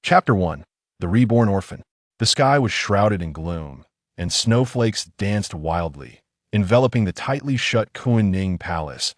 Chapter 1. The Reborn Orphan. The sky was shrouded in gloom, and snowflakes danced wildly, enveloping the tightly shut Ning palace.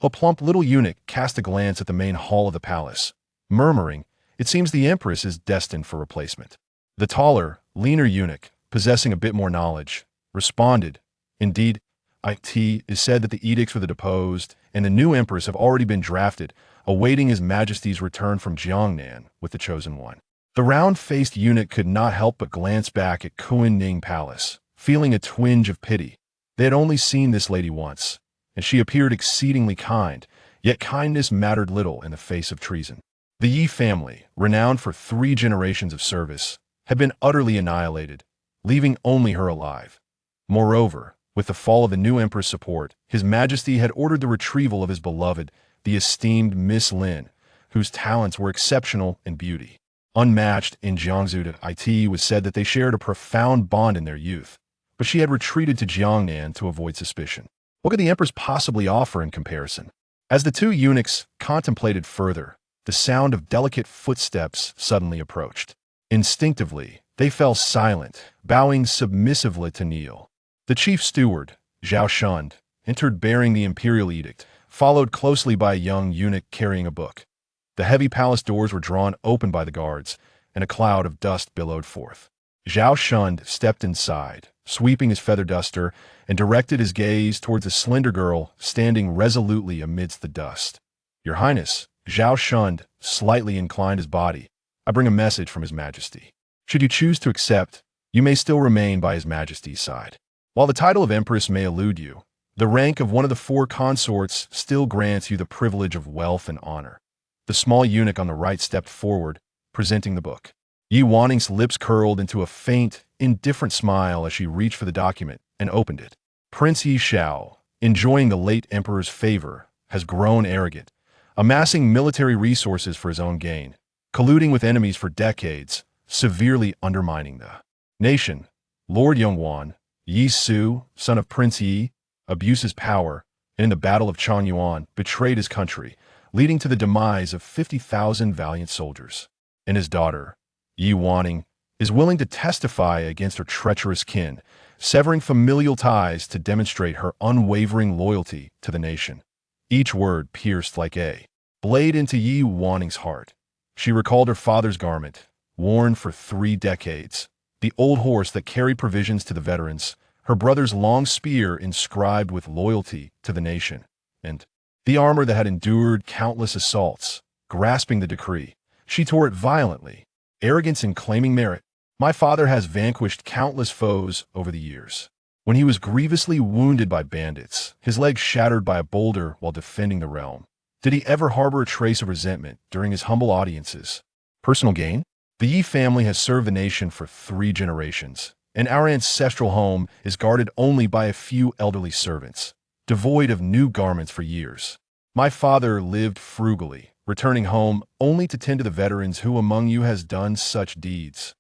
A plump little eunuch cast a glance at the main hall of the palace, murmuring, "It seems the empress is destined for replacement." The taller, leaner eunuch, possessing a bit more knowledge, responded, "Indeed, it is said that the edicts for the deposed and the new empress have already been drafted, awaiting His Majesty's return from Jiangnan with the chosen one." The round-faced eunuch could not help but glance back at Ning Palace, feeling a twinge of pity. They had only seen this lady once, and she appeared exceedingly kind, yet kindness mattered little in the face of treason. The Yi family, renowned for 3 generations of service, had been utterly annihilated, leaving only her alive. Moreover, with the fall of the new emperor's support, His Majesty had ordered the retrieval of his beloved, the esteemed Miss Lin, whose talents were exceptional in beauty. Unmatched in Jiangsu, it was said that they shared a profound bond in their youth, but she had retreated to Jiangnan to avoid suspicion. What could the empress possibly offer in comparison? As the 2 eunuchs contemplated further, the sound of delicate footsteps suddenly approached. Instinctively, they fell silent, bowing submissively to kneel. The chief steward, Zhao Shund, entered bearing the imperial edict, followed closely by a young eunuch carrying a book. The heavy palace doors were drawn open by the guards, and a cloud of dust billowed forth. Zhao Shund stepped inside, sweeping his feather duster, and directed his gaze towards a slender girl standing resolutely amidst the dust. "Your Highness," Zhao Shund slightly inclined his body, "I bring a message from His Majesty. Should you choose to accept, you may still remain by His Majesty's side. While the title of Empress may elude you, the rank of one of the 4 consorts still grants you the privilege of wealth and honor." The small eunuch on the right stepped forward, presenting the book. Yi Wanning's lips curled into a faint, indifferent smile as she reached for the document and opened it. "Prince Yi Shao, enjoying the late emperor's favor, has grown arrogant, amassing military resources for his own gain, colluding with enemies for decades, severely undermining the nation. Lord Yongwan, Yi Su, son of Prince Yi, abuses power, and in the Battle of Changyuan betrayed his country, leading to the demise of 50,000 valiant soldiers. And his daughter, Yi Wanning, is willing to testify against her treacherous kin, severing familial ties to demonstrate her unwavering loyalty to the nation." Each word pierced like a blade into Yi Wanning's heart. She recalled her father's garment, worn for 3 decades, the old horse that carried provisions to the veterans, her brother's long spear inscribed with loyalty to the nation, and the armor that had endured countless assaults. Grasping the decree, she tore it violently. Arrogance in claiming merit. "My father has vanquished countless foes over the years. When he was grievously wounded by bandits, his leg shattered by a boulder while defending the realm, did he ever harbor a trace of resentment during his humble audiences? Personal gain? The Yi family has served the nation for 3 generations, and our ancestral home is guarded only by a few elderly servants, devoid of new garments for years. My father lived frugally, returning home only to tend to the veterans. Who among you has done such deeds?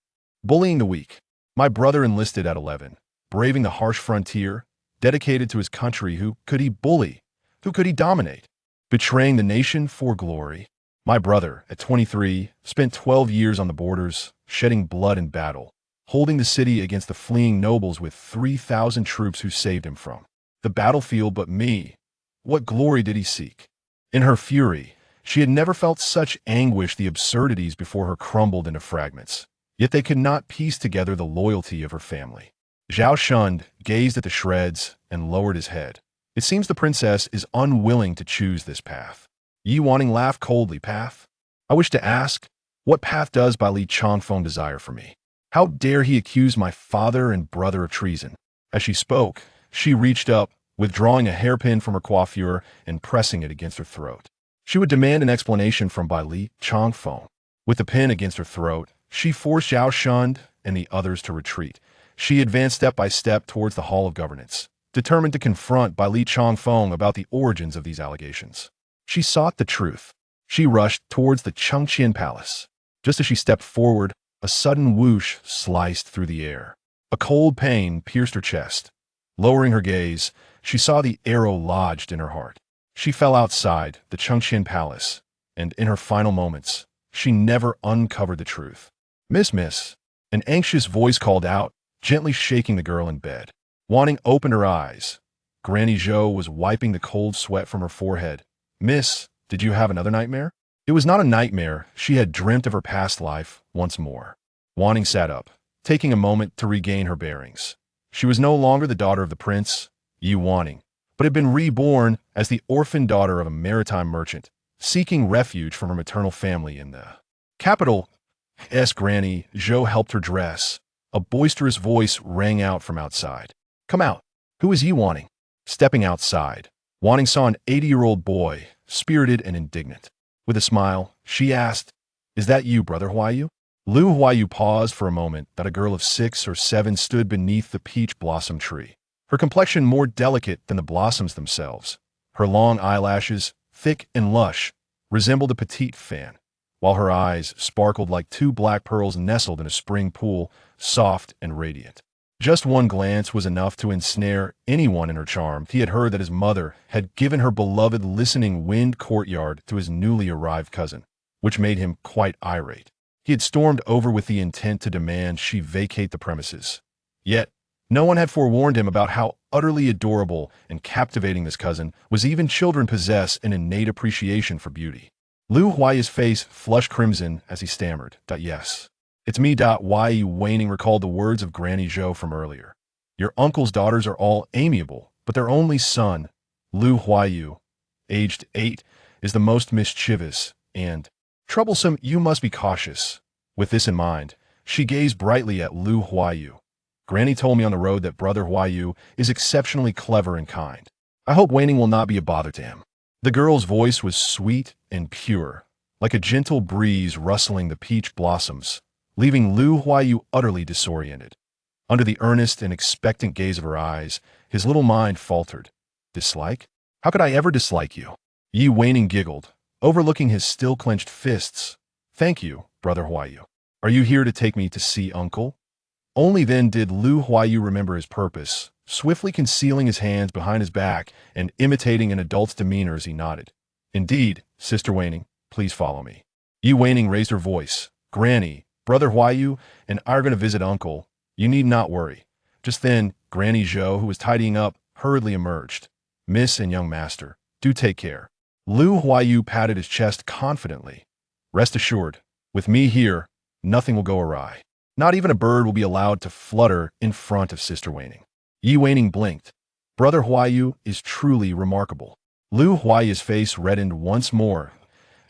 Bullying the weak. My brother enlisted at 11, braving the harsh frontier, dedicated to his country. Who could he bully? Who could he dominate? Betraying the nation for glory. My brother, at 23, spent 12 years on the borders, shedding blood in battle, holding the city against the fleeing nobles with 3,000 troops who saved him from the battlefield. But me, what glory did he seek?" In her fury, she had never felt such anguish. The absurdities before her crumbled into fragments, yet they could not piece together the loyalty of her family. Zhao Shund gazed at the shreds and lowered his head. "It seems the princess is unwilling to choose this path." Yi Wanning laughed coldly. "Path? I wish to ask, what path does Li Changfeng desire for me? How dare he accuse my father and brother of treason?" As she spoke, she reached up, withdrawing a hairpin from her coiffure and pressing it against her throat. She would demand an explanation from Li Changfeng. With the pin against her throat, she forced Zhao Shund and the others to retreat. She advanced step by step towards the Hall of Governance, determined to confront Li Changfeng about the origins of these allegations. She sought the truth. She rushed towards the Chengqian Palace. Just as she stepped forward, a sudden whoosh sliced through the air. A cold pain pierced her chest. Lowering her gaze, she saw the arrow lodged in her heart. She fell outside the Chengqian Palace, and in her final moments, she never uncovered the truth. Miss, an anxious voice called out, gently shaking the girl in bed. Wanning opened her eyes. Granny Zhou was wiping the cold sweat from her forehead. Miss, did you have another nightmare? It was not a nightmare. She had dreamt of her past life once more. Wanning sat up, taking a moment to regain her bearings. She was no longer the daughter of the prince, Yi Wanning, but had been reborn as the orphan daughter of a maritime merchant, seeking refuge from her maternal family in the capital. Granny Zhou helped her dress. A boisterous voice rang out from outside. Come out. Who is Yi Wanning? Stepping outside, Wanning saw an 80-year-old boy, spirited and indignant. With a smile, she asked, Is that you, Brother Huayu? Lu Huayu paused for a moment that a girl of 6 or 7 stood beneath the peach blossom tree. Her complexion more delicate than the blossoms themselves. Her long eyelashes, thick and lush, resembled a petite fan, while her eyes sparkled like 2 black pearls nestled in a spring pool, soft and radiant. Just one glance was enough to ensnare anyone in her charm. He had heard that his mother had given her beloved listening wind courtyard to his newly arrived cousin, which made him quite irate. He had stormed over with the intent to demand she vacate the premises. Yet, no one had forewarned him about how utterly adorable and captivating this cousin was. Even children possess an innate appreciation for beauty. Lu Huayu's face flushed crimson as he stammered, Yes. It's me. Yi Wanning recalled the words of Granny Zhou from earlier. Your uncle's daughters are all amiable, but their only son, Lu Huayu, aged 8, is the most mischievous and troublesome. You must be cautious. With this in mind, she gazed brightly at Lu Huayu. Granny told me on the road that Brother Huayu is exceptionally clever and kind. I hope Wanning will not be a bother to him. The girl's voice was sweet and pure, like a gentle breeze rustling the peach blossoms, leaving Lu Huayu utterly disoriented. Under the earnest and expectant gaze of her eyes, his little mind faltered. Dislike? How could I ever dislike you? Yi Wanning giggled, overlooking his still-clenched fists. Thank you, Brother Huayu. Are you here to take me to see Uncle? Only then did Lu Huayu remember his purpose, swiftly concealing his hands behind his back and imitating an adult's demeanor as he nodded. Indeed, Sister Wanning, please follow me. Yi Wanning raised her voice. Granny, Brother Huayu and I are going to visit Uncle. You need not worry. Just then, Granny Zhou, who was tidying up, hurriedly emerged. Miss and young master, do take care. Lu Huayu patted his chest confidently. Rest assured, with me here, nothing will go awry. Not even a bird will be allowed to flutter in front of Sister Wanning. Yi Wanning blinked. Brother Huayu is truly remarkable. Lu Huayu's face reddened once more.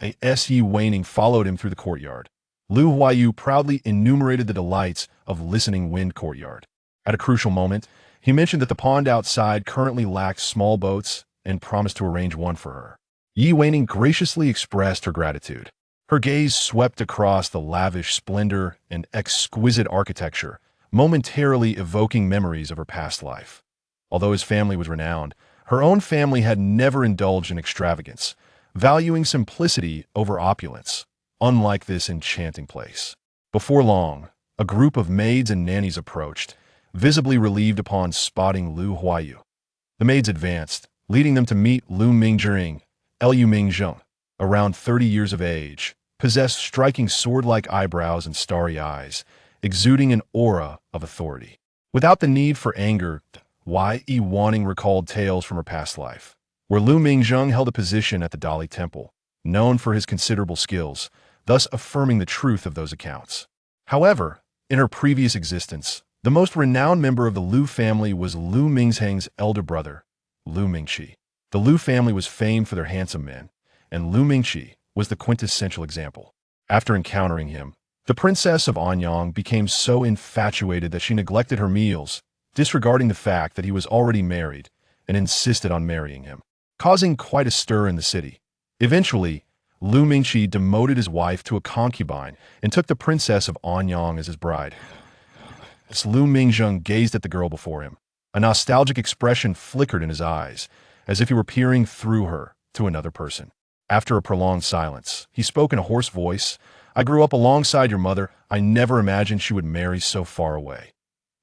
Yi Wanning followed him through the courtyard. Lu Huayu proudly enumerated the delights of listening wind courtyard. At a crucial moment, he mentioned that the pond outside currently lacked small boats and promised to arrange one for her. Yi Wanning graciously expressed her gratitude. Her gaze swept across the lavish splendor and exquisite architecture, momentarily evoking memories of her past life. Although his family was renowned, her own family had never indulged in extravagance, valuing simplicity over opulence. Unlike this enchanting place. Before long, a group of maids and nannies approached, visibly relieved upon spotting Lu Huayu. The maids advanced, leading them to meet Lu Jiuzhang, Lu Jiuzhang, around 30 years of age, possessed striking sword-like eyebrows and starry eyes, exuding an aura of authority. Without the need for anger, Yi Wanning recalled tales from her past life, where Lu Jiuzhang held a position at the Dali Temple, known for his considerable skills, thus affirming the truth of those accounts. However, in her previous existence, the most renowned member of the Lu family was Lu Jiuzhang's elder brother, Lu Mingqi. The Lu family was famed for their handsome men, and Lu Mingqi was the quintessential example. After encountering him, the princess of Anyang became so infatuated that she neglected her meals, disregarding the fact that he was already married, and insisted on marrying him, causing quite a stir in the city. Eventually, Lu Mingqi demoted his wife to a concubine and took the princess of Anyang as his bride. As Lu Jiuzhang gazed at the girl before him, a nostalgic expression flickered in his eyes, as if he were peering through her to another person. After a prolonged silence, he spoke in a hoarse voice. I grew up alongside your mother. I never imagined she would marry so far away.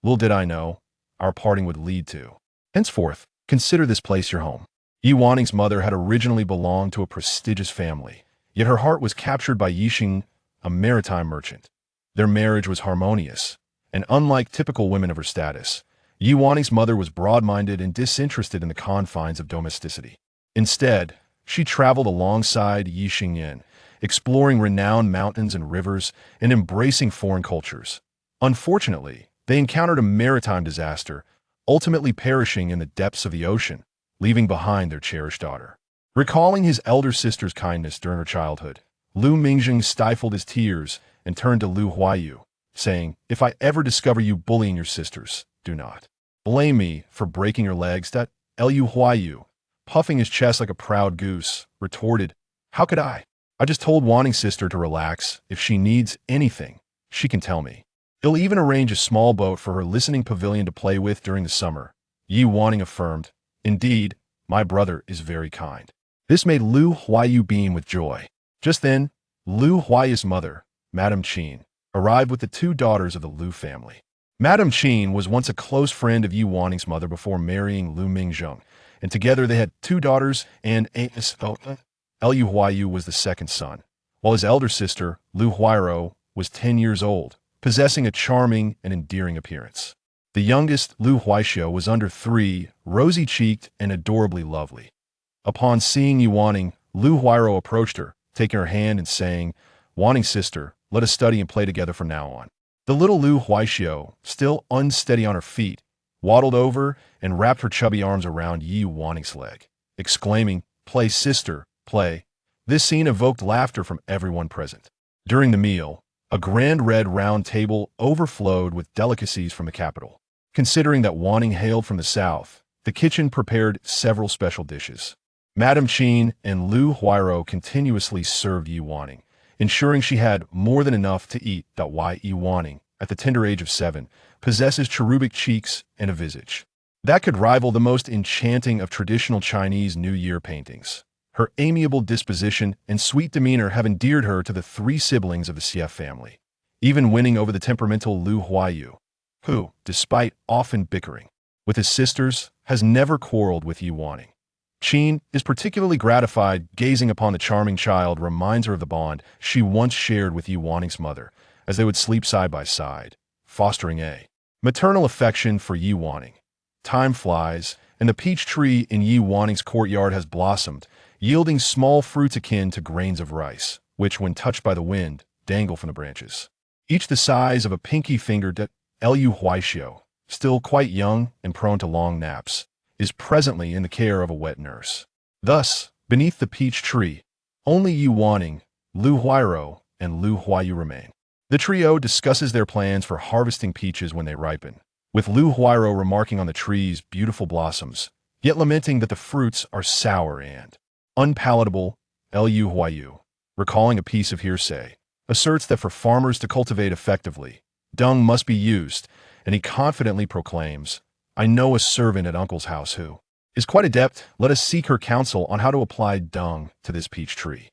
Little did I know, our parting would lead to. Henceforth, consider this place your home. Yi Wanning's mother had originally belonged to a prestigious family, Yet her heart was captured by Yixing, a maritime merchant. Their marriage was harmonious, and unlike typical women of her status, Yi Wanning's mother was broad-minded and disinterested in the confines of domesticity. Instead, she traveled alongside Yi Xingyan, exploring renowned mountains and rivers and embracing foreign cultures. Unfortunately, they encountered a maritime disaster, ultimately perishing in the depths of the ocean, leaving behind their cherished daughter. Recalling his elder sister's kindness during her childhood, Lu Mingjing stifled his tears and turned to Lu Huayu, saying, "If I ever discover you bullying your sisters, do not blame me for breaking your legs." That Lu Huayu, puffing his chest like a proud goose, retorted, "How could I? I just told Wanning's sister to relax. If she needs anything, she can tell me. He'll even arrange a small boat for her listening pavilion to play with during the summer." Yi Wanning affirmed, "Indeed, my brother is very kind." This made Lu Huayu beam with joy. Just then, Lu Huayu's mother, Madame Qin, arrived with the two daughters of the Lu family. Madame Qin was once a close friend of Yi Wanning's mother before marrying Lu Mingjing, and together they had two daughters and a son. Lu Huayu was the second son, while his elder sister, Lu Huairo, was 10 years old, possessing a charming and endearing appearance. The youngest, Lu Huaixio, was under 3, rosy-cheeked and adorably lovely. Upon seeing Yi Wanning, Lu Huairo approached her, taking her hand and saying, "Wanning's sister, let us study and play together from now on." The little Lu Huaixio, still unsteady on her feet, waddled over and wrapped her chubby arms around Yi Wanning's leg, exclaiming, "Play, sister, play." This scene evoked laughter from everyone present. During the meal, a grand red round table overflowed with delicacies from the capital. Considering that Wanning hailed from the south, the kitchen prepared several special dishes. Madame Qin and Lu Huairo continuously served Yi Wanning, ensuring she had more than enough to eat. Yi Wanning, at the tender age of 7, possesses cherubic cheeks and a visage that could rival the most enchanting of traditional Chinese New Year paintings. Her amiable disposition and sweet demeanor have endeared her to the 3 siblings of the Xie family, even winning over the temperamental Lu Huayu, who, despite often bickering with his sisters, has never quarreled with Yi Wanning. Qin is particularly gratified gazing upon the charming child, reminds her of the bond she once shared with Yi Wanning's mother, as they would sleep side by side, fostering a maternal affection for Yi Wanning. Time flies, and the peach tree in Yi Wanning's courtyard has blossomed, yielding small fruits akin to grains of rice, which, when touched by the wind, dangle from the branches. Each the size of a pinky finger. Lu Huaixio, still quite young and prone to long naps, is presently in the care of a wet nurse. Thus, beneath the peach tree, only Yi Wanning, Lu Huairo, and Lu Huayu remain. The trio discusses their plans for harvesting peaches when they ripen, with Lu Huairo remarking on the tree's beautiful blossoms, yet lamenting that the fruits are sour and unpalatable. Lu Huayu, recalling a piece of hearsay, asserts that for farmers to cultivate effectively, dung must be used, and he confidently proclaims, "I know a servant at Uncle's house who is quite adept. Let us seek her counsel on how to apply dung to this peach tree."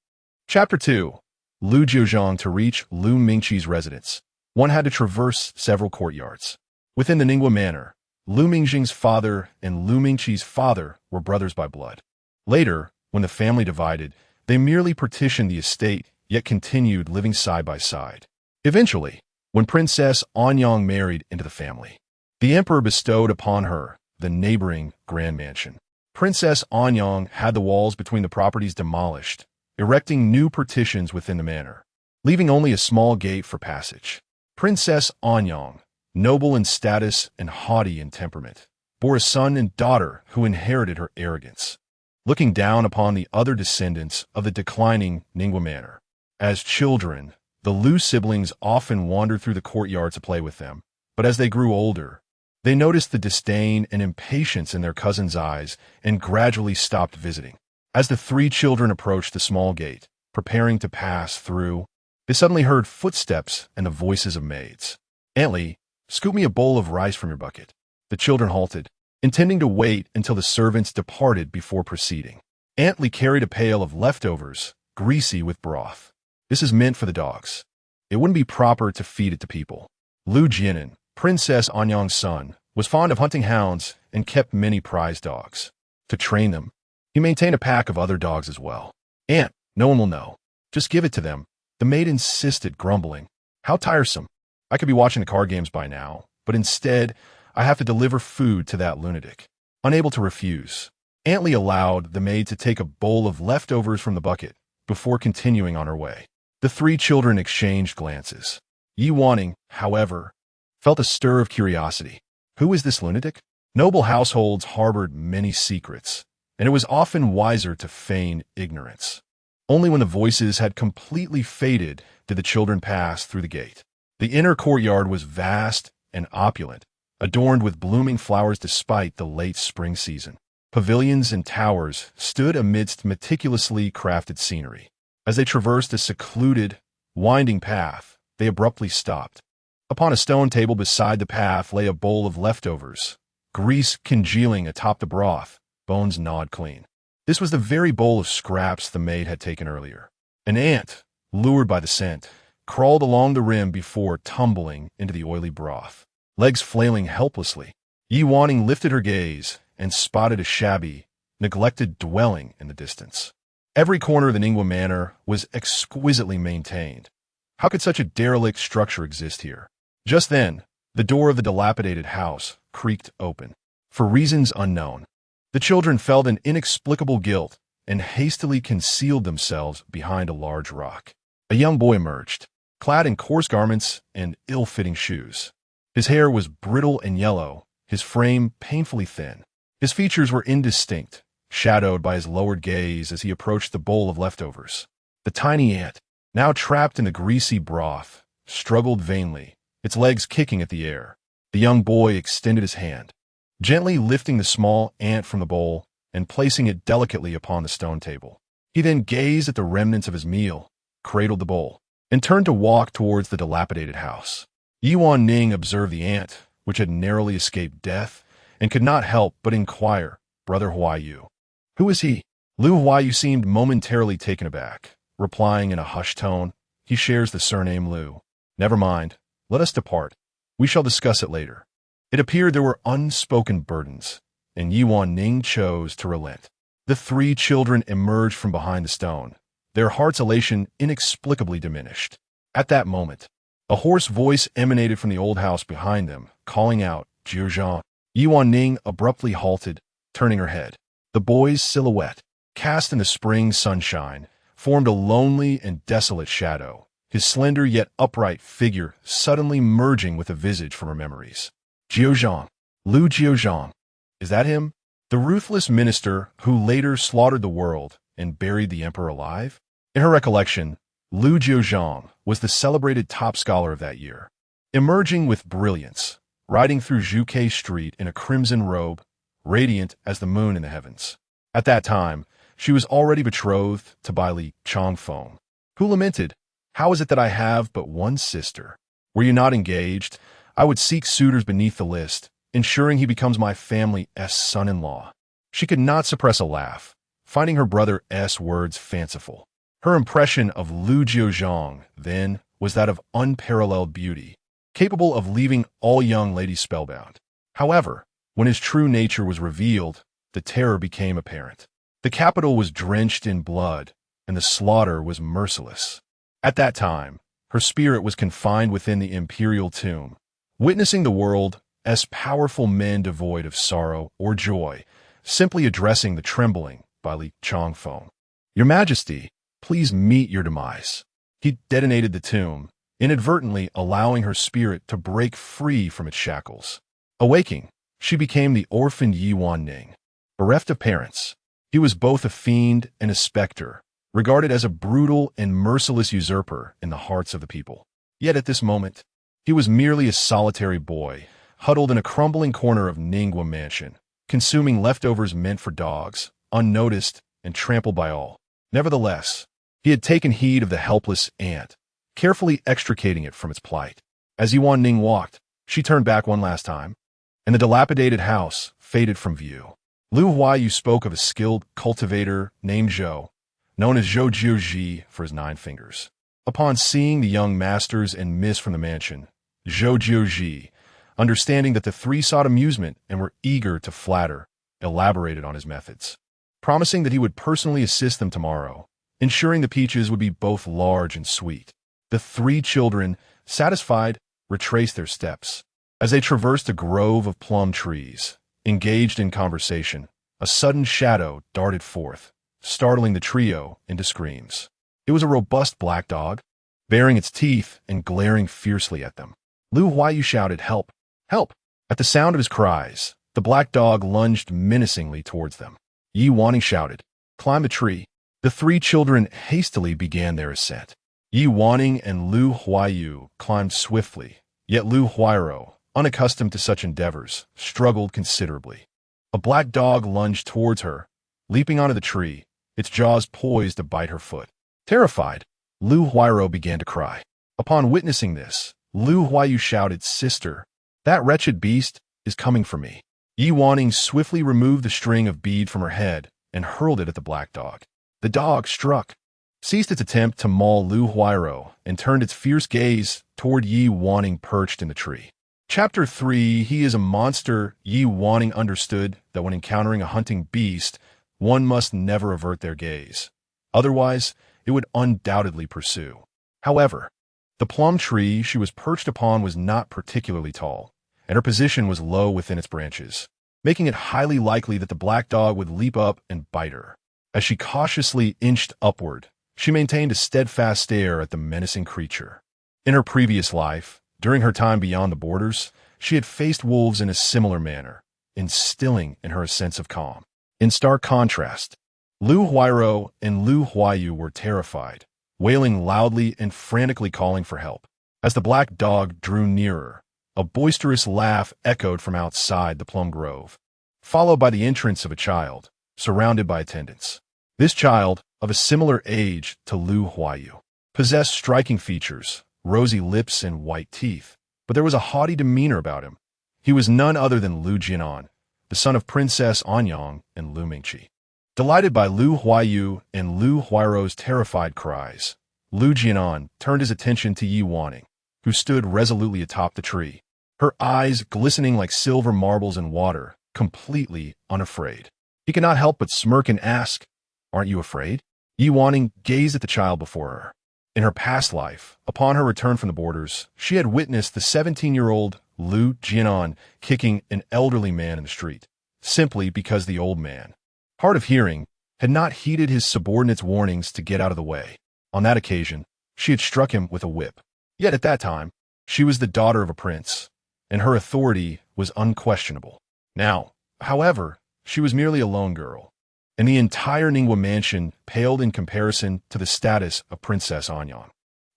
Chapter 2. Lu Jiuzhang. To reach Lu Mingqi's residence, one had to traverse several courtyards. Within the Ningguo Manor, Lu Mingjing's father and Lu Mingqi's father were brothers by blood. Later, when the family divided, they merely partitioned the estate, yet continued living side by side. Eventually, when Princess Anyang married into the family, the emperor bestowed upon her the neighboring grand mansion. Princess Anyang had the walls between the properties demolished, erecting new partitions within the manor, leaving only a small gate for passage. Princess Anyang, noble in status and haughty in temperament, bore a son and daughter who inherited her arrogance. Looking down upon the other descendants of the declining Ningguo Manor, as children, the Lu siblings often wandered through the courtyard to play with them, but as they grew older, they noticed the disdain and impatience in their cousins' eyes and gradually stopped visiting. As the 3 children approached the small gate, preparing to pass through, they suddenly heard footsteps and the voices of maids. "Aunt Lee, scoop me a bowl of rice from your bucket." The children halted, intending to wait until the servants departed before proceeding. Aunt Lee carried a pail of leftovers, greasy with broth. "This is meant for the dogs. It wouldn't be proper to feed it to people." Lu Jianan, Princess Anyang's son, was fond of hunting hounds and kept many prize dogs. To train them, he maintained a pack of other dogs as well. "Aunt, no one will know." Just give it to them. The maid insisted, grumbling. How tiresome. I could be watching the card games by now, but instead, I have to deliver food to that lunatic. Unable to refuse, Aunt Lee allowed the maid to take a bowl of leftovers from the bucket before continuing on her way. The three children exchanged glances. Wanning, however, felt a stir of curiosity. Who is this lunatic? Noble households harbored many secrets, and it was often wiser to feign ignorance. Only when the voices had completely faded did the children pass through the gate. The inner courtyard was vast and opulent, adorned with blooming flowers despite the late spring season. Pavilions and towers stood amidst meticulously crafted scenery. As they traversed a secluded, winding path, they abruptly stopped. Upon a stone table beside the path lay a bowl of leftovers, grease congealing atop the broth, bones gnawed clean. This was the very bowl of scraps the maid had taken earlier. An ant, lured by the scent, crawled along the rim before tumbling into the oily broth, legs flailing helplessly. Wanning lifted her gaze and spotted a shabby, neglected dwelling in the distance. Every corner of the Ningguo Manor was exquisitely maintained. How could such a derelict structure exist here? Just then, the door of the dilapidated house creaked open. For reasons unknown, the children felt an inexplicable guilt and hastily concealed themselves behind a large rock. A young boy emerged, clad in coarse garments and ill-fitting shoes. His hair was brittle and yellow, his frame painfully thin. His features were indistinct, shadowed by his lowered gaze as he approached the bowl of leftovers. The tiny ant, now trapped in the greasy broth, struggled vainly, its legs kicking at the air. The young boy extended his hand, gently lifting the small ant from the bowl and placing it delicately upon the stone table. He then gazed at the remnants of his meal, cradled the bowl, and turned to walk towards the dilapidated house. Wanning observed the ant, which had narrowly escaped death, and could not help but inquire, "Brother Huayu, who is he?" Lu Huayu seemed momentarily taken aback, replying in a hushed tone, "He shares the surname Lu. Never mind, let us depart. We shall discuss it later." It appeared there were unspoken burdens, and Wanning chose to relent. The three children emerged from behind the stone, their heart's elation inexplicably diminished. At that moment, a hoarse voice emanated from the old house behind them, calling out, "Jiuzhang." Wanning abruptly halted, turning her head. The boy's silhouette, cast in the spring sunshine, formed a lonely and desolate shadow, his slender yet upright figure suddenly merging with a visage from her memories. Jiuzhang, Lu Jiuzhang. Is that him? The ruthless minister who later slaughtered the world and buried the emperor alive? In her recollection, Lu Jiuzhang was the celebrated top scholar of that year. Emerging with brilliance, riding through Zhuke Street in a crimson robe, radiant as the moon in the heavens. At that time, she was already betrothed to Li Changfeng, who lamented, "How is it that I have but one sister? Were you not engaged, I would seek suitors beneath the list, ensuring he becomes my family's son-in-law." She could not suppress a laugh, finding her brother's words fanciful. Her impression of Lu Jiuzhang, then, was that of unparalleled beauty, capable of leaving all young ladies spellbound. However, when his true nature was revealed, the terror became apparent. The capital was drenched in blood, and the slaughter was merciless. At that time, her spirit was confined within the imperial tomb, witnessing the world as powerful men devoid of sorrow or joy, simply addressing the trembling Li Changfeng. "Your Majesty, please meet your demise." He detonated the tomb, inadvertently allowing her spirit to break free from its shackles. Awaking, she became the orphan Wanning. Bereft of parents, he was both a fiend and a specter, regarded as a brutal and merciless usurper in the hearts of the people. Yet at this moment, he was merely a solitary boy, huddled in a crumbling corner of Ningguo Mansion, consuming leftovers meant for dogs, unnoticed and trampled by all. Nevertheless, he had taken heed of the helpless ant, carefully extricating it from its plight. As Wanning walked, she turned back one last time, and the dilapidated house faded from view. Lu Huayu spoke of a skilled cultivator named Zhou, known as Zhou Jiuzhi for his 9 fingers. Upon seeing the young masters and miss from the mansion, Zhou Jiuzhi, understanding that the three sought amusement and were eager to flatter, elaborated on his methods. Promising that he would personally assist them tomorrow, ensuring the peaches would be both large and sweet. The three children, satisfied, retraced their steps. As they traversed a grove of plum trees, engaged in conversation, a sudden shadow darted forth, startling the trio into screams. It was a robust black dog, baring its teeth and glaring fiercely at them. Lu Jiuzhang shouted, "Help! Help!" At the sound of his cries, the black dog lunged menacingly towards them. Wanning shouted, "Climb the tree." The three children hastily began their ascent. Wanning and Lu Jiuzhang climbed swiftly, yet Lu Jiuzhang, unaccustomed to such endeavors, struggled considerably. A black dog lunged towards her, leaping onto the tree, its jaws poised to bite her foot. Terrified, Lu Jiuzhang began to cry. Upon witnessing this, Lu Jiuzhang shouted, "Sister, that wretched beast is coming for me." Wanning swiftly removed the string of bead from her head and hurled it at the black dog. The dog struck, ceased its attempt to maul Lu Jiuzhang, and turned its fierce gaze toward Wanning perched in the tree. Chapter 3, He is a Monster. Wanning understood that when encountering a hunting beast, one must never avert their gaze. Otherwise, it would undoubtedly pursue. However, the plum tree she was perched upon was not particularly tall, and her position was low within its branches, making it highly likely that the black dog would leap up and bite her. As she cautiously inched upward, she maintained a steadfast stare at the menacing creature. In her previous life, during her time beyond the borders, she had faced wolves in a similar manner, instilling in her a sense of calm. In stark contrast, Lu Jiuzhang and Lu Jiuzhang were terrified, wailing loudly and frantically calling for help. As the black dog drew nearer, a boisterous laugh echoed from outside the plum grove, followed by the entrance of a child, surrounded by attendants. This child, of a similar age to Lu Jiuzhang, possessed striking features, rosy lips and white teeth, but there was a haughty demeanor about him. He was none other than Lu Jiuzhang, the son of Princess Anyang and Lu Mingqi. Delighted by Lu Jiuzhang and Lu Jiuzhang's terrified cries, Lu Jiuzhang turned his attention to Wanning, who stood resolutely atop the tree, her eyes glistening like silver marbles in water, completely unafraid. He could not help but smirk and ask, "Aren't you afraid?" Wanning gazed at the child before her. In her past life, upon her return from the borders, she had witnessed the 17-year-old Lu Jiuzhang kicking an elderly man in the street, simply because the old man, hard of hearing, had not heeded his subordinate's warnings to get out of the way. On that occasion, she had struck him with a whip. Yet at that time, she was the daughter of a prince, and her authority was unquestionable. Now, however, she was merely a lone girl, and the entire Ningguo mansion paled in comparison to the status of Princess Anyang.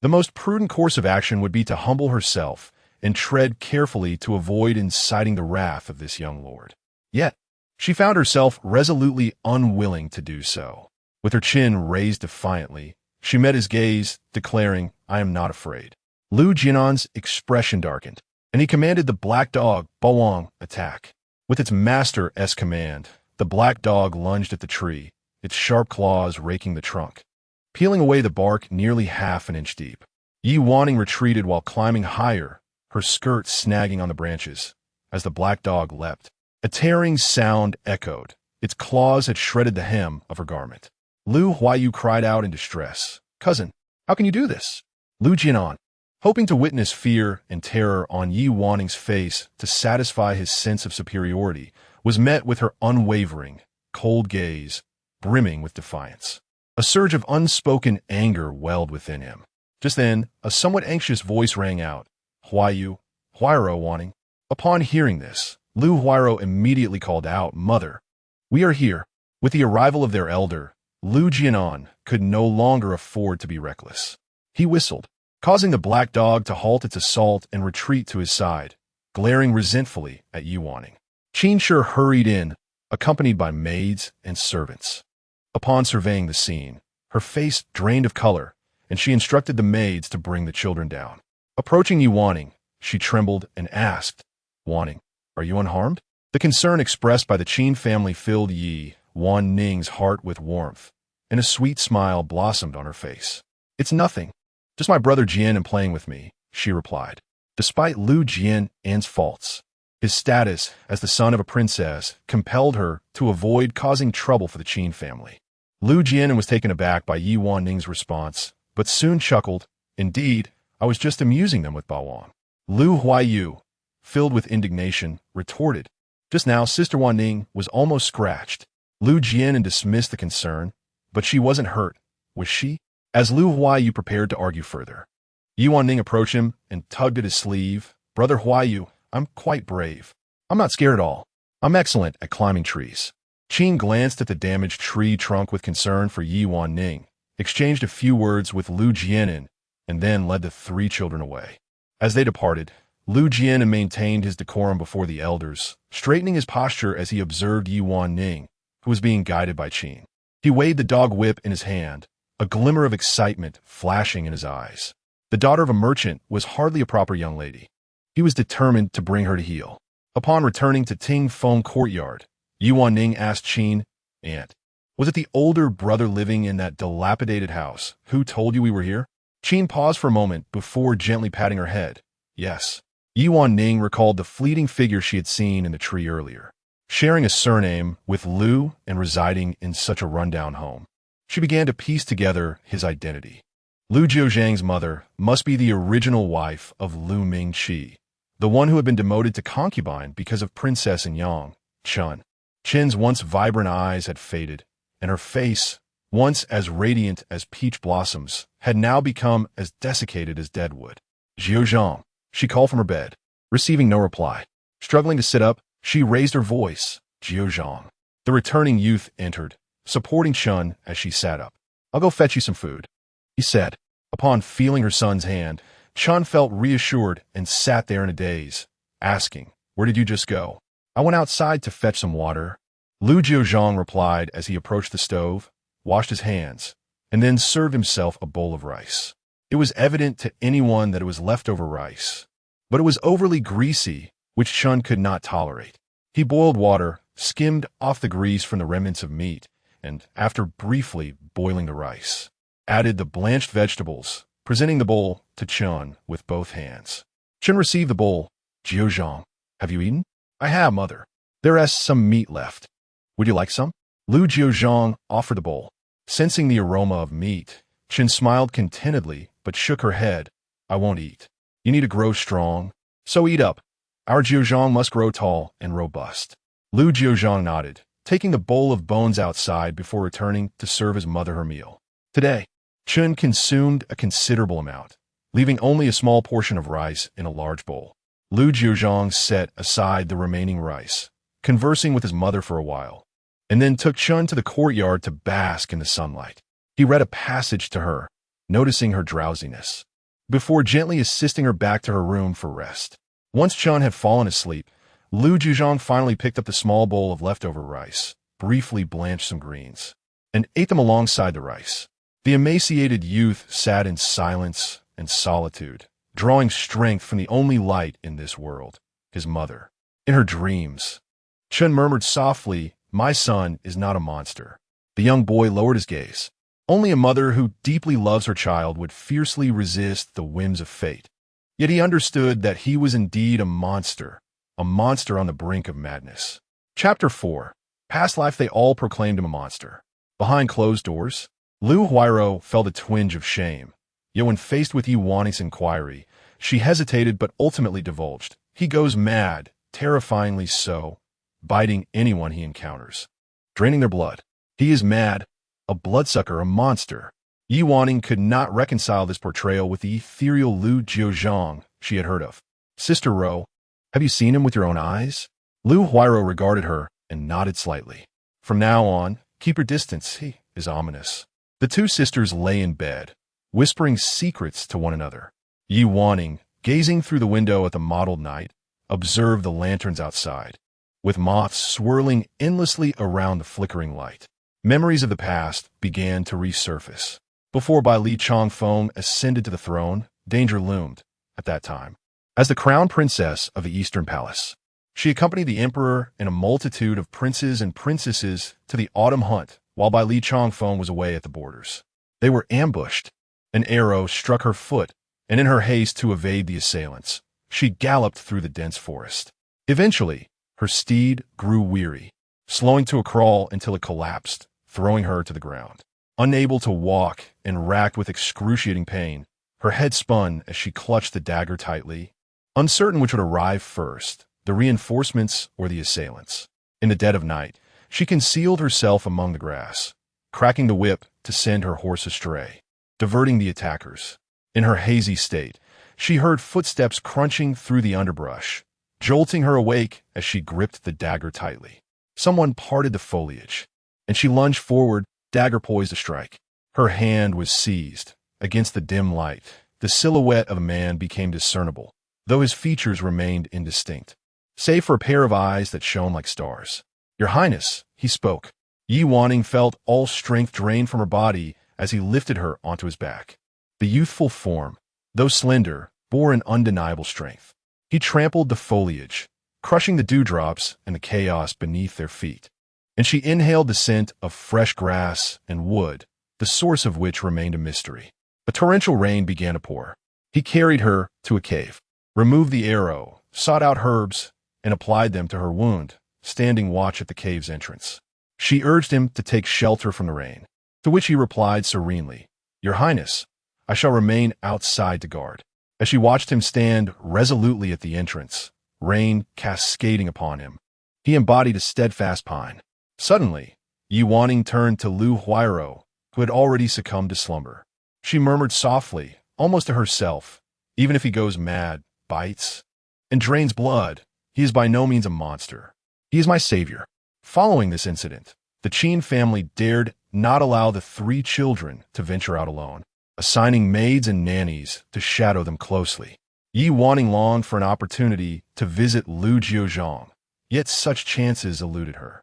The most prudent course of action would be to humble herself and tread carefully to avoid inciting the wrath of this young lord. Yet, she found herself resolutely unwilling to do so. With her chin raised defiantly, she met his gaze, declaring, "I am not afraid." Lu Jiuzhang's expression darkened, and he commanded the black dog, Bawang, attack. With its master's command, the black dog lunged at the tree, its sharp claws raking the trunk, peeling away the bark nearly half an inch deep. Wanning retreated while climbing higher, her skirt snagging on the branches. As the black dog leapt, a tearing sound echoed. Its claws had shredded the hem of her garment. Lu Jiuzhang cried out in distress, "Cousin, how can you do this?" Lu Jiuzhang, hoping to witness fear and terror on Wanning's face to satisfy his sense of superiority, was met with her unwavering, cold gaze, brimming with defiance. A surge of unspoken anger welled within him. Just then, a somewhat anxious voice rang out, "Jiuzhang, Wanning." Upon hearing this, Lu Jiuzhang immediately called out, "Mother, we are here." With the arrival of their elder, Lu Jiuzhang could no longer afford to be reckless. He whistled, causing the black dog to halt its assault and retreat to his side, glaring resentfully at Wanning. Qinshi hurried in, accompanied by maids and servants. Upon surveying the scene, her face drained of color, and she instructed the maids to bring the children down. Approaching Wanning, she trembled and asked, "Wanning, are you unharmed?" The concern expressed by the Qin family filled Wanning's heart with warmth, and a sweet smile blossomed on her face. "It's nothing. Just my brother Jian playing with me," she replied. Despite Lu Jian's faults, his status as the son of a princess compelled her to avoid causing trouble for the Qin family. Lu Jiuzhang was taken aback by Yi Wanning's response, but soon chuckled. Indeed, I was just amusing them with Bawang. Lu Huaiyu, filled with indignation, retorted. Just now, Sister Wanning was almost scratched. Lu Jiuzhang dismissed the concern, but she wasn't hurt, was she? As Lu Huaiyu prepared to argue further, Yi Wanning approached him and tugged at his sleeve. Brother Huaiyu, I'm quite brave. I'm not scared at all. I'm excellent at climbing trees. Qin glanced at the damaged tree trunk with concern for Yi Wanning, exchanged a few words with Lu Jiuzhang, and then led the three children away. As they departed, Lu Jiuzhang maintained his decorum before the elders, straightening his posture as he observed Yi Wanning, who was being guided by Qin. He weighed the dog whip in his hand, a glimmer of excitement flashing in his eyes. The daughter of a merchant was hardly a proper young lady. He was determined to bring her to heel. Upon returning to Ting Feng courtyard, Yi Wanning asked Qin, Aunt, was it the older brother living in that dilapidated house who told you we were here? Qin paused for a moment before gently patting her head. Yes. Yi Wanning recalled the fleeting figure she had seen in the tree earlier, sharing a surname with Lu and residing in such a rundown home. She began to piece together his identity. Lu Jiuzhang's mother must be the original wife of Lu Mingqi, the one who had been demoted to concubine because of Princess Yang, Chun. Qin's once vibrant eyes had faded, and her face, once as radiant as peach blossoms, had now become as desiccated as dead wood. Jiuzhang, she called from her bed, receiving no reply. Struggling to sit up, she raised her voice. Jiuzhang. The returning youth entered, supporting Chun as she sat up. I'll go fetch you some food, he said. Upon feeling her son's hand, Chun felt reassured and sat there in a daze, asking, Where did you just go? I went outside to fetch some water. Lu Jiuzhang replied as he approached the stove, washed his hands, and then served himself a bowl of rice. It was evident to anyone that it was leftover rice, but it was overly greasy, which Chun could not tolerate. He boiled water, skimmed off the grease from the remnants of meat, and, after briefly boiling the rice, added the blanched vegetables, presenting the bowl to Chun with both hands. Chun received the bowl. Jiuzhang, have you eaten? I have, mother. There is some meat left. Would you like some? Lu Jiuzhang offered the bowl. Sensing the aroma of meat, Chun smiled contentedly but shook her head. I won't eat. You need to grow strong, so eat up. Our Jiuzhang must grow tall and robust. Lu Jiuzhang nodded, taking the bowl of bones outside before returning to serve his mother her meal. Today, Chun consumed a considerable amount, leaving only a small portion of rice in a large bowl. Lu Jiuzhang set aside the remaining rice, conversing with his mother for a while, and then took Chun to the courtyard to bask in the sunlight. He read a passage to her, noticing her drowsiness, before gently assisting her back to her room for rest. Once Chun had fallen asleep, Lu Jiuzhang finally picked up the small bowl of leftover rice, briefly blanched some greens, and ate them alongside the rice. The emaciated youth sat in silence and solitude, drawing strength from the only light in this world, his mother. In her dreams, Chun murmured softly, My son is not a monster. The young boy lowered his gaze. Only a mother who deeply loves her child would fiercely resist the whims of fate. Yet he understood that he was indeed a monster on the brink of madness. Chapter 4. Past life they all proclaimed him a monster. Behind closed doors, Lu Huairu felt a twinge of shame. Yet when faced with Yi Wanning's inquiry, she hesitated but ultimately divulged. He goes mad, terrifyingly so, biting anyone he encounters, draining their blood. He is mad, a bloodsucker, a monster. Yi Wanning could not reconcile this portrayal with the ethereal Lu Jiuzhang she had heard of. Sister Ro, have you seen him with your own eyes? Lu Huairu regarded her and nodded slightly. From now on, keep your distance, he is ominous. The two sisters lay in bed, whispering secrets to one another. Yi Wanning, gazing through the window at the mottled night, observed the lanterns outside, with moths swirling endlessly around the flickering light. Memories of the past began to resurface. Before Bai Li Changfeng ascended to the throne, danger loomed, at that time. As the crown princess of the Eastern Palace, she accompanied the emperor and a multitude of princes and princesses to the autumn hunt while Bai Li Changfeng was away at the borders. They were ambushed. An arrow struck her foot, and in her haste to evade the assailants, she galloped through the dense forest. Eventually, her steed grew weary, slowing to a crawl until it collapsed, throwing her to the ground. Unable to walk and racked with excruciating pain, her head spun as she clutched the dagger tightly, uncertain which would arrive first, the reinforcements or the assailants. In the dead of night, she concealed herself among the grass, cracking the whip to send her horse astray, diverting the attackers. In her hazy state, she heard footsteps crunching through the underbrush, jolting her awake as she gripped the dagger tightly. Someone parted the foliage, and she lunged forward, dagger poised to strike. Her hand was seized. Against the dim light, the silhouette of a man became discernible, though his features remained indistinct, save for a pair of eyes that shone like stars. "Your Highness," he spoke. Wanning felt all strength drained from her body as he lifted her onto his back. The youthful form, though slender, bore an undeniable strength. He trampled the foliage, crushing the dewdrops and the chaos beneath their feet, and she inhaled the scent of fresh grass and wood, the source of which remained a mystery. A torrential rain began to pour. He carried her to a cave, removed the arrow, sought out herbs, and applied them to her wound, standing watch at the cave's entrance. She urged him to take shelter from the rain, to which he replied serenely, "Your Highness, I shall remain outside to guard." As she watched him stand resolutely at the entrance, rain cascading upon him, he embodied a steadfast pine. Suddenly, Wanning turned to Lu Jiuzhang, who had already succumbed to slumber. She murmured softly, almost to herself, "Even if he goes mad, bites, and drains blood, he is by no means a monster. He is my savior." Following this incident, the Qin family dared not allow the 3 children to venture out alone, assigning maids and nannies to shadow them closely. Wanning longed for an opportunity to visit Lu Jiuzhang, yet such chances eluded her.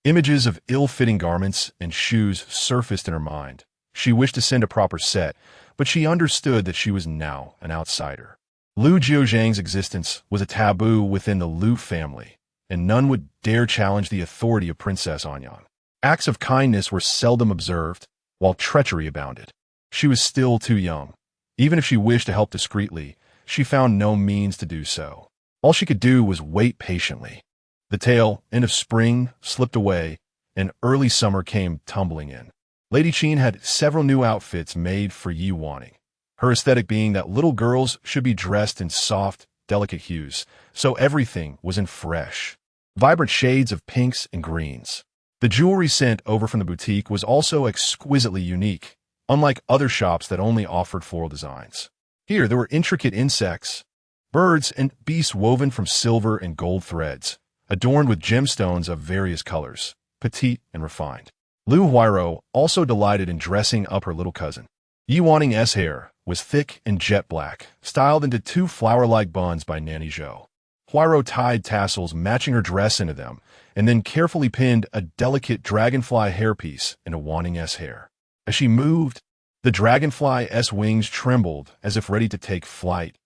Images of ill-fitting garments and shoes surfaced in her mind. She wished to send a proper set, but she understood that she was now an outsider. Lu Jiuzhang's existence was a taboo within the Lu family, and none would dare challenge the authority of Princess Anyang. Acts of kindness were seldom observed, while treachery abounded. She was still too young. Even if she wished to help discreetly, she found no means to do so. All she could do was wait patiently. The tail end of spring slipped away, and early summer came tumbling in. Lady Qin had several new outfits made for Wanning, her aesthetic being that little girls should be dressed in soft, delicate hues, so everything was in fresh, vibrant shades of pinks and greens. The jewelry sent over from the boutique was also exquisitely unique, unlike other shops that only offered floral designs. Here there were intricate insects, birds, and beasts woven from silver and gold threads, adorned with gemstones of various colors, petite and refined. Lu Jiuzhang also delighted in dressing up her little cousin. Wanning's hair was thick and jet black, styled into 2 flower-like buns by Nanny Zhou. Jiuzhang tied tassels matching her dress into them, and then carefully pinned a delicate dragonfly hairpiece into Wanning's hair. As she moved, the dragonfly's wings trembled as if ready to take flight,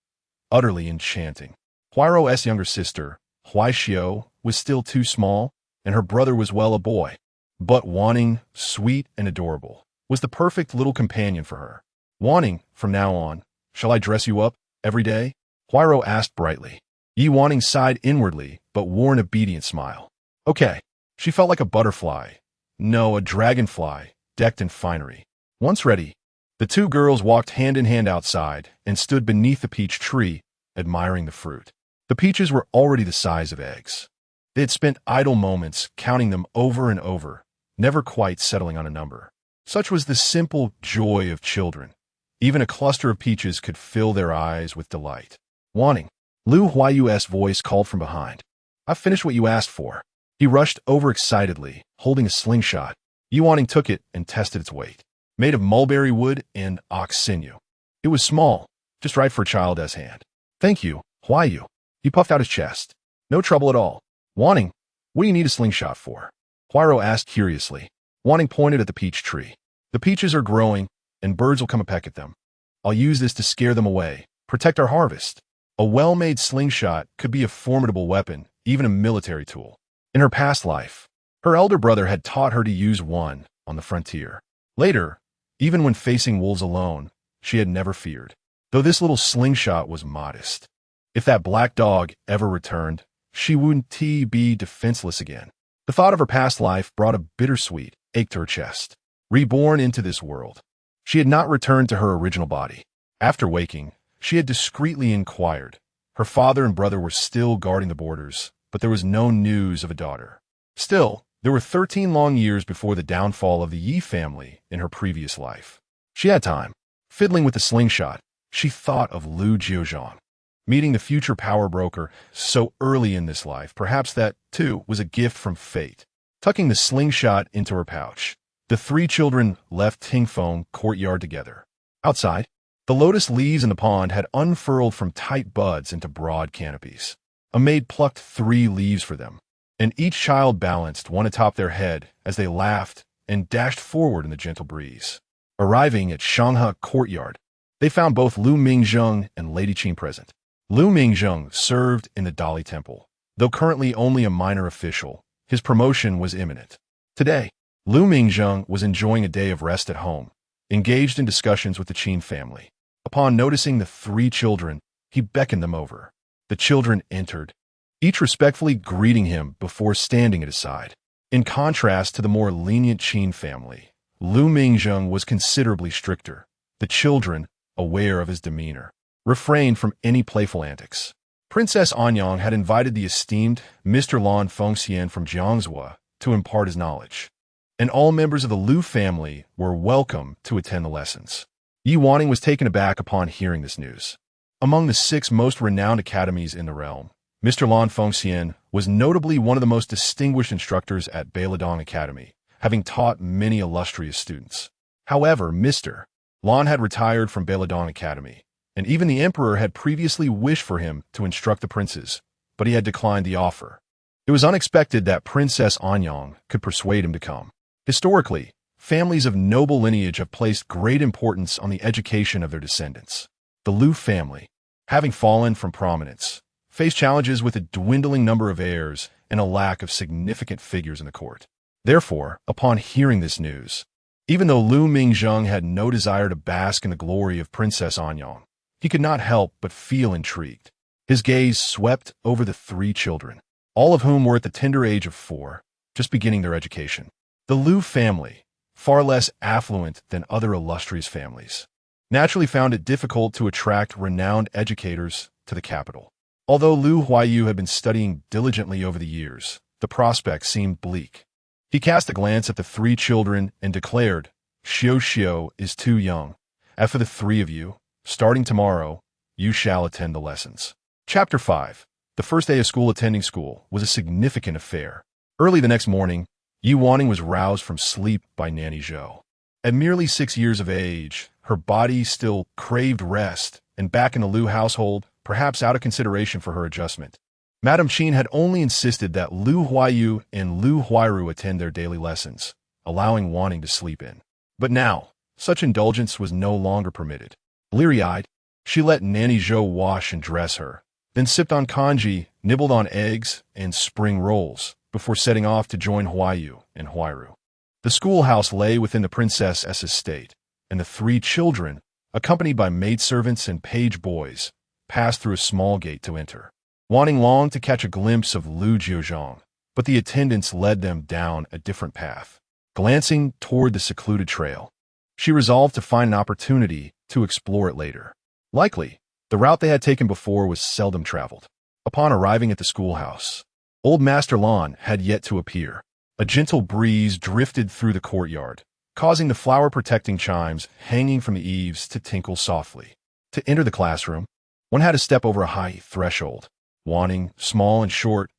utterly enchanting. Jiuzhang's younger sister, Huaixiu, was still too small, and her brother was well a boy. But Wanning, sweet and adorable, was the perfect little companion for her. "Wanning, from now on, shall I dress you up every day?" Jiuzhang asked brightly. Wanning sighed inwardly, but wore an obedient smile. "Okay." She felt like a butterfly. No, a dragonfly, decked in finery. Once ready, the 2 girls walked hand in hand outside and stood beneath the peach tree, admiring the fruit. The peaches were already the size of eggs. They had spent idle moments counting them over and over, never quite settling on a number. Such was the simple joy of children. Even a cluster of peaches could fill their eyes with delight. "Wanting," Lu Jiuzhang's voice called from behind. "I've finished what you asked for." He rushed over excitedly, holding a slingshot. Wanning took it and tested its weight. Made of mulberry wood and ox sinew. It was small, just right for a child's hand. "Thank you, Jiuzhang." He puffed out his chest. "No trouble at all." "Wanting, what do you need a slingshot for?" Jiuzhang asked curiously. Wanning pointed at the peach tree. "The peaches are growing, and birds will come and peck at them. I'll use this to scare them away, protect our harvest." A well-made slingshot could be a formidable weapon, even a military tool. In her past life, her elder brother had taught her to use one on the frontier. Later, even when facing wolves alone, she had never feared, though this little slingshot was modest. If that black dog ever returned, she wouldn't be defenseless again. The thought of her past life brought a bittersweet, ached her chest. Reborn into this world, she had not returned to her original body. After waking, she had discreetly inquired. Her father and brother were still guarding the borders, but there was no news of a daughter. Still, there were 13 long years before the downfall of the Yi family in her previous life. She had time. Fiddling with the slingshot, she thought of Lu Jiuzhang. Meeting the future power broker so early in this life, perhaps that, too, was a gift from fate. Tucking the slingshot into her pouch, the three children left Tingfeng courtyard together. Outside, the lotus leaves in the pond had unfurled from tight buds into broad canopies. A maid plucked 3 leaves for them, and each child balanced one atop their head as they laughed and dashed forward in the gentle breeze. Arriving at Shanghe courtyard, they found both Lu Jiuzhang and Lady Qin present. Lu Jiuzhang served in the Dali Temple. Though currently only a minor official, his promotion was imminent. Today, Lu Jiuzhang was enjoying a day of rest at home, engaged in discussions with the Qin family. Upon noticing the 3 children, he beckoned them over. The children entered, each respectfully greeting him before standing at his side. In contrast to the more lenient Qin family, Lu Jiuzhang was considerably stricter. The children, aware of his demeanor, refrained from any playful antics. Princess Anyang had invited the esteemed Mr. Lan Fengxian from Jiangsu to impart his knowledge, and all members of the Lu family were welcome to attend the lessons. Yi Wanning was taken aback upon hearing this news. Among the 6 most renowned academies in the realm, Mr. Lan Fengxian was notably one of the most distinguished instructors at Beiladong Academy, having taught many illustrious students. However, Mr. Lan had retired from Beiladong Academy, and even the emperor had previously wished for him to instruct the princes, but he had declined the offer. It was unexpected that Princess Anyang could persuade him to come. Historically, families of noble lineage have placed great importance on the education of their descendants. The Lu family, having fallen from prominence, faced challenges with a dwindling number of heirs and a lack of significant figures in the court. Therefore, upon hearing this news, even though Lu Jiuzhang had no desire to bask in the glory of Princess Anyang, he could not help but feel intrigued. His gaze swept over the 3 children, all of whom were at the tender age of 4, just beginning their education. The Lu family, far less affluent than other illustrious families, naturally found it difficult to attract renowned educators to the capital. Although Lu Huayu had been studying diligently over the years, the prospect seemed bleak. He cast a glance at the 3 children and declared, "Xiao is too young. As for the 3 of you, starting tomorrow, you shall attend the lessons." Chapter 5. The first day of school attending school was a significant affair. Early the next morning, Yi Wanning was roused from sleep by Nanny Zhou. At merely 6 years of age, her body still craved rest, and back in the Lu household, perhaps out of consideration for her adjustment, Madame Qin had only insisted that Lu Huayu and Lu Huiru attend their daily lessons, allowing Wanning to sleep in. But now, such indulgence was no longer permitted. Bleary-eyed, she let Nanny Zhou wash and dress her, then sipped on congee, nibbled on eggs and spring rolls, before setting off to join Huayu and Huiru. The schoolhouse lay within the princess's estate, and the 3 children, accompanied by maidservants and page boys, passed through a small gate to enter. Wanting longed to catch a glimpse of Lu Jiuzhang, but the attendants led them down a different path. Glancing toward the secluded trail, she resolved to find an opportunity to explore it later. Likely, the route they had taken before was seldom traveled. Upon arriving at the schoolhouse, old Master Lan had yet to appear. A gentle breeze drifted through the courtyard, causing the flower-protecting chimes hanging from the eaves to tinkle softly. To enter the classroom, one had to step over a high threshold. Wanning, small and short,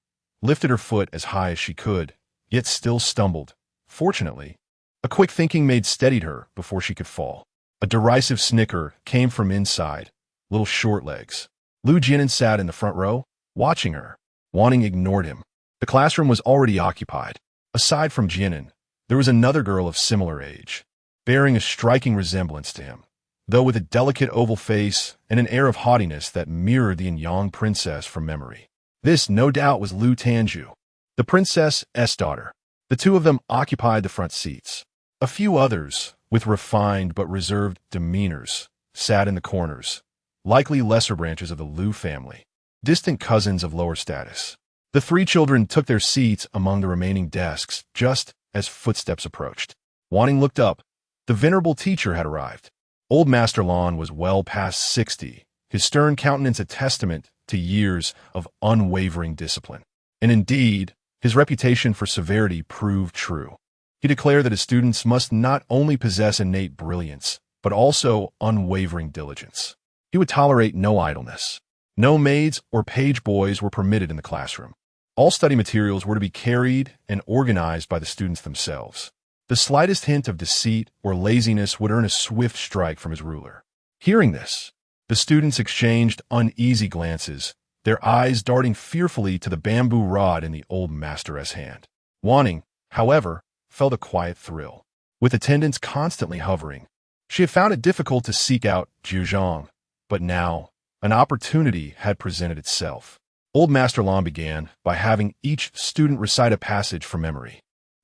lifted her foot as high as she could, yet still stumbled. Fortunately, a quick thinking maid steadied her before she could fall. A derisive snicker came from inside, little short legs. Lu Jinan sat in the front row, watching her. Wanning ignored him. The classroom was already occupied. Aside from Jinan, there was another girl of similar age, bearing a striking resemblance to him, though with a delicate oval face and an air of haughtiness that mirrored the young princess from memory. This, no doubt, was Lu Tanju, the princess's daughter. The 2 of them occupied the front seats. A few others, with refined but reserved demeanors, sat in the corners, likely lesser branches of the Lu family, distant cousins of lower status. The 3 children took their seats among the remaining desks, just as footsteps approached. Wanning looked up. The venerable teacher had arrived. Old Master Lan was well past 60, his stern countenance a testament to years of unwavering discipline. And indeed, his reputation for severity proved true. He declared that his students must not only possess innate brilliance, but also unwavering diligence. He would tolerate no idleness. No maids or page boys were permitted in the classroom. All study materials were to be carried and organized by the students themselves. The slightest hint of deceit or laziness would earn a swift strike from his ruler. Hearing this, the students exchanged uneasy glances, their eyes darting fearfully to the bamboo rod in the old master's hand. Wanning, however, felt a quiet thrill. With attendants constantly hovering, she had found it difficult to seek out Jiuzhang, but now an opportunity had presented itself. Old Master Lan began by having each student recite a passage from memory.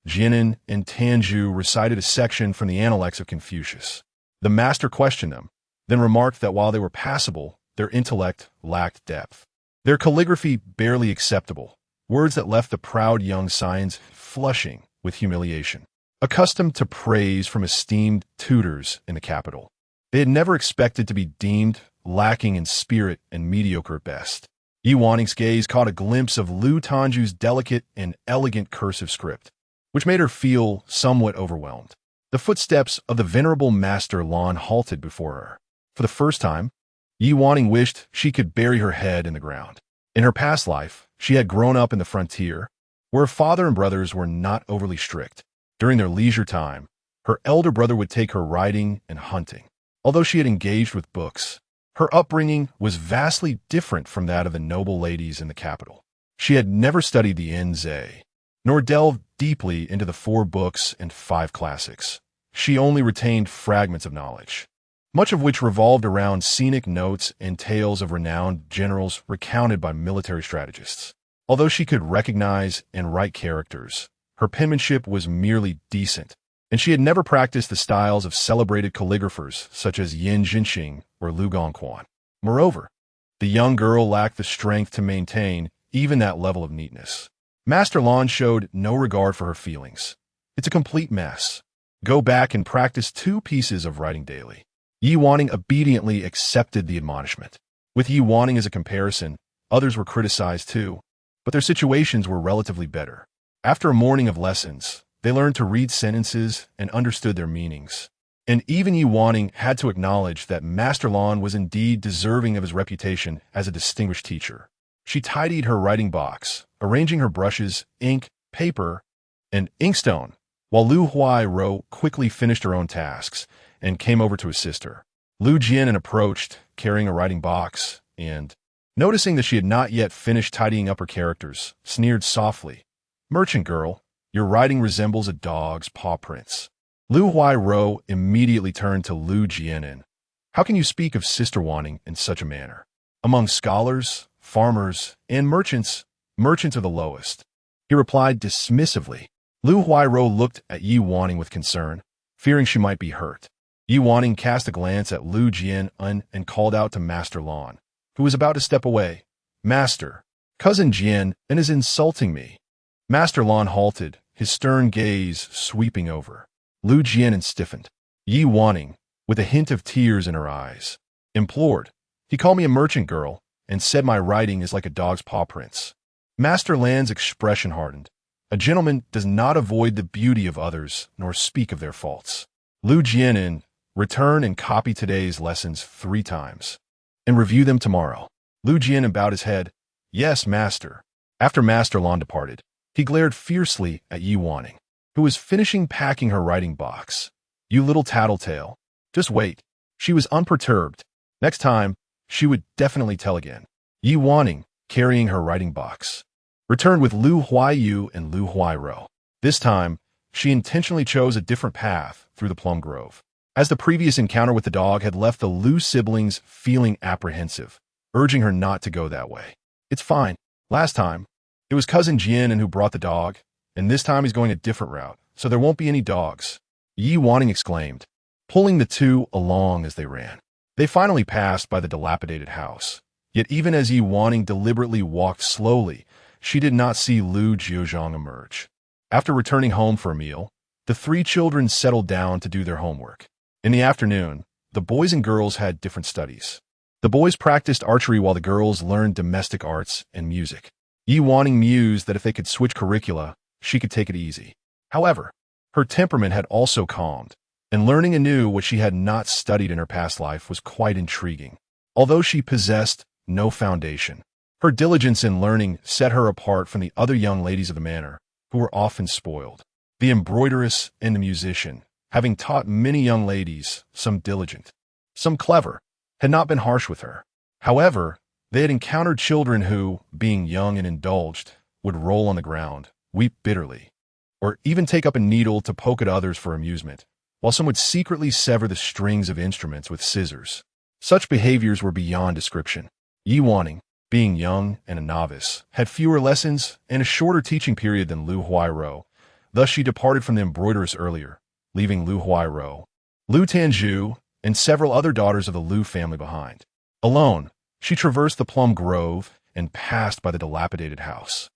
Jianan and Tanju recited a section from the Analects of Confucius. The master questioned them, then remarked that while they were passable, their intellect lacked depth. Their calligraphy barely acceptable, words that left the proud young scions flushing with humiliation. Accustomed to praise from esteemed tutors in the capital, they had never expected to be deemed lacking in spirit and mediocre at best. Yi Wanning's gaze caught a glimpse of Lu Tanju's delicate and elegant cursive script, which made her feel somewhat overwhelmed. The footsteps of the venerable Master Lan halted before her. For the first time, Yi Wanning wished she could bury her head in the ground. In her past life, she had grown up in the frontier, where her father and brothers were not overly strict. During their leisure time, her elder brother would take her riding and hunting. Although she had engaged with books, her upbringing was vastly different from that of the noble ladies in the capital. She had never studied the Nze, nor delved deeply into the 4 books and 5 classics. She only retained fragments of knowledge, much of which revolved around scenic notes and tales of renowned generals recounted by military strategists. Although she could recognize and write characters, her penmanship was merely decent, and she had never practiced the styles of celebrated calligraphers such as Yin Jinxing or Lu Gongquan. Moreover, the young girl lacked the strength to maintain even that level of neatness. Master Lan showed no regard for her feelings. It's a complete mess. Go back and practice 2 pieces of writing daily. Yi Wanning obediently accepted the admonishment. With Yi Wanning as a comparison, others were criticized too, but their situations were relatively better. After a morning of lessons, they learned to read sentences and understood their meanings. And even Yi Wanning had to acknowledge that Master Lan was indeed deserving of his reputation as a distinguished teacher. She tidied her writing box, arranging her brushes, ink, paper, and inkstone, while Lu Huai-ro quickly finished her own tasks and came over to assist her. Lu Jian approached, carrying a writing box, and, noticing that she had not yet finished tidying up her characters, sneered softly, "Merchant girl, your writing resembles a dog's paw prints." Lu Huai-ro immediately turned to Lu Jianan. "How can you speak of Sister Wanning in such a manner? Among scholars, farmers, and merchants are the lowest." He replied dismissively. Lu Huai-ro looked at Yi Wanning with concern, fearing she might be hurt. Yi Wanning cast a glance at Lu Jian and called out to Master Lan, who was about to step away. "Master, Cousin Jian is insulting me." Master Lan halted, his stern gaze sweeping over. Lu Jian stiffened. Yi Wanning, with a hint of tears in her eyes, implored, "He called me a merchant girl and said my writing is like a dog's paw prints." Master Lan's expression hardened. A gentleman does not avoid the beauty of others nor speak of their faults. Lu Jian, return and copy today's lessons 3 times, and review them tomorrow. Lu Jian bowed his head. "Yes, master." After Master Lan departed, he glared fiercely at Yi Wanning, who was finishing packing her writing box. "You little tattletale. Just wait." She was unperturbed. Next time, she would definitely tell again. Yi Wanning, carrying her writing box, returned with Lu Huaiyu and Lu Huai-ro. This time, she intentionally chose a different path through the plum grove, as the previous encounter with the dog had left the Lu siblings feeling apprehensive, urging her not to go that way. "It's fine. Last time, it was Cousin Jian who brought the dog, and this time he's going a different route, so there won't be any dogs," Yi Wanning exclaimed, pulling the 2 along as they ran. They finally passed by the dilapidated house. Yet even as Yi Wanning deliberately walked slowly, she did not see Lu Jiuzhang emerge. After returning home for a meal, the three children settled down to do their homework. In the afternoon, the boys and girls had different studies. The boys practiced archery while the girls learned domestic arts and music. Wanning mused that if they could switch curricula, she could take it easy. However, her temperament had also calmed, and learning anew what she had not studied in her past life was quite intriguing. Although she possessed no foundation, her diligence in learning set her apart from the other young ladies of the manor, who were often spoiled. The embroideress and the musician, having taught many young ladies, some diligent, some clever, had not been harsh with her. However, they had encountered children who, being young and indulged, would roll on the ground, weep bitterly, or even take up a needle to poke at others for amusement, while some would secretly sever the strings of instruments with scissors. Such behaviors were beyond description. Wanning, being young and a novice, had fewer lessons and a shorter teaching period than Lu Jiuzhang. Thus she departed from the embroideress earlier, leaving Lu Jiuzhang, Lu Tanzhu, and several other daughters of the Lu family behind. Alone, she traversed the plum grove and passed by the dilapidated house.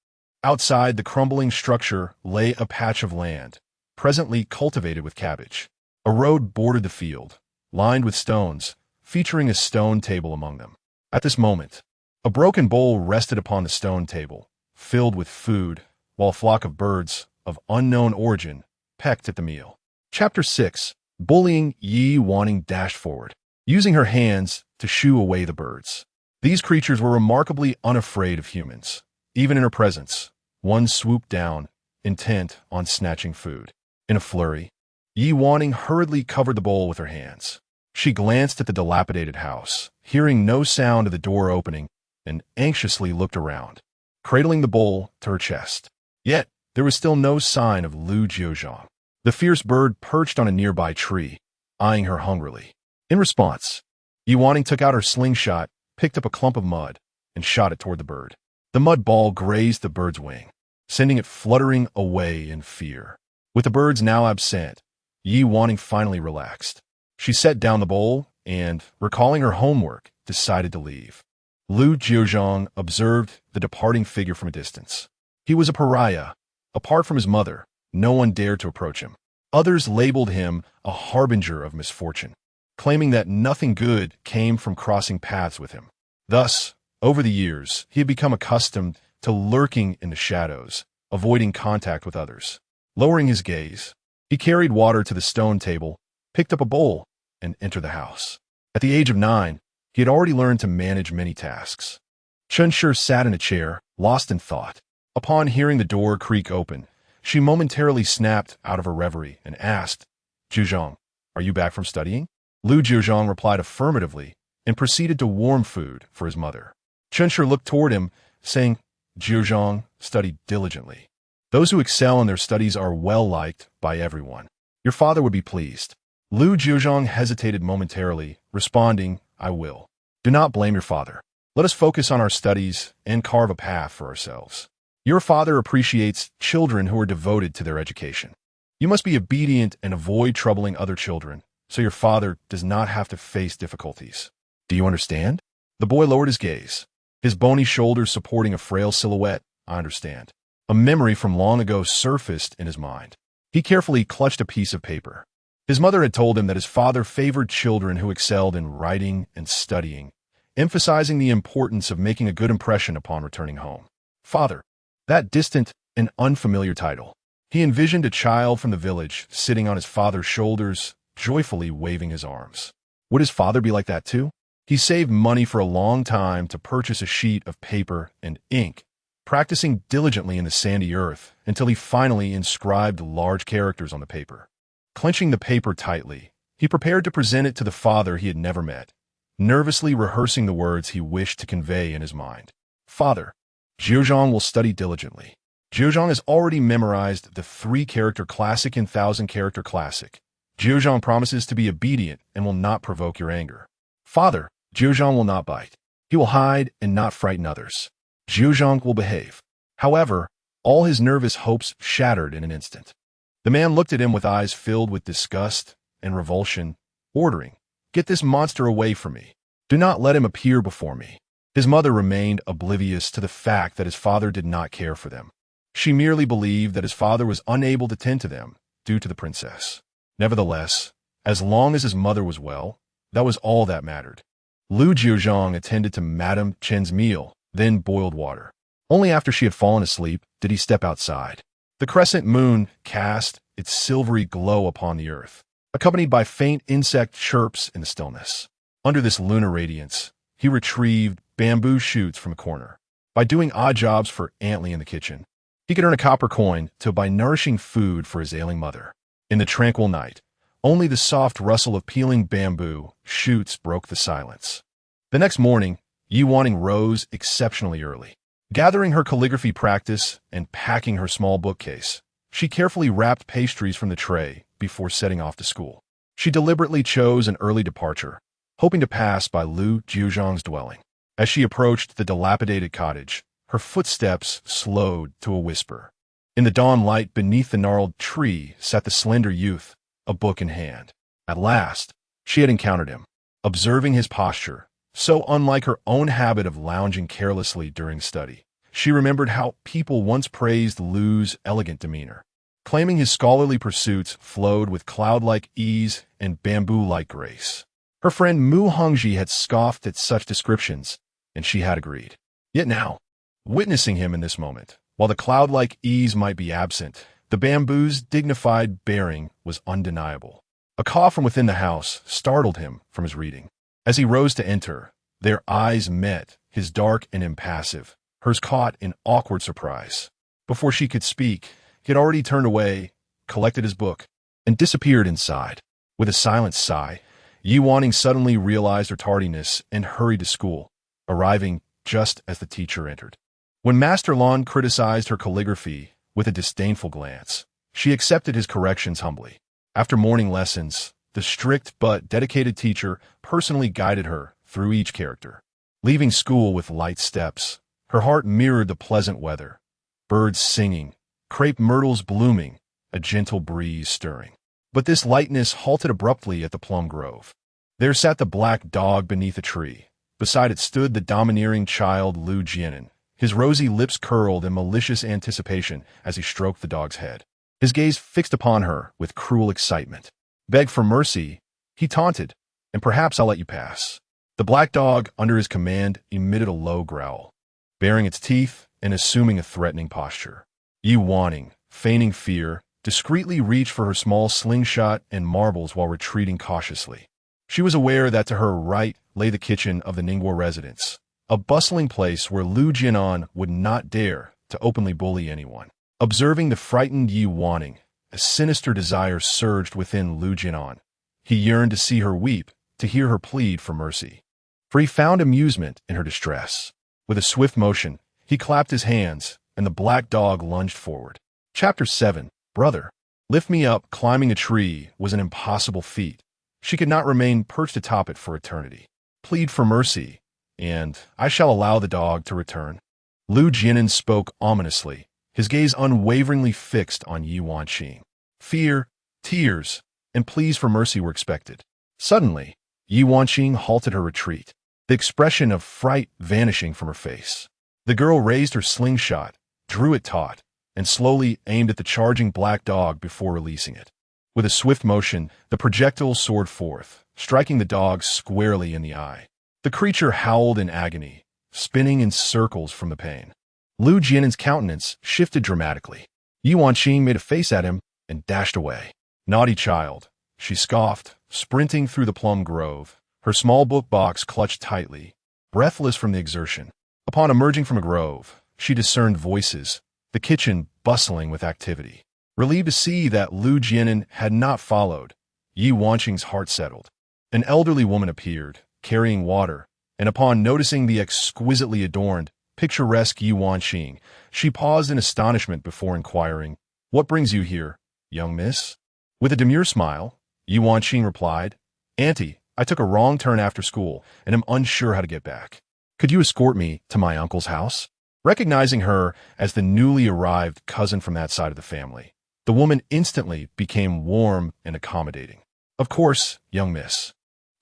Outside the crumbling structure lay a patch of land, presently cultivated with cabbage. A road bordered the field, lined with stones, featuring a stone table among them. At this moment, a broken bowl rested upon the stone table, filled with food, while a flock of birds of unknown origin pecked at the meal. Chapter 6. Bullying. Wanning dashed forward, using her hands to shoo away the birds. These creatures were remarkably unafraid of humans. Even in her presence, one swooped down, intent on snatching food. In a flurry, Wanning hurriedly covered the bowl with her hands. She glanced at the dilapidated house, hearing no sound of the door opening, and anxiously looked around, cradling the bowl to her chest. Yet, there was still no sign of Lu Jiuzhang. The fierce bird perched on a nearby tree, eyeing her hungrily. In response, Wanning took out her slingshot, picked up a clump of mud, and shot it toward the bird. The mud ball grazed the bird's wing, sending it fluttering away in fear. With the birds now absent, Wanning finally relaxed. She set down the bowl and, recalling her homework, decided to leave. Lu Jiuzhang observed the departing figure from a distance. He was a pariah. Apart from his mother, no one dared to approach him. Others labeled him a harbinger of misfortune, claiming that nothing good came from crossing paths with him. Thus, over the years, he had become accustomed to lurking in the shadows, avoiding contact with others. Lowering his gaze, he carried water to the stone table, picked up a bowl, and entered the house. At the age of 9, he had already learned to manage many tasks. Chunshur sat in a chair, lost in thought. Upon hearing the door creak open, she momentarily snapped out of her reverie and asked, "Jiuzhang, are you back from studying?" Lu Jiuzhang replied affirmatively and proceeded to warm food for his mother. Chunshur looked toward him, saying, "Jiuzhang studied diligently. Those who excel in their studies are well liked by everyone. Your father would be pleased." Lu Jiuzhang hesitated momentarily, responding, "I will. Do not blame your father. Let us focus on our studies and carve a path for ourselves. Your father appreciates children who are devoted to their education. You must be obedient and avoid troubling other children, so your father does not have to face difficulties. Do you understand?" The boy lowered his gaze, his bony shoulders supporting a frail silhouette. "I understand." A memory from long ago surfaced in his mind. He carefully clutched a piece of paper. His mother had told him that his father favored children who excelled in writing and studying, emphasizing the importance of making a good impression upon returning home. Father. That distant and unfamiliar title. He envisioned a child from the village sitting on his father's shoulders, joyfully waving his arms. Would his father be like that too? He saved money for a long time to purchase a sheet of paper and ink, practicing diligently in the sandy earth until he finally inscribed large characters on the paper. Clenching the paper tightly, he prepared to present it to the father he had never met, nervously rehearsing the words he wished to convey in his mind. "Father, Jiuzhang will study diligently. Jiuzhang has already memorized the 3-character classic and 1,000-character classic. Jiuzhang promises to be obedient and will not provoke your anger. Father, Jiuzhang will not bite. He will hide and not frighten others. Jiuzhang will behave." However, all his nervous hopes shattered in an instant. The man looked at him with eyes filled with disgust and revulsion, ordering, "Get this monster away from me. Do not let him appear before me." His mother remained oblivious to the fact that his father did not care for them. She merely believed that his father was unable to tend to them due to the princess. Nevertheless, as long as his mother was well, that was all that mattered. Lu Jiuzhang attended to Madame Chen's meal, then boiled water. Only after she had fallen asleep did he step outside. The crescent moon cast its silvery glow upon the earth, accompanied by faint insect chirps in the stillness. Under this lunar radiance, he retrieved bamboo shoots from a corner. By doing odd jobs for Antley in the kitchen, he could earn a copper coin to buy nourishing food for his ailing mother. In the tranquil night, only the soft rustle of peeling bamboo shoots broke the silence. The next morning, Wanning rose exceptionally early. Gathering her calligraphy practice and packing her small bookcase, she carefully wrapped pastries from the tray before setting off to school. She deliberately chose an early departure, hoping to pass by Lu Jiuzhang's dwelling. As she approached the dilapidated cottage, her footsteps slowed to a whisper. In the dawn light beneath the gnarled tree sat the slender youth, a book in hand. At last, she had encountered him. Observing his posture, so unlike her own habit of lounging carelessly during study, she remembered how people once praised Lu's elegant demeanor, claiming his scholarly pursuits flowed with cloud-like ease and bamboo-like grace. Her friend Mu Hongji had scoffed at such descriptions, and she had agreed. Yet now, witnessing him in this moment, while the cloud-like ease might be absent, the bamboo's dignified bearing was undeniable. A cough from within the house startled him from his reading. As he rose to enter, their eyes met, his dark and impassive, hers caught in awkward surprise. Before she could speak, he had already turned away, collected his book, and disappeared inside. With a silent sigh, Wanning suddenly realized her tardiness and hurried to school, arriving just as the teacher entered. When Master Lan criticized her calligraphy with a disdainful glance, she accepted his corrections humbly. After morning lessons, the strict but dedicated teacher personally guided her through each character. Leaving school with light steps, her heart mirrored the pleasant weather, birds singing, crepe myrtles blooming, a gentle breeze stirring. But this lightness halted abruptly at the plum grove. There sat the black dog beneath a tree. Beside it stood the domineering child Lu Jiuzhang, his rosy lips curled in malicious anticipation as he stroked the dog's head. His gaze fixed upon her with cruel excitement. Beg for mercy, he taunted, and perhaps I'll let you pass. The black dog, under his command, emitted a low growl, baring its teeth and assuming a threatening posture. Wanning, feigning fear, discreetly reached for her small slingshot and marbles while retreating cautiously. She was aware that to her right lay the kitchen of the Ningguo residence, a bustling place where Lu Jiuzhang would not dare to openly bully anyone. Observing the frightened Wanning, a sinister desire surged within Lu Jiuzhang. He yearned to see her weep, to hear her plead for mercy. For he found amusement in her distress. With a swift motion, he clapped his hands, and the black dog lunged forward. Chapter 7. Brother. Lift me up. Climbing a tree was an impossible feat. She could not remain perched atop it for eternity. Plead for mercy, and I shall allow the dog to return. Lu Jiuzhang spoke ominously, his gaze unwaveringly fixed on Wanning. Fear, tears, and pleas for mercy were expected. Suddenly, Wanning halted her retreat, the expression of fright vanishing from her face. The girl raised her slingshot, drew it taut, and slowly aimed at the charging black dog before releasing it. With a swift motion, the projectile soared forth, striking the dog squarely in the eye. The creature howled in agony, spinning in circles from the pain. Lu Jiuzhang's countenance shifted dramatically. Wanning made a face at him and dashed away. Naughty child, she scoffed, sprinting through the plum grove, her small book box clutched tightly, breathless from the exertion. Upon emerging from a grove, she discerned voices, the kitchen bustling with activity. Relieved to see that Lu Jiuzhang had not followed, Wanning's heart settled. An elderly woman appeared, carrying water, and upon noticing the exquisitely adorned, picturesque Wanning, she paused in astonishment before inquiring, "What brings you here, young miss?" With a demure smile, Wanning replied, "Auntie, I took a wrong turn after school and am unsure how to get back. Could you escort me to my uncle's house?" Recognizing her as the newly arrived cousin from that side of the family, the woman instantly became warm and accommodating. "Of course, young miss.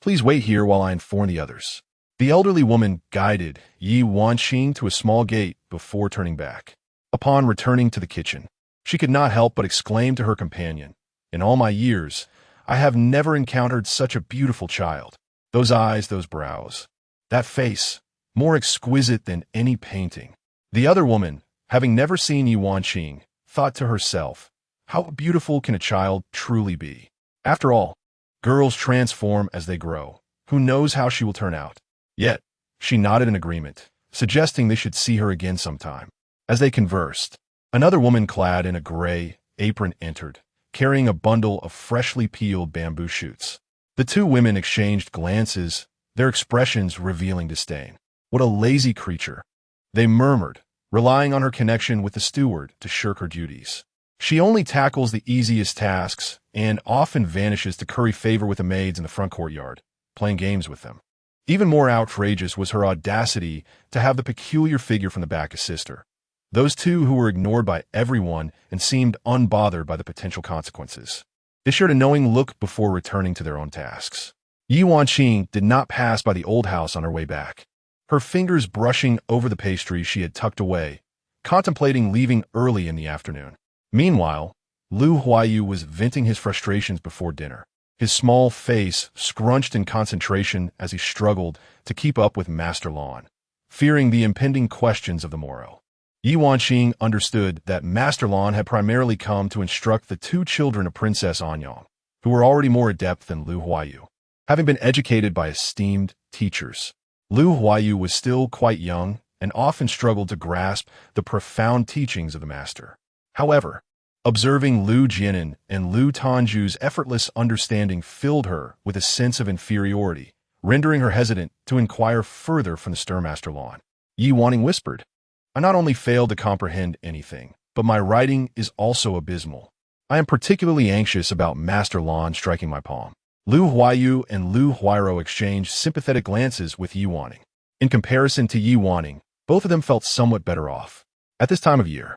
Please wait here while I inform the others." The elderly woman guided Wanning to a small gate before turning back. Upon returning to the kitchen, she could not help but exclaim to her companion, "In all my years, I have never encountered such a beautiful child. Those eyes, those brows, that face, more exquisite than any painting." The other woman, having never seen Yuanqing, thought to herself, "How beautiful can a child truly be? After all, girls transform as they grow. Who knows how she will turn out?" Yet, she nodded in agreement, suggesting they should see her again sometime. As they conversed, another woman clad in a gray apron entered, carrying a bundle of freshly peeled bamboo shoots. The two women exchanged glances, their expressions revealing disdain. "What a lazy creature," they murmured, relying on her connection with the steward to shirk her duties. "She only tackles the easiest tasks and often vanishes to curry favor with the maids in the front courtyard, playing games with them." Even more outrageous was her audacity to have the peculiar figure from the back assist her. Those two who were ignored by everyone and seemed unbothered by the potential consequences. They shared a knowing look before returning to their own tasks. Yuanqing did not pass by the old house on her way back, her fingers brushing over the pastry she had tucked away, contemplating leaving early in the afternoon. Meanwhile, Lu Huayu was venting his frustrations before dinner, his small face scrunched in concentration as he struggled to keep up with Master Lan, fearing the impending questions of the morrow. Yuanqing understood that Master Lan had primarily come to instruct the two children of Princess Anyang, who were already more adept than Lu Huayu. Having been educated by esteemed teachers, Lu Huayu was still quite young and often struggled to grasp the profound teachings of the master. However, observing Lu Jianan and Lu Tanju's effortless understanding filled her with a sense of inferiority, rendering her hesitant to inquire further from the stern Master Lan. Yi Wanning whispered, "I not only failed to comprehend anything, but my writing is also abysmal. I am particularly anxious about Master Lan striking my palm." Lu Huayu and Lu Huairo exchanged sympathetic glances with Yi Wanning. In comparison to Yi Wanning, both of them felt somewhat better off. At this time of year,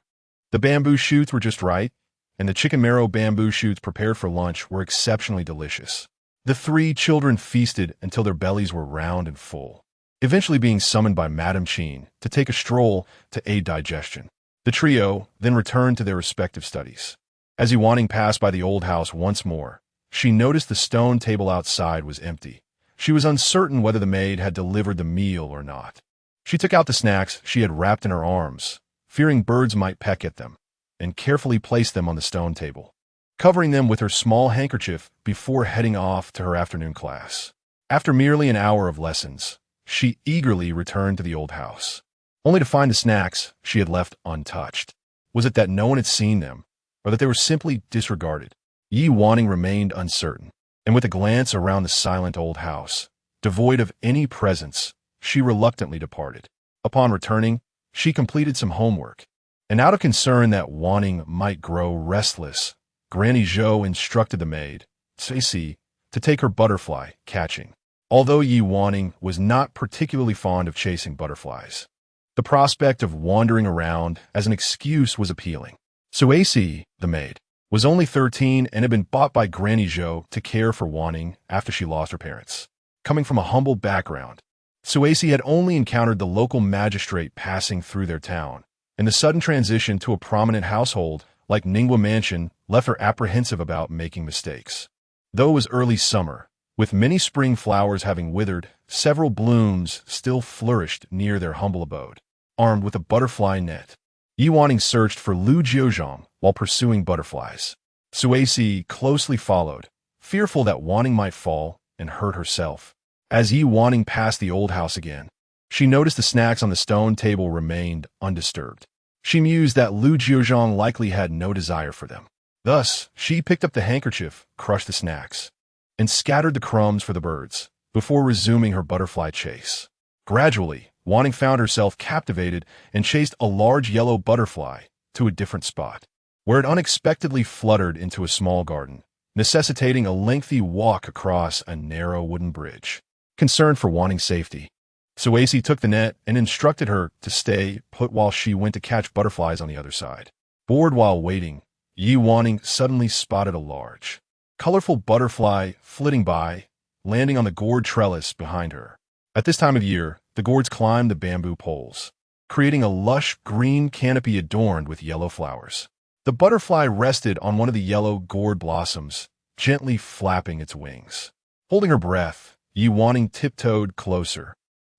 the bamboo shoots were just right, and the chicken marrow bamboo shoots prepared for lunch were exceptionally delicious. The three children feasted until their bellies were round and full, eventually being summoned by Madame Qin to take a stroll to aid digestion. The trio then returned to their respective studies. As Yuanning passed by the old house once more, she noticed the stone table outside was empty. She was uncertain whether the maid had delivered the meal or not. She took out the snacks she had wrapped in her arms, fearing birds might peck at them, and carefully placed them on the stone table, covering them with her small handkerchief before heading off to her afternoon class. After merely an hour of lessons, she eagerly returned to the old house, only to find the snacks she had left untouched. Was it that no one had seen them, or that they were simply disregarded? Yi Wanning remained uncertain, and with a glance around the silent old house, devoid of any presence, she reluctantly departed. Upon returning, she completed some homework, and out of concern that Wanning might grow restless, Granny Zhou instructed the maid, Ceci, to take her butterfly catching. Although Yi Wanning was not particularly fond of chasing butterflies, the prospect of wandering around as an excuse was appealing. Ceci, the maid, was only 13 and had been bought by Granny Zhou to care for Wanning after she lost her parents. Coming from a humble background, Ceci had only encountered the local magistrate passing through their town, and the sudden transition to a prominent household like Ningwa Mansion left her apprehensive about making mistakes. Though it was early summer, with many spring flowers having withered, several blooms still flourished near their humble abode. Armed with a butterfly net, Yi Wanning searched for Lu Jiuzhang while pursuing butterflies. Ceci closely followed, fearful that Wanning might fall and hurt herself. As Yi Wanning passed the old house again, she noticed the snacks on the stone table remained undisturbed. She mused that Lu Jiuzhang likely had no desire for them. Thus, she picked up the handkerchief, crushed the snacks, and scattered the crumbs for the birds, before resuming her butterfly chase. Gradually, Wanning found herself captivated and chased a large yellow butterfly to a different spot, where it unexpectedly fluttered into a small garden, necessitating a lengthy walk across a narrow wooden bridge. Concerned for Wanning's safety, Ceci took the net and instructed her to stay put while she went to catch butterflies on the other side. Bored while waiting, Yi Wanning suddenly spotted a large, colorful butterfly flitting by, landing on the gourd trellis behind her. At this time of year, the gourds climbed the bamboo poles, creating a lush green canopy adorned with yellow flowers. The butterfly rested on one of the yellow gourd blossoms, gently flapping its wings. Holding her breath, Wanning tiptoed closer,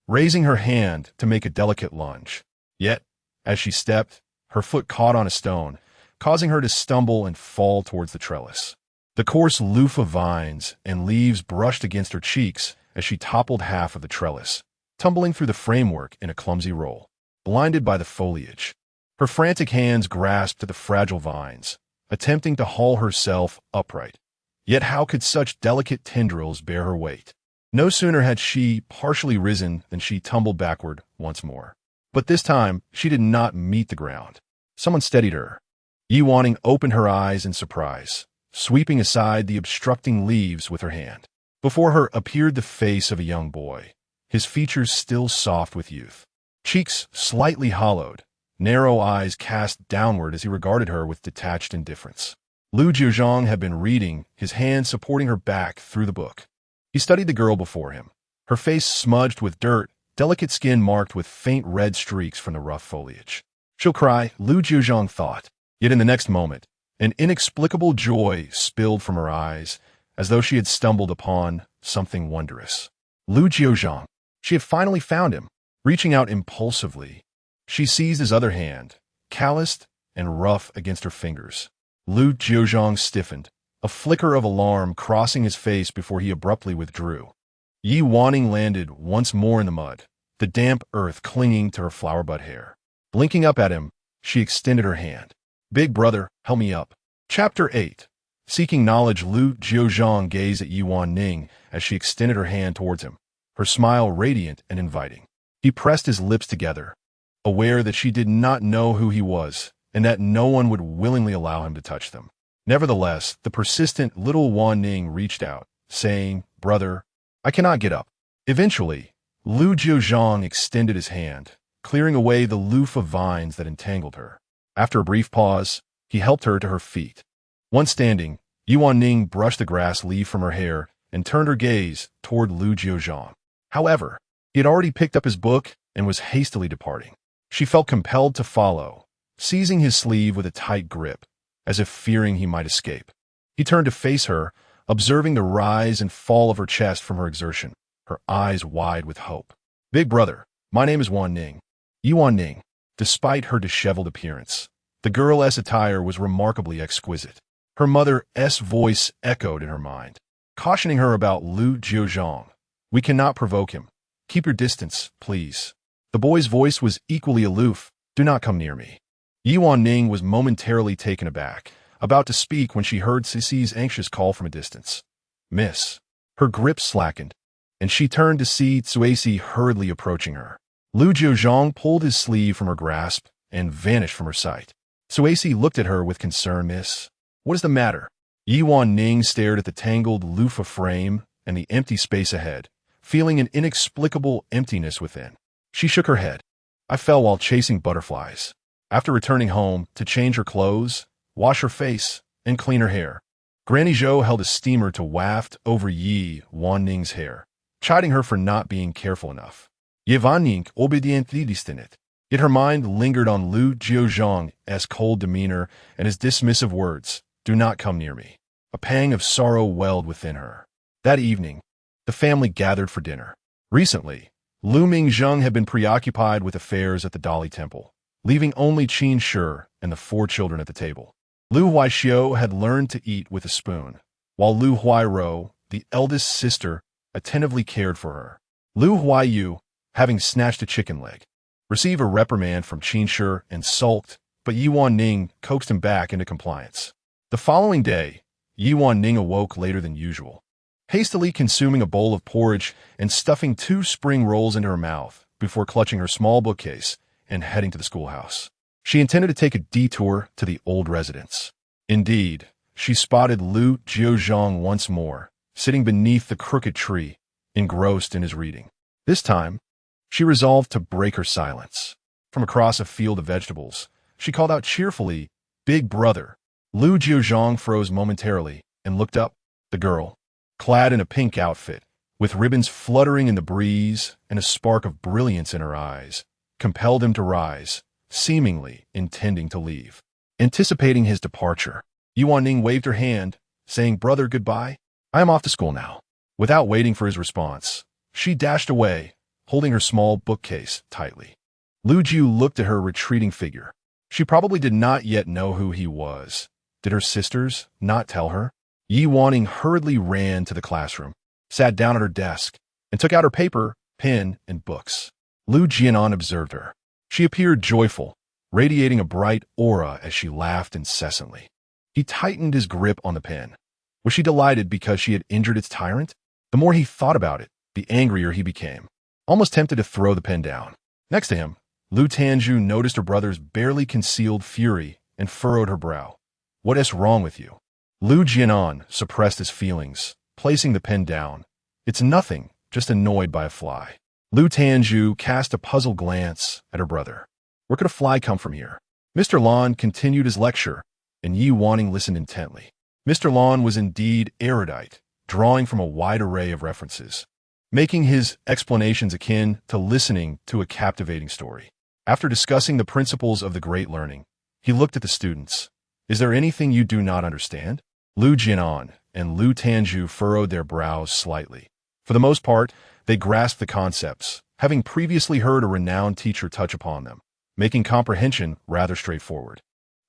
raising her hand to make a delicate lunge. Yet, as she stepped, her foot caught on a stone, causing her to stumble and fall towards the trellis. The coarse loofah vines and leaves brushed against her cheeks as she toppled half of the trellis, tumbling through the framework in a clumsy roll. Blinded by the foliage, her frantic hands grasped at the fragile vines, attempting to haul herself upright. Yet how could such delicate tendrils bear her weight? No sooner had she partially risen than she tumbled backward once more. But this time, she did not meet the ground. Someone steadied her. Wanning opened her eyes in surprise, sweeping aside the obstructing leaves with her hand. Before her appeared the face of a young boy, his features still soft with youth. Cheeks slightly hollowed, narrow eyes cast downward as he regarded her with detached indifference. Lu Jiuzhang had been reading, his hand supporting her back through the book. He studied the girl before him, her face smudged with dirt, delicate skin marked with faint red streaks from the rough foliage. She'll cry, Lu Jiuzhang thought. Yet in the next moment, an inexplicable joy spilled from her eyes, as though she had stumbled upon something wondrous. Lu Jiuzhang. She had finally found him. Reaching out impulsively, she seized his other hand, calloused and rough against her fingers. Lu Jiuzhang stiffened, a flicker of alarm crossing his face before he abruptly withdrew. Wanning landed once more in the mud, the damp earth clinging to her flower-bud hair. Blinking up at him, she extended her hand. Big brother, help me up. Chapter 8. Seeking knowledge, Lu Jiuzhang gazed at Wanning as she extended her hand towards him, her smile radiant and inviting. He pressed his lips together, aware that she did not know who he was and that no one would willingly allow him to touch them. Nevertheless, the persistent little Wanning reached out, saying, Brother, I cannot get up. Eventually, Lu Jiuzhang extended his hand, clearing away the loofah vines that entangled her. After a brief pause, he helped her to her feet. Once standing, Wanning brushed the grass leaf from her hair and turned her gaze toward Lu Jiuzhang. However, he had already picked up his book and was hastily departing. She felt compelled to follow, seizing his sleeve with a tight grip, as if fearing he might escape. He turned to face her, observing the rise and fall of her chest from her exertion, her eyes wide with hope. Big brother, my name is Wanning. Wanning. Despite her disheveled appearance, the girl's attire was remarkably exquisite. Her mother's voice echoed in her mind, cautioning her about Lu Jiuzhang. We cannot provoke him. Keep your distance, please. The boy's voice was equally aloof. Do not come near me. Wanning was momentarily taken aback, about to speak when she heard Sissy's anxious call from a distance. Miss. Her grip slackened, and she turned to see Tsuesi hurriedly approaching her. Lu Jiuzhang pulled his sleeve from her grasp and vanished from her sight. Tsuesi looked at her with concern. Miss, what is the matter? Wanning stared at the tangled loofah frame and the empty space ahead, feeling an inexplicable emptiness within. She shook her head. I fell while chasing butterflies. After returning home to change her clothes, wash her face, and clean her hair, Granny Zhou held a steamer to waft over Wanning's hair, chiding her for not being careful enough. Wanning obediently distant. Yet her mind lingered on Lu Jiuzhang's cold demeanor and his dismissive words, do not come near me. A pang of sorrow welled within her. That evening, the family gathered for dinner. Recently, Lu Mingzheng had been preoccupied with affairs at the Dali Temple, leaving only Qin Shi and the 4 children at the table. Lu Huaixiu had learned to eat with a spoon, while Lu Huairou, the eldest sister, attentively cared for her. Lu Huaiyu, having snatched a chicken leg, received a reprimand from Qin Shi and sulked, but Wanning coaxed him back into compliance. The following day, Wanning awoke later than usual, hastily consuming a bowl of porridge and stuffing 2 spring rolls into her mouth before clutching her small bookcase and heading to the schoolhouse. She intended to take a detour to the old residence. Indeed, she spotted Lu Jiuzhang once more, sitting beneath the crooked tree, engrossed in his reading. This time, she resolved to break her silence. From across a field of vegetables, she called out cheerfully, Big brother. Lu Jiuzhang froze momentarily and looked up. The girl, clad in a pink outfit, with ribbons fluttering in the breeze and a spark of brilliance in her eyes, compelled him to rise, seemingly intending to leave. Anticipating his departure, Wanning waved her hand, saying, "Brother, goodbye. I am off to school now." Without waiting for his response, she dashed away, holding her small bookcase tightly. Lu Jiu looked at her retreating figure. She probably did not yet know who he was. Did her sisters not tell her? Wanning hurriedly ran to the classroom, sat down at her desk, and took out her paper, pen, and books. Lu Jiunan observed her. She appeared joyful, radiating a bright aura as she laughed incessantly. He tightened his grip on the pen. Was she delighted because she had injured its tyrant? The more he thought about it, the angrier he became, almost tempted to throw the pen down. Next to him, Lu Tanju noticed her brother's barely concealed fury and furrowed her brow. "What is wrong with you?" Lu Jiunan suppressed his feelings, placing the pen down. "It's nothing, just annoyed by a fly." Lu Tanju cast a puzzled glance at her brother. Where could a fly come from here? Mr. Lan continued his lecture, and Wanning listened intently. Mr. Lan was indeed erudite, drawing from a wide array of references, making his explanations akin to listening to a captivating story. After discussing the principles of the great learning, he looked at the students. "Is there anything you do not understand?" Lu Jiunan and Lu Tanju furrowed their brows slightly. For the most part, they grasped the concepts, having previously heard a renowned teacher touch upon them, making comprehension rather straightforward.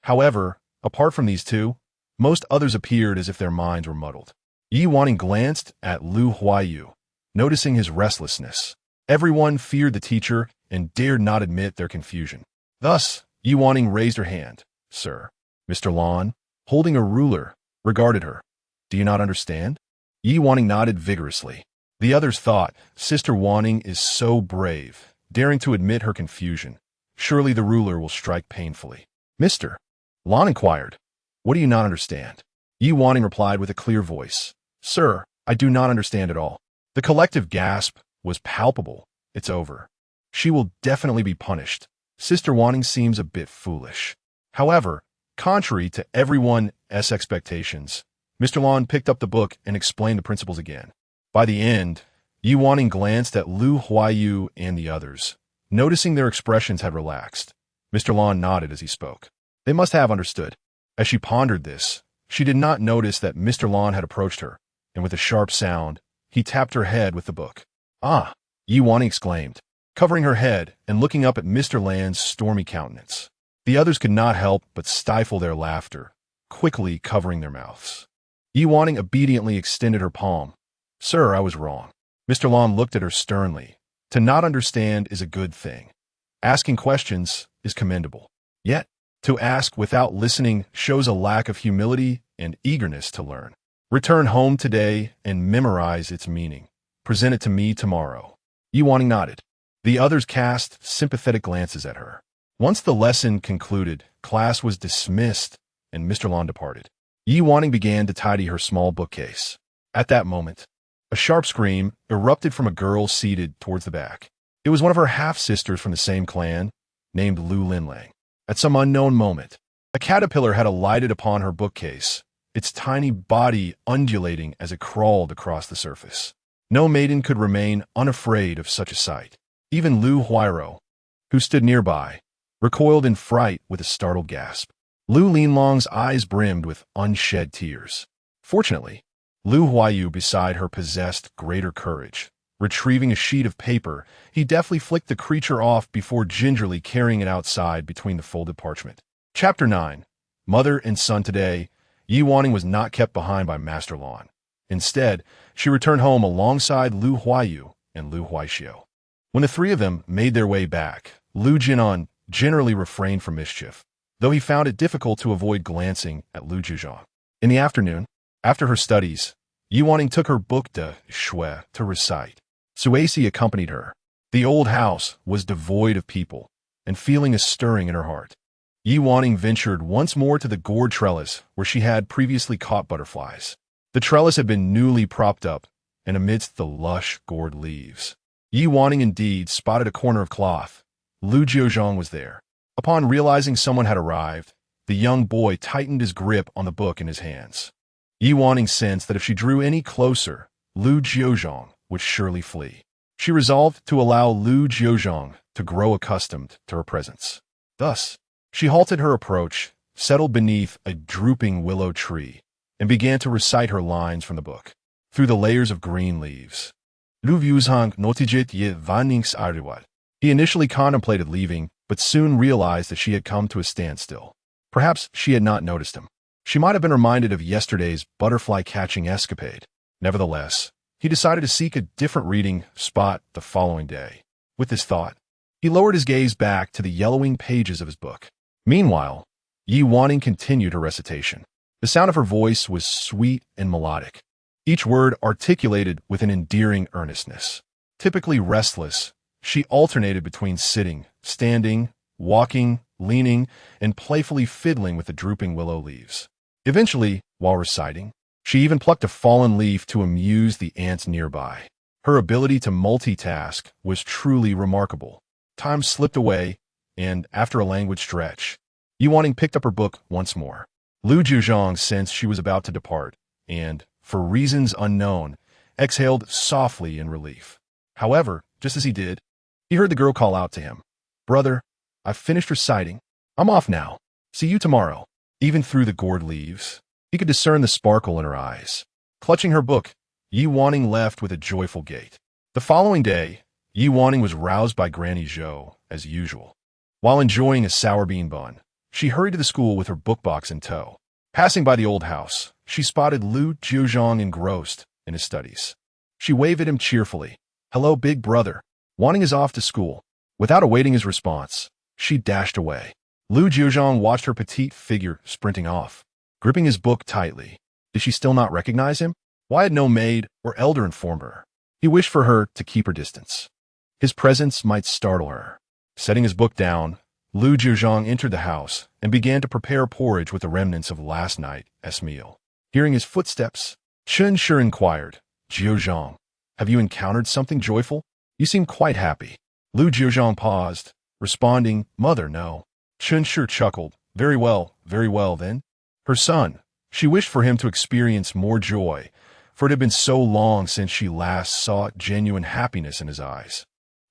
However, apart from these two, most others appeared as if their minds were muddled. Wanning glanced at Lu Huaiyu, noticing his restlessness. Everyone feared the teacher and dared not admit their confusion. Thus, Wanning raised her hand. "Sir." Mr. Lan, holding a ruler, regarded her. "Do you not understand?" Wanning nodded vigorously. The others thought, Sister Wanning is so brave, daring to admit her confusion. Surely the ruler will strike painfully. "Mr. Lan inquired, what do you not understand?" Wanning replied with a clear voice. "Sir, I do not understand at all." The collective gasp was palpable. "It's over. She will definitely be punished. Sister Wanning seems a bit foolish." However, contrary to everyone's expectations, Mr. Lan picked up the book and explained the principles again. By the end, Wanning glanced at Lu Huaiyu and the others, noticing their expressions had relaxed. Mr. Lan nodded as he spoke. They must have understood. As she pondered this, she did not notice that Mr. Lan had approached her, and with a sharp sound, he tapped her head with the book. "Ah!" Wanning exclaimed, covering her head and looking up at Mr. Lan's stormy countenance. The others could not help but stifle their laughter, quickly covering their mouths. Wanning obediently extended her palm. "Sir, I was wrong." Mr. Lan looked at her sternly. To not understand is a good thing. Asking questions is commendable. Yet, to ask without listening shows a lack of humility and eagerness to learn. Return home today and memorize its meaning. Present it to me tomorrow. Wanning nodded. The others cast sympathetic glances at her. Once the lesson concluded, class was dismissed and Mr. Lan departed. Wanning began to tidy her small bookcase. At that moment, a sharp scream erupted from a girl seated towards the back. It was one of her half-sisters from the same clan, named Lu Linlang. At some unknown moment, a caterpillar had alighted upon her bookcase, its tiny body undulating as it crawled across the surface. No maiden could remain unafraid of such a sight. Even Lu Huairo, who stood nearby, recoiled in fright with a startled gasp. Lu Linlong's eyes brimmed with unshed tears. Fortunately, Lu Huaiyu beside her possessed greater courage. Retrieving a sheet of paper, he deftly flicked the creature off before gingerly carrying it outside between the folded parchment. Chapter 9. Mother and son today, Wanning was not kept behind by Master Lan. Instead, she returned home alongside Lu Huaiyu and Lu Huaixio. When the three of them made their way back, Lu Jiunan generally refrained from mischief, though he found it difficult to avoid glancing at Lu Jiuzhang. In the afternoon, after her studies, Wanning took her book de Shui to recite. Suasi accompanied her. The old house was devoid of people, and feeling a stirring in her heart, Wanning ventured once more to the gourd trellis where she had previously caught butterflies. The trellis had been newly propped up, and amidst the lush gourd leaves, Wanning indeed spotted a corner of cloth. Lu Jiuzhang was there. Upon realizing someone had arrived, the young boy tightened his grip on the book in his hands. Wanning sensed that if she drew any closer, Lu Jiuzhang would surely flee. She resolved to allow Lu Jiuzhang to grow accustomed to her presence. Thus, she halted her approach, settled beneath a drooping willow tree, and began to recite her lines from the book. Through the layers of green leaves. Lu Jiuzhang notiget ye Wanning's artiwat. He initially contemplated leaving, but soon realized that she had come to a standstill. Perhaps she had not noticed him. She might have been reminded of yesterday's butterfly-catching escapade. Nevertheless, he decided to seek a different reading spot the following day. With this thought, he lowered his gaze back to the yellowing pages of his book. Meanwhile, Yi Wanning continued her recitation. The sound of her voice was sweet and melodic, each word articulated with an endearing earnestness. Typically restless, she alternated between sitting, standing, walking, leaning, and playfully fiddling with the drooping willow leaves. Eventually, while reciting, she even plucked a fallen leaf to amuse the ants nearby. Her ability to multitask was truly remarkable. Time slipped away, and after a languid stretch, Yi Wanning picked up her book once more. Lu Jiuzhang sensed she was about to depart, and, for reasons unknown, exhaled softly in relief. However, just as he did, he heard the girl call out to him, "Brother, I've finished reciting. I'm off now. See you tomorrow." Even through the gored leaves, he could discern the sparkle in her eyes. Clutching her book, Yi Wanning left with a joyful gait. The following day, Yi Wanning was roused by Granny Zhou, as usual. While enjoying a sour bean bun, she hurried to the school with her book box in tow. Passing by the old house, she spotted Lu Jiuzhang engrossed in his studies. She waved at him cheerfully. "Hello, big brother. Wanning is off to school." Without awaiting his response, she dashed away. Lu Jiuzhang watched her petite figure sprinting off, gripping his book tightly. Did she still not recognize him? Why had no maid or elder informed her? He wished for her to keep her distance. His presence might startle her. Setting his book down, Lu Jiuzhang entered the house and began to prepare porridge with the remnants of last night's meal. Hearing his footsteps, Chen Shi inquired, "Jiuzhang, have you encountered something joyful? You seem quite happy." Lu Jiuzhang paused, responding, "Mother, no." Chen Shi chuckled, very well then." Her son. She wished for him to experience more joy, for it had been so long since she last saw genuine happiness in his eyes.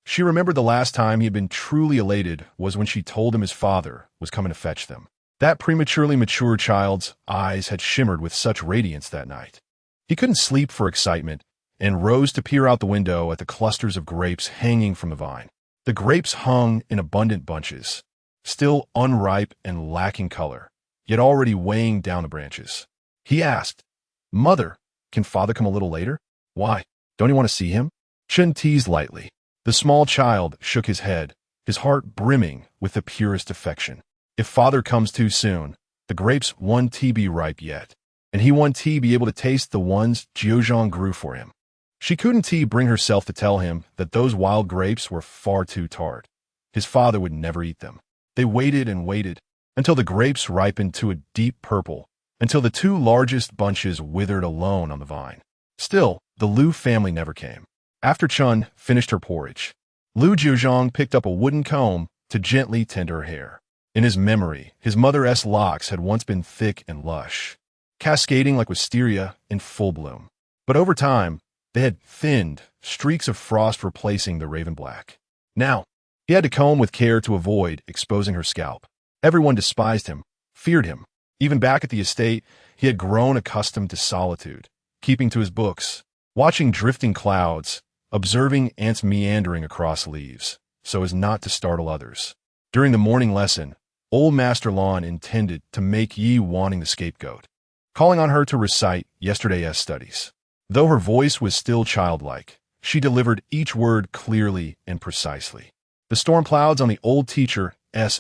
She remembered the last time he had been truly elated was when she told him his father was coming to fetch them. That prematurely mature child's eyes had shimmered with such radiance that night. He couldn't sleep for excitement and rose to peer out the window at the clusters of grapes hanging from the vine. The grapes hung in abundant bunches, still unripe and lacking color, yet already weighing down the branches. He asked, "Mother, can father come a little later?" "Why? Don't you want to see him?" Chen teased lightly. The small child shook his head, his heart brimming with the purest affection. If father comes too soon, the grapes won't be ripe yet, and he won't be able to taste the ones Jiuzhang grew for him. She couldn't bring herself to tell him that those wild grapes were far too tart. His father would never eat them. They waited and waited, until the grapes ripened to a deep purple, until the two largest bunches withered alone on the vine. Still, the Lu family never came. After Chun finished her porridge, Lu Jiuzhang picked up a wooden comb to gently tend her hair. In his memory, his mother's locks had once been thick and lush, cascading like wisteria in full bloom. But over time, they had thinned, streaks of frost replacing the raven black. Now, he had to comb with care to avoid exposing her scalp. Everyone despised him, feared him. Even back at the estate, he had grown accustomed to solitude, keeping to his books, watching drifting clouds, observing ants meandering across leaves, so as not to startle others. During the morning lesson, old Master Lan intended to make Yi Wanning the scapegoat, calling on her to recite yesterday's studies. Though her voice was still childlike, she delivered each word clearly and precisely. The storm clouds on the old teacher's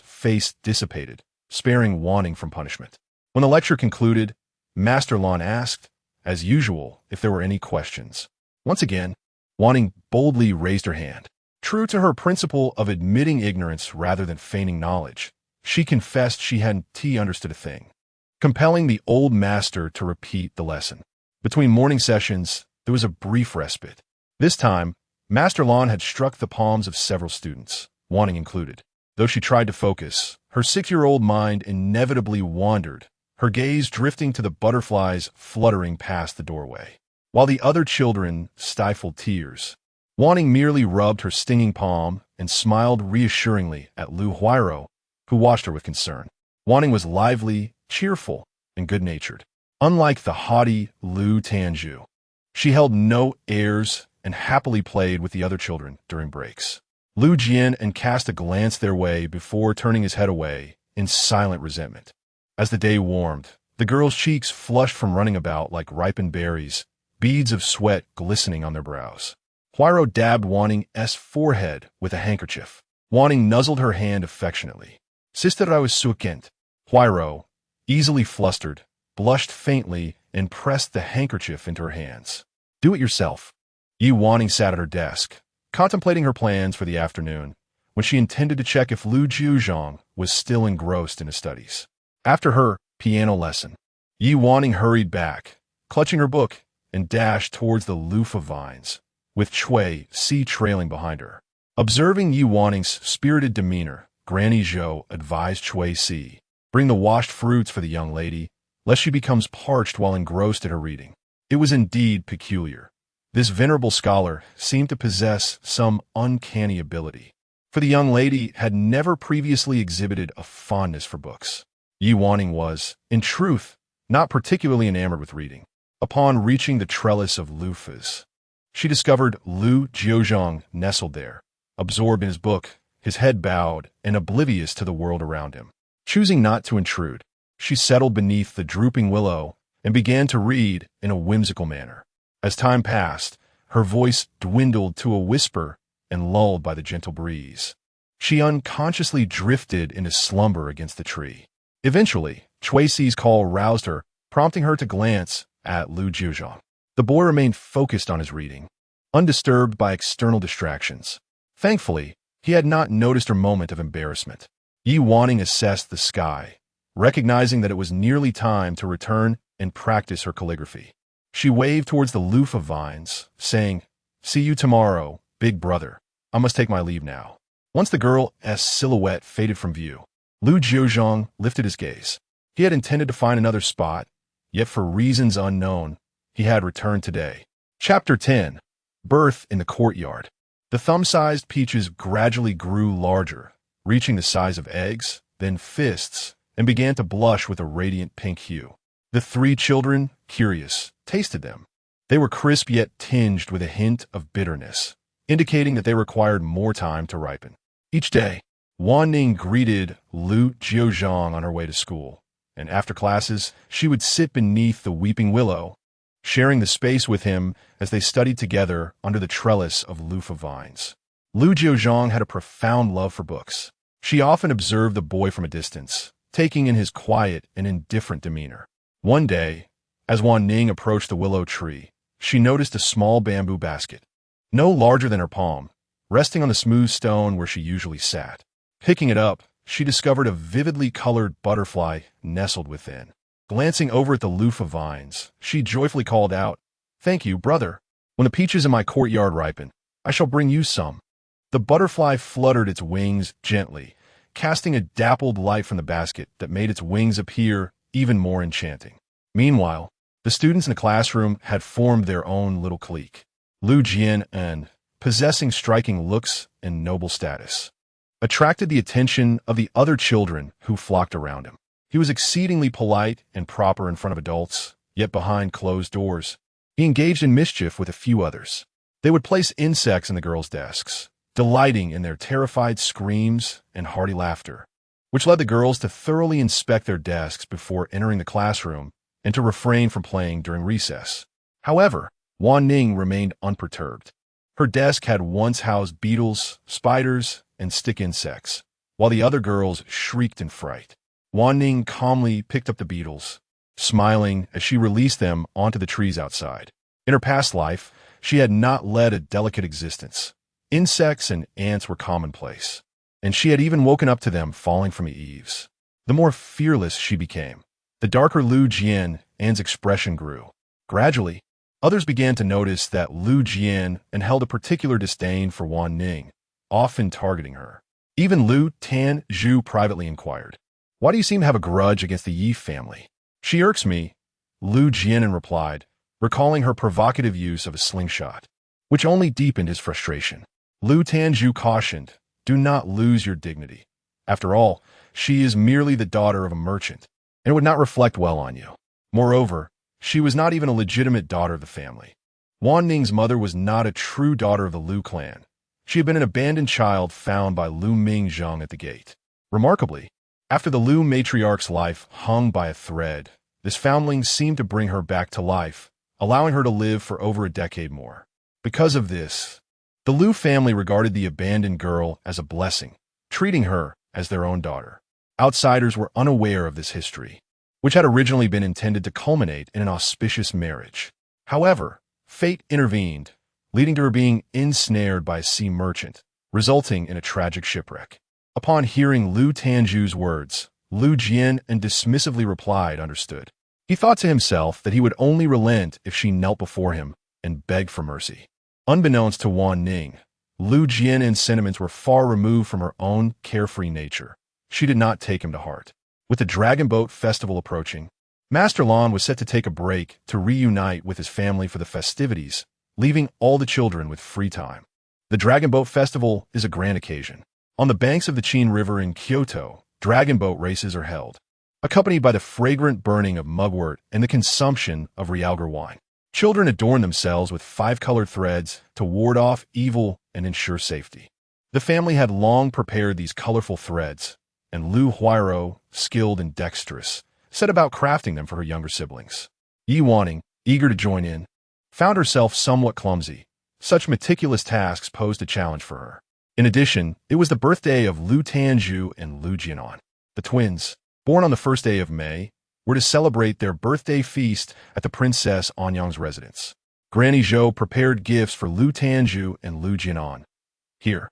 face dissipated, sparing Wanning from punishment. When the lecture concluded, Master Lan asked, as usual, if there were any questions. Once again, Wanning boldly raised her hand. True to her principle of admitting ignorance rather than feigning knowledge, she confessed she hadn't understood a thing, compelling the old master to repeat the lesson. Between morning sessions, there was a brief respite. This time, Master Lan had struck the palms of several students, Wanning included. Though she tried to focus, her 6-year-old mind inevitably wandered, her gaze drifting to the butterflies fluttering past the doorway. While the other children stifled tears, Wanning merely rubbed her stinging palm and smiled reassuringly at Lu Huairo, who watched her with concern. Wanning was lively, cheerful, and good-natured. Unlike the haughty Lu Tanju, she held no airs and happily played with the other children during breaks. Lu Jian and cast a glance their way before turning his head away in silent resentment. As the day warmed, the girls' cheeks flushed from running about like ripened berries, beads of sweat glistening on their brows. Huairo dabbed Wanning's forehead with a handkerchief. Wanning nuzzled her hand affectionately. Sister, I was succulent. Huairo, easily flustered, blushed faintly and pressed the handkerchief into her hands. Do it yourself. Wanning sat at her desk, contemplating her plans for the afternoon, when she intended to check if Lu Jiuzhang was still engrossed in his studies. After her piano lesson, Wanning hurried back, clutching her book, and dashed towards the loofah vines, with Cui Si trailing behind her. Observing Wanning's spirited demeanor, Granny Zhou advised Cui Si, bring the washed fruits for the young lady, lest she becomes parched while engrossed in her reading. It was indeed peculiar. This venerable scholar seemed to possess some uncanny ability, for the young lady had never previously exhibited a fondness for books. Wanning was, in truth, not particularly enamored with reading. Upon reaching the trellis of loofahs, she discovered Lu Jiuzhang nestled there, absorbed in his book, his head bowed and oblivious to the world around him. Choosing not to intrude, she settled beneath the drooping willow and began to read in a whimsical manner. As time passed, her voice dwindled to a whisper and lulled by the gentle breeze. She unconsciously drifted into slumber against the tree. Eventually, Cui Si's call roused her, prompting her to glance at Lu Jiuzhang. The boy remained focused on his reading, undisturbed by external distractions. Thankfully, he had not noticed her moment of embarrassment. Wanning assessed the sky, recognizing that it was nearly time to return and practice her calligraphy. She waved towards the loofah vines, saying, "See you tomorrow, big brother. I must take my leave now." Once the girl's silhouette faded from view, Lu Jiuzhang lifted his gaze. He had intended to find another spot, yet for reasons unknown, he had returned today. Chapter 10. Birth in the Courtyard. The thumb-sized peaches gradually grew larger, reaching the size of eggs, then fists, and began to blush with a radiant pink hue. The three children, curious, tasted them. They were crisp yet tinged with a hint of bitterness, indicating that they required more time to ripen. Each day, Wanning greeted Lu Jiuzhang on her way to school, and after classes, she would sit beneath the weeping willow, sharing the space with him as they studied together under the trellis of loofah vines. Lu Jiuzhang had a profound love for books. She often observed the boy from a distance, taking in his quiet and indifferent demeanor. One day, as Wanning approached the willow tree, she noticed a small bamboo basket, no larger than her palm, resting on the smooth stone where she usually sat. Picking it up, she discovered a vividly colored butterfly nestled within. Glancing over at the loofah vines, she joyfully called out, "Thank you, brother. When the peaches in my courtyard ripen, I shall bring you some." The butterfly fluttered its wings gently, casting a dappled light from the basket that made its wings appear even more enchanting. Meanwhile, the students in the classroom had formed their own little clique. Lu Jian, possessing striking looks and noble status, attracted the attention of the other children who flocked around him. He was exceedingly polite and proper in front of adults, yet behind closed doors, he engaged in mischief with a few others. They would place insects in the girls' desks, delighting in their terrified screams and hearty laughter, which led the girls to thoroughly inspect their desks before entering the classroom and to refrain from playing during recess. However, Wanning remained unperturbed. Her desk had once housed beetles, spiders, and stick insects, while the other girls shrieked in fright. Wanning calmly picked up the beetles, smiling as she released them onto the trees outside. In her past life, she had not led a delicate existence. Insects and ants were commonplace, and she had even woken up to them falling from the eaves. The more fearless she became, the darker Lu Jian's expression grew. Gradually, others began to notice that Lu Jian held a particular disdain for Wanning, often targeting her. Even Lu Tanju privately inquired, "Why do you seem to have a grudge against the Yi family?" "She irks me," Lu Jian replied, recalling her provocative use of a slingshot, which only deepened his frustration. Lu Tanju cautioned, Do not lose your dignity. After all, she is merely the daughter of a merchant, and it would not reflect well on you. Moreover, she was not even a legitimate daughter of the family. Wanning's mother was not a true daughter of the Lu clan. She had been an abandoned child found by Lu Jiuzhang at the gate. Remarkably, after the Lu matriarch's life hung by a thread, this foundling seemed to bring her back to life, allowing her to live for over a decade more. Because of this, the Lu family regarded the abandoned girl as a blessing, treating her as their own daughter. Outsiders were unaware of this history, which had originally been intended to culminate in an auspicious marriage. However, fate intervened, leading to her being ensnared by a sea merchant, resulting in a tragic shipwreck. Upon hearing Lu Tanju's words, Lu Jian dismissively replied, understood. He thought to himself that he would only relent if she knelt before him and begged for mercy. Unbeknownst to Wanning, Lu Jian's sentiments were far removed from her own carefree nature. She did not take him to heart. With the Dragon Boat Festival approaching, Master Lan was set to take a break to reunite with his family for the festivities, leaving all the children with free time. The Dragon Boat Festival is a grand occasion. On the banks of the Qin River in Kyoto, dragon boat races are held, accompanied by the fragrant burning of mugwort and the consumption of realgar wine. Children adorn themselves with 5-colored threads to ward off evil and ensure safety. The family had long prepared these colorful threads, and Lu Huairo, skilled and dexterous, set about crafting them for her younger siblings. Yi Wanning, eager to join in, found herself somewhat clumsy. Such meticulous tasks posed a challenge for her. In addition, it was the birthday of Lu Tanju and Lu Jian. The twins, born on the first day of May, were to celebrate their birthday feast at the Princess Anyang's residence. Granny Zhou prepared gifts for Lu Tanju and Lu Jian. Here,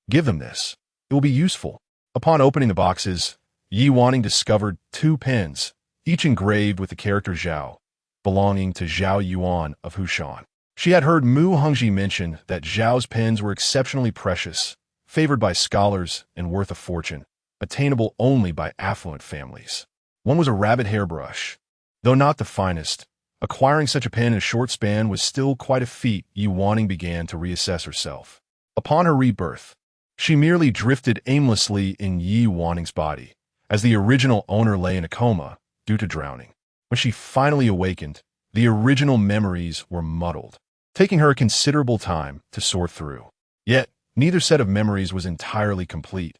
give them this. It will be useful. Upon opening the boxes, Yi Wanning discovered 2 pens, each engraved with the character Zhao, belonging to Zhao Yuan of Hushan. She had heard Mu Hongji mention that Zhao's pens were exceptionally precious, favored by scholars and worth a fortune, attainable only by affluent families. One was a rabbit hairbrush. Though not the finest, acquiring such a pen in a short span was still quite a feat. Yi Wanning began to reassess herself. Upon her rebirth, she merely drifted aimlessly in Yi Wanning's body, as the original owner lay in a coma due to drowning. When she finally awakened, the original memories were muddled, taking her a considerable time to sort through. Yet, neither set of memories was entirely complete.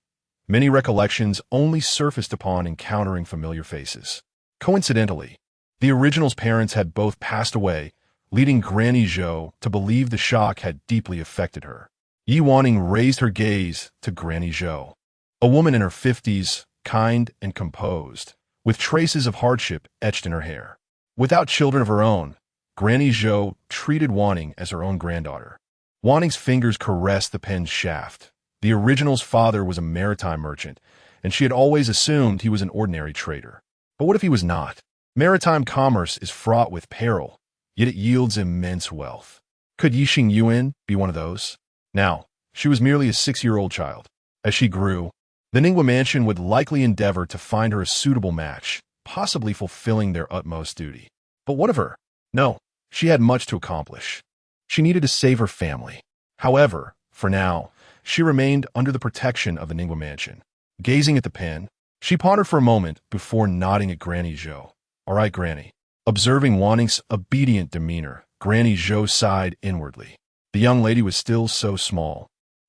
Many recollections only surfaced upon encountering familiar faces. Coincidentally, the original's parents had both passed away, leading Granny Zhou to believe the shock had deeply affected her. Yi Wanning raised her gaze to Granny Zhou, a woman in her 50s, kind and composed, with traces of hardship etched in her hair. Without children of her own, Granny Zhou treated Wanning as her own granddaughter. Wanning's fingers caressed the pen's shaft. The original's father was a maritime merchant, and she had always assumed he was an ordinary trader. But what if he was not? Maritime commerce is fraught with peril, yet it yields immense wealth. Could Yixing Yuan be one of those? Now, she was merely a 6-year-old child. As she grew, the Ningguo mansion would likely endeavor to find her a suitable match, possibly fulfilling their utmost duty. But what of her? No, she had much to accomplish. She needed to save her family. However, for now, she remained under the protection of the Ningguo mansion. Gazing at the pen, she pondered for a moment before nodding at Granny Zhou. All right, Granny. Observing Wanning's obedient demeanor, Granny Zhou sighed inwardly. The young lady was still so small,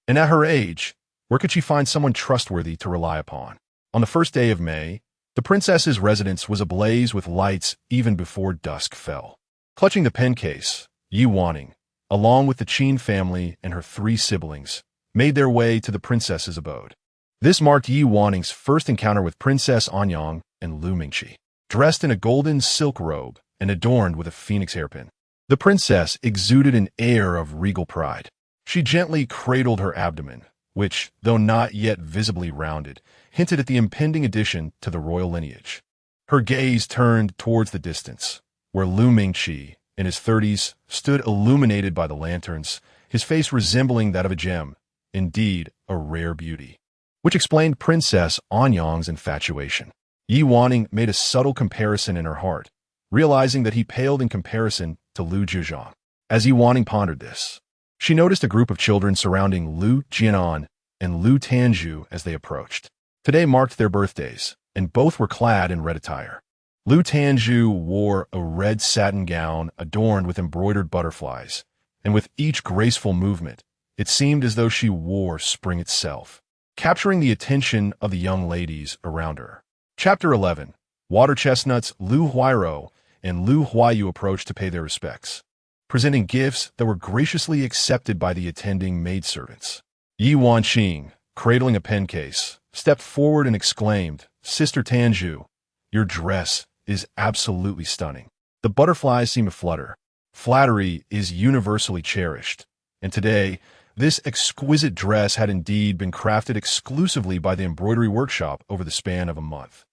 and at her age, where could she find someone trustworthy to rely upon? On the first day of May, the princess's residence was ablaze with lights even before dusk fell. Clutching the pen case, Yi Wanning, along with the Qin family and her 3 siblings, made their way to the princess's abode. This marked Yi Wanning's first encounter with Princess Anyang and Lu Mingqi. Dressed in a golden silk robe and adorned with a phoenix hairpin, the princess exuded an air of regal pride. She gently cradled her abdomen, which, though not yet visibly rounded, hinted at the impending addition to the royal lineage. Her gaze turned towards the distance, where Lu Mingqi, in his 30s, stood illuminated by the lanterns, his face resembling that of a gem, indeed a rare beauty, which explained Princess Anyang's infatuation. Yi Wanning made a subtle comparison in her heart, realizing that he paled in comparison to Lu Jiuzhang. As Yi Wanning pondered this, she noticed a group of children surrounding Lu Jian and Lu Tanju as they approached. Today marked their birthdays, and both were clad in red attire. Lu Tanju wore a red satin gown adorned with embroidered butterflies, and with each graceful movement, it seemed as though she wore spring itself, capturing the attention of the young ladies around her. Chapter 11. Water Chestnuts. Lu Huairo and Lu Huayu approached to pay their respects, presenting gifts that were graciously accepted by the attending maidservants. Yi Wanqing, cradling a pen case, stepped forward and exclaimed, "Sister Tanju, your dress is absolutely stunning." The butterflies seem to flutter. Flattery is universally cherished, and today, this exquisite dress had indeed been crafted exclusively by the embroidery workshop over the span of a month,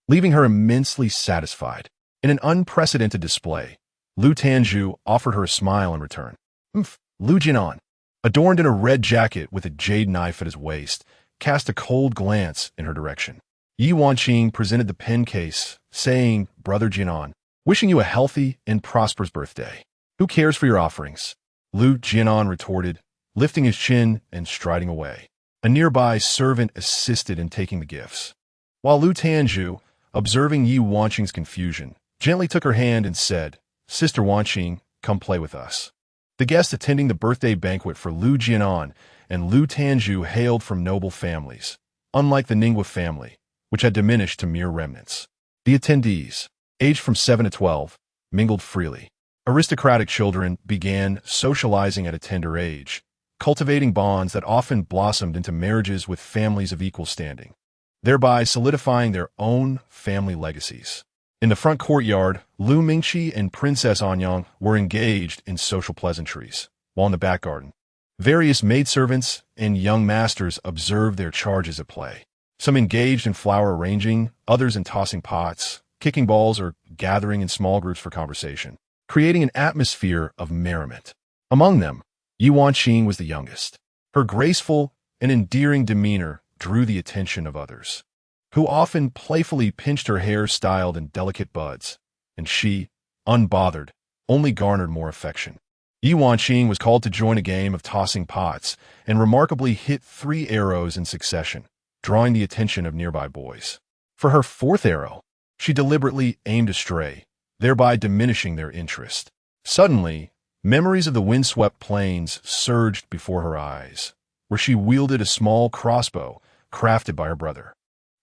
leaving her immensely satisfied. In an unprecedented display, Lu Tanju offered her a smile in return. Lu Jinan, adorned in a red jacket with a jade knife at his waist, cast a cold glance in her direction. Yi Wanqing presented the pen case, saying, "Brother Jinan, wishing you a healthy and prosperous birthday. Who cares for your offerings?" Lu Jinan retorted, lifting his chin and striding away. A nearby servant assisted in taking the gifts, while Lu Tanju, observing Yi Wanqing's confusion, gently took her hand and said, "Sister Wanqing, come play with us." The guests attending the birthday banquet for Lu Jinan and Lu Tanju hailed from noble families, unlike the Ningwa family, which had diminished to mere remnants. The attendees, aged from 7 to 12, mingled freely. Aristocratic children began socializing at a tender age, cultivating bonds that often blossomed into marriages with families of equal standing, thereby solidifying their own family legacies. In the front courtyard, Lu Mingqi and Princess Anyang were engaged in social pleasantries, while in the back garden, various maidservants and young masters observed their charges at play. Some engaged in flower arranging, others in tossing pots, kicking balls, or gathering in small groups for conversation, creating an atmosphere of merriment. Among them, Yi Wanqing was the youngest. Her graceful and endearing demeanor drew the attention of others, who often playfully pinched her hair styled in delicate buds, and she, unbothered, only garnered more affection. Yi Wanqing was called to join a game of tossing pots and remarkably hit 3 arrows in succession, drawing the attention of nearby boys. For her 4th arrow, she deliberately aimed astray, thereby diminishing their interest. Suddenly, memories of the windswept plains surged before her eyes, where she wielded a small crossbow crafted by her brother,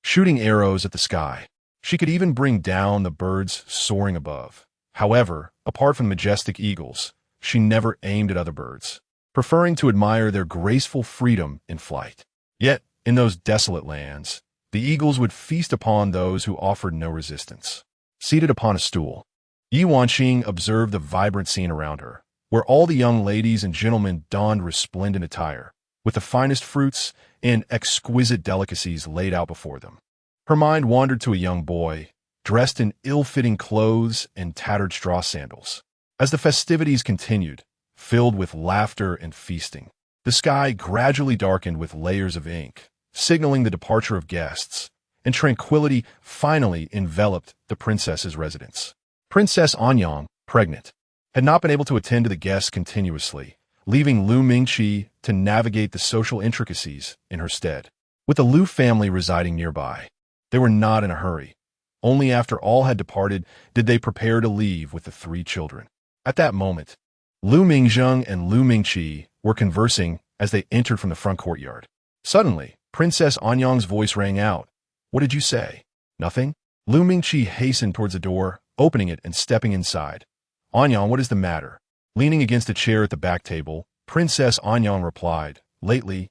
shooting arrows at the sky. She could even bring down the birds soaring above. However, apart from majestic eagles, she never aimed at other birds, preferring to admire their graceful freedom in flight. Yet, in those desolate lands, the eagles would feast upon those who offered no resistance. Seated upon a stool, Yi Wanqing observed the vibrant scene around her, where all the young ladies and gentlemen donned resplendent attire, with the finest fruits and exquisite delicacies laid out before them. Her mind wandered to a young boy, dressed in ill-fitting clothes and tattered straw sandals. As the festivities continued, filled with laughter and feasting, the sky gradually darkened with layers of ink, signaling the departure of guests, and tranquility finally enveloped the princess's residence. Princess Anyang, pregnant, had not been able to attend to the guests continuously, leaving Lu Mingqi to navigate the social intricacies in her stead. With the Lu family residing nearby, they were not in a hurry. Only after all had departed did they prepare to leave with the 3 children. At that moment, Lu Mingzheng and Lu Mingqi were conversing as they entered from the front courtyard. Suddenly, Princess Anyang's voice rang out. "What did you say?" "Nothing." Lu Mingqi hastened towards the door, opening it and stepping inside. "Anyang, what is the matter?" Leaning against a chair at the back table, Princess Anyang replied, "Lately,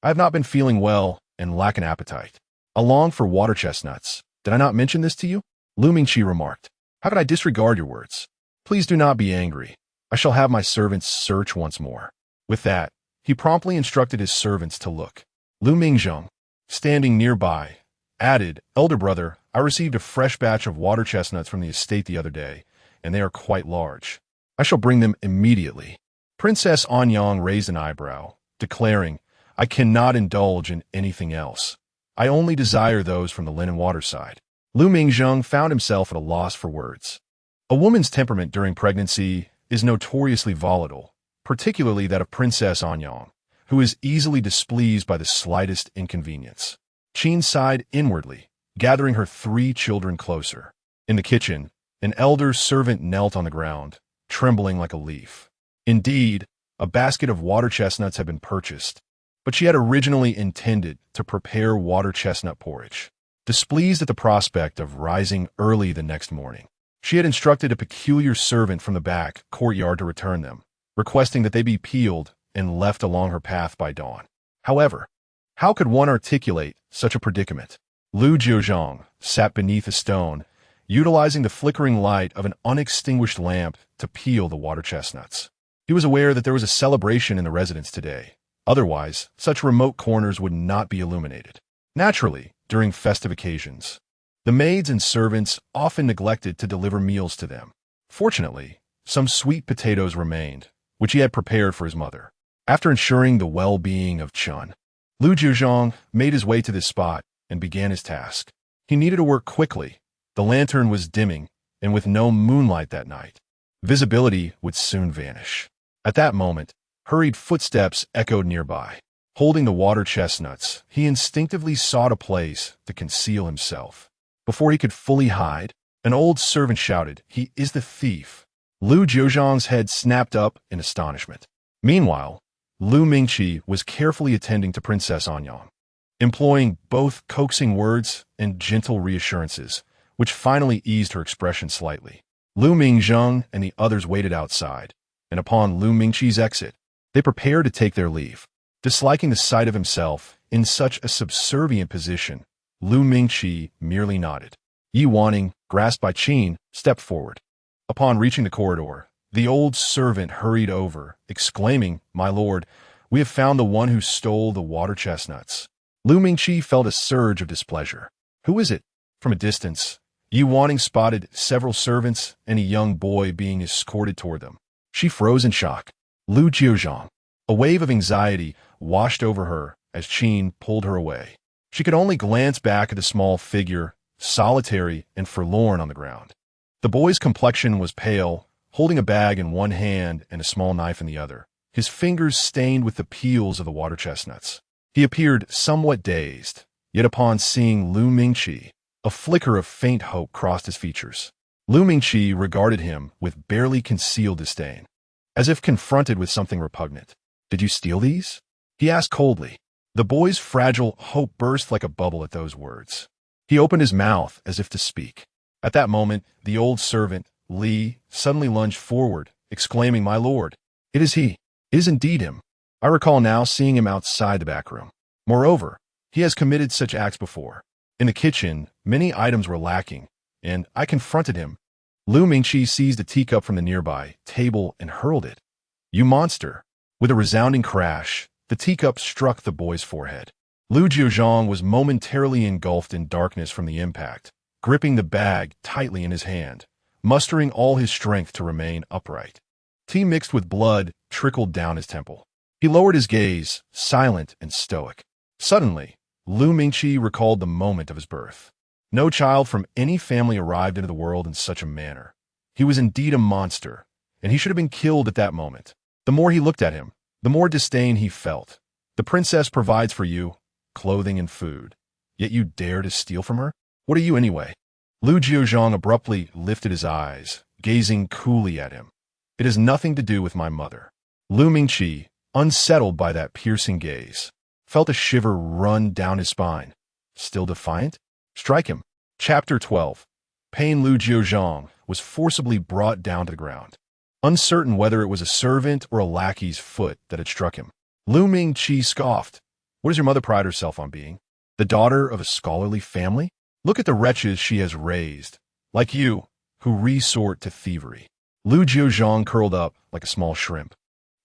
I have not been feeling well and lack an appetite. I long for water chestnuts. Did I not mention this to you?" Lu Mingqi remarked, "How could I disregard your words? Please do not be angry. I shall have my servants search once more." With that, he promptly instructed his servants to look. Lu Mingzheng, standing nearby, added, "Elder brother, I received a fresh batch of water chestnuts from the estate the other day, and they are quite large. I shall bring them immediately." Princess Anyang raised an eyebrow, declaring, "I cannot indulge in anything else. I only desire those from the linen water side." Lu Mingzheng found himself at a loss for words. A woman's temperament during pregnancy is notoriously volatile, particularly that of Princess Anyang, who is easily displeased by the slightest inconvenience. Qin sighed inwardly, gathering her 3 children closer. In the kitchen, an elder servant knelt on the ground, trembling like a leaf. Indeed, a basket of water chestnuts had been purchased, but she had originally intended to prepare water chestnut porridge. Displeased at the prospect of rising early the next morning, she had instructed a peculiar servant from the back courtyard to return them, requesting that they be peeled and left along her path by dawn. However, how could one articulate such a predicament? Lu Jiuzhang sat beneath a stone, utilizing the flickering light of an unextinguished lamp to peel the water chestnuts. He was aware that there was a celebration in the residence today. Otherwise, such remote corners would not be illuminated. Naturally, during festive occasions, the maids and servants often neglected to deliver meals to them. Fortunately, some sweet potatoes remained, which he had prepared for his mother. After ensuring the well-being of Chun, Lu Jiuzhang made his way to this spot and began his task. He needed to work quickly. The lantern was dimming, and with no moonlight that night, visibility would soon vanish. At that moment, hurried footsteps echoed nearby. Holding the water chestnuts, he instinctively sought a place to conceal himself. Before he could fully hide, an old servant shouted, "He is the thief!" Lu Jiuzhang's head snapped up in astonishment. Meanwhile, Lu Mingqi was carefully attending to Princess Anyang, employing both coaxing words and gentle reassurances, which finally eased her expression slightly. Lu Mingzheng and the others waited outside, and upon Lu Mingqi's exit, they prepared to take their leave. Disliking the sight of himself in such a subservient position, Lu Mingqi merely nodded. Yi Wanning, grasped by Qin, stepped forward. Upon reaching the corridor, the old servant hurried over, exclaiming, "My lord, we have found the one who stole the water chestnuts." Lu Mingqi felt a surge of displeasure. "Who is it?" From a distance, Yi Wanning spotted several servants and a young boy being escorted toward them. She froze in shock. Lu Jiuzhang. A wave of anxiety washed over her as Qin pulled her away. She could only glance back at the small figure, solitary and forlorn on the ground. The boy's complexion was pale, holding a bag in one hand and a small knife in the other, his fingers stained with the peels of the water chestnuts. He appeared somewhat dazed, yet upon seeing Lu Mingqi, a flicker of faint hope crossed his features. Lu Mingqi regarded him with barely concealed disdain, as if confronted with something repugnant. "Did you steal these?" he asked coldly. The boy's fragile hope burst like a bubble at those words. He opened his mouth as if to speak. At that moment, the old servant, Li, suddenly lunged forward, exclaiming, "My lord, it is he. It is indeed him. I recall now seeing him outside the back room. Moreover, he has committed such acts before. In the kitchen, many items were lacking, and I confronted him." Lu Mingqi seized a teacup from the nearby table and hurled it. "You monster!" With a resounding crash, the teacup struck the boy's forehead. Lu Jiuzhang was momentarily engulfed in darkness from the impact, gripping the bag tightly in his hand, mustering all his strength to remain upright. Tea mixed with blood trickled down his temple. He lowered his gaze, silent and stoic. Suddenly, Lu Mingqi recalled the moment of his birth. No child from any family arrived into the world in such a manner. He was indeed a monster, and he should have been killed at that moment. The more he looked at him, the more disdain he felt. The princess provides for you, clothing and food, yet you dare to steal from her? What are you anyway? Lu Jiuzhang abruptly lifted his eyes, gazing coolly at him. "It has nothing to do with my mother." Lu Mingqi, unsettled by that piercing gaze, felt a shiver run down his spine. Still defiant? Strike him. Chapter 12. Pain. Lu Jiuzhang was forcibly brought down to the ground, uncertain whether it was a servant or a lackey's foot that had struck him. Lu Mingqi scoffed. "What does your mother pride herself on being? The daughter of a scholarly family? Look at the wretches she has raised, like you, who resort to thievery." Lu Jiuzhang curled up like a small shrimp.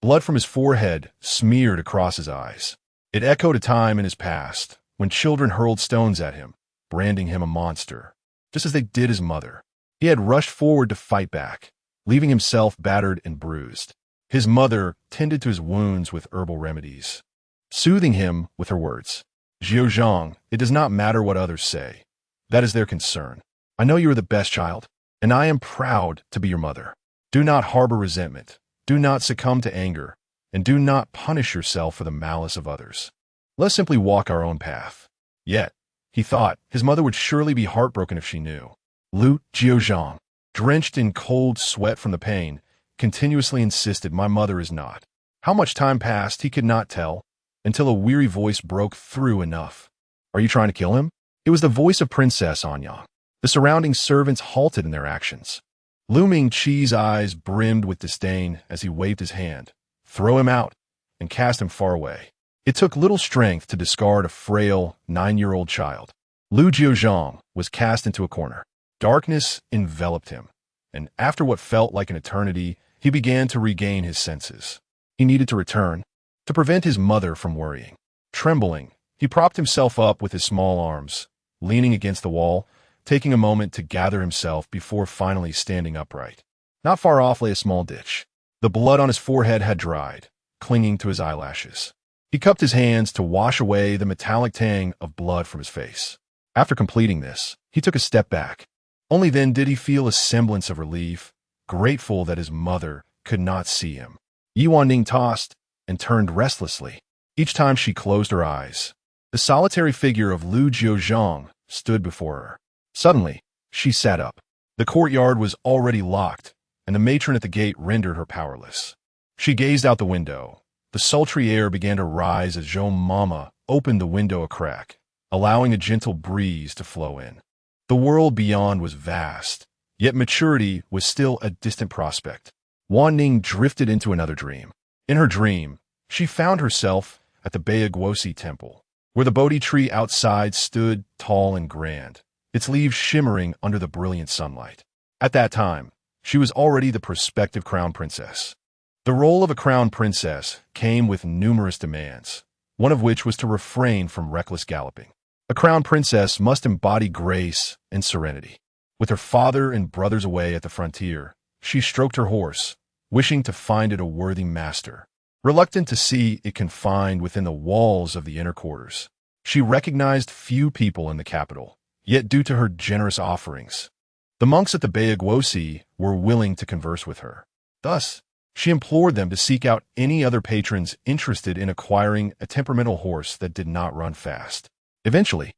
Blood from his forehead smeared across his eyes. It echoed a time in his past when children hurled stones at him, branding him a monster, just as they did his mother. He had rushed forward to fight back, leaving himself battered and bruised. His mother tended to his wounds with herbal remedies, soothing him with her words. "Jiuzhang, it does not matter what others say. That is their concern. I know you are the best child, and I am proud to be your mother. Do not harbor resentment. Do not succumb to anger. and do not punish yourself for the malice of others. Let's simply walk our own path. Yet, he thought, his mother would surely be heartbroken if she knew. Lu Jiuzhang, drenched in cold sweat from the pain, continuously insisted, "My mother is not." How much time passed he could not tell, until a weary voice broke through. "Enough. Are you trying to kill him?" It was the voice of Princess Anyang. The surrounding servants halted in their actions. Lu Mingqi's eyes brimmed with disdain as he waved his hand. "Throw him out," and cast him far away. It took little strength to discard a frail 9-year-old child. Lu Jiuzhang was cast into a corner. Darkness enveloped him, and after what felt like an eternity, he began to regain his senses. He needed to return, to prevent his mother from worrying. Trembling, he propped himself up with his small arms, leaning against the wall, taking a moment to gather himself before finally standing upright. Not far off lay a small ditch. The blood on his forehead had dried, clinging to his eyelashes. He cupped his hands to wash away the metallic tang of blood from his face. After completing this, he took a step back. Only then did he feel a semblance of relief, grateful that his mother could not see him. Wanning tossed and turned restlessly. Each time she closed her eyes, the solitary figure of Lu Jiuzhang stood before her. Suddenly, she sat up. The courtyard was already locked, and the matron at the gate rendered her powerless. She gazed out the window. The sultry air began to rise as Zhou Mama opened the window a crack, allowing a gentle breeze to flow in. The world beyond was vast, yet maturity was still a distant prospect. Wanning drifted into another dream. In her dream, she found herself at the Dali Temple, where the Bodhi tree outside stood tall and grand, its leaves shimmering under the brilliant sunlight. At that time, she was already the prospective crown princess. The role of a crown princess came with numerous demands, one of which was to refrain from reckless galloping. A crown princess must embody grace and serenity. With her father and brothers away at the frontier, she stroked her horse, wishing to find it a worthy master. Reluctant to see it confined within the walls of the inner quarters, she recognized few people in the capital, yet due to her generous offerings, the monks at the Dali were willing to converse with her. Thus, she implored them to seek out any other patrons interested in acquiring a temperamental horse that did not run fast. Eventually,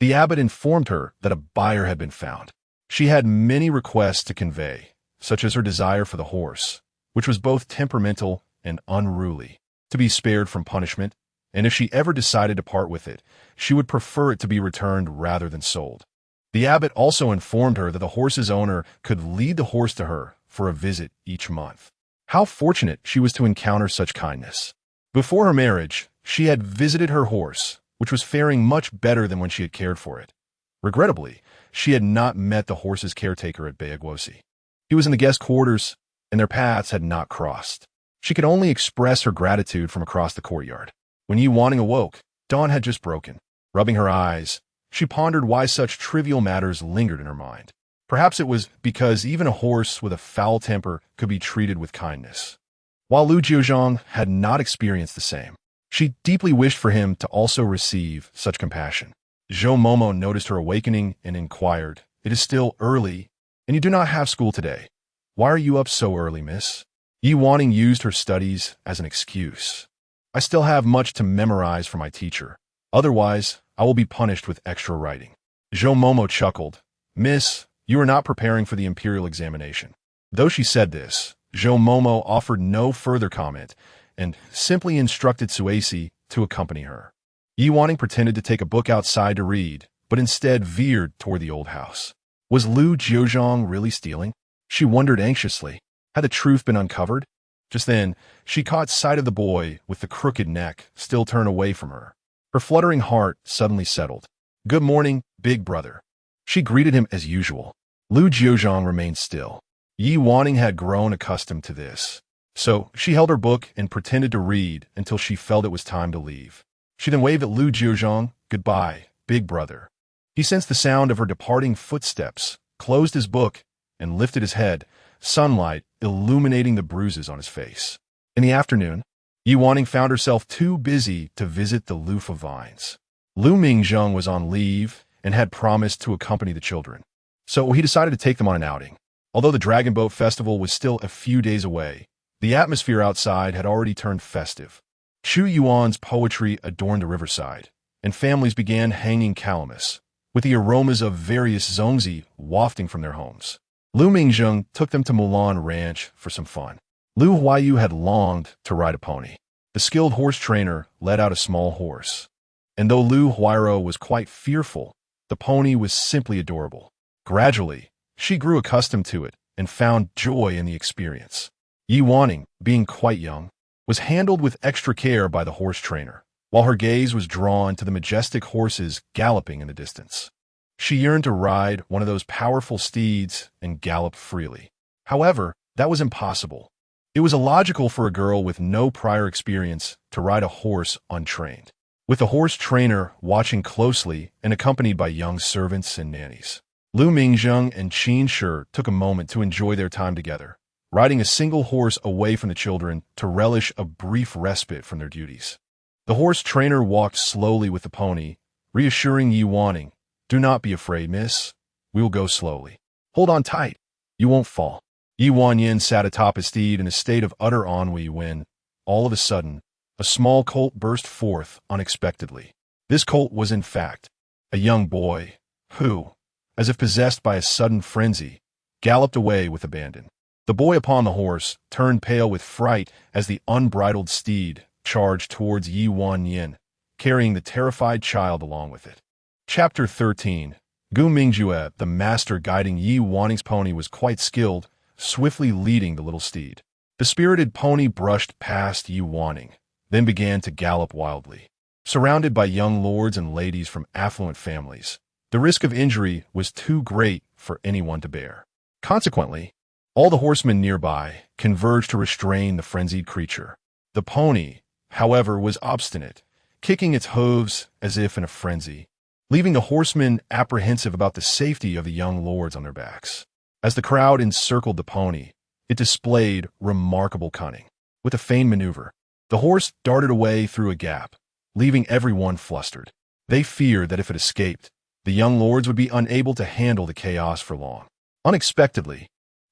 the abbot informed her that a buyer had been found. She had many requests to convey, such as her desire for the horse, which was both temperamental and unruly, to be spared from punishment, and if she ever decided to part with it, she would prefer it to be returned rather than sold. The abbot also informed her that the horse's owner could lead the horse to her for a visit each month. How fortunate she was to encounter such kindness. Before her marriage, she had visited her horse, which was faring much better than when she had cared for it. Regrettably, she had not met the horse's caretaker at Dali. He was in the guest quarters, and their paths had not crossed. She could only express her gratitude from across the courtyard. When Wanning awoke, dawn had just broken. Rubbing her eyes, she pondered why such trivial matters lingered in her mind. Perhaps it was because even a horse with a foul temper could be treated with kindness. While Lu Jiuzhang had not experienced the same, she deeply wished for him to also receive such compassion. Zhou Momo noticed her awakening and inquired, "It is still early, and you do not have school today. Why are you up so early, miss?" Wanning used her studies as an excuse. "I still have much to memorize for my teacher. Otherwise, I will be punished with extra writing." Zhou Momo chuckled. "Miss, you are not preparing for the imperial examination." Though she said this, Zhou Momo offered no further comment and simply instructed Suesi to accompany her. Wanning pretended to take a book outside to read, but instead veered toward the old house. Was Lu Jiuzhang really stealing? She wondered anxiously. Had the truth been uncovered? Just then, she caught sight of the boy with the crooked neck still turned away from her. Her fluttering heart suddenly settled. "Good morning, big brother." She greeted him as usual. Lu Jiuzhang remained still. Wanning had grown accustomed to this, so she held her book and pretended to read until she felt it was time to leave. She then waved at Lu Jiuzhang, "Goodbye, big brother." He sensed the sound of her departing footsteps, closed his book, and lifted his head, sunlight illuminating the bruises on his face. In the afternoon, Wanning found herself too busy to visit the loofah vines. Lu Mingjiang was on leave and had promised to accompany the children, so he decided to take them on an outing. Although the Dragon Boat Festival was still a few days away, The atmosphere outside had already turned festive. Chu Yuan's poetry adorned the riverside, and families began hanging calamus, with the aromas of various zongzi wafting from their homes. Lu Jiuzhang took them to Mulan Ranch for some fun. Lu Huayu had longed to ride a pony. The skilled horse trainer led out a small horse. And though Lu Huairo was quite fearful, the pony was simply adorable. Gradually, she grew accustomed to it and found joy in the experience. Yi Wanning, being quite young, was handled with extra care by the horse trainer, while her gaze was drawn to the majestic horses galloping in the distance. She yearned to ride one of those powerful steeds and gallop freely. However, that was impossible. It was illogical for a girl with no prior experience to ride a horse untrained, with the horse trainer watching closely and accompanied by young servants and nannies. Lu Jiuzhang and Qin Shi took a moment to enjoy their time together, riding a single horse away from the children to relish a brief respite from their duties. The horse trainer walked slowly with the pony, reassuring Yi Wanning, "Do not be afraid, miss. We will go slowly. Hold on tight. You won't fall." Yi Wanyin sat atop his steed in a state of utter ennui when, all of a sudden, a small colt burst forth unexpectedly. This colt was, in fact, a young boy who, as if possessed by a sudden frenzy, galloped away with abandon. The boy upon the horse turned pale with fright as the unbridled steed charged towards Yi Wanyin, carrying the terrified child along with it. Chapter 13. Gu Mingjue, the master guiding Yi Wanning's pony, was quite skilled, swiftly leading the little steed. The spirited pony brushed past Yi Wanning, then began to gallop wildly. Surrounded by young lords and ladies from affluent families, the risk of injury was too great for anyone to bear. Consequently, all the horsemen nearby converged to restrain the frenzied creature. The pony, however, was obstinate, kicking its hooves as if in a frenzy, leaving the horsemen apprehensive about the safety of the young lords on their backs. As the crowd encircled the pony, it displayed remarkable cunning. With a feigned maneuver, the horse darted away through a gap, leaving everyone flustered. They feared that if it escaped, the young lords would be unable to handle the chaos for long. Unexpectedly,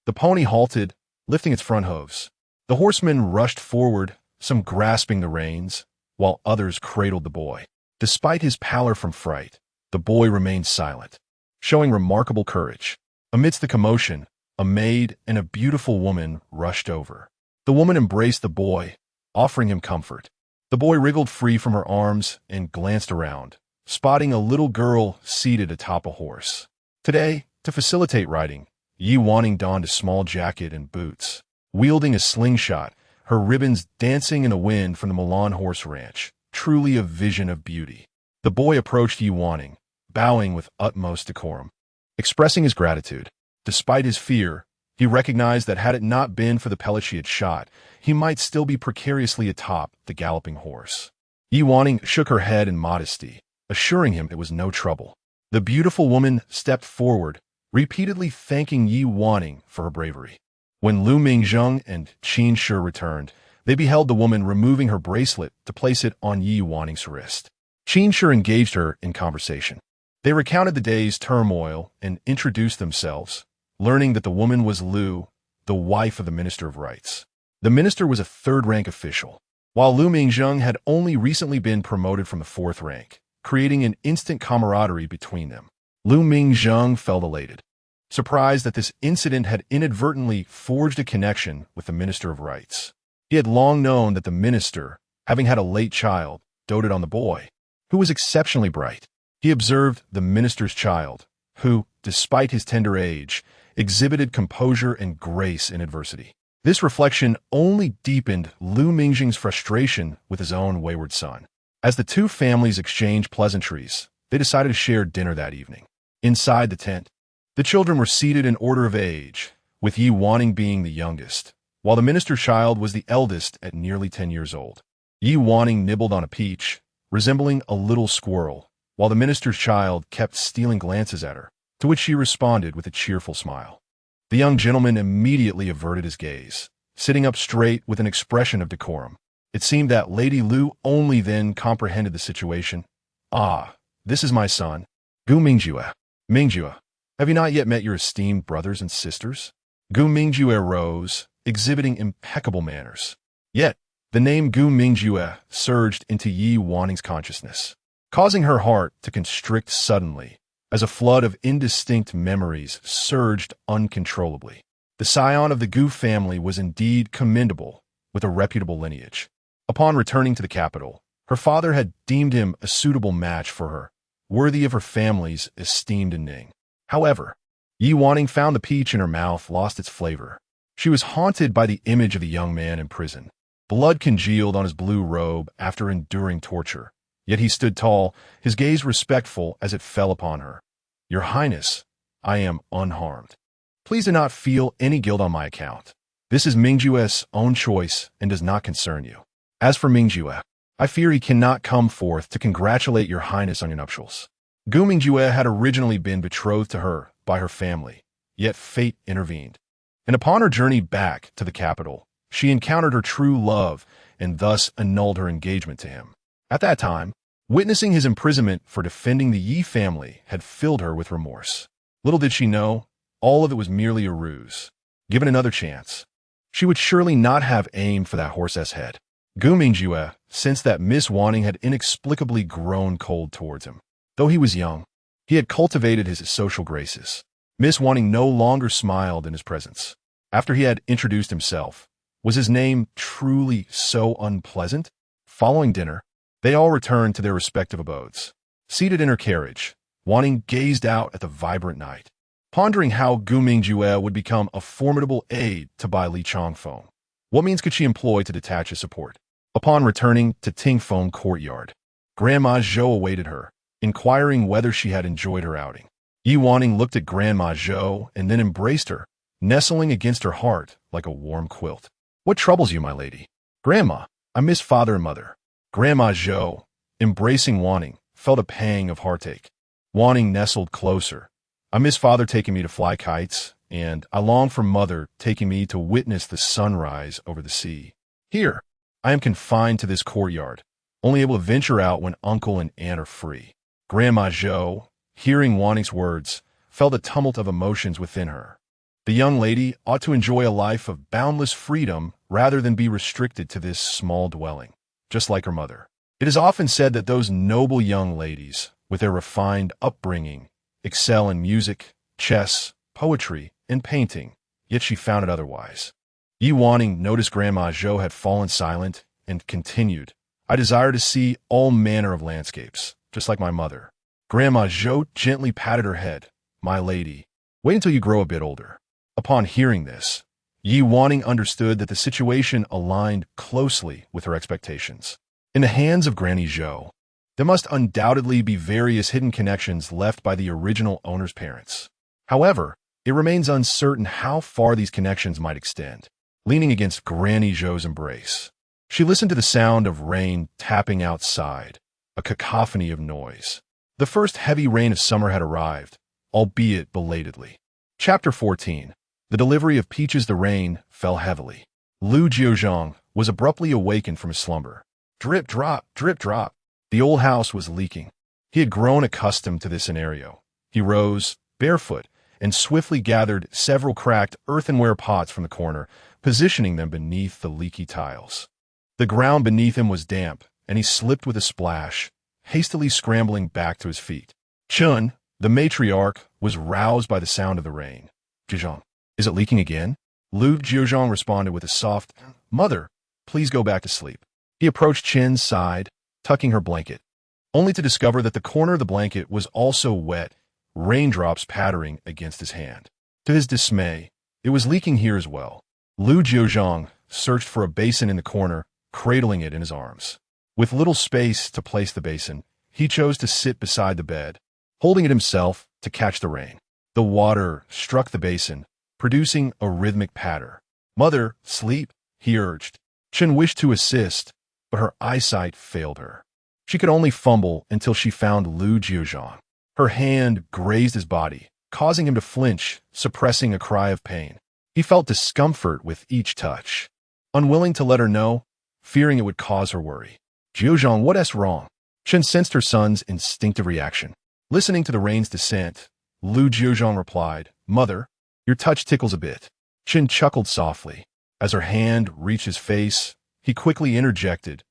the pony halted, lifting its front hooves. The horsemen rushed forward, some grasping the reins, while others cradled the boy. Despite his pallor from fright, the boy remained silent, showing remarkable courage. Amidst the commotion, a maid and a beautiful woman rushed over. The woman embraced the boy, offering him comfort. The boy wriggled free from her arms and glanced around, spotting a little girl seated atop a horse. Today, to facilitate riding, Yi Wanning donned a small jacket and boots. Wielding a slingshot, her ribbons dancing in the wind from the Mulan Horse Ranch, truly a vision of beauty. The boy approached Yi Wanning, bowing with utmost decorum. Expressing his gratitude, despite his fear, he recognized that had it not been for the pellet she had shot, he might still be precariously atop the galloping horse. Yi Wanning shook her head in modesty, assuring him it was no trouble. The beautiful woman stepped forward, repeatedly thanking Yi Wanning for her bravery. When Lu Jiuzhang and Qin Shi returned, they beheld the woman removing her bracelet to place it on Yi Wanning's wrist. Qin Shi engaged her in conversation. They recounted the day's turmoil and introduced themselves, learning that the woman was Lu, the wife of the Minister of Rights. The minister was a third-rank official, while Lu Jiuzhang had only recently been promoted from the fourth rank, creating an instant camaraderie between them. Lu Jiuzhang felt elated, surprised that this incident had inadvertently forged a connection with the Minister of Rights. He had long known that the minister, having had a late child, doted on the boy, who was exceptionally bright. He observed the minister's child, who, despite his tender age, exhibited composure and grace in adversity. This reflection only deepened Lu Jiuzhang's frustration with his own wayward son. As the two families exchanged pleasantries, they decided to share dinner that evening. Inside the tent, the children were seated in order of age, with Yi Wanning being the youngest, while the minister's child was the eldest at nearly 10 years old. Yi Wanning nibbled on a peach, resembling a little squirrel, while the minister's child kept stealing glances at her, to which she responded with a cheerful smile. The young gentleman immediately averted his gaze, sitting up straight with an expression of decorum. It seemed that Lady Lu only then comprehended the situation. "Ah, this is my son, Gu Mingjue. Mingjue, have you not yet met your esteemed brothers and sisters?" Gu Mingjue rose, exhibiting impeccable manners. Yet, the name Gu Mingjue surged into Yi Wanning's consciousness, causing her heart to constrict suddenly as a flood of indistinct memories surged uncontrollably. The scion of the Gu family was indeed commendable, with a reputable lineage. Upon returning to the capital, her father had deemed him a suitable match for her, worthy of her family's esteemed Ning. However, Yi Wanning found the peach in her mouth lost its flavor. She was haunted by the image of the young man in prison. Blood congealed on his blue robe after enduring torture. Yet he stood tall, his gaze respectful as it fell upon her. "Your Highness, I am unharmed. Please do not feel any guilt on my account. This is Mingjue's own choice and does not concern you. As for Mingjue, I fear he cannot come forth to congratulate your Highness on your nuptials." Gu Mingjue had originally been betrothed to her by her family, yet fate intervened. And upon her journey back to the capital, she encountered her true love and thus annulled her engagement to him. At that time, witnessing his imprisonment for defending the Yi family had filled her with remorse. Little did she know, all of it was merely a ruse. Given another chance, she would surely not have aimed for that horse's head. Gu Mingjue sensed that Miss Wanning had inexplicably grown cold towards him. Though he was young, he had cultivated his social graces. Miss Wanning no longer smiled in his presence. After he had introduced himself, was his name truly so unpleasant? Following dinner, they all returned to their respective abodes. Seated in her carriage, Wanning gazed out at the vibrant night, pondering how Gu Mingjue would become a formidable aid to Bai Li Changfeng. What means could she employ to detach his support? Upon returning to Tingfeng Courtyard, Grandma Zhou awaited her, inquiring whether she had enjoyed her outing. Yi Wanning looked at Grandma Zhou and then embraced her, nestling against her heart like a warm quilt. "What troubles you, my lady?" "Grandma, I miss father and mother." Grandma Zhou, embracing Wanning, felt a pang of heartache. Wanning nestled closer. "I miss father taking me to fly kites, and I long for mother taking me to witness the sunrise over the sea. Here, I am confined to this courtyard, only able to venture out when uncle and aunt are free." Grandma Zhou, hearing Wanning's words, felt a tumult of emotions within her. The young lady ought to enjoy a life of boundless freedom rather than be restricted to this small dwelling, just like her mother. It is often said that those noble young ladies, with their refined upbringing, excel in music, chess, poetry, and painting, yet she found it otherwise. Yi Wanning noticed Grandma Zhou had fallen silent and continued, "I desire to see all manner of landscapes, just like my mother." Grandma Zhou gently patted her head. "My lady, wait until you grow a bit older." Upon hearing this, Yi Wanning understood that the situation aligned closely with her expectations. In the hands of Granny Zhou, there must undoubtedly be various hidden connections left by the original owner's parents. However, it remains uncertain how far these connections might extend. Leaning against Granny Zhou's embrace, she listened to the sound of rain tapping outside, a cacophony of noise. The first heavy rain of summer had arrived, albeit belatedly. Chapter 14. The delivery of Peaches the rain fell heavily. Lu Jiuzhang was abruptly awakened from his slumber. Drip, drop, drip, drop. The old house was leaking. He had grown accustomed to this scenario. He rose, barefoot, and swiftly gathered several cracked earthenware pots from the corner, positioning them beneath the leaky tiles. The ground beneath him was damp, and he slipped with a splash, hastily scrambling back to his feet. Chun, the matriarch, was roused by the sound of the rain. "Jiuzhang, is it leaking again?" Lu Jiuzhang responded with a soft, "Mother, please go back to sleep." He approached Chen's side, tucking her blanket, only to discover that the corner of the blanket was also wet, raindrops pattering against his hand. To his dismay, it was leaking here as well. Lu Jiuzhang searched for a basin in the corner, cradling it in his arms. With little space to place the basin, he chose to sit beside the bed, holding it himself to catch the rain. The water struck the basin, producing a rhythmic patter. "Mother, sleep," he urged. Chen wished to assist, but her eyesight failed her. She could only fumble until she found Lu Jiuzhang. Her hand grazed his body, causing him to flinch, suppressing a cry of pain. He felt discomfort with each touch, unwilling to let her know, fearing it would cause her worry. "Jiuzhang, what's wrong?" Chen sensed her son's instinctive reaction. Listening to the rain's descent, Lu Jiuzhang replied, "Mother, your touch tickles a bit." Chen chuckled softly. As her hand reached his face, he quickly interjected,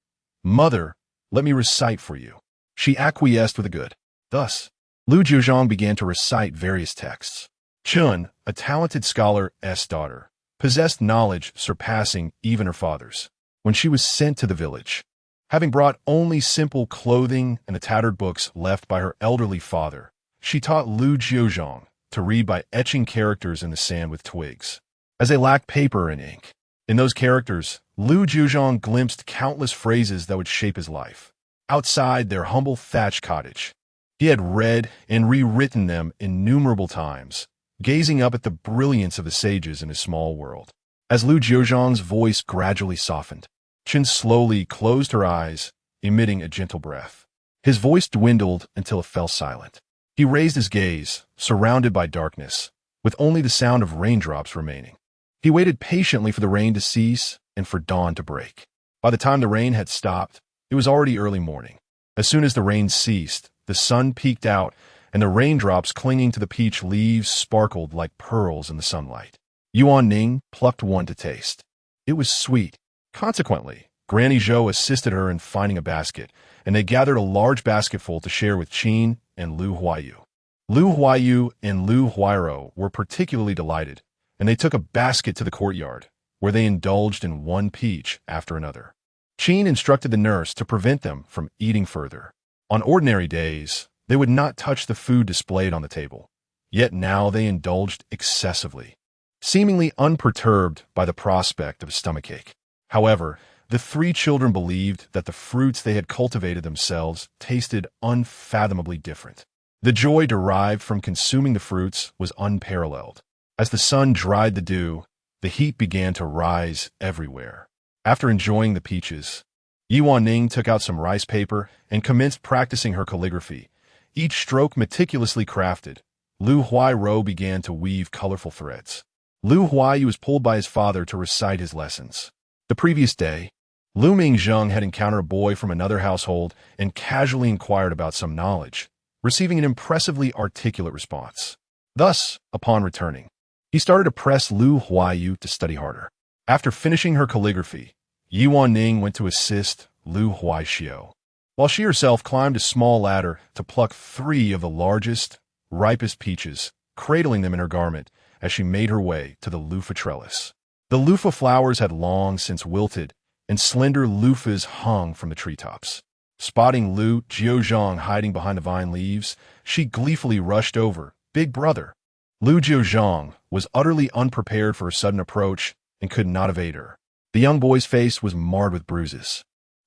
"Mother, let me recite for you." She acquiesced with a good. Thus, Lu Jiuzhang began to recite various texts. Chun, a talented scholar's daughter, possessed knowledge surpassing even her father's. When she was sent to the village, having brought only simple clothing and the tattered books left by her elderly father, she taught Lu Jiuzhang to read by etching characters in the sand with twigs, as they lacked paper and ink. In those characters, Lu Jiuzhang glimpsed countless phrases that would shape his life. Outside their humble thatched cottage, he had read and rewritten them innumerable times, gazing up at the brilliance of the sages in his small world. As Lu Jiuzhang's voice gradually softened, Chen slowly closed her eyes, emitting a gentle breath. His voice dwindled until it fell silent. He raised his gaze, surrounded by darkness, with only the sound of raindrops remaining. He waited patiently for the rain to cease and for dawn to break. By the time the rain had stopped, it was already early morning. As soon as the rain ceased, the sun peeked out, and the raindrops clinging to the peach leaves sparkled like pearls in the sunlight. Wanning plucked one to taste. It was sweet. Consequently, Granny Zhou assisted her in finding a basket, and they gathered a large basketful to share with Qin and Lu Huayu. Lu Huayu and Lu Huairo were particularly delighted, and they took a basket to the courtyard, where they indulged in one peach after another. Qin instructed the nurse to prevent them from eating further. On ordinary days, they would not touch the food displayed on the table, yet now they indulged excessively, seemingly unperturbed by the prospect of a stomachache. However, the three children believed that the fruits they had cultivated themselves tasted unfathomably different. The joy derived from consuming the fruits was unparalleled. As the sun dried the dew, the heat began to rise everywhere. After enjoying the peaches, Wanning took out some rice paper and commenced practicing her calligraphy, each stroke meticulously crafted. Lu Huairo began to weave colorful threads. Lu Huayu was pulled by his father to recite his lessons. The previous day, Lu Jiuzhang had encountered a boy from another household and casually inquired about some knowledge, receiving an impressively articulate response. Thus, upon returning, he started to press Lu Huayu to study harder. After finishing her calligraphy, Wanning went to assist Lu Huaxiu, while she herself climbed a small ladder to pluck 3 of the largest, ripest peaches, cradling them in her garment as she made her way to the loofah trellis. The loofah flowers had long since wilted, and slender loofahs hung from the treetops. Spotting Lu Jiuzhang hiding behind the vine leaves, she gleefully rushed over. "Big brother!" Lu Jiuzhang was utterly unprepared for her sudden approach and could not evade her. The young boy's face was marred with bruises.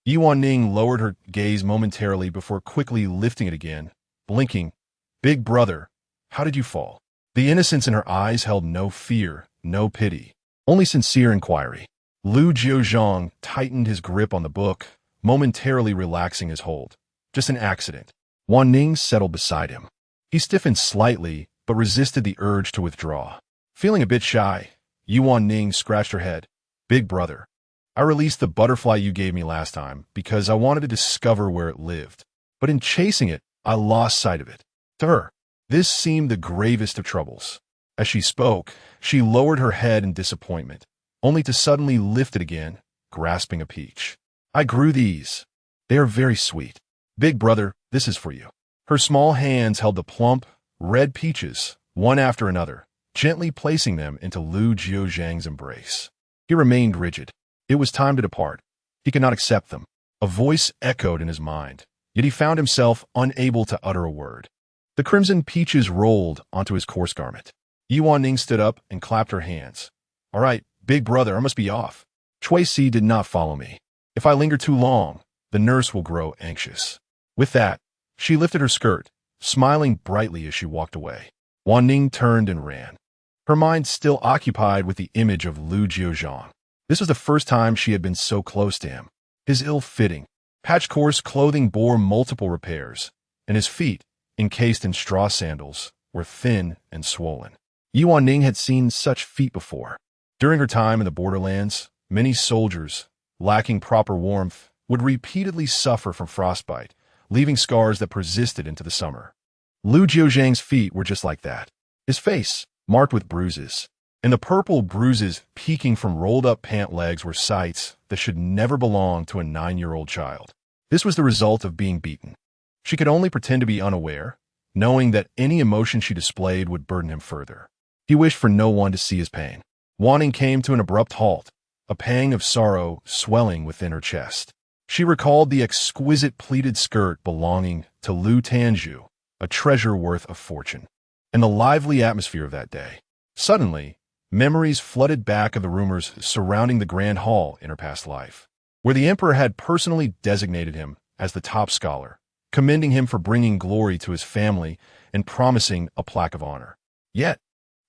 Wanning lowered her gaze momentarily before quickly lifting it again, blinking. "Big brother, how did you fall?" The innocence in her eyes held no fear, no pity, only sincere inquiry. Lu Jiuzhang tightened his grip on the book, momentarily relaxing his hold. "Just an accident." Wanning settled beside him. He stiffened slightly, but resisted the urge to withdraw. Feeling a bit shy, Wanning scratched her head. "Big brother, I released the butterfly you gave me last time because I wanted to discover where it lived. But in chasing it, I lost sight of it." To her, this seemed the gravest of troubles. As she spoke, she lowered her head in disappointment, only to suddenly lift it again, grasping a peach. "I grew these. They are very sweet. Big brother, this is for you." Her small hands held the plump, red peaches, one after another, gently placing them into Lu Jiuzhang's embrace. He remained rigid. It was time to depart. He could not accept them. A voice echoed in his mind, yet he found himself unable to utter a word. The crimson peaches rolled onto his coarse garment. Wanning stood up and clapped her hands. "All right, big brother, I must be off. Chui Si did not follow me. If I linger too long, the nurse will grow anxious." With that, she lifted her skirt, smiling brightly as she walked away. Wanning turned and ran, her mind still occupied with the image of Lu Jiuzhang. This was the first time she had been so close to him. His ill-fitting, patch-coarse clothing bore multiple repairs, and his feet, encased in straw sandals, were thin and swollen. Wanning had seen such feet before. During her time in the borderlands, many soldiers, lacking proper warmth, would repeatedly suffer from frostbite, leaving scars that persisted into the summer. Lu Jiuzhang's feet were just like that. His face, marked with bruises, and the purple bruises peeking from rolled-up pant legs were sights that should never belong to a 9-year-old child. This was the result of being beaten. She could only pretend to be unaware, knowing that any emotion she displayed would burden him further. He wished for no one to see his pain. Wanning came to an abrupt halt, a pang of sorrow swelling within her chest. She recalled the exquisite pleated skirt belonging to Lu Jiuzhang, a treasure worth a fortune, and the lively atmosphere of that day. Suddenly, memories flooded back of the rumors surrounding the Grand Hall in her past life, where the emperor had personally designated him as the top scholar, commending him for bringing glory to his family and promising a plaque of honor. Yet,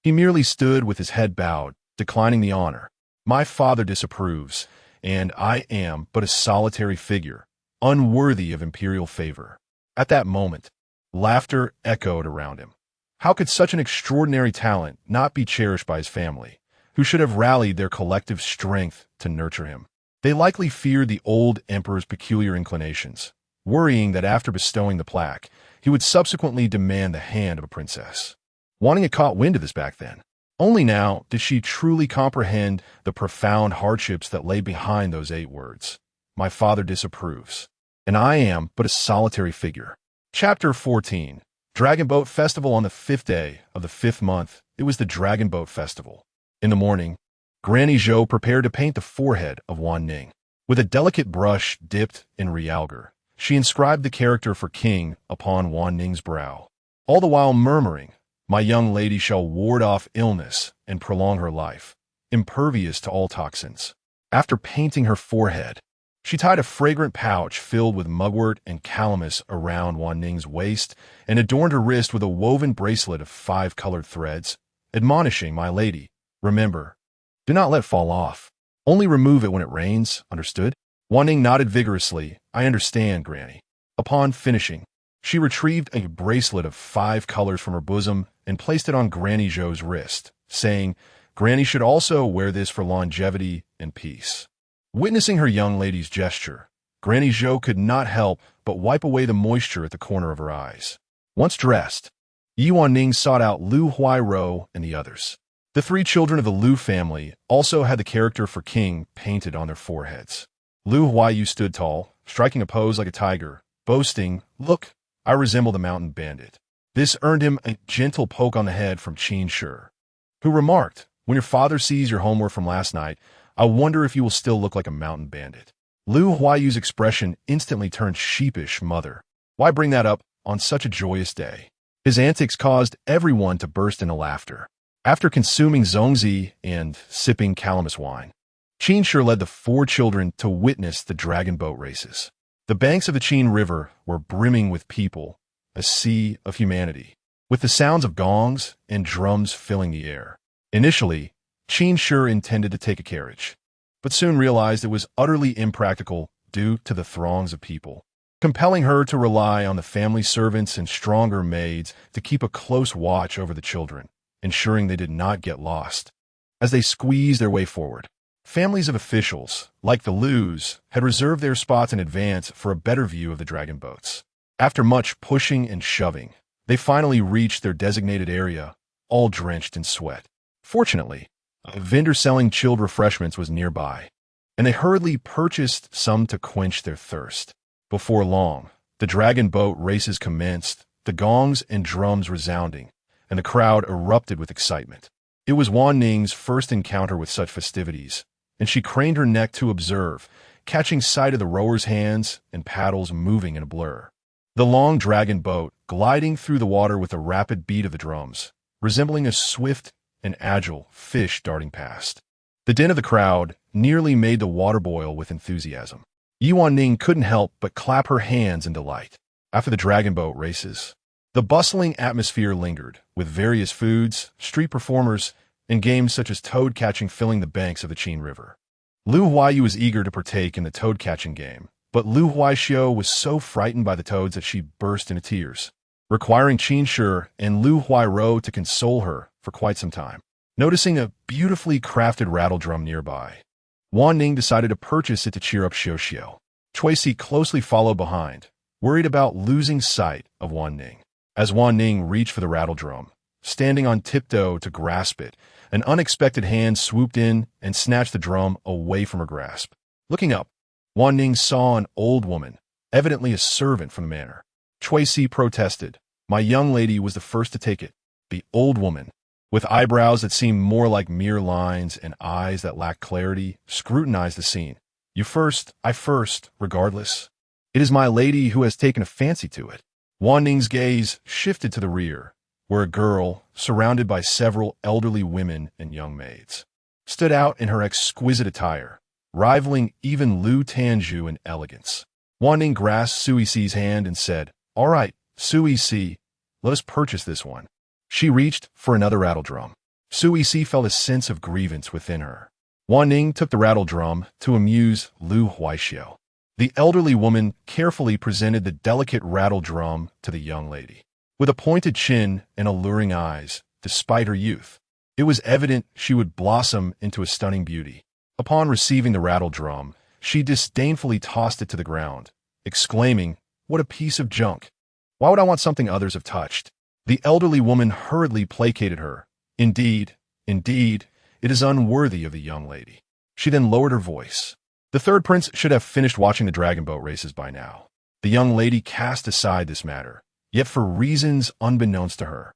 he merely stood with his head bowed, declining the honor. My father disapproves, and I am but a solitary figure, unworthy of imperial favor. At that moment, laughter echoed around him. How could such an extraordinary talent not be cherished by his family, who should have rallied their collective strength to nurture him? They likely feared the old emperor's peculiar inclinations, worrying that after bestowing the plaque, he would subsequently demand the hand of a princess. Wanting had caught wind of this back then. Only now did she truly comprehend the profound hardships that lay behind those 8 words. My father disapproves, and I am but a solitary figure. Chapter 14. Dragon Boat Festival. On the 5th day of the 5th month, it was the Dragon Boat Festival. In the morning, Granny Zhou prepared to paint the forehead of Wanning. With a delicate brush dipped in realgar, she inscribed the character for king upon Wanning's brow, all the while murmuring, my young lady shall ward off illness and prolong her life, impervious to all toxins. After painting her forehead, she tied a fragrant pouch filled with mugwort and calamus around Wanning's waist and adorned her wrist with a woven bracelet of 5 colored threads, admonishing, my lady, remember, do not let fall off. Only remove it when it rains, understood? Wanning nodded vigorously. I understand, Granny. Upon finishing, she retrieved a bracelet of 5 colors from her bosom and placed it on Granny Zhou's wrist, saying, Granny should also wear this for longevity and peace. Witnessing her young lady's gesture, Granny Zhou could not help but wipe away the moisture at the corner of her eyes. Once dressed, Wanning sought out Lu Jiuzhang and the others. The 3 children of the Lu family also had the character for king painted on their foreheads. Lu Jiuzhang stood tall, striking a pose like a tiger, boasting, look, I resemble the mountain bandit. This earned him a gentle poke on the head from Qin Shi, who remarked, when your father sees your homework from last night, I wonder if you will still look like a mountain bandit. Lu Jiuzhang's expression instantly turned sheepish. Mother, why bring that up on such a joyous day? His antics caused everyone to burst into laughter. After consuming zongzi and sipping calamus wine, Qin Shi led the 4 children to witness the dragon boat races. The banks of the Qin River were brimming with people, a sea of humanity, with the sounds of gongs and drums filling the air. Initially, Qin Shi intended to take a carriage, but soon realized it was utterly impractical due to the throngs of people, compelling her to rely on the family servants and stronger maids to keep a close watch over the children, ensuring they did not get lost. As they squeezed their way forward, families of officials, like the Lus, had reserved their spots in advance for a better view of the dragon boats. After much pushing and shoving, they finally reached their designated area, all drenched in sweat. Fortunately, a vendor selling chilled refreshments was nearby, and they hurriedly purchased some to quench their thirst. Before long, the dragon boat races commenced, the gongs and drums resounding, and the crowd erupted with excitement. It was Wanning's first encounter with such festivities, and she craned her neck to observe, catching sight of the rowers' hands and paddles moving in a blur. The long dragon boat gliding through the water with the rapid beat of the drums, resembling a swift and agile fish darting past. The din of the crowd nearly made the water boil with enthusiasm. Wanning couldn't help but clap her hands in delight. After the dragon boat races, the bustling atmosphere lingered, with various foods, street performers, and games such as toad catching filling the banks of the Qin River. Lu Jiuzhang was eager to partake in the toad catching game, but Lu Jiuzhang was so frightened by the toads that she burst into tears, requiring Qin Shi and Lu Jiuzhang to console her for quite some time. Noticing a beautifully crafted rattle drum nearby, Wanning decided to purchase it to cheer up Xiao. Chuisi closely followed behind, worried about losing sight of Wanning. As Wanning reached for the rattle drum, standing on tiptoe to grasp it, An unexpected hand swooped in and snatched the drum away from her grasp. Looking up, Wanning saw an old woman, evidently a servant from the manor. Cui protested. My young lady was the first to take it. The old woman, with eyebrows that seemed more like mere lines and eyes that lacked clarity, scrutinized the scene. You first, I first, regardless. It is my lady who has taken a fancy to it. Wanning's gaze shifted to the rear, where a girl, surrounded by several elderly women and young maids, stood out in her exquisite attire, rivaling even Lu Tanju in elegance. Wanning grasped Sui's hand and said, All right, Sui, let us purchase this one. She reached for another rattle drum. Sui felt a sense of grievance within her. Wanning took the rattle drum to amuse Lu Huaxiao. The elderly woman carefully presented the delicate rattle drum to the young lady. With a pointed chin and alluring eyes, despite her youth, it was evident she would blossom into a stunning beauty. Upon receiving the rattle drum, she disdainfully tossed it to the ground, exclaiming, What a piece of junk! Why would I want something others have touched? The elderly woman hurriedly placated her. Indeed, it is unworthy of the young lady. She then lowered her voice. The third prince should have finished watching the dragon boat races by now. The young lady cast aside this matter, yet for reasons unbeknownst to her.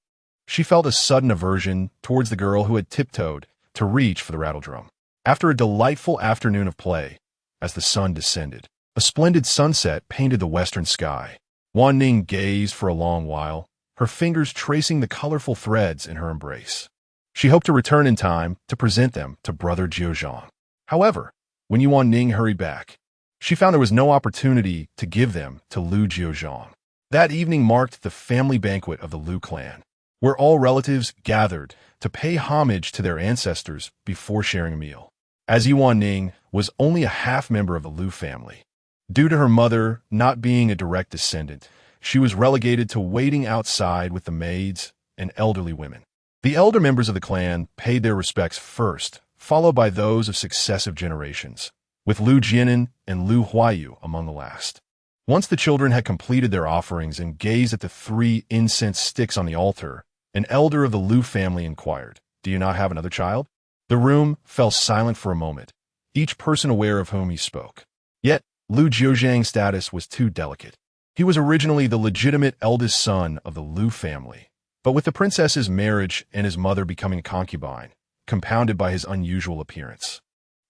She felt a sudden aversion towards the girl who had tiptoed to reach for the rattle drum. After a delightful afternoon of play, as the sun descended, a splendid sunset painted the western sky. Wanning gazed for a long while, her fingers tracing the colorful threads in her embrace. She hoped to return in time to present them to Brother Jiuzhang. However, when Wanning hurried back, she found there was no opportunity to give them to Lu Jiuzhang. That evening marked the family banquet of the Lu clan, where all relatives gathered to pay homage to their ancestors before sharing a meal. As Wanning was only a half-member of the Lu family, due to her mother not being a direct descendant, she was relegated to waiting outside with the maids and elderly women. The elder members of the clan paid their respects first, followed by those of successive generations, with Lu Jianan and Lu Huayu among the last. Once the children had completed their offerings and gazed at the 3 incense sticks on the altar, an elder of the Lu family inquired, Do you not have another child? The room fell silent for a moment, each person aware of whom he spoke. Yet, Lu Jiuzhang's status was too delicate. He was originally the legitimate eldest son of the Lu family, but with the princess's marriage and his mother becoming a concubine, compounded by his unusual appearance,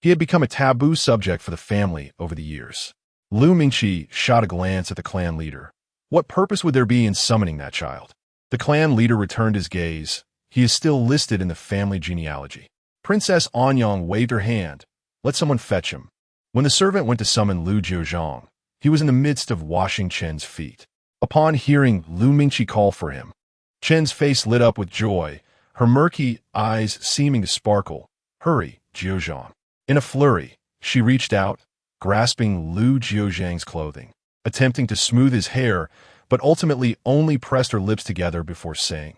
he had become a taboo subject for the family over the years. Lu Mingqi shot a glance at the clan leader. What purpose would there be in summoning that child? The clan leader returned his gaze. He is still listed in the family genealogy. Princess Anyang waved her hand. Let someone fetch him. When the servant went to summon Lu Jiuzhang, he was in the midst of washing Chen's feet. Upon hearing Lu Mingqi call for him, Chen's face lit up with joy, her murky eyes seeming to sparkle. Hurry, Jiuzhang. In a flurry, she reached out, grasping Lu Jiuzhang's clothing, attempting to smooth his hair, but ultimately only pressed her lips together before saying,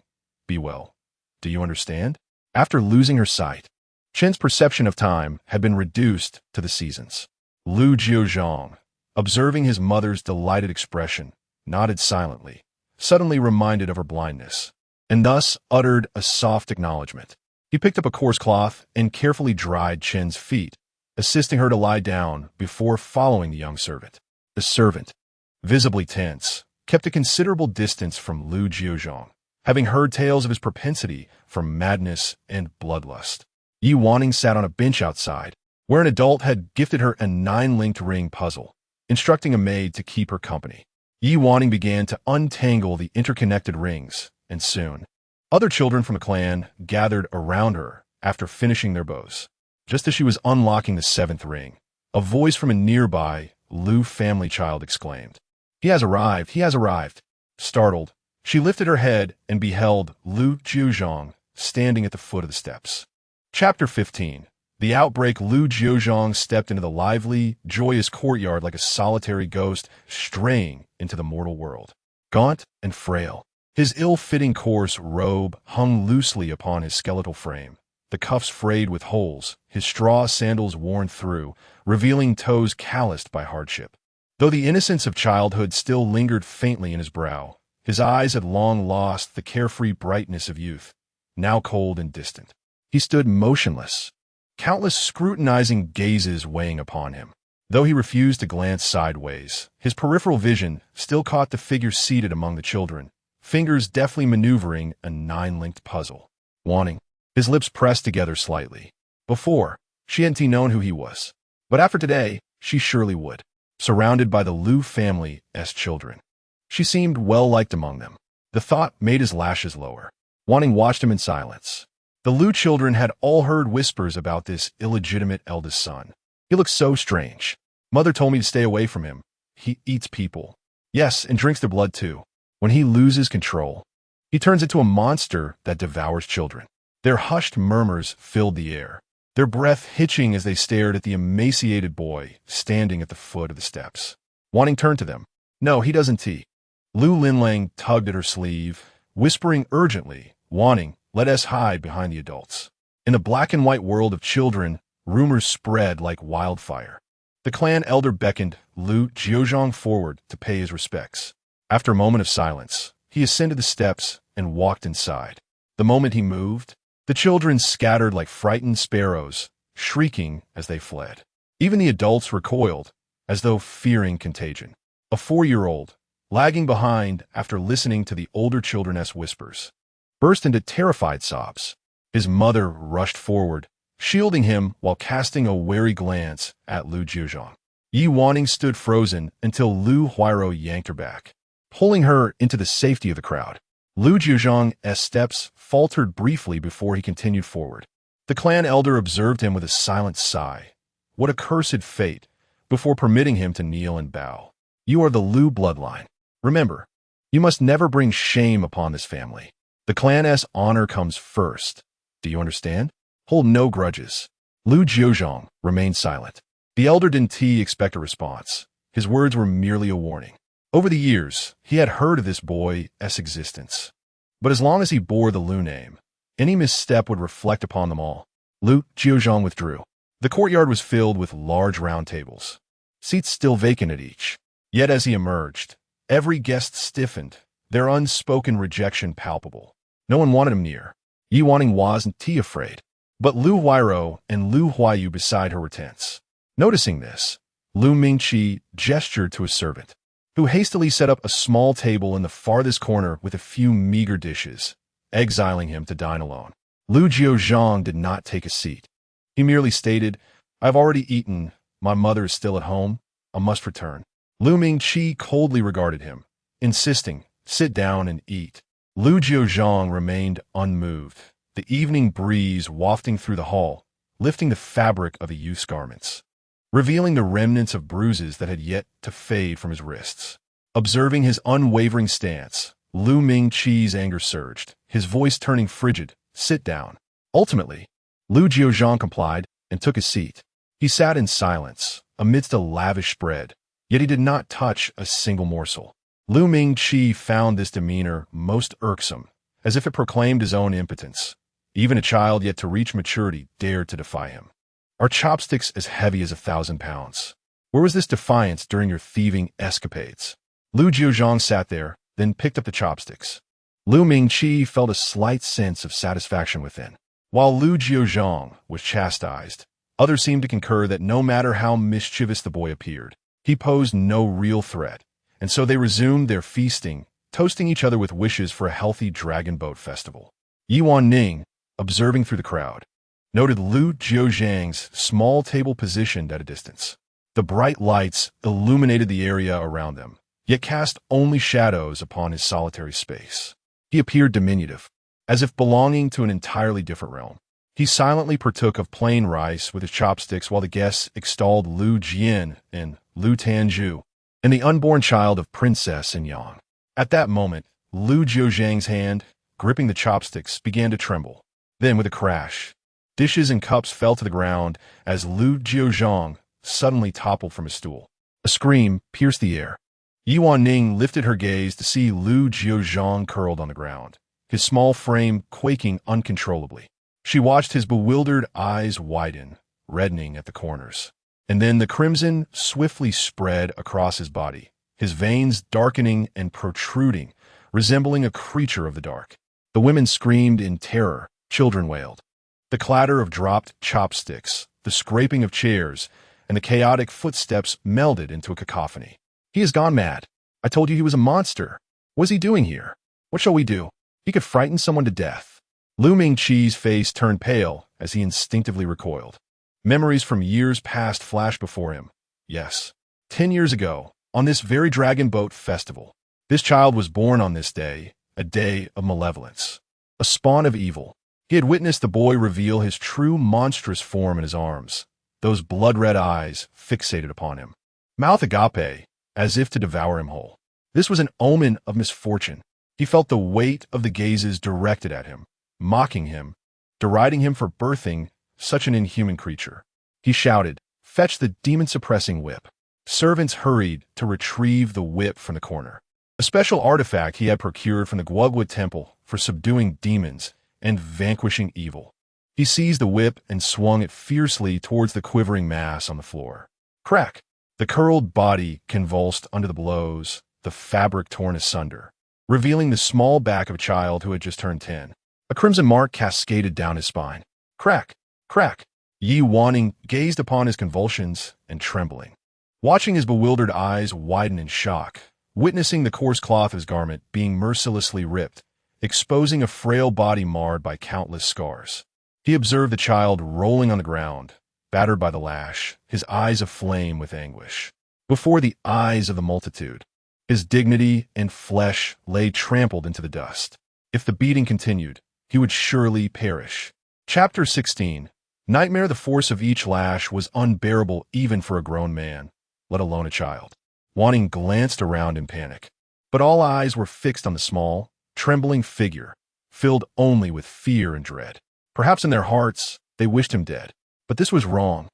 Be well. Do you understand? After losing her sight, Chen's perception of time had been reduced to the seasons. Lu Jiuzhang, observing his mother's delighted expression, nodded silently, suddenly reminded of her blindness, and thus uttered a soft acknowledgement. He picked up a coarse cloth and carefully dried Chen's feet, assisting her to lie down before following the young servant. The servant, visibly tense, kept a considerable distance from Lu Jiuzhang, having heard tales of his propensity for madness and bloodlust. Wanning sat on a bench outside, where an adult had gifted her a 9-linked ring puzzle, instructing a maid to keep her company. Wanning began to untangle the interconnected rings, and soon, other children from the clan gathered around her after finishing their bows. Just as she was unlocking the 7th ring, a voice from a nearby Lu family child exclaimed, He has arrived, he has arrived. Startled, she lifted her head and beheld Lu Jiuzhang standing at the foot of the steps. Chapter 15. The outbreak. Lu Jiuzhang stepped into the lively, joyous courtyard like a solitary ghost straying into the mortal world. Gaunt and frail, his ill-fitting coarse robe hung loosely upon his skeletal frame, the cuffs frayed with holes, his straw sandals worn through, revealing toes calloused by hardship. Though the innocence of childhood still lingered faintly in his brow, his eyes had long lost the carefree brightness of youth, now cold and distant. He stood motionless, countless scrutinizing gazes weighing upon him. Though he refused to glance sideways, his peripheral vision still caught the figure seated among the children, fingers deftly maneuvering a 9-linked puzzle. Wanning. His lips pressed together slightly. Before, she hadn't known who he was. But after today, she surely would. Surrounded by the Lu family's children, she seemed well-liked among them. The thought made his lashes lower. Wanning watched him in silence. The Lu children had all heard whispers about this illegitimate eldest son. He looks so strange. Mother told me to stay away from him. He eats people. Yes, and drinks their blood too. When he loses control, he turns into a monster that devours children. Their hushed murmurs filled the air, their breath hitching as they stared at the emaciated boy standing at the foot of the steps. Wanting turned to them. No, he doesn't tea. Lu Linlang tugged at her sleeve, whispering urgently, Wanning, let us hide behind the adults. In a black-and-white world of children, rumors spread like wildfire. The clan elder beckoned Lu Jiuzhang forward to pay his respects. After a moment of silence, he ascended the steps and walked inside. The moment he moved, the children scattered like frightened sparrows, shrieking as they fled. Even the adults recoiled, as though fearing contagion. A 4-year-old, lagging behind after listening to the older children's whispers, burst into terrified sobs. His mother rushed forward, shielding him while casting a wary glance at Lu Jiuzhang. Yi Wanning stood frozen until Lu Huairo yanked her back, pulling her into the safety of the crowd. Lu Jiuzhang's steps faltered briefly before he continued forward. The clan elder observed him with a silent sigh. What a cursed fate, before permitting him to kneel and bow. You are the Lu bloodline. Remember, you must never bring shame upon this family. The clan's honor comes first. Do you understand? Hold no grudges. Lu Jiuzhang remained silent. The elder didn't expect a response. His words were merely a warning. Over the years, he had heard of this boy's existence. But as long as he bore the Lu name, any misstep would reflect upon them all. Lu Jiuzhang withdrew. The courtyard was filled with large round tables, seats still vacant at each. Yet as he emerged, every guest stiffened, their unspoken rejection palpable. No one wanted him near. Yi Wanning wasn't afraid. But Lu Huairo and Lu Huayu beside her were tense. Noticing this, Lu Mingqi gestured to a servant, who hastily set up a small table in the farthest corner with a few meager dishes, exiling him to dine alone. Lu Jiuzhang did not take a seat. He merely stated, I've already eaten. My mother is still at home. I must return. Lu Mingqi coldly regarded him, insisting, sit down and eat. Lu Jiuzhang remained unmoved, the evening breeze wafting through the hall, lifting the fabric of a youth's garments, revealing the remnants of bruises that had yet to fade from his wrists. Observing his unwavering stance, Lu Mingqi's anger surged, his voice turning frigid. Sit down. Ultimately, Lu Jiuzhang complied and took his seat. He sat in silence, amidst a lavish spread, yet he did not touch a single morsel. Lu Mingqi found this demeanor most irksome, as if it proclaimed his own impotence. Even a child yet to reach maturity dared to defy him. Are chopsticks as heavy as 1,000 pounds? Where was this defiance during your thieving escapades? Lu Jiuzhang sat there, then picked up the chopsticks. Lu Mingqi felt a slight sense of satisfaction within. While Lu Jiuzhang was chastised, others seemed to concur that no matter how mischievous the boy appeared, he posed no real threat, and so they resumed their feasting, toasting each other with wishes for a healthy dragon boat festival. Yi Wanning, observing through the crowd, noted Lu Jiuzhang's small table positioned at a distance. The bright lights illuminated the area around them, yet cast only shadows upon his solitary space. He appeared diminutive, as if belonging to an entirely different realm. He silently partook of plain rice with his chopsticks while the guests extolled Lu Jian and Lu Tanju, and the unborn child of Princess and Yang. At that moment, Lu Jiuzhang's hand, gripping the chopsticks, began to tremble. Then, with a crash, dishes and cups fell to the ground as Lu Jiuzhang suddenly toppled from his stool. A scream pierced the air. Yi Wanning lifted her gaze to see Lu Jiuzhang curled on the ground, his small frame quaking uncontrollably. She watched his bewildered eyes widen, reddening at the corners. And then the crimson swiftly spread across his body, his veins darkening and protruding, resembling a creature of the dark. The women screamed in terror, children wailed. The The clatter of dropped chopsticks, the scraping of chairs, and the chaotic footsteps melded into a cacophony. He has gone mad. I told you he was a monster. What is he doing here? What shall we do? He could frighten someone to death. Lu Mingqi's face turned pale as he instinctively recoiled. Memories from years past flashed before him. Yes, 10 years ago, on this very dragon boat festival, this child was born on this day, a day of malevolence, a spawn of evil. He had witnessed the boy reveal his true monstrous form in his arms, those blood-red eyes fixated upon him, mouth agape, as if to devour him whole. This was an omen of misfortune. He felt the weight of the gazes directed at him, mocking him, deriding him for birthing such an inhuman creature. He shouted, "Fetch the demon-suppressing whip." Servants hurried to retrieve the whip from the corner, a special artifact he had procured from the Dali Temple for subduing demons and vanquishing evil. He seized the whip and swung it fiercely towards the quivering mass on the floor. Crack! The curled body convulsed under the blows, the fabric torn asunder, revealing the small back of a child who had just turned 10. A crimson mark cascaded down his spine. Crack! Crack! Wanning gazed upon his convulsions and trembling, watching his bewildered eyes widen in shock, witnessing the coarse cloth of his garment being mercilessly ripped, exposing a frail body marred by countless scars. He observed the child rolling on the ground, battered by the lash, his eyes aflame with anguish. Before the eyes of the multitude, his dignity and flesh lay trampled into the dust. If the beating continued, he would surely perish. Chapter 16. Nightmare. The force of each lash was unbearable even for a grown man, let alone a child. Wanning glanced around in panic, but all eyes were fixed on the small, trembling figure, filled only with fear and dread. Perhaps in their hearts, they wished him dead. But this was wrong.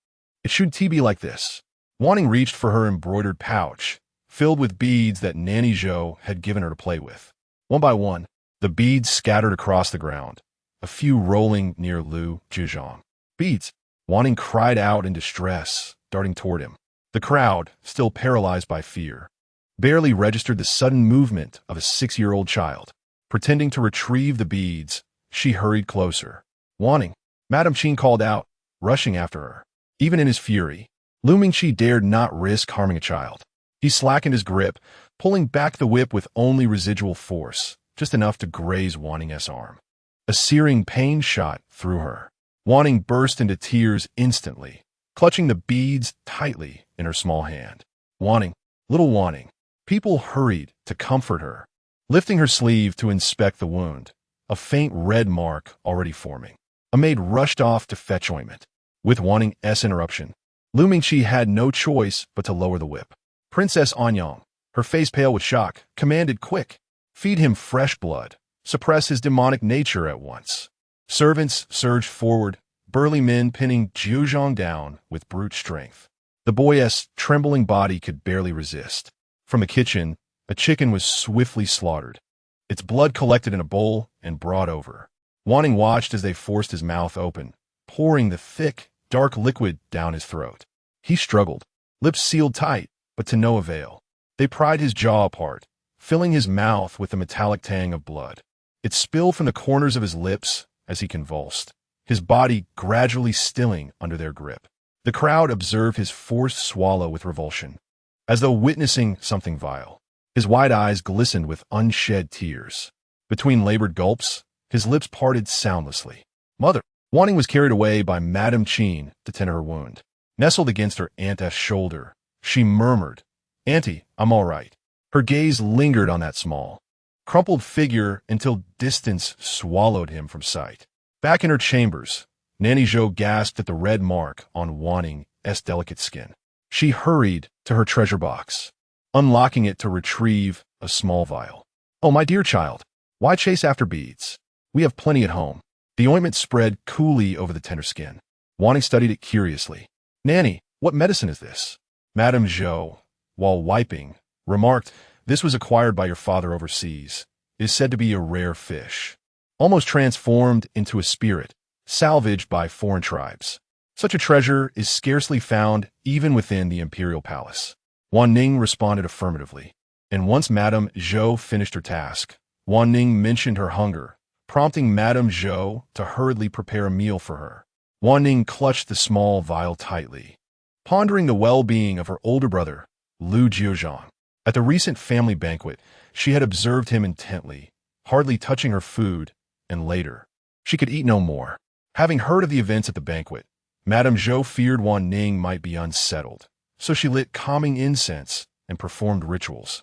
It shouldn't be like this. Wanning reached for her embroidered pouch, filled with beads that Nanny Zhou had given her to play with. One by one, the beads scattered across the ground, a few rolling near Lu Jiuzhang. Beads! Wanning cried out in distress, darting toward him. The crowd, still paralyzed by fear, barely registered the sudden movement of a 6-year-old child. Pretending to retrieve the beads, she hurried closer. Wanning! Madame Qin called out, rushing after her. Even in his fury, Lu Mingqi dared not risk harming a child. He slackened his grip, pulling back the whip with only residual force, just enough to graze Wanning's arm. A searing pain shot through her. Wanning burst into tears instantly, clutching the beads tightly in her small hand. Wanning, little Wanning. People hurried to comfort her, lifting her sleeve to inspect the wound, a faint red mark already forming. A maid rushed off to fetch ointment. With Wanning's interruption, Lu Mingqi had no choice but to lower the whip. Princess Anyang, her face pale with shock, commanded, "Quick! Feed him fresh blood. Suppress his demonic nature at once." Servants surged forward, burly men pinning Jiuzhang down with brute strength. The boy's trembling body could barely resist. From the kitchen, a chicken was swiftly slaughtered. Its blood collected in a bowl and brought over. Wanning watched as they forced his mouth open, pouring the thick, dark liquid down his throat. He struggled, lips sealed tight, but to no avail. They pried his jaw apart, filling his mouth with the metallic tang of blood. It spilled from the corners of his lips as he convulsed, his body gradually stilling under their grip. The crowd observed his forced swallow with revulsion, as though witnessing something vile. His wide eyes glistened with unshed tears. Between labored gulps, his lips parted soundlessly. Mother! Wanning was carried away by Madame Qin to tend her wound. Nestled against her aunt's shoulder, she murmured, "Auntie, I'm all right." Her gaze lingered on that small, crumpled figure until distance swallowed him from sight. Back in her chambers, Nanny Zhou gasped at the red mark on Wanning's delicate skin. She hurried to her treasure box, unlocking it to retrieve a small vial. "Oh, my dear child, why chase after beads? We have plenty at home." The ointment spread coolly over the tender skin. Wanning studied it curiously. "Nanny, what medicine is this?" Madame Zhou, while wiping, remarked, "This was acquired by your father overseas. It is said to be a rare fish, almost transformed into a spirit, salvaged by foreign tribes. Such a treasure is scarcely found even within the imperial palace." Wanning responded affirmatively, and once Madame Zhou finished her task, Wanning mentioned her hunger, prompting Madame Zhou to hurriedly prepare a meal for her. Wanning clutched the small vial tightly, pondering the well-being of her older brother, Lu Jiuzhang. At the recent family banquet, she had observed him intently, hardly touching her food, and later, she could eat no more. Having heard of the events at the banquet, Madame Zhou feared Wanning might be unsettled, so she lit calming incense and performed rituals,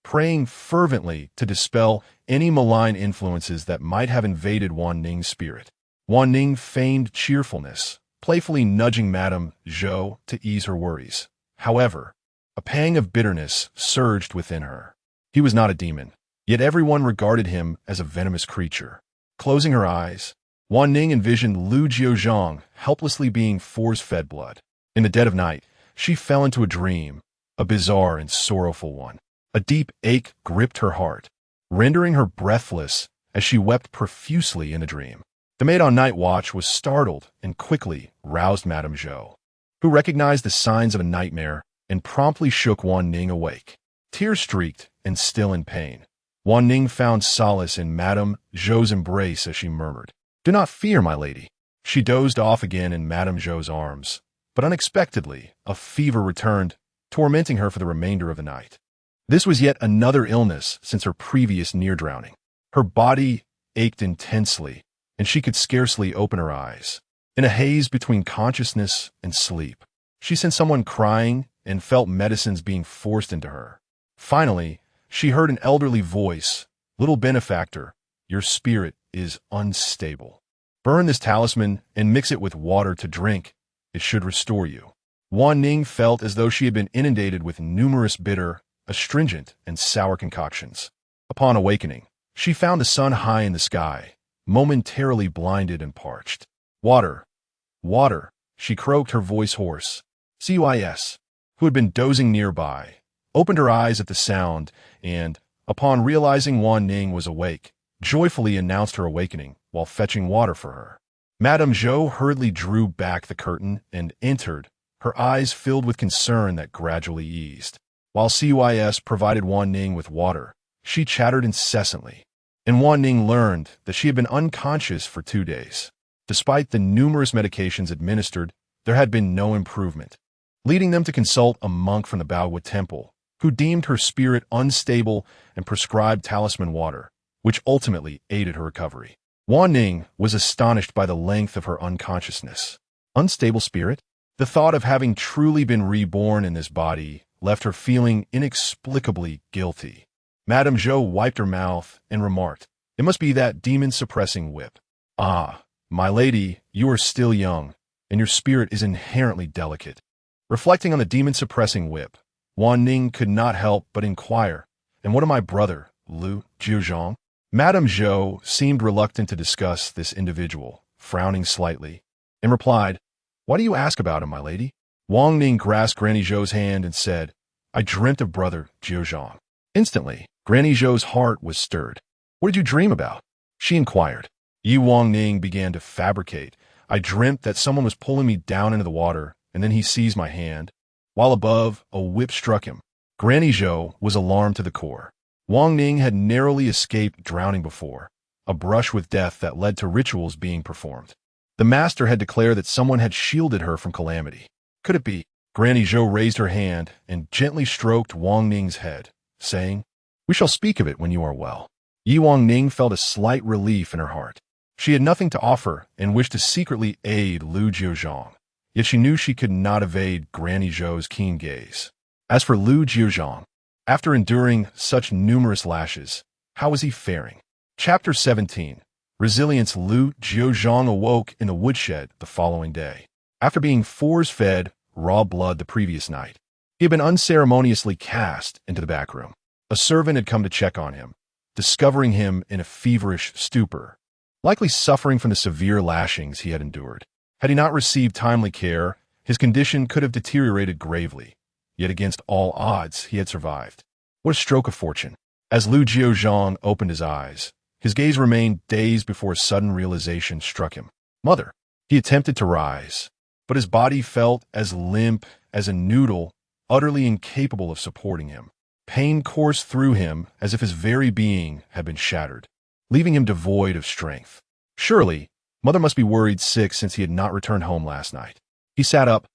praying fervently to dispel any malign influences that might have invaded Wanning's spirit. Wanning feigned cheerfulness, playfully nudging Madame Zhou to ease her worries. However, a pang of bitterness surged within her. He was not a demon, yet everyone regarded him as a venomous creature. Closing her eyes, Wanning envisioned Lu Jiuzhang helplessly being force-fed blood. In the dead of night, she fell into a dream, a bizarre and sorrowful one. A deep ache gripped her heart, rendering her breathless as she wept profusely in the dream. The maid on night watch was startled and quickly roused Madame Zhou, who recognized the signs of a nightmare and promptly shook Wanning awake. Tear-streaked and still in pain, Wanning found solace in Madame Zhou's embrace as she murmured, "Do not fear, my lady." She dozed off again in Madame Zhou's arms, but unexpectedly, a fever returned, tormenting her for the remainder of the night. This was yet another illness since her previous near-drowning. Her body ached intensely, and she could scarcely open her eyes. In a haze between consciousness and sleep, she sensed someone crying and felt medicines being forced into her. Finally, she heard an elderly voice, "Little benefactor, your spirit is unstable. Burn this talisman and mix it with water to drink. It should restore you." Wanning felt as though she had been inundated with numerous bitter, astringent, and sour concoctions. Upon awakening, she found the sun high in the sky, momentarily blinded and parched. "Water, water," she croaked, her voice hoarse. Cys, who had been dozing nearby, opened her eyes at the sound and, upon realizing Wanning was awake, joyfully announced her awakening while fetching water for her. Madame Zhou hurriedly drew back the curtain and entered, her eyes filled with concern that gradually eased. While Cys provided Wanning with water, she chattered incessantly, and Wanning learned that she had been unconscious for 2 days. Despite the numerous medications administered, there had been no improvement, leading them to consult a monk from the Dali Temple, who deemed her spirit unstable and prescribed talisman water, which ultimately aided her recovery. Wanning was astonished by the length of her unconsciousness. Unstable spirit? The thought of having truly been reborn in this body left her feeling inexplicably guilty. Madame Zhou wiped her mouth and remarked, "It must be that demon-suppressing whip. Ah, my lady, you are still young, and your spirit is inherently delicate." Reflecting on the demon-suppressing whip, Wanning could not help but inquire, "And what of my brother, Lu Jiuzhang?" Madame Zhou seemed reluctant to discuss this individual, frowning slightly, and replied, "Why do you ask about him, my lady?" Wanning grasped Granny Zhou's hand and said, "I dreamt of brother Jiuzhang." Instantly, Granny Zhou's heart was stirred. "What did you dream about?" she inquired. Wanning began to fabricate. "I dreamt that someone was pulling me down into the water, and then he seized my hand. While above, a whip struck him." Granny Zhou was alarmed to the core. Wanning had narrowly escaped drowning before, a brush with death that led to rituals being performed. The master had declared that someone had shielded her from calamity. Could it be? Granny Zhou raised her hand and gently stroked Wanning's head, saying, "We shall speak of it when you are well." Wanning felt a slight relief in her heart. She had nothing to offer and wished to secretly aid Lu Jiuzhang, yet she knew she could not evade Granny Zhou's keen gaze. As for Lu Jiuzhang, after enduring such numerous lashes, how was he faring? Chapter 17. Resilience. Lu Jiuzhang awoke in the woodshed the following day. After being force-fed raw blood the previous night, he had been unceremoniously cast into the back room. A servant had come to check on him, discovering him in a feverish stupor, likely suffering from the severe lashings he had endured. Had he not received timely care, his condition could have deteriorated gravely, yet against all odds he had survived. What a stroke of fortune! As Lu Jiuzhang opened his eyes, his gaze remained dazed before a sudden realization struck him. "Mother!" He attempted to rise, but his body felt as limp as a noodle, utterly incapable of supporting him. Pain coursed through him as if his very being had been shattered. leaving him devoid of strength. Surely, mother must be worried sick since he had not returned home last night. He sat up,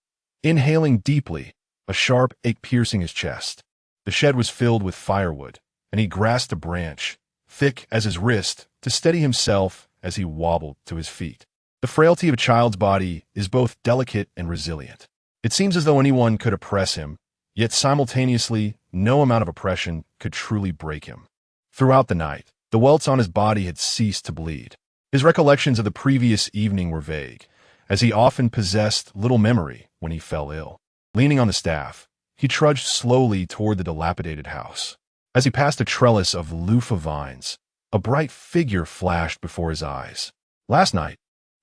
inhaling deeply, a sharp ache piercing his chest. The shed was filled with firewood, and he grasped a branch, thick as his wrist, to steady himself as he wobbled to his feet. The frailty of a child's body is both delicate and resilient. It seems as though anyone could oppress him, yet simultaneously, no amount of oppression could truly break him. Throughout the night, the welts on his body had ceased to bleed. His recollections of the previous evening were vague, as he often possessed little memory when he fell ill. Leaning on the staff, he trudged slowly toward the dilapidated house. As he passed a trellis of loofah vines, a bright figure flashed before his eyes. Last night,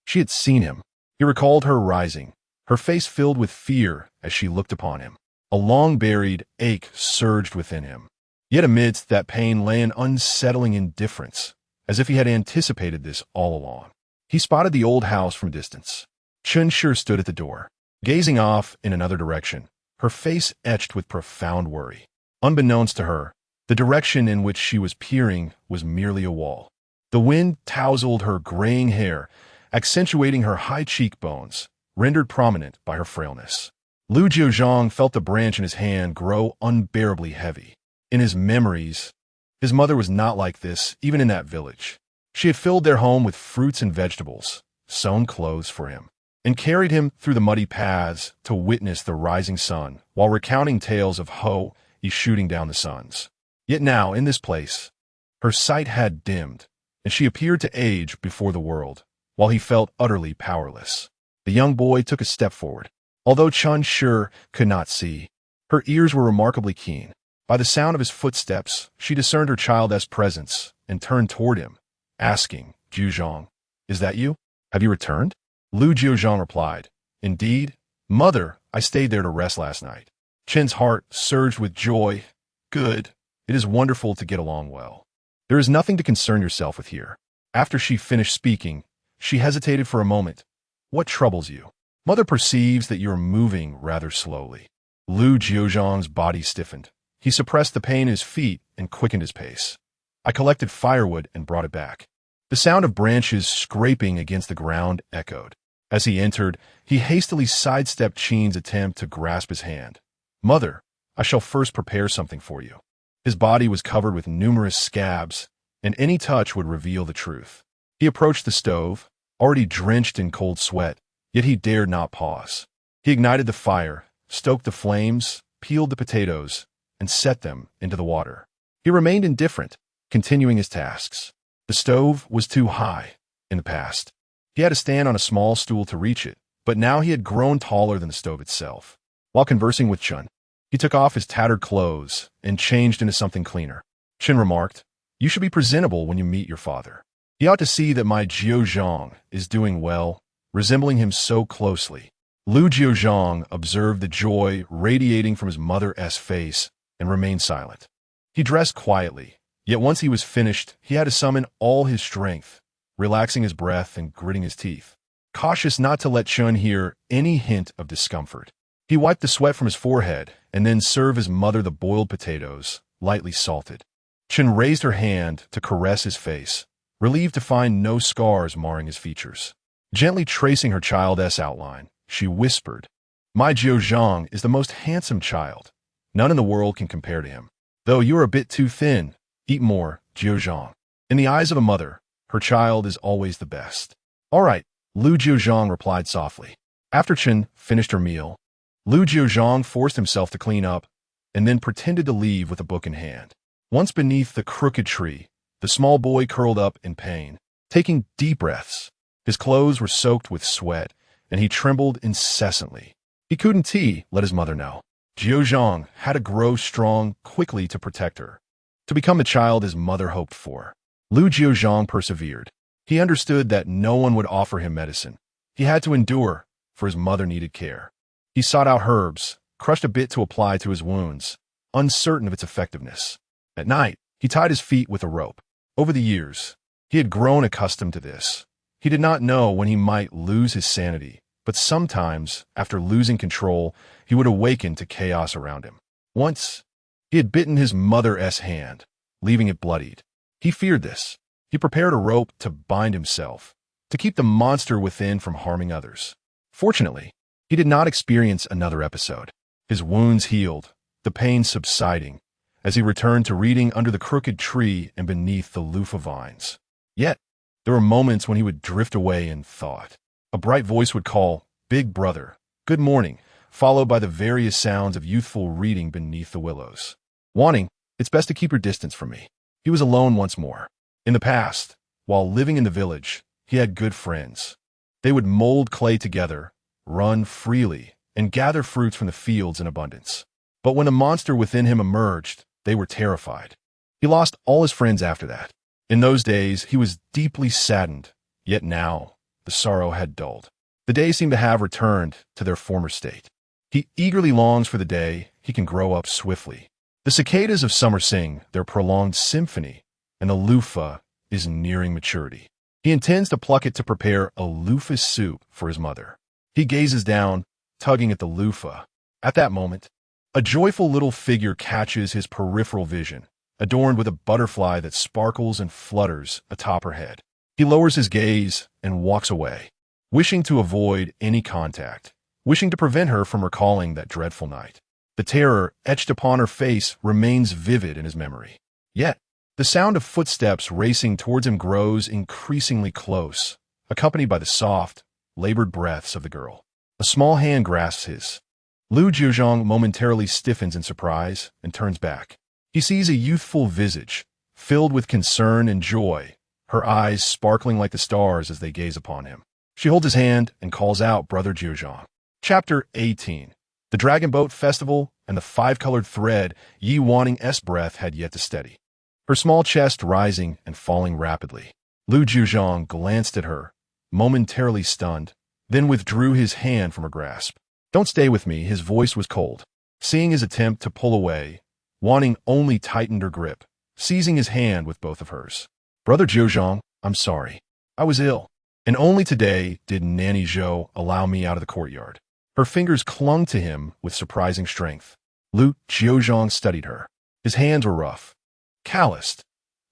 she had seen him. He recalled her rising, her face filled with fear as she looked upon him. A long-buried ache surged within him. Yet amidst that pain lay an unsettling indifference, as if he had anticipated this all along. He spotted the old house from a distance. Chun-Shur stood at the door, gazing off in another direction, her face etched with profound worry. Unbeknownst to her, the direction in which she was peering was merely a wall. The wind tousled her graying hair, accentuating her high cheekbones, rendered prominent by her frailness. Lu Jiuzhang felt the branch in his hand grow unbearably heavy. In his memories, his mother was not like this, even in that village. She had filled their home with fruits and vegetables, sewn clothes for him, and carried him through the muddy paths to witness the rising sun while recounting tales of Ho is shooting down the suns. Yet now, in this place, her sight had dimmed, and she appeared to age before the world, while he felt utterly powerless. The young boy took a step forward. Although Chun-Shur could not see, her ears were remarkably keen. By the sound of his footsteps, she discerned her child's presence and turned toward him, asking, "Jiuzhang, is that you? Have you returned?" Lu Jiuzhang replied, "Indeed, mother, I stayed there to rest last night." Chen's heart surged with joy. "Good. It is wonderful to get along well. There is nothing to concern yourself with here." After she finished speaking, she hesitated for a moment. "What troubles you?" "Mother perceives that you are moving rather slowly." Lu Jiuzhang's body stiffened. He suppressed the pain in his feet and quickened his pace. "I collected firewood and brought it back." The sound of branches scraping against the ground echoed. As he entered, he hastily sidestepped Qin's attempt to grasp his hand. "Mother, I shall first prepare something for you." His body was covered with numerous scabs, and any touch would reveal the truth. He approached the stove, already drenched in cold sweat, yet he dared not pause. He ignited the fire, stoked the flames, peeled the potatoes, and set them into the water. He remained indifferent, continuing his tasks. The stove was too high. In the past, he had to stand on a small stool to reach it, but now he had grown taller than the stove itself. While conversing with Chun, he took off his tattered clothes and changed into something cleaner. Chun remarked, "You should be presentable when you meet your father. He ought to see that my Jiuzhang is doing well, resembling him so closely." Lu Jiuzhang observed the joy radiating from his mother's face and remained silent. He dressed quietly, yet once he was finished, he had to summon all his strength, relaxing his breath and gritting his teeth, cautious not to let Chun hear any hint of discomfort. He wiped the sweat from his forehead and then served his mother the boiled potatoes, lightly salted. Chun raised her hand to caress his face, relieved to find no scars marring his features. Gently tracing her child's outline, she whispered, "My Jiuzhang is the most handsome child. None in the world can compare to him. Though you are a bit too thin, eat more, Jiuzhang." In the eyes of a mother, her child is always the best. "All right," Lu Jiuzhang replied softly. After Chen finished her meal, Lu Jiuzhang forced himself to clean up and then pretended to leave with a book in hand. Once beneath the crooked tree, the small boy curled up in pain, taking deep breaths. His clothes were soaked with sweat, and he trembled incessantly. He couldn't let his mother know. Jiuzhang had to grow strong quickly to protect her, to become the child his mother hoped for. Lu Jiuzhang persevered. He understood that no one would offer him medicine. He had to endure, for his mother needed care. He sought out herbs, crushed a bit to apply to his wounds, uncertain of its effectiveness. At night, he tied his feet with a rope. Over the years, he had grown accustomed to this. He did not know when he might lose his sanity, but sometimes, after losing control, he would awaken to chaos around him. Once, he had bitten his mother's hand, leaving it bloodied. He feared this. He prepared a rope to bind himself, to keep the monster within from harming others. Fortunately, he did not experience another episode. His wounds healed, the pain subsiding, as he returned to reading under the crooked tree and beneath the loofah vines. Yet, there were moments when he would drift away in thought. A bright voice would call, "Big brother, good morning," followed by the various sounds of youthful reading beneath the willows. Wanning, "It's best to keep your distance from me." He was alone once more. In the past, while living in the village, he had good friends. They would mold clay together, run freely, and gather fruits from the fields in abundance. But when the monster within him emerged, they were terrified. He lost all his friends after that. In those days, he was deeply saddened, yet now, the sorrow had dulled. The days seemed to have returned to their former state. He eagerly longs for the day he can grow up swiftly. The cicadas of summer sing their prolonged symphony, and the loofah is nearing maturity. He intends to pluck it to prepare a loofah soup for his mother. He gazes down, tugging at the loofah. At that moment, a joyful little figure catches his peripheral vision, adorned with a butterfly that sparkles and flutters atop her head. He lowers his gaze and walks away, wishing to avoid any contact, wishing to prevent her from recalling that dreadful night. The terror etched upon her face remains vivid in his memory. Yet, the sound of footsteps racing towards him grows increasingly close, accompanied by the soft, labored breaths of the girl. A small hand grasps his. Lu Jiuzhang momentarily stiffens in surprise and turns back. He sees a youthful visage, filled with concern and joy, her eyes sparkling like the stars as they gaze upon him. She holds his hand and calls out Brother Jiuzhang. Chapter 18. The Dragon Boat Festival and the five-colored thread Yi Wanning's breath had yet to steady. Her small chest rising and falling rapidly. Lu Jiuzhang glanced at her, momentarily stunned, then withdrew his hand from her grasp. "Don't stay with me," his voice was cold. Seeing his attempt to pull away, Wanning only tightened her grip, seizing his hand with both of hers. "Brother Jiuzhang, I'm sorry. I was ill, and only today did Nanny Zhou allow me out of the courtyard." Her fingers clung to him with surprising strength. Lu Jiuzhang studied her. His hands were rough, calloused,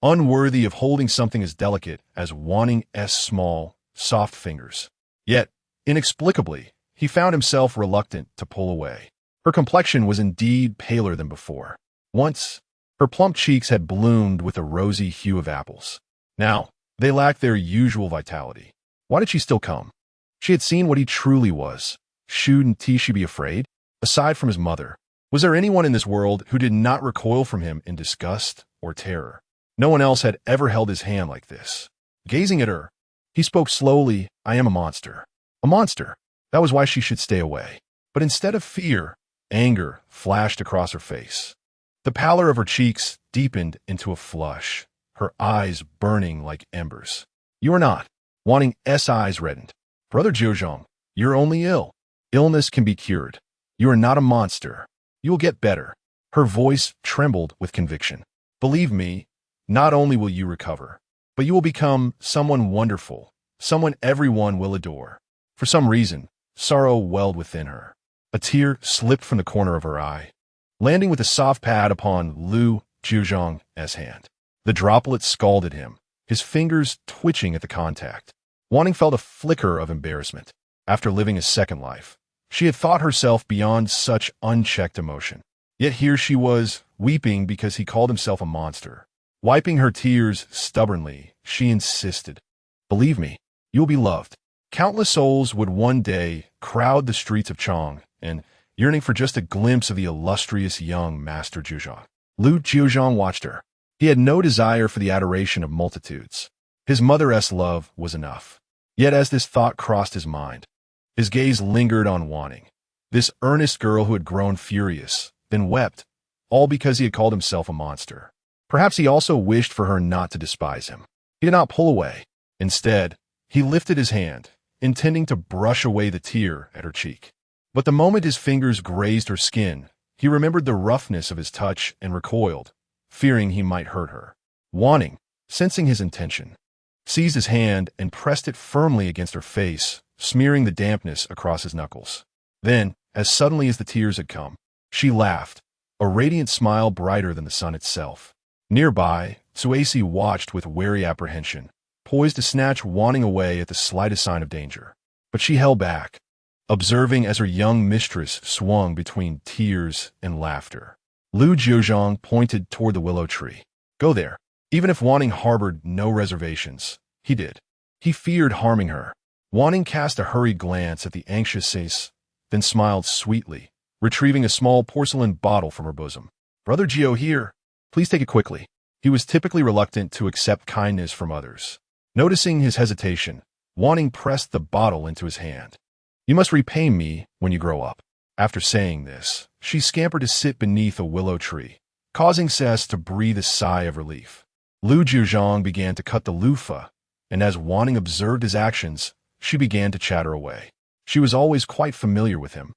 unworthy of holding something as delicate as Wanning's small, soft fingers. Yet, inexplicably, he found himself reluctant to pull away. Her complexion was indeed paler than before. Once, her plump cheeks had bloomed with the rosy hue of apples. Now, they lacked their usual vitality. Why did she still come? She had seen what he truly was. Shouldn't she be afraid? Aside from his mother, was there anyone in this world who did not recoil from him in disgust or terror? No one else had ever held his hand like this. Gazing at her, he spoke slowly, "I am a monster." A monster. That was why she should stay away. But instead of fear, anger flashed across her face. The pallor of her cheeks deepened into a flush, her eyes burning like embers. "You are not." Wanning's eyes reddened. "Brother Jiuzhang, you're only ill. Illness can be cured. You are not a monster. You will get better." Her voice trembled with conviction. "Believe me, not only will you recover, but you will become someone wonderful, someone everyone will adore." For some reason, sorrow welled within her. A tear slipped from the corner of her eye, landing with a soft pad upon Lu Jiuzhang's hand. The droplet scalded him, his fingers twitching at the contact. Wanning felt a flicker of embarrassment. After living a second life, she had thought herself beyond such unchecked emotion. Yet here she was, weeping because he called himself a monster. Wiping her tears stubbornly, she insisted, "Believe me, you will be loved." Countless souls would one day crowd the streets of Chang, and yearning for just a glimpse of the illustrious young Master Jiuzhang. Lu Jiuzhang watched her. He had no desire for the adoration of multitudes. His mother's love was enough. Yet as this thought crossed his mind, his gaze lingered on Wanning, this earnest girl who had grown furious, then wept, all because he had called himself a monster. Perhaps he also wished for her not to despise him. He did not pull away. Instead, he lifted his hand, intending to brush away the tear at her cheek. But the moment his fingers grazed her skin, he remembered the roughness of his touch and recoiled, fearing he might hurt her. Wanning, sensing his intention, seized his hand and pressed it firmly against her face, smearing the dampness across his knuckles. Then, as suddenly as the tears had come, she laughed, a radiant smile brighter than the sun itself. Nearby, Suasi watched with wary apprehension, poised to snatch Wanning away at the slightest sign of danger. But she held back, observing as her young mistress swung between tears and laughter. Lu Jiuzhang pointed toward the willow tree. Go there. Even if Wanning harbored no reservations, he did. He feared harming her. Wanning cast a hurried glance at the anxious face, then smiled sweetly, retrieving a small porcelain bottle from her bosom. Brother Jiu here. Please take it quickly. He was typically reluctant to accept kindness from others. Noticing his hesitation, Wanning pressed the bottle into his hand. You must repay me when you grow up. After saying this, she scampered to sit beneath a willow tree, causing Cess to breathe a sigh of relief. Lu Jiuzhang began to cut the loofah, and as Wanning observed his actions, she began to chatter away. She was always quite familiar with him,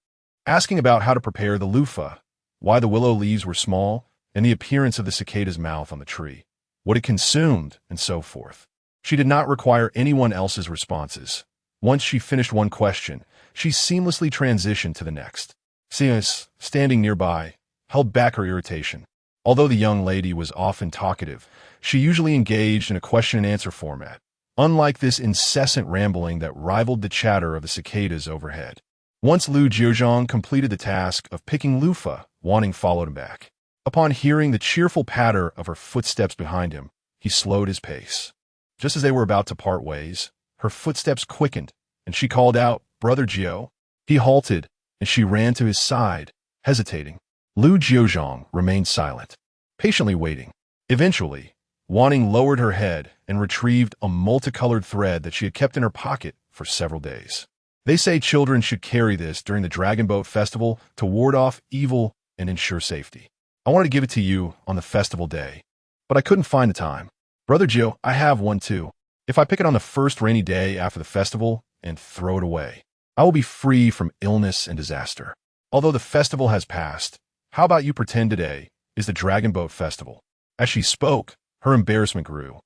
asking about how to prepare the loofah, why the willow leaves were small, and the appearance of the cicada's mouth on the tree, what it consumed, and so forth. She did not require anyone else's responses. Once she finished one question, she seamlessly transitioned to the next. Sears, standing nearby, held back her irritation. Although the young lady was often talkative, she usually engaged in a question-and-answer format, unlike this incessant rambling that rivaled the chatter of the cicadas overhead. Once Lu Jiuzhang completed the task of picking loofah, Wanning followed him back. Upon hearing the cheerful patter of her footsteps behind him, he slowed his pace. Just as they were about to part ways, her footsteps quickened, and she called out, Brother Jiu. He halted, and she ran to his side, hesitating. Lu Jiuzhang remained silent, patiently waiting. Eventually, Wanning lowered her head and retrieved a multicolored thread that she had kept in her pocket for several days. They say children should carry this during the Dragon Boat Festival to ward off evil and ensure safety. I wanted to give it to you on the festival day, but I couldn't find the time. Brother Jiu, I have one too. If I pick it on the first rainy day after the festival and throw it away, I will be free from illness and disaster. Although the festival has passed, how about you pretend today is the Dragon Boat Festival? As she spoke, her embarrassment grew,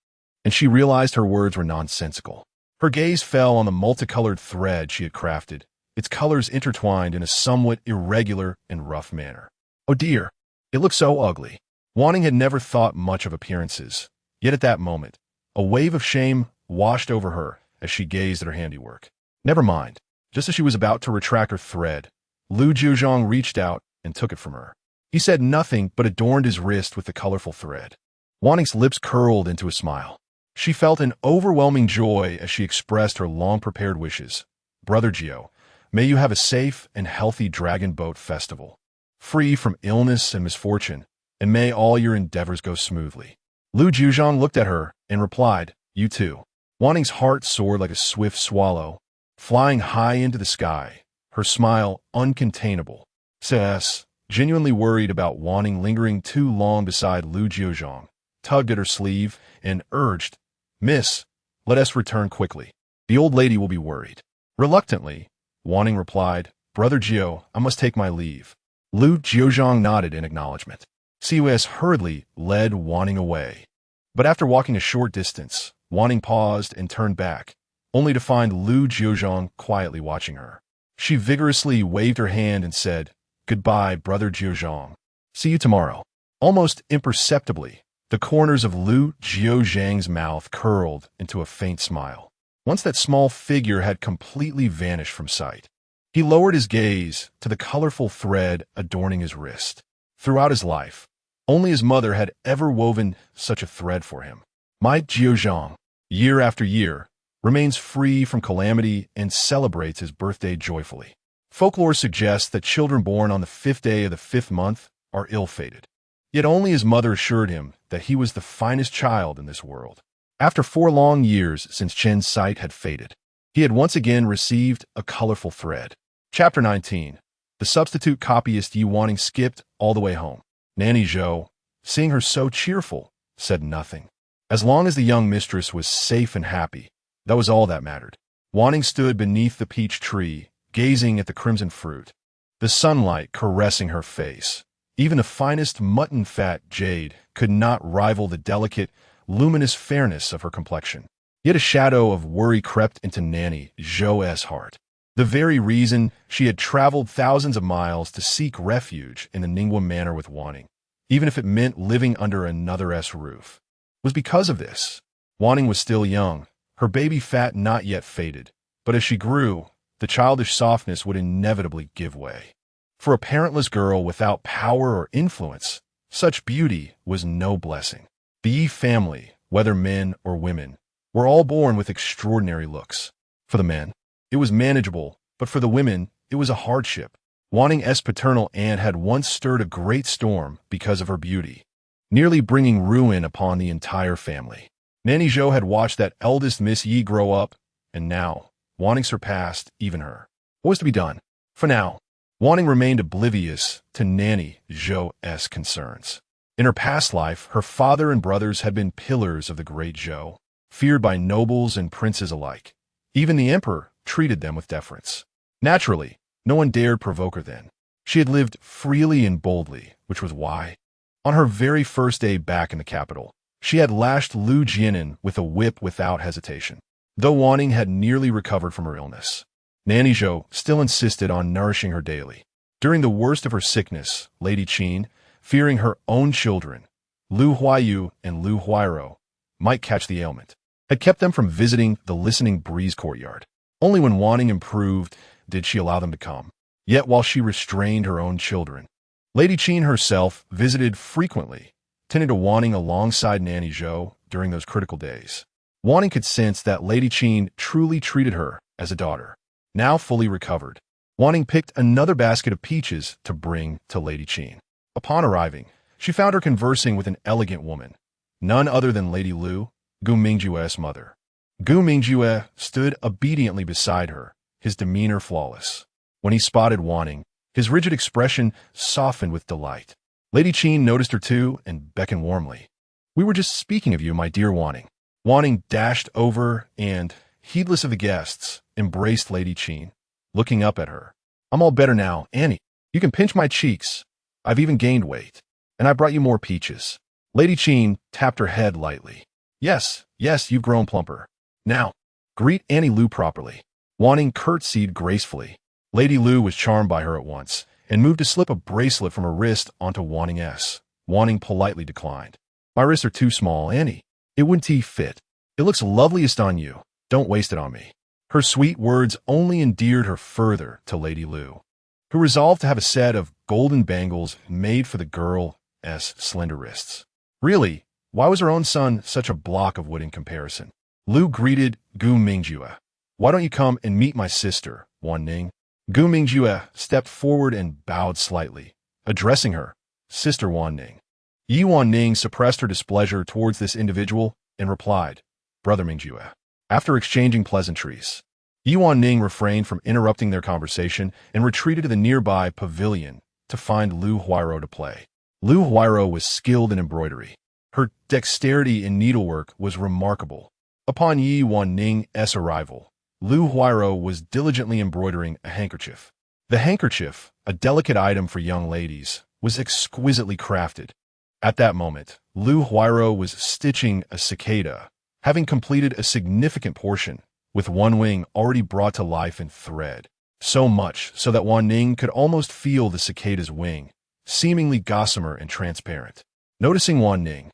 and she realized her words were nonsensical. Her gaze fell on the multicolored thread she had crafted, its colors intertwined in a somewhat irregular and rough manner. Oh dear, it looked so ugly. Wanning had never thought much of appearances, yet at that moment, a wave of shame washed over her as she gazed at her handiwork. Never mind. Just as she was about to retract her thread, Lu Jiuzhang reached out and took it from her. He said nothing but adorned his wrist with the colorful thread. Wanning's lips curled into a smile. She felt an overwhelming joy as she expressed her long-prepared wishes. Brother Jiu, may you have a safe and healthy Dragon Boat Festival, free from illness and misfortune, and may all your endeavors go smoothly. Lu Jiuzhang looked at her and replied, You too. Wanning's heart soared like a swift swallow, flying high into the sky, her smile uncontainable. Cess, genuinely worried about Wanning lingering too long beside Lu Jiuzhang, tugged at her sleeve and urged, Miss, let us return quickly. The old lady will be worried. Reluctantly, Wanning replied, Brother Jiu, I must take my leave. Lu Jiuzhang nodded in acknowledgement. Sears hurriedly led Wanning away. But after walking a short distance, Wanning paused and turned back, only to find Lu Jiuzhang quietly watching her. She vigorously waved her hand and said, Goodbye, Brother Jiuzhang. See you tomorrow. Almost imperceptibly, the corners of Lu Jiuzhang's mouth curled into a faint smile. Once that small figure had completely vanished from sight, he lowered his gaze to the colorful thread adorning his wrist. Throughout his life, only his mother had ever woven such a thread for him. My Jiuzhang, year after year, remains free from calamity and celebrates his birthday joyfully. Folklore suggests that children born on the 5th day of the 5th month are ill-fated. Yet only his mother assured him that he was the finest child in this world. After 4 long years since Chen's sight had faded, he had once again received a colorful thread. Chapter 19. The substitute copyist Yi Wanning skipped all the way home. Nanny Zhou, seeing her so cheerful, said nothing. As long as the young mistress was safe and happy, that was all that mattered. Wanning stood beneath the peach tree, gazing at the crimson fruit, the sunlight caressing her face. Even the finest mutton fat jade could not rival the delicate, luminous fairness of her complexion. Yet a shadow of worry crept into Nanny Zhou's heart. The very reason she had traveled thousands of miles to seek refuge in the Ningguo Manor with Wanning, even if it meant living under another's roof. was because of this. Wanning was still young, her baby fat not yet faded, but as she grew, the childish softness would inevitably give way. For a parentless girl without power or influence, such beauty was no blessing. The Yi family, whether men or women, were all born with extraordinary looks. For the men, it was manageable, but for the women, it was a hardship. Wanning's paternal aunt had once stirred a great storm because of her beauty, nearly bringing ruin upon the entire family. Nanny Zhou had watched that eldest Miss Yi grow up, and now, Wanning surpassed even her. What was to be done? For now, Wanning remained oblivious to Nanny Zhou's concerns. In her past life, her father and brothers had been pillars of the great Zhou, feared by nobles and princes alike. Even the emperor treated them with deference. Naturally, no one dared provoke her then. She had lived freely and boldly, which was why, on her very first day back in the capital, she had lashed Lu Jiuzhang with a whip without hesitation. Though Wanning had nearly recovered from her illness, Nanny Zhou still insisted on nourishing her daily. During the worst of her sickness, Lady Qin, fearing her own children, Lu Huayu and Lu Huairou, might catch the ailment, had kept them from visiting the Listening Breeze courtyard. Only when Wanning improved did she allow them to come. Yet while she restrained her own children, Lady Qin herself visited frequently, tending to Wanning alongside Nanny Zhou during those critical days. Wanning could sense that Lady Qin truly treated her as a daughter. Now fully recovered, Wanning picked another basket of peaches to bring to Lady Qin. Upon arriving, she found her conversing with an elegant woman, none other than Lady Lu, Gu Mingjue's mother. Gu Mingjue stood obediently beside her, his demeanor flawless. When he spotted Wanning, his rigid expression softened with delight. Lady Qin noticed her too and beckoned warmly. "We were just speaking of you, my dear Wanning." Wanning dashed over and, heedless of the guests, embraced Lady Qin, looking up at her. "I'm all better now, Annie. You can pinch my cheeks. I've even gained weight. And I brought you more peaches." Lady Qin tapped her head lightly. Yes, you've grown plumper. Now, greet Annie Lu properly." Wanning curtsied gracefully. Lady Lu was charmed by her at once, and moved to slip a bracelet from her wrist onto Wanning's. Wanning politely declined. "My wrists are too small, Annie. It wouldn't fit. It looks loveliest on you. Don't waste it on me." Her sweet words only endeared her further to Lady Lu, who resolved to have a set of golden bangles made for the girl's slender wrists. Really, why was her own son such a block of wood in comparison? Lu greeted Gu Mingjue. "Why don't you come and meet my sister, Wanning?" Gu Mingjue stepped forward and bowed slightly, addressing her, "Sister Wanning." Yi Wanning suppressed her displeasure towards this individual and replied, "Brother Mingjue." After exchanging pleasantries, Yi Wanning refrained from interrupting their conversation and retreated to the nearby pavilion to find Lu Huairou to play. Lu Huairou was skilled in embroidery. Her dexterity in needlework was remarkable. Upon Yi Wanning's arrival, Lu Huairou was diligently embroidering a handkerchief. The handkerchief, a delicate item for young ladies, was exquisitely crafted. At that moment, Lu Huairou was stitching a cicada, having completed a significant portion, with one wing already brought to life in thread. So much so that Wanning could almost feel the cicada's wing, seemingly gossamer and transparent. Noticing Wanning,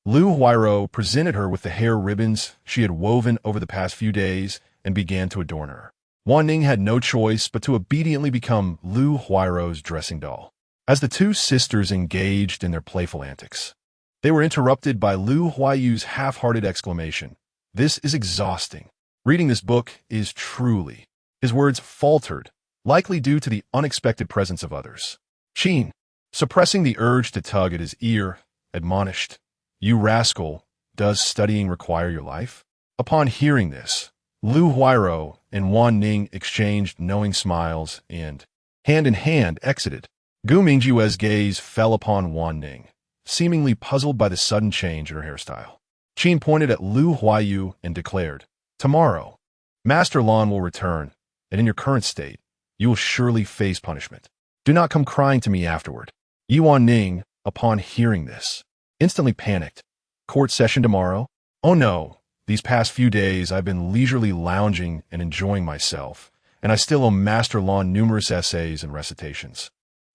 Lu Huairou presented her with the hair ribbons she had woven over the past few days and began to adorn her. Wanning had no choice but to obediently become Lu Huairou's dressing doll. As the two sisters engaged in their playful antics, they were interrupted by Lu Huayu's half-hearted exclamation, "This is exhausting. Reading this book is truly..." His words faltered, likely due to the unexpected presence of others. Qin, suppressing the urge to tug at his ear, admonished, "You rascal, does studying require your life?" Upon hearing this, Lu Huairou and Wanning exchanged knowing smiles and, hand in hand, exited. Gu Mingjue's gaze fell upon Wanning, seemingly puzzled by the sudden change in her hairstyle. Qin pointed at Lu Huayu and declared, "Tomorrow, Master Lan will return, and in your current state, you will surely face punishment. Do not come crying to me afterward." Yi Wanning, upon hearing this, instantly panicked. "Court session tomorrow? Oh no, these past few days I've been leisurely lounging and enjoying myself, and I still owe Master Lan numerous essays and recitations."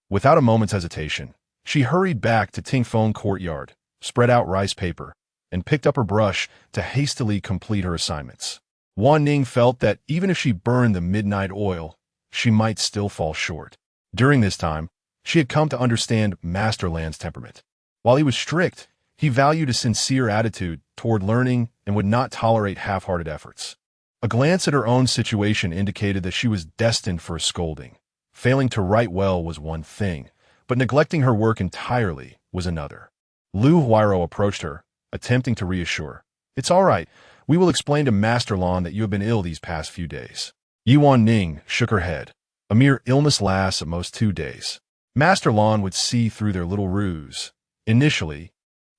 Without a moment's hesitation, she hurried back to Tingfeng courtyard, spread out rice paper, and picked up her brush to hastily complete her assignments. Wanning felt that even if she burned the midnight oil, she might still fall short. During this time, she had come to understand Master Lan's temperament. While he was strict, he valued a sincere attitude toward learning and would not tolerate half-hearted efforts. A glance at her own situation indicated that she was destined for a scolding. Failing to write well was one thing, but neglecting her work entirely was another. Lu Huairo approached her, attempting to reassure. "It's all right. We will explain to Master Lan that you have been ill these past few days." Wanning shook her head. A mere illness lasts at most 2 days. Master Lan would see through their little ruse. Initially,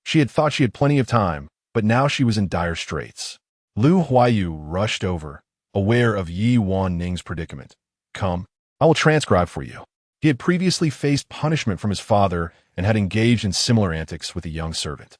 she had thought she had plenty of time, but now she was in dire straits. Lu Huayu rushed over, aware of Wanning's predicament. "Come, I will transcribe for you." He had previously faced punishment from his father and had engaged in similar antics with a young servant.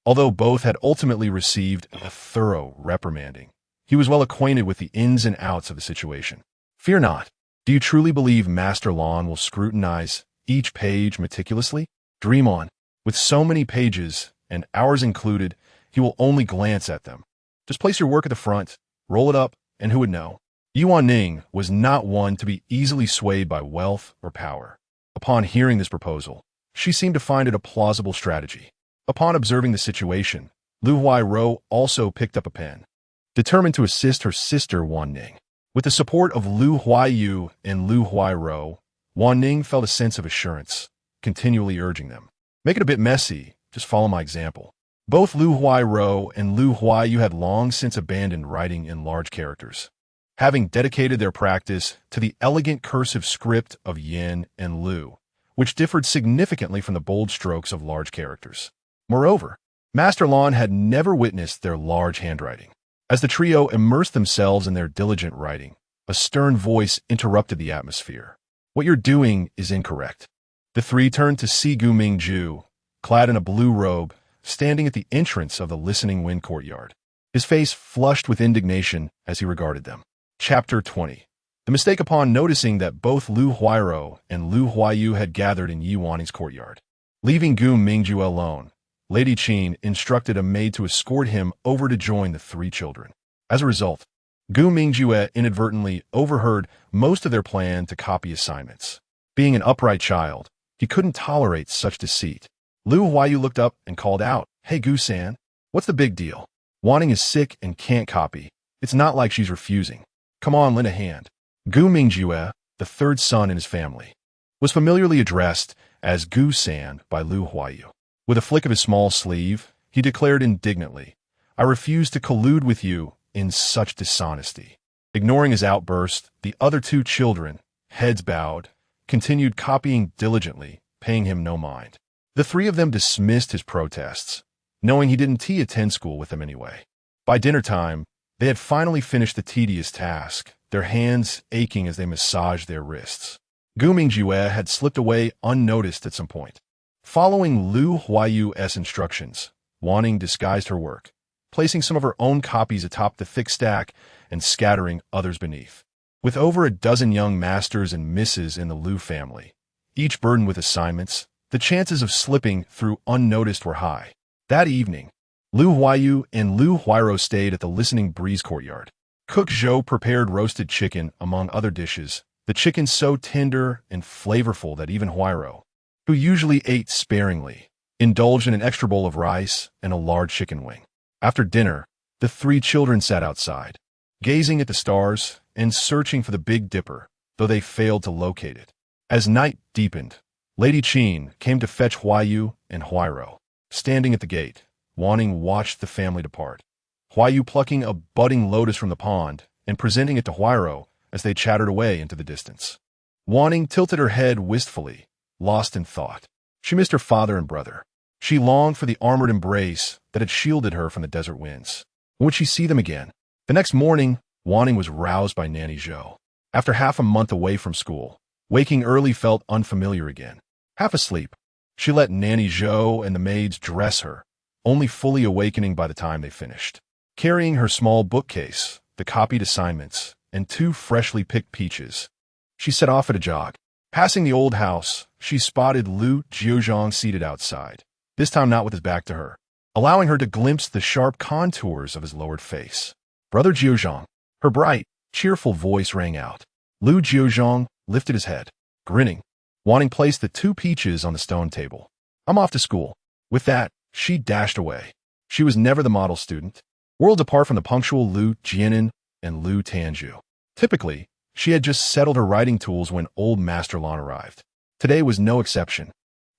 Although both had ultimately received a thorough reprimanding, he was well acquainted with the ins and outs of the situation. "Fear not. Do you truly believe Master Lan will scrutinize each page meticulously? Dream on. With so many pages, and ours included, he will only glance at them. Just place your work at the front, roll it up, and who would know?" Wanning was not one to be easily swayed by wealth or power. Upon hearing this proposal, she seemed to find it a plausible strategy. Upon observing the situation, Lu Huairo also picked up a pen, determined to assist her sister Wanning. With the support of Lu Huayu and Lu Huairo, Wanning felt a sense of assurance, continually urging them. "Make it a bit messy, just follow my example." Both Lu Huairo and Lu Huayu had long since abandoned writing in large characters, having dedicated their practice to the elegant cursive script of Yin and Lu, which differed significantly from the bold strokes of large characters. Moreover, Master Lan had never witnessed their large handwriting. As the trio immersed themselves in their diligent writing, a stern voice interrupted the atmosphere. "What you're doing is incorrect." The three turned to see Gu Mingju, clad in a blue robe, standing at the entrance of the listening wind courtyard. His face flushed with indignation as he regarded them. Chapter 20. The mistake upon noticing that both Lu Huairo and Lu Huayu had gathered in Wanning's courtyard. Leaving Gu Mingju alone, Lady Qin instructed a maid to escort him over to join the 3 children. As a result, Gu Mingju inadvertently overheard most of their plan to copy assignments. Being an upright child, he couldn't tolerate such deceit. Lu Huayu looked up and called out, "Hey Gu-san, what's the big deal? Wanning is sick and can't copy. It's not like she's refusing. Come on, lend a hand." Gu Mingju, the 3rd son in his family, was familiarly addressed as Gu-san by Lu Huayu. With a flick of his small sleeve, he declared indignantly, "I refuse to collude with you in such dishonesty." Ignoring his outburst, the other 2 children, heads bowed, continued copying diligently, paying him no mind. The 3 of them dismissed his protests, knowing he didn't attend school with them anyway. By dinner time, they had finally finished the tedious task, their hands aching as they massaged their wrists. Gu Mingju had slipped away unnoticed at some point. Following Lu Huayu's instructions, Wanning disguised her work, placing some of her own copies atop the thick stack and scattering others beneath. With over a dozen young masters and misses in the Lu family, each burdened with assignments, the chances of slipping through unnoticed were high. That evening, Lu Huayu and Lu Huairo stayed at the Listening Breeze courtyard. Cook Zhou prepared roasted chicken among other dishes, the chicken so tender and flavorful that even Huairo, who usually ate sparingly, indulged in an extra bowl of rice and a large chicken wing. After dinner, the 3 children sat outside, gazing at the stars and searching for the Big Dipper, though they failed to locate it. As night deepened, Lady Qin came to fetch Huayu and Huairo. Standing at the gate, Wanning watched the family depart, Huayu plucking a budding lotus from the pond and presenting it to Huairo as they chattered away into the distance. Wanning tilted her head wistfully, lost in thought. She missed her father and brother. She longed for the armored embrace that had shielded her from the desert winds. When would she see them again? The next morning, Wanning was roused by Nanny Zhou. After half a month away from school, waking early felt unfamiliar again. Half asleep, she let Nanny Zhou and the maids dress her, only fully awakening by the time they finished. Carrying her small bookcase, the copied assignments, and 2 freshly picked peaches, she set off at a jog. Passing the old house, she spotted Lu Jiuzhang seated outside, this time not with his back to her. allowing her to glimpse the sharp contours of his lowered face. "Brother Jiuzhang." Her bright, cheerful voice rang out. Lu Jiuzhang lifted his head, grinning. Wanning placed the 2 peaches on the stone table. "I'm off to school." With that, she dashed away. She was never the model student, worlds apart from the punctual Lu Jianan and Lu Tanju. Typically, she had just settled her writing tools when old Master Lan arrived. Today was no exception.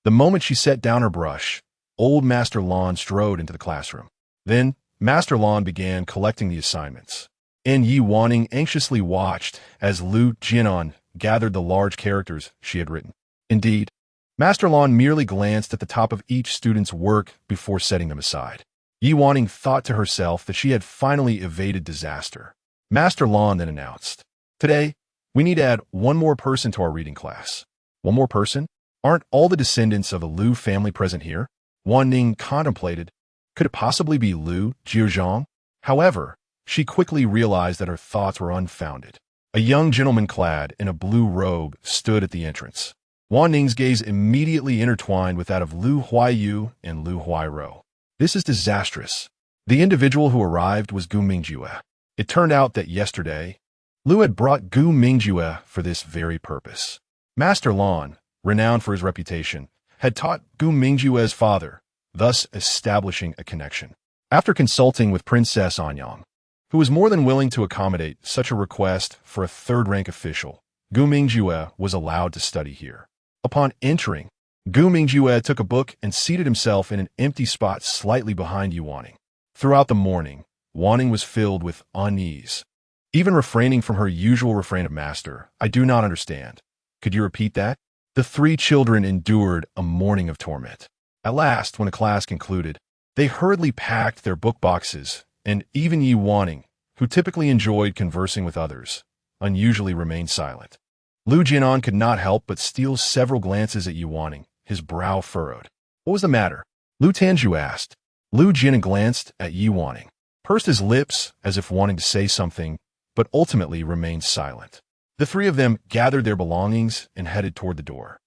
The moment she set down her brush, old Master Lan strode into the classroom. Then, Master Lan began collecting the assignments. And Yi Wanning anxiously watched as Lu Jianan gathered the large characters she had written. Indeed, Master Lan merely glanced at the top of each student's work before setting them aside. Yi Wanning thought to herself that she had finally evaded disaster. Master Lan then announced, "Today, we need to add one more person to our reading class." "One more person? Aren't all the descendants of the Lu family present here?" Wanning contemplated. Could it possibly be Lu Jiuzhang? However, she quickly realized that her thoughts were unfounded. A young gentleman clad in a blue robe stood at the entrance. Wanning's gaze immediately intertwined with that of Lu Huaiyu and Lu Huairou. "This is disastrous." The individual who arrived was Gu Mingjue. It turned out that yesterday, Lu had brought Gu Mingjue for this very purpose. Master Lan, renowned for his reputation, had taught Gu Mingjue's father, thus establishing a connection. After consulting with Princess Anyang, who was more than willing to accommodate such a request for a third-rank official, Gu Mingjue was allowed to study here. Upon entering, Gu Mingjue took a book and seated himself in an empty spot slightly behind Yi Wanning. Throughout the morning, Wanning was filled with unease, even refraining from her usual refrain of "Master, I do not understand. Could you repeat that?" The 3 children endured a morning of torment. At last, when the class concluded, they hurriedly packed their book boxes, and even Yi Wanning, who typically enjoyed conversing with others, unusually remained silent. Lu Jianan could not help but steal several glances at Yi Wanning, his brow furrowed. "What was the matter?" Lu Tanju asked. Lu Jianan glanced at Yi Wanning, pursed his lips as if wanting to say something, but ultimately remained silent. The 3 of them gathered their belongings and headed toward the door.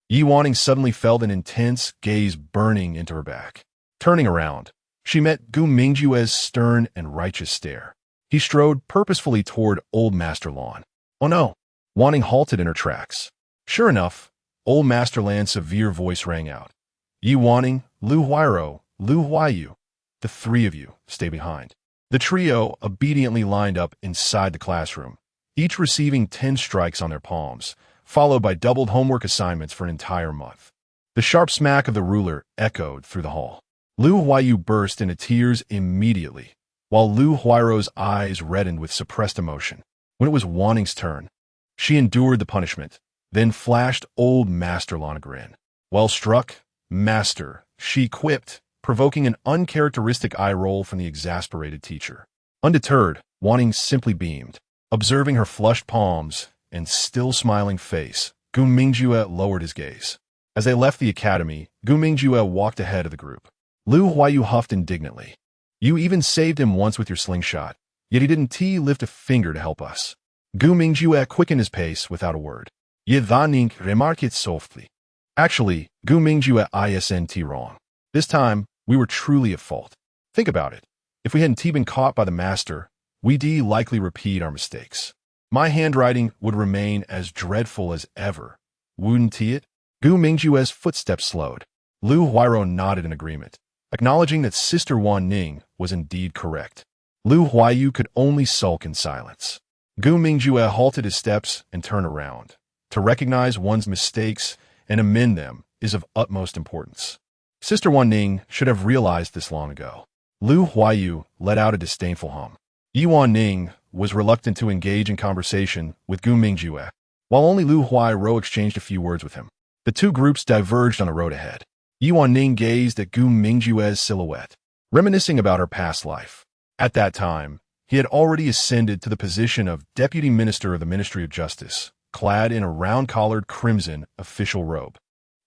Yi Wanning suddenly felt an intense gaze burning into her back. Turning around, she met Gu Mingjue's stern and righteous stare. He strode purposefully toward old Master Lan. "Oh no!" Wanning halted in her tracks. Sure enough, old Master Lan's severe voice rang out. "Yi Wanning, Lu Huairou, Lu Huaiyu, the 3 of you, stay behind." The trio obediently lined up inside the classroom, each receiving 10 strikes on their palms, followed by doubled homework assignments for an entire month. The sharp smack of the ruler echoed through the hall. Lu Huaiyu burst into tears immediately, while Lu Huairou's eyes reddened with suppressed emotion. When it was Wanning's turn, she endured the punishment, then flashed old Master Lan a grin. "Well struck, Master," she quipped, provoking an uncharacteristic eye roll from the exasperated teacher. Undeterred, Wanning simply beamed. Observing her flushed palms and still smiling face, Gu Mingjue lowered his gaze. As they left the academy, Gu Mingjue walked ahead of the group. Lu Huaiyu huffed indignantly. "You even saved him once with your slingshot, yet he didn't lift a finger to help us." Gu Mingjue quickened his pace without a word. "Ye Wanning, remark it softly." "Actually, Gu Mingjue isn't wrong. This time, we were truly at fault. Think about it. If we hadn't been caught by the master, we'd likely repeat our mistakes. My handwriting would remain as dreadful as ever, wouldn't it?" Gu Mingjue's footsteps slowed. Lu Huairou nodded in agreement, acknowledging that Sister Wanning was indeed correct. Lu Huaiyu could only sulk in silence. Gu Mingjue halted his steps and turned around. To recognize one's mistakes and amend them is of utmost importance. Sister Wanning should have realized this long ago. Lu Huaiyu let out a disdainful hum. Yi Wanning was reluctant to engage in conversation with Gu Mingjue, while only Lu Huairou exchanged a few words with him. The 2 groups diverged on the road ahead. Yi Wanning gazed at Gu Mingjue's silhouette, reminiscing about her past life. At that time, he had already ascended to the position of Deputy Minister of the Ministry of Justice, clad in a round-collared crimson official robe.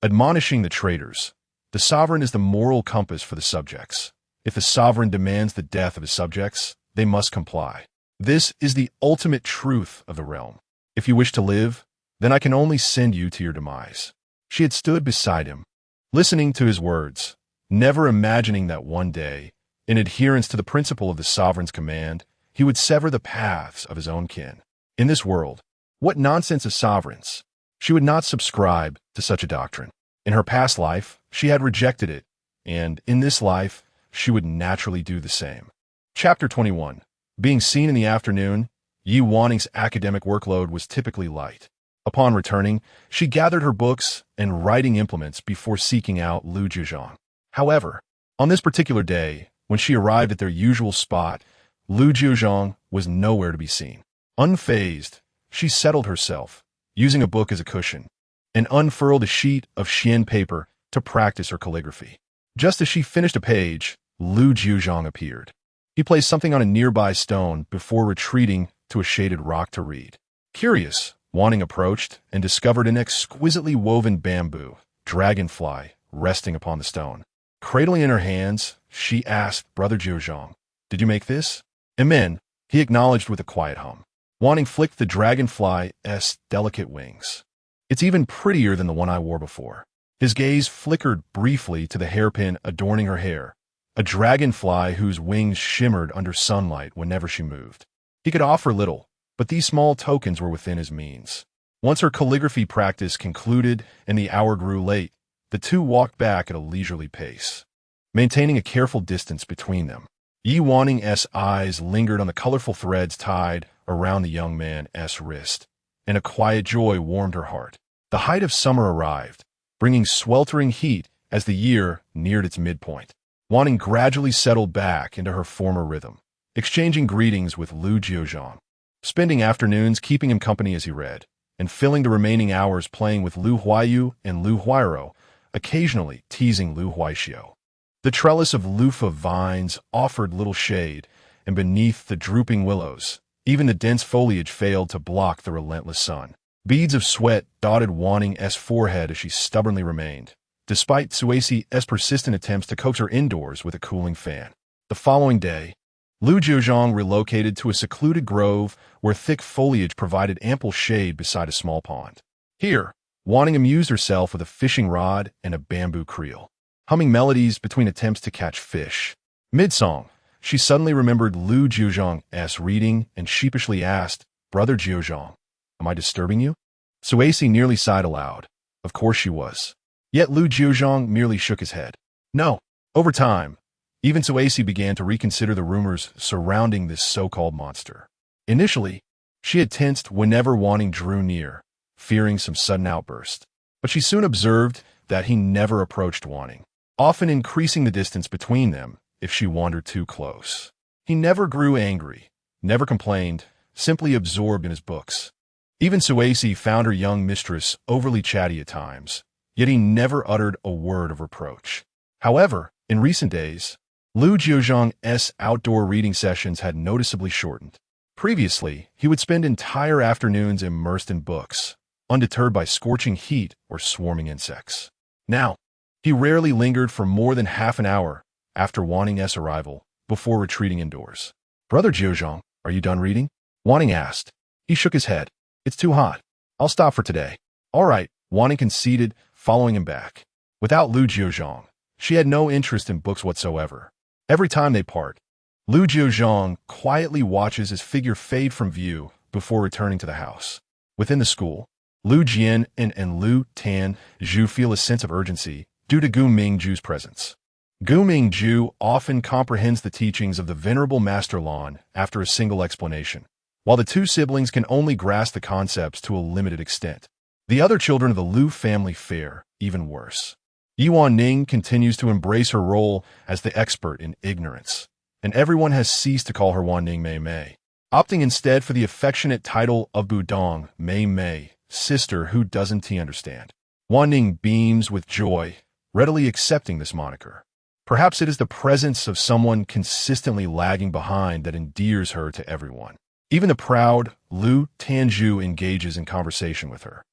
Admonishing the traitors, the sovereign is the moral compass for the subjects. If the sovereign demands the death of his subjects, they must comply. This is the ultimate truth of the realm. If you wish to live, then I can only send you to your demise. She had stood beside him, listening to his words, never imagining that one day, in adherence to the principle of the sovereign's command, he would sever the paths of his own kin. In this world, what nonsense is sovereigns? She would not subscribe to such a doctrine. In her past life, she had rejected it, and in this life, she would naturally do the same. Chapter 21. Being seen in the afternoon, Yi Wanning's academic workload was typically light. Upon returning, she gathered her books and writing implements before seeking out Lu Jiuzhang. However, on this particular day, when she arrived at their usual spot, Lu Jiuzhang was nowhere to be seen. Unfazed, she settled herself, using a book as a cushion, and unfurled a sheet of Xian paper to practice her calligraphy. Just as she finished a page, Lu Jiuzhang appeared. He placed something on a nearby stone before retreating to a shaded rock to read. Curious, Wanning approached and discovered an exquisitely woven bamboo dragonfly resting upon the stone. Cradling in her hands, she asked Brother Jiuzhang, "Did you make this?" "Amen," he acknowledged with a quiet hum. Wanning flicked the dragonfly's delicate wings. "It's even prettier than the one I wore before." His gaze flickered briefly to the hairpin adorning her hair, a dragonfly whose wings shimmered under sunlight whenever she moved. He could offer little, but these small tokens were within his means. Once her calligraphy practice concluded and the hour grew late, the two walked back at a leisurely pace, maintaining a careful distance between them. Yi Wanning's eyes lingered on the colorful threads tied around the young man's wrist, and a quiet joy warmed her heart. The height of summer arrived, bringing sweltering heat as the year neared its midpoint. Wanning gradually settled back into her former rhythm, exchanging greetings with Lu Jiuzhang, spending afternoons keeping him company as he read, and filling the remaining hours playing with Lu Huayu and Lu Huairo, occasionally teasing Lu Huaixio. The trellis of loofah vines offered little shade, and beneath the drooping willows, even the dense foliage failed to block the relentless sun. Beads of sweat dotted Wanning's forehead as she stubbornly remained, despite Suesi's persistent attempts to coax her indoors with a cooling fan. The following day, Lu Jiuzhang relocated to a secluded grove where thick foliage provided ample shade beside a small pond. Here, Wanning amused herself with a fishing rod and a bamboo creel, humming melodies between attempts to catch fish. Mid-song, she suddenly remembered Lu Jiuzhang's reading and sheepishly asked, "Brother Jiuzhang, am I disturbing you?" Suesi nearly sighed aloud. Of course she was. Yet Lu Jiuzhang merely shook his head. No. Over time, even Suesi began to reconsider the rumors surrounding this so-called monster. Initially, she had tensed whenever Wanning drew near, fearing some sudden outburst. But she soon observed that he never approached Wanning, often increasing the distance between them if she wandered too close. He never grew angry, never complained, simply absorbed in his books. Even Suesi found her young mistress overly chatty at times, yet he never uttered a word of reproach. However, in recent days, Lu Jiuzhang's outdoor reading sessions had noticeably shortened. Previously, he would spend entire afternoons immersed in books, undeterred by scorching heat or swarming insects. Now, he rarely lingered for more than half an hour after Wanning's arrival before retreating indoors. "Brother Jiuzhang, are you done reading?" Wanning asked. He shook his head. "It's too hot. I'll stop for today." "All right," Wanning conceded, following him back. Without Lu Jiuzhang, she had no interest in books whatsoever. Every time they part, Lu Jiuzhang quietly watches his figure fade from view before returning to the house. Within the school, Lu Jian and Lu Tanzhu feel a sense of urgency due to Gu Mingju's presence. Gu Mingju often comprehends the teachings of the venerable Master Lan after a single explanation, while the two siblings can only grasp the concepts to a limited extent. The other children of the Lu family fare even worse. Yi Wanning continues to embrace her role as the expert in ignorance, and everyone has ceased to call her Wanning Mei Mei, opting instead for the affectionate title of Budong Mei Mei, sister who doesn't understand. Wanning beams with joy, readily accepting this moniker. Perhaps it is the presence of someone consistently lagging behind that endears her to everyone. Even the proud Lu Tanzhu engages in conversation with her.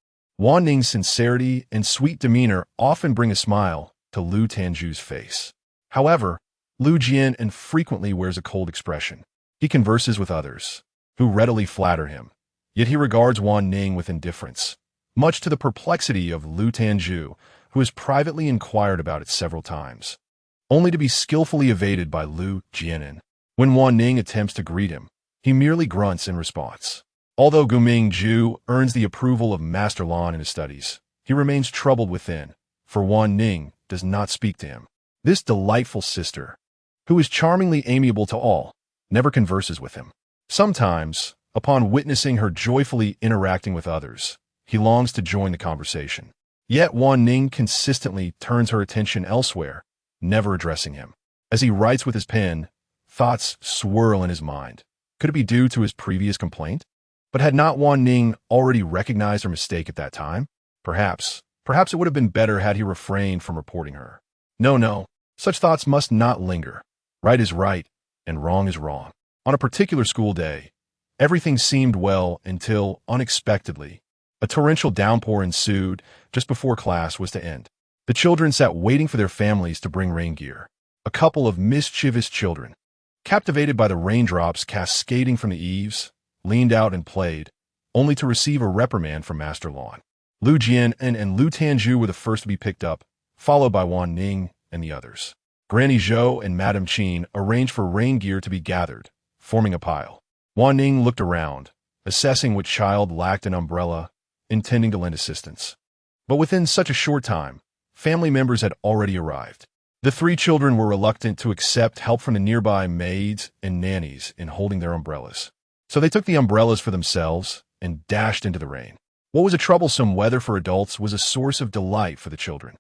Wanning's sincerity and sweet demeanor often bring a smile to Lu Tanzhu's face. However, Lu Jian frequently wears a cold expression. He converses with others, who readily flatter him, yet he regards Wanning with indifference, much to the perplexity of Lu Tanzhu, who has privately inquired about it several times. only to be skillfully evaded by Lu Jiuzhang. When Wanning attempts to greet him, he merely grunts in response. Although Guming Zhu earns the approval of Master Lan in his studies, he remains troubled within, for Wanning does not speak to him. This delightful sister, who is charmingly amiable to all, never converses with him. Sometimes, upon witnessing her joyfully interacting with others, he longs to join the conversation. Yet Wanning consistently turns her attention elsewhere, never addressing him. As he writes with his pen, thoughts swirl in his mind. Could it be due to his previous complaint? But had not Wanning already recognized her mistake at that time? Perhaps it would have been better had he refrained from reporting her. No, such thoughts must not linger. Right is right, and wrong is wrong. On a particular school day, everything seemed well until, unexpectedly, a torrential downpour ensued just before class was to end. The children sat waiting for their families to bring rain gear. A couple of mischievous children, captivated by the raindrops cascading from the eaves, leaned out and played, only to receive a reprimand from Master Lan. Lu Jian and Lu Tanju were the first to be picked up, followed by Wanning and the others. Granny Zhou and Madame Qin arranged for rain gear to be gathered, forming a pile. Wanning looked around, assessing which child lacked an umbrella, intending to lend assistance. But within such a short time, family members had already arrived. The three children were reluctant to accept help from the nearby maids and nannies in holding their umbrellas. So they took the umbrellas for themselves and dashed into the rain. What was a troublesome weather for adults was a source of delight for the children.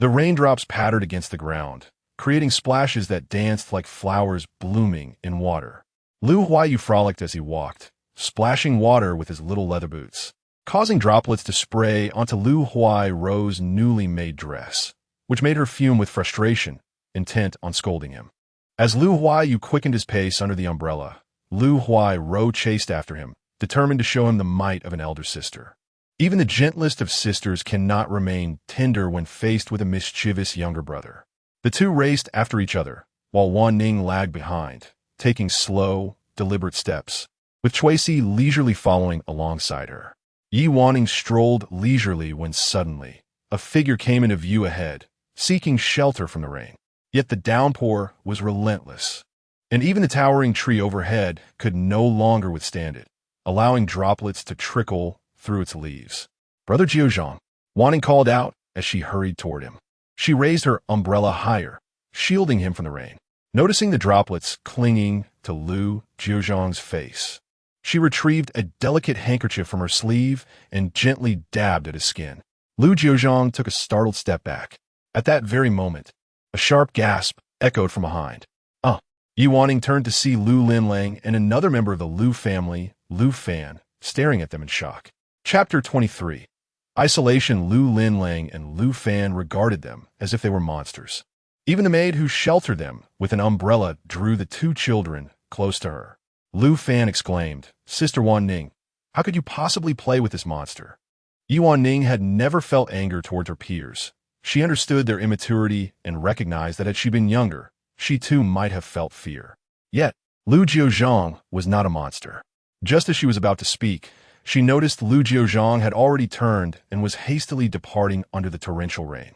The raindrops pattered against the ground, creating splashes that danced like flowers blooming in water. Lu Huayu frolicked as he walked, splashing water with his little leather boots, causing droplets to spray onto Lu Huai's newly made dress, which made her fume with frustration, intent on scolding him. As Lu Huayu quickened his pace under the umbrella, Lu Huai chased after him, determined to show him the might of an elder sister. Even the gentlest of sisters cannot remain tender when faced with a mischievous younger brother. The two raced after each other, while Wanning lagged behind, taking slow, deliberate steps, with Chuisi leisurely following alongside her. Yi Wanning strolled leisurely when suddenly a figure came into view ahead, seeking shelter from the rain. Yet the downpour was relentless, and even the towering tree overhead could no longer withstand it, allowing droplets to trickle through its leaves. "Brother Jiuzhang," Wanning called out as she hurried toward him. She raised her umbrella higher, shielding him from the rain. Noticing the droplets clinging to Lu Jiuzhang's face, she retrieved a delicate handkerchief from her sleeve and gently dabbed at his skin. Lu Jiuzhang took a startled step back. At that very moment, a sharp gasp echoed from behind. Yi Wanning turned to see Lu Linlang and another member of the Lu family, Lu Fan, staring at them in shock. Chapter 23. Isolation. Lu Linlang and Lu Fan regarded them as if they were monsters. Even the maid who sheltered them with an umbrella drew the two children close to her. Lu Fan exclaimed, "Sister Wanning, how could you possibly play with this monster?" Yi Wanning had never felt anger towards her peers. She understood their immaturity and recognized that had she been younger, she too might have felt fear. Yet, Lu Jiuzhang was not a monster. Just as she was about to speak, she noticed Lu Jiuzhang had already turned and was hastily departing under the torrential rain.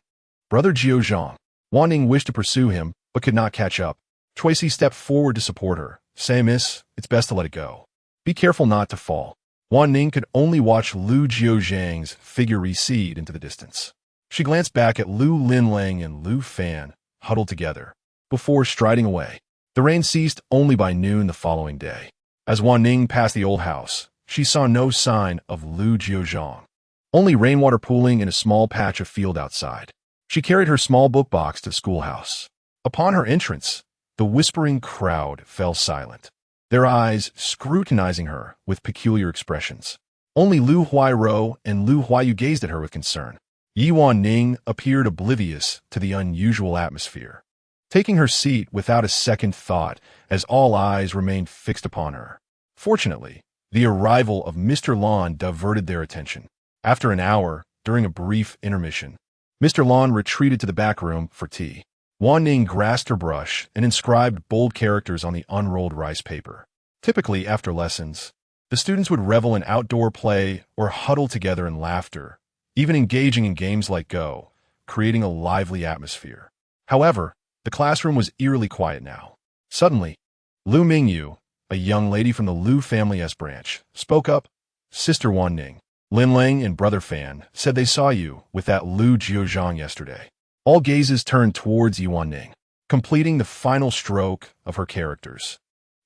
"Brother Jiuzhang." Wanning wished to pursue him, but could not catch up. Chuisi stepped forward to support her. "Say, miss, it's best to let it go. Be careful not to fall." Wanning could only watch Lu Jiuzhang's figure recede into the distance. She glanced back at Lu Linlang and Lu Fan, huddled together, before striding away. The rain ceased only by noon the following day. As Wanning passed the old house, she saw no sign of Lu Jiuzhang, only rainwater pooling in a small patch of field outside. She carried her small book box to the schoolhouse. Upon her entrance, the whispering crowd fell silent, their eyes scrutinizing her with peculiar expressions. Only Lu Huai and Lu Huayu gazed at her with concern. Yi Wanning appeared oblivious to the unusual atmosphere, taking her seat without a second thought as all eyes remained fixed upon her. Fortunately, the arrival of Mr. Lan diverted their attention. After an hour, during a brief intermission, Mr. Lan retreated to the back room for tea. Wanning grasped her brush and inscribed bold characters on the unrolled rice paper. Typically, after lessons, the students would revel in outdoor play or huddle together in laughter, even engaging in games like Go, creating a lively atmosphere. However, The classroom was eerily quiet now. Suddenly, Lu Mingyu, a young lady from the Lu family S branch, spoke up. Sister Wanning, Lin Ling and Brother Fan said they saw you with that Lu Jiuzhang yesterday. All gazes turned towards Wanning, completing the final stroke of her characters.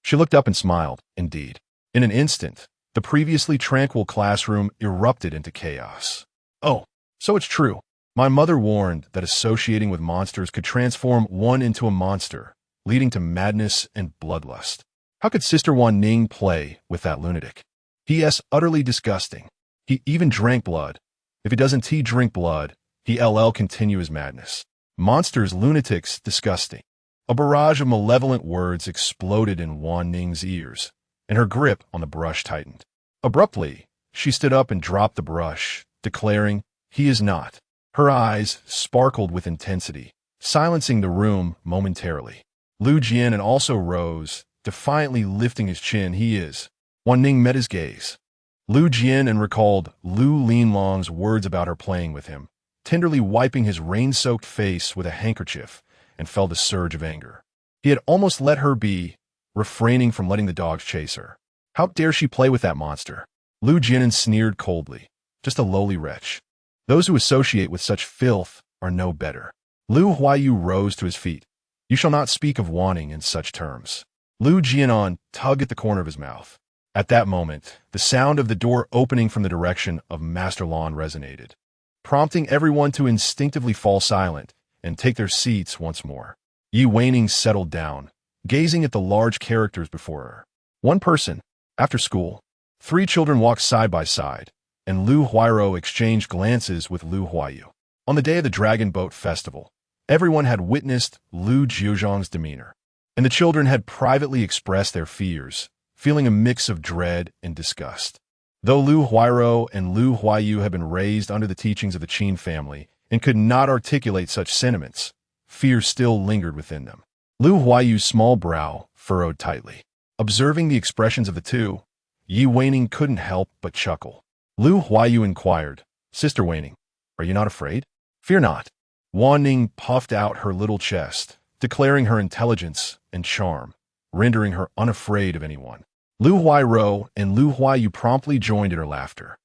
She looked up and smiled, indeed. In an instant, the previously tranquil classroom erupted into chaos. Oh, so it's true. My mother warned that associating with monsters could transform one into a monster, leading to madness and bloodlust. How could Sister Wanning play with that lunatic? P.S. Utterly disgusting. He even drank blood. If he doesn't drink blood, he continue his madness. Monsters, lunatics, disgusting. A barrage of malevolent words exploded in Wanning's ears, and her grip on the brush tightened. Abruptly, she stood up and dropped the brush, declaring, "He is not." Her eyes sparkled with intensity, silencing the room momentarily. Lu Jian also rose, defiantly lifting his chin. "He is." Wanning met his gaze. Lu Jian recalled Lu Linlong's words about her playing with him, tenderly wiping his rain-soaked face with a handkerchief, and felt a surge of anger. He had almost let her be, refraining from letting the dogs chase her. How dare she play with that monster? Lu Jian sneered coldly. Just a lowly wretch. Those who associate with such filth are no better. Lu Huayu rose to his feet. You shall not speak of Wanning in such terms. Lu Jianan tugged at the corner of his mouth. At that moment, the sound of the door opening from the direction of Master Lan resonated, prompting everyone to instinctively fall silent and take their seats once more. Wanning settled down, gazing at the large characters before her. One person. After school, 3 children walked side by side, and Lu Huairo exchanged glances with Lu Huayu. On the day of the Dragon Boat Festival, everyone had witnessed Lu Jiuzhang's demeanor, and the children had privately expressed their fears, feeling a mix of dread and disgust. Though Lu Huairo and Lu Huayu had been raised under the teachings of the Qin family and could not articulate such sentiments, fear still lingered within them. Lu Huayu's small brow furrowed tightly. Observing the expressions of the two, Wanning couldn't help but chuckle. Lu Huayu inquired, Sister Wanning, are you not afraid? Fear not. Wanning puffed out her little chest, declaring her intelligence and charm, rendering her unafraid of anyone. Lu Huairo and Lu Huayu promptly joined in her laughter.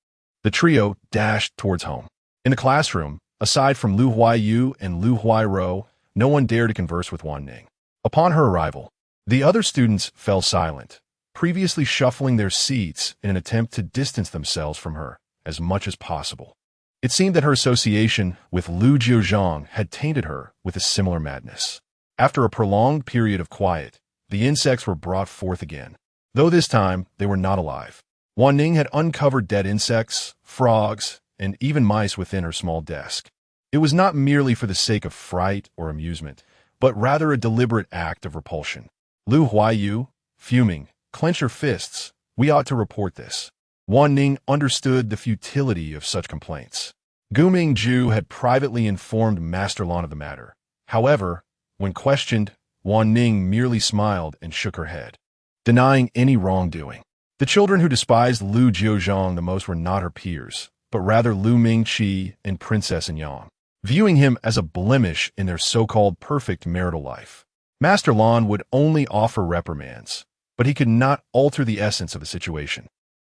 The trio dashed towards home. In the classroom, aside from Lu Huayu and Lu Huairo, no one dared to converse with Wanning. Upon her arrival, the other students fell silent, previously shuffling their seats in an attempt to distance themselves from her as much as possible. It seemed that her association with Lu Jiuzhang had tainted her with a similar madness. After a prolonged period of quiet, the insects were brought forth again, though this time they were not alive. Wanning had uncovered dead insects, frogs, and even mice within her small desk. It was not merely for the sake of fright or amusement, but rather a deliberate act of repulsion. Lu Huayu, fuming, clenched her fists. We ought to report this. Wanning understood the futility of such complaints. Guming Ju had privately informed Master Lan of the matter. However, when questioned, Wanning merely smiled and shook her head, denying any wrongdoing. The children who despised Lu Jiuzhang the most were not her peers, but rather Lu Mingqi and Princess Yang, viewing him as a blemish in their so-called perfect marital life. Master Lan would only offer reprimands, but he could not alter the essence of the situation.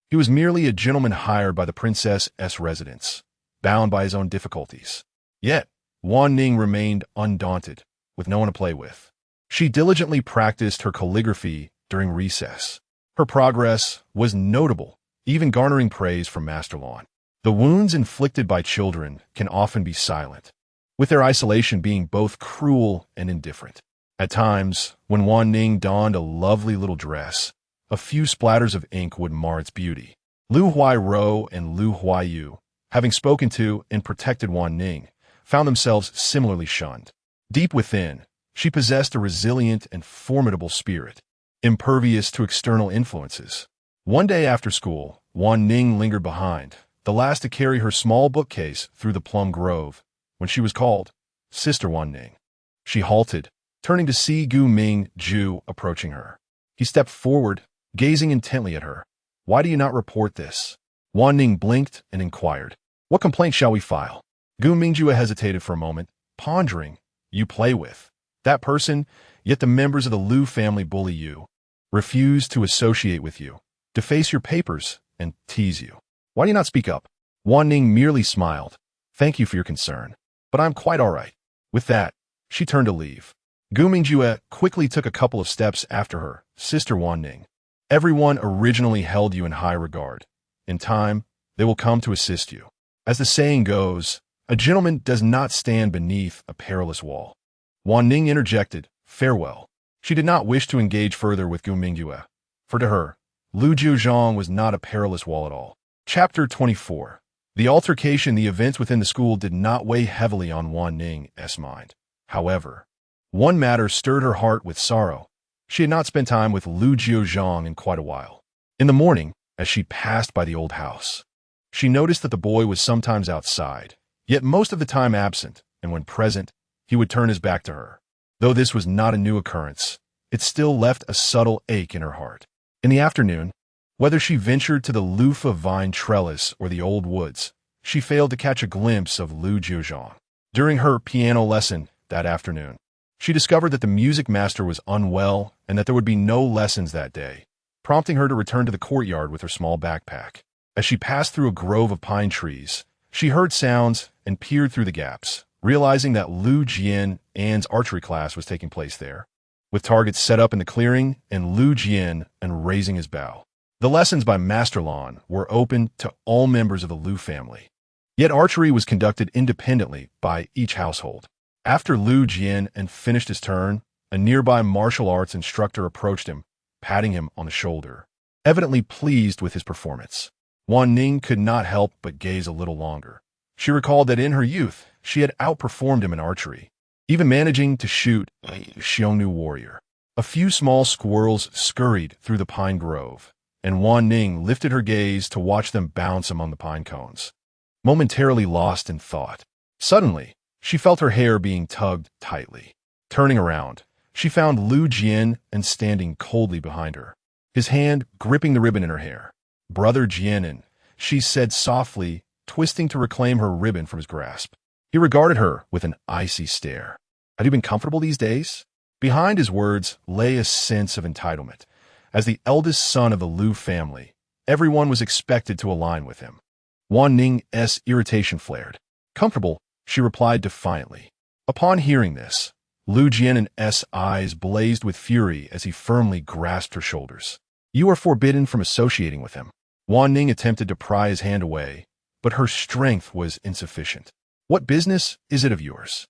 He was merely a gentleman hired by the princess's residence, bound by his own difficulties. Yet, Wanning remained undaunted, with no one to play with. She diligently practiced her calligraphy during recess. Her progress was notable, even garnering praise from Master Lan. The wounds inflicted by children can often be silent, with their isolation being both cruel and indifferent. At times, when Wanning donned a lovely little dress, a few splatters of ink would mar its beauty. Lu Huairo and Lu Huayu, having spoken to and protected Wanning, found themselves similarly shunned. Deep within, she possessed a resilient and formidable spirit, impervious to external influences. One day after school, Wanning lingered behind, the last to carry her small bookcase through the plum grove, when she was called, Sister Wanning. She halted, turning to see Guming Ju approaching her. He stepped forward, gazing intently at her. Why do you not report this? Wanning blinked and inquired. What complaint shall we file? Guming Ju hesitated for a moment, pondering. You play with. That person, yet the members of the Lu family bully you, refuse to associate with you, deface your papers, and tease you. Why do you not speak up? Wanning merely smiled. Thank you for your concern, but I'm quite all right. With that, she turned to leave. Gu Mingjue quickly took a couple of steps after her. Sister Wanning, everyone originally held you in high regard. In time, they will come to assist you. As the saying goes, a gentleman does not stand beneath a perilous wall. Wanning interjected, farewell. She did not wish to engage further with Gu Mingjue, for to her, Lu Jiuzhang was not a perilous wall at all. Chapter 24. The altercation, the events within the school did not weigh heavily on Wanning's mind. However, one matter stirred her heart with sorrow. She had not spent time with Lu Jiuzhang in quite a while. In the morning, as she passed by the old house, she noticed that the boy was sometimes outside, yet most of the time absent, and when present, he would turn his back to her. Though this was not a new occurrence, it still left a subtle ache in her heart. In the afternoon, whether she ventured to the loofah vine trellis or the old woods, she failed to catch a glimpse of Lu Jiuzhang. During her piano lesson that afternoon, she discovered that the music master was unwell and that there would be no lessons that day, prompting her to return to the courtyard with her small backpack. As she passed through a grove of pine trees, she heard sounds and peered through the gaps, realizing that Lu Jian's archery class was taking place there, with targets set up in the clearing and Lu Jian raising his bow. The lessons by Master Lan were open to all members of the Lu family. Yet archery was conducted independently by each household. After Lu Jian finished his turn, a nearby martial arts instructor approached him, patting him on the shoulder, evidently pleased with his performance. Wanning could not help but gaze a little longer. She recalled that in her youth, she had outperformed him in archery, even managing to shoot a Xiongnu warrior. A few small squirrels scurried through the pine grove, and Wanning lifted her gaze to watch them bounce among the pine cones, momentarily lost in thought. Suddenly, she felt her hair being tugged tightly. Turning around, she found Lu Jian standing coldly behind her, his hand gripping the ribbon in her hair. "Brother Jian," she said softly, twisting to reclaim her ribbon from his grasp. He regarded her with an icy stare. Had he been comfortable these days? Behind his words lay a sense of entitlement. As the eldest son of the Lu family, everyone was expected to align with him. Wanning's irritation flared. "Comfortable," she replied defiantly. Upon hearing this, Lu Jian's eyes blazed with fury as he firmly grasped her shoulders. "You are forbidden from associating with him." Wanning attempted to pry his hand away, but her strength was insufficient. "What business is it of yours?"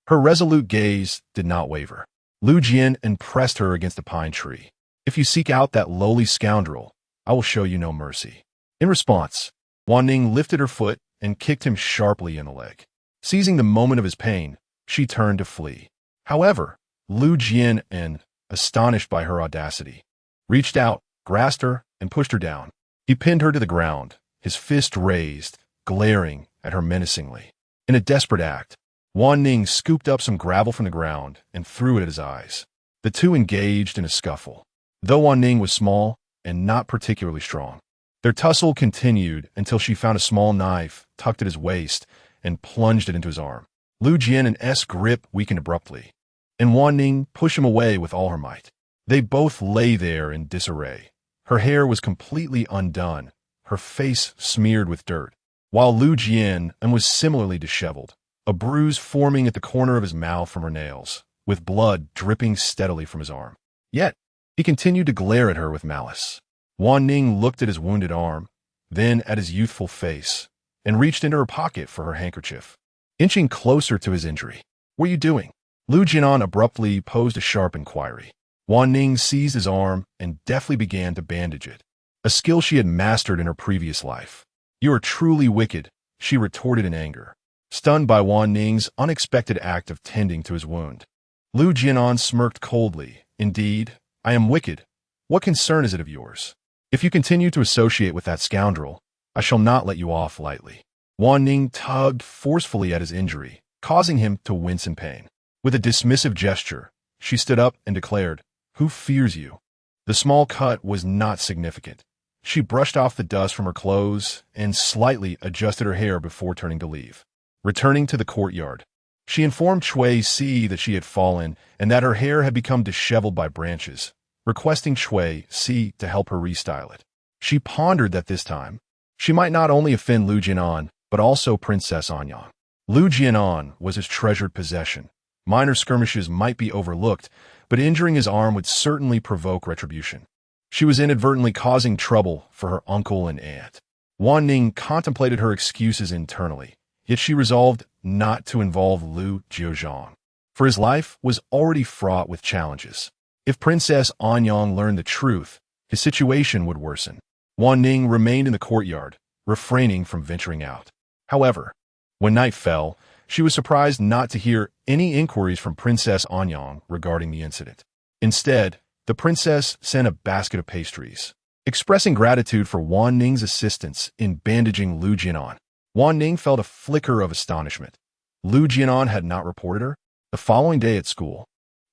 Her resolute gaze did not waver. Lu Jian pressed her against a pine tree. "If you seek out that lowly scoundrel, I will show you no mercy." In response, Wanning lifted her foot and kicked him sharply in the leg. Seizing the moment of his pain, she turned to flee. However, Lu Jian, astonished by her audacity, reached out, grasped her, and pushed her down. He pinned her to the ground, his fist raised, glaring at her menacingly. In a desperate act, Wanning scooped up some gravel from the ground and threw it at his eyes. The two engaged in a scuffle. Though Wanning was small and not particularly strong, their tussle continued until she found a small knife tucked at his waist and plunged it into his arm. Lu Jian's grip weakened abruptly, and Wanning pushed him away with all her might. They both lay there in disarray. Her hair was completely undone, her face smeared with dirt, while Lu Jian was similarly disheveled, a bruise forming at the corner of his mouth from her nails, with blood dripping steadily from his arm. Yet, he continued to glare at her with malice. Wanning looked at his wounded arm, then at his youthful face, and reached into her pocket for her handkerchief. Inching closer to his injury. "What are you doing?" Lu Jian abruptly posed a sharp inquiry. Wanning seized his arm and deftly began to bandage it, a skill she had mastered in her previous life. "You are truly wicked," she retorted in anger, stunned by Wanning's unexpected act of tending to his wound. Lu Jian smirked coldly. "Indeed, I am wicked. What concern is it of yours? If you continue to associate with that scoundrel, I shall not let you off lightly." Wanning tugged forcefully at his injury, causing him to wince in pain. With a dismissive gesture, she stood up and declared, "Who fears you?" The small cut was not significant. She brushed off the dust from her clothes and slightly adjusted her hair before turning to leave. Returning to the courtyard, She informed Cui Si that she had fallen and that her hair had become disheveled by branches, requesting Cui Si to help her restyle it. She pondered that this time, she might not only offend Lu Jiuzhang, but also Princess Anyang. Lu Jiuzhang was his treasured possession. Minor skirmishes might be overlooked, but injuring his arm would certainly provoke retribution. She was inadvertently causing trouble for her uncle and aunt. Wanning contemplated her excuses internally, yet she resolved not to involve Lu Jiuzhang, for his life was already fraught with challenges. If Princess Anyang learned the truth, his situation would worsen. Wanning remained in the courtyard, refraining from venturing out. However, when night fell, she was surprised not to hear any inquiries from Princess Anyang regarding the incident. Instead, the princess sent a basket of pastries, expressing gratitude for Wanning's assistance in bandaging Lu Jiuzhang. Wanning felt a flicker of astonishment. Lu Jiuzhang had not reported her. The following day at school,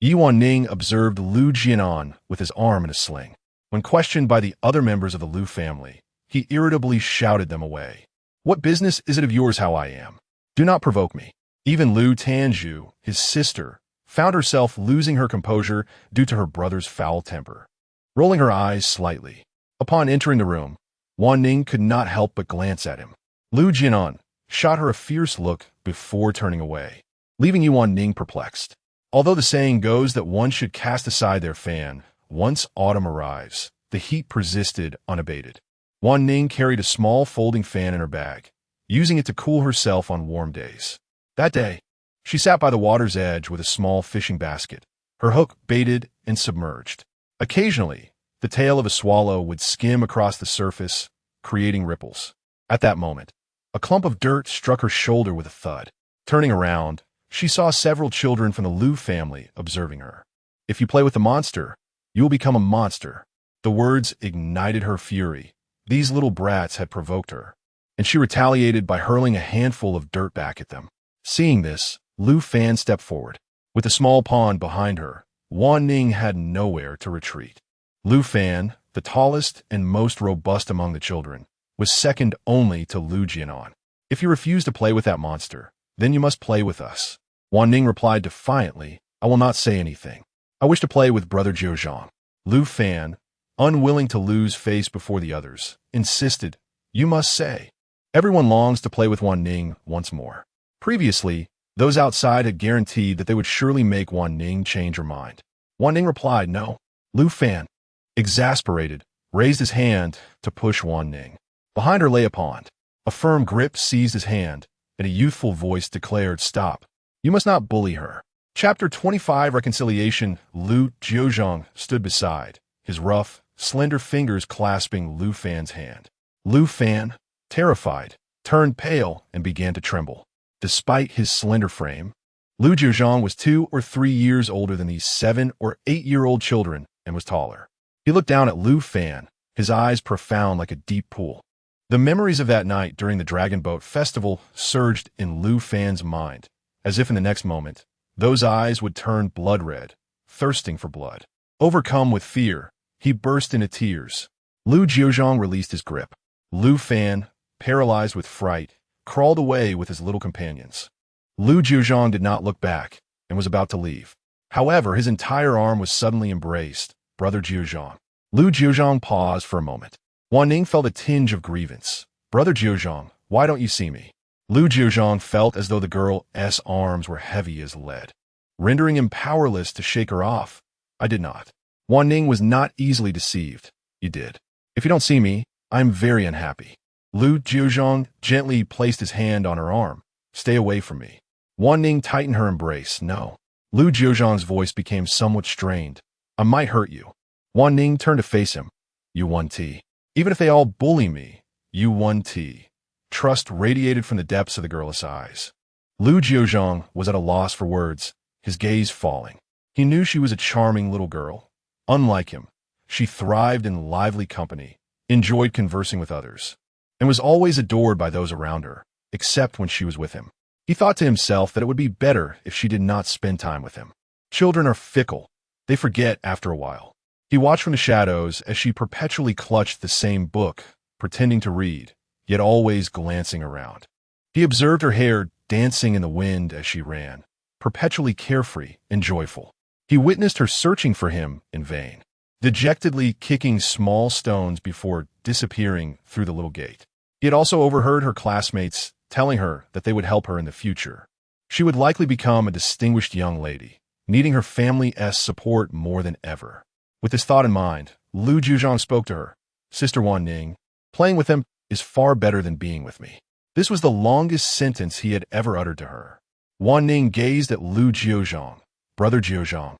Wanning observed Lu Jiuzhang with his arm in a sling. When questioned by the other members of the Lu family, he irritably shouted them away. "What business is it of yours how I am? Do not provoke me." Even Lu Tanzhu, his sister, found herself losing her composure due to her brother's foul temper. Rolling her eyes slightly, upon entering the room, Wanning could not help but glance at him. Lu Jiuzhang shot her a fierce look before turning away, leaving Wanning perplexed. Although the saying goes that one should cast aside their fan once autumn arrives, the heat persisted unabated. Wanning carried a small folding fan in her bag, using it to cool herself on warm days. That day, she sat by the water's edge with a small fishing basket, her hook baited and submerged. Occasionally, the tail of a swallow would skim across the surface, creating ripples. At that moment, a clump of dirt struck her shoulder with a thud. Turning around, she saw several children from the Lu family observing her. "If you play with the monster, you will become a monster." The words ignited her fury. These little brats had provoked her, and she retaliated by hurling a handful of dirt back at them. Seeing this, Lu Fan stepped forward. With the small pond behind her, Wanning had nowhere to retreat. Lu Fan, the tallest and most robust among the children, was second only to Lu Jiuzhang. "If you refuse to play with that monster, then you must play with us." Wanning replied defiantly, "I will not say anything. I wish to play with Brother Jiuzhang." Lu Fan, unwilling to lose face before the others, insisted, "You must say." Everyone longs to play with Wanning once more. Previously, those outside had guaranteed that they would surely make Wanning change her mind. Wanning replied, "No." Lu Fan, exasperated, raised his hand to push Wanning. Behind her lay a pond. A firm grip seized his hand, and a youthful voice declared, "Stop. You must not bully her." Chapter 25 Reconciliation. Lu Jiuzhang stood beside, his rough, slender fingers clasping Lu Fan's hand. Lu Fan, terrified, turned pale and began to tremble. Despite his slender frame, Lu Jiuzhang was 2 or 3 years older than these 7 or 8-year-old children and was taller. He looked down at Lu Fan, his eyes profound like a deep pool. The memories of that night during the Dragon Boat Festival surged in Lu Fan's mind, as if in the next moment, those eyes would turn blood red, thirsting for blood. Overcome with fear, he burst into tears. Lu Jiuzhang released his grip. Lu Fan, paralyzed with fright, crawled away with his little companions. Lu Jiuzhang did not look back and was about to leave. However, his entire arm was suddenly embraced. "Brother Jiuzhang." Lu Jiuzhang paused for a moment. Wanning felt a tinge of grievance. "Brother Jiuzhang, why don't you see me?" Lu Jiuzhang felt as though the girl's arms were heavy as lead, rendering him powerless to shake her off. "I did not." Wanning was not easily deceived. "You did. If you don't see me, I am very unhappy." Lu Jiuzhang gently placed his hand on her arm. "Stay away from me." Wanning tightened her embrace. "No." Lu Jiuzhang's voice became somewhat strained. "I might hurt you." Wanning turned to face him. "You won T. Even if they all bully me, you won T." Trust radiated from the depths of the girl's eyes. Lu Jiuzhang was at a loss for words, his gaze falling. He knew she was a charming little girl. Unlike him, she thrived in lively company, enjoyed conversing with others, and was always adored by those around her, except when she was with him. He thought to himself that it would be better if she did not spend time with him. Children are fickle. They forget after a while. He watched from the shadows as she perpetually clutched the same book, pretending to read, yet always glancing around. He observed her hair dancing in the wind as she ran, perpetually carefree and joyful. He witnessed her searching for him in vain, dejectedly kicking small stones before disappearing through the little gate. He had also overheard her classmates telling her that they would help her in the future. She would likely become a distinguished young lady, needing her family's support more than ever. With this thought in mind, Lu Jiuzhang spoke to her. Sister Wanning, playing with them is far better than being with me. This was the longest sentence he had ever uttered to her. Wanning gazed at Lu Jiuzhang. Brother Jiuzhang,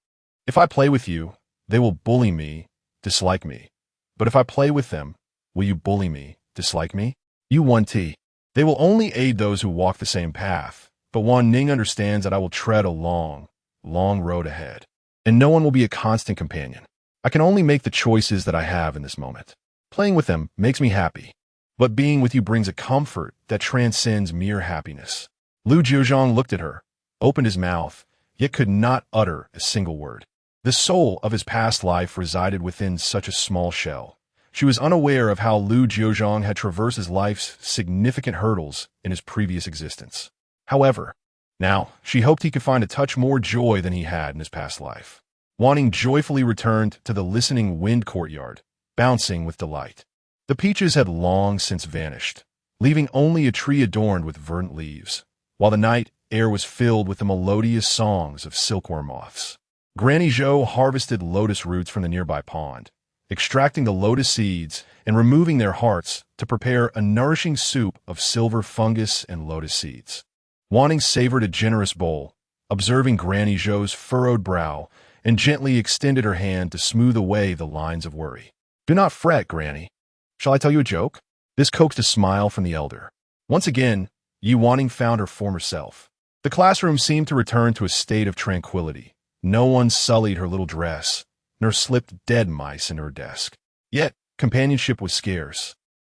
if I play with you, they will bully me, dislike me. But if I play with them, will you bully me, dislike me? You 1T. They will only aid those who walk the same path, but Wanning understands that I will tread a long, long road ahead, and no one will be a constant companion. I can only make the choices that I have in this moment. Playing with them makes me happy, but being with you brings a comfort that transcends mere happiness. Lu Jiuzhang looked at her, opened his mouth, yet could not utter a single word. The soul of his past life resided within such a small shell. She was unaware of how Lu Jiuzhang had traversed his life's significant hurdles in his previous existence. However, now she hoped he could find a touch more joy than he had in his past life. Wanning joyfully returned to the listening wind courtyard, bouncing with delight. The peaches had long since vanished, leaving only a tree adorned with verdant leaves, while the night air was filled with the melodious songs of silkworm moths. Granny Zhou harvested lotus roots from the nearby pond, extracting the lotus seeds and removing their hearts to prepare a nourishing soup of silver fungus and lotus seeds. Wanning savored a generous bowl, observing Granny Zhou's furrowed brow, and gently extended her hand to smooth away the lines of worry. Do not fret, Granny. Shall I tell you a joke? This coaxed a smile from the elder. Once again, Yi Wanning found her former self. The classroom seemed to return to a state of tranquility. No one sullied her little dress, nor slipped dead mice in her desk. Yet, companionship was scarce,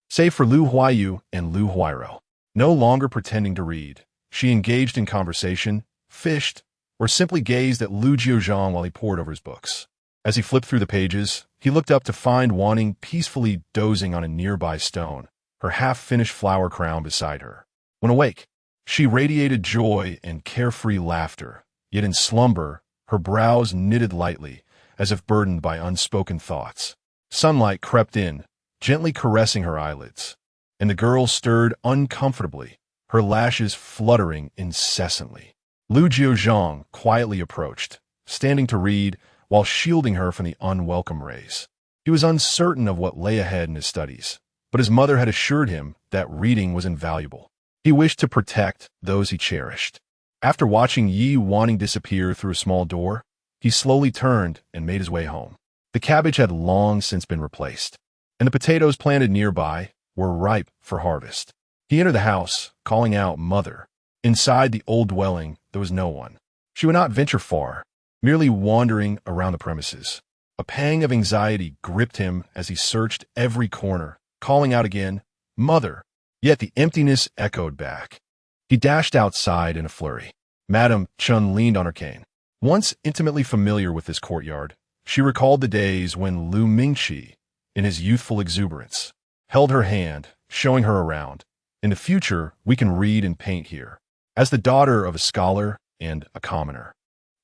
save for Lu Huayu and Lu Huairo. No longer pretending to read, she engaged in conversation, fished, or simply gazed at Lu Jiuzhang while he pored over his books. As he flipped through the pages, he looked up to find Wanning peacefully dozing on a nearby stone, her half-finished flower crown beside her. When awake, she radiated joy and carefree laughter, yet in slumber, her brows knitted lightly, as if burdened by unspoken thoughts. Sunlight crept in, gently caressing her eyelids, and the girl stirred uncomfortably, her lashes fluttering incessantly. Lu Jiuzhang quietly approached, standing to read while shielding her from the unwelcome rays. He was uncertain of what lay ahead in his studies, but his mother had assured him that reading was invaluable. He wished to protect those he cherished. After watching Yi Wanning disappear through a small door, he slowly turned and made his way home. The cabbage had long since been replaced, and the potatoes planted nearby were ripe for harvest. He entered the house, calling out, "Mother." Inside the old dwelling, there was no one. She would not venture far, merely wandering around the premises. A pang of anxiety gripped him as he searched every corner, calling out again, "Mother." Yet the emptiness echoed back. He dashed outside in a flurry. Madame Chun leaned on her cane. Once intimately familiar with this courtyard, she recalled the days when Lu Mingqi, in his youthful exuberance, held her hand, showing her around. In the future, we can read and paint here. As the daughter of a scholar and a commoner,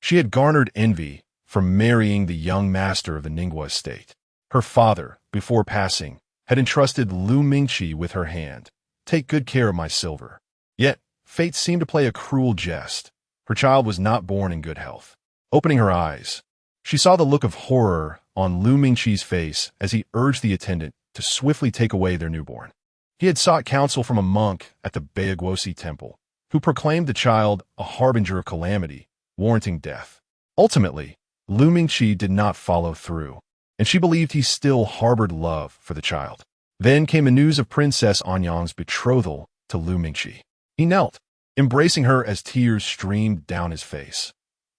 she had garnered envy from marrying the young master of the Ningguo estate. Her father, before passing, had entrusted Lu Mingqi with her hand. "Take good care of my silver." Yet, fate seemed to play a cruel jest. Her child was not born in good health. Opening her eyes, she saw the look of horror on Lu Mingqi's face as he urged the attendant to swiftly take away their newborn. He had sought counsel from a monk at the Dali Temple, who proclaimed the child a harbinger of calamity, warranting death. Ultimately, Lu Mingqi did not follow through, and she believed he still harbored love for the child. Then came the news of Princess Anyang's betrothal to Lu Mingqi. He knelt, embracing her as tears streamed down his face.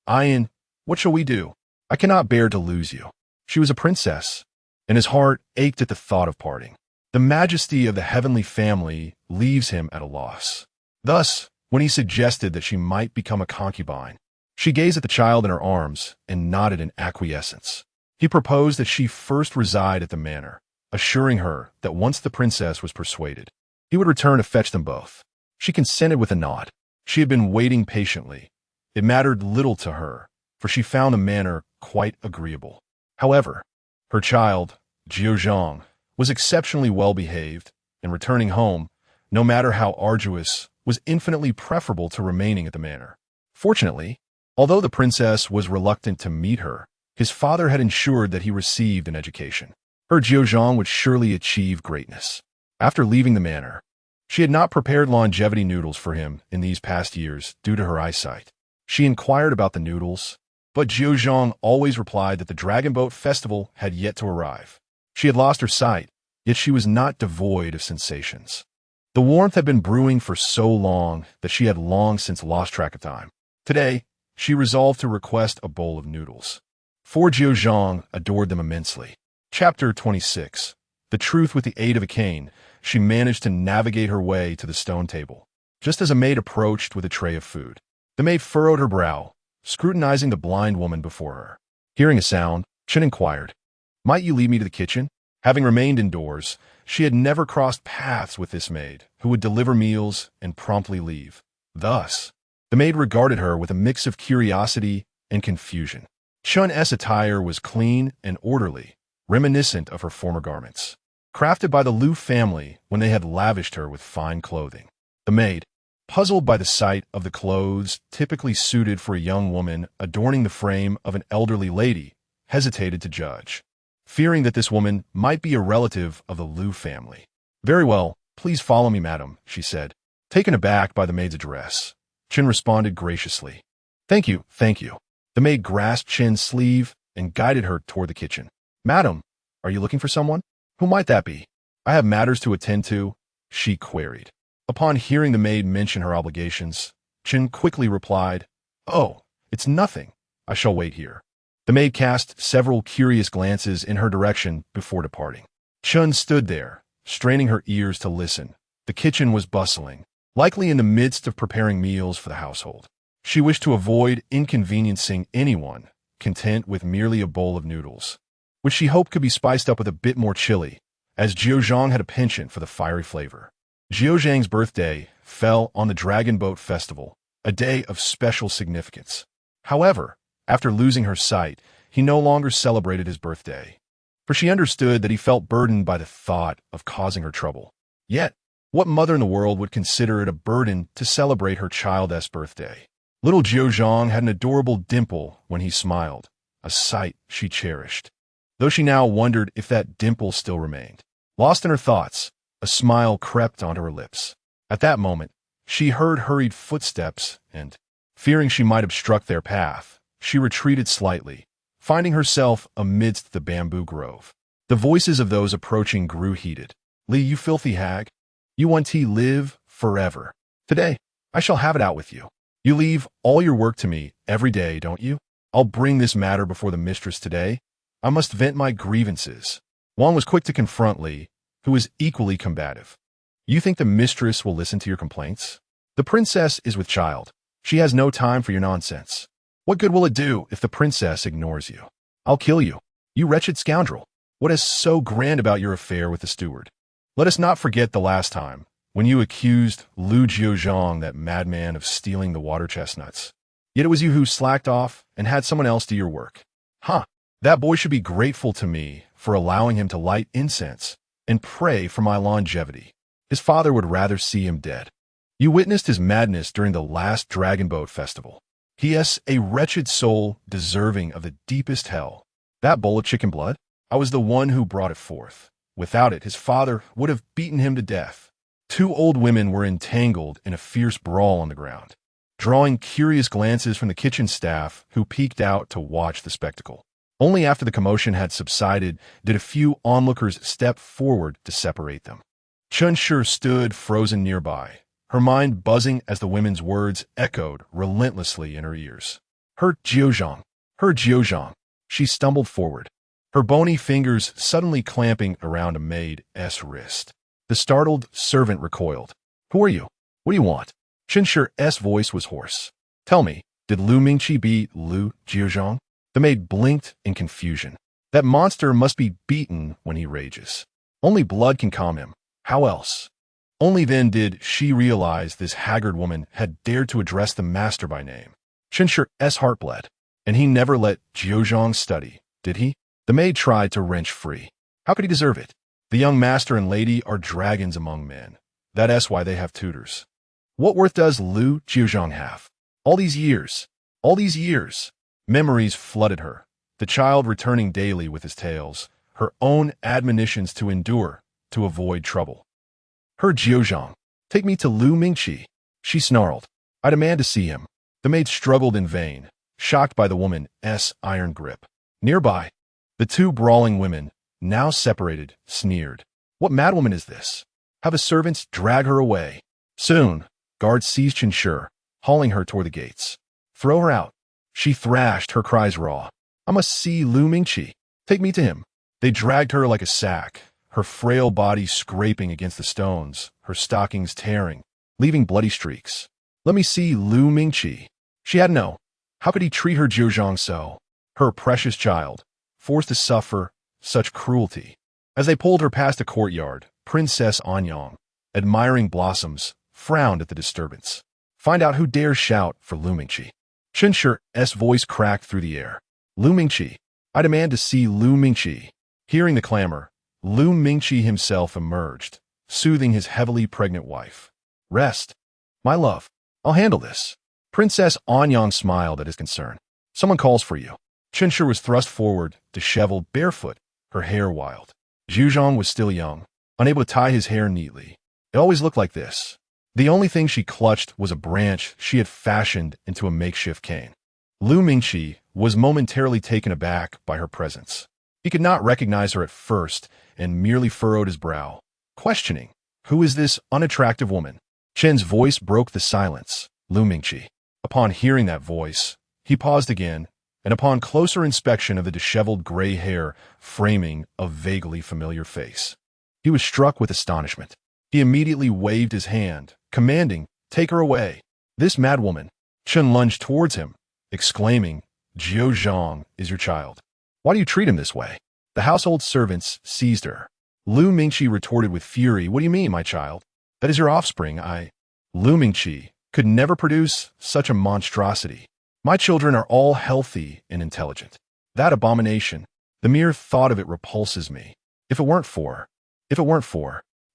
"Ayan, what shall we do? I cannot bear to lose you." She was a princess, and his heart ached at the thought of parting. The majesty of the heavenly family leaves him at a loss. Thus, when he suggested that she might become a concubine, she gazed at the child in her arms and nodded in acquiescence. He proposed that she first reside at the manor, assuring her that once the princess was persuaded, he would return to fetch them both. She consented with a nod. She had been waiting patiently, it mattered little to her, for she found the manner quite agreeable. However, her child, Jiuzhang, was exceptionally well behaved, and returning home, no matter how arduous, was infinitely preferable to remaining at the manor. Fortunately, although the princess was reluctant to meet her, his father had ensured that he received an education. Her Jiuzhang would surely achieve greatness. After leaving the manor, she had not prepared longevity noodles for him in these past years due to her eyesight. She inquired about the noodles, but Jiuzhang always replied that the Dragon Boat Festival had yet to arrive. She had lost her sight, yet she was not devoid of sensations. The warmth had been brewing for so long that she had long since lost track of time. Today, she resolved to request a bowl of noodles. For Jiuzhang adored them immensely. Chapter 26. The truth with the aid of a cane, she managed to navigate her way to the stone table, just as a maid approached with a tray of food. The maid furrowed her brow, scrutinizing the blind woman before her. Hearing a sound, Chen inquired, "Might you lead me to the kitchen?" Having remained indoors, she had never crossed paths with this maid, who would deliver meals and promptly leave. Thus, the maid regarded her with a mix of curiosity and confusion. Chun's attire was clean and orderly, reminiscent of her former garments, crafted by the Lu family when they had lavished her with fine clothing. The maid, puzzled by the sight of the clothes typically suited for a young woman adorning the frame of an elderly lady, hesitated to judge, fearing that this woman might be a relative of the Lu family. "Very well, please follow me, madam," she said. Taken aback by the maid's address, Chen responded graciously. Thank you, thank you." The maid grasped Chen's sleeve and guided her toward the kitchen. "Madam, are you looking for someone? Who might that be?" "I have matters to attend to," she queried. Upon hearing the maid mention her obligations, Chen quickly replied, "Oh, it's nothing. I shall wait here." The maid cast several curious glances in her direction before departing. Chen stood there, straining her ears to listen. The kitchen was bustling, likely in the midst of preparing meals for the household. She wished to avoid inconveniencing anyone, content with merely a bowl of noodles, which she hoped could be spiced up with a bit more chili, as Jiuzhang had a penchant for the fiery flavor. Jiuzhang's birthday fell on the Dragon Boat Festival, a day of special significance. However, after losing her sight, he no longer celebrated his birthday, for she understood that he felt burdened by the thought of causing her trouble. Yet, what mother in the world would consider it a burden to celebrate her child's birthday? Little Jiuzhang had an adorable dimple when he smiled, a sight she cherished, though she now wondered if that dimple still remained. Lost in her thoughts, a smile crept onto her lips. At that moment, she heard hurried footsteps and, fearing she might obstruct their path, she retreated slightly, finding herself amidst the bamboo grove. The voices of those approaching grew heated. "Li, you filthy hag. You want to live forever. Today, I shall have it out with you. You leave all your work to me every day, don't you? I'll bring this matter before the mistress today. I must vent my grievances." Wang was quick to confront Li, who was equally combative. "You think the mistress will listen to your complaints? The princess is with child. She has no time for your nonsense. What good will it do if the princess ignores you? I'll kill you, you wretched scoundrel. What is so grand about your affair with the steward? Let us not forget the last time, when you accused Lu Jiuzhang, that madman, of stealing the water chestnuts. Yet it was you who slacked off and had someone else do your work. That boy should be grateful to me for allowing him to light incense and pray for my longevity. His father would rather see him dead. You witnessed his madness during the last Dragon Boat Festival. He is a wretched soul deserving of the deepest hell. That bowl of chicken blood, I was the one who brought it forth. Without it, his father would have beaten him to death." Two old women were entangled in a fierce brawl on the ground, drawing curious glances from the kitchen staff who peeked out to watch the spectacle. Only after the commotion had subsided did a few onlookers step forward to separate them. Chun Shi stood frozen nearby, her mind buzzing as the women's words echoed relentlessly in her ears. Her Jiuzhang. She stumbled forward, her bony fingers suddenly clamping around a maid's wrist. The startled servant recoiled. "Who are you? What do you want?" Chen Shi's voice was hoarse. "Tell me, did Lu Mingqi beat Lu Jiuzhang?" The maid blinked in confusion. That monster must be beaten when he rages. Only blood can calm him. How else? Only then did she realize this haggard woman had dared to address the master by name. Qinshi's heart bled. And he never let Jiuzhang study, did he? The maid tried to wrench free. How could he deserve it? The young master and lady are dragons among men. That's why they have tutors. What worth does Lu Jiuzhang have? All these years. All these years. Memories flooded her. The child returning daily with his tales. Her own admonitions to endure, to avoid trouble. Her Jiuzhang. Take me to Lu Mingqi. She snarled. I demand to see him. The maid struggled in vain, shocked by the woman's iron grip. Nearby, the two brawling women, now separated, sneered. What madwoman is this? Have the servants drag her away. Soon, guards seized Qinshi, hauling her toward the gates. Throw her out. She thrashed, her cries raw. I must see Lu Mingqi. Take me to him. They dragged her like a sack, her frail body scraping against the stones, her stockings tearing, leaving bloody streaks. Let me see Lu Mingqi. She had no. How could he treat her Jiuzhang so? Her precious child, forced to suffer such cruelty. As they pulled her past a courtyard, Princess Anyang, admiring blossoms, frowned at the disturbance. Find out who dares shout for Lu Mingqi. Qinshi's voice cracked through the air. Lu Mingqi. I demand to see Lu Mingqi. Hearing the clamor, Lu Mingqi himself emerged, soothing his heavily pregnant wife. Rest. My love. I'll handle this. Princess Anyang smiled at his concern. Someone calls for you. Qinshi was thrust forward, disheveled, barefoot, her hair wild. Jiuzhang was still young, unable to tie his hair neatly. It always looked like this. The only thing she clutched was a branch she had fashioned into a makeshift cane. Lu Mingqi was momentarily taken aback by her presence. He could not recognize her at first and merely furrowed his brow, questioning, who is this unattractive woman? Chen's voice broke the silence. Lu Mingqi. Upon hearing that voice, he paused again, and upon closer inspection of the disheveled gray hair framing a vaguely familiar face, he was struck with astonishment. He immediately waved his hand, commanding, take her away. This madwoman. Chen lunged towards him, exclaiming, Jiuzhang is your child. Why do you treat him this way? The household servants seized her. Lu Mingqi retorted with fury, what do you mean, my child? That is your offspring, Lu Mingqi could never produce such a monstrosity. My children are all healthy and intelligent. That abomination, the mere thought of it repulses me. If it weren't for,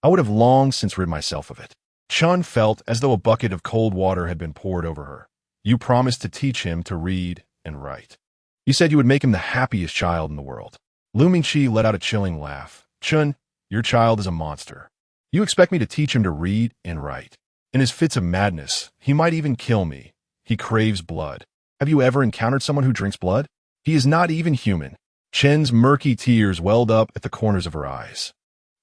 I would have long since rid myself of it. Chun felt as though a bucket of cold water had been poured over her. You promised to teach him to read and write. You said you would make him the happiest child in the world. Lu Mingqi let out a chilling laugh. Chun, your child is a monster. You expect me to teach him to read and write. In his fits of madness, he might even kill me. He craves blood. Have you ever encountered someone who drinks blood? He is not even human. Chen's murky tears welled up at the corners of her eyes.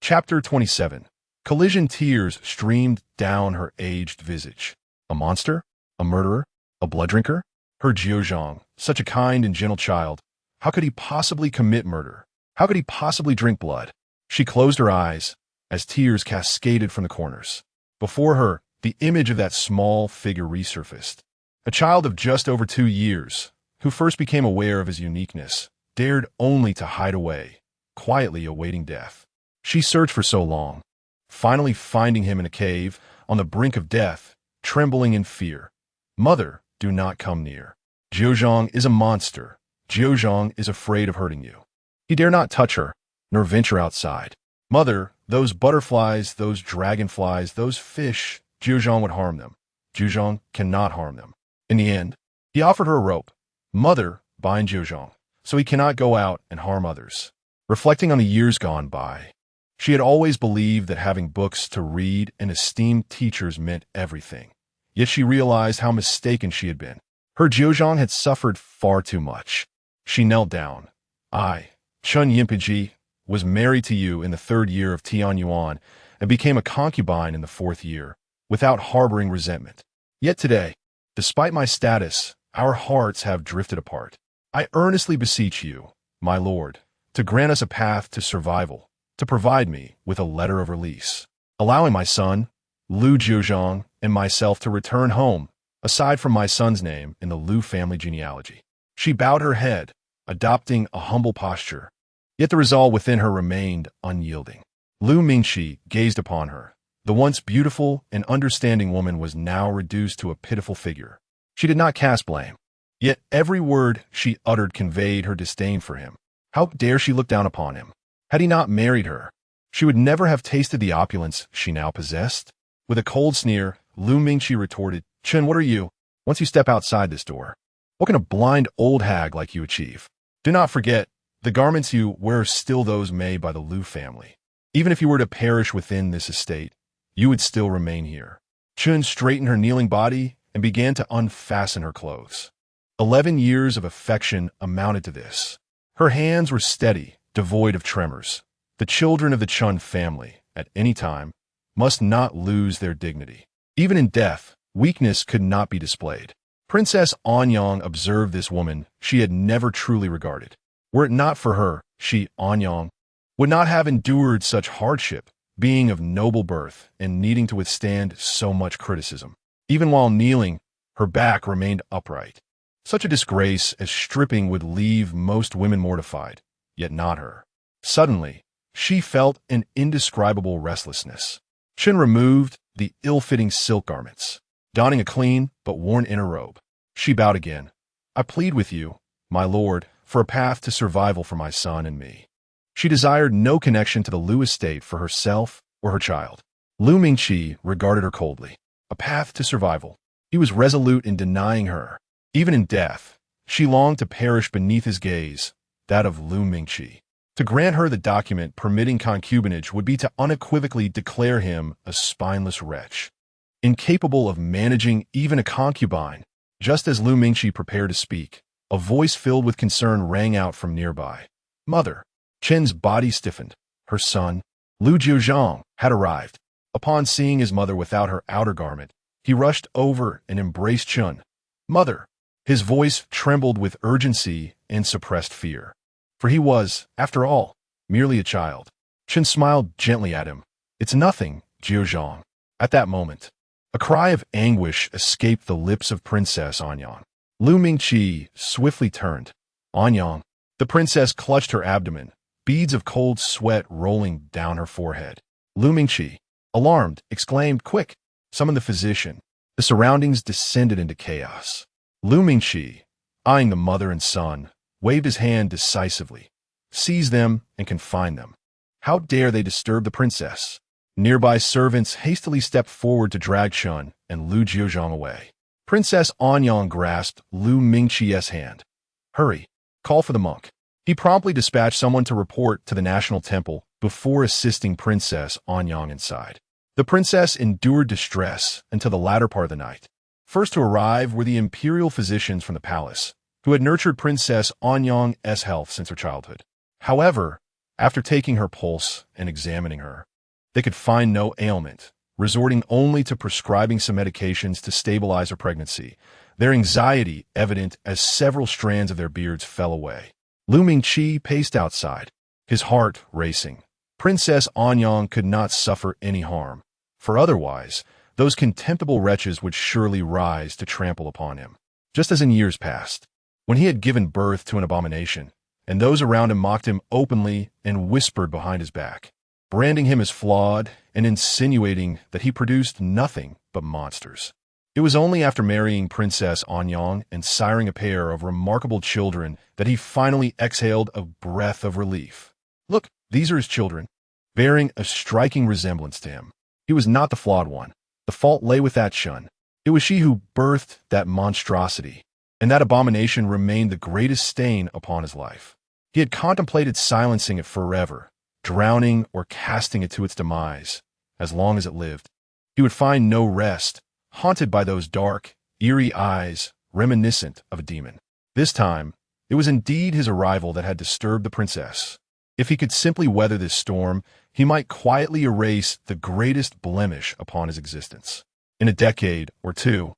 Chapter 27. Collision tears streamed down her aged visage. A monster? A murderer? A blood drinker? Her Jiuzhang, such a kind and gentle child. How could he possibly commit murder? How could he possibly drink blood? She closed her eyes as tears cascaded from the corners. Before her, the image of that small figure resurfaced. A child of just over 2 years, who first became aware of his uniqueness, dared only to hide away, quietly awaiting death. She searched for so long, finally finding him in a cave, on the brink of death, trembling in fear. Mother, do not come near. Jiuzhang is a monster. Jiuzhang is afraid of hurting you. He dare not touch her, nor venture outside. Mother, those butterflies, those dragonflies, those fish, Jiuzhang would harm them. Jiuzhang cannot harm them. In the end, he offered her a rope. Mother, bind Jiuzhang, so he cannot go out and harm others. Reflecting on the years gone by, she had always believed that having books to read and esteemed teachers meant everything. Yet she realized how mistaken she had been. Her Jiuzhang had suffered far too much. She knelt down. I, Chun Yinpiji, was married to you in the 3rd year of Tianyuan and became a concubine in the 4th year, without harboring resentment. Yet today, despite my status, our hearts have drifted apart. I earnestly beseech you, my lord, to grant us a path to survival, to provide me with a letter of release, allowing my son, Lu Jiuzhang, and myself to return home, aside from my son's name in the Lu family genealogy. She bowed her head, adopting a humble posture, yet the resolve within her remained unyielding. Lu Mingqi gazed upon her. The once beautiful and understanding woman was now reduced to a pitiful figure. She did not cast blame. Yet every word she uttered conveyed her disdain for him. How dare she look down upon him? Had he not married her, she would never have tasted the opulence she now possessed. With a cold sneer, Lu Mingqi retorted, "Chen, what are you? Once you step outside this door, what can a blind old hag like you achieve? Do not forget, the garments you wear are still those made by the Lu family. Even if you were to perish within this estate, you would still remain here." Chen straightened her kneeling body and began to unfasten her clothes. 11 years of affection amounted to this. Her hands were steady, devoid of tremors. The children of the Chun family, at any time, must not lose their dignity. Even in death, weakness could not be displayed. Princess Anyang observed this woman she had never truly regarded. Were it not for her, she, Anyang, would not have endured such hardship, being of noble birth and needing to withstand so much criticism. Even while kneeling, her back remained upright. Such a disgrace as stripping would leave most women mortified, yet not her. Suddenly, she felt an indescribable restlessness. Chen removed the ill-fitting silk garments, donning a clean but worn inner robe. She bowed again. "I plead with you, my lord, for a path to survival for my son and me." She desired no connection to the Lu estate for herself or her child. Lu Mingqi regarded her coldly. A path to survival. He was resolute in denying her. Even in death, she longed to perish beneath his gaze, that of Lu Mingqi. To grant her the document permitting concubinage would be to unequivocally declare him a spineless wretch, incapable of managing even a concubine. Just as Lu Mingqi prepared to speak, a voice filled with concern rang out from nearby. "Mother!" Chen's body stiffened. Her son, Lu Jiuzhang, had arrived. Upon seeing his mother without her outer garment, he rushed over and embraced Chen. "Mother!" His voice trembled with urgency and suppressed fear. For he was, after all, merely a child. Chen smiled gently at him. "It's nothing, Jiuzhang." At that moment, a cry of anguish escaped the lips of Princess Anyang. Lu Mingqi swiftly turned. "Anyang." The princess clutched her abdomen, beads of cold sweat rolling down her forehead. Lu Mingqi, alarmed, exclaimed, "Quick! Summon the physician." The surroundings descended into chaos. Lu Mingqi, eyeing the mother and son, waved his hand decisively. "Seize them and confine them. How dare they disturb the princess?" Nearby servants hastily stepped forward to drag Chen and Lu Jiuzhang away. Princess Anyang grasped Lu Mingqi's hand. "Hurry, call for the monk." He promptly dispatched someone to report to the National Temple before assisting Princess Anyang inside. The princess endured distress until the latter part of the night. First to arrive were the imperial physicians from the palace, who had nurtured Princess Anyang's health since her childhood. However, after taking her pulse and examining her, they could find no ailment, resorting only to prescribing some medications to stabilize her pregnancy, their anxiety evident as several strands of their beards fell away. Lu Mingqi paced outside, his heart racing. Princess Anyang could not suffer any harm, for otherwise, those contemptible wretches would surely rise to trample upon him. Just as in years past, when he had given birth to an abomination, and those around him mocked him openly and whispered behind his back, branding him as flawed and insinuating that he produced nothing but monsters. It was only after marrying Princess Anyang and siring a pair of remarkable children that he finally exhaled a breath of relief. Look, these are his children, bearing a striking resemblance to him. He was not the flawed one. The fault lay with that Chen. It was she who birthed that monstrosity, and that abomination remained the greatest stain upon his life. He had contemplated silencing it forever, drowning or casting it to its demise. As long as it lived, he would find no rest, haunted by those dark, eerie eyes reminiscent of a demon. This time, it was indeed his arrival that had disturbed the princess. If he could simply weather this storm, he might quietly erase the greatest blemish upon his existence. In a decade or two,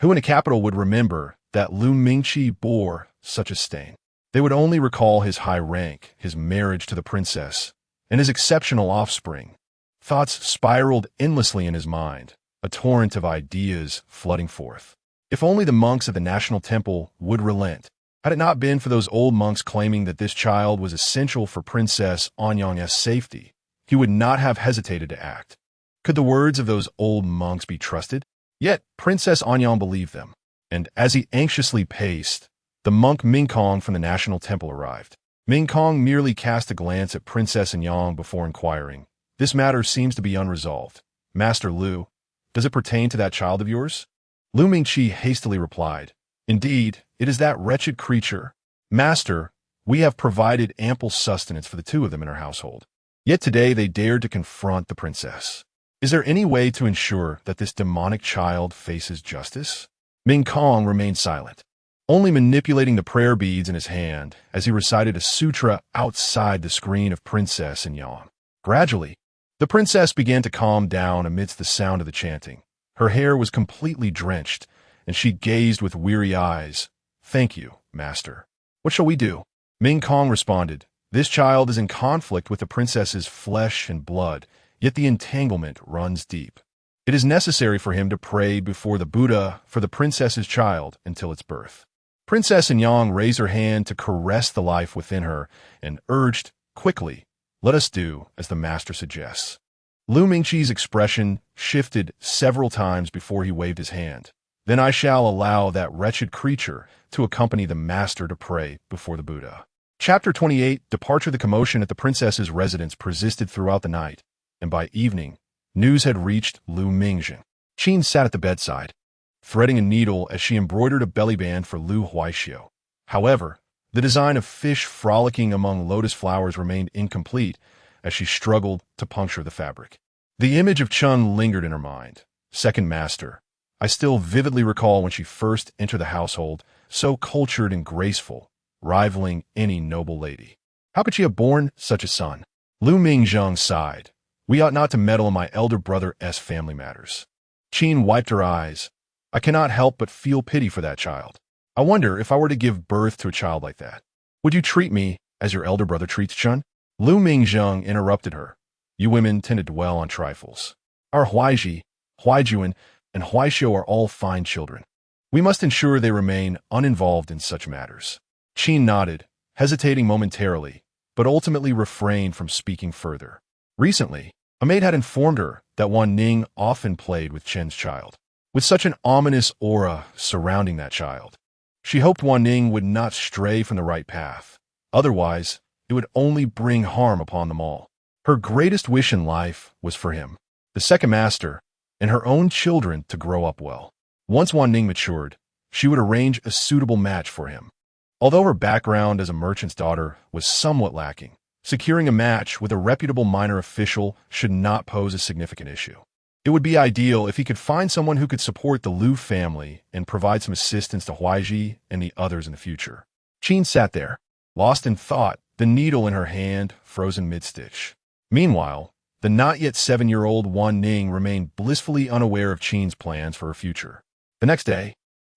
who in the capital would remember that Lu Mingqi bore such a stain? They would only recall his high rank, his marriage to the princess, and his exceptional offspring. Thoughts spiraled endlessly in his mind, a torrent of ideas flooding forth. If only the monks at the National Temple would relent. Had it not been for those old monks claiming that this child was essential for Princess Anyang's safety, he would not have hesitated to act. Could the words of those old monks be trusted? Yet Princess Anyang believed them. And as he anxiously paced, the monk Mingkong from the National Temple arrived. Mingkong merely cast a glance at Princess Yang before inquiring, "This matter seems to be unresolved. Master Lu, does it pertain to that child of yours?" Lu Mingqi hastily replied, "Indeed, it is that wretched creature. Master, we have provided ample sustenance for the two of them in our household. Yet today they dared to confront the princess. Is there any way to ensure that this demonic child faces justice?" Mingkong remained silent, only manipulating the prayer beads in his hand as he recited a sutra outside the screen of Princess Yang. Gradually, the princess began to calm down amidst the sound of the chanting. Her hair was completely drenched, and she gazed with weary eyes. "Thank you, master. What shall we do?" Mingkong responded, "This child is in conflict with the princess's flesh and blood, yet the entanglement runs deep. It is necessary for him to pray before the Buddha for the princess's child until its birth." Princess Yang raised her hand to caress the life within her and urged, "Quickly, let us do as the master suggests." Lu Mingqi's expression shifted several times before he waved his hand. "Then I shall allow that wretched creature to accompany the master to pray before the Buddha." Chapter 28. Departure. The commotion at the princess's residence persisted throughout the night, and by evening, news had reached Lu Mingzhen. Qin sat at the bedside, threading a needle as she embroidered a belly band for Lu Huaxiu. However, the design of fish frolicking among lotus flowers remained incomplete as she struggled to puncture the fabric. The image of Chun lingered in her mind. Second master. I still vividly recall when she first entered the household, so cultured and graceful, rivaling any noble lady. How could she have borne such a son? Lu Mingzhen sighed. We ought not to meddle in my elder brother's family matters. Qin wiped her eyes. I cannot help but feel pity for that child. I wonder if I were to give birth to a child like that. Would you treat me as your elder brother treats Chun? Lu Mingzhen interrupted her. You women tend to dwell on trifles. Our Huaiji, Huaijuan, and Huaishou are all fine children. We must ensure they remain uninvolved in such matters. Qin nodded, hesitating momentarily, but ultimately refrained from speaking further. Recently, a maid had informed her that Wanning often played with Chen's child, with such an ominous aura surrounding that child. She hoped Wanning would not stray from the right path. Otherwise, it would only bring harm upon them all. Her greatest wish in life was for him, the second master, and her own children to grow up well. Once Wanning matured, she would arrange a suitable match for him. Although her background as a merchant's daughter was somewhat lacking, securing a match with a reputable minor official should not pose a significant issue. It would be ideal if he could find someone who could support the Lu family and provide some assistance to Huaiji and the others in the future. Qin sat there, lost in thought, the needle in her hand frozen mid-stitch. Meanwhile, the not-yet 7-year-old Wanning remained blissfully unaware of Qin's plans for her future. The next day,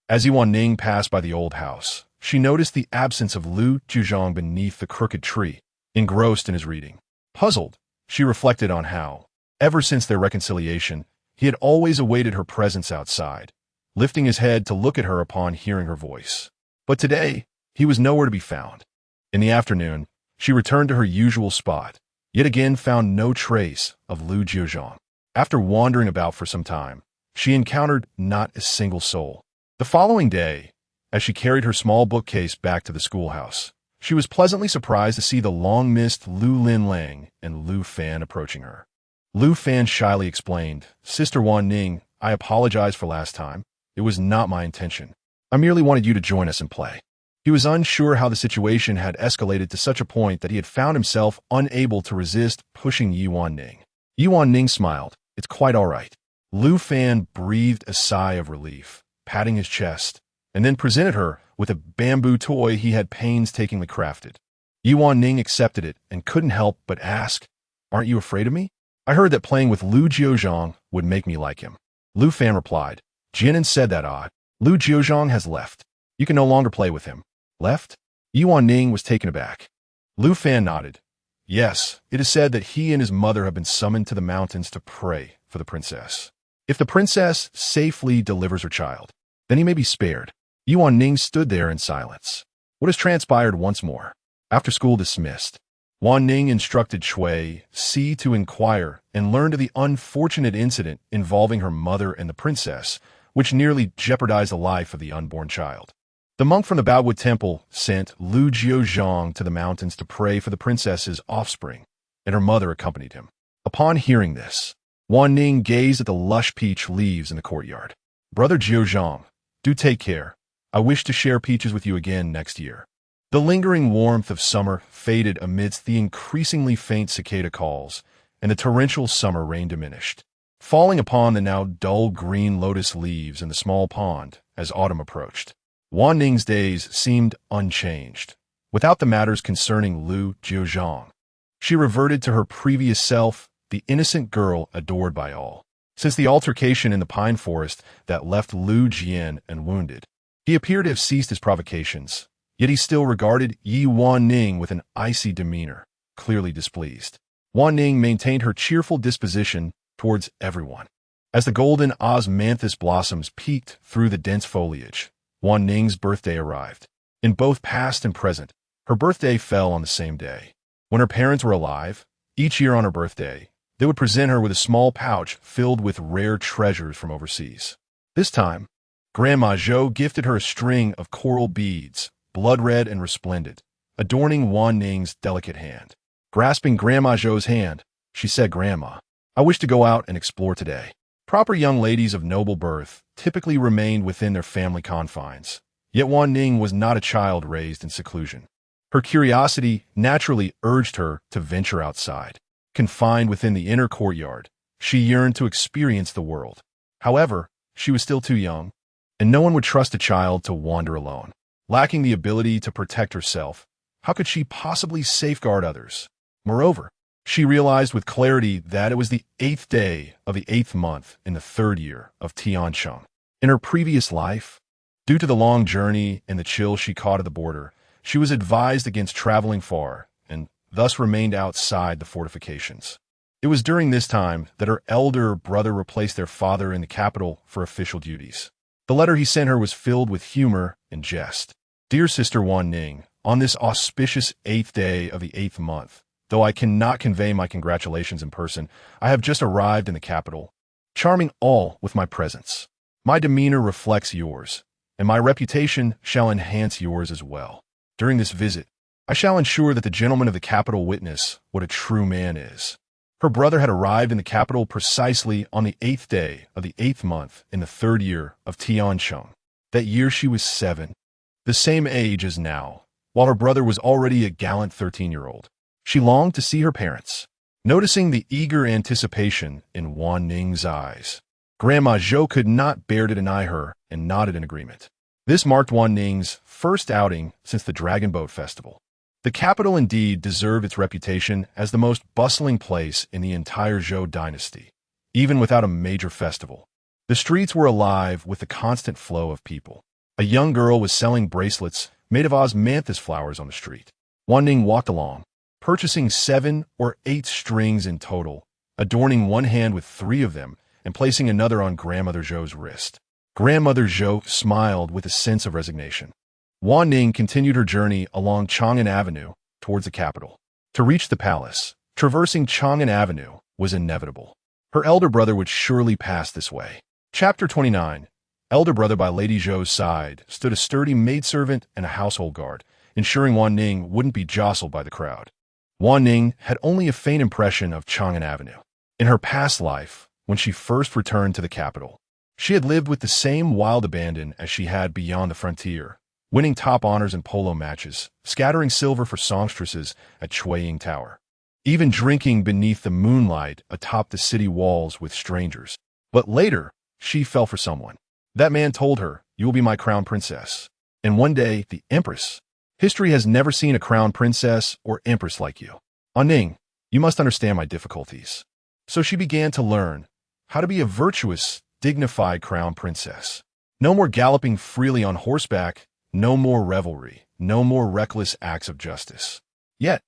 as Wanning passed by the old house, she noticed the absence of Lu Jiuzhang beneath the crooked tree, engrossed in his reading. Puzzled, she reflected on how, ever since their reconciliation, he had always awaited her presence outside, lifting his head to look at her upon hearing her voice. But today, he was nowhere to be found. In the afternoon, she returned to her usual spot, yet again found no trace of Lu Jiuzhang. After wandering about for some time, she encountered not a single soul. The following day, as she carried her small bookcase back to the schoolhouse, she was pleasantly surprised to see the long-missed Lu Linlang and Lu Fan approaching her. Lu Fan shyly explained, "Sister Wanning, I apologize for last time. It was not my intention. I merely wanted you to join us and play." He was unsure how the situation had escalated to such a point that he had found himself unable to resist pushing Yi Wanning. Yi Wanning smiled. "It's quite all right." Lu Fan breathed a sigh of relief, patting his chest, and then presented her with a bamboo toy he had painstakingly crafted. Yi Wanning accepted it and couldn't help but ask, "Aren't you afraid of me? I heard that playing with Lu Jiuzhang would make me like him." Lu Fan replied, "Jinan said that odd. Lu Jiuzhang has left. You can no longer play with him." "Left?" Yi Wanning was taken aback. Lu Fan nodded. "Yes, it is said that he and his mother have been summoned to the mountains to pray for the princess. If the princess safely delivers her child, then he may be spared." Yi Wanning stood there in silence. What has transpired once more? After school dismissed, Wanning instructed Shui Si to inquire and learn of the unfortunate incident involving her mother and the princess, which nearly jeopardized the life of the unborn child. The monk from the Dali Temple sent Lu Jiuzhang to the mountains to pray for the princess's offspring, and her mother accompanied him. Upon hearing this, Wanning gazed at the lush peach leaves in the courtyard. "Brother Jiuzhang, do take care. I wish to share peaches with you again next year." The lingering warmth of summer faded amidst the increasingly faint cicada calls, and the torrential summer rain diminished, falling upon the now dull green lotus leaves in the small pond as autumn approached. Wanning's days seemed unchanged. Without the matters concerning Lu Jiuzhang, she reverted to her previous self, the innocent girl adored by all. Since the altercation in the pine forest that left Lu Jian unwounded, he appeared to have ceased his provocations, yet he still regarded Yi Wanning with an icy demeanor, clearly displeased. Wanning maintained her cheerful disposition towards everyone. As the golden osmanthus blossoms peeked through the dense foliage, Wanning's birthday arrived. In both past and present, her birthday fell on the same day. When her parents were alive, each year on her birthday, they would present her with a small pouch filled with rare treasures from overseas. This time, Grandma Zhou gifted her a string of coral beads, blood red and resplendent, adorning Wanning's delicate hand. Grasping Grandma Zhou's hand, she said, "Grandma, I wish to go out and explore today." Proper young ladies of noble birth typically remained within their family confines, yet Wanning was not a child raised in seclusion. Her curiosity naturally urged her to venture outside. Confined within the inner courtyard, she yearned to experience the world. However, she was still too young, and no one would trust a child to wander alone. Lacking the ability to protect herself, how could she possibly safeguard others? Moreover, she realized with clarity that it was the 8th day of the 8th month in the 3rd year of Tiansheng. In her previous life, due to the long journey and the chill she caught at the border, she was advised against traveling far and thus remained outside the fortifications. It was during this time that her elder brother replaced their father in the capital for official duties. The letter he sent her was filled with humor and jest. "Dear Sister Wanning, on this auspicious 8th day of the 8th month, though I cannot convey my congratulations in person, I have just arrived in the capital, charming all with my presence. My demeanor reflects yours, and my reputation shall enhance yours as well. During this visit, I shall ensure that the gentlemen of the capital witness what a true man is." Her brother had arrived in the capital precisely on the 8th day of the 8th month in the 3rd year of Tiansheng. That year she was 7, the same age as now, while her brother was already a gallant 13-year-old. She longed to see her parents. Noticing the eager anticipation in Wanning's eyes, Grandma Zhou could not bear to deny her and nodded in agreement. This marked Wanning's first outing since the Dragon Boat Festival. The capital indeed deserved its reputation as the most bustling place in the entire Zhou dynasty, even without a major festival. The streets were alive with the constant flow of people. A young girl was selling bracelets made of osmanthus flowers on the street. Wanning walked along, purchasing 7 or 8 strings in total, adorning one hand with 3 of them and placing another on Grandmother Zhou's wrist. Grandmother Zhou smiled with a sense of resignation. Wanning continued her journey along Chang'an Avenue towards the capital. To reach the palace, traversing Chang'an Avenue was inevitable. Her elder brother would surely pass this way. Chapter 29. Elder brother by Lady Zhou's side stood a sturdy maidservant and a household guard, ensuring Wanning wouldn't be jostled by the crowd. Wanning had only a faint impression of Chang'an Avenue. In her past life, when she first returned to the capital, she had lived with the same wild abandon as she had beyond the frontier, winning top honors in polo matches, scattering silver for songstresses at Chuaying Tower, even drinking beneath the moonlight atop the city walls with strangers. But later, she fell for someone. That man told her, "You will be my crown princess." And one day, the empress. History has never seen a crown princess or empress like you. Wanning, you must understand my difficulties. So she began to learn how to be a virtuous, dignified crown princess. No more galloping freely on horseback, no more revelry, no more reckless acts of justice. Yet,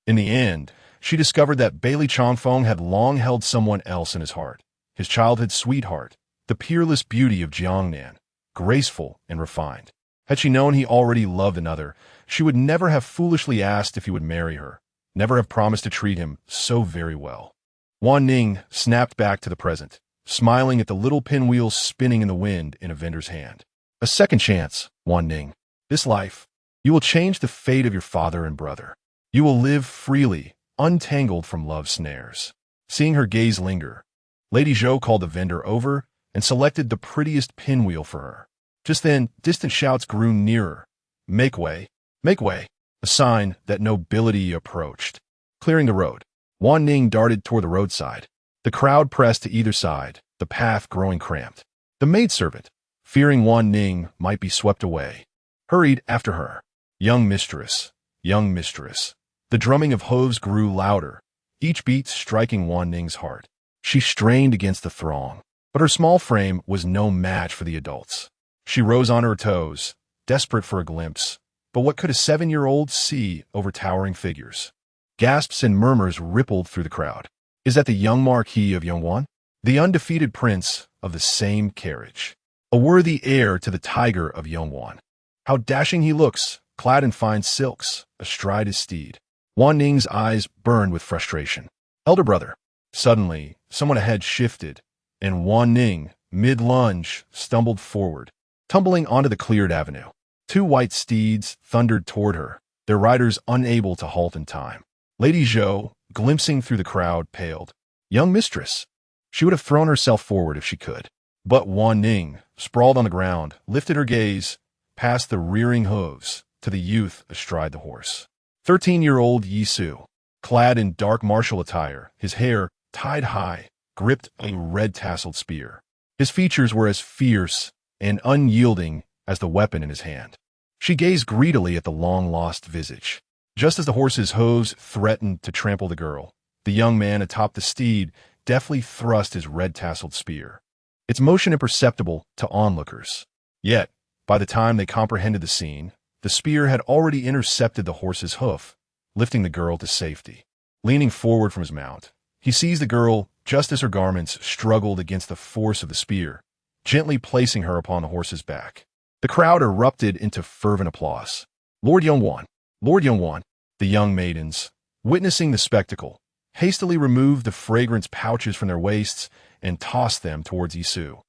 in the end, she discovered that Bailey Changfeng had long held someone else in his heart, his childhood sweetheart, the peerless beauty of Jiangnan, graceful and refined. Had she known he already loved another, she would never have foolishly asked if he would marry her, never have promised to treat him so very well. Wanning snapped back to the present, smiling at the little pinwheel spinning in the wind in a vendor's hand. A second chance, Wanning. This life, you will change the fate of your father and brother. You will live freely, untangled from love's snares. Seeing her gaze linger, Lady Zhou called the vendor over and selected the prettiest pinwheel for her. Just then, distant shouts grew nearer. Make way! Make way! A sign that nobility approached. Clearing the road, Wanning darted toward the roadside. The crowd pressed to either side, the path growing cramped. The maidservant, fearing Wanning might be swept away, hurried after her. Young mistress, young mistress. The drumming of hooves grew louder, each beat striking Wanning's heart. She strained against the throng, but her small frame was no match for the adults. She rose on her toes, desperate for a glimpse. But what could a 7-year-old see over towering figures? Gasps and murmurs rippled through the crowd. Is that the young Marquis of Yongwan? The undefeated prince of the same carriage. A worthy heir to the tiger of Yongwan. How dashing he looks, clad in fine silks, astride his steed. Wanning's eyes burned with frustration. Elder brother. Suddenly, someone ahead shifted, and Wanning, mid-lunge, stumbled forward, tumbling onto the cleared avenue. 2 white steeds thundered toward her, their riders unable to halt in time. Lady Zhou, glimpsing through the crowd, paled. Young mistress. She would have thrown herself forward if she could. But Wanning, sprawled on the ground, lifted her gaze past the rearing hooves to the youth astride the horse. 13-year-old Yisu, clad in dark martial attire, his hair tied high, gripped a red-tasseled spear. His features were as fierce and unyielding as the weapon in his hand. She gazed greedily at the long-lost visage. Just as the horse's hooves threatened to trample the girl, the young man atop the steed deftly thrust his red-tasseled spear, its motion imperceptible to onlookers. Yet, by the time they comprehended the scene, the spear had already intercepted the horse's hoof, lifting the girl to safety. Leaning forward from his mount, he seized the girl just as her garments struggled against the force of the spear, gently placing her upon the horse's back. The crowd erupted into fervent applause. Lord Yongwan, Lord Yongwan, the young maidens, witnessing the spectacle, hastily removed the fragrance pouches from their waists and tossed them towards Yisu.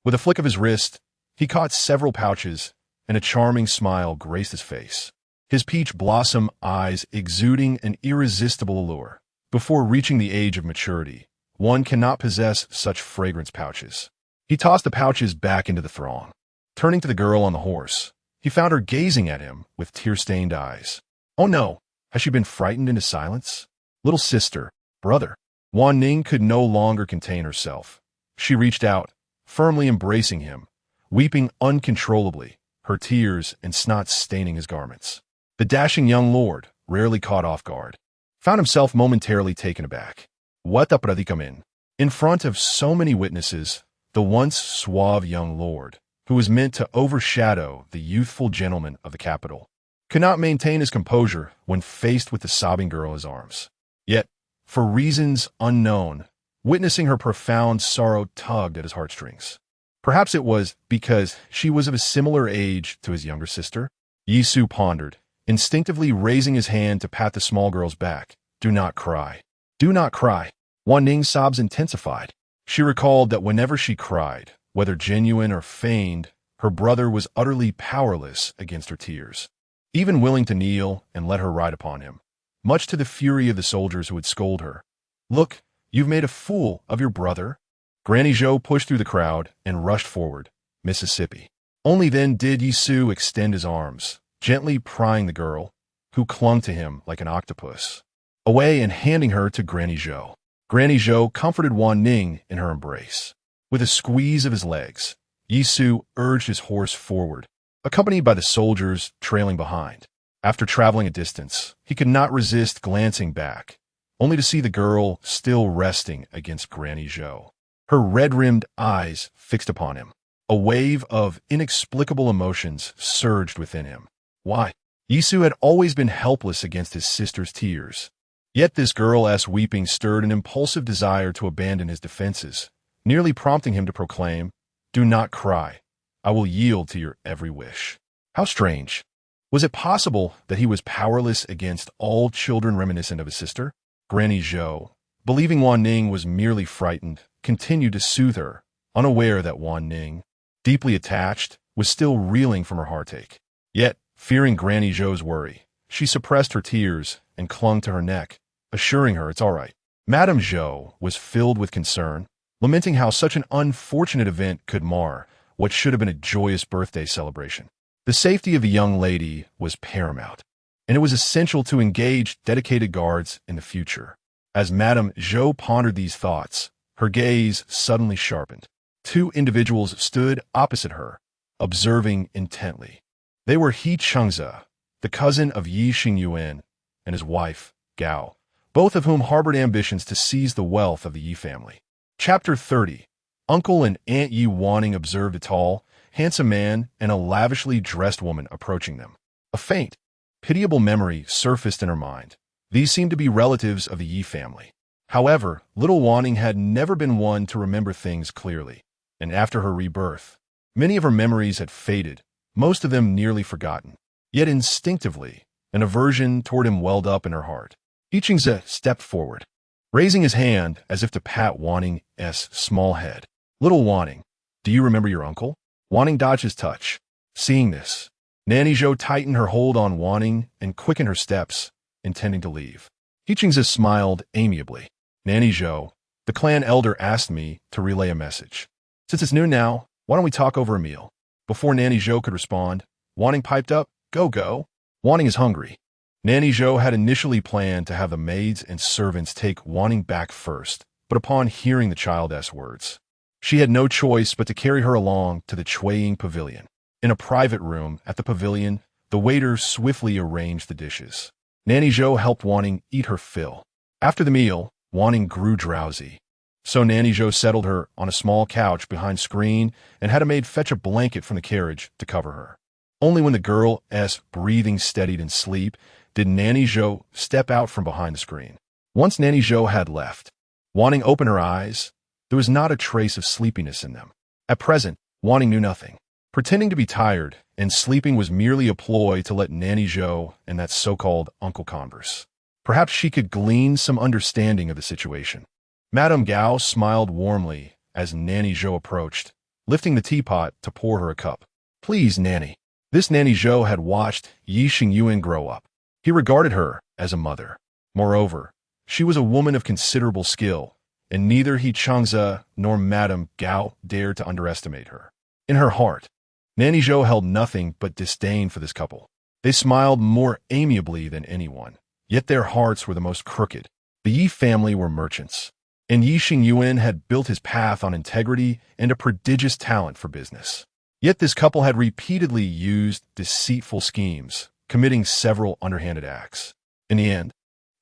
With a flick of his wrist, he caught several pouches, and a charming smile graced his face, his peach blossom eyes exuding an irresistible allure. Before reaching the age of maturity, one cannot possess such fragrance pouches. He tossed the pouches back into the throng. Turning to the girl on the horse, he found her gazing at him with tear-stained eyes. Oh no, has she been frightened into silence? Little sister, brother. Wanning could no longer contain herself. She reached out, firmly embracing him, weeping uncontrollably, her tears and snot staining his garments. The dashing young lord, rarely caught off guard, found himself momentarily taken aback. What a predicament! In front of so many witnesses, the once suave young lord, who was meant to overshadow the youthful gentleman of the capital, could not maintain his composure when faced with the sobbing girl in his arms. Yet, for reasons unknown, witnessing her profound sorrow tugged at his heartstrings. Perhaps it was because she was of a similar age to his younger sister. Yisu pondered, instinctively raising his hand to pat the small girl's back. Do not cry. Do not cry. Wanning's sobs intensified. She recalled that whenever she cried, whether genuine or feigned, her brother was utterly powerless against her tears, even willing to kneel and let her ride upon him, much to the fury of the soldiers who would scold her. Look, you've made a fool of your brother. Granny Zhou pushed through the crowd and rushed forward, Mississippi. Only then did Yisu extend his arms, gently prying the girl, who clung to him like an octopus, away and handing her to Granny Zhou. Granny Zhou comforted Wanning in her embrace. With a squeeze of his legs, Yisu urged his horse forward, accompanied by the soldiers trailing behind. After traveling a distance, he could not resist glancing back, only to see the girl still resting against Granny Zhou, her red-rimmed eyes fixed upon him. A wave of inexplicable emotions surged within him. Why? Yisu had always been helpless against his sister's tears. Yet this girl's weeping stirred an impulsive desire to abandon his defenses, nearly prompting him to proclaim, "Do not cry. I will yield to your every wish." How strange. Was it possible that he was powerless against all children reminiscent of his sister? Granny Zhou, believing Wanning was merely frightened, continued to soothe her, unaware that Wanning, deeply attached, was still reeling from her heartache. Yet, fearing Granny Zhou's worry, she suppressed her tears and clung to her neck, assuring her it's all right. Madame Zhou was filled with concern, lamenting how such an unfortunate event could mar what should have been a joyous birthday celebration. The safety of the young lady was paramount, and it was essential to engage dedicated guards in the future. As Madame Zhou pondered these thoughts, her gaze suddenly sharpened. Two individuals stood opposite her, observing intently. They were He Chengze, the cousin of Yi Xingyuan, and his wife, Gao, both of whom harbored ambitions to seize the wealth of the Yi family. Chapter 30. Uncle and Aunt Yi Wanning observed a tall, handsome man and a lavishly dressed woman approaching them. A faint, pitiable memory surfaced in her mind. These seemed to be relatives of the Yi family. However, little Wanning had never been one to remember things clearly, and after her rebirth, many of her memories had faded, most of them nearly forgotten. Yet instinctively, an aversion toward him welled up in her heart. He Chengze stepped forward, raising his hand as if to pat Wanning's small head. Little Wanning, do you remember your uncle? Wanning dodged his touch. Seeing this, Nanny Zhou tightened her hold on Wanning and quickened her steps, intending to leave. He Chengze smiled amiably. Nanny Zhou, the clan elder asked me to relay a message. Since it's noon now, why don't we talk over a meal? Before Nanny Zhou could respond, Wanning piped up, Go. Wanning is hungry. Nanny Zhou had initially planned to have the maids and servants take Wanning back first, but upon hearing the child's words, she had no choice but to carry her along to the Chuaying Pavilion. In a private room at the pavilion, the waiter swiftly arranged the dishes. Nanny Zhou helped Wanning eat her fill. After the meal, Wanning grew drowsy. So Nanny Zhou settled her on a small couch behind screen and had a maid fetch a blanket from the carriage to cover her. Only when the girl's breathing steadied in sleep did Nanny Zhou step out from behind the screen. Once Nanny Zhou had left, Wanning opened her eyes. There was not a trace of sleepiness in them. At present, Wanning knew nothing. Pretending to be tired and sleeping was merely a ploy to let Nanny Zhou and that so-called uncle converse. Perhaps she could glean some understanding of the situation. Madame Gao smiled warmly as Nanny Zhou approached, lifting the teapot to pour her a cup. Please, Nanny. This Nanny Zhou had watched Yi Xingyuan grow up. He regarded her as a mother. Moreover, she was a woman of considerable skill, and neither He Chengze nor Madame Gao dared to underestimate her. In her heart, Nanny Zhou held nothing but disdain for this couple. They smiled more amiably than anyone, yet their hearts were the most crooked. The Yi family were merchants, and Yi Xingyuan had built his path on integrity and a prodigious talent for business. Yet this couple had repeatedly used deceitful schemes, committing several underhanded acts. In the end,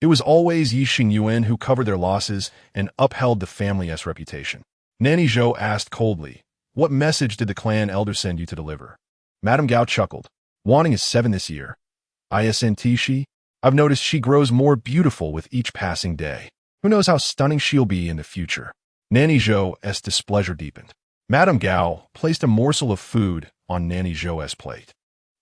it was always Yi Xingyuan who covered their losses and upheld the family's reputation. Nanny Zhou asked coldly, what message did the clan elder send you to deliver? Madame Gao chuckled. Wanning is 7 this year. Isn't she? I've noticed she grows more beautiful with each passing day. Who knows how stunning she'll be in the future? Nanny Zhou's displeasure deepened. Madame Gao placed a morsel of food on Nanny Zhou's plate.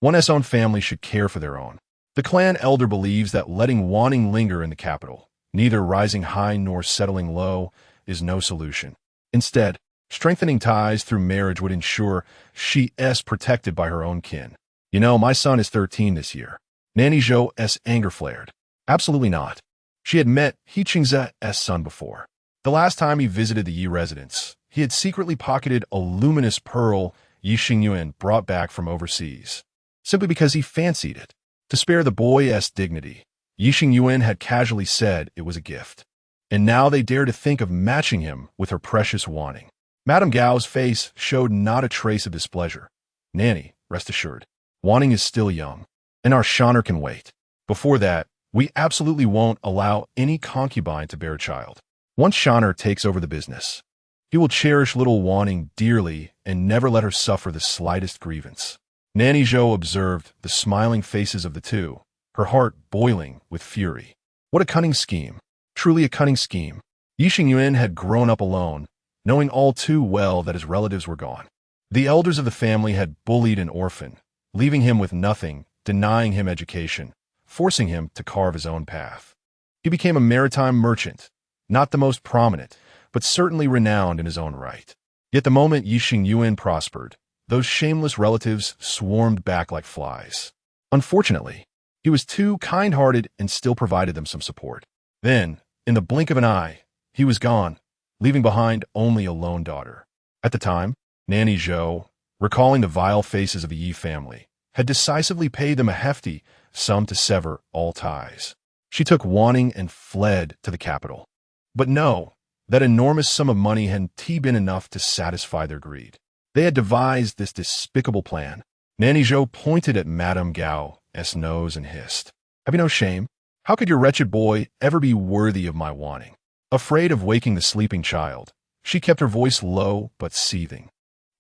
One's own family should care for their own. The clan elder believes that letting Wanning linger in the capital, neither rising high nor settling low, is no solution. Instead, strengthening ties through marriage would ensure she is protected by her own kin. You know, my son is 13 this year. Nanny Zhou's anger flared. Absolutely not. She had met He Chengze's son before. The last time he visited the Yi residence, he had secretly pocketed a luminous pearl Yi Xingyuan brought back from overseas, simply because he fancied it. To spare the boy's dignity, Yi Xingyuan had casually said it was a gift. And now they dared to think of matching him with her precious Wanning. Madame Gao's face showed not a trace of displeasure. Nanny, rest assured, Wanning is still young, and our Shaner can wait. Before that, we absolutely won't allow any concubine to bear a child. Once Shaner takes over the business, he will cherish little Wanning dearly and never let her suffer the slightest grievance. Nanny Zhou observed the smiling faces of the two, her heart boiling with fury. What a cunning scheme. Truly a cunning scheme. Yi Xingyuan had grown up alone, knowing all too well that his relatives were gone. The elders of the family had bullied an orphan, leaving him with nothing, denying him education, forcing him to carve his own path. He became a maritime merchant, not the most prominent, but certainly renowned in his own right. Yet the moment Yixing Yuan prospered, those shameless relatives swarmed back like flies. Unfortunately, he was too kind-hearted and still provided them some support. Then, in the blink of an eye, he was gone, leaving behind only a lone daughter. At the time, Nanny Zhou, recalling the vile faces of the Yi family, had decisively paid them a hefty sum to sever all ties. She took Wanning and fled to the capital. But no, that enormous sum of money hadn't been enough to satisfy their greed. They had devised this despicable plan. Nanny Zhou pointed at Madame Gao's nose and hissed, "Have you no shame? How could your wretched boy ever be worthy of my Wanning?" Afraid of waking the sleeping child, she kept her voice low but seething.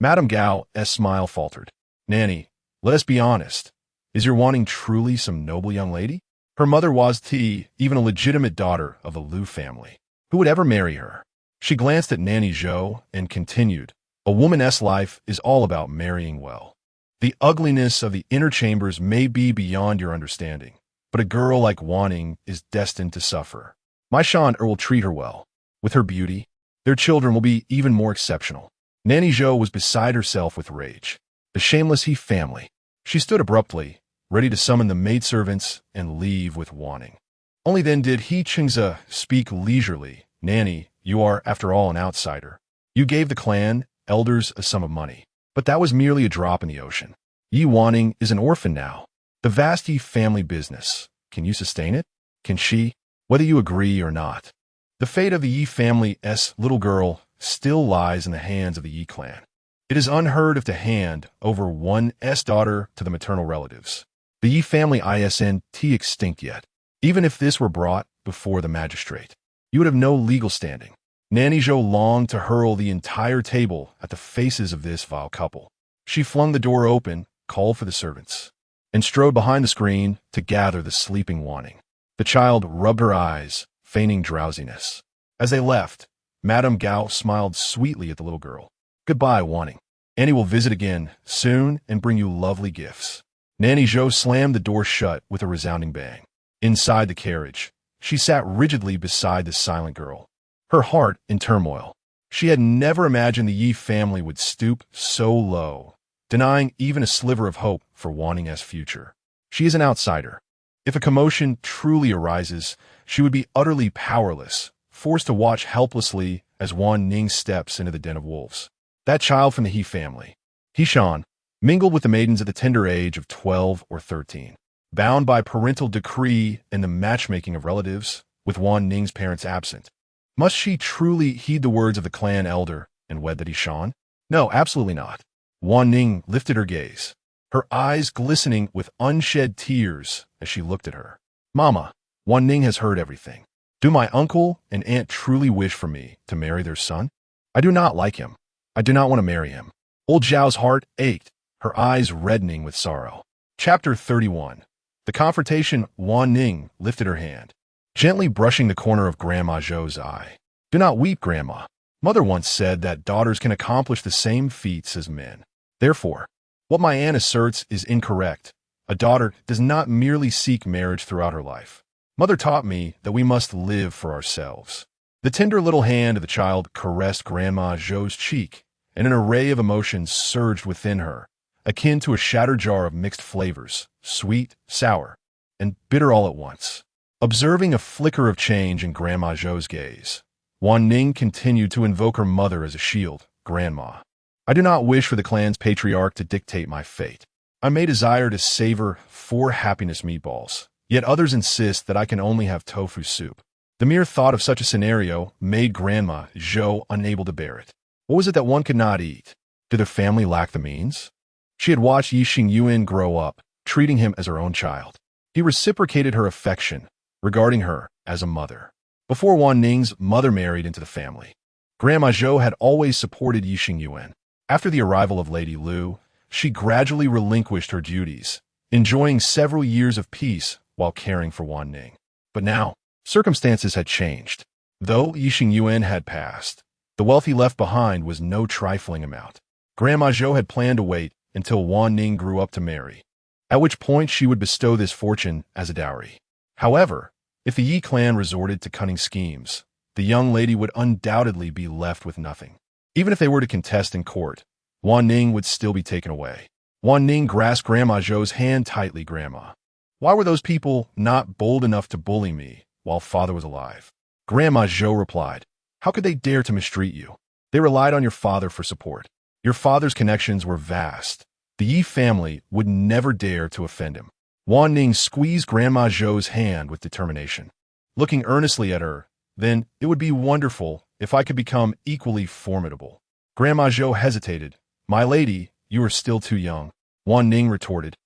Madame Gao's smile faltered. "Nanny, let us be honest. Is your Wanning truly some noble young lady? Her mother was even a legitimate daughter of the Lu family. Who would ever marry her?" She glanced at Nanny Zhou and continued, "A woman's life is all about marrying well. The ugliness of the inner chambers may be beyond your understanding, but a girl like Wanning is destined to suffer. My Shan will treat her well. With her beauty, their children will be even more exceptional." Nanny Zhou was beside herself with rage. The shameless He family. She stood abruptly, ready to summon the maidservants and leave with Wanning. Only then did He Qingzi speak leisurely. "Nanny, you are, after all, an outsider. You gave the clan elders a sum of money, but that was merely a drop in the ocean. Yi Wanning is an orphan now. The vast Yi family business. Can you sustain it? Can she? Whether you agree or not. The fate of the Yi family's little girl still lies in the hands of the Yi clan. It is unheard of to hand over one's daughter to the maternal relatives. The Yi family isn't extinct yet. Even if this were brought before the magistrate, you would have no legal standing." Nanny Zhou longed to hurl the entire table at the faces of this vile couple. She flung the door open, called for the servants, and strode behind the screen to gather the sleeping Wanning. The child rubbed her eyes, feigning drowsiness. As they left, Madame Gao smiled sweetly at the little girl. "Goodbye, Wanning. Annie will visit again soon and bring you lovely gifts." Nanny Zhou slammed the door shut with a resounding bang. Inside the carriage, she sat rigidly beside the silent girl, her heart in turmoil. She had never imagined the Yi family would stoop so low, denying even a sliver of hope for Wanning's future. She is an outsider. If a commotion truly arises, she would be utterly powerless, forced to watch helplessly as Wanning steps into the den of wolves. That child from the He family, Hishan, mingled with the maidens at the tender age of 12 or 13. Bound by parental decree and the matchmaking of relatives, with Wanning's parents absent. Must she truly heed the words of the clan elder and wed that Hishan? No, absolutely not. Wanning lifted her gaze, her eyes glistening with unshed tears as she looked at her. "Mama, Wanning has heard everything. Do my uncle and aunt truly wish for me to marry their son? I do not like him. I do not want to marry him." Old Zhao's heart ached, her eyes reddening with sorrow. Chapter 31. The confrontation. Wanning lifted her hand, gently brushing the corner of Grandma Zhou's eye. "Do not weep, Grandma. Mother once said that daughters can accomplish the same feats as men. Therefore, what my aunt asserts is incorrect. A daughter does not merely seek marriage throughout her life. Mother taught me that we must live for ourselves." The tender little hand of the child caressed Grandma Zhou's cheek, and an array of emotions surged within her, akin to a shattered jar of mixed flavors, sweet, sour, and bitter all at once. Observing a flicker of change in Grandma Zhou's gaze, Wanning continued to invoke her mother as a shield. "Grandma, I do not wish for the clan's patriarch to dictate my fate. I may desire to savor 4 happiness meatballs, yet others insist that I can only have tofu soup." The mere thought of such a scenario made Grandma Zhou unable to bear it. What was it that one could not eat? Did their family lack the means? She had watched Yixing Yuan grow up, treating him as her own child. He reciprocated her affection, regarding her as a mother. Before Wanning's mother married into the family, Grandma Zhou had always supported Yixing Yuan. After the arrival of Lady Lu, she gradually relinquished her duties, enjoying several years of peace while caring for Wanning. But now, circumstances had changed. Though Yixing Yuan had passed, the wealth he left behind was no trifling amount. Grandma Zhou had planned to wait until Wanning grew up to marry, at which point she would bestow this fortune as a dowry. However, if the Yi clan resorted to cunning schemes, the young lady would undoubtedly be left with nothing. Even if they were to contest in court, Wanning would still be taken away. Wanning grasped Grandma Zhou's hand tightly. Grandma, why were those people not bold enough to bully me while father was alive? Grandma Zhou replied, how could they dare to mistreat you? They relied on your father for support. Your father's connections were vast. The Yi family would never dare to offend him. Wanning squeezed Grandma Zhou's hand with determination. Looking earnestly at her, then it would be wonderful if I could become equally formidable. Grandma Zhou hesitated. My lady, you are still too young. Wanning retorted.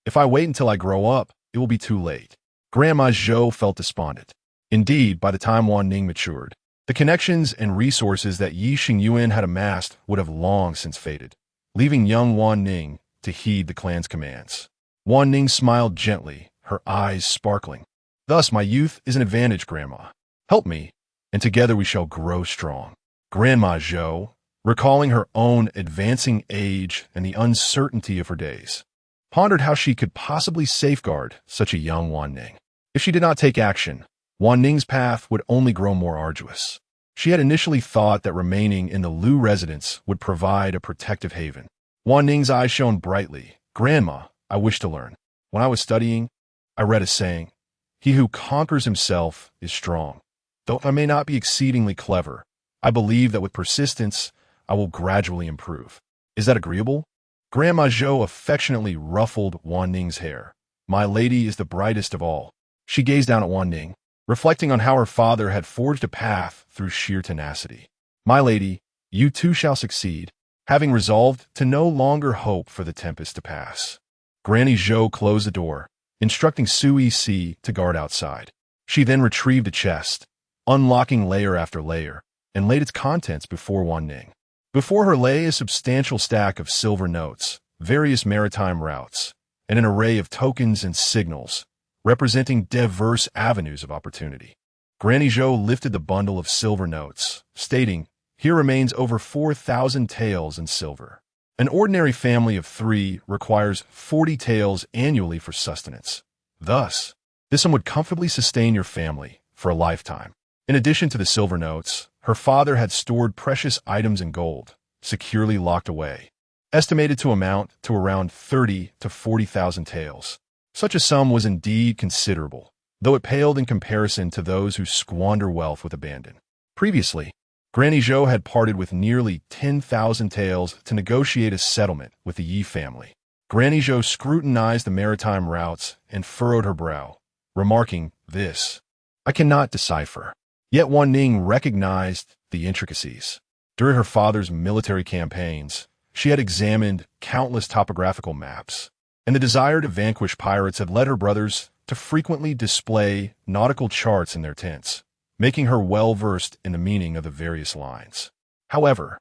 If I wait until I grow up, it will be too late. Grandma Zhou felt despondent. Indeed, by the time Wanning matured, the connections and resources that Yi Xingyuan had amassed would have long since faded, leaving young Wanning to heed the clan's commands. Wanning smiled gently, her eyes sparkling. Thus my youth is an advantage, Grandma. Help me, and together we shall grow strong. Grandma Zhou, recalling her own advancing age and the uncertainty of her days, pondered how she could possibly safeguard such a young Wanning. If she did not take action, Wanning's path would only grow more arduous. She had initially thought that remaining in the Lu residence would provide a protective haven. Wanning's eyes shone brightly. Grandma, I wish to learn. When I was studying, I read a saying, he who conquers himself is strong. Though I may not be exceedingly clever, I believe that with persistence, I will gradually improve. Is that agreeable? Grandma Zhou affectionately ruffled Wanning's hair. My lady is the brightest of all. She gazed down at Wanning, reflecting on how her father had forged a path through sheer tenacity. My lady, you too shall succeed, having resolved to no longer hope for the tempest to pass. Granny Zhou closed the door, instructing Sui Si to guard outside. She then retrieved a chest, unlocking layer after layer, and laid its contents before Wanning. Before her lay a substantial stack of silver notes, various maritime routes, and an array of tokens and signals, representing diverse avenues of opportunity. Granny Zhou lifted the bundle of silver notes, stating, here remains over 4,000 taels in silver. An ordinary family of 3 requires 40 taels annually for sustenance. Thus, this sum would comfortably sustain your family for a lifetime. In addition to the silver notes, her father had stored precious items in gold, securely locked away, estimated to amount to around 30 to 40,000 taels. Such a sum was indeed considerable, though it paled in comparison to those who squander wealth with abandon. Previously, Granny Zhou had parted with nearly 10,000 taels to negotiate a settlement with the Yi family. Granny Zhou scrutinized the maritime routes and furrowed her brow, remarking, this I cannot decipher. Yet Wanning recognized the intricacies. During her father's military campaigns, she had examined countless topographical maps, and the desire to vanquish pirates had led her brothers to frequently display nautical charts in their tents, making her well-versed in the meaning of the various lines. However,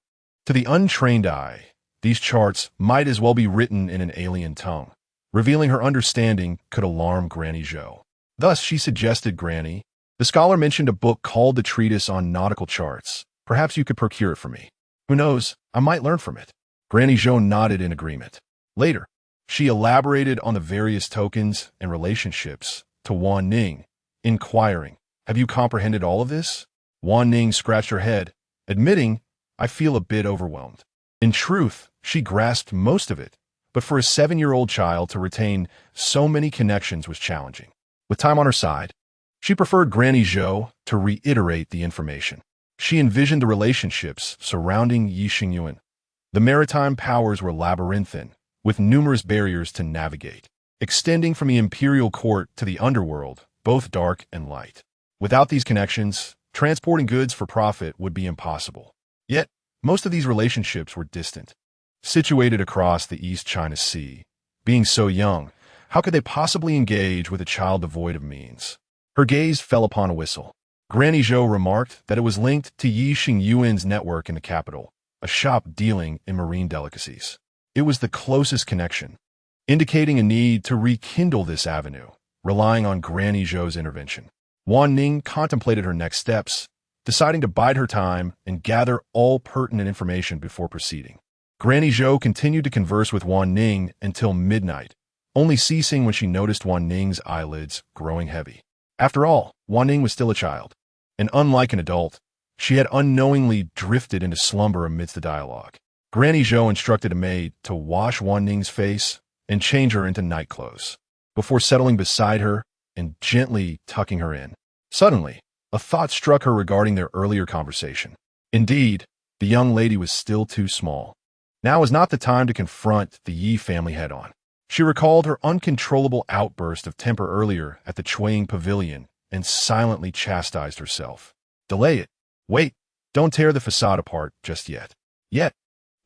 to the untrained eye, these charts might as well be written in an alien tongue. Revealing her understanding could alarm Granny Zhou. Thus, she suggested, Granny, the scholar mentioned a book called the Treatise on Nautical Charts. Perhaps you could procure it for me. Who knows, I might learn from it. Granny Zhou nodded in agreement. Later, she elaborated on the various tokens and relationships to Wanning, inquiring, have you comprehended all of this? Wanning scratched her head, admitting, I feel a bit overwhelmed. In truth, she grasped most of it, but for a 7-year-old child to retain so many connections was challenging. With time on her side, she preferred Granny Zhou to reiterate the information. She envisioned the relationships surrounding Yi Xingyuan. The maritime powers were labyrinthine, with numerous barriers to navigate, extending from the imperial court to the underworld, both dark and light. Without these connections, transporting goods for profit would be impossible. Yet, most of these relationships were distant, situated across the East China Sea. Being so young, how could they possibly engage with a child devoid of means? Her gaze fell upon a whistle. Granny Zhou remarked that it was linked to Yi Xingyuan's network in the capital, a shop dealing in marine delicacies. It was the closest connection, indicating a need to rekindle this avenue, relying on Granny Zhou's intervention. Wanning contemplated her next steps, deciding to bide her time and gather all pertinent information before proceeding. Granny Zhou continued to converse with Wanning until midnight, only ceasing when she noticed Wanning's eyelids growing heavy. After all, Wanning was still a child, and unlike an adult, she had unknowingly drifted into slumber amidst the dialogue. Granny Zhou instructed a maid to wash Wanning's face and change her into night clothes, before settling beside her and gently tucking her in. Suddenly, a thought struck her regarding their earlier conversation. Indeed, the young lady was still too small. Now was not the time to confront the Yi family head-on. She recalled her uncontrollable outburst of temper earlier at the Chuang Pavilion and silently chastised herself. Delay it. Wait, don't tear the facade apart just yet. Yet,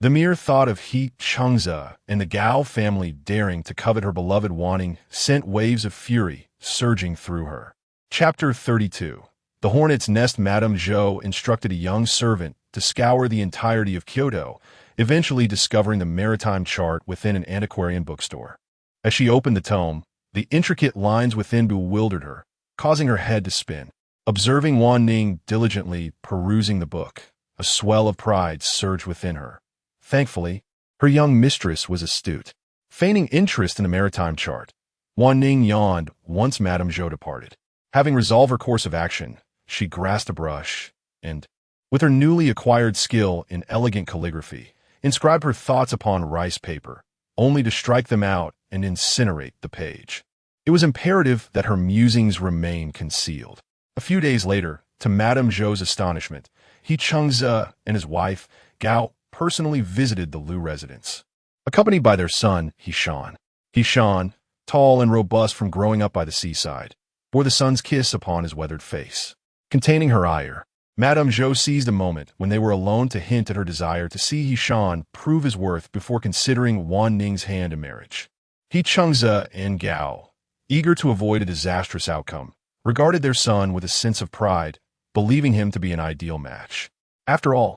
the mere thought of He Chengze and the Gao family daring to covet her beloved Wanning sent waves of fury surging through her. Chapter 32. The Hornet's Nest. Madame Zhou instructed a young servant to scour the entirety of Kyoto, eventually discovering the maritime chart within an antiquarian bookstore. As she opened the tome, the intricate lines within bewildered her, causing her head to spin. Observing Wanning diligently perusing the book, a swell of pride surged within her. Thankfully, her young mistress was astute. Feigning interest in the maritime chart, Wanning yawned once Madame Zhou departed. Having resolved her course of action, she grasped a brush and, with her newly acquired skill in elegant calligraphy, inscribed her thoughts upon rice paper, only to strike them out and incinerate the page. It was imperative that her musings remain concealed. A few days later, to Madame Zhou's astonishment, He Chengze and his wife, Gao, personally visited the Lu residence, accompanied by their son, Hishan. Hishan, tall and robust from growing up by the seaside, bore the son's kiss upon his weathered face. Containing her ire, Madame Zhou seized a moment when they were alone to hint at her desire to see Hishan prove his worth before considering Wanning's hand in marriage. He Chengze and Gao, eager to avoid a disastrous outcome, regarded their son with a sense of pride, believing him to be an ideal match. After all,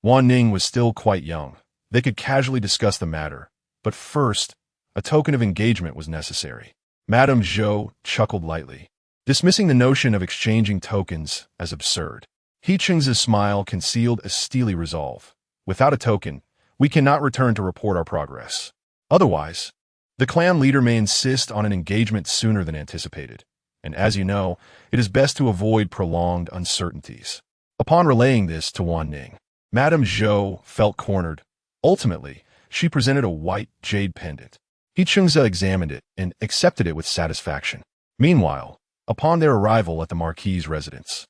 Wanning was still quite young. They could casually discuss the matter, but first, a token of engagement was necessary. Madame Zhou chuckled lightly, dismissing the notion of exchanging tokens as absurd. He Chengze's smile concealed a steely resolve. Without a token, we cannot return to report our progress. Otherwise, the clan leader may insist on an engagement sooner than anticipated. And as you know, it is best to avoid prolonged uncertainties. Upon relaying this to Wanning, Madame Zhou felt cornered. Ultimately, she presented a white jade pendant. He Chengze examined it and accepted it with satisfaction. Meanwhile, upon their arrival at the Marquis's residence,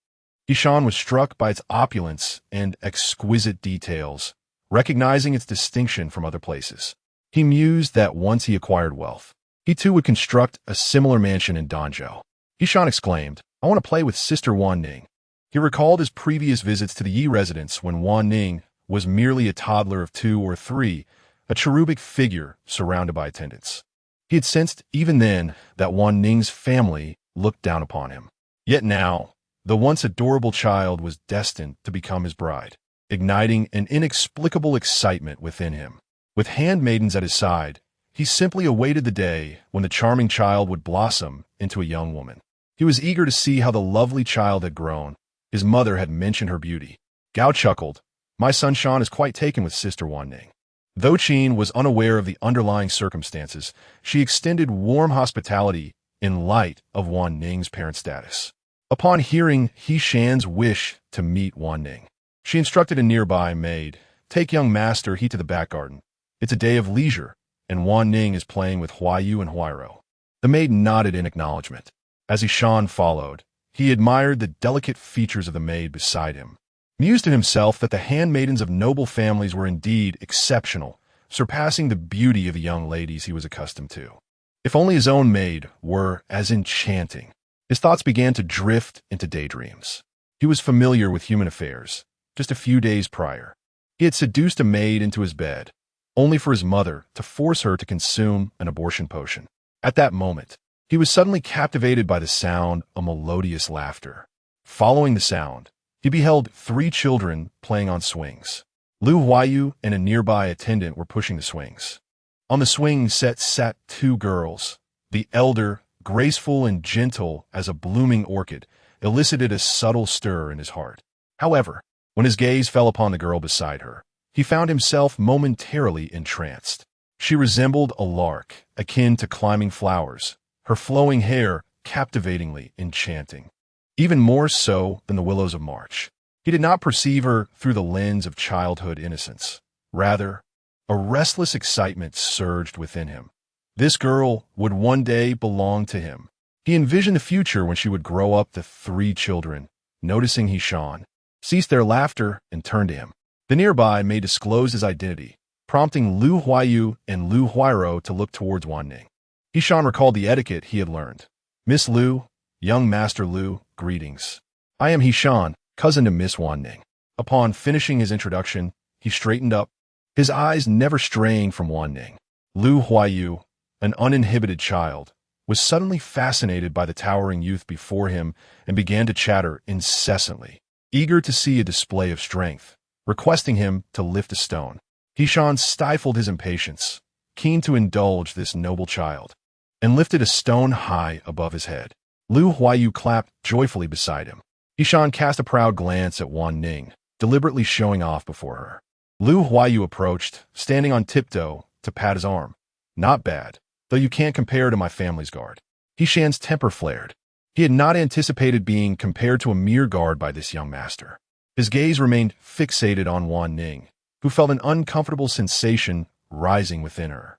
Hishan was struck by its opulence and exquisite details, recognizing its distinction from other places. He mused that once he acquired wealth, he too would construct a similar mansion in Danzhou. Hishan exclaimed, "I want to play with Sister Wanning." He recalled his previous visits to the Yi residence when Wanning was merely a toddler of 2 or 3, a cherubic figure surrounded by attendants. He had sensed even then that Wanning's family looked down upon him. Yet now, the once adorable child was destined to become his bride, igniting an inexplicable excitement within him. With handmaidens at his side, he simply awaited the day when the charming child would blossom into a young woman. He was eager to see how the lovely child had grown. His mother had mentioned her beauty. Gao chuckled, "My son Shan is quite taken with Sister Wanning." Though Qin was unaware of the underlying circumstances, she extended warm hospitality in light of Wanning's parent status. Upon hearing Hishan's wish to meet Wanning, she instructed a nearby maid, "Take young master He to the back garden. It's a day of leisure, and Wanning is playing with Huayu and Huairo." The maid nodded in acknowledgement. As Hishan followed, he admired the delicate features of the maid beside him, mused to himself that the handmaidens of noble families were indeed exceptional, surpassing the beauty of the young ladies he was accustomed to. If only his own maid were as enchanting. His thoughts began to drift into daydreams. He was familiar with human affairs. Just a few days prior, he had seduced a maid into his bed, only for his mother to force her to consume an abortion potion. At that moment, he was suddenly captivated by the sound of melodious laughter. Following the sound, he beheld 3 children playing on swings. Lu Huayu and a nearby attendant were pushing the swings. On the swing set sat 2 girls. The elder, graceful and gentle as a blooming orchid, elicited a subtle stir in his heart. However, when his gaze fell upon the girl beside her, he found himself momentarily entranced. She resembled a lark, akin to climbing flowers, her flowing hair captivatingly enchanting. even more so than the willows of March. He did not perceive her through the lens of childhood innocence. Rather, a restless excitement surged within him. This girl would one day belong to him. He envisioned the future when she would grow up the 3 children. Noticing Hishan, ceased their laughter and turned to him. The nearby may disclose his identity, prompting Lu Huayu and Lu Huairo to look towards Wanning. Hishan recalled the etiquette he had learned. Miss Lu, young Master Lu, greetings. I am Hishan, cousin to Miss Wanning. Upon finishing his introduction, he straightened up, his eyes never straying from Wanning. Lu Huayu, an uninhibited child, was suddenly fascinated by the towering youth before him and began to chatter incessantly, eager to see a display of strength, requesting him to lift a stone. Hishan stifled his impatience, keen to indulge this noble child, and lifted a stone high above his head. Lu Huayu clapped joyfully beside him. Hishan cast a proud glance at Wanning, deliberately showing off before her. Lu Huayu approached, standing on tiptoe, to pat his arm. Not bad, though you can't compare to my family's guard. Hishan's temper flared. He had not anticipated being compared to a mere guard by this young master. His gaze remained fixated on Wanning, who felt an uncomfortable sensation rising within her.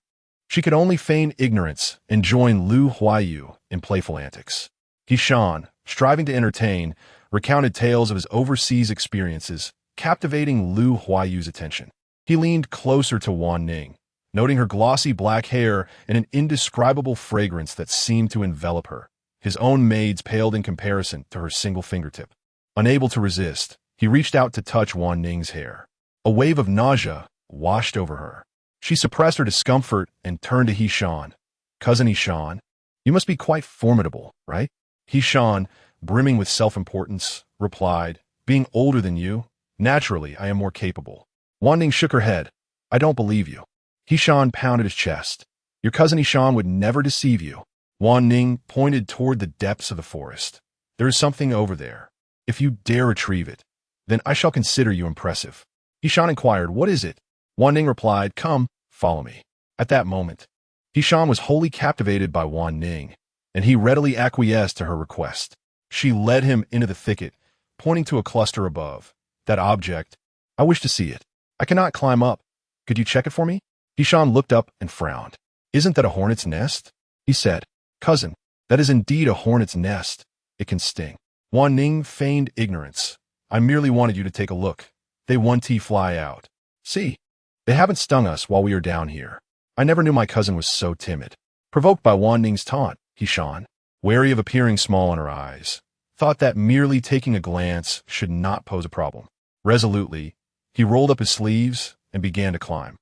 She could only feign ignorance and join Lu Huayu in playful antics. Hishan, striving to entertain, recounted tales of his overseas experiences, captivating Lu Huayu's attention. He leaned closer to Wanning, noting her glossy black hair and an indescribable fragrance that seemed to envelop her. His own maid's paled in comparison to her single fingertip. Unable to resist, he reached out to touch Wanning's hair. A wave of nausea washed over her. She suppressed her discomfort and turned to Hishan. Cousin Hishan, you must be quite formidable, right? Hishan, brimming with self-importance, replied, being older than you, naturally I am more capable. Wanning shook her head. I don't believe you. Hishan pounded his chest. Your cousin Hishan would never deceive you. Wanning pointed toward the depths of the forest. There is something over there. If you dare retrieve it, then I shall consider you impressive. Hishan inquired, what is it? Wanning replied, come, follow me. At that moment, Hishan was wholly captivated by Wanning, and he readily acquiesced to her request. She led him into the thicket, pointing to a cluster above. That object, I wish to see it. I cannot climb up. Could you check it for me? Hishan looked up and frowned. Isn't that a hornet's nest? He said, cousin, that is indeed a hornet's nest. It can sting. Wanning feigned ignorance. I merely wanted you to take a look. They 1T fly out. See, they haven't stung us while we are down here. I never knew my cousin was so timid. Provoked by Wanning's taunt, Hishan, wary of appearing small in her eyes, thought that merely taking a glance should not pose a problem. Resolutely, he rolled up his sleeves and began to climb.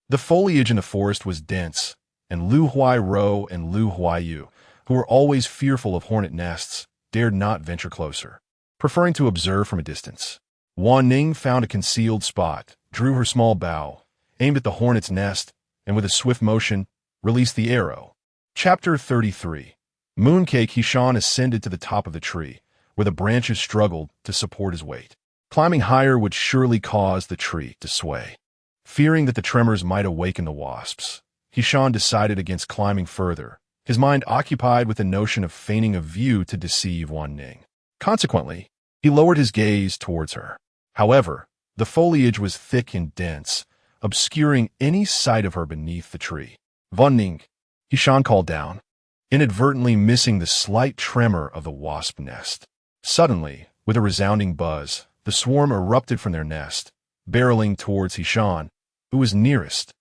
The foliage in the forest was dense, and Lu Huairo and Lu Huayu, who were always fearful of hornet nests, dared not venture closer, preferring to observe from a distance. Wanning found a concealed spot, drew her small bow, aimed at the hornet's nest, and with a swift motion, released the arrow. Chapter 33. Mooncake. Hishan ascended to the top of the tree, where the branches struggled to support his weight. Climbing higher would surely cause the tree to sway. Fearing that the tremors might awaken the wasps, Hishan decided against climbing further, his mind occupied with the notion of feigning a view to deceive Wanning. Consequently, he lowered his gaze towards her. However, the foliage was thick and dense, obscuring any sight of her beneath the tree. Wanning, Hishan called down, inadvertently missing the slight tremor of the wasp nest. Suddenly, with a resounding buzz, the swarm erupted from their nest, barreling towards Hishan, who was nearest.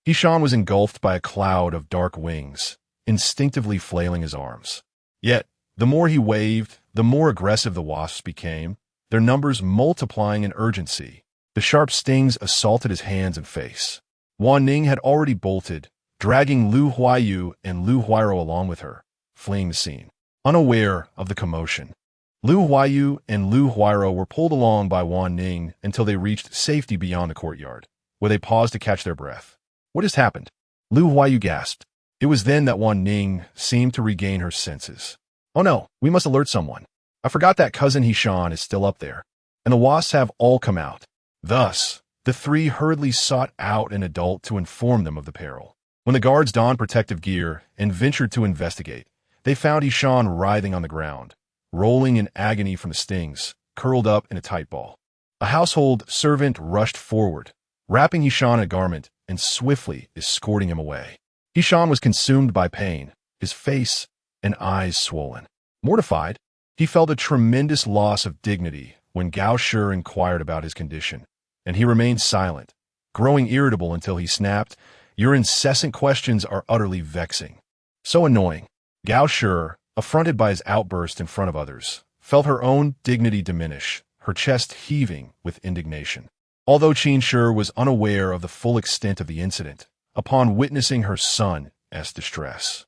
Hishan was engulfed by a cloud of dark wings, instinctively flailing his arms. Yet, the more he waved, the more aggressive the wasps became, their numbers multiplying in urgency. The sharp stings assaulted his hands and face. Wanning had already bolted, dragging Lu Huayu and Lu Huairo along with her, fleeing the scene. Unaware of the commotion, Lu Huayu and Lu Huairo were pulled along by Wanning until they reached safety beyond the courtyard, where they paused to catch their breath. What has happened? Lu Huayu gasped. It was then that Wanning seemed to regain her senses. Oh no, we must alert someone. I forgot that cousin Hishan is still up there, and the wasps have all come out. Thus, the three hurriedly sought out an adult to inform them of the peril. When the guards donned protective gear and ventured to investigate, they found Hishan writhing on the ground, rolling in agony from the stings, curled up in a tight ball. A household servant rushed forward, wrapping Yishan in a garment and swiftly escorting him away. Yishan was consumed by pain, his face and eyes swollen. Mortified, he felt a tremendous loss of dignity when Gao Shi inquired about his condition, and he remained silent, growing irritable until he snapped, "Your incessant questions are utterly vexing." So annoying. Gao Shi, affronted by his outburst in front of others, felt her own dignity diminish, her chest heaving with indignation. Although Qin Shi was unaware of the full extent of the incident, upon witnessing her son's distress,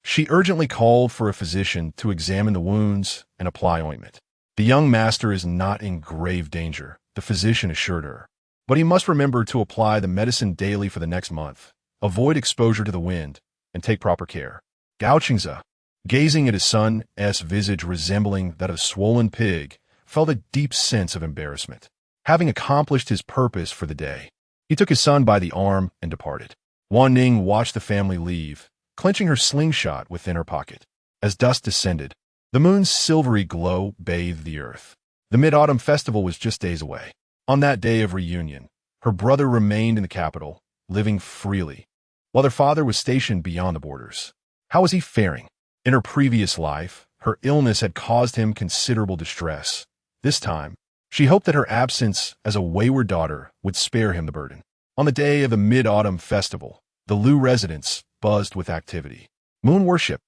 she urgently called for a physician to examine the wounds and apply ointment. "The young master is not in grave danger," the physician assured her, "but he must remember to apply the medicine daily for the next month, avoid exposure to the wind, and take proper care." Gao Qingze, gazing at his son's visage resembling that of a swollen pig, felt a deep sense of embarrassment. Having accomplished his purpose for the day, he took his son by the arm and departed. Wanning watched the family leave, clenching her slingshot within her pocket. As dusk descended, the moon's silvery glow bathed the earth. The Mid-Autumn Festival was just days away. On that day of reunion, her brother remained in the capital, living freely, while their father was stationed beyond the borders. How was he faring? In her previous life, her illness had caused him considerable distress. This time, she hoped that her absence as a wayward daughter would spare him the burden. On the day of the Mid-Autumn Festival, the Lu residence buzzed with activity. Moon worship,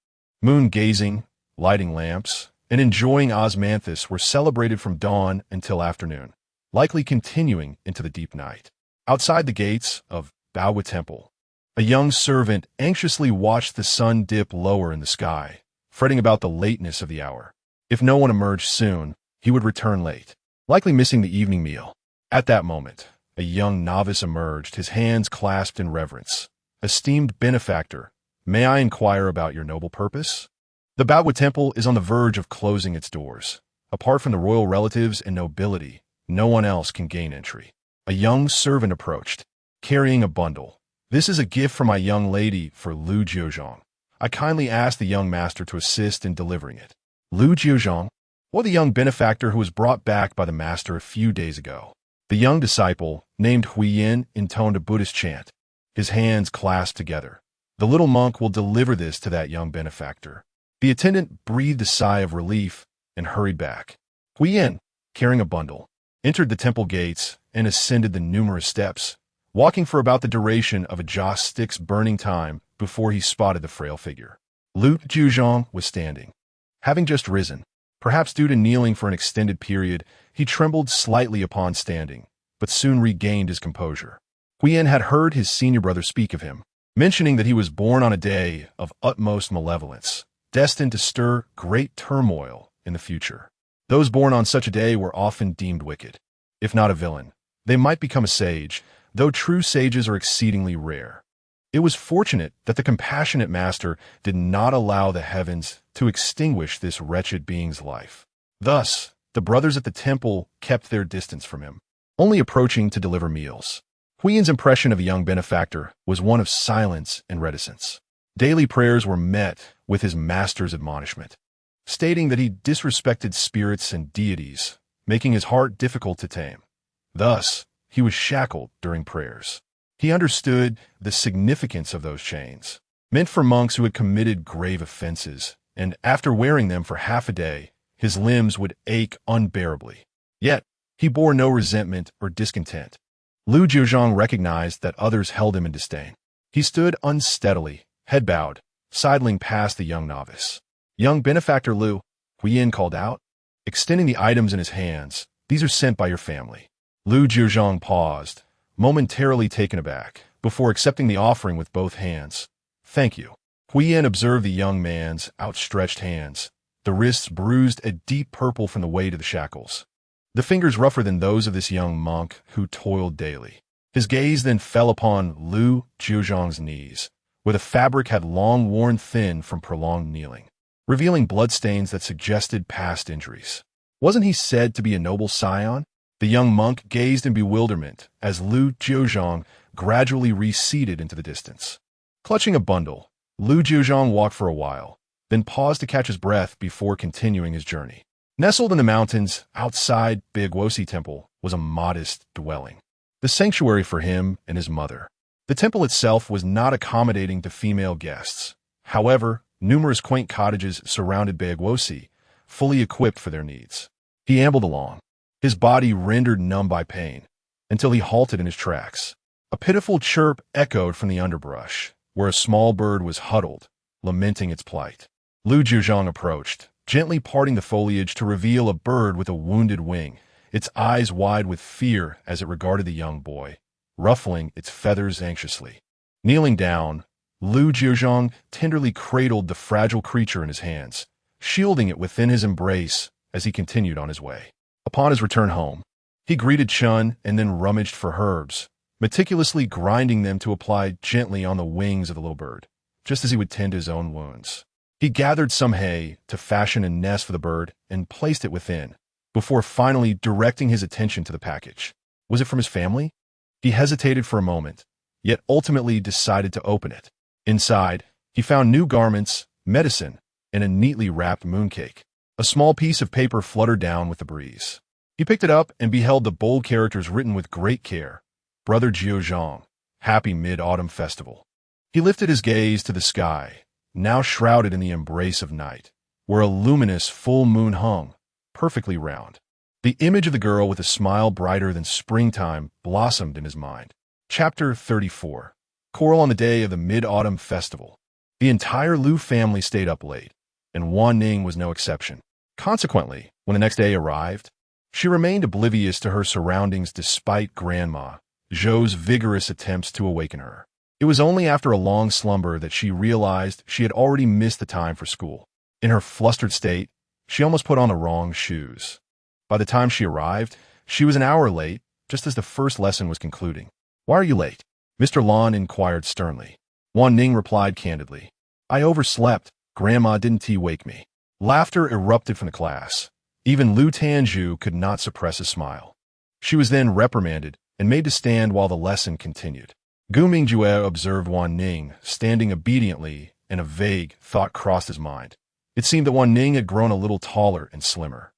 moon gazing, lighting lamps, and enjoying osmanthus were celebrated from dawn until afternoon, likely continuing into the deep night. Outside the gates of Dali Temple, a young servant anxiously watched the sun dip lower in the sky, fretting about the lateness of the hour. If no one emerged soon, he would return late, likely missing the evening meal. At that moment, a young novice emerged, his hands clasped in reverence. "Esteemed benefactor, may I inquire about your noble purpose?" The Dali Temple is on the verge of closing its doors. Apart from the royal relatives and nobility, no one else can gain entry. A young servant approached, carrying a bundle. "This is a gift from my young lady for Lu Jiuzhang. I kindly ask the young master to assist in delivering it." Lu Jiuzhang, or the young benefactor who was brought back by the master a few days ago. The young disciple, named Huiyin, intoned a Buddhist chant, his hands clasped together. "The little monk will deliver this to that young benefactor." The attendant breathed a sigh of relief and hurried back. Huiyin, carrying a bundle, entered the temple gates and ascended the numerous steps, walking for about the duration of a joss stick's burning time before he spotted the frail figure. Lu Jiuzhang was standing. Having just risen, perhaps due to kneeling for an extended period, he trembled slightly upon standing, but soon regained his composure. Huiyin had heard his senior brother speak of him, mentioning that he was born on a day of utmost malevolence, destined to stir great turmoil in the future. Those born on such a day were often deemed wicked. If not a villain, they might become a sage, though true sages are exceedingly rare. It was fortunate that the compassionate master did not allow the heavens to extinguish this wretched being's life. Thus, the brothers at the temple kept their distance from him, only approaching to deliver meals. Huiyin's impression of a young benefactor was one of silence and reticence. Daily prayers were met with his master's admonishment, stating that he disrespected spirits and deities, making his heart difficult to tame. Thus, he was shackled during prayers. He understood the significance of those chains, meant for monks who had committed grave offenses, and after wearing them for half a day, his limbs would ache unbearably. Yet, he bore no resentment or discontent. Lu Jiuzhang recognized that others held him in disdain. He stood unsteadily, head bowed, sidling past the young novice. "Young benefactor Lu," Huiyin called out, extending the items in his hands. "These are sent by your family." Lu Jiuzhang paused, momentarily taken aback, before accepting the offering with both hands. "Thank you." Huiyin observed the young man's outstretched hands, the wrists bruised a deep purple from the weight of the shackles, the fingers rougher than those of this young monk who toiled daily. His gaze then fell upon Lu Jiuzhang's knees, where the fabric had long worn thin from prolonged kneeling, revealing bloodstains that suggested past injuries. Wasn't he said to be a noble scion? The young monk gazed in bewilderment as Lu Jiuzhang gradually receded into the distance. Clutching a bundle, Lu Jiuzhang walked for a while, then paused to catch his breath before continuing his journey. Nestled in the mountains outside Dali Temple was a modest dwelling, the sanctuary for him and his mother. The temple itself was not accommodating to female guests. However, numerous quaint cottages surrounded Dali, fully equipped for their needs. He ambled along, his body rendered numb by pain, until he halted in his tracks. A pitiful chirp echoed from the underbrush, where a small bird was huddled, lamenting its plight. Lu Jiuzhang approached, gently parting the foliage to reveal a bird with a wounded wing, its eyes wide with fear as it regarded the young boy, ruffling its feathers anxiously. Kneeling down, Lu Jiuzhang tenderly cradled the fragile creature in his hands, shielding it within his embrace as he continued on his way. Upon his return home, he greeted Chun and then rummaged for herbs, meticulously grinding them to apply gently on the wings of the little bird, just as he would tend to his own wounds. He gathered some hay to fashion a nest for the bird and placed it within, before finally directing his attention to the package. Was it from his family? He hesitated for a moment, yet ultimately decided to open it. Inside, he found new garments, medicine, and a neatly wrapped mooncake. A small piece of paper fluttered down with the breeze. He picked it up and beheld the bold characters written with great care. Brother Jiuzhang, Happy Mid-Autumn Festival. He lifted his gaze to the sky, now shrouded in the embrace of night, where a luminous full moon hung, perfectly round. The image of the girl with a smile brighter than springtime blossomed in his mind. Chapter 34. Quarrel on the day of the Mid-Autumn Festival. The entire Lu family stayed up late, and Wanning was no exception. Consequently, when the next day arrived, she remained oblivious to her surroundings despite Grandma Zhou's vigorous attempts to awaken her. It was only after a long slumber that she realized she had already missed the time for school. In her flustered state, she almost put on the wrong shoes. By the time she arrived, she was an hour late, just as the first lesson was concluding. "Why are you late?" Mr. Lon inquired sternly. Wanning replied candidly. "I overslept. Grandma didn't wake me." Laughter erupted from the class. Even Lu Tanju could not suppress a smile. She was then reprimanded and made to stand while the lesson continued. Gu Mingjue observed Wanning, standing obediently, and a vague thought crossed his mind. It seemed that Wanning had grown a little taller and slimmer.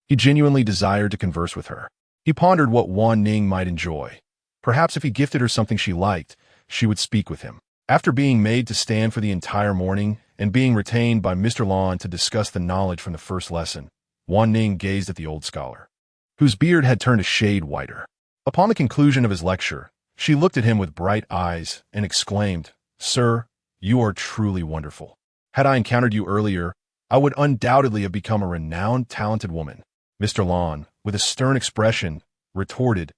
He genuinely desired to converse with her. He pondered what Wanning might enjoy. Perhaps if he gifted her something she liked, she would speak with him. After being made to stand for the entire morning and being retained by Mr. Lon to discuss the knowledge from the first lesson, Wanning gazed at the old scholar, whose beard had turned a shade whiter. Upon the conclusion of his lecture, she looked at him with bright eyes and exclaimed, "Sir, you are truly wonderful. Had I encountered you earlier, I would undoubtedly have become a renowned, talented woman." Mr. Lon, with a stern expression, retorted,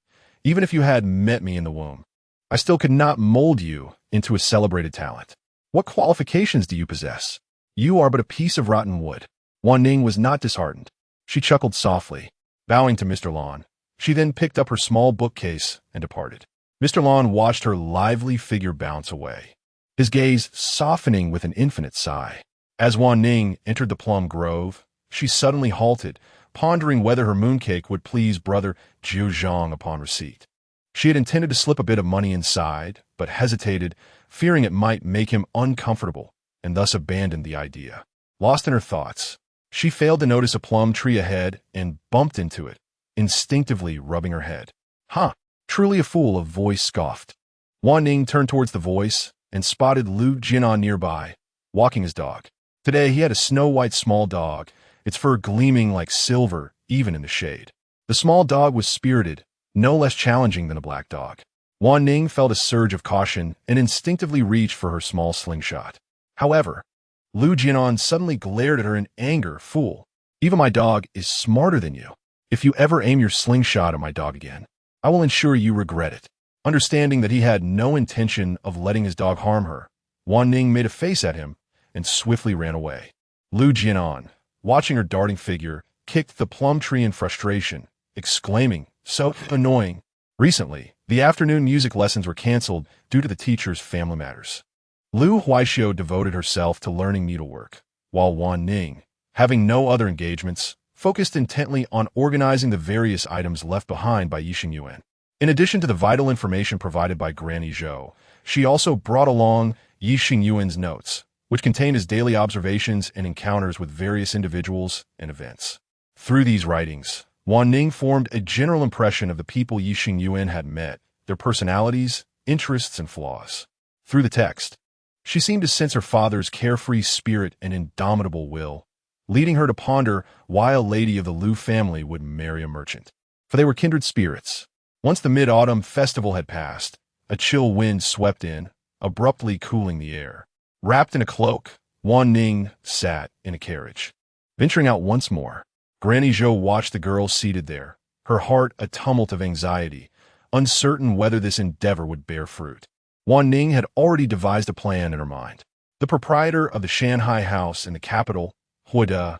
"Even if you had met me in the womb, I still could not mold you into a celebrated talent. What qualifications do you possess? You are but a piece of rotten wood." Wanning was not disheartened. She chuckled softly, bowing to Mr. Lon. She then picked up her small bookcase and departed. Mr. Lon watched her lively figure bounce away, his gaze softening with an infinite sigh. As Wanning entered the plum grove, she suddenly halted, pondering whether her mooncake would please Brother Jiuzhang upon receipt. She had intended to slip a bit of money inside, but hesitated, fearing it might make him uncomfortable, and thus abandoned the idea. Lost in her thoughts, she failed to notice a plum tree ahead and bumped into it, instinctively rubbing her head. "Huh, truly a fool," a voice scoffed. Wanning turned towards the voice and spotted Lu Jiuzhang nearby, walking his dog. Today he had a snow-white small dog, its fur gleaming like silver even in the shade. The small dog was spirited, no less challenging than a black dog. Wanning felt a surge of caution and instinctively reached for her small slingshot. However, Lu Jiuzhang suddenly glared at her in anger. "Fool, even my dog is smarter than you. If you ever aim your slingshot at my dog again, I will ensure you regret it." Understanding that he had no intention of letting his dog harm her, Wanning made a face at him and swiftly ran away. Lu Jiuzhang, watching her darting figure, kicked the plum tree in frustration, exclaiming, "So annoying." Recently, the afternoon music lessons were canceled due to the teacher's family matters. Lu Huaishio devoted herself to learning needlework, while Wanning, having no other engagements, focused intently on organizing the various items left behind by Yixing Yuan. In addition to the vital information provided by Granny Zhou, she also brought along Yixing Yuan's notes, which contained his daily observations and encounters with various individuals and events. Through these writings, Wanning formed a general impression of the people Yixing Yuan had met, their personalities, interests, and flaws. Through the text, she seemed to sense her father's carefree spirit and indomitable will, leading her to ponder why a lady of the Lu family would marry a merchant. For they were kindred spirits. Once the mid-autumn festival had passed, a chill wind swept in, abruptly cooling the air. Wrapped in a cloak, Wanning sat in a carriage. Venturing out once more, Granny Zhou watched the girl seated there, her heart a tumult of anxiety, uncertain whether this endeavor would bear fruit. Wanning had already devised a plan in her mind. The proprietor of the Shanghai house in the capital, Huida,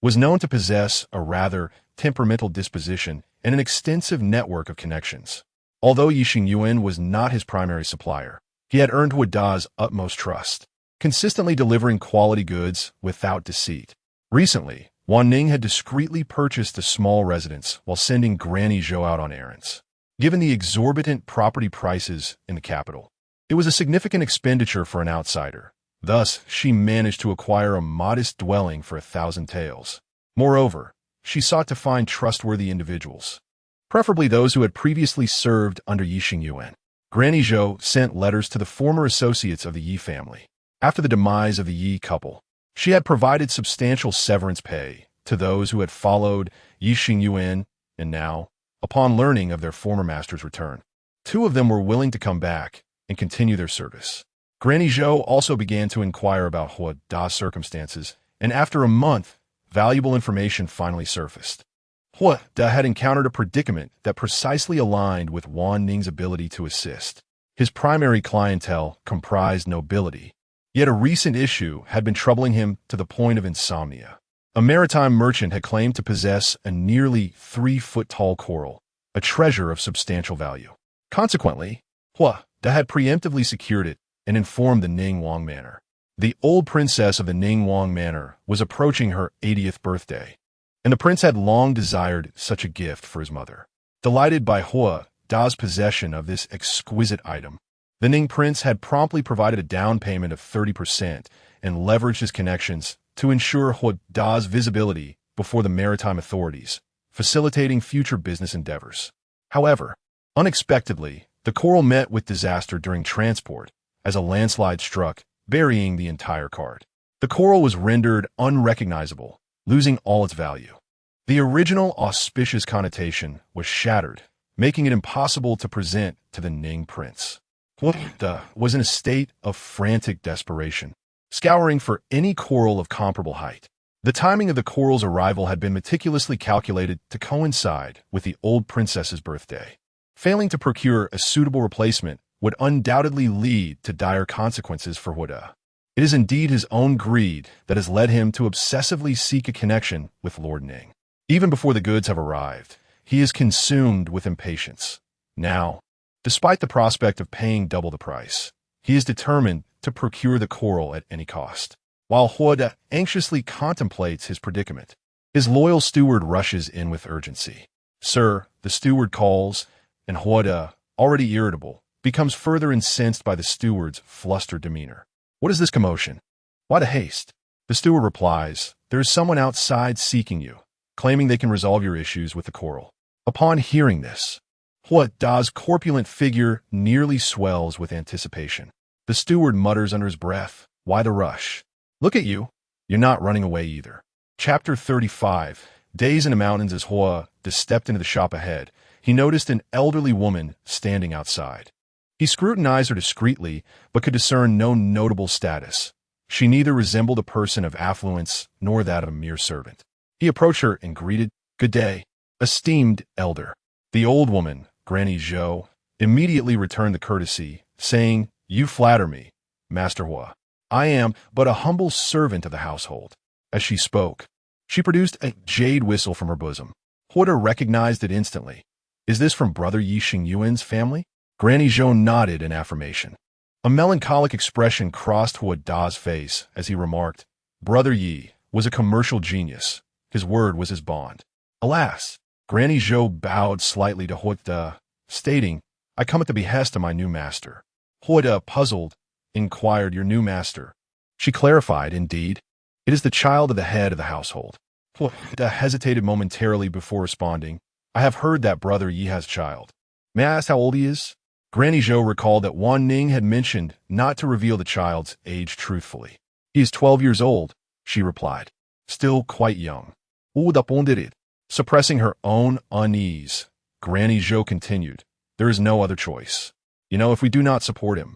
was known to possess a rather temperamental disposition and an extensive network of connections. Although Yixing Yuan was not his primary supplier, he had earned Huida's utmost trust, consistently delivering quality goods without deceit. Recently, Wanning had discreetly purchased a small residence while sending Granny Zhou out on errands. Given the exorbitant property prices in the capital, it was a significant expenditure for an outsider. Thus, she managed to acquire a modest dwelling for 1,000 taels. Moreover, she sought to find trustworthy individuals, preferably those who had previously served under Yixing Yuan. Granny Zhou sent letters to the former associates of the Yi family. After the demise of the Yi couple, she had provided substantial severance pay to those who had followed Yixing Yuan, and now, upon learning of their former master's return, 2 of them were willing to come back and continue their service. Granny Zhou also began to inquire about Huida's circumstances, and after a month, valuable information finally surfaced. Huida had encountered a predicament that precisely aligned with Wanning's ability to assist. His primary clientele comprised nobility, yet a recent issue had been troubling him to the point of insomnia. A maritime merchant had claimed to possess a nearly 3-foot-tall coral, a treasure of substantial value. Consequently, Huida had preemptively secured it and informed the Ningguang Manor. The old princess of the Ningguang Manor was approaching her 80th birthday, and the prince had long desired such a gift for his mother. Delighted by Huida's possession of this exquisite item, the Ning prince had promptly provided a down payment of 30% and leveraged his connections to ensure Huida's visibility before the maritime authorities, facilitating future business endeavors. However, unexpectedly, the coral met with disaster during transport as a landslide struck, burying the entire cart. The coral was rendered unrecognizable, losing all its value. The original auspicious connotation was shattered, making it impossible to present to the Ning prince. Huida was in a state of frantic desperation, scouring for any coral of comparable height. The timing of the coral's arrival had been meticulously calculated to coincide with the old princess's birthday. Failing to procure a suitable replacement would undoubtedly lead to dire consequences for Huida. It is indeed his own greed that has led him to obsessively seek a connection with Lord Ning. Even before the goods have arrived, he is consumed with impatience. Now, despite the prospect of paying double the price, he is determined to procure the coral at any cost. While Huida anxiously contemplates his predicament, his loyal steward rushes in with urgency. "Sir," the steward calls, and Huida, already irritable, becomes further incensed by the steward's flustered demeanor. "What is this commotion? Why the haste?" The steward replies, "There is someone outside seeking you, claiming they can resolve your issues with the coral." Upon hearing this, Huida's corpulent figure nearly swells with anticipation. The steward mutters under his breath, "Why the rush? Look at you. You're not running away either." Chapter 35. Days in the mountains. As Huida stepped into the shop ahead, he noticed an elderly woman standing outside. He scrutinized her discreetly, but could discern no notable status. She neither resembled a person of affluence nor that of a mere servant. He approached her and greeted, "Good day, esteemed elder." The old woman, Granny Zhou, immediately returned the courtesy, saying, "You flatter me, Master Huida. I am but a humble servant of the household." As she spoke, she produced a jade whistle from her bosom. Huida recognized it instantly. "Is this from Brother Yixing Yuan's family?" Granny Zhou nodded in affirmation. A melancholic expression crossed Huida's face as he remarked, "Brother Yi was a commercial genius. His word was his bond." Alas! Granny Zhou bowed slightly to Huida, stating, "I come at the behest of my new master." Huida, puzzled, inquired, "Your new master? She clarified, indeed. It is the child of the head of the household. Huoda hesitated momentarily before responding. I have heard that brother Yi has child. May I ask how old he is? Granny Zhou recalled that Wanning had mentioned not to reveal the child's age truthfully. He is 12 years old, she replied. Still quite young. Suppressing her own unease, Granny Zhou continued, there is no other choice. If we do not support him,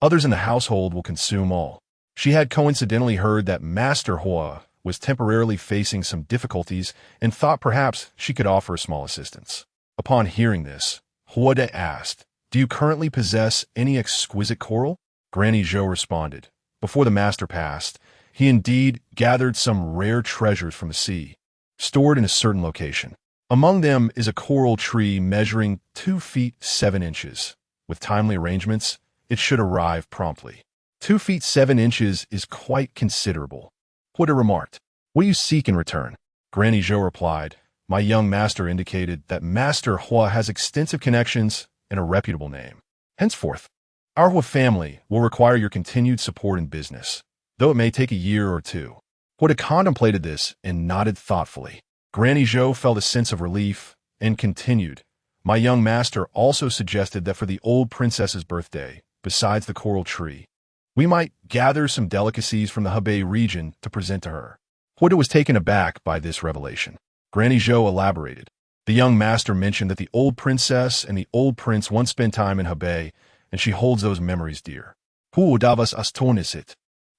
others in the household will consume all. She had coincidentally heard that Master Hua was temporarily facing some difficulties and thought perhaps she could offer a small assistance. Upon hearing this, Huoda asked, do you currently possess any exquisite coral? Granny Zhou responded, before the master passed, he indeed gathered some rare treasures from the sea, stored in a certain location. Among them is a coral tree measuring 2 feet 7 inches. With timely arrangements, it should arrive promptly. 2 feet 7 inches is quite considerable. Huoda remarked, what do you seek in return? Granny Zhou replied, my young master indicated that Master Hua has extensive connections and a reputable name. Henceforth, our Hua family will require your continued support in business, though it may take a year or two. Huoda contemplated this and nodded thoughtfully. Granny Zhou felt a sense of relief and continued, my young master also suggested that for the old princess's birthday, besides the coral tree, we might gather some delicacies from the Hebei region to present to her. Huoda was taken aback by this revelation. Granny Zhou elaborated. The young master mentioned that the old princess and the old prince once spent time in Hebei, and she holds those memories dear. Who davas astonisit?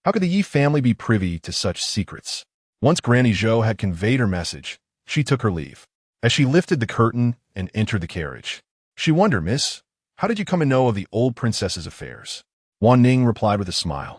How could the Yi family be privy to such secrets? Once Granny Zhou had conveyed her message, she took her leave. As she lifted the curtain and entered the carriage, she wondered, Miss, how did you come to know of the old princess's affairs? Wanning replied with a smile.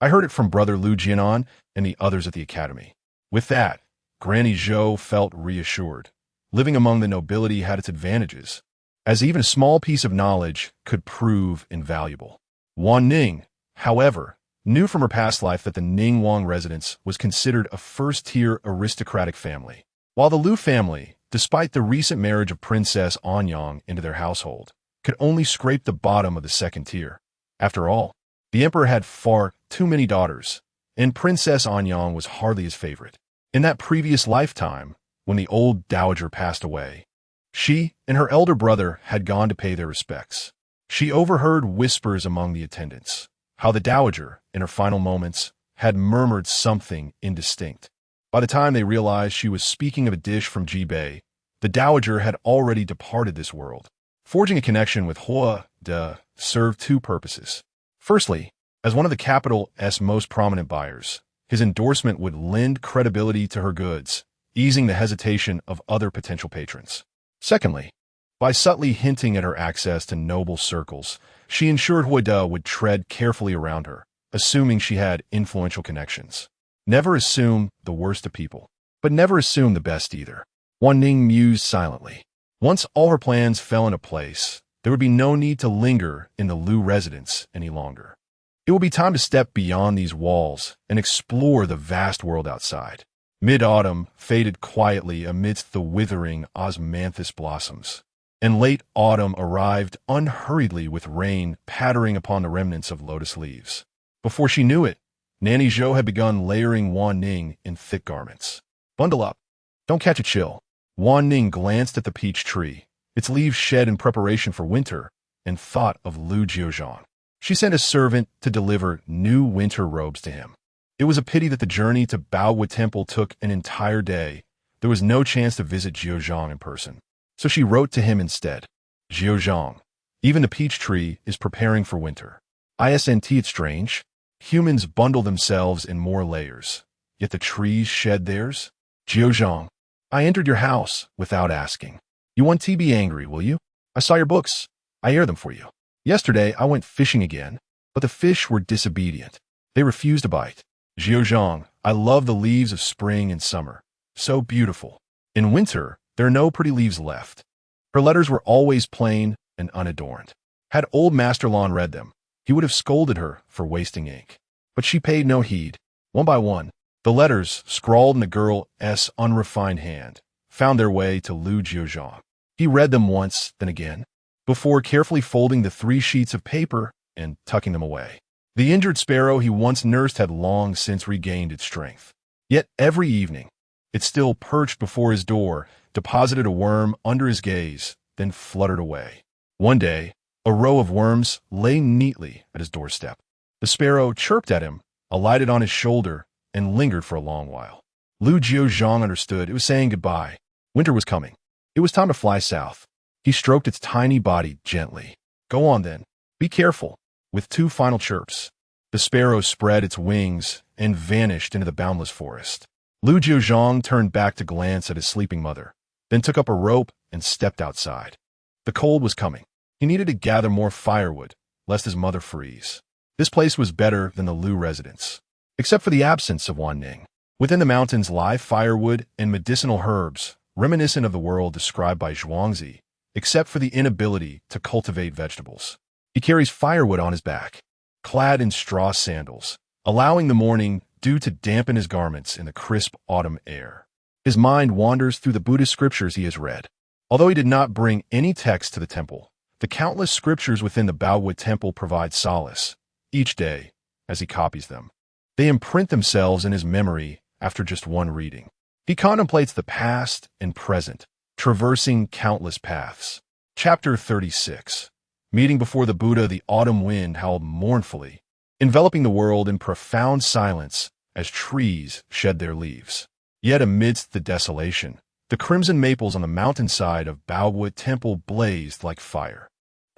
I heard it from brother Lu Jiuzhang and the others at the academy. With that, Granny Zhou felt reassured. Living among the nobility had its advantages, as even a small piece of knowledge could prove invaluable. Wanning, however, knew from her past life that the Ningguang residence was considered a first-tier aristocratic family, while the Lu family, despite the recent marriage of Princess Anyang into their household, could only scrape the bottom of the second tier. After all, the emperor had far too many daughters, and Princess Anyang was hardly his favorite. In that previous lifetime, when the old dowager passed away, she and her elder brother had gone to pay their respects. She overheard whispers among the attendants, how the dowager, in her final moments, had murmured something indistinct. By the time they realized she was speaking of a dish from Jibei, the dowager had already departed this world. Forging a connection with Huoda served 2 purposes. Firstly, as one of the capital's most prominent buyers, his endorsement would lend credibility to her goods, easing the hesitation of other potential patrons. Secondly, by subtly hinting at her access to noble circles, she ensured Huoda would tread carefully around her, assuming she had influential connections. Never assume the worst of people, but never assume the best either. Wanning mused silently. Once all her plans fell into place, there would be no need to linger in the Lu residence any longer. It would be time to step beyond these walls and explore the vast world outside. Mid-autumn faded quietly amidst the withering osmanthus blossoms, and late autumn arrived unhurriedly with rain pattering upon the remnants of lotus leaves. Before she knew it, Nanny Zhou had begun layering Wanning in thick garments. Bundle up. Don't catch a chill. Wanning glanced at the peach tree, its leaves shed in preparation for winter, and thought of Lu Jiuzhang. She sent a servant to deliver new winter robes to him. It was a pity that the journey to Dali Temple took an entire day. There was no chance to visit Jiuzhang in person. So she wrote to him instead. Jiuzhang, even the peach tree is preparing for winter. Isn't it strange? Humans bundle themselves in more layers, yet the trees shed theirs. Jiuzhang, I entered your house without asking. You won't be angry, will you? I saw your books. I air them for you. Yesterday I went fishing again, but the fish were disobedient. They refused to bite. Jiuzhang, I love the leaves of spring and summer. So beautiful. In winter, there are no pretty leaves left. Her letters were always plain and unadorned. Had old Master Lan read them, he would have scolded her for wasting ink. But she paid no heed. One by one, the letters, scrawled in the girl's unrefined hand, found their way to Lu Jiuzhang. He read them once, then again, before carefully folding the 3 sheets of paper and tucking them away. The injured sparrow he once nursed had long since regained its strength. Yet every evening, it still perched before his door, deposited a worm under his gaze, then fluttered away. One day, a row of worms lay neatly at his doorstep. The sparrow chirped at him, alighted on his shoulder, and lingered for a long while. Lu Jiuzhang understood. It was saying goodbye. Winter was coming. It was time to fly south. He stroked its tiny body gently. Go on then. Be careful. With two final chirps, the sparrow spread its wings and vanished into the boundless forest. Lu Jiuzhang turned back to glance at his sleeping mother, then took up a rope and stepped outside. The cold was coming. He needed to gather more firewood, lest his mother freeze. This place was better than the Lu residence, except for the absence of Wanning. Within the mountains lie firewood and medicinal herbs, reminiscent of the world described by Zhuangzi, except for the inability to cultivate vegetables. He carries firewood on his back, clad in straw sandals, allowing the morning dew to dampen his garments in the crisp autumn air. His mind wanders through the Buddhist scriptures he has read. Although he did not bring any text to the temple, the countless scriptures within the Baowu temple provide solace, each day, as he copies them. They imprint themselves in his memory after just one reading. He contemplates the past and present, traversing countless paths. Chapter 36. Meeting before the Buddha, the autumn wind howled mournfully, enveloping the world in profound silence as trees shed their leaves. Yet amidst the desolation, the crimson maples on the mountainside of Baowu Temple blazed like fire.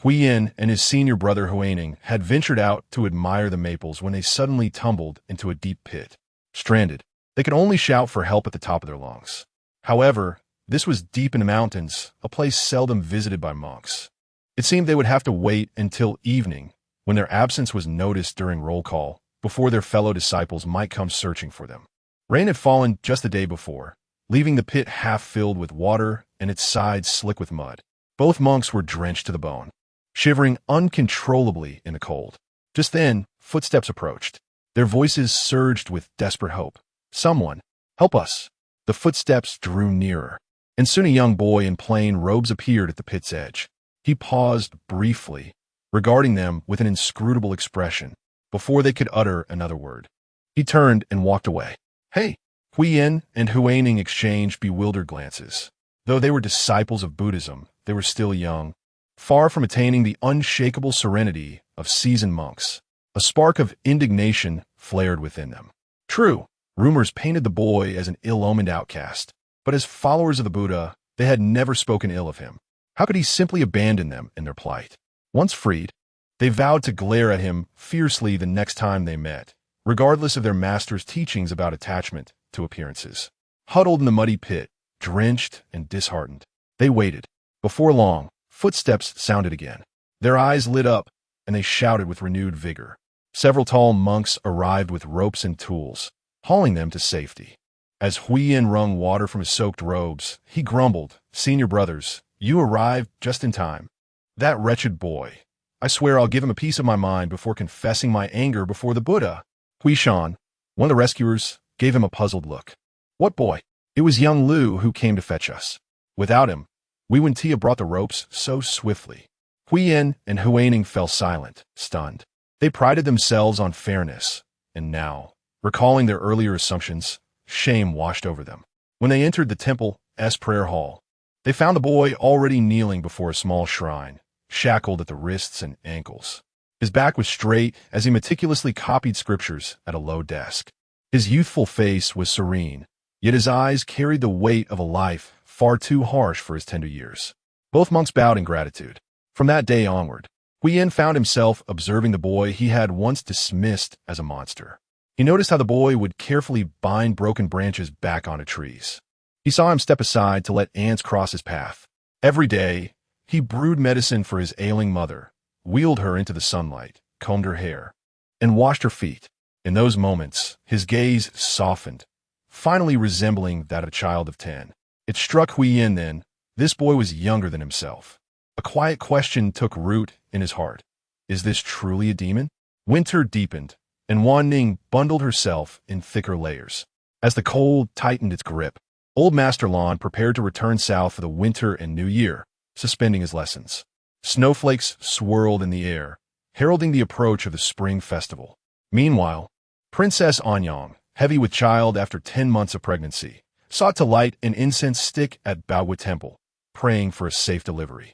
Huiyin and his senior brother Wanning had ventured out to admire the maples when they suddenly tumbled into a deep pit. Stranded, they could only shout for help at the top of their lungs. However, this was deep in the mountains, a place seldom visited by monks. It seemed they would have to wait until evening, when their absence was noticed during roll call, before their fellow disciples might come searching for them. Rain had fallen just the day before, leaving the pit half filled with water and its sides slick with mud. Both monks were drenched to the bone, shivering uncontrollably in the cold. Just then, footsteps approached. Their voices surged with desperate hope. Someone, help us! The footsteps drew nearer, and soon a young boy in plain robes appeared at the pit's edge. He paused briefly, regarding them with an inscrutable expression, before they could utter another word. He turned and walked away. Hey! Huiyin and Wanning exchanged bewildered glances. Though they were disciples of Buddhism, they were still young, far from attaining the unshakable serenity of seasoned monks. A spark of indignation flared within them. True, rumors painted the boy as an ill-omened outcast, but as followers of the Buddha, they had never spoken ill of him. How could he simply abandon them in their plight? Once freed, they vowed to glare at him fiercely the next time they met, regardless of their master's teachings about attachment to appearances. Huddled in the muddy pit, drenched and disheartened, they waited. Before long, footsteps sounded again. Their eyes lit up, and they shouted with renewed vigor. Several tall monks arrived with ropes and tools, hauling them to safety. As Huiyin wrung water from his soaked robes, he grumbled, "Senior brothers, you arrived just in time. That wretched boy. I swear I'll give him a piece of my mind before confessing my anger before the Buddha." Huishan, one of the rescuers, gave him a puzzled look. "What boy?" "It was young Lu who came to fetch us. Without him, we wouldn't have brought the ropes so swiftly." Huiyin and Wanning fell silent, stunned. They prided themselves on fairness, and now, recalling their earlier assumptions, shame washed over them. When they entered the temple's prayer hall, they found the boy already kneeling before a small shrine, shackled at the wrists and ankles. His back was straight as he meticulously copied scriptures at a low desk. His youthful face was serene, yet his eyes carried the weight of a life far too harsh for his tender years. Both monks bowed in gratitude. From that day onward, Huiyin found himself observing the boy he had once dismissed as a monster. He noticed how the boy would carefully bind broken branches back onto trees. He saw him step aside to let ants cross his path. Every day, he brewed medicine for his ailing mother, wheeled her into the sunlight, combed her hair, and washed her feet. In those moments, his gaze softened, finally resembling that of a child of 10. It struck Huiyin then, this boy was younger than himself. A quiet question took root in his heart. Is this truly a demon? Winter deepened, and Wanning bundled herself in thicker layers. As the cold tightened its grip, Old Master Lan prepared to return south for the winter and New Year, suspending his lessons. Snowflakes swirled in the air, heralding the approach of the spring festival. Meanwhile, Princess Anyang, heavy with child after 10 months of pregnancy, sought to light an incense stick at Dali Temple, praying for a safe delivery.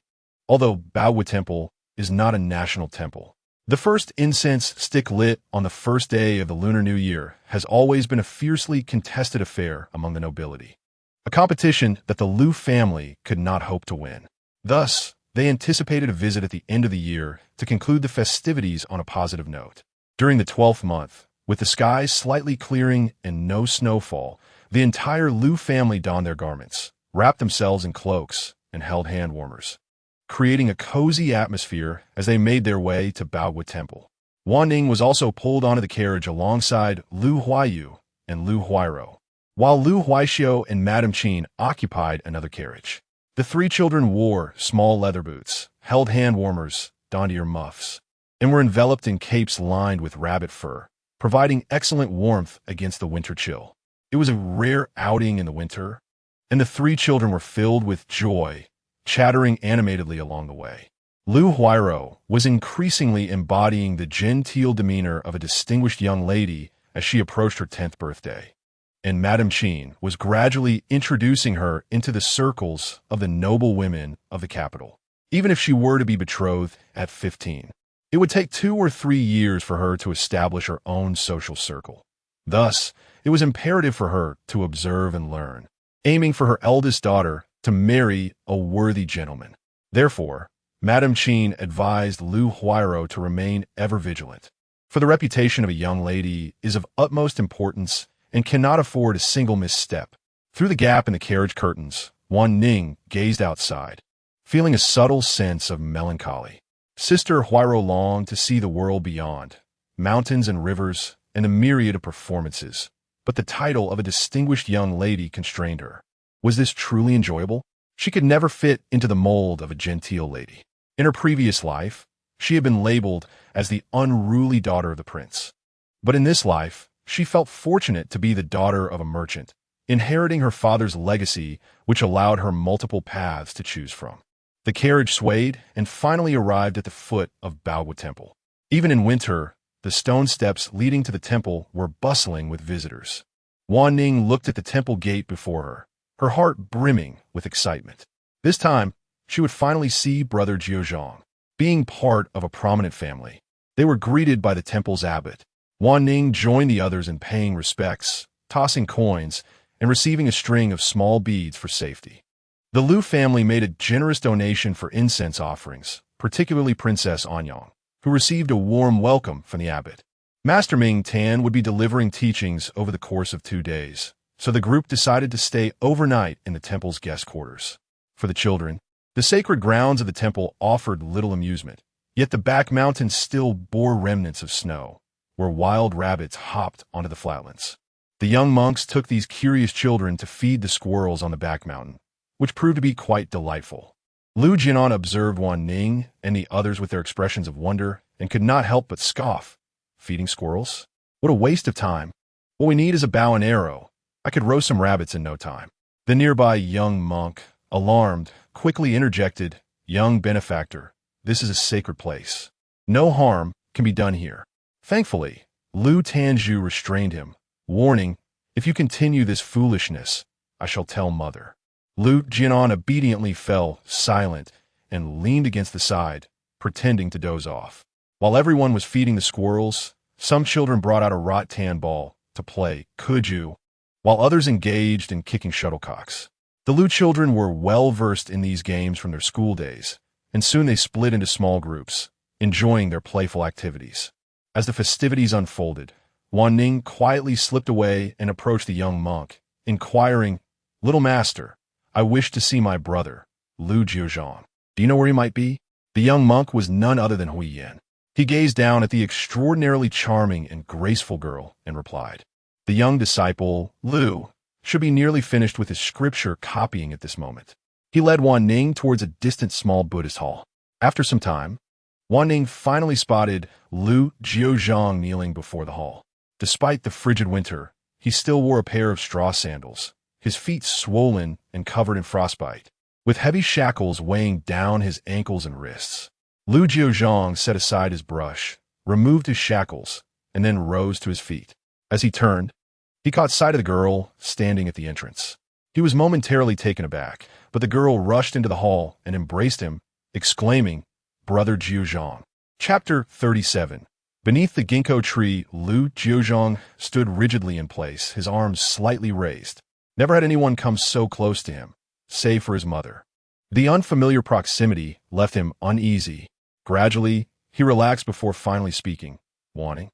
Although Dali Temple is not a national temple, the first incense stick lit on the first day of the Lunar New Year has always been a fiercely contested affair among the nobility, a competition that the Lu family could not hope to win. Thus, they anticipated a visit at the end of the year to conclude the festivities on a positive note. During the 12th month, with the skies slightly clearing and no snowfall, the entire Lu family donned their garments, wrapped themselves in cloaks, and held hand warmers, creating a cozy atmosphere as they made their way to Dali Temple. Wanning was also pulled onto the carriage alongside Lu Huayu and Lu Huairou, while Lu Huaxiu and Madame Qin occupied another carriage. The three children wore small leather boots, held hand warmers, donned ear muffs, and were enveloped in capes lined with rabbit fur, providing excellent warmth against the winter chill. It was a rare outing in the winter, and the three children were filled with joy, chattering animatedly along the way. Lu Huairou was increasingly embodying the genteel demeanor of a distinguished young lady as she approached her 10th birthday, and Madame Qin was gradually introducing her into the circles of the noble women of the capital. Even if she were to be betrothed at 15, it would take 2 or 3 years for her to establish her own social circle. Thus, it was imperative for her to observe and learn, aiming for her eldest daughter to marry a worthy gentleman. Therefore, Madame Qin advised Lu Huairou to remain ever vigilant, for the reputation of a young lady is of utmost importance and cannot afford a single misstep. Through the gap in the carriage curtains, Wanning gazed outside, feeling a subtle sense of melancholy. Sister Huairou longed to see the world beyond, mountains and rivers, and a myriad of performances, but the title of a distinguished young lady constrained her. Was this truly enjoyable? She could never fit into the mold of a genteel lady. In her previous life, she had been labeled as the unruly daughter of the prince. But in this life, she felt fortunate to be the daughter of a merchant, inheriting her father's legacy, which allowed her multiple paths to choose from. The carriage swayed and finally arrived at the foot of Dali Temple. Even in winter, the stone steps leading to the temple were bustling with visitors. Wanning looked at the temple gate before her heart brimming with excitement. This time, she would finally see Brother Jiuzhang. Being part of a prominent family, they were greeted by the temple's abbot. Wanning joined the others in paying respects, tossing coins, and receiving a string of small beads for safety. The Lu family made a generous donation for incense offerings, particularly Princess Anyang, who received a warm welcome from the abbot. Master Ming Tan would be delivering teachings over the course of 2 days, so the group decided to stay overnight in the temple's guest quarters. For the children, the sacred grounds of the temple offered little amusement, yet the back mountains still bore remnants of snow, where wild rabbits hopped onto the flatlands. The young monks took these curious children to feed the squirrels on the back mountain, which proved to be quite delightful. Lu Jiuzhang observed Wanning and the others with their expressions of wonder and could not help but scoff. Feeding squirrels? What a waste of time. What we need is a bow and arrow. I could roast some rabbits in no time. The nearby young monk, alarmed, quickly interjected, "Young benefactor, this is a sacred place. No harm can be done here." Thankfully, Lu Tanju restrained him, warning, "If you continue this foolishness, I shall tell mother." Lu Jiuzhang obediently fell silent and leaned against the side, pretending to doze off. While everyone was feeding the squirrels, some children brought out a rattan ball to play "Could you?" while others engaged in kicking shuttlecocks. The Lu children were well versed in these games from their school days, and soon they split into small groups, enjoying their playful activities. As the festivities unfolded, Wanning quietly slipped away and approached the young monk, inquiring, "Little master, I wish to see my brother, Lu Jiuzhang. Do you know where he might be?" The young monk was none other than Hui Yan. He gazed down at the extraordinarily charming and graceful girl and replied. The young disciple, Lu, should be nearly finished with his scripture copying at this moment. He led Wanning towards a distant small Buddhist hall. After some time, Wanning finally spotted Lu Jiuzhang kneeling before the hall. Despite the frigid winter, he still wore a pair of straw sandals, his feet swollen and covered in frostbite, with heavy shackles weighing down his ankles and wrists. Lu Jiuzhang set aside his brush, removed his shackles, and then rose to his feet. As he turned, he caught sight of the girl standing at the entrance. He was momentarily taken aback, but the girl rushed into the hall and embraced him, exclaiming, "Brother Jiuzhang." Chapter 37. Beneath the ginkgo tree, Lu Jiuzhang stood rigidly in place, his arms slightly raised. Never had anyone come so close to him, save for his mother. The unfamiliar proximity left him uneasy. Gradually, he relaxed before finally speaking. "Wanning?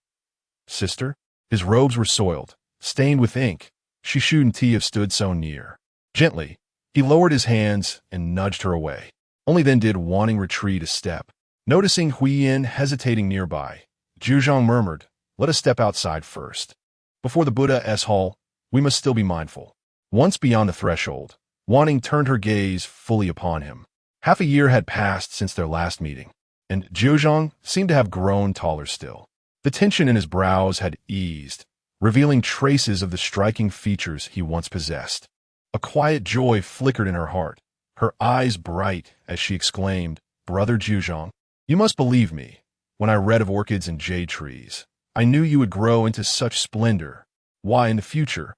Sister?" His robes were soiled, stained with ink. She shouldn't have stood so near. Gently, he lowered his hands and nudged her away. Only then did Wanning retreat a step. Noticing Huiyin hesitating nearby, Jiuzhang murmured, "Let us step outside first. Before the Buddha's hall, we must still be mindful." Once beyond the threshold, Wanning turned her gaze fully upon him. Half a year had passed since their last meeting, and Jiuzhang seemed to have grown taller still. The tension in his brows had eased, revealing traces of the striking features he once possessed. A quiet joy flickered in her heart, her eyes bright as she exclaimed, "Brother Jiuzhang, you must believe me. When I read of orchids and jade trees, I knew you would grow into such splendor. Why, in the future,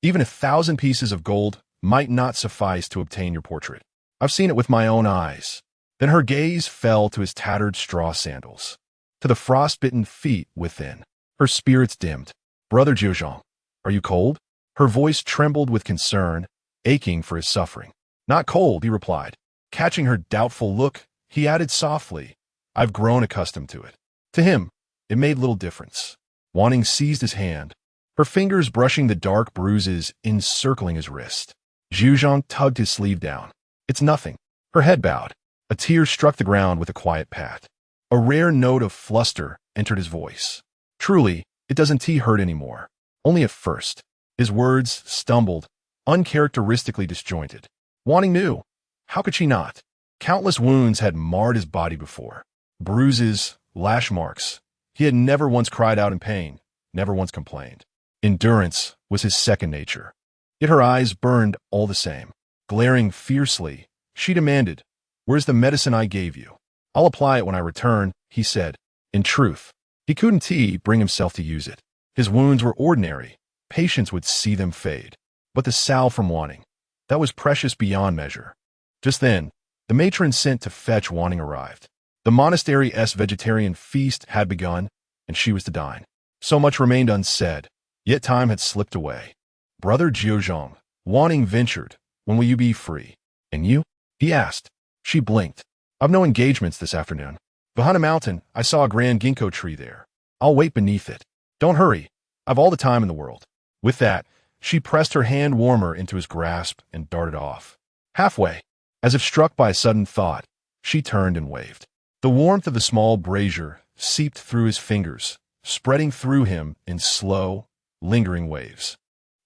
even 1,000 pieces of gold might not suffice to obtain your portrait. I've seen it with my own eyes." Then her gaze fell to his tattered straw sandals, to the frostbitten feet within. Her spirits dimmed. "Brother Jiuzhang, are you cold?" Her voice trembled with concern, aching for his suffering. "Not cold," he replied. Catching her doubtful look, he added softly, "I've grown accustomed to it." To him, it made little difference. Wanning seized his hand, her fingers brushing the dark bruises encircling his wrist. Jiuzhang tugged his sleeve down. "It's nothing." Her head bowed. A tear struck the ground with a quiet pat. A rare note of fluster entered his voice. "Truly, it doesn't hurt anymore. Only at first." His words stumbled, uncharacteristically disjointed. Wanting knew. How could she not? Countless wounds had marred his body before. Bruises, lash marks. He had never once cried out in pain, never once complained. Endurance was his second nature. Yet her eyes burned all the same. Glaring fiercely, she demanded, "Where's the medicine I gave you?" "I'll apply it when I return," he said. In truth, he couldn't bring himself to use it. His wounds were ordinary. Patience would see them fade. But the salve from Wanning, that was precious beyond measure. Just then, the matron sent to fetch Wanning arrived. The monastery's vegetarian feast had begun, and she was to dine. So much remained unsaid, yet time had slipped away. "Brother Jiuzhang," Wanning ventured, "when will you be free?" "And you?" he asked. She blinked. "I've no engagements this afternoon. Behind a mountain, I saw a grand ginkgo tree there. I'll wait beneath it. Don't hurry. I've all the time in the world." With that, she pressed her hand warmer into his grasp and darted off. Halfway, as if struck by a sudden thought, she turned and waved. The warmth of the small brazier seeped through his fingers, spreading through him in slow, lingering waves.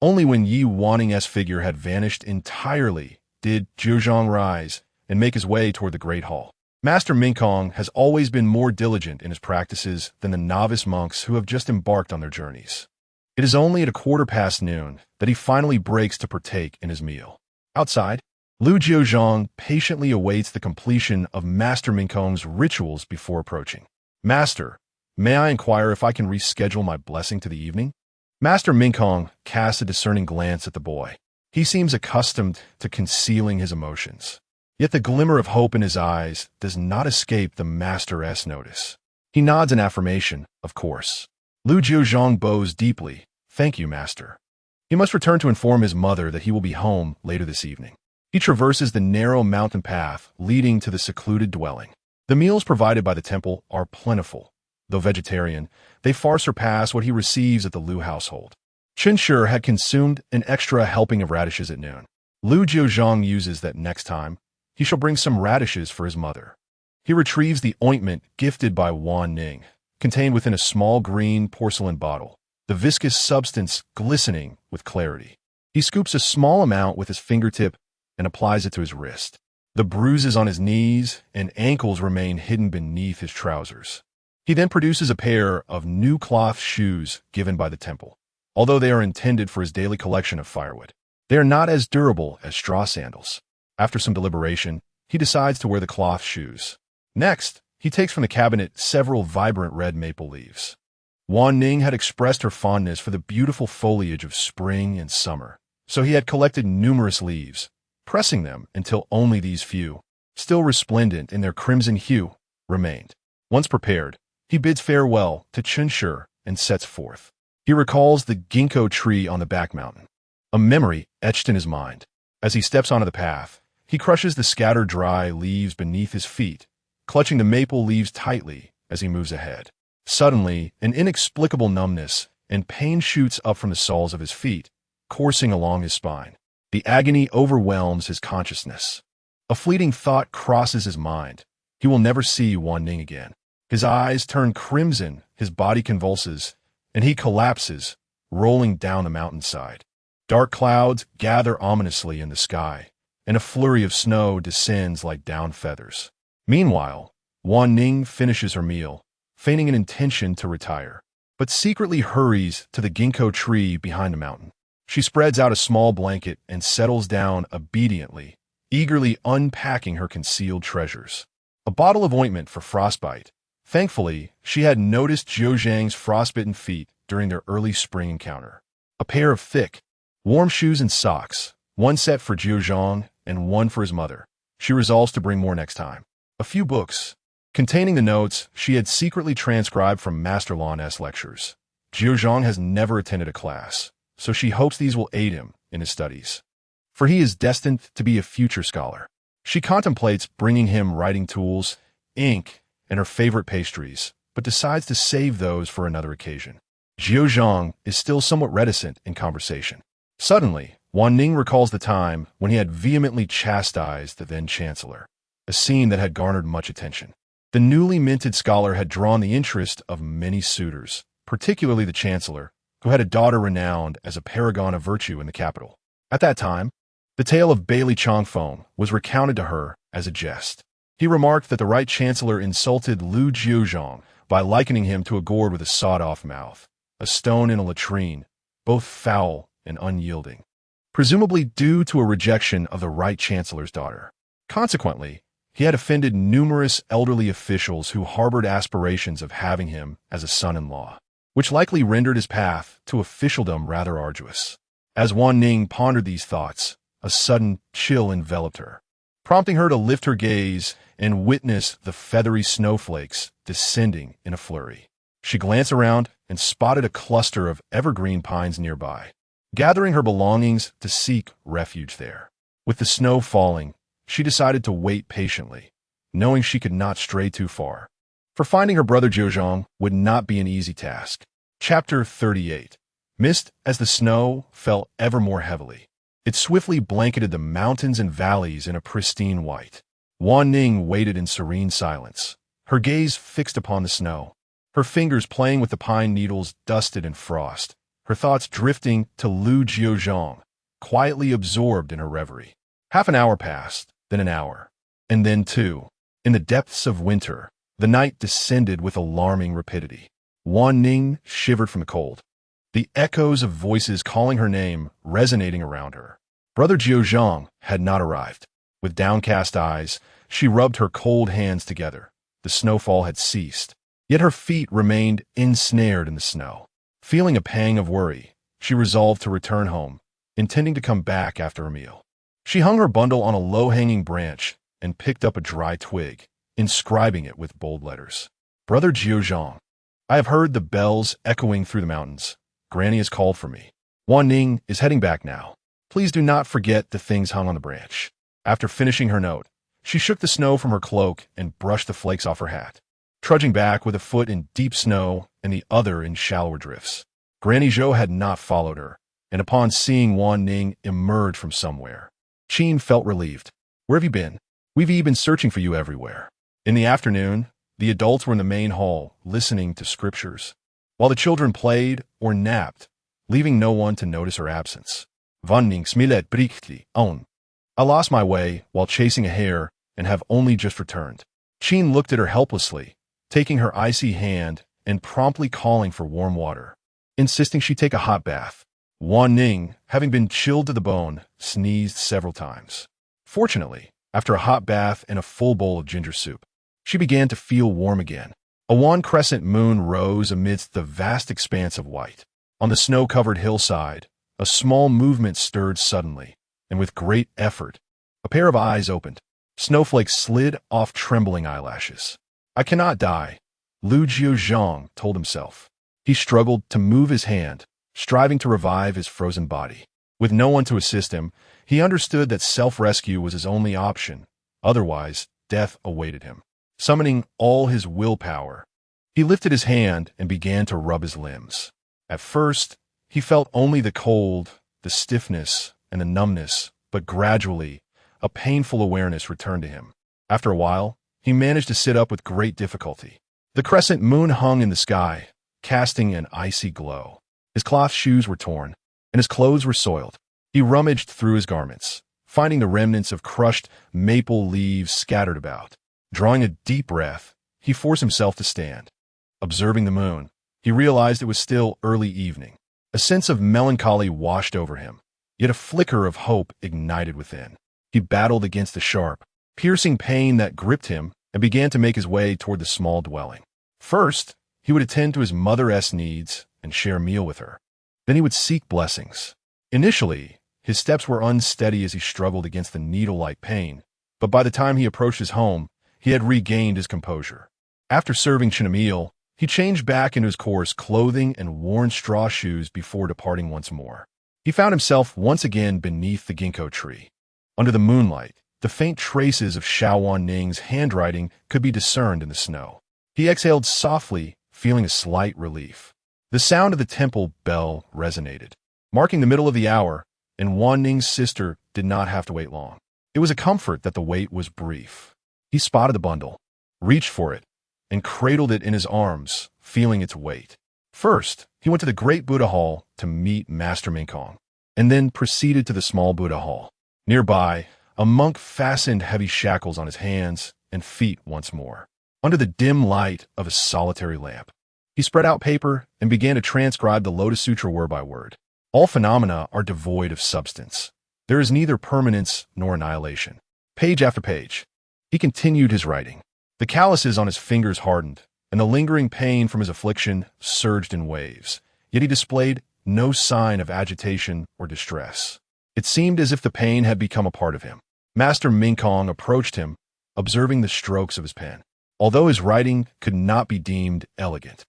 Only when Wanning's figure had vanished entirely did Jiuzhang rise and make his way toward the great hall. Master Minkong has always been more diligent in his practices than the novice monks who have just embarked on their journeys. It is only at noon that he finally breaks to partake in his meal. Outside, Lu Jiuzhang patiently awaits the completion of Master Minkong's rituals before approaching. "Master, may I inquire if I can reschedule my blessing to the evening?" Master Minkong casts a discerning glance at the boy. He seems accustomed to concealing his emotions. Yet the glimmer of hope in his eyes does not escape the master's notice. He nods in affirmation, of course. Lu Jiuzhang bows deeply. "Thank you, master." He must return to inform his mother that he will be home later this evening. He traverses the narrow mountain path leading to the secluded dwelling. The meals provided by the temple are plentiful. Though vegetarian, they far surpass what he receives at the Lu household. Qinsher had consumed an extra helping of radishes at noon. Lu Jiuzhang uses that next time he shall bring some radishes for his mother. He retrieves the ointment gifted by Wanning, contained within a small green porcelain bottle, the viscous substance glistening with clarity. He scoops a small amount with his fingertip and applies it to his wrist. The bruises on his knees and ankles remain hidden beneath his trousers. He then produces a pair of new cloth shoes given by the temple. Although they are intended for his daily collection of firewood, they are not as durable as straw sandals. After some deliberation, he decides to wear the cloth shoes. Next, he takes from the cabinet several vibrant red maple leaves. Wanning had expressed her fondness for the beautiful foliage of spring and summer, so he had collected numerous leaves, pressing them until only these few, still resplendent in their crimson hue, remained. Once prepared, he bids farewell to Chunshur and sets forth. He recalls the ginkgo tree on the back mountain, a memory etched in his mind. As he steps onto the path, he crushes the scattered dry leaves beneath his feet, clutching the maple leaves tightly as he moves ahead. Suddenly, an inexplicable numbness and pain shoots up from the soles of his feet, coursing along his spine. The agony overwhelms his consciousness. A fleeting thought crosses his mind. He will never see Wanning again. His eyes turn crimson, his body convulses, and he collapses, rolling down the mountainside. Dark clouds gather ominously in the sky, and a flurry of snow descends like down feathers. Meanwhile, Wanning finishes her meal, feigning an intention to retire, but secretly hurries to the ginkgo tree behind the mountain. She spreads out a small blanket and settles down obediently, eagerly unpacking her concealed treasures. A bottle of ointment for frostbite. Thankfully, she had noticed Jiuzhang's frostbitten feet during their early spring encounter. A pair of thick, warm shoes and socks, one set for Jiuzhang and one for his mother. She resolves to bring more next time. A few books, containing the notes she had secretly transcribed from Master Lan's lectures. Jiuzhang has never attended a class, so she hopes these will aid him in his studies, for he is destined to be a future scholar. She contemplates bringing him writing tools, ink, and her favorite pastries, but decides to save those for another occasion. Jiuzhang is still somewhat reticent in conversation. Suddenly, Wanning recalls the time when he had vehemently chastised the then-chancellor, a scene that had garnered much attention. The newly minted scholar had drawn the interest of many suitors, particularly the chancellor, who had a daughter renowned as a paragon of virtue in the capital. At that time, the tale of Bailey Chongfeng was recounted to her as a jest. He remarked that the right chancellor insulted Lu Jiuzhang by likening him to a gourd with a sawed-off mouth, a stone in a latrine, both foul and unyielding, presumably due to a rejection of the right chancellor's daughter. Consequently, he had offended numerous elderly officials who harbored aspirations of having him as a son-in-law, which likely rendered his path to officialdom rather arduous. As Wanning pondered these thoughts, a sudden chill enveloped her, prompting her to lift her gaze and witness the feathery snowflakes descending in a flurry. She glanced around and spotted a cluster of evergreen pines nearby, gathering her belongings to seek refuge there. With the snow falling, she decided to wait patiently, knowing she could not stray too far, for finding her brother Jiuzhang would not be an easy task. Chapter 38. Mist as the snow fell ever more heavily. It swiftly blanketed the mountains and valleys in a pristine white. Wanning waited in serene silence, her gaze fixed upon the snow, her fingers playing with the pine needles dusted in frost, her thoughts drifting to Lu Jiuzhang, quietly absorbed in her reverie. Half an hour passed, then an hour, and then two. In the depths of winter, the night descended with alarming rapidity. Wanning shivered from the cold, the echoes of voices calling her name resonating around her. Brother Jiuzhang had not arrived. With downcast eyes, she rubbed her cold hands together. The snowfall had ceased, yet her feet remained ensnared in the snow. Feeling a pang of worry, she resolved to return home, intending to come back after a meal. She hung her bundle on a low-hanging branch and picked up a dry twig, inscribing it with bold letters. Brother Jiuzhang, I have heard the bells echoing through the mountains. Granny has called for me. Wanning is heading back now. Please do not forget the things hung on the branch. After finishing her note, she shook the snow from her cloak and brushed the flakes off her hat, trudging back with a foot in deep snow and the other in shallower drifts. Granny Zhou had not followed her, and upon seeing Wanning emerge from somewhere, Qin felt relieved. Where have you been? We've been searching for you everywhere. In the afternoon, the adults were in the main hall, listening to scriptures, while the children played or napped, leaving no one to notice her absence. Wanning smilet brichtli on. I lost my way while chasing a hare and have only just returned. Qin looked at her helplessly, taking her icy hand and promptly calling for warm water, insisting she take a hot bath. Wanning, having been chilled to the bone, sneezed several times. Fortunately, after a hot bath and a full bowl of ginger soup, She began to feel warm again. A wan crescent moon rose amidst the vast expanse of white. On the snow-covered hillside, a small movement stirred suddenly, and with great effort, a pair of eyes opened. Snowflakes slid off trembling eyelashes. I cannot die, Lu Jiuzhang told himself. He struggled to move his hand, striving to revive his frozen body. With no one to assist him, he understood that self-rescue was his only option. Otherwise, death awaited him. Summoning all his willpower, he lifted his hand and began to rub his limbs. At first, he felt only the cold, the stiffness, and the numbness, but gradually, a painful awareness returned to him. After a while, he managed to sit up with great difficulty. The crescent moon hung in the sky, casting an icy glow. His cloth shoes were torn, and his clothes were soiled. He rummaged through his garments, finding the remnants of crushed maple leaves scattered about. Drawing a deep breath, he forced himself to stand. Observing the moon, he realized it was still early evening. A sense of melancholy washed over him, yet a flicker of hope ignited within. He battled against the sharp, piercing pain that gripped him and began to make his way toward the small dwelling. First, he would attend to his mother's needs and share a meal with her. Then he would seek blessings. Initially, his steps were unsteady as he struggled against the needle-like pain, but by the time he approached his home, he had regained his composure. After serving Chen a meal, he changed back into his coarse clothing and worn straw shoes before departing once more. He found himself once again beneath the ginkgo tree. Under the moonlight, the faint traces of Waning's handwriting could be discerned in the snow. He exhaled softly, feeling a slight relief. The sound of the temple bell resonated, marking the middle of the hour, and Wanning's sister did not have to wait long. It was a comfort that the wait was brief. He spotted the bundle, reached for it, and cradled it in his arms, feeling its weight. First, he went to the great Buddha hall to meet Master Mingkong, and then proceeded to the small Buddha hall. Nearby, a monk fastened heavy shackles on his hands and feet once more. Under the dim light of a solitary lamp, he spread out paper and began to transcribe the Lotus Sutra word by word. All phenomena are devoid of substance. There is neither permanence nor annihilation. Page after page, he continued his writing. The calluses on his fingers hardened, and the lingering pain from his affliction surged in waves, yet he displayed no sign of agitation or distress. It seemed as if the pain had become a part of him. Master Mingkong approached him, observing the strokes of his pen. Although his writing could not be deemed elegant,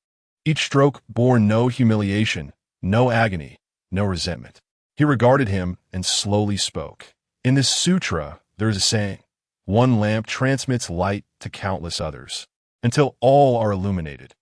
each stroke bore no humiliation, no agony, no resentment. He regarded him and slowly spoke. In this sutra, there is a saying, "One lamp transmits light to countless others, until all are illuminated.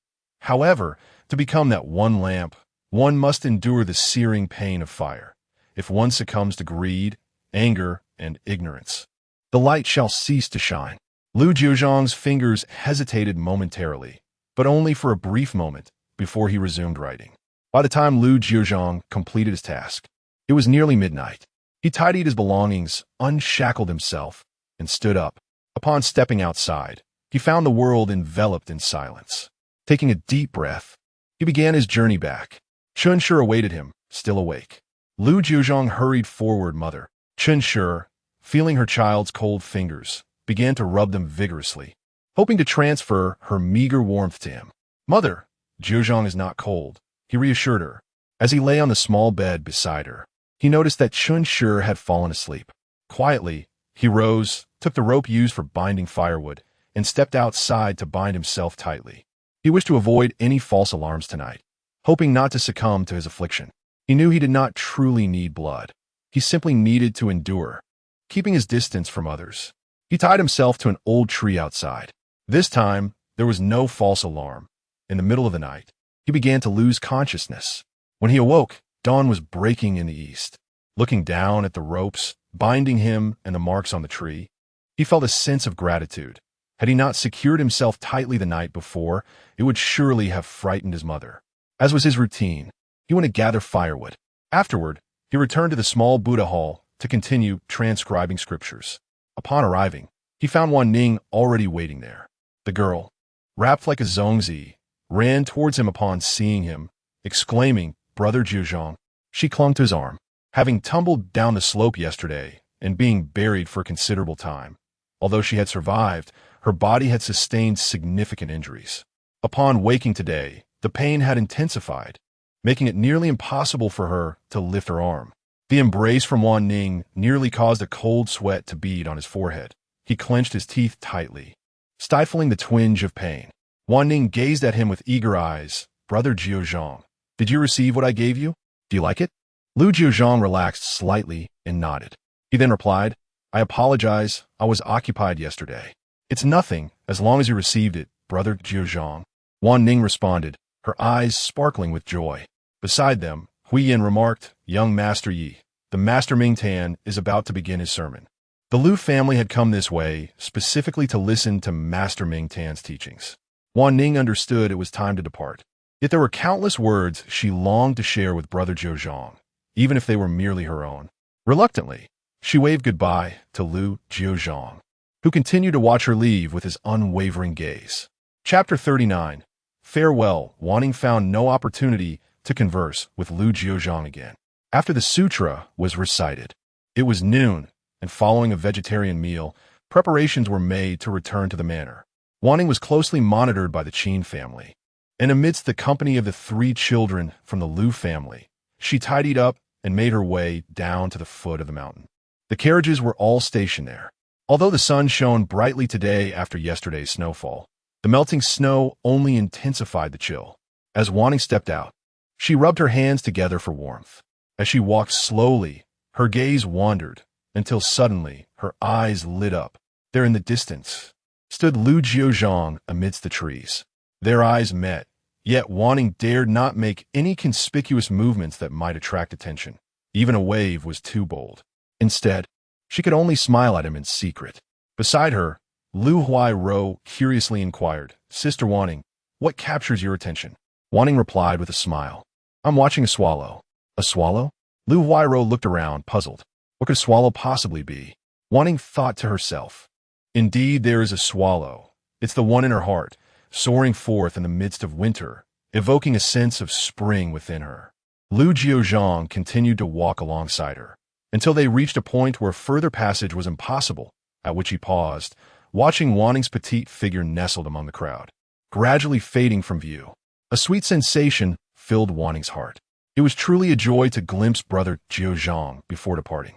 However, to become that one lamp, one must endure the searing pain of fire. If one succumbs to greed, anger, and ignorance, the light shall cease to shine." Lu Jiuzhang's fingers hesitated momentarily, but only for a brief moment before he resumed writing. By the time Lu Jiuzhang completed his task, it was nearly midnight. He tidied his belongings, unshackled himself, and stood up. Upon stepping outside, he found the world enveloped in silence. Taking a deep breath, he began his journey back. Chen Shi awaited him, still awake. Lu Jiuzhang hurried forward, mother. Chen Shi, feeling her child's cold fingers, began to rub them vigorously, hoping to transfer her meager warmth to him. Mother, Jiuzhang is not cold, he reassured her. As he lay on the small bed beside her, he noticed that Chen Shi had fallen asleep. Quietly, he rose, took the rope used for binding firewood, and stepped outside to bind himself tightly. He wished to avoid any false alarms tonight, hoping not to succumb to his affliction. He knew he did not truly need blood. He simply needed to endure, keeping his distance from others. He tied himself to an old tree outside. This time, there was no false alarm. In the middle of the night, he began to lose consciousness. When he awoke, dawn was breaking in the east. Looking down at the ropes, binding him and the marks on the tree, he felt a sense of gratitude. Had he not secured himself tightly the night before, it would surely have frightened his mother. As was his routine, he went to gather firewood. Afterward, he returned to the small Buddha hall to continue transcribing scriptures. Upon arriving, he found Wanning already waiting there. The girl, wrapped like a zongzi, ran towards him upon seeing him, exclaiming, "Brother Jiuzhang." She clung to his arm. Having tumbled down the slope yesterday and being buried for a considerable time, although she had survived, her body had sustained significant injuries. Upon waking today, the pain had intensified, making it nearly impossible for her to lift her arm. The embrace from Wanning nearly caused a cold sweat to bead on his forehead. He clenched his teeth tightly, stifling the twinge of pain. Wanning gazed at him with eager eyes. "Brother Jiuzhang, did you receive what I gave you? Do you like it?" Lu Jiuzhang relaxed slightly and nodded. He then replied, "I apologize, I was occupied yesterday." "It's nothing, as long as you received it, Brother Jiuzhang." Wanning responded, her eyes sparkling with joy. Beside them, Huiyin remarked, "Young Master Yi, the Master Mingtan is about to begin his sermon." The Lu family had come this way specifically to listen to Master Mingtan's teachings. Wanning understood it was time to depart. Yet there were countless words she longed to share with Brother Jiuzhang, even if they were merely her own. Reluctantly, she waved goodbye to Lu Jiuzhang, who continued to watch her leave with his unwavering gaze. Chapter 39. Farewell. Wanning found no opportunity to converse with Lu Jiuzhang again. After the sutra was recited, it was noon, and following a vegetarian meal, preparations were made to return to the manor. Wanning was closely monitored by the Qin family, and amidst the company of the 3 children from the Lu family, she tidied up and made her way down to the foot of the mountain. The carriages were all stationed there. Although the sun shone brightly today after yesterday's snowfall, the melting snow only intensified the chill. As Wanning stepped out, she rubbed her hands together for warmth. As she walked slowly, her gaze wandered, until suddenly her eyes lit up. There in the distance stood Lu Jiuzhang amidst the trees. Their eyes met, yet Wanning dared not make any conspicuous movements that might attract attention. Even a wave was too bold. Instead, she could only smile at him in secret. Beside her, Lu Huai-ro curiously inquired, "Sister Wanning, what captures your attention?" Wanning replied with a smile, "I'm watching a swallow." "A swallow?" Lu Huai-ro looked around, puzzled. What could a swallow possibly be? Wanning thought to herself, "Indeed, there is a swallow. It's the one in her heart, soaring forth in the midst of winter, evoking a sense of spring within her." Lu Jiuzhang continued to walk alongside her, until they reached a point where further passage was impossible, at which he paused, watching Wanning's petite figure nestled among the crowd, gradually fading from view. A sweet sensation filled Wanning's heart. It was truly a joy to glimpse Brother Jiuzhang before departing.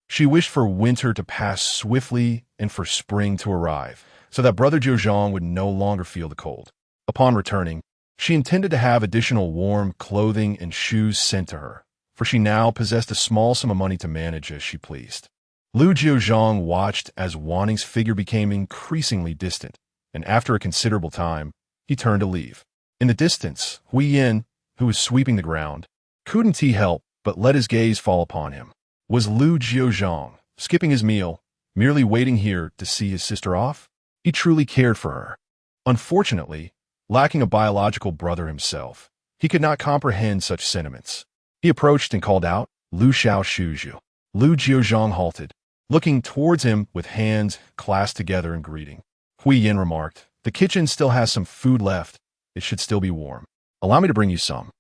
She wished for winter to pass swiftly and for spring to arrive, so that Brother Jiuzhang would no longer feel the cold. Upon returning, she intended to have additional warm clothing and shoes sent to her, for she now possessed a small sum of money to manage as she pleased. Lu Jiuzhang watched as Wanning's figure became increasingly distant, and after a considerable time, he turned to leave. In the distance, Huiyin, who was sweeping the ground, couldn't he help but let his gaze fall upon him. Was Lu Jiuzhang, skipping his meal, merely waiting here to see his sister off? He truly cared for her. Unfortunately, lacking a biological brother himself, he could not comprehend such sentiments. He approached and called out, "Lu Xiaoshuju." Lu Jiuzhang halted, looking towards him with hands clasped together in greeting. Huiyin remarked, "The kitchen still has some food left. It should still be warm. Allow me to bring you some."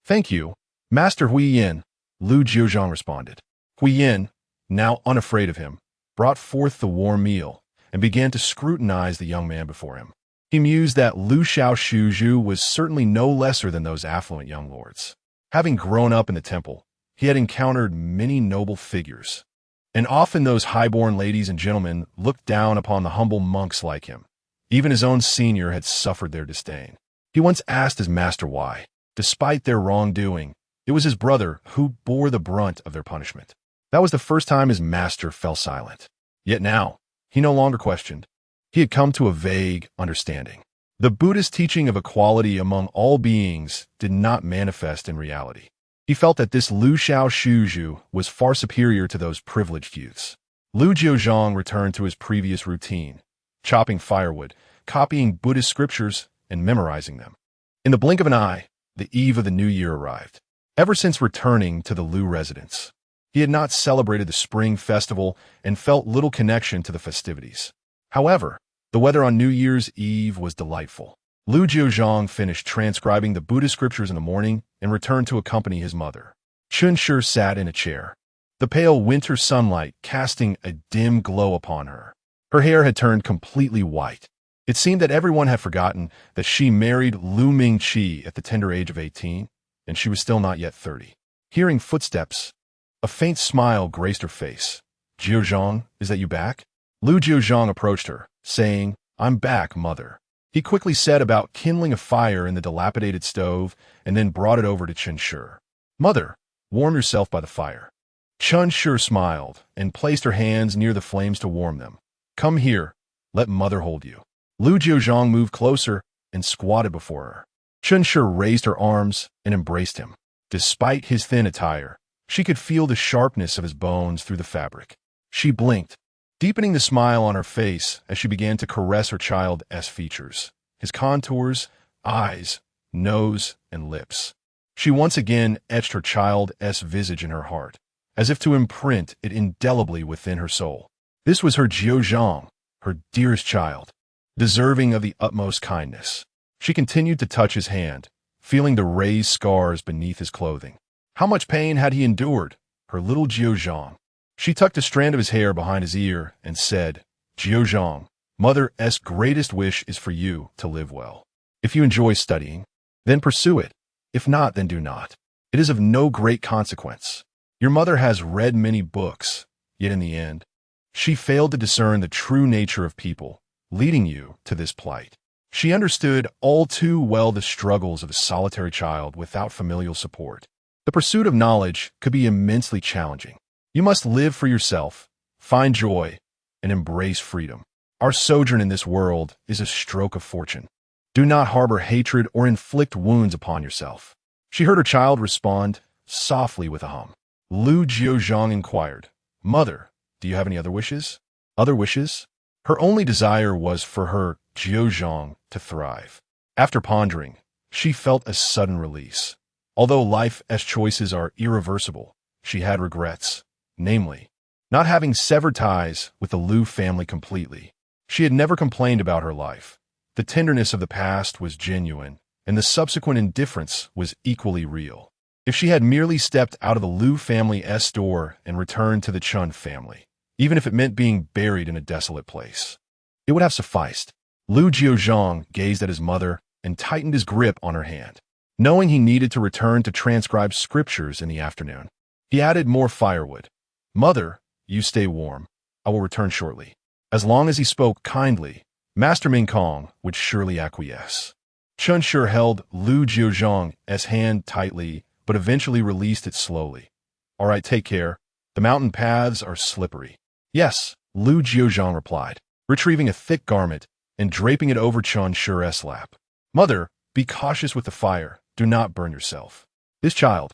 "Thank you, Master Huiyin," Lu Jiuzhang responded. Huiyin, now unafraid of him, brought forth the warm meal and began to scrutinize the young man before him. He mused that Lu Xiaoshuju was certainly no lesser than those affluent young lords. Having grown up in the temple, he had encountered many noble figures, and often those high-born ladies and gentlemen looked down upon the humble monks like him. Even his own senior had suffered their disdain. He once asked his master why, despite their wrongdoing, it was his brother who bore the brunt of their punishment. That was the first time his master fell silent. Yet now, he no longer questioned. He had come to a vague understanding. The Buddhist teaching of equality among all beings did not manifest in reality. He felt that this Lu Xiaoshuju was far superior to those privileged youths. Lu Jiuzhang returned to his previous routine, chopping firewood, copying Buddhist scriptures, and memorizing them. In the blink of an eye, the eve of the new year arrived. Ever since returning to the Lu residence, he had not celebrated the spring festival and felt little connection to the festivities. However, the weather on New Year's Eve was delightful. Lu Jiuzhang finished transcribing the Buddhist scriptures in the morning and returned to accompany his mother. Chunshi sat in a chair, the pale winter sunlight casting a dim glow upon her. Her hair had turned completely white, It seemed that everyone had forgotten that she married Lu Mingqi at the tender age of 18, and she was still not yet 30. Hearing footsteps, a faint smile graced her face. Jiuzhang, is that you back? Lu Jiuzhang approached her, saying, I'm back, mother. He quickly set about kindling a fire in the dilapidated stove and then brought it over to Chen Shi. Mother, warm yourself by the fire. Chen Shi smiled and placed her hands near the flames to warm them. Come here, let mother hold you. Lu Jiuzhang moved closer and squatted before her. Chen Shi raised her arms and embraced him. Despite his thin attire, she could feel the sharpness of his bones through the fabric. She blinked, deepening the smile on her face as she began to caress her child's features, his contours, eyes, nose, and lips. She once again etched her child's visage in her heart, as if to imprint it indelibly within her soul. This was her Jiuzhang, her dearest child, deserving of the utmost kindness. She continued to touch his hand, feeling the raised scars beneath his clothing. How much pain had he endured, her little Jiuzhang? She tucked a strand of his hair behind his ear and said, Jiuzhang, mother's greatest wish is for you to live well. If you enjoy studying, then pursue it. If not, then do not. It is of no great consequence. Your mother has read many books, yet in the end, she failed to discern the true nature of people, leading you to this plight. She understood all too well the struggles of a solitary child without familial support. The pursuit of knowledge could be immensely challenging. You must live for yourself, find joy, and embrace freedom. Our sojourn in this world is a stroke of fortune. Do not harbor hatred or inflict wounds upon yourself. She heard her child respond softly with a hum. Lu Jiuzhang inquired, Mother, do you have any other wishes? Other wishes? Her only desire was for her Jiuzhang to thrive. After pondering, she felt a sudden release. Although life's choices are irreversible, she had regrets, namely, not having severed ties with the Lu family completely. She had never complained about her life. The tenderness of the past was genuine, and the subsequent indifference was equally real. If she had merely stepped out of the Lu family's door and returned to the Chun family, even if it meant being buried in a desolate place, it would have sufficed. Lu Jiuzhang gazed at his mother and tightened his grip on her hand, knowing he needed to return to transcribe scriptures in the afternoon. He added more firewood. Mother, you stay warm. I will return shortly. As long as he spoke kindly, Master Ming Kong would surely acquiesce. Chen Shi held Lu Jiuzhang's hand tightly, but eventually released it slowly. All right, take care. The mountain paths are slippery. Yes, Lu Jiuzhang replied, retrieving a thick garment and draping it over Chen Shi's lap. Mother, be cautious with the fire. Do not burn yourself. This child,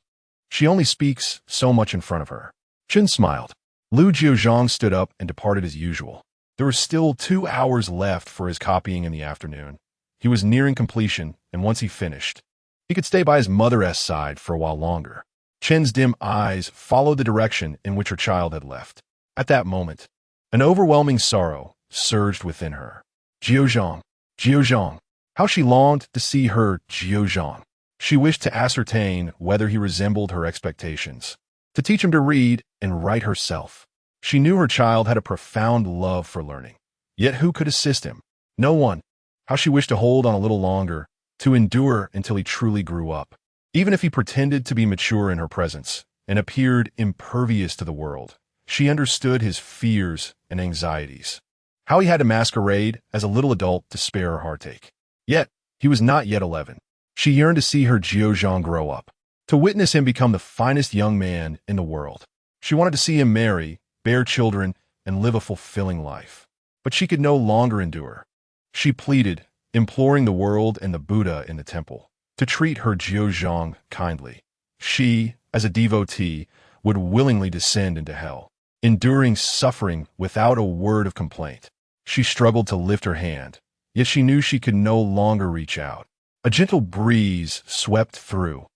she only speaks so much in front of her. Chen smiled. Lu Jiuzhang stood up and departed as usual. There were still 2 hours left for his copying in the afternoon. He was nearing completion, and once he finished, he could stay by his mother's side for a while longer. Chen's dim eyes followed the direction in which her child had left. At that moment, an overwhelming sorrow surged within her. Jiuzhang, Jiuzhang. How she longed to see her Jiuzhang. She wished to ascertain whether he resembled her expectations, to teach him to read and write herself. She knew her child had a profound love for learning. Yet who could assist him? No one. How she wished to hold on a little longer, to endure until he truly grew up. Even if he pretended to be mature in her presence and appeared impervious to the world, she understood his fears and anxieties. How he had to masquerade as a little adult to spare her heartache. Yet, he was not yet 11. She yearned to see her Jiuzhang grow up, to witness him become the finest young man in the world. She wanted to see him marry, bear children, and live a fulfilling life. But she could no longer endure. She pleaded, imploring the world and the Buddha in the temple to treat her Jiuzhang kindly. She, as a devotee, would willingly descend into hell, enduring suffering without a word of complaint. She struggled to lift her hand, yet she knew she could no longer reach out. A gentle breeze swept through,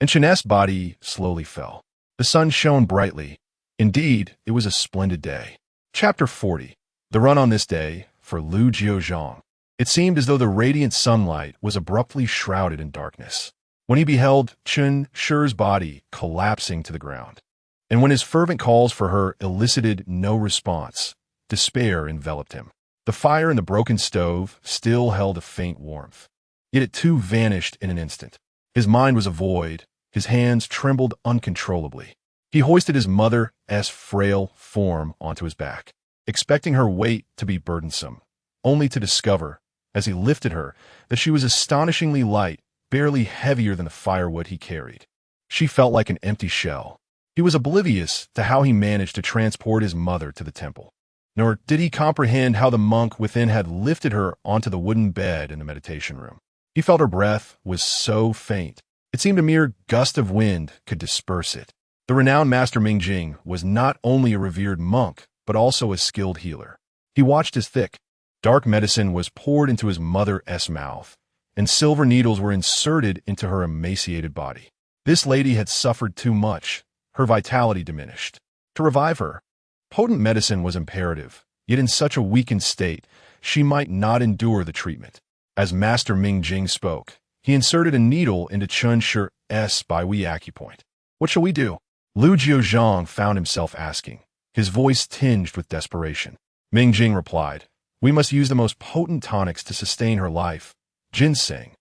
and Chen's body slowly fell. The sun shone brightly. Indeed, it was a splendid day. Chapter 40. The run on this day for Lu Jiuzhang. It seemed as though the radiant sunlight was abruptly shrouded in darkness, when he beheld Chen Shi's body collapsing to the ground. And when his fervent calls for her elicited no response, despair enveloped him. The fire in the broken stove still held a faint warmth. Yet it too vanished in an instant. His mind was a void. His hands trembled uncontrollably. He hoisted his mother's frail form onto his back, expecting her weight to be burdensome, only to discover, as he lifted her, that she was astonishingly light, barely heavier than the firewood he carried. She felt like an empty shell. He was oblivious to how he managed to transport his mother to the temple. Nor did he comprehend how the monk within had lifted her onto the wooden bed in the meditation room. He felt her breath was so faint, it seemed a mere gust of wind could disperse it. The renowned Master Mingjing was not only a revered monk, but also a skilled healer. He watched as thick, dark medicine was poured into his mother's mouth, and silver needles were inserted into her emaciated body. This lady had suffered too much. Her vitality diminished. To revive her, potent medicine was imperative, yet in such a weakened state, she might not endure the treatment. As Master Mingjing spoke, he inserted a needle into Chen Shi's bi-wei acupoint. What shall we do? Lu Jiuzhang found himself asking, his voice tinged with desperation. Mingjing replied, we must use the most potent tonics to sustain her life. Ginseng,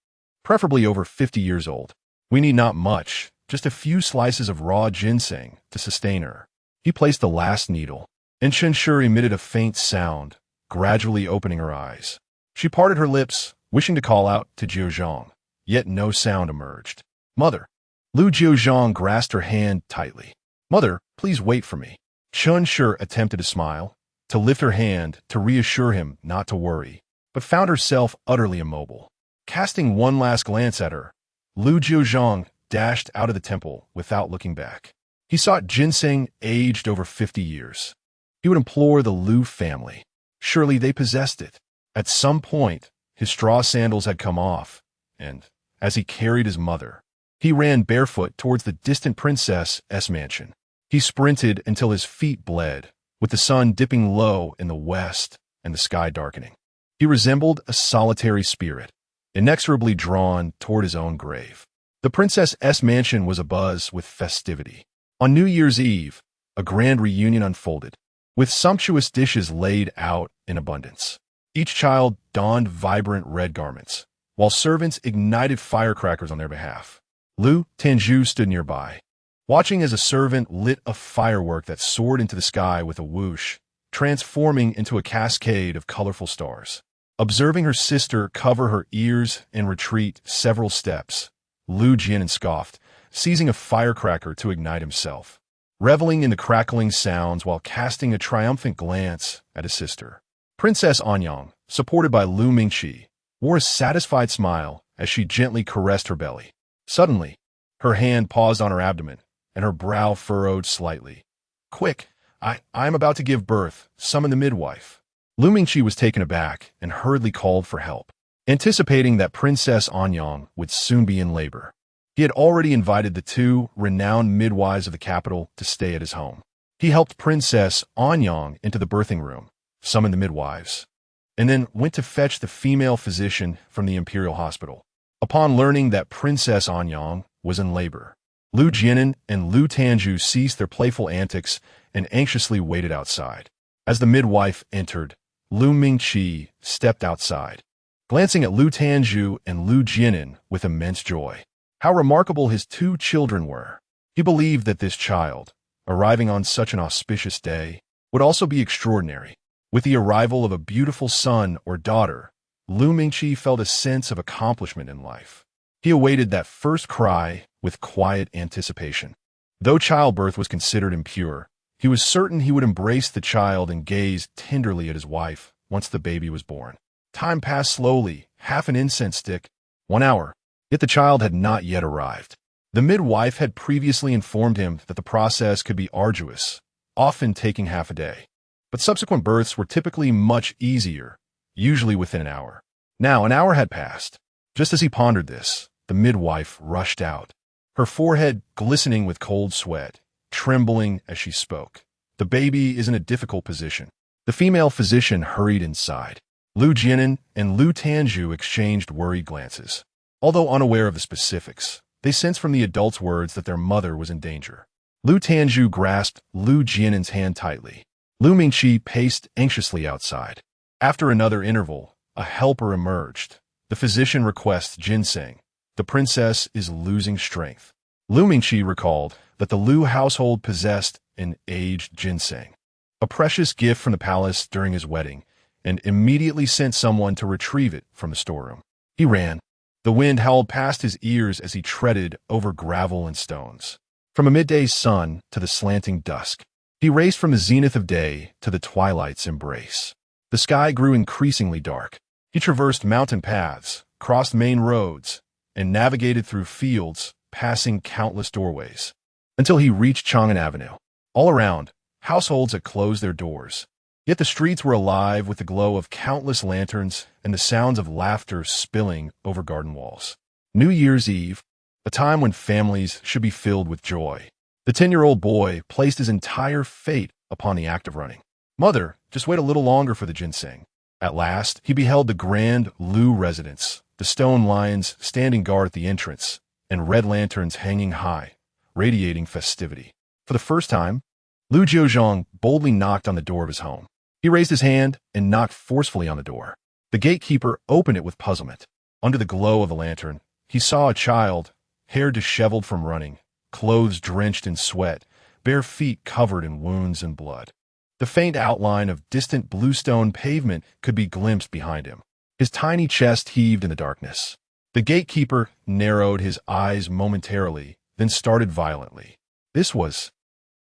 preferably over 50 years old. We need not much, just a few slices of raw ginseng to sustain her. He placed the last needle, and Chen Shi emitted a faint sound, gradually opening her eyes. She parted her lips, wishing to call out to Jiuzhang, yet no sound emerged. Mother. Lu Jiuzhang grasped her hand tightly. Mother, please wait for me. Chen Shi attempted to smile, to lift her hand, to reassure him not to worry, but found herself utterly immobile. Casting one last glance at her, Lu Jiuzhang dashed out of the temple without looking back. He sought ginseng aged over 50 years. He would implore the Lu family. Surely they possessed it. At some point, his straw sandals had come off, and, as he carried his mother, he ran barefoot towards the distant princess's mansion. He sprinted until his feet bled, with the sun dipping low in the west and the sky darkening. He resembled a solitary spirit, inexorably drawn toward his own grave. The princess's mansion was abuzz with festivity. On New Year's Eve, a grand reunion unfolded, with sumptuous dishes laid out in abundance. Each child donned vibrant red garments, while servants ignited firecrackers on their behalf. Lu Tanju stood nearby, watching as a servant lit a firework that soared into the sky with a whoosh, transforming into a cascade of colorful stars. Observing her sister cover her ears and retreat several steps, Lu Jiunan scoffed, seizing a firecracker to ignite himself, reveling in the crackling sounds while casting a triumphant glance at his sister. Princess Anyang, supported by Lu Mingqi, wore a satisfied smile as she gently caressed her belly. Suddenly, her hand paused on her abdomen, and her brow furrowed slightly. Quick, I'm about to give birth. Summon the midwife. Lu Mingqi was taken aback and hurriedly called for help, anticipating that Princess Anyang would soon be in labor. He had already invited the two renowned midwives of the capital to stay at his home. He helped Princess Anyang into the birthing room, summoned the midwives, and then went to fetch the female physician from the imperial hospital. Upon learning that Princess Anyang was in labor, Lu Jiunan and Lu Tanju ceased their playful antics and anxiously waited outside. As the midwife entered, Lu Mingqi stepped outside, glancing at Lu Tanju and Lu Jiunan with immense joy. How remarkable his two children were. He believed that this child, arriving on such an auspicious day, would also be extraordinary. With the arrival of a beautiful son or daughter, Lu Mingqi felt a sense of accomplishment in life. He awaited that first cry with quiet anticipation. Though childbirth was considered impure, he was certain he would embrace the child and gaze tenderly at his wife once the baby was born. Time passed slowly, half an incense stick, 1 hour, yet the child had not yet arrived. The midwife had previously informed him that the process could be arduous, often taking half a day. But subsequent births were typically much easier, usually within an hour. Now, an hour had passed. Just as he pondered this, the midwife rushed out, her forehead glistening with cold sweat, trembling as she spoke. The baby is in a difficult position. The female physician hurried inside. Lu Jiunan and Lu Tanju exchanged worried glances. Although unaware of the specifics, they sensed from the adult's words that their mother was in danger. Lu Tanju grasped Lu Jiunan's hand tightly. Lu Mingqi paced anxiously outside. After another interval, a helper emerged. The physician requests ginseng. The princess is losing strength. Lu Mingqi recalled that the Lu household possessed an aged ginseng, a precious gift from the palace during his wedding, and immediately sent someone to retrieve it from the storeroom. He ran. The wind howled past his ears as he treaded over gravel and stones. From a midday sun to the slanting dusk, he raced from the zenith of day to the twilight's embrace. The sky grew increasingly dark. He traversed mountain paths, crossed main roads, and navigated through fields, passing countless doorways, until he reached Chang'an Avenue. All around, households had closed their doors. Yet the streets were alive with the glow of countless lanterns and the sounds of laughter spilling over garden walls. New Year's Eve, a time when families should be filled with joy. The 10-year-old boy placed his entire fate upon the act of running. Mother, just wait a little longer for the ginseng. At last, he beheld the grand Lu residence, the stone lions standing guard at the entrance, and red lanterns hanging high, radiating festivity. For the first time, Lu Jiuzhang boldly knocked on the door of his home. He raised his hand and knocked forcefully on the door. The gatekeeper opened it with puzzlement. Under the glow of the lantern, he saw a child, hair disheveled from running, clothes drenched in sweat, bare feet covered in wounds and blood. The faint outline of distant bluestone pavement could be glimpsed behind him. His tiny chest heaved in the darkness. The gatekeeper narrowed his eyes momentarily, then started violently. This was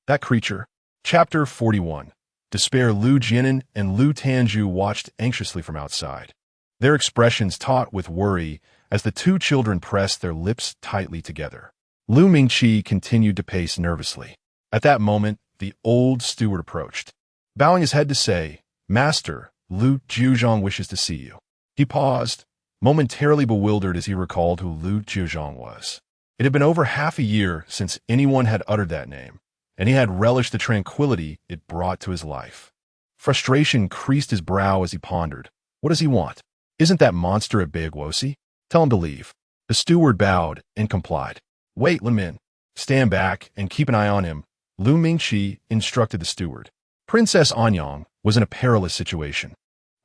that creature. Chapter 41. Despair. Lu Jianan and Lu Tanju watched anxiously from outside, their expressions taut with worry as the two children pressed their lips tightly together. Lu Mingqi continued to pace nervously. At that moment, the old steward approached, bowing his head to say, "Master, Lu Jiuzhang wishes to see you." He paused, momentarily bewildered as he recalled who Lu Jiuzhang was. It had been over half a year since anyone had uttered that name, and he had relished the tranquility it brought to his life. Frustration creased his brow as he pondered. What does he want? Isn't that monster at Baiguosi? Tell him to leave. The steward bowed and complied. Wait, let him in. Stand back and keep an eye on him, Lu Mingqi instructed the steward. Princess Anyang was in a perilous situation.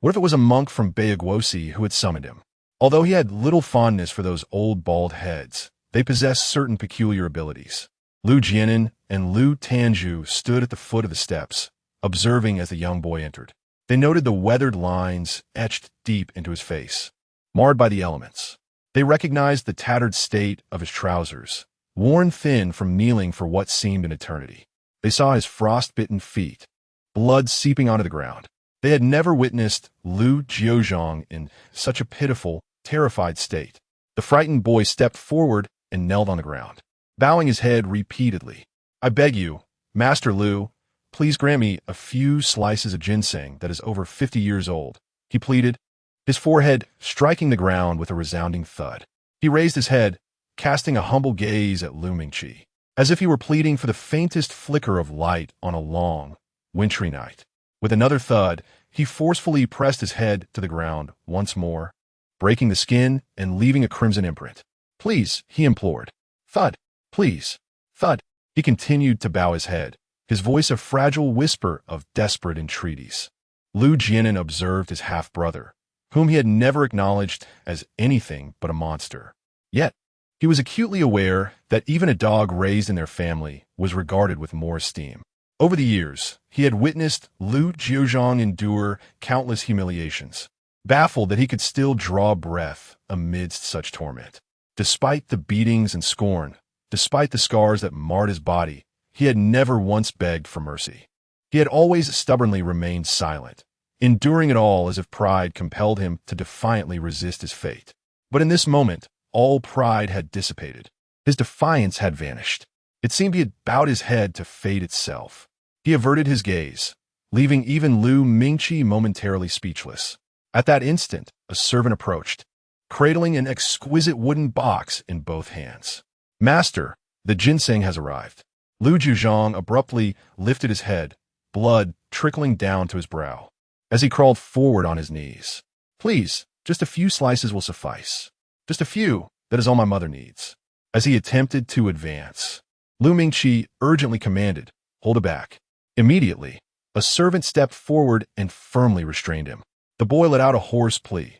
What if it was a monk from Baiguosi who had summoned him? Although he had little fondness for those old bald heads, they possessed certain peculiar abilities. Lu Jianan and Lu Tanju stood at the foot of the steps, observing as the young boy entered. They noted the weathered lines etched deep into his face, marred by the elements. They recognized the tattered state of his trousers, worn thin from kneeling for what seemed an eternity. They saw his frost-bitten feet, blood seeping onto the ground. They had never witnessed Lu Jiuzhang in such a pitiful, terrified state. The frightened boy stepped forward and knelt on the ground, bowing his head repeatedly. I beg you, Master Lu, please grant me a few slices of ginseng that is over 50 years old, he pleaded, his forehead striking the ground with a resounding thud. He raised his head, casting a humble gaze at Lu Mingqi, as if he were pleading for the faintest flicker of light on a long, wintry night. With another thud, he forcefully pressed his head to the ground once more, breaking the skin and leaving a crimson imprint. Please, he implored. Thud, please, thud. He continued to bow his head, his voice a fragile whisper of desperate entreaties. Lu Jianan observed his half-brother, whom he had never acknowledged as anything but a monster. Yet, he was acutely aware that even a dog raised in their family was regarded with more esteem. Over the years, he had witnessed Lu Jiuzhang endure countless humiliations, baffled that he could still draw breath amidst such torment. Despite the beatings and scorn, despite the scars that marred his body, he had never once begged for mercy. He had always stubbornly remained silent, enduring it all as if pride compelled him to defiantly resist his fate. But in this moment, all pride had dissipated. His defiance had vanished. It seemed he had bowed his head to fate itself. He averted his gaze, leaving even Lu Mingqi momentarily speechless. At that instant, a servant approached, cradling an exquisite wooden box in both hands. Master, the ginseng has arrived. Lu Jiuzhang abruptly lifted his head, blood trickling down to his brow, as he crawled forward on his knees. Please, just a few slices will suffice. Just a few, that is all my mother needs. As he attempted to advance, Lu Mingqi urgently commanded, hold it back. Immediately, a servant stepped forward and firmly restrained him. The boy let out a hoarse plea.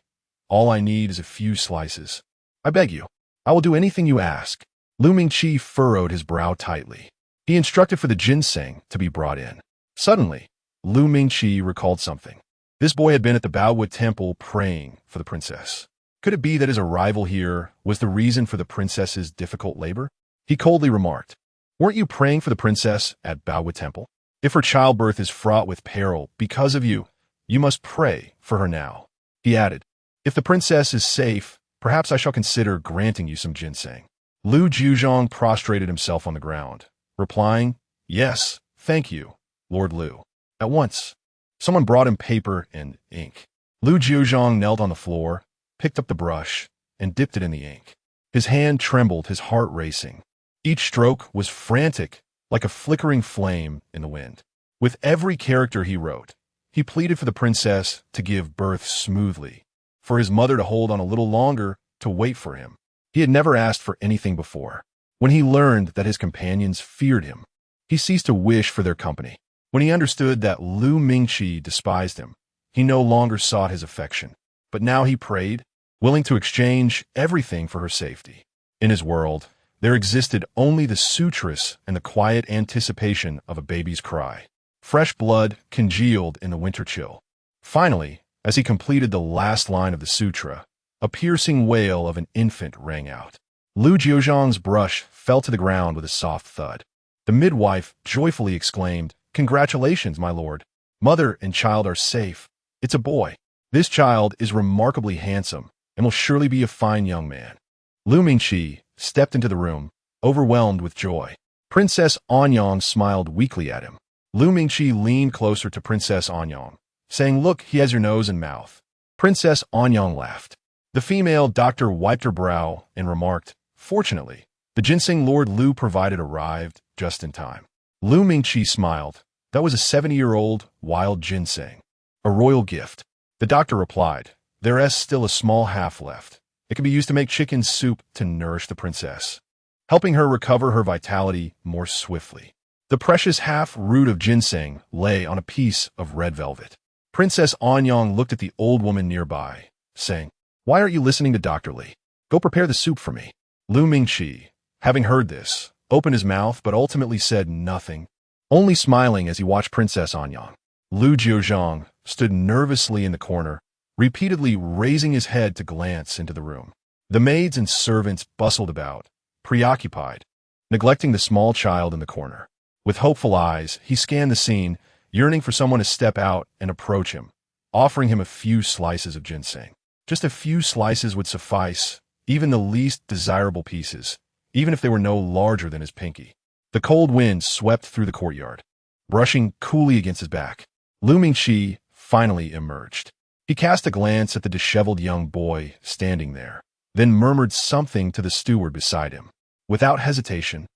All I need is a few slices. I beg you. I will do anything you ask. Lu Mingqi furrowed his brow tightly. He instructed for the ginseng to be brought in. Suddenly, Lu Mingqi recalled something. This boy had been at the Dali Temple praying for the princess. Could it be that his arrival here was the reason for the princess's difficult labor? He coldly remarked, "Weren't you praying for the princess at Dali Temple? If her childbirth is fraught with peril because of you, you must pray for her now." He added, "If the princess is safe, perhaps I shall consider granting you some ginseng." Lu Jiuzhang prostrated himself on the ground, replying, "Yes, thank you, Lord Lu." At once, someone brought him paper and ink. Lu Jiuzhang knelt on the floor, picked up the brush, and dipped it in the ink. His hand trembled, his heart racing. Each stroke was frantic, like a flickering flame in the wind. With every character he wrote, he pleaded for the princess to give birth smoothly, for his mother to hold on a little longer, to wait for him. He had never asked for anything before. When he learned that his companions feared him, he ceased to wish for their company. When he understood that Lu Mingqi despised him, he no longer sought his affection. But now he prayed, willing to exchange everything for her safety. In his world, there existed only the sutras and the quiet anticipation of a baby's cry. Fresh blood congealed in the winter chill. Finally, as he completed the last line of the sutra, a piercing wail of an infant rang out. Lu Jiuzhang's brush fell to the ground with a soft thud. The midwife joyfully exclaimed, "Congratulations, my lord. Mother and child are safe. It's a boy. This child is remarkably handsome and will surely be a fine young man." Lu Mingqi stepped into the room, overwhelmed with joy. Princess Anyang smiled weakly at him. Lu Mingqi leaned closer to Princess Anyang, saying, "Look, he has your nose and mouth." Princess Anyang laughed. The female doctor wiped her brow and remarked, "Fortunately, the ginseng Lord Lu provided arrived just in time." Lu Mingqi smiled. "That was a 70-year-old wild ginseng. A royal gift." The doctor replied, "There is still a small half left. It can be used to make chicken soup to nourish the princess, helping her recover her vitality more swiftly." The precious half-root of ginseng lay on a piece of red velvet. Princess Anyang looked at the old woman nearby, saying, "Why aren't you listening to Dr. Li? Go prepare the soup for me." Lu Mingqi, having heard this, opened his mouth but ultimately said nothing, only smiling as he watched Princess Anyang. Lu Jiuzhang stood nervously in the corner, repeatedly raising his head to glance into the room. The maids and servants bustled about, preoccupied, neglecting the small child in the corner. With hopeful eyes, he scanned the scene, yearning for someone to step out and approach him, offering him a few slices of ginseng. Just a few slices would suffice, even the least desirable pieces, even if they were no larger than his pinky. The cold wind swept through the courtyard, brushing coolly against his back. Lu Mingqi finally emerged. He cast a glance at the disheveled young boy standing there, then murmured something to the steward beside him. Without hesitation,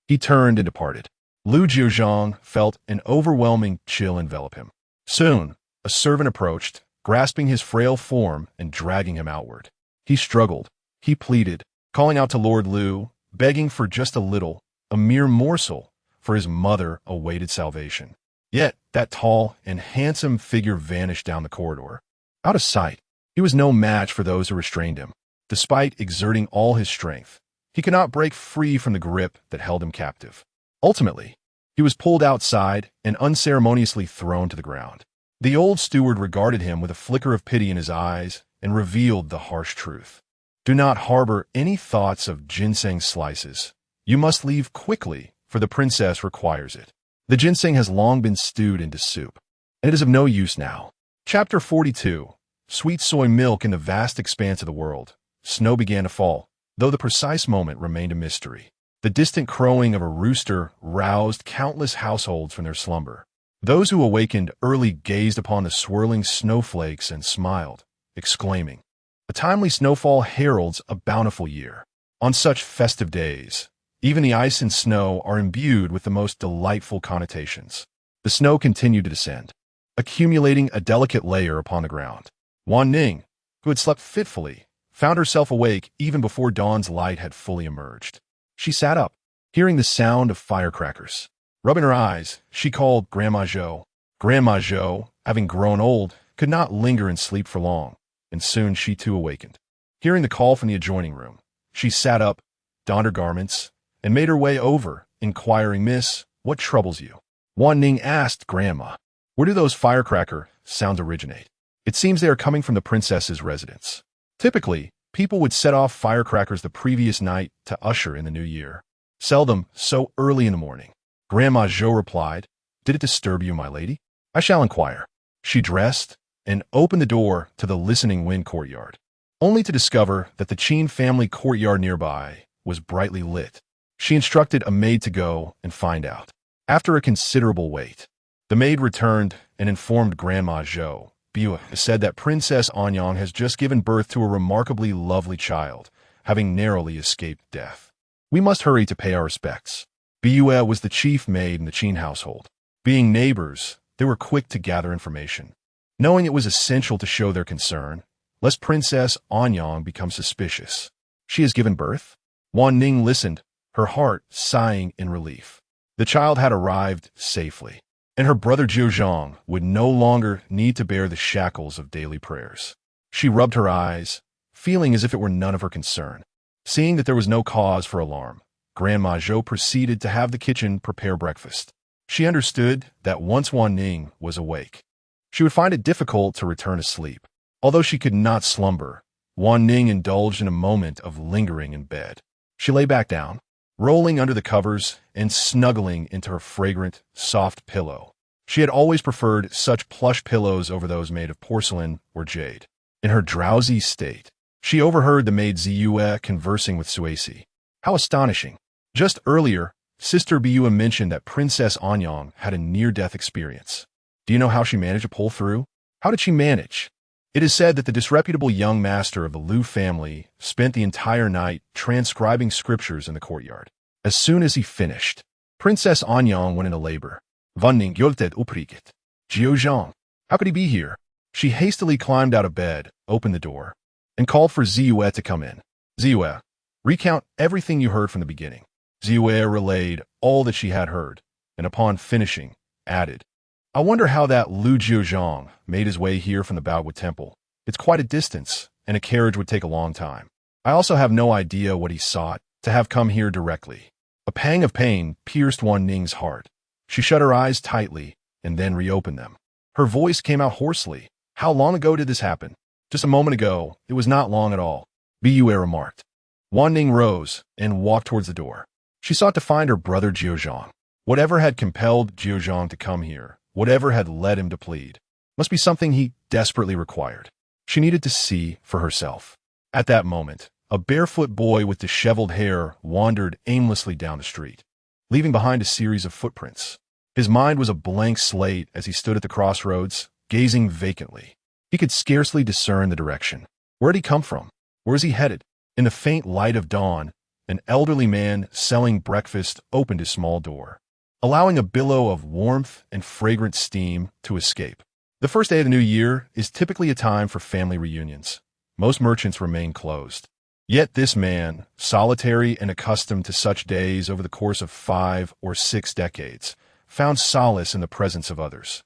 he turned and departed. Lu Jiuzhang felt an overwhelming chill envelop him. Soon, a servant approached, grasping his frail form and dragging him outward. He struggled. He pleaded, calling out to Lord Lu, begging for just a little, a mere morsel, for his mother awaited salvation. Yet that tall and handsome figure vanished down the corridor. Out of sight, he was no match for those who restrained him. Despite exerting all his strength, he could not break free from the grip that held him captive. Ultimately, he was pulled outside and unceremoniously thrown to the ground. The old steward regarded him with a flicker of pity in his eyes and revealed the harsh truth. "Do not harbor any thoughts of ginseng slices. You must leave quickly, for the princess requires it. The ginseng has long been stewed into soup, and it is of no use now." Chapter 42. Sweet soy milk in the vast expanse of the world. Snow began to fall, though the precise moment remained a mystery. The distant crowing of a rooster roused countless households from their slumber. Those who awakened early gazed upon the swirling snowflakes and smiled, exclaiming, "A timely snowfall heralds a bountiful year." On such festive days, even the ice and snow are imbued with the most delightful connotations. The snow continued to descend, accumulating a delicate layer upon the ground. Wanning, who had slept fitfully, found herself awake even before dawn's light had fully emerged. She sat up, hearing the sound of firecrackers. Rubbing her eyes, she called Grandma Zhou. Grandma Zhou, having grown old, could not linger in sleep for long, and soon she too awakened. Hearing the call from the adjoining room, she sat up, donned her garments, and made her way over, inquiring, "Miss, what troubles you?" Wanning asked Grandma, "Where do those firecracker sounds originate?" "It seems they are coming from the princess's residence. Typically, people would set off firecrackers the previous night to usher in the new year. Seldom so early in the morning." Grandma Zhou replied, "Did it disturb you, my lady? I shall inquire." She dressed and opened the door to the listening wind courtyard, only to discover that the Qin family courtyard nearby was brightly lit. She instructed a maid to go and find out. After a considerable wait, the maid returned and informed Grandma Zhou. "Bua said that Princess Anyang has just given birth to a remarkably lovely child, having narrowly escaped death. We must hurry to pay our respects." Bua was the chief maid in the Qin household. Being neighbors, they were quick to gather information, knowing it was essential to show their concern, lest Princess Anyang become suspicious. "She has given birth?" Wanning listened, her heart sighing in relief. The child had arrived safely, and her brother Jiuzhang would no longer need to bear the shackles of daily prayers. She rubbed her eyes, feeling as if it were none of her concern. Seeing that there was no cause for alarm, Grandma Zhou proceeded to have the kitchen prepare breakfast. She understood that once Wanning was awake, she would find it difficult to return to sleep. Although she could not slumber, Wanning indulged in a moment of lingering in bed. She lay back down, rolling under the covers and snuggling into her fragrant, soft pillow. She had always preferred such plush pillows over those made of porcelain or jade. In her drowsy state, she overheard the maid Ziyue conversing with Suesi. How astonishing! Just earlier, Sister Bua mentioned that Princess Anyang had a near-death experience. Do you know how she managed to pull through? How did she manage? It is said that the disreputable young master of the Lu family spent the entire night transcribing scriptures in the courtyard. As soon as he finished, Princess Anyang went into labor. Wanning gultet upriket. Jiuzhang, how could he be here? She hastily climbed out of bed, opened the door, and called for Ziyue to come in. "Ziyue, recount everything you heard from the beginning." Ziyue relayed all that she had heard, and upon finishing, added, "I wonder how that Lu Jiuzhang made his way here from the Dali Temple. It's quite a distance, and a carriage would take a long time. I also have no idea what he sought to have come here directly." A pang of pain pierced Wanning's heart. She shut her eyes tightly and then reopened them. Her voice came out hoarsely. "How long ago did this happen?" "Just a moment ago. It was not long at all," Bua remarked. Wanning rose and walked towards the door. She sought to find her brother Jiuzhang. Whatever had compelled Jiuzhang to come here, whatever had led him to plead, must be something he desperately required. She needed to see for herself. At that moment, a barefoot boy with disheveled hair wandered aimlessly down the street, leaving behind a series of footprints. His mind was a blank slate as he stood at the crossroads, gazing vacantly. He could scarcely discern the direction. Where had he come from? Where was he headed? In the faint light of dawn, an elderly man selling breakfast opened his small door, allowing a billow of warmth and fragrant steam to escape. The first day of the new year is typically a time for family reunions. Most merchants remain closed. Yet this man, solitary and accustomed to such days over the course of 5 or 6 decades, found solace in the presence of others.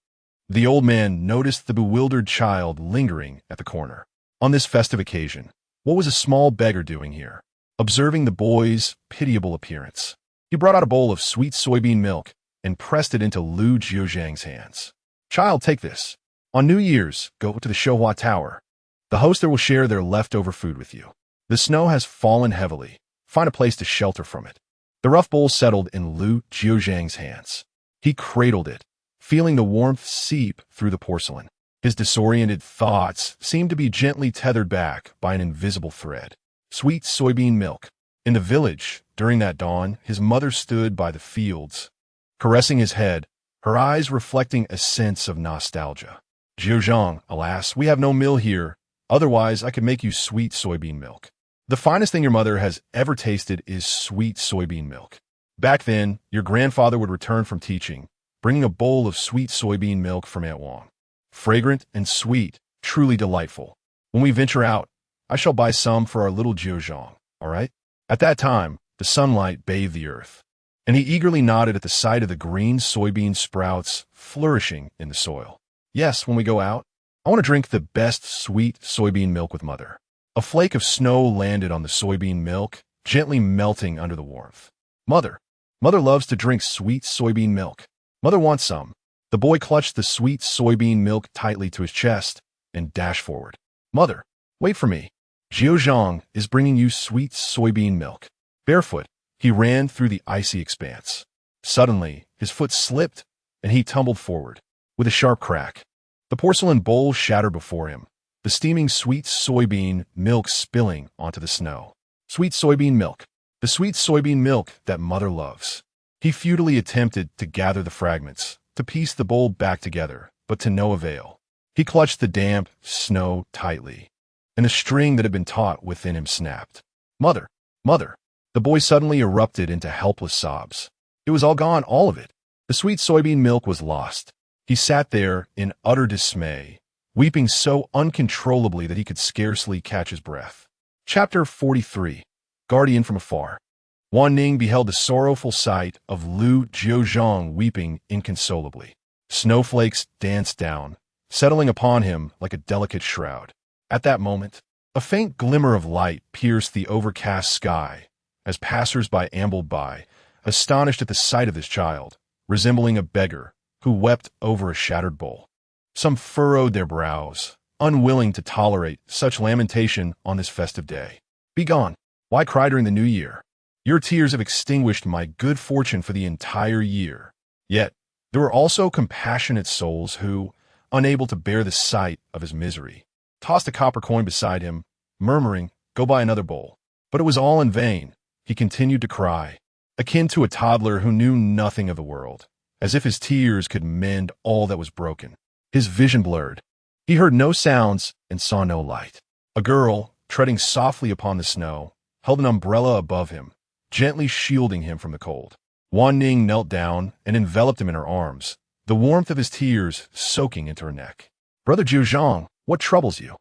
The old man noticed the bewildered child lingering at the corner. On this festive occasion, what was a small beggar doing here? Observing the boy's pitiable appearance, he brought out a bowl of sweet soybean milk and pressed it into Lu Jiuzhang's hands. "Child, take this. On New Year's, go to the Shohua Tower. The host there will share their leftover food with you. The snow has fallen heavily. Find a place to shelter from it." The rough bowl settled in Lu Jiuzhang's hands. He cradled it, feeling the warmth seep through the porcelain. His disoriented thoughts seemed to be gently tethered back by an invisible thread. Sweet soybean milk. In the village, during that dawn, his mother stood by the fields, caressing his head, her eyes reflecting a sense of nostalgia. "Jiuzhang, alas, we have no mill here. Otherwise, I could make you sweet soybean milk. The finest thing your mother has ever tasted is sweet soybean milk." Back then, your grandfather would return from teaching, bringing a bowl of sweet soybean milk from Aunt Wang. Fragrant and sweet, truly delightful. "When we venture out, I shall buy some for our little Jiuzhang, all right?" At that time, the sunlight bathed the earth, and he eagerly nodded at the sight of the green soybean sprouts flourishing in the soil. "Yes, when we go out." I want to drink the best sweet soybean milk with Mother. A flake of snow landed on the soybean milk, gently melting under the warmth. Mother. Mother loves to drink sweet soybean milk. Mother wants some. The boy clutched the sweet soybean milk tightly to his chest and dashed forward. Mother, wait for me. Jiuzhang is bringing you sweet soybean milk. Barefoot, he ran through the icy expanse. Suddenly, his foot slipped, and he tumbled forward. With a sharp crack, the porcelain bowl shattered before him, the steaming sweet soybean milk spilling onto the snow. Sweet soybean milk. The sweet soybean milk that Mother loves. He futilely attempted to gather the fragments, to piece the bowl back together, but to no avail. He clutched the damp snow tightly, and the string that had been taut within him snapped. Mother! Mother! The boy suddenly erupted into helpless sobs. It was all gone, all of it. The sweet soybean milk was lost. He sat there in utter dismay, weeping so uncontrollably that he could scarcely catch his breath. Chapter 43. Guardian from Afar. Wanning beheld the sorrowful sight of Lu Jiuzhang weeping inconsolably. Snowflakes danced down, settling upon him like a delicate shroud. At that moment, a faint glimmer of light pierced the overcast sky as passers-by ambled by, astonished at the sight of this child, resembling a beggar who wept over a shattered bowl. Some furrowed their brows, unwilling to tolerate such lamentation on this festive day. Begone! Why cry during the new year? Your tears have extinguished my good fortune for the entire year. Yet, there were also compassionate souls who, unable to bear the sight of his misery, tossed a copper coin beside him, murmuring, "Go buy another bowl." But it was all in vain. He continued to cry, akin to a toddler who knew nothing of the world, as if his tears could mend all that was broken. His vision blurred. He heard no sounds and saw no light. A girl, treading softly upon the snow, held an umbrella above him, gently shielding him from the cold. Wanning knelt down and enveloped him in her arms, the warmth of his tears soaking into her neck. "Brother Jiuzhang, what troubles you?"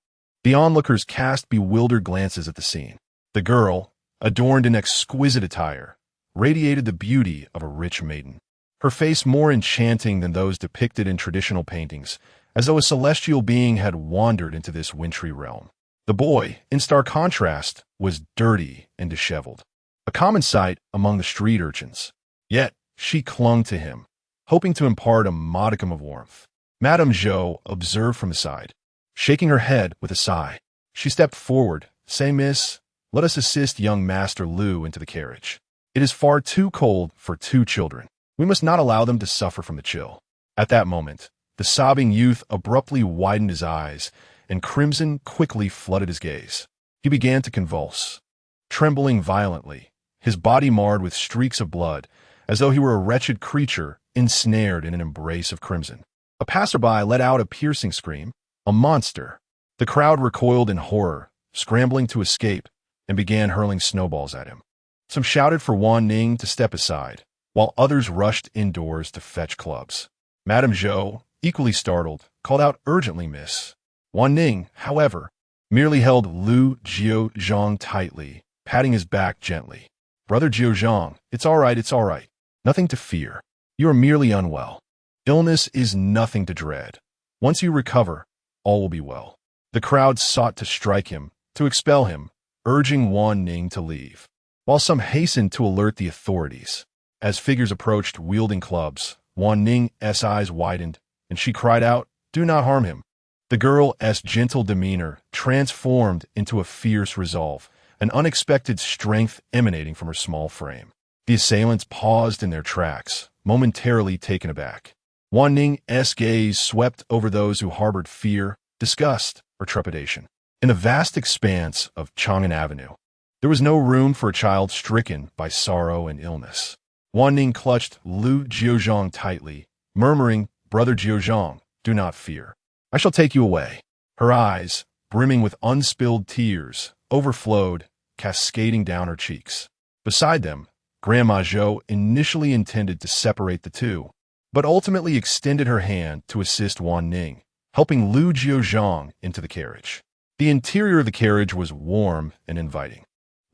The onlookers cast bewildered glances at the scene. The girl, adorned in exquisite attire, radiated the beauty of a rich maiden. Her face more enchanting than those depicted in traditional paintings, as though a celestial being had wandered into this wintry realm. The boy, in stark contrast, was dirty and disheveled, a common sight among the street urchins. Yet she clung to him, hoping to impart a modicum of warmth. Madame Zhou observed from the side, shaking her head with a sigh. She stepped forward, saying, "Miss, let us assist young Master Lu into the carriage. It is far too cold for 2 children. We must not allow them to suffer from the chill." At that moment, the sobbing youth abruptly widened his eyes, and crimson quickly flooded his gaze. He began to convulse, trembling violently, his body marred with streaks of blood, as though he were a wretched creature ensnared in an embrace of crimson. A passerby let out a piercing scream. A monster! The crowd recoiled in horror, scrambling to escape, and began hurling snowballs at him. Some shouted for Wanning to step aside, while others rushed indoors to fetch clubs. Madame Zhou, equally startled, called out urgently, "Miss." Wanning, however, merely held Lu Jiuzhang tightly, patting his back gently. "Brother Jiuzhang, it's all right, it's all right. Nothing to fear. You are merely unwell. Illness is nothing to dread. Once you recover, all will be well." The crowd sought to strike him, to expel him, urging Wanning to leave, while some hastened to alert the authorities. As figures approached wielding clubs, Wanning's eyes widened, and she cried out, "Do not harm him." The girl's gentle demeanor transformed into a fierce resolve, an unexpected strength emanating from her small frame. The assailants paused in their tracks, momentarily taken aback. Wanning's gaze swept over those who harbored fear, disgust, or trepidation. In the vast expanse of Chang'an Avenue, there was no room for a child stricken by sorrow and illness. Wanning clutched Lu Jiuzhang tightly, murmuring, "Brother Jiuzhang, do not fear. I shall take you away." Her eyes, brimming with unspilled tears, overflowed, cascading down her cheeks. Beside them, Grandma Zhou initially intended to separate the two, but ultimately extended her hand to assist Wanning, helping Lu Jiuzhang into the carriage. The interior of the carriage was warm and inviting.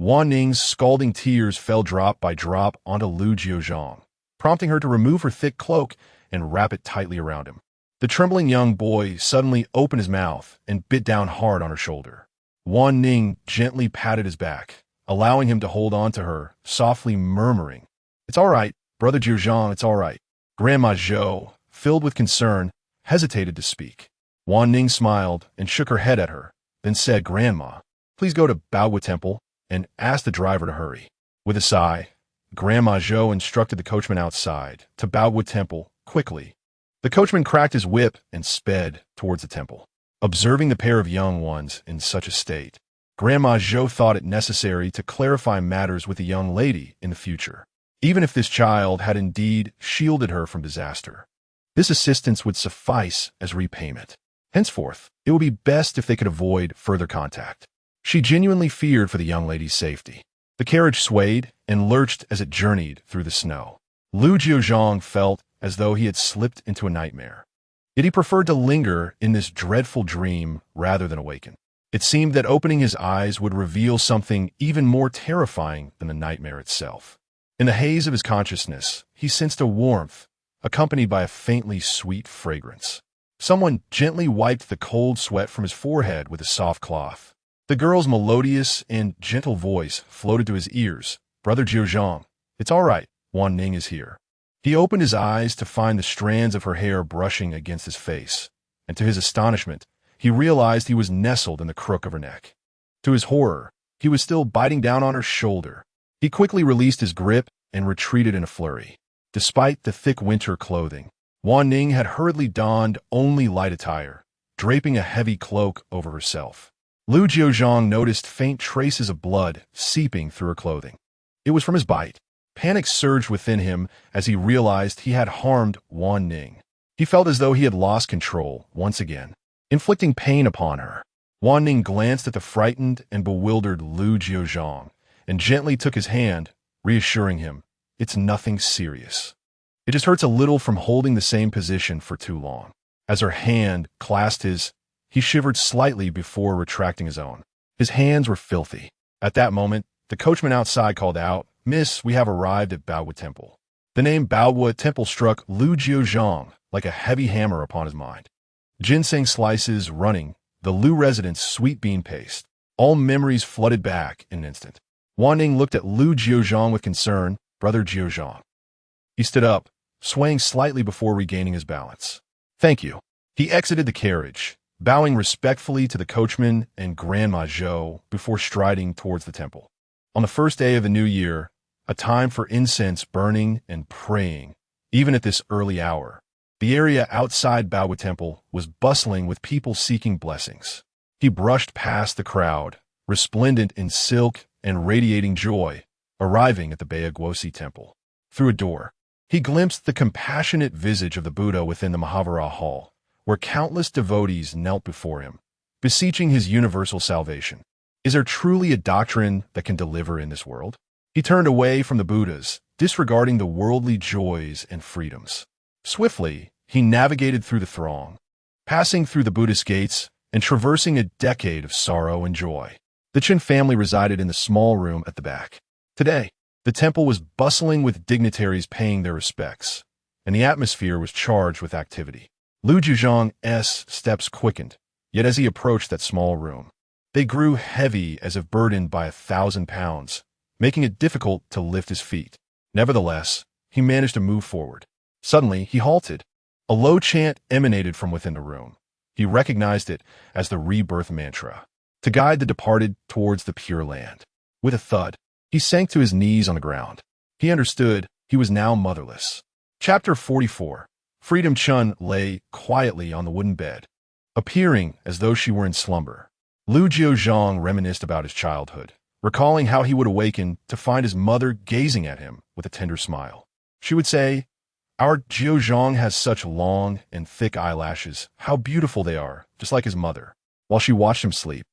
Wanning's scalding tears fell drop by drop onto Lu Jiuzhang, prompting her to remove her thick cloak and wrap it tightly around him. The trembling young boy suddenly opened his mouth and bit down hard on her shoulder. Wanning gently patted his back, allowing him to hold on to her, softly murmuring, "It's all right, Brother Jiuzhang, it's all right." Grandma Zhou, filled with concern, hesitated to speak. Wanning smiled and shook her head at her, then said, "Grandma, please go to Baowu Temple," and asked the driver to hurry. With a sigh, Grandma Zhou instructed the coachman outside to Baowu Temple quickly. The coachman cracked his whip and sped towards the temple. Observing the pair of young ones in such a state, Grandma Zhou thought it necessary to clarify matters with the young lady in the future, even if this child had indeed shielded her from disaster. This assistance would suffice as repayment. Henceforth, it would be best if they could avoid further contact. She genuinely feared for the young lady's safety. The carriage swayed and lurched as it journeyed through the snow. Lu Jiuzhang felt as though he had slipped into a nightmare. Yet he preferred to linger in this dreadful dream rather than awaken. It seemed that opening his eyes would reveal something even more terrifying than the nightmare itself. In the haze of his consciousness, he sensed a warmth, accompanied by a faintly sweet fragrance. Someone gently wiped the cold sweat from his forehead with a soft cloth. The girl's melodious and gentle voice floated to his ears. "Brother Jiuzhang, it's all right, Wanning is here." He opened his eyes to find the strands of her hair brushing against his face, and to his astonishment, he realized he was nestled in the crook of her neck. To his horror, he was still biting down on her shoulder. He quickly released his grip and retreated in a flurry. Despite the thick winter clothing, Wanning had hurriedly donned only light attire, draping a heavy cloak over herself. Lu Jiuzhang noticed faint traces of blood seeping through her clothing. It was from his bite. Panic surged within him as he realized he had harmed Wanning. He felt as though he had lost control once again, inflicting pain upon her. Wanning glanced at the frightened and bewildered Lu Jiuzhang and gently took his hand, reassuring him, "It's nothing serious. It just hurts a little from holding the same position for too long." As her hand clasped his, he shivered slightly before retracting his own. His hands were filthy. At that moment, the coachman outside called out, "Miss, we have arrived at Baowu Temple." The name Baowu Temple struck Lu Jiuzhang like a heavy hammer upon his mind. Ginseng slices running, the Lu resident's sweet bean paste. All memories flooded back in an instant. Wanning looked at Lu Jiuzhang with concern. "Brother Jiuzhang." He stood up, swaying slightly before regaining his balance. "Thank you." He exited the carriage, bowing respectfully to the coachman and Grandma Zhou before striding towards the temple. On the first day of the new year, a time for incense burning and praying, even at this early hour, the area outside Baowu Temple was bustling with people seeking blessings. He brushed past the crowd, resplendent in silk and radiating joy, arriving at the Baowu Temple. Through a door, he glimpsed the compassionate visage of the Buddha within the Mahavira Hall, where countless devotees knelt before him, beseeching his universal salvation. Is there truly a doctrine that can deliver in this world? He turned away from the Buddhas, disregarding the worldly joys and freedoms. Swiftly, he navigated through the throng, passing through the Buddhist gates and traversing a decade of sorrow and joy. The Chen family resided in the small room at the back. Today, the temple was bustling with dignitaries paying their respects, and the atmosphere was charged with activity. Lu Jiuzhang's steps quickened, yet as he approached that small room, they grew heavy as if burdened by 1,000 pounds, making it difficult to lift his feet. Nevertheless, he managed to move forward. Suddenly, he halted. A low chant emanated from within the room. He recognized it as the rebirth mantra, to guide the departed towards the Pure Land. With a thud, he sank to his knees on the ground. He understood he was now motherless. Chapter 44. Freedom Chun lay quietly on the wooden bed, appearing as though she were in slumber. Lu Jiuzhang reminisced about his childhood, recalling how he would awaken to find his mother gazing at him with a tender smile. She would say, "Our Jiuzhang has such long and thick eyelashes. How beautiful they are, just like his mother." While she watched him sleep,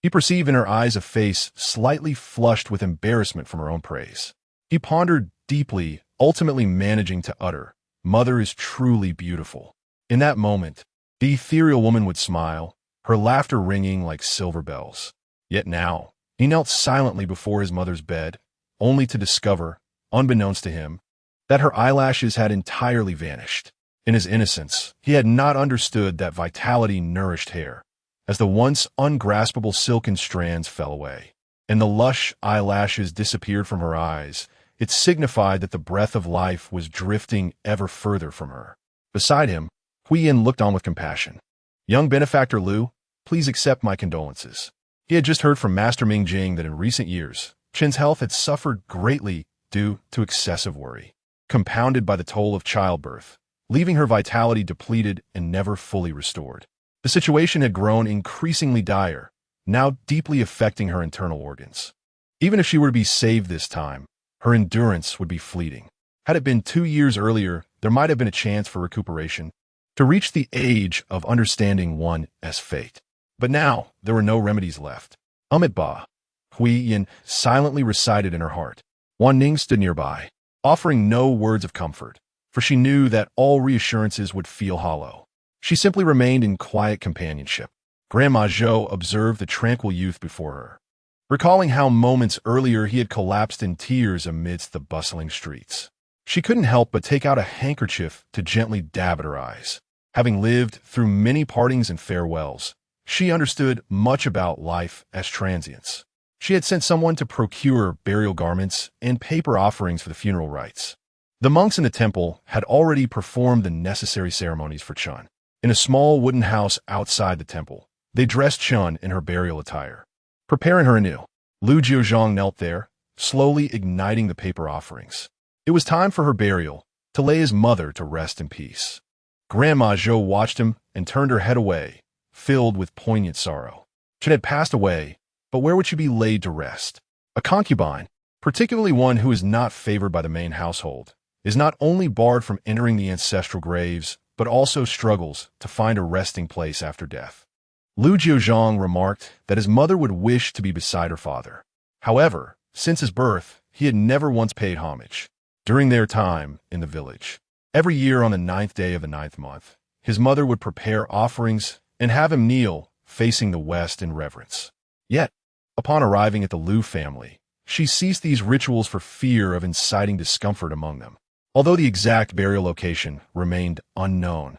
he perceived in her eyes a face slightly flushed with embarrassment from her own praise. He pondered deeply, ultimately managing to utter, "Mother is truly beautiful." In that moment, the ethereal woman would smile, her laughter ringing like silver bells. Yet now, he knelt silently before his mother's bed, only to discover, unbeknownst to him, that her eyelashes had entirely vanished. In his innocence, he had not understood that vitality nourished hair. As the once ungraspable silken strands fell away, and the lush eyelashes disappeared from her eyes, it signified that the breath of life was drifting ever further from her. Beside him, Huiyin looked on with compassion. "Young benefactor Lu, please accept my condolences." He had just heard from Master Mingjing that in recent years, Chen's health had suffered greatly due to excessive worry, compounded by the toll of childbirth, leaving her vitality depleted and never fully restored. The situation had grown increasingly dire, now deeply affecting her internal organs. Even if she were to be saved this time, her endurance would be fleeting. Had it been 2 years earlier, there might have been a chance for recuperation, to reach the age of understanding one's fate. But now, there were no remedies left. Ba, Huiyin silently recited in her heart. Wanning stood nearby, offering no words of comfort, for she knew that all reassurances would feel hollow. She simply remained in quiet companionship. Grandma Zhou observed the tranquil youth before her, recalling how moments earlier he had collapsed in tears amidst the bustling streets. She couldn't help but take out a handkerchief to gently dab at her eyes. Having lived through many partings and farewells, she understood much about life as transience. She had sent someone to procure burial garments and paper offerings for the funeral rites. The monks in the temple had already performed the necessary ceremonies for Chun. In a small wooden house outside the temple, they dressed Chun in her burial attire, preparing her anew. Lu Jiuzhang knelt there, slowly igniting the paper offerings. It was time for her burial, to lay his mother to rest in peace. Grandma Zhou watched him and turned her head away, filled with poignant sorrow. Chen had passed away, but where would she be laid to rest? A concubine, particularly one who is not favored by the main household, is not only barred from entering the ancestral graves, but also struggles to find a resting place after death. Lu Jiuzhang remarked that his mother would wish to be beside her father. However, since his birth, he had never once paid homage. During their time in the village, every year on the 9th day of the 9th month, his mother would prepare offerings and have him kneel, facing the west in reverence. Yet, upon arriving at the Lu family, she ceased these rituals for fear of inciting discomfort among them. Although the exact burial location remained unknown,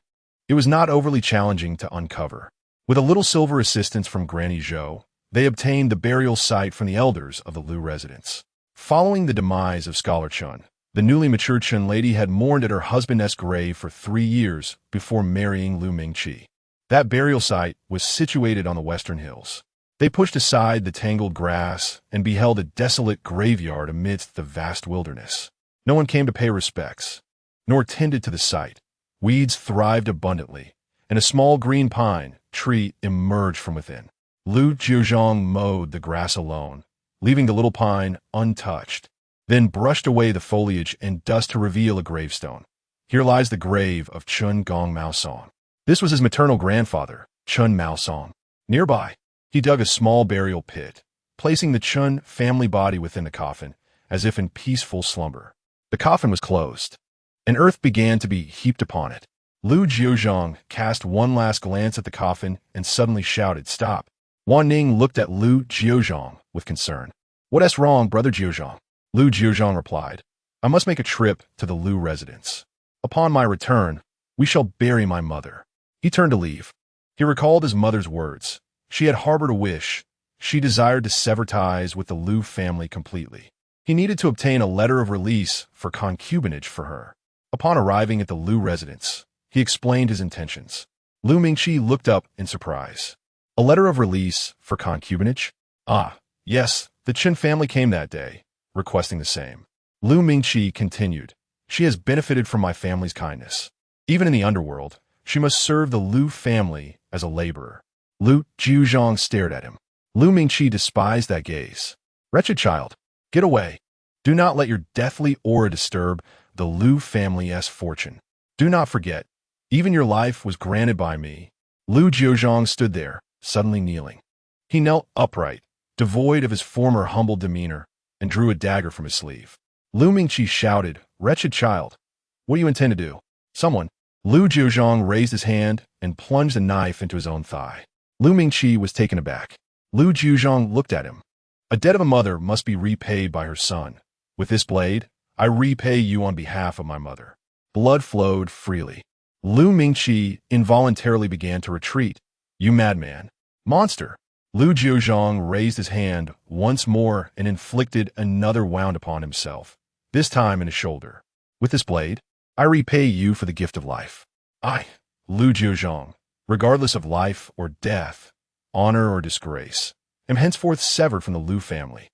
it was not overly challenging to uncover. With a little silver assistance from Granny Zhou, they obtained the burial site from the elders of the Lu residence. Following the demise of Scholar Chun, the newly matured Chun lady had mourned at her husband's grave for 3 years before marrying Lu Mingqi. That burial site was situated on the western hills. They pushed aside the tangled grass and beheld a desolate graveyard amidst the vast wilderness. No one came to pay respects, nor tended to the site. Weeds thrived abundantly, and a small green pine tree emerged from within. Lu Jiuzhang mowed the grass alone, leaving the little pine untouched, then brushed away the foliage and dust to reveal a gravestone. Here lies the grave of Chun Gong Maosong. This was his maternal grandfather, Chun Maosong. Nearby, he dug a small burial pit, placing the Chun family body within the coffin, as if in peaceful slumber. The coffin was closed, and earth began to be heaped upon it. Lu Jiuzhang cast one last glance at the coffin and suddenly shouted, "Stop!" Wanning looked at Lu Jiuzhang with concern. "What's wrong, brother Jiuzhang?" Lu Jiuzhang replied, "I must make a trip to the Lu residence. Upon my return, we shall bury my mother." He turned to leave. He recalled his mother's words. She had harbored a wish. She desired to sever ties with the Lu family completely. He needed to obtain a letter of release for concubinage for her. Upon arriving at the Lu residence, he explained his intentions. Lu Mingqi looked up in surprise. "A letter of release for concubinage?" "Ah, yes, the Chen family came that day, requesting the same." Lu Mingqi continued, "She has benefited from my family's kindness. Even in the underworld, she must serve the Lu family as a laborer." Lu Jiuzhang stared at him. Lu Mingqi despised that gaze. "Wretched child, get away. Do not let your deathly aura disturb the Lu family's fortune. Do not forget, even your life was granted by me." Lu Jiuzhang stood there, suddenly kneeling. He knelt upright, devoid of his former humble demeanor, and drew a dagger from his sleeve. Lu Mingqi shouted, "Wretched child, what do you intend to do?" "Someone." Lu Jiuzhang raised his hand and plunged a knife into his own thigh. Lu Mingqi was taken aback. Lu Jiuzhang looked at him. "A debt of a mother must be repaid by her son. With this blade, I repay you on behalf of my mother." Blood flowed freely. Lu Mingqi involuntarily began to retreat. You madman! Monster! Lu Jiuzhang raised his hand once more and inflicted another wound upon himself, this time in his shoulder. With this blade, I repay you for the gift of life. I, Lu Jiuzhang, regardless of life or death, honor or disgrace, am henceforth severed from the Lu family.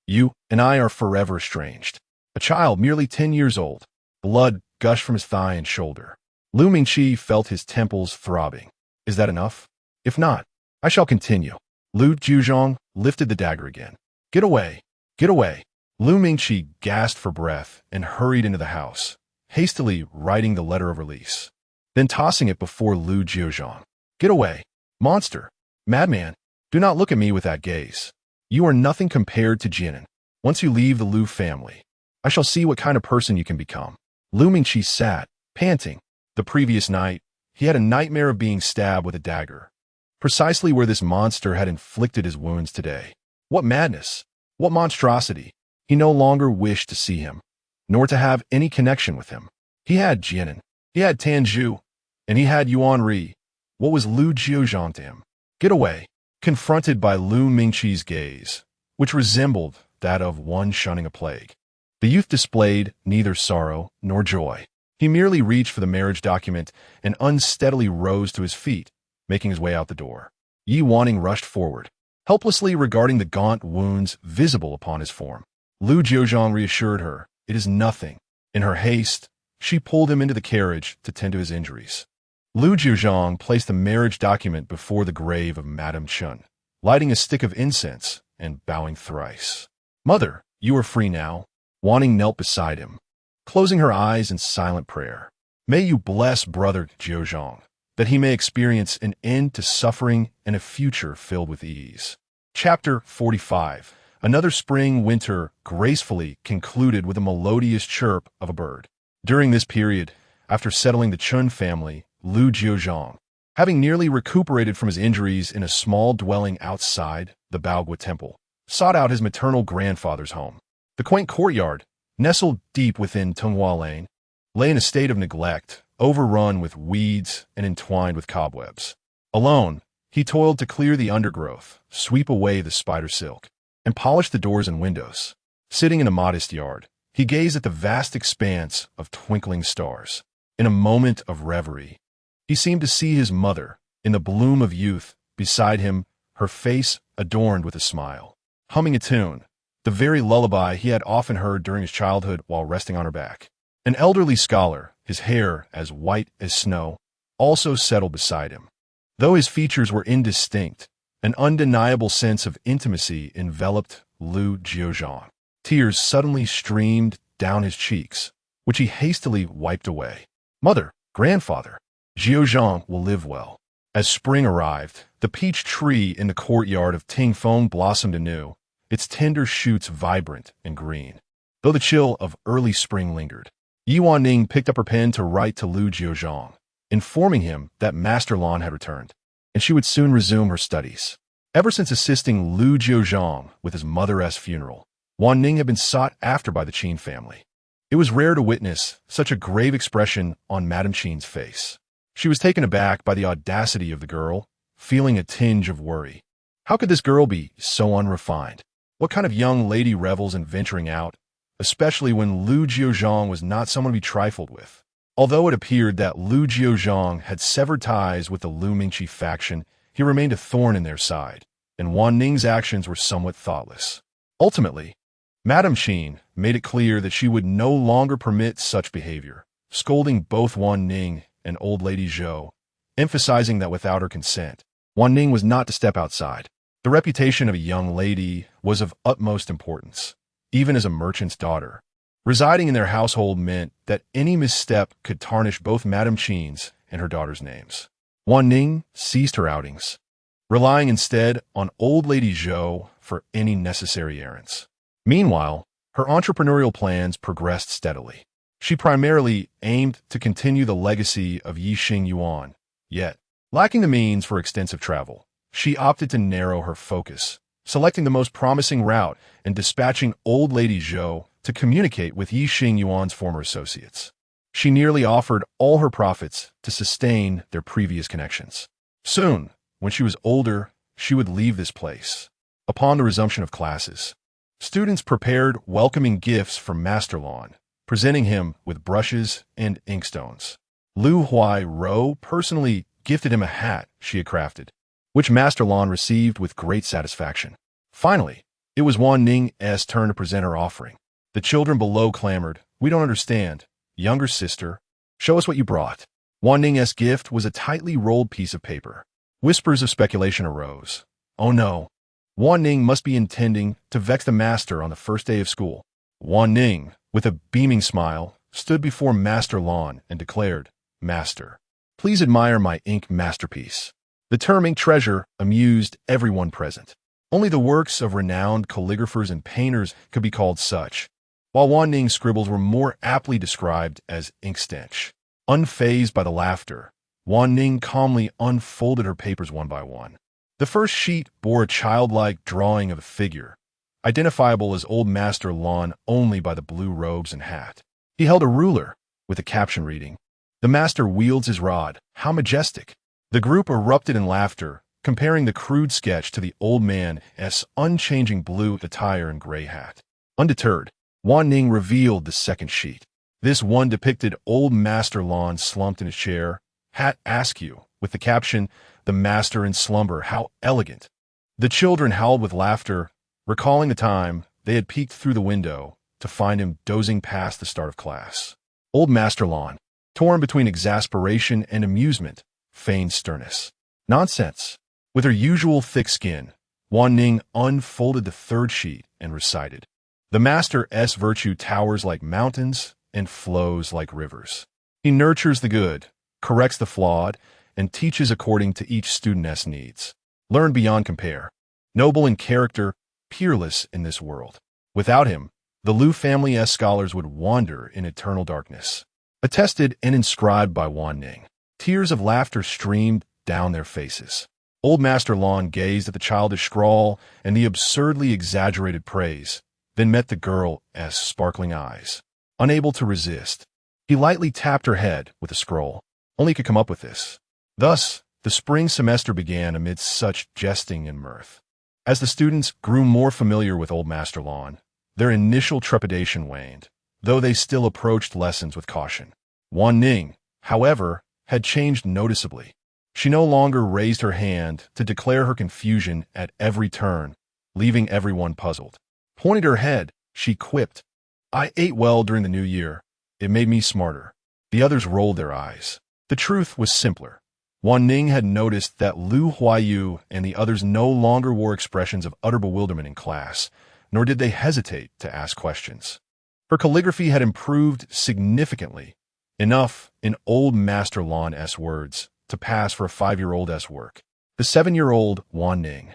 You and I are forever estranged. A child merely 10 years old. Blood gushed from his thigh and shoulder. Lu Mingqi felt his temples throbbing. Is that enough? If not, I shall continue. Lu Jiuzhang lifted the dagger again. Get away! Get away! Lu Mingqi gasped for breath and hurried into the house, hastily writing the letter of release, then tossing it before Lu Jiuzhang. Get away! Monster! Madman! Do not look at me with that gaze. You are nothing compared to Jinan. Once you leave the Lu family, I shall see what kind of person you can become. Lu Mingqi sat, panting. The previous night, he had a nightmare of being stabbed with a dagger, precisely where this monster had inflicted his wounds today. What madness! What monstrosity! He no longer wished to see him, nor to have any connection with him. He had Jinan, he had Tanju, and he had Yuan Ri. What was Lu Jiuzhang to him? Get away! Confronted by Lu Mingqi's gaze, which resembled that of one shunning a plague, the youth displayed neither sorrow nor joy. He merely reached for the marriage document and unsteadily rose to his feet, making his way out the door. Yi Wanning rushed forward, helplessly regarding the gaunt wounds visible upon his form. Lu Jiuzhang reassured her, it is nothing. In her haste, she pulled him into the carriage to tend to his injuries. Lu Jiuzhang placed the marriage document before the grave of Madame Chun, lighting a stick of incense and bowing thrice. Mother, you are free now. Wanning knelt beside him, closing her eyes in silent prayer. May you bless brother Jiuzhang, that he may experience an end to suffering and a future filled with ease. Chapter 45. Another spring-winter gracefully concluded with a melodious chirp of a bird. During this period, after settling the Chun family, Lu Jiuzhang, having nearly recuperated from his injuries in a small dwelling outside the Dali Temple, sought out his maternal grandfather's home. The quaint courtyard, nestled deep within Tunghua Lane, lay in a state of neglect, overrun with weeds and entwined with cobwebs. Alone, he toiled to clear the undergrowth, sweep away the spider silk, and polish the doors and windows. Sitting in a modest yard, he gazed at the vast expanse of twinkling stars. In a moment of reverie, he seemed to see his mother, in the bloom of youth, beside him, her face adorned with a smile, humming a tune, the very lullaby he had often heard during his childhood while resting on her back. An elderly scholar, his hair as white as snow, also settled beside him. Though his features were indistinct, an undeniable sense of intimacy enveloped Lu Jiuzhang. Tears suddenly streamed down his cheeks, which he hastily wiped away. Mother, grandfather, Jiuzhang will live well. As spring arrived, the peach tree in the courtyard of Tingfeng blossomed anew, its tender shoots vibrant and green. Though the chill of early spring lingered, Yi Wanning picked up her pen to write to Lu Jiuzhang, informing him that Master Lan had returned, and she would soon resume her studies. Ever since assisting Lu Jiuzhang with his mother-esque funeral, Wanning had been sought after by the Qin family. It was rare to witness such a grave expression on Madame Qin's face. She was taken aback by the audacity of the girl, feeling a tinge of worry. How could this girl be so unrefined? What kind of young lady revels in venturing out, especially when Lu Jiuzhang was not someone to be trifled with? Although it appeared that Lu Jiuzhang had severed ties with the Lu Mingqi faction, he remained a thorn in their side, and Wan Ning's actions were somewhat thoughtless. Ultimately, Madame Qin made it clear that she would no longer permit such behavior, scolding both Wan Ning and old lady Zhou, emphasizing that without her consent, Wan Ning was not to step outside. The reputation of a young lady was of utmost importance, even as a merchant's daughter. Residing in their household meant that any misstep could tarnish both Madame Qin's and her daughter's names. Wan Ning ceased her outings, relying instead on old lady Zhou for any necessary errands. Meanwhile, her entrepreneurial plans progressed steadily. She primarily aimed to continue the legacy of Yixing Yuan, yet, lacking the means for extensive travel, she opted to narrow her focus, selecting the most promising route and dispatching old lady Zhou to communicate with Yixing Yuan's former associates. She nearly offered all her profits to sustain their previous connections. Soon, when she was older, she would leave this place. Upon the resumption of classes, students prepared welcoming gifts from Master Lan, presenting him with brushes and inkstones. Lu Jiuzhang personally gifted him a hat she had crafted, which Master Lan received with great satisfaction. Finally, it was Wanning's turn to present her offering. The children below clamored, "We don't understand. Younger sister, show us what you brought." Wanning's gift was a tightly rolled piece of paper. Whispers of speculation arose. Oh no, Wanning must be intending to vex the master on the first day of school. Wanning, with a beaming smile, stood before Master Lan and declared, "Master, please admire my ink masterpiece." The term ink treasure amused everyone present. Only the works of renowned calligraphers and painters could be called such, while Wanning's scribbles were more aptly described as ink stench. Unfazed by the laughter, Wanning calmly unfolded her papers one by one. The first sheet bore a childlike drawing of a figure, identifiable as old Master Lan only by the blue robes and hat. He held a ruler, with a caption reading, "The master wields his rod, how majestic." The group erupted in laughter, comparing the crude sketch to the old man's unchanging blue attire and gray hat. Undeterred, Wanning revealed the second sheet. This one depicted old Master Lan slumped in his chair, hat askew, with the caption, "The master in slumber, how elegant." The children howled with laughter, recalling the time they had peeked through the window to find him dozing past the start of class. Old Master Lan, torn between exasperation and amusement, feigned sternness. "Nonsense." With her usual thick skin, Wanning unfolded the third sheet and recited, "The master's virtue towers like mountains and flows like rivers. He nurtures the good, corrects the flawed, and teaches according to each student's needs. Learn beyond compare. Noble in character, peerless in this world. Without him, the Lu family's scholars would wander in eternal darkness." Attested and inscribed by Wanning. Tears of laughter streamed down their faces. Old Master Lan gazed at the childish scrawl and the absurdly exaggerated praise, then met the girl's sparkling eyes. Unable to resist, he lightly tapped her head with the scroll. Only he could come up with this. Thus, the spring semester began amidst such jesting and mirth. As the students grew more familiar with old Master Lan, their initial trepidation waned, though they still approached lessons with caution. Wanning, however, had changed noticeably. She no longer raised her hand to declare her confusion at every turn, leaving everyone puzzled. Pointing her head, she quipped, "I ate well during the new year. It made me smarter." The others rolled their eyes. The truth was simpler. Wanning had noticed that Lu Jiuzhang and the others no longer wore expressions of utter bewilderment in class, nor did they hesitate to ask questions. Her calligraphy had improved significantly, enough, in old Master Lan's words, to pass for a 5-year-old's work. The 7-year-old Wanning.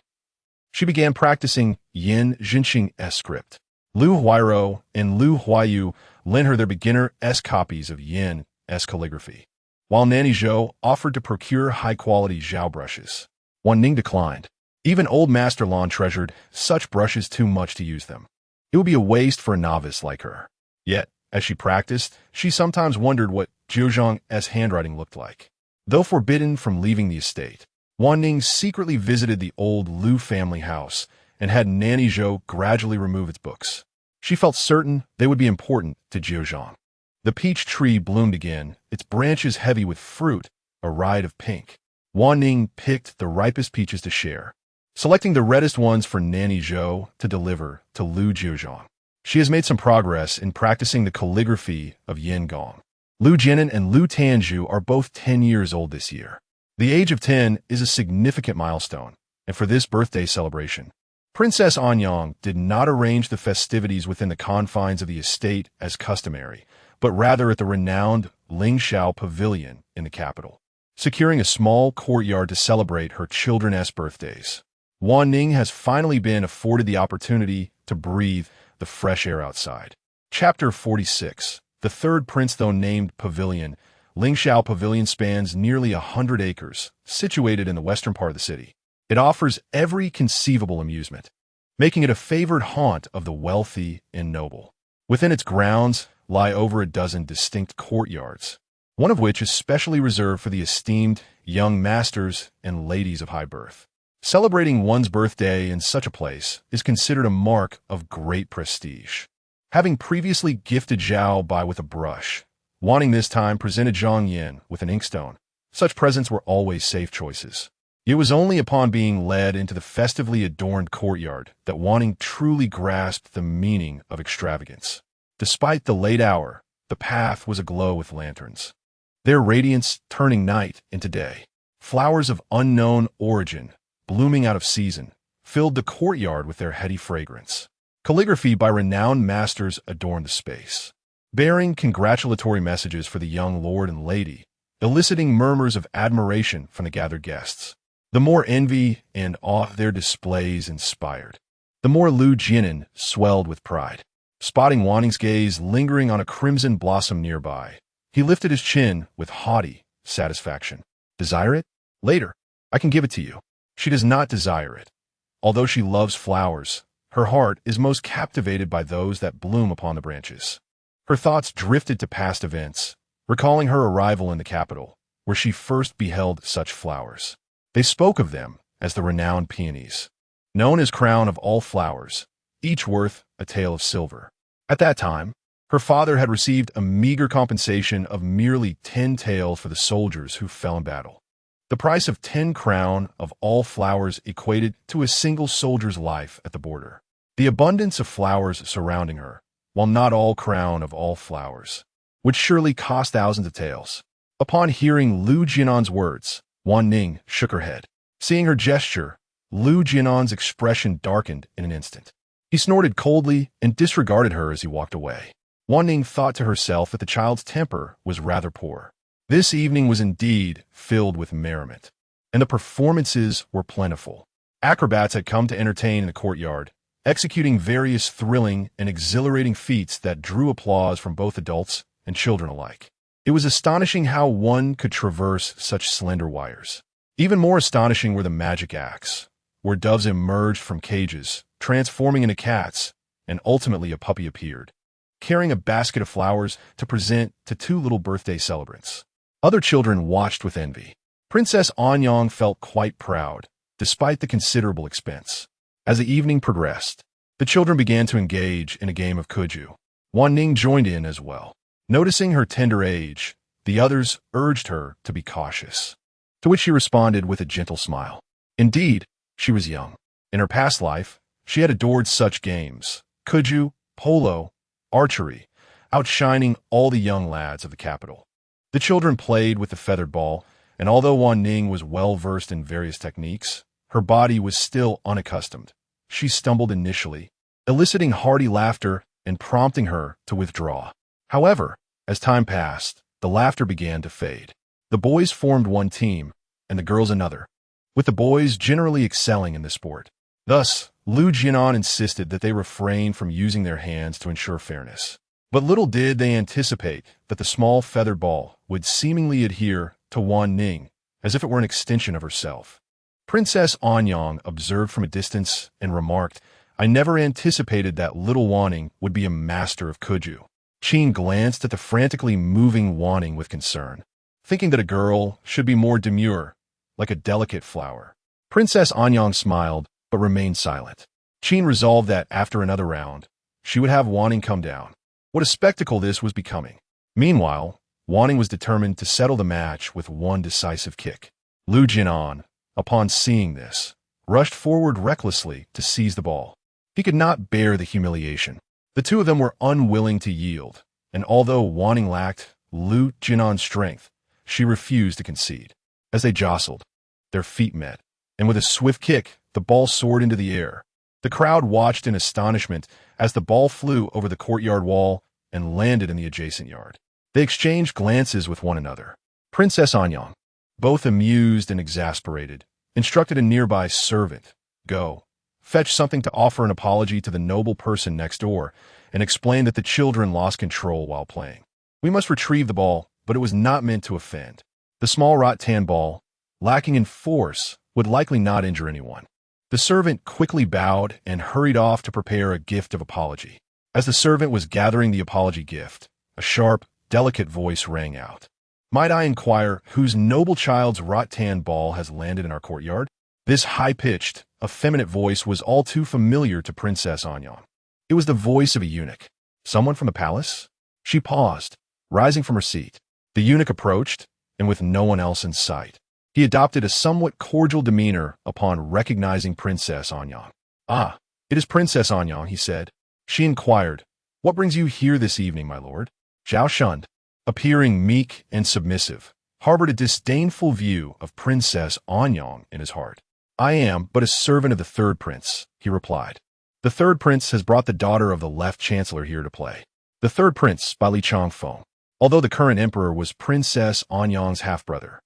She began practicing Yin Jinxing's script. Lu Jiuzhang and Lu Jiuzhang lent her their beginner-esque copies of Yin's calligraphy, while Nanny Zhou offered to procure high-quality Zhao brushes. Wanning declined. Even old Master Lan treasured such brushes too much to use them. It would be a waste for a novice like her. Yet, as she practiced, she sometimes wondered what Jiuzhang's handwriting looked like. Though forbidden from leaving the estate, Wanning secretly visited the old Lu family house and had Nanny Zhou gradually remove its books. She felt certain they would be important to Jiuzhang. The peach tree bloomed again, its branches heavy with fruit, a riot of pink. Wanning picked the ripest peaches to share, selecting the reddest ones for Nanny Zhou to deliver to Lu Jiuzhang. She has made some progress in practicing the calligraphy of Yin Gong. Lu Jinan and Lu Tanju are both 10 years old this year. The age of 10 is a significant milestone, and for this birthday celebration, Princess Anyang did not arrange the festivities within the confines of the estate as customary, but rather at the renowned Lingxiao Pavilion in the capital, securing a small courtyard to celebrate her children's birthdays. Wanning has finally been afforded the opportunity to breathe the fresh air outside. Chapter 46. The third Princethone-named pavilion, Lingxiao Pavilion, spans nearly 100 acres, situated in the western part of the city. It offers every conceivable amusement, making it a favored haunt of the wealthy and noble. Within its grounds, lie over a dozen distinct courtyards, one of which is specially reserved for the esteemed young masters and ladies of high birth. Celebrating one's birthday in such a place is considered a mark of great prestige. Having previously gifted Zhao Bai with a brush, Wanning this time presented Zhang Yin with an inkstone. Such presents were always safe choices. It was only upon being led into the festively adorned courtyard that Wanning truly grasped the meaning of extravagance. Despite the late hour, the path was aglow with lanterns, their radiance turning night into day. Flowers of unknown origin, blooming out of season, filled the courtyard with their heady fragrance. Calligraphy by renowned masters adorned the space, bearing congratulatory messages for the young lord and lady, eliciting murmurs of admiration from the gathered guests. The more envy and awe their displays inspired, the more Lu Jiuzhang swelled with pride. Spotting Wanning's gaze lingering on a crimson blossom nearby, he lifted his chin with haughty satisfaction. Desire it? Later, I can give it to you. She does not desire it. Although she loves flowers, her heart is most captivated by those that bloom upon the branches. Her thoughts drifted to past events, recalling her arrival in the capital, where she first beheld such flowers. They spoke of them as the renowned peonies, known as crown of all flowers, each worth a tael of silver. At that time, her father had received a meager compensation of merely 10 taels for the soldiers who fell in battle. The price of 10 crown of all flowers equated to a single soldier's life at the border. The abundance of flowers surrounding her, while not all crown of all flowers, would surely cost thousands of taels. Upon hearing Lu Jiuzhang's words, Wanning shook her head. Seeing her gesture, Lu Jiuzhang's expression darkened in an instant. He snorted coldly and disregarded her as he walked away. Wanning thought to herself that the child's temper was rather poor. This evening was indeed filled with merriment, and the performances were plentiful. Acrobats had come to entertain in the courtyard, executing various thrilling and exhilarating feats that drew applause from both adults and children alike. It was astonishing how one could traverse such slender wires. Even more astonishing were the magic acts, where doves emerged from cages, transforming into cats, and ultimately a puppy appeared, carrying a basket of flowers to present to 2 little birthday celebrants. Other children watched with envy. Princess Anyang felt quite proud, despite the considerable expense. As the evening progressed, the children began to engage in a game of kuju. Wanning joined in as well. Noticing her tender age, the others urged her to be cautious, to which she responded with a gentle smile. Indeed, she was young. In her past life, she had adored such games, kuju, polo, archery, outshining all the young lads of the capital. The children played with the feathered ball, and although Wanning was well versed in various techniques, her body was still unaccustomed. She stumbled initially, eliciting hearty laughter and prompting her to withdraw. However, as time passed, the laughter began to fade. The boys formed one team, and the girls another, with the boys generally excelling in the sport. Thus, Lu Jiuzhang insisted that they refrain from using their hands to ensure fairness. But little did they anticipate that the small feathered ball would seemingly adhere to Wanning as if it were an extension of herself. Princess Anyang observed from a distance and remarked, "I never anticipated that little Wanning would be a master of kuju." Qin glanced at the frantically moving Wanning with concern, thinking that a girl should be more demure, like a delicate flower. Princess Anyang smiled, but remained silent. Qin resolved that after another round, she would have Wanning come down. What a spectacle this was becoming. Meanwhile, Wanning was determined to settle the match with one decisive kick. Lu Jiuzhang, upon seeing this, rushed forward recklessly to seize the ball. He could not bear the humiliation. The two of them were unwilling to yield, and although Wanning lacked Lu Jiuzhang's strength, she refused to concede. As they jostled, their feet met, and with a swift kick, the ball soared into the air. The crowd watched in astonishment as the ball flew over the courtyard wall and landed in the adjacent yard. They exchanged glances with one another. Princess Anyang, both amused and exasperated, instructed a nearby servant, "Go, fetch something to offer an apology to the noble person next door, and explain that the children lost control while playing. We must retrieve the ball, but it was not meant to offend. The small rattan ball, lacking in force, would likely not injure anyone." The servant quickly bowed and hurried off to prepare a gift of apology. As the servant was gathering the apology gift, A sharp, delicate voice rang out. "Might I inquire whose noble child's rattan ball has landed in our courtyard?" This high-pitched, effeminate voice was all too familiar to Princess Anyang. It was the voice of a eunuch. Someone from the palace? She paused, rising from her seat. The eunuch approached, and with no one else in sight, he adopted a somewhat cordial demeanor upon recognizing Princess Anyang. "Ah, it is Princess Anyang," he said. She inquired, "What brings you here this evening, my lord?" Zhao Shun, appearing meek and submissive, harbored a disdainful view of Princess Anyang in his heart. "I am but a servant of the third prince," he replied. "The third prince has brought the daughter of the left chancellor here to play." The third prince, Dali Temple, although the current emperor was Princess Anyang's half-brother,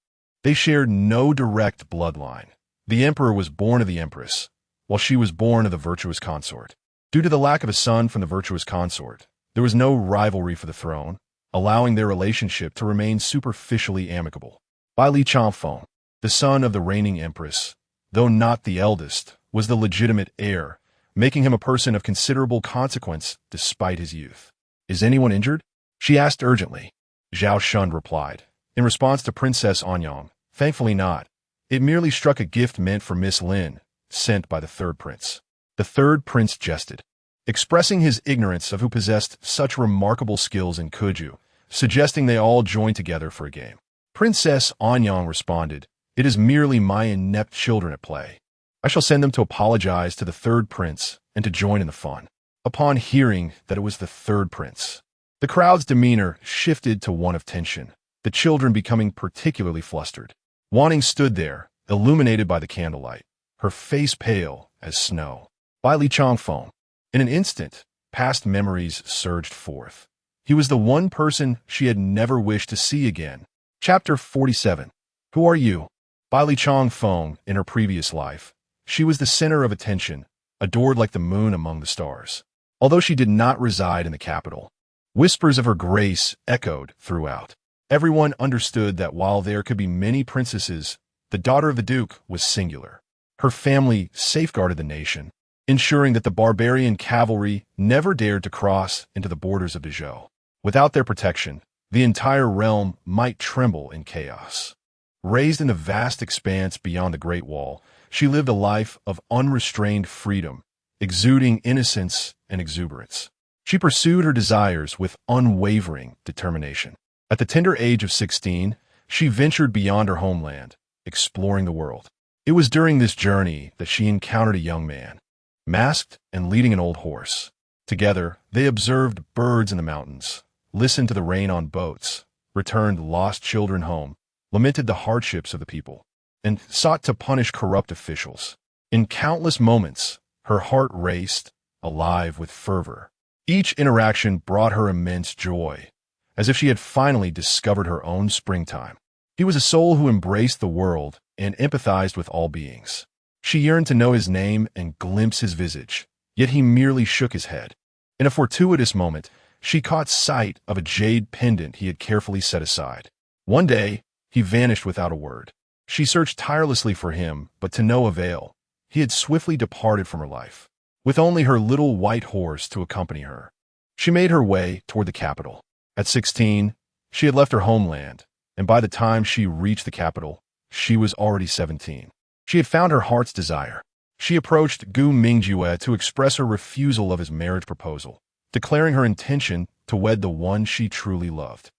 they shared no direct bloodline. The emperor was born of the empress, while she was born of the virtuous consort. Due to the lack of a son from the virtuous consort, there was no rivalry for the throne, allowing their relationship to remain superficially amicable. Dali Temple, the son of the reigning empress, though not the eldest, was the legitimate heir, making him a person of considerable consequence despite his youth. "Is anyone injured?" she asked urgently. Zhao Shun replied, in response to Princess Anyang, "Thankfully not. It merely struck a gift meant for Miss Lin, sent by the third prince." The third prince jested, expressing his ignorance of who possessed such remarkable skills in Kuju, suggesting they all join together for a game. Princess Anyang responded, "It is merely my inept children at play. I shall send them to apologize to the third prince and to join in the fun." Upon hearing that it was the third prince, the crowd's demeanor shifted to one of tension, the children becoming particularly flustered. Wanning stood there, illuminated by the candlelight, her face pale as snow. Dali Temple. In an instant, past memories surged forth. He was the one person she had never wished to see again. Chapter 47. Who are you? Dali Temple, in her previous life, she was the center of attention, adored like the moon among the stars. Although she did not reside in the capital, whispers of her grace echoed throughout. Everyone understood that while there could be many princesses, the daughter of the duke was singular. Her family safeguarded the nation, ensuring that the barbarian cavalry never dared to cross into the borders of Dezhou. Without their protection, the entire realm might tremble in chaos. Raised in the vast expanse beyond the Great Wall, she lived a life of unrestrained freedom, exuding innocence and exuberance. She pursued her desires with unwavering determination. At the tender age of 16, she ventured beyond her homeland, exploring the world. It was during this journey that she encountered a young man, masked and leading an old horse. Together, they observed birds in the mountains, listened to the rain on boats, returned lost children home, lamented the hardships of the people, and sought to punish corrupt officials. In countless moments, her heart raced, alive with fervor. Each interaction brought her immense joy, as if she had finally discovered her own springtime. He was a soul who embraced the world and empathized with all beings. She yearned to know his name and glimpse his visage, yet he merely shook his head. In a fortuitous moment, she caught sight of a jade pendant he had carefully set aside. One day, he vanished without a word. She searched tirelessly for him, but to no avail. He had swiftly departed from her life, with only her little white horse to accompany her. She made her way toward the capital. At 16, she had left her homeland, and by the time she reached the capital, she was already 17. She had found her heart's desire. She approached Gu Mingjue to express her refusal of his marriage proposal, declaring her intention to wed the one she truly loved.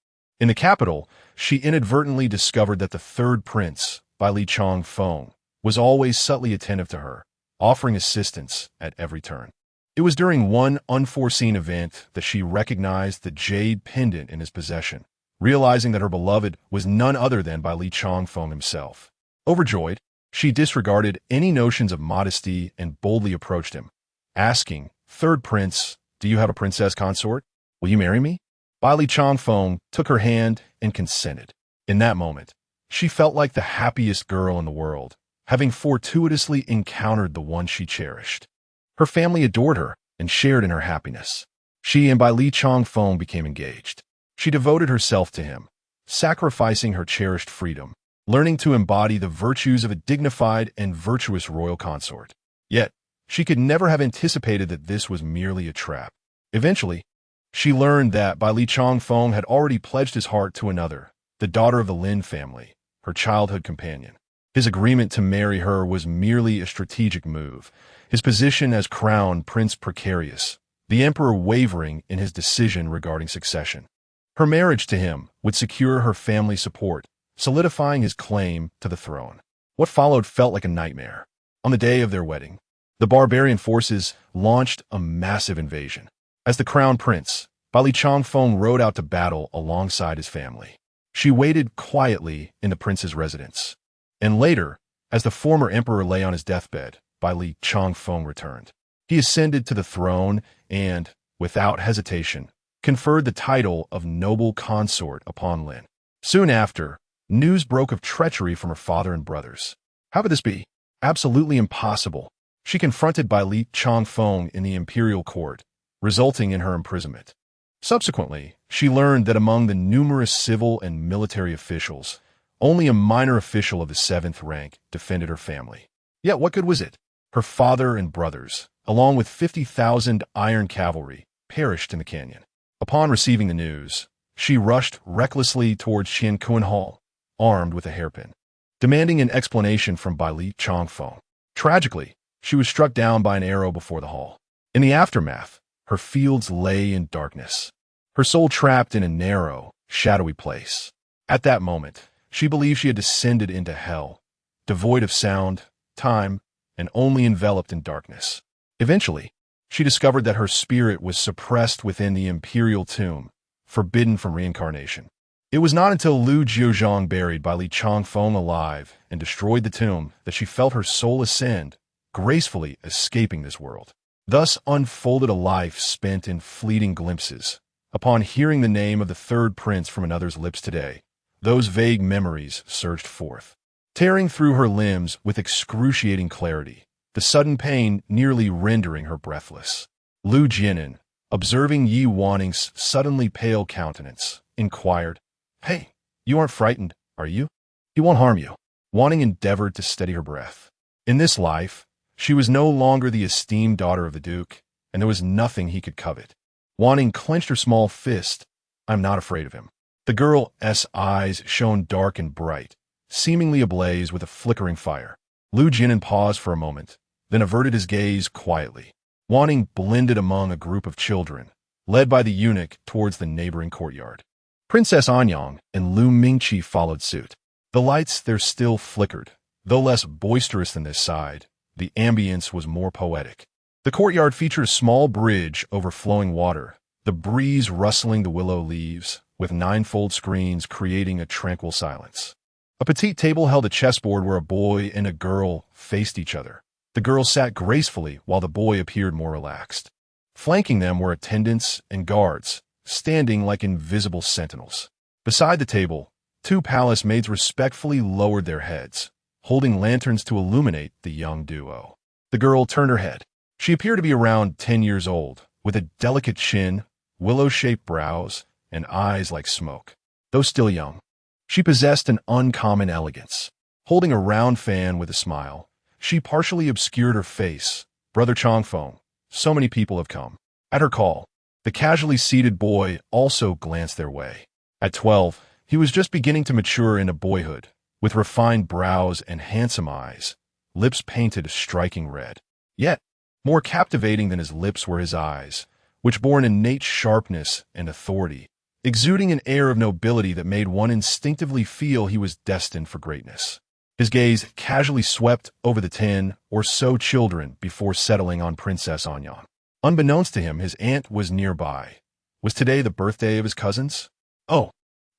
In the capital, she inadvertently discovered that the third prince, Dali Temple, was always subtly attentive to her, offering assistance at every turn. It was during one unforeseen event that she recognized the jade pendant in his possession, realizing that her beloved was none other than Dali Temple himself. Overjoyed, she disregarded any notions of modesty and boldly approached him, asking, "Third prince, do you have a princess consort? Will you marry me?" Dali Temple took her hand and consented. In that moment, she felt like the happiest girl in the world, having fortuitously encountered the one she cherished. Her family adored her and shared in her happiness. She and Dali Temple became engaged. She devoted herself to him, sacrificing her cherished freedom, learning to embody the virtues of a dignified and virtuous royal consort. Yet, she could never have anticipated that this was merely a trap. Eventually, She learned that Li Changfeng had already pledged his heart to another, the daughter of the Lin family, her childhood companion. His agreement to marry her was merely a strategic move, his position as crown prince precarious, the emperor wavering in his decision regarding succession. Her marriage to him would secure her family support, solidifying his claim to the throne. What followed felt like a nightmare. On the day of their wedding, the barbarian forces launched a massive invasion. As the crown prince, Li Changfeng rode out to battle alongside his family. She waited quietly in the prince's residence. And later, as the former emperor lay on his deathbed, Li Changfeng returned. He ascended to the throne and, without hesitation, conferred the title of noble consort upon Lin. Soon after, news broke of treachery from her father and brothers. How could this be? Absolutely impossible. She confronted Li Changfeng in the imperial court, resulting in her imprisonment. Subsequently, she learned that among the numerous civil and military officials, only a minor official of the 7th rank defended her family. Yet what good was it? Her father and brothers, along with 50,000 iron cavalry, perished in the canyon. Upon receiving the news, she rushed recklessly towards Qiankuan Hall, armed with a hairpin, demanding an explanation from Li Changfeng. Tragically, she was struck down by an arrow before the hall. In the aftermath, her fields lay in darkness, her soul trapped in a narrow, shadowy place. At that moment, she believed she had descended into hell, devoid of sound, time, and only enveloped in darkness. Eventually, she discovered that her spirit was suppressed within the imperial tomb, forbidden from reincarnation. It was not until Lu Jiuzhang buried Li Changfeng alive and destroyed the tomb that she felt her soul ascend, gracefully escaping this world. Thus unfolded a life spent in fleeting glimpses. Upon hearing the name of the third prince from another's lips today, those vague memories surged forth, tearing through her limbs with excruciating clarity, the sudden pain nearly rendering her breathless. Lu Jiuzhang, observing Yi Wanning's suddenly pale countenance, inquired, "Hey, you aren't frightened, are you? He won't harm you." Wanning endeavored to steady her breath. In this life, she was no longer the esteemed daughter of the Duke, and there was nothing he could covet. Wanning clenched her small fist. "I'm not afraid of him." The girl's eyes shone dark and bright, seemingly ablaze with a flickering fire. Lu Jiuzhang paused for a moment, then averted his gaze quietly. Wanning blended among a group of children, led by the eunuch towards the neighboring courtyard. Princess Anyang and Lu Mingqi followed suit. The lights there still flickered. Though less boisterous than this side, the ambience was more poetic. The courtyard featured a small bridge over flowing water, the breeze rustling the willow leaves, with ninefold screens creating a tranquil silence. A petite table held a chessboard where a boy and a girl faced each other. The girl sat gracefully while the boy appeared more relaxed. Flanking them were attendants and guards, standing like invisible sentinels. Beside the table, 2 palace maids respectfully lowered their heads, holding lanterns to illuminate the young duo. The girl turned her head. She appeared to be around 10 years old, with a delicate chin, willow-shaped brows, and eyes like smoke. Though still young, she possessed an uncommon elegance. Holding a round fan with a smile, she partially obscured her face. "Brother Changfeng, so many people have come." At her call, the casually seated boy also glanced their way. At 12, he was just beginning to mature into boyhood, with refined brows and handsome eyes, lips painted a striking red. Yet, more captivating than his lips were his eyes, which bore an innate sharpness and authority, exuding an air of nobility that made one instinctively feel he was destined for greatness. His gaze casually swept over the 10 or so children before settling on Princess Anyang. Unbeknownst to him, his aunt was nearby. Was today the birthday of his cousins? "Oh,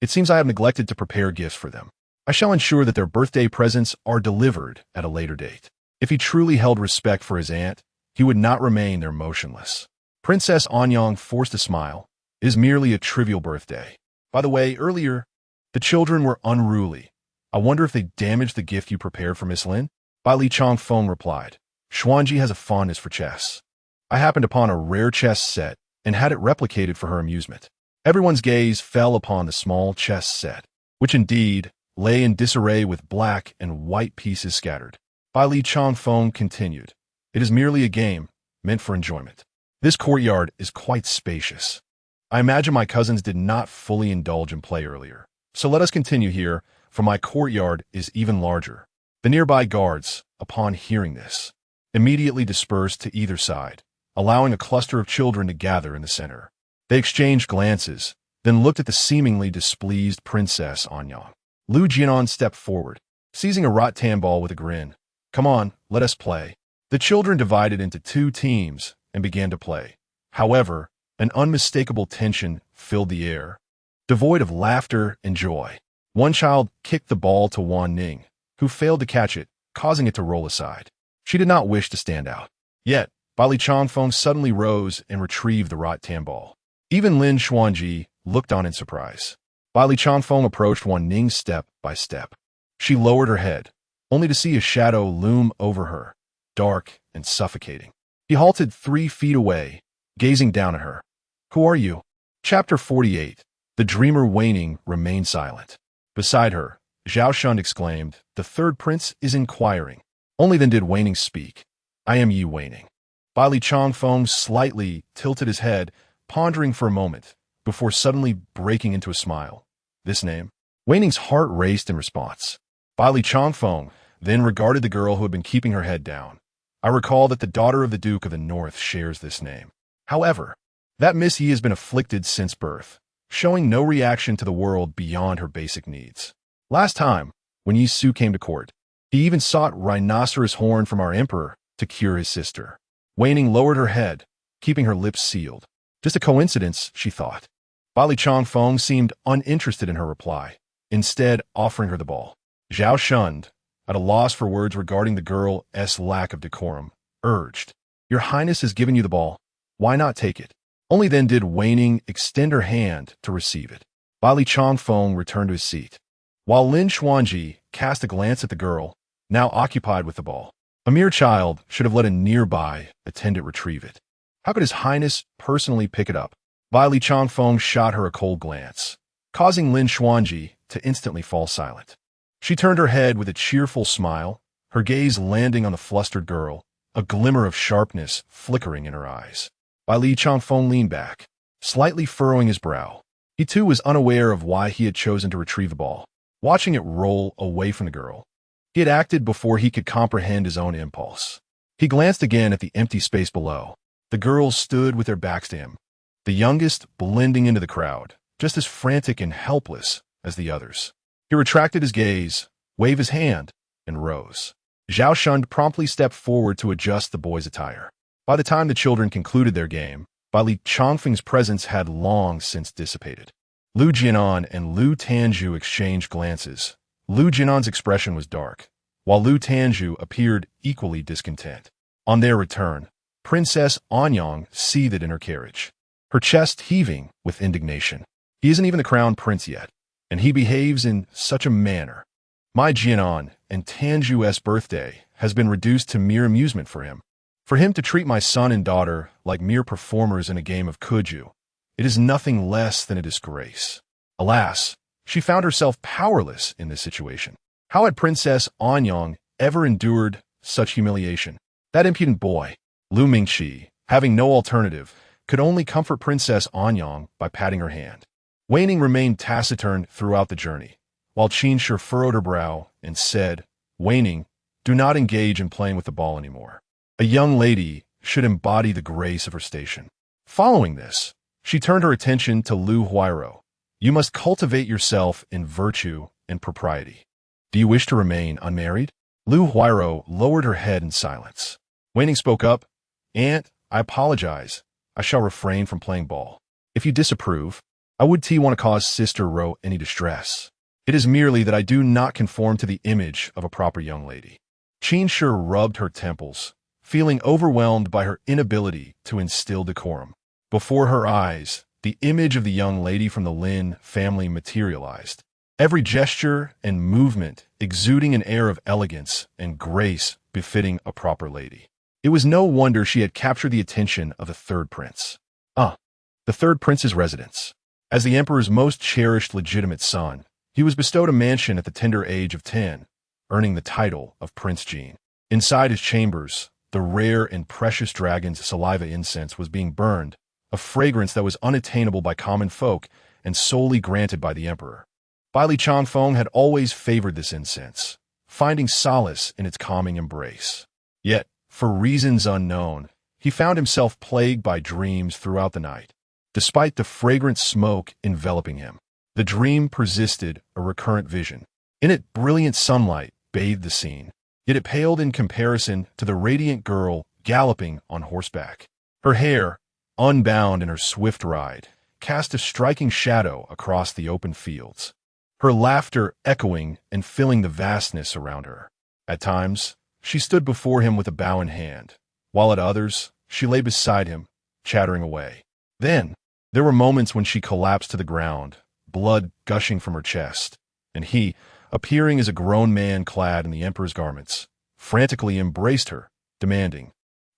it seems I have neglected to prepare gifts for them. I shall ensure that their birthday presents are delivered at a later date." If he truly held respect for his aunt, he would not remain there motionless. Princess Anyang forced a smile. "It is merely a trivial birthday. By the way, earlier, the children were unruly. I wonder if they damaged the gift you prepared for Miss Lin?" Li Changfeng replied. "Xuanji has a fondness for chess. I happened upon a rare chess set and had it replicated for her amusement." Everyone's gaze fell upon the small chess set, which indeed lay in disarray with black and white pieces scattered. Li Changfeng continued, "It is merely a game, meant for enjoyment. This courtyard is quite spacious. I imagine my cousins did not fully indulge in play earlier. So let us continue here, for my courtyard is even larger. The nearby guards, upon hearing this, immediately dispersed to either side, allowing a cluster of children to gather in the center. They exchanged glances, then looked at the seemingly displeased Princess Anyang. Lu Jiuzhang stepped forward, seizing a rattan ball with a grin. Come on, let us play. The children divided into two teams and began to play. However, an unmistakable tension filled the air, devoid of laughter and joy. One child kicked the ball to Wanning, who failed to catch it, causing it to roll aside. She did not wish to stand out. Yet, Dali Temple suddenly rose and retrieved the rattan ball. Even Lin Xuanji looked on in surprise. Dali Temple approached Wanning step by step. She lowered her head, only to see a shadow loom over her, dark and suffocating. He halted 3 feet away, gazing down at her. Who are you? Chapter 48. The dreamer Wanning remained silent. Beside her, Zhao Shun exclaimed, The third prince is inquiring. Only then did Wanning speak. I am Yi Wanning. Dali Temple slightly tilted his head, pondering for a moment, before suddenly breaking into a smile. This name? Wanning's heart raced in response. Dali Temple then regarded the girl who had been keeping her head down. I recall that the daughter of the Duke of the North shares this name. However, that Miss Yi has been afflicted since birth, showing no reaction to the world beyond her basic needs. Last time, when Yi Su came to court, he even sought rhinoceros horn from our emperor to cure his sister. Wanning lowered her head, keeping her lips sealed. Just a coincidence, she thought. Dali Temple seemed uninterested in her reply, instead offering her the ball. Zhao Shun, at a loss for words regarding the girl's lack of decorum, urged, Your Highness has given you the ball. Why not take it? Only then did Wanning extend her hand to receive it. Dali Temple returned to his seat, while Lin Xuanji cast a glance at the girl, now occupied with the ball. A mere child should have let a nearby attendant retrieve it. How could His Highness personally pick it up? Dali Temple shot her a cold glance, causing Lin Xuanji to instantly fall silent. She turned her head with a cheerful smile, her gaze landing on the flustered girl, a glimmer of sharpness flickering in her eyes. Dali Temple leaned back, slightly furrowing his brow. He too was unaware of why he had chosen to retrieve the ball, watching it roll away from the girl. He had acted before he could comprehend his own impulse. He glanced again at the empty space below. The girls stood with their backs to him, the youngest blending into the crowd, just as frantic and helpless as the others. He retracted his gaze, waved his hand, and rose. Zhao Shun promptly stepped forward to adjust the boy's attire. By the time the children concluded their game, Dali Temple's presence had long since dissipated. Lu Jiuzhang and Lu Tanzhu exchanged glances. Lu Jiuzhang's expression was dark, while Lu Tanzhu appeared equally discontent. On their return, Princess Anyang seethed in her carriage, her chest heaving with indignation. He isn't even the crown prince yet, and he behaves in such a manner. My Jianan and Tanzhu's birthday has been reduced to mere amusement for him. For him to treat my son and daughter like mere performers in a game of kuju, it is nothing less than a disgrace. Alas, she found herself powerless in this situation. How had Princess Anyang ever endured such humiliation? That impudent boy, Lu Mingqi, having no alternative, could only comfort Princess Anyang by patting her hand. Wanning remained taciturn throughout the journey, while Qinshi furrowed her brow and said, Wanning, do not engage in playing with the ball anymore. A young lady should embody the grace of her station. Following this, she turned her attention to Lu Huairo. You must cultivate yourself in virtue and propriety. Do you wish to remain unmarried? Lu Huairo lowered her head in silence. Wanning spoke up. Aunt, I apologize. I shall refrain from playing ball. If you disapprove, I would want to cause Sister Ro any distress. It is merely that I do not conform to the image of a proper young lady. Qinshi rubbed her temples, feeling overwhelmed by her inability to instill decorum. Before her eyes, the image of the young lady from the Lin family materialized, every gesture and movement exuding an air of elegance and grace befitting a proper lady. It was no wonder she had captured the attention of the third prince. The third prince's residence. As the emperor's most cherished legitimate son, he was bestowed a mansion at the tender age of 10, earning the title of Prince Jean. Inside his chambers, the rare and precious dragon's saliva incense was being burned, a fragrance that was unattainable by common folk and solely granted by the emperor. Bai Li Changfeng had always favored this incense, finding solace in its calming embrace. Yet, for reasons unknown, he found himself plagued by dreams throughout the night. Despite the fragrant smoke enveloping him, the dream persisted, a recurrent vision. In it, brilliant sunlight bathed the scene, yet it paled in comparison to the radiant girl galloping on horseback. Her hair, unbound in her swift ride, cast a striking shadow across the open fields, her laughter echoing and filling the vastness around her. At times, she stood before him with a bow in hand, while at others, she lay beside him, chattering away. Then, there were moments when she collapsed to the ground, blood gushing from her chest, and he, appearing as a grown man clad in the emperor's garments, frantically embraced her, demanding,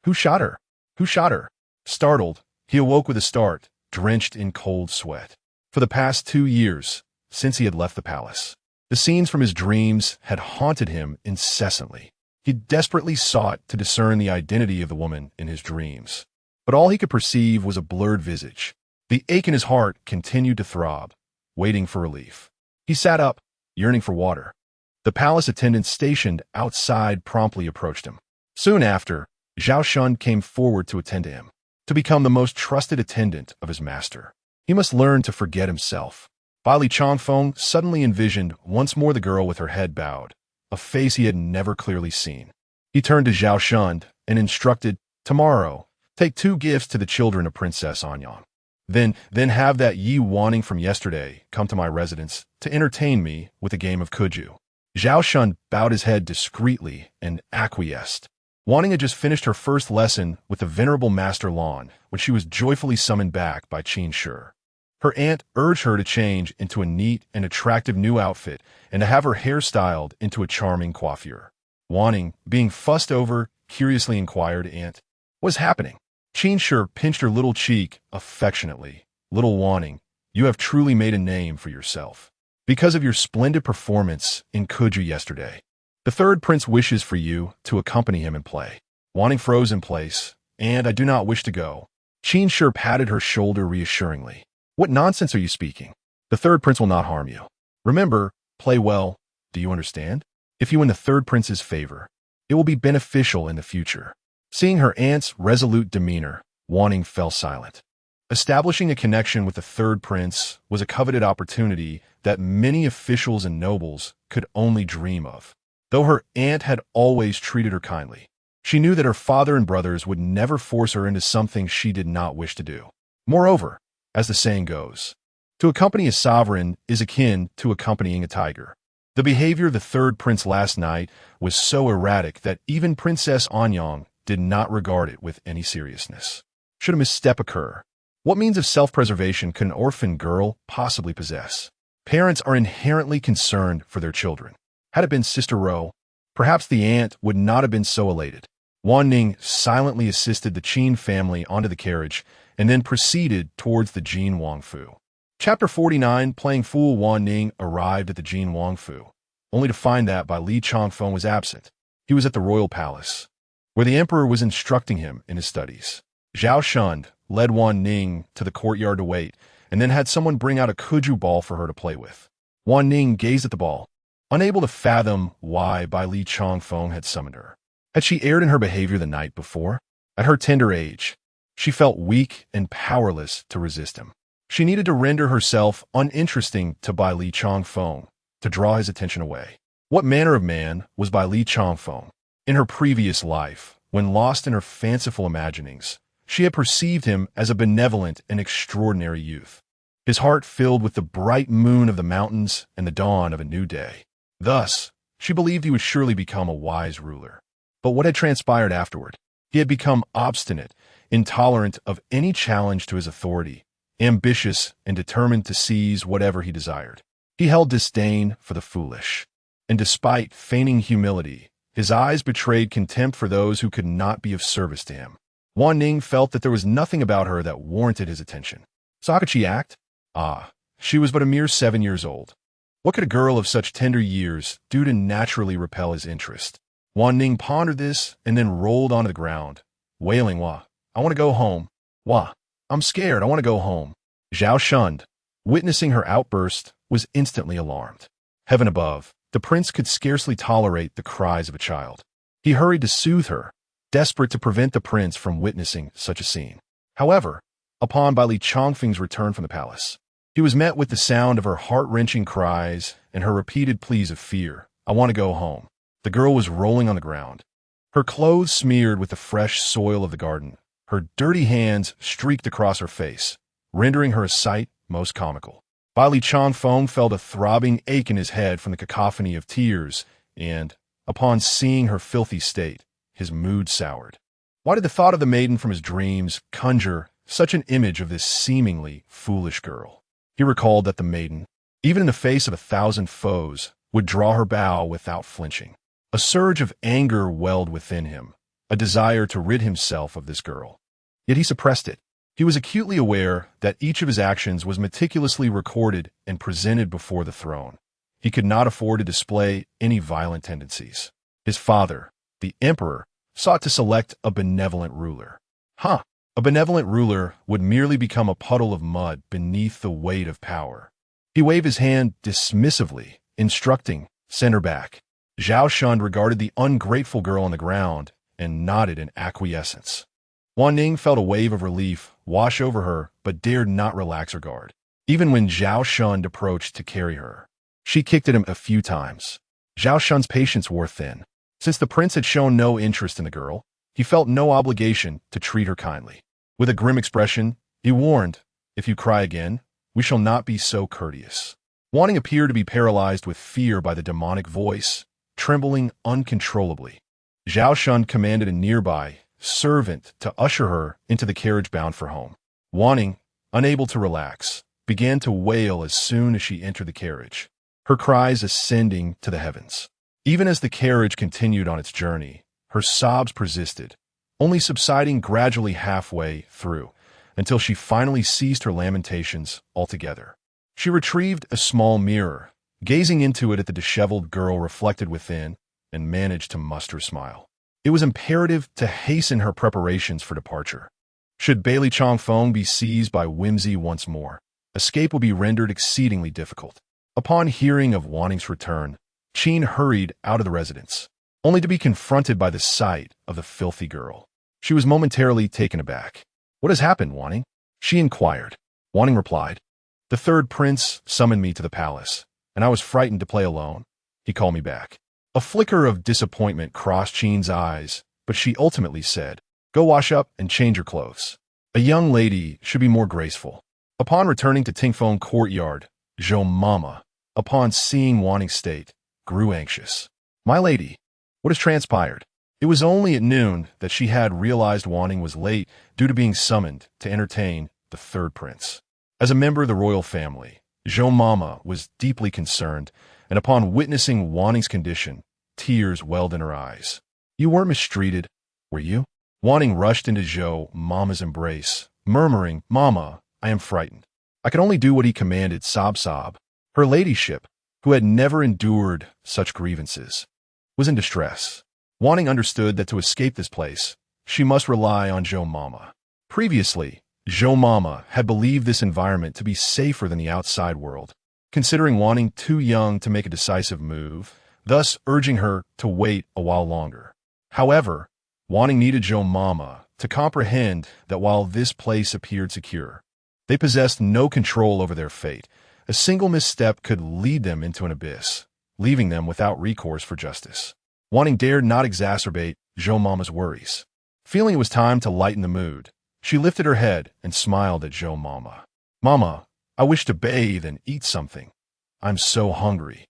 "Who shot her? Who shot her?" Startled, he awoke with a start, drenched in cold sweat. For the past 2 years, since he had left the palace, the scenes from his dreams had haunted him incessantly. He desperately sought to discern the identity of the woman in his dreams, but all he could perceive was a blurred visage. The ache in his heart continued to throb, waiting for relief. He sat up, yearning for water. The palace attendant stationed outside promptly approached him. Soon after, Zhao Shun came forward to attend to him, to become the most trusted attendant of his master. He must learn to forget himself. Bai Li Changfeng suddenly envisioned once more the girl with her head bowed, a face he had never clearly seen. He turned to Zhao Shun and instructed, "Tomorrow, take 2 gifts to the children of Princess Anyang. Then have that Yi Wanning from yesterday come to my residence to entertain me with a game of kuju." Zhao Shun bowed his head discreetly and acquiesced. Wanning had just finished her first lesson with the venerable Master Lan when she was joyfully summoned back by Qin Shi. Her aunt urged her to change into a neat and attractive new outfit and to have her hair styled into a charming coiffure. Wanning, being fussed over, curiously inquired, "Aunt, what's happening?" Qin Shi pinched her little cheek affectionately. "Little Wanning, you have truly made a name for yourself. Because of your splendid performance in kuju yesterday, the third prince wishes for you to accompany him in play." Wanning froze in place, "And I do not wish to go." Qin Shi patted her shoulder reassuringly. "What nonsense are you speaking? The third prince will not harm you. Remember, play well. Do you understand? If you win the third prince's favor, it will be beneficial in the future." Seeing her aunt's resolute demeanor, Wanning fell silent. Establishing a connection with the third prince was a coveted opportunity that many officials and nobles could only dream of. Though her aunt had always treated her kindly, she knew that her father and brothers would never force her into something she did not wish to do. Moreover, as the saying goes, to accompany a sovereign is akin to accompanying a tiger. The behavior of the third prince last night was so erratic that even Princess Anyang did not regard it with any seriousness. Should a misstep occur, what means of self-preservation could an orphan girl possibly possess? Parents are inherently concerned for their children. Had it been Sister Ro, perhaps the aunt would not have been so elated. Wanning silently assisted the Qin family onto the carriage and then proceeded towards the Jin Wangfu. Chapter 49, Playing Fool. Wanning arrived at the Jin Wangfu, only to find that Bai Li Changfeng was absent. He was at the royal palace, where the emperor was instructing him in his studies. Zhao Shun led Wanning to the courtyard to wait, and then had someone bring out a kuju ball for her to play with. Wanning gazed at the ball, unable to fathom why Bai Li Changfeng had summoned her. Had she erred in her behavior the night before? At her tender age, she felt weak and powerless to resist him. She needed to render herself uninteresting to Bai Li Changfeng to draw his attention away. What manner of man was Bai Li Changfeng? In her previous life, when lost in her fanciful imaginings, she had perceived him as a benevolent and extraordinary youth, his heart filled with the bright moon of the mountains and the dawn of a new day. Thus, she believed he would surely become a wise ruler. But what had transpired afterward? He had become obstinate, intolerant of any challenge to his authority, ambitious and determined to seize whatever he desired. He held disdain for the foolish, and despite feigning humility, his eyes betrayed contempt for those who could not be of service to him. Wanning felt that there was nothing about her that warranted his attention. So how could she act? She was but a mere 7 years old. What could a girl of such tender years do to naturally repel his interest? Wanning pondered this and then rolled onto the ground, wailing, "Wah, I want to go home. Wah." I'm scared. I want to go home. Zhao Shun, witnessing her outburst, was instantly alarmed. Heaven above, the prince could scarcely tolerate the cries of a child. He hurried to soothe her, desperate to prevent the prince from witnessing such a scene. However, upon Dali Chongfeng's return from the palace, he was met with the sound of her heart-wrenching cries and her repeated pleas of fear. I want to go home. The girl was rolling on the ground, her clothes smeared with the fresh soil of the garden. Her dirty hands streaked across her face, rendering her a sight most comical. Dali Chongfeng felt a throbbing ache in his head from the cacophony of tears, and, upon seeing her filthy state, his mood soured. Why did the thought of the maiden from his dreams conjure such an image of this seemingly foolish girl? He recalled that the maiden, even in the face of 1,000 foes, would draw her bow without flinching. A surge of anger welled within him, a desire to rid himself of this girl. Yet he suppressed it. He was acutely aware that each of his actions was meticulously recorded and presented before the throne. He could not afford to display any violent tendencies. His father, the emperor, sought to select a benevolent ruler. A benevolent ruler would merely become a puddle of mud beneath the weight of power. He waved his hand dismissively, instructing, send her back. Zhao Shun regarded the ungrateful girl on the ground and nodded in acquiescence. Wanning felt a wave of relief wash over her but dared not relax her guard. Even when Zhao Shun approached to carry her, she kicked at him a few times. Zhao Shun's patience wore thin. Since the prince had shown no interest in the girl, he felt no obligation to treat her kindly. With a grim expression, he warned, if you cry again, we shall not be so courteous. Wanting appeared to be paralyzed with fear by the demonic voice, trembling uncontrollably. Zhao Shun commanded a nearby servant to usher her into the carriage bound for home. Wanning, unable to relax, began to wail as soon as she entered the carriage, her cries ascending to the heavens. Even as the carriage continued on its journey, her sobs persisted, only subsiding gradually halfway through, until she finally ceased her lamentations altogether. She retrieved a small mirror, gazing into it at the disheveled girl reflected within, and managed to muster a smile. It was imperative to hasten her preparations for departure. Should Dali Chongfeng be seized by whimsy once more, escape would be rendered exceedingly difficult. Upon hearing of Wanning's return, Qin hurried out of the residence, only to be confronted by the sight of the filthy girl. She was momentarily taken aback. What has happened, Wanning? She inquired. Wanning replied, the third prince summoned me to the palace, and I was frightened to play alone. He called me back. A flicker of disappointment crossed Qin's eyes, but she ultimately said, go wash up and change your clothes. A young lady should be more graceful. Upon returning to Tingfeng courtyard, Zhou Mama, upon seeing Wanning's state, grew anxious. My lady, what has transpired? It was only at noon that she had realized Wanning was late due to being summoned to entertain the third prince. As a member of the royal family, Zhou Mama was deeply concerned, and upon witnessing Wanning's condition, tears welled in her eyes. You weren't mistreated, were you? Wanning rushed into Zhou Mama's embrace, murmuring, Mama, I am frightened. I could only do what he commanded, sob. Her ladyship, who had never endured such grievances, was in distress. Wanning understood that to escape this place, she must rely on Zhou Mama. Previously, Zhou Mama had believed this environment to be safer than the outside world, considering Wanning too young to make a decisive move, thus urging her to wait a while longer. However, Wanning needed Zhou Mama to comprehend that while this place appeared secure, they possessed no control over their fate. A single misstep could lead them into an abyss, leaving them without recourse for justice. Wanning dared not exacerbate Zhou Mama's worries. Feeling it was time to lighten the mood, she lifted her head and smiled at Zhou Mama. Mama, I wish to bathe and eat something. I'm so hungry.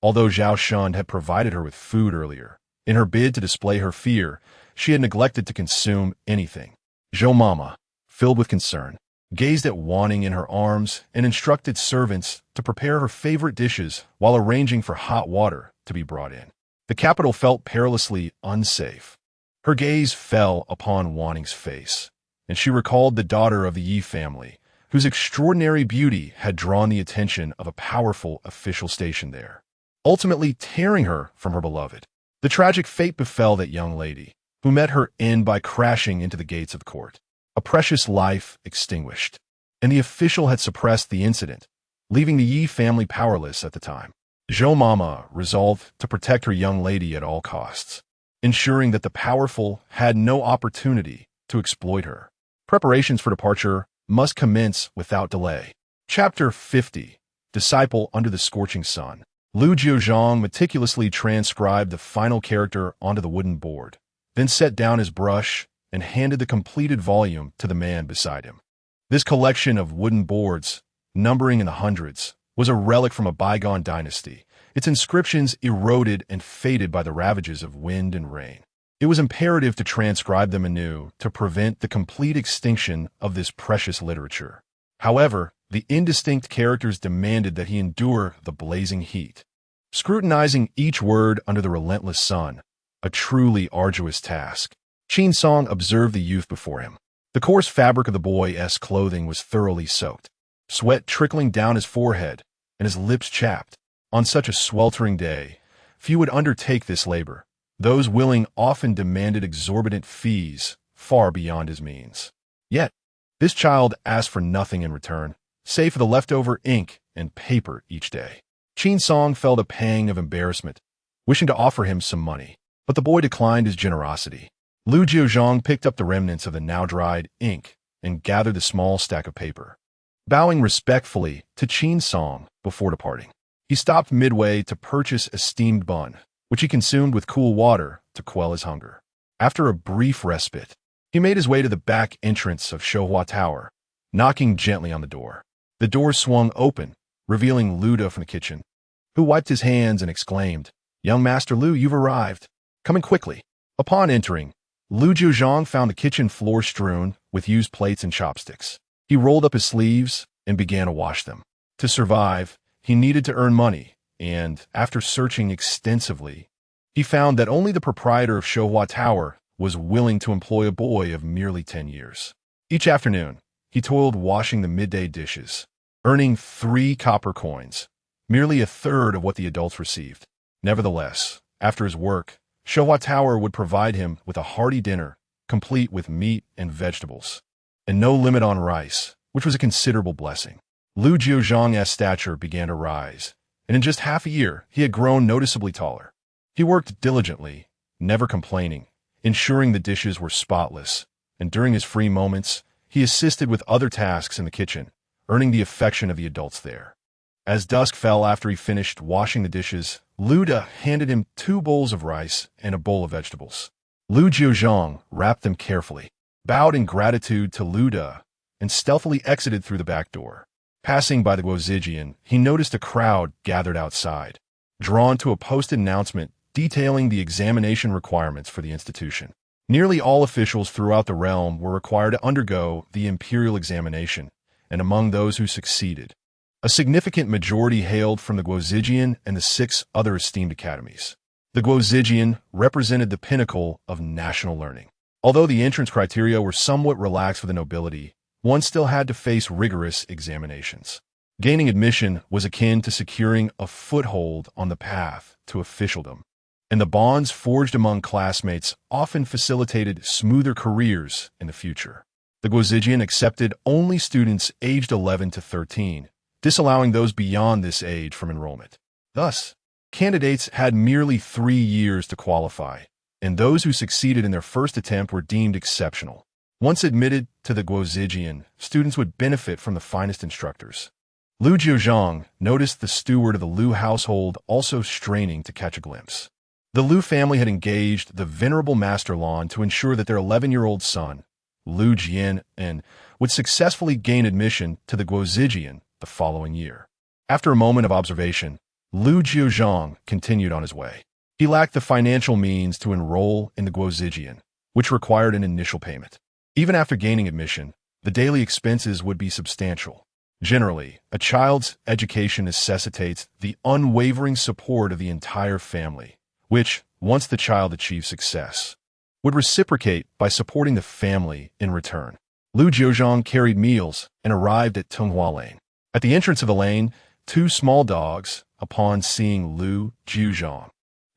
Although Zhao Shun had provided her with food earlier, in her bid to display her fear, she had neglected to consume anything. Zhou Mama, filled with concern, gazed at Wanning in her arms and instructed servants to prepare her favorite dishes while arranging for hot water to be brought in. The capital felt perilously unsafe. Her gaze fell upon Wanning's face, and she recalled the daughter of the Yi family, whose extraordinary beauty had drawn the attention of a powerful official stationed there, ultimately tearing her from her beloved. The tragic fate befell that young lady, who met her end by crashing into the gates of the court. a precious life extinguished. And the official had suppressed the incident, leaving the Yi family powerless at the time. Zhou Mama resolved to protect her young lady at all costs, ensuring that the powerful had no opportunity to exploit her. Preparations for departure must commence without delay. Chapter 50. Disciple Under the Scorching Sun. Lu Jiuzhang meticulously transcribed the final character onto the wooden board, then set down his brush and handed the completed volume to the man beside him. This collection of wooden boards, numbering in the hundreds, was a relic from a bygone dynasty, its inscriptions eroded and faded by the ravages of wind and rain. It was imperative to transcribe them anew to prevent the complete extinction of this precious literature. However, the indistinct characters demanded that he endure the blazing heat, scrutinizing each word under the relentless sun, a truly arduous task. Qin Song observed the youth before him. The coarse fabric of the boy's clothing was thoroughly soaked, sweat trickling down his forehead, and his lips chapped. On such a sweltering day, few would undertake this labor. Those willing often demanded exorbitant fees far beyond his means. Yet, this child asked for nothing in return, save for the leftover ink and paper each day. Qin Song felt a pang of embarrassment, wishing to offer him some money, but the boy declined his generosity. Lu Jiuzhang picked up the remnants of the now-dried ink and gathered the small stack of paper. Bowing respectfully to Qin Song before departing, he stopped midway to purchase a steamed bun, which he consumed with cool water to quell his hunger. After a brief respite, he made his way to the back entrance of Shohua Tower, knocking gently on the door. The door swung open, revealing Luda from the kitchen, who wiped his hands and exclaimed, "Young Master Lu, you've arrived. Come in quickly." Upon entering, Lu Jiuzhang found the kitchen floor strewn with used plates and chopsticks. He rolled up his sleeves and began to wash them. To survive, he needed to earn money, and after searching extensively, he found that only the proprietor of Shohua Tower was willing to employ a boy of merely 10 years. Each afternoon, he toiled washing the midday dishes, earning 3 copper coins, merely a third of what the adults received. Nevertheless, after his work, Shohua Tower would provide him with a hearty dinner, complete with meat and vegetables, and no limit on rice, which was a considerable blessing. Lu Jiuzhang's stature began to rise, and in just half a year, he had grown noticeably taller. He worked diligently, never complaining, ensuring the dishes were spotless, and during his free moments, he assisted with other tasks in the kitchen, earning the affection of the adults there. As dusk fell after he finished washing the dishes, Luda handed him 2 bowls of rice and a bowl of vegetables. Lu Jiuzhang wrapped them carefully, bowed in gratitude to Luda, and stealthily exited through the back door. Passing by the Guozijian, he noticed a crowd gathered outside, drawn to a posted announcement detailing the examination requirements for the institution. Nearly all officials throughout the realm were required to undergo the imperial examination, and among those who succeeded, a significant majority hailed from the Guozijian and the 6 other esteemed academies. The Guozijian represented the pinnacle of national learning. Although the entrance criteria were somewhat relaxed for the nobility, one still had to face rigorous examinations. Gaining admission was akin to securing a foothold on the path to officialdom, and the bonds forged among classmates often facilitated smoother careers in the future. The Guozijian accepted only students aged 11 to 13, disallowing those beyond this age from enrollment. Thus, candidates had merely 3 years to qualify, and those who succeeded in their first attempt were deemed exceptional. Once admitted to the Guozijian, students would benefit from the finest instructors. Lu Jiuzhang noticed the steward of the Lu household also straining to catch a glimpse. The Lu family had engaged the venerable Master Lan to ensure that their 11-year-old son, Lu Jian, would successfully gain admission to the Guozijian the following year. After a moment of observation, Lu Jiuzhang continued on his way. He lacked the financial means to enroll in the Guozijian, which required an initial payment. Even after gaining admission, the daily expenses would be substantial. Generally, a child's education necessitates the unwavering support of the entire family, which, once the child achieves success, would reciprocate by supporting the family in return. Lu Jiuzhang carried meals and arrived at Tunghua Lane. At the entrance of the lane, 2 small dogs, upon seeing Lu Jiuzhang,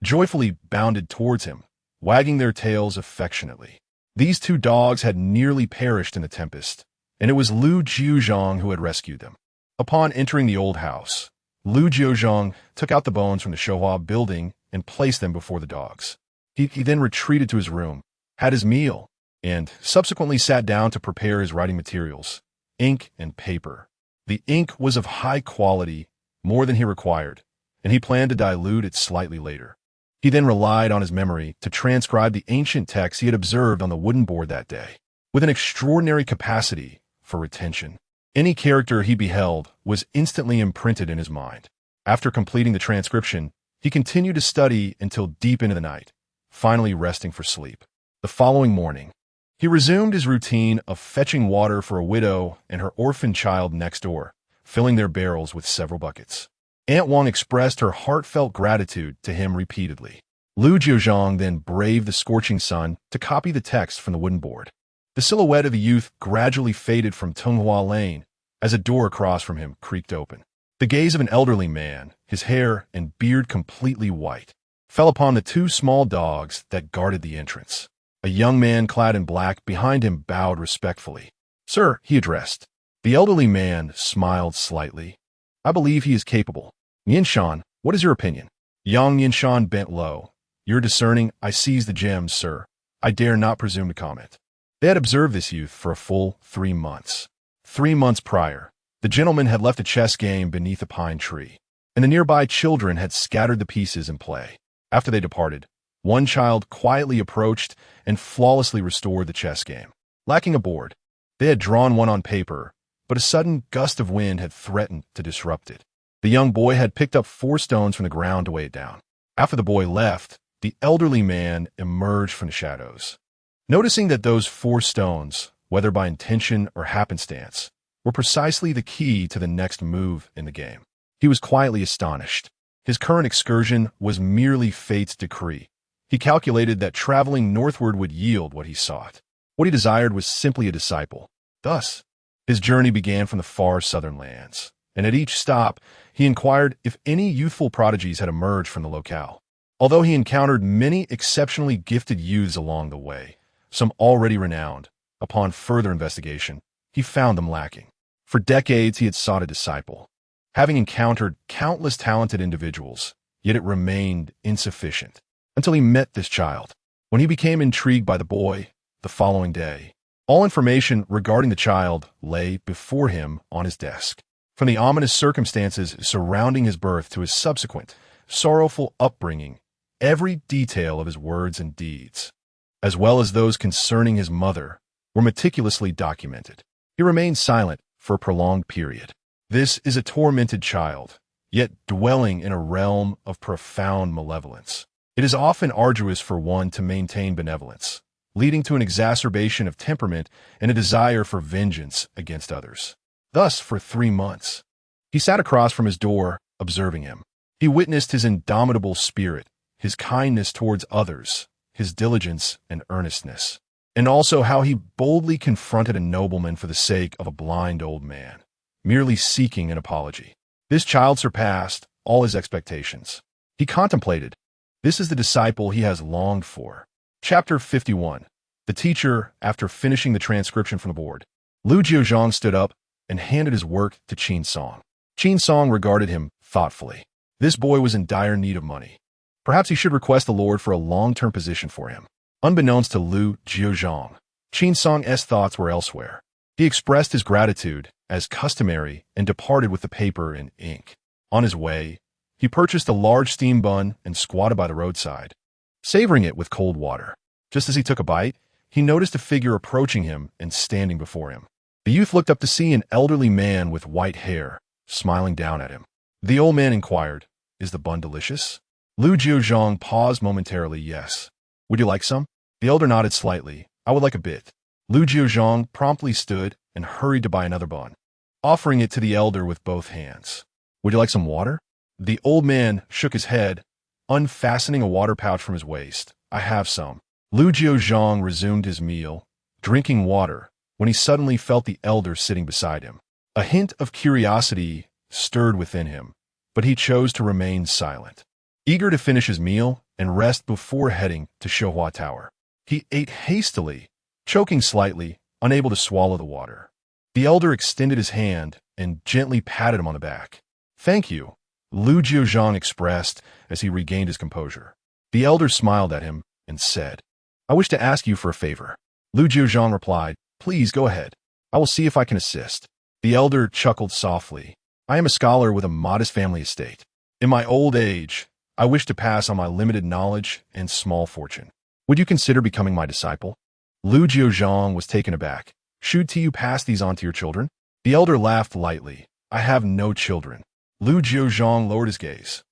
joyfully bounded towards him, wagging their tails affectionately. These two dogs had nearly perished in the tempest, and it was Lu Jiuzhang who had rescued them. Upon entering the old house, Lu Jiuzhang took out the bones from the Shohua building and placed them before the dogs. He then retreated to his room, had his meal, and subsequently sat down to prepare his writing materials, ink and paper. The ink was of high quality, more than he required, and he planned to dilute it slightly later. He then relied on his memory to transcribe the ancient texts he had observed on the wooden board that day, with an extraordinary capacity for retention. Any character he beheld was instantly imprinted in his mind. After completing the transcription, he continued to study until deep into the night, finally resting for sleep. The following morning, he resumed his routine of fetching water for a widow and her orphan child next door, filling their barrels with several buckets. Aunt Wang expressed her heartfelt gratitude to him repeatedly. Lu Jiuzhang then braved the scorching sun to copy the text from the wooden board. The silhouette of the youth gradually faded from Tonghua Lane as a door across from him creaked open. The gaze of an elderly man, his hair and beard completely white, fell upon the two small dogs that guarded the entrance. A young man clad in black behind him bowed respectfully. "Sir," he addressed. The elderly man smiled slightly. "I believe he is capable. Yinshan, what is your opinion?" Young Yinshan bent low. "You're discerning. I seize the gems, sir. I dare not presume to comment." They had observed this youth for a full 3 months. 3 months prior, the gentleman had left a chess game beneath a pine tree, and the nearby children had scattered the pieces in play. After they departed, one child quietly approached and flawlessly restored the chess game. Lacking a board, they had drawn one on paper, but a sudden gust of wind had threatened to disrupt it. The young boy had picked up 4 stones from the ground to weigh it down. After the boy left, the elderly man emerged from the shadows. Noticing that those 4 stones, whether by intention or happenstance, were precisely the key to the next move in the game, he was quietly astonished. His current excursion was merely fate's decree. He calculated that traveling northward would yield what he sought. What he desired was simply a disciple. Thus, his journey began from the far southern lands, and at each stop, he inquired if any youthful prodigies had emerged from the locale. Although he encountered many exceptionally gifted youths along the way, some already renowned, upon further investigation, he found them lacking. For decades, he had sought a disciple, having encountered countless talented individuals, yet it remained insufficient, until he met this child. When he became intrigued by the boy, the following day, all information regarding the child lay before him on his desk. From the ominous circumstances surrounding his birth to his subsequent, sorrowful upbringing, every detail of his words and deeds, as well as those concerning his mother, were meticulously documented. He remained silent for a prolonged period. This is a tormented child, yet dwelling in a realm of profound malevolence. It is often arduous for one to maintain benevolence, leading to an exacerbation of temperament and a desire for vengeance against others. Thus, for 3 months, he sat across from his door, observing him. He witnessed his indomitable spirit, his kindness towards others, his diligence and earnestness, and also how he boldly confronted a nobleman for the sake of a blind old man, merely seeking an apology. This child surpassed all his expectations. He contemplated, this is the disciple he has longed for. Chapter 51. The teacher, after finishing the transcription from the board, Lu Jiuzhang stood up and handed his work to Qin Song. Qin Song regarded him thoughtfully. This boy was in dire need of money. Perhaps he should request the Lord for a long-term position for him. Unbeknownst to Lu Jiuzhang, Qin Song's thoughts were elsewhere. He expressed his gratitude, as customary, and departed with the paper and ink. On his way, he purchased a large steam bun and squatted by the roadside, savoring it with cold water. Just as he took a bite, he noticed a figure approaching him and standing before him. The youth looked up to see an elderly man with white hair, smiling down at him. The old man inquired, "Is the bun delicious?" Lu Jiuzhang paused momentarily. "Yes. Would you like some?" The elder nodded slightly. "I would like a bit." Lu Jiuzhang promptly stood and hurried to buy another bun, offering it to the elder with both hands. "Would you like some water?" The old man shook his head, unfastening a water pouch from his waist. "I have some." Lu Jiuzhang resumed his meal, drinking water, when he suddenly felt the elder sitting beside him. A hint of curiosity stirred within him, but he chose to remain silent, eager to finish his meal and rest before heading to Shohua Tower. He ate hastily, choking slightly, unable to swallow the water. The elder extended his hand and gently patted him on the back. "Thank you," Lu Jiuzhang expressed as he regained his composure. The elder smiled at him and said, "I wish to ask you for a favor." Lu Jiuzhang replied, "Please go ahead. I will see if I can assist." The elder chuckled softly. "I am a scholar with a modest family estate. In my old age, I wish to pass on my limited knowledge and small fortune. Would you consider becoming my disciple?" Lu Jiuzhang was taken aback. "Should you pass these on to your children?" The elder laughed lightly. "I have no children." Lu Jiuzhang lowered his gaze.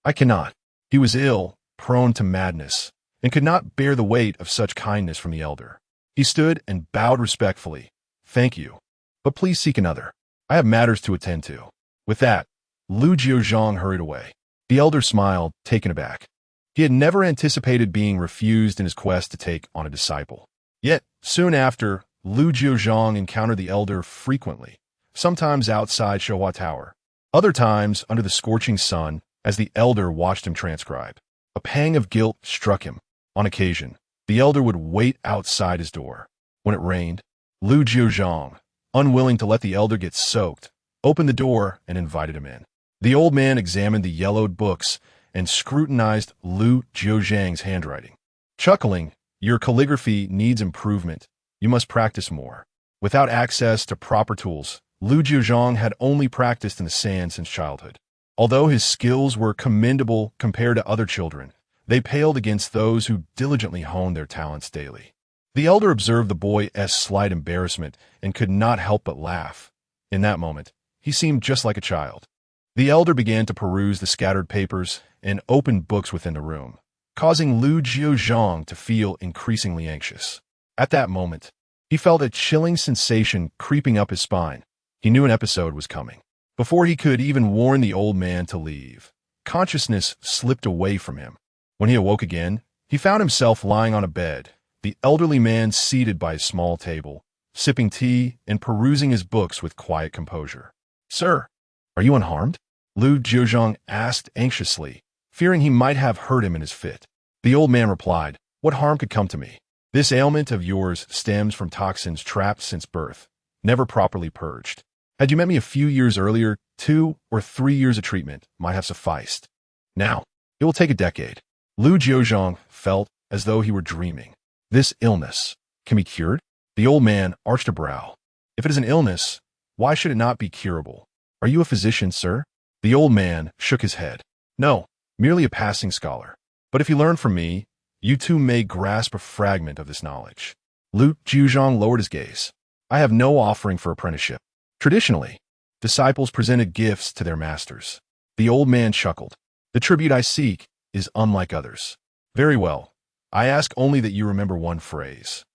"I cannot." He was ill, prone to madness, and could not bear the weight of such kindness from the elder. He stood and bowed respectfully. "Thank you, but please seek another. I have matters to attend to." With that, Lu Jiuzhang hurried away. The elder smiled, taken aback. He had never anticipated being refused in his quest to take on a disciple. Yet, soon after, Lu Jiuzhang encountered the elder frequently, sometimes outside Shohua Tower, other times under the scorching sun as the elder watched him transcribe. A pang of guilt struck him. On occasion, the elder would wait outside his door. When it rained, Lu Jiuzhang, unwilling to let the elder get soaked, opened the door and invited him in. The old man examined the yellowed books and scrutinized Lu Jiuzhang's handwriting. Chuckling, "Your calligraphy needs improvement. You must practice more." Without access to proper tools, Lu Jiuzhang had only practiced in the sand since childhood. Although his skills were commendable compared to other children, they paled against those who diligently honed their talents daily. The elder observed the boy's slight embarrassment and could not help but laugh. In that moment, he seemed just like a child. The elder began to peruse the scattered papers and opened books within the room, causing Lu Jiuzhang to feel increasingly anxious. At that moment, he felt a chilling sensation creeping up his spine. He knew an episode was coming. Before he could even warn the old man to leave, consciousness slipped away from him. When he awoke again, he found himself lying on a bed, the elderly man seated by a small table, sipping tea and perusing his books with quiet composure. "Sir, are you unharmed?" Lu Jiuzhang asked anxiously, fearing he might have hurt him in his fit. The old man replied, "What harm could come to me? This ailment of yours stems from toxins trapped since birth, never properly purged. Had you met me a few years earlier, 2 or 3 years of treatment might have sufficed. Now, it will take a decade." Lu Jiuzhang felt as though he were dreaming. "This illness can be cured?" The old man arched a brow. "If it is an illness, why should it not be curable? Are you a physician, sir?" The old man shook his head. "No, merely a passing scholar. But if you learn from me, you too may grasp a fragment of this knowledge." Lu Jiuzhang lowered his gaze. "I have no offering for apprenticeship. Traditionally, disciples presented gifts to their masters." The old man chuckled. "The tribute I seek is unlike others." "Very well. I ask only that you remember one phrase.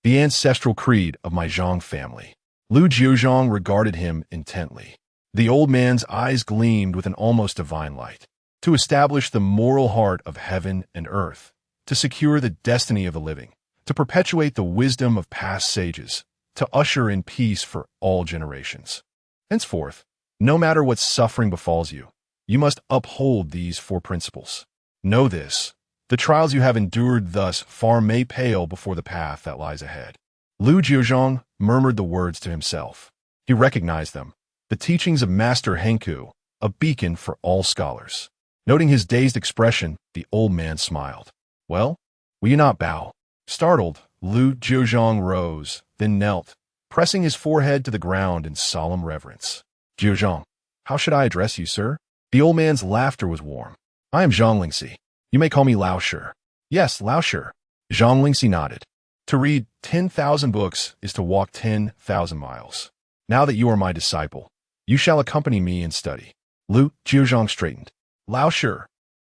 The ancestral creed of my Zhang family." Lu Jiuzhang regarded him intently. The old man's eyes gleamed with an almost divine light. "To establish the moral heart of heaven and earth, to secure the destiny of the living, to perpetuate the wisdom of past sages, to usher in peace for all generations. Henceforth, no matter what suffering befalls you, you must uphold these 4 principles. Know this, the trials you have endured thus far may pale before the path that lies ahead." Lu Jiuzhang murmured the words to himself. He recognized them, the teachings of Master Henku, a beacon for all scholars. Noting his dazed expression, the old man smiled. "Well, will you not bow?" Startled, Lu Jiuzhang rose, then knelt, pressing his forehead to the ground in solemn reverence. "Jiuzhang, how should I address you, sir?" The old man's laughter was warm. "I am Zhang Lingxi. You may call me Lao Shi." "Yes, Lao Shi." Zhang Lingxi nodded. "To read 10,000 books is to walk 10,000 miles. Now that you are my disciple, you shall accompany me in study." Lu Jiuzhang straightened. "Lao Shi,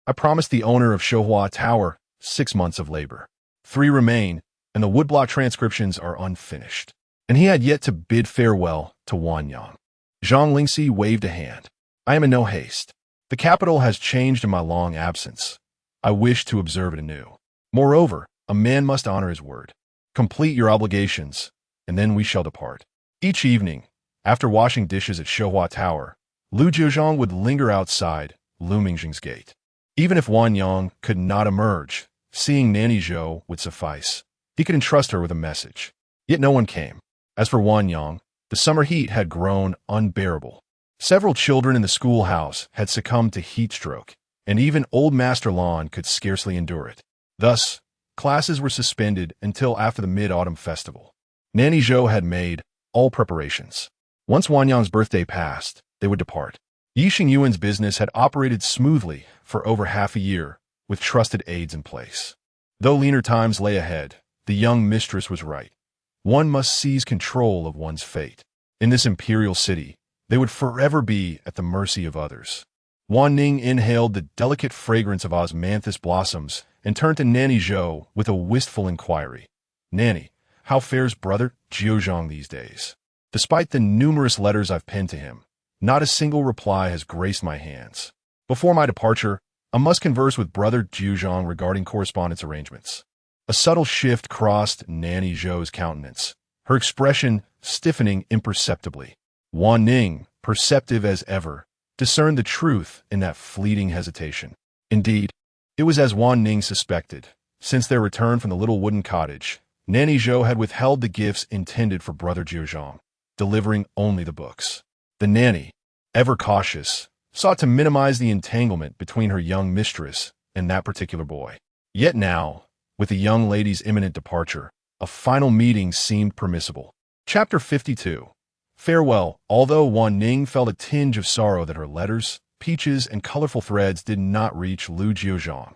I promised the owner of Shohua Tower 6 months of labor. 3 remain, and the woodblock transcriptions are unfinished." And he had yet to bid farewell to Wanning. Zhang Lingxi waved a hand. "I am in no haste. The capital has changed in my long absence. I wish to observe it anew. Moreover, a man must honor his word. Complete your obligations, and then we shall depart." Each evening, after washing dishes at Shohua Tower, Lu Jiuzhang would linger outside Lumingzhing's gate. Even if Wanning could not emerge, seeing Nanny Zhou would suffice. He could entrust her with a message. Yet no one came. As for Wanning, the summer heat had grown unbearable. Several children in the schoolhouse had succumbed to heat stroke, and even old Master Lan could scarcely endure it. Thus, classes were suspended until after the Mid-Autumn Festival. Nanny Zhou had made all preparations. Once Wanyang's birthday passed, they would depart. Yi Xingyuan's business had operated smoothly for over half a year, with trusted aides in place. Though leaner times lay ahead, the young mistress was right. One must seize control of one's fate. In this imperial city, they would forever be at the mercy of others. Wanning inhaled the delicate fragrance of osmanthus blossoms and turned to Nanny Zhou with a wistful inquiry. "Nanny, how fares brother Jiuzhang these days? Despite the numerous letters I've penned to him, not a single reply has graced my hands. Before my departure, I must converse with brother Jiuzhang regarding correspondence arrangements." A subtle shift crossed Nanny Zhou's countenance, her expression stiffening imperceptibly. Wanning, perceptive as ever, discerned the truth in that fleeting hesitation. Indeed, it was as Wanning suspected. Since their return from the little wooden cottage, Nanny Zhou had withheld the gifts intended for brother Jiuzhang, delivering only the books. The nanny, ever cautious, sought to minimize the entanglement between her young mistress and that particular boy. Yet now, with the young lady's imminent departure, a final meeting seemed permissible. Chapter 52. Farewell. Although Wanning felt a tinge of sorrow that her letters, peaches, and colorful threads did not reach Lu Jiuzhang,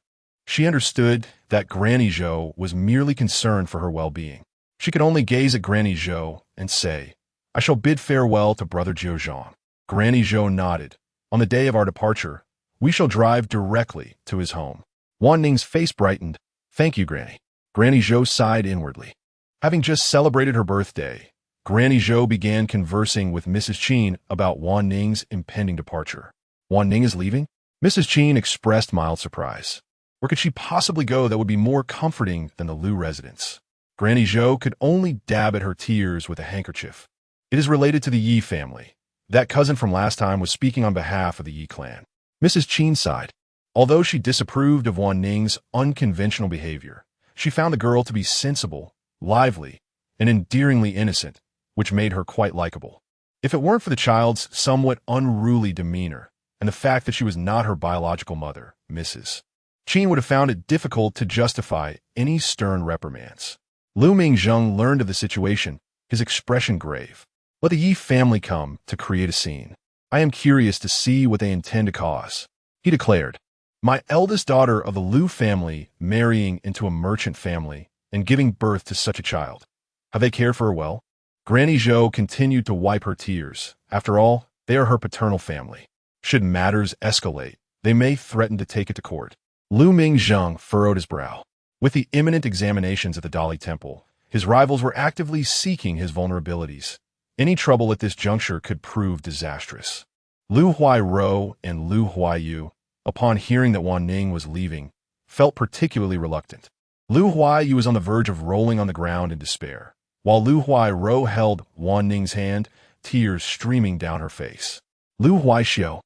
she understood that Granny Zhou was merely concerned for her well-being. She could only gaze at Granny Zhou and say, "I shall bid farewell to brother Jiuzhang." Granny Zhou nodded. "On the day of our departure, we shall drive directly to his home." Wanning's face brightened. "Thank you, Granny." Granny Zhou sighed inwardly. Having just celebrated her birthday, Granny Zhou began conversing with Mrs. Qin about Wanning's impending departure. "Wanning is leaving?" Mrs. Qin expressed mild surprise. Where could she possibly go that would be more comforting than the Lu residence? Granny Zhou could only dab at her tears with a handkerchief. "It is related to the Yi family. That cousin from last time was speaking on behalf of the Yi clan." Mrs. Qin sighed. Although she disapproved of Wanning's unconventional behavior, she found the girl to be sensible, lively, and endearingly innocent, which made her quite likable. If it weren't for the child's somewhat unruly demeanor and the fact that she was not her biological mother, Mrs. Qin would have found it difficult to justify any stern reprimands. Lu Jiuzhang learned of the situation, his expression grave. "Let the Yi family come to create a scene. I am curious to see what they intend to cause," he declared. "My eldest daughter of the Lu family marrying into a merchant family and giving birth to such a child. Have they cared for her well?" Granny Zhou continued to wipe her tears. After all, they are her paternal family. Should matters escalate, they may threaten to take it to court. Lu Jiuzhang furrowed his brow. With the imminent examinations at the Dali Temple, his rivals were actively seeking his vulnerabilities. Any trouble at this juncture could prove disastrous. Lu Huairou and Lu Huaiyu, upon hearing that Wanning was leaving, felt particularly reluctant. Lu Huaiyu was on the verge of rolling on the ground in despair, while Lu Huairou held Wanning's hand, tears streaming down her face. Lu Huaixiu,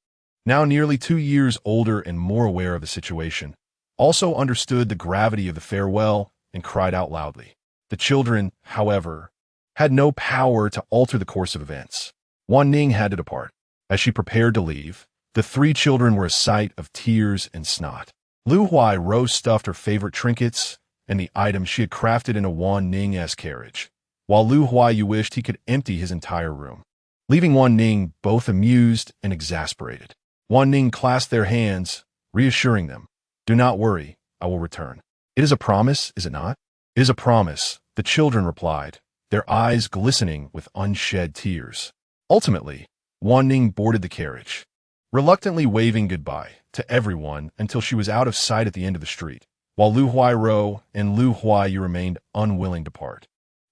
now nearly 2 years older and more aware of the situation, also understood the gravity of the farewell and cried out loudly. The children, however, had no power to alter the course of events. Wanning had to depart. As she prepared to leave, the 3 children were a sight of tears and snot. Lu Huairou stuffed her favorite trinkets and the items she had crafted in a Wanning-esque carriage, while Lu Huaiyu wished he could empty his entire room, leaving Wanning both amused and exasperated. Wanning clasped their hands, reassuring them. "Do not worry, I will return." "It is a promise, is it not?" "It is a promise," the children replied, their eyes glistening with unshed tears. Ultimately, Wanning boarded the carriage, reluctantly waving goodbye to everyone until she was out of sight at the end of the street, while Lu Huairou and Lu Huaiyu remained unwilling to part.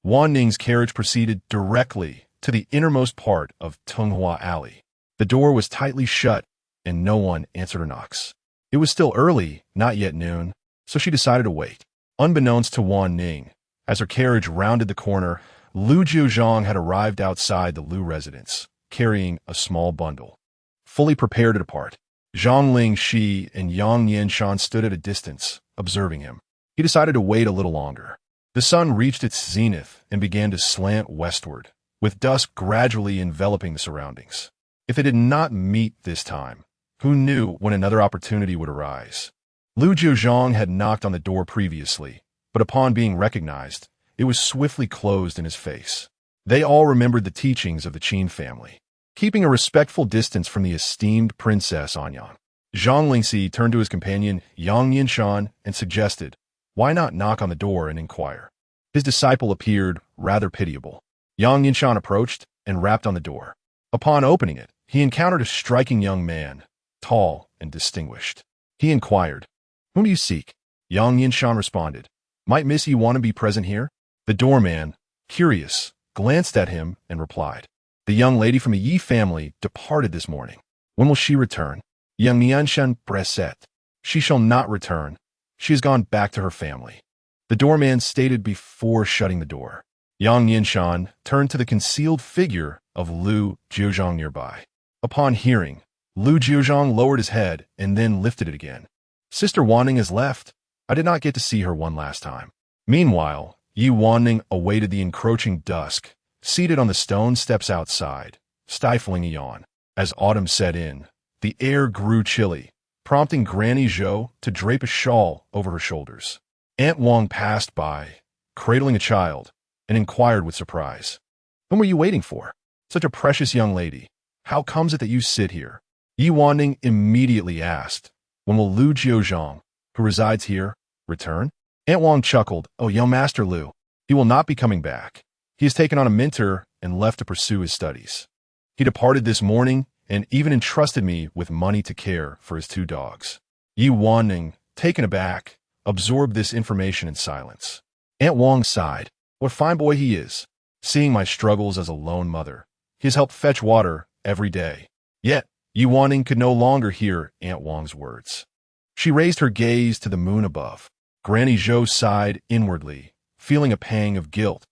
Wanning's carriage proceeded directly to the innermost part of Tunghua Alley. The door was tightly shut, and no one answered her knocks. It was still early, not yet noon, so she decided to wait. Unbeknownst to Wanning, as her carriage rounded the corner, Lu Jiuzhang had arrived outside the Lu residence, carrying a small bundle. Fully prepared to depart, Zhongling Shi and Yang Yanshan stood at a distance, observing him. He decided to wait a little longer. The sun reached its zenith and began to slant westward, with dusk gradually enveloping the surroundings. If they did not meet this time, who knew when another opportunity would arise? Lu Jiuzhang had knocked on the door previously, but upon being recognized, it was swiftly closed in his face. They all remembered the teachings of the Qin family, keeping a respectful distance from the esteemed Princess Anyang. Zhang Lingxi turned to his companion Yang Yinshan and suggested, "Why not knock on the door and inquire?" His disciple appeared rather pitiable. Yang Yinshan approached and rapped on the door. Upon opening it, he encountered a striking young man, tall and distinguished. He inquired, "Whom do you seek?" Yang Yinshan responded, "Might Miss Yuan be present here?" The doorman, curious, glanced at him and replied, "The young lady from the Yi family departed this morning. When will she return?" Yang Yinshan Breset. "She shall not return. She has gone back to her family," the doorman stated before shutting the door. Yang Yinshan turned to the concealed figure of Lu Jiuzhang nearby. Upon hearing, Lu Jiuzhang lowered his head and then lifted it again. "Sister Wanning has left. I did not get to see her one last time." Meanwhile, Yi Wanning awaited the encroaching dusk, seated on the stone steps outside, stifling a yawn. As autumn set in, the air grew chilly, prompting Granny Zhou to drape a shawl over her shoulders. Aunt Wang passed by, cradling a child, and inquired with surprise, "Whom were you waiting for? Such a precious young lady. How comes it that you sit here?" Yi Wanning immediately asked, "When will Lu Jiuzhang, who resides here, return?" Aunt Wang chuckled, "Oh, young Master Lu. He will not be coming back. He has taken on a mentor and left to pursue his studies. He departed this morning and even entrusted me with money to care for his 2 dogs." Yi Wanning, taken aback, absorbed this information in silence. Aunt Wang sighed. "What a fine boy he is. Seeing my struggles as a lone mother, he has helped fetch water every day." Yet, Yi Wanning could no longer hear Aunt Wang's words. She raised her gaze to the moon above. Granny Zhou sighed inwardly, feeling a pang of guilt.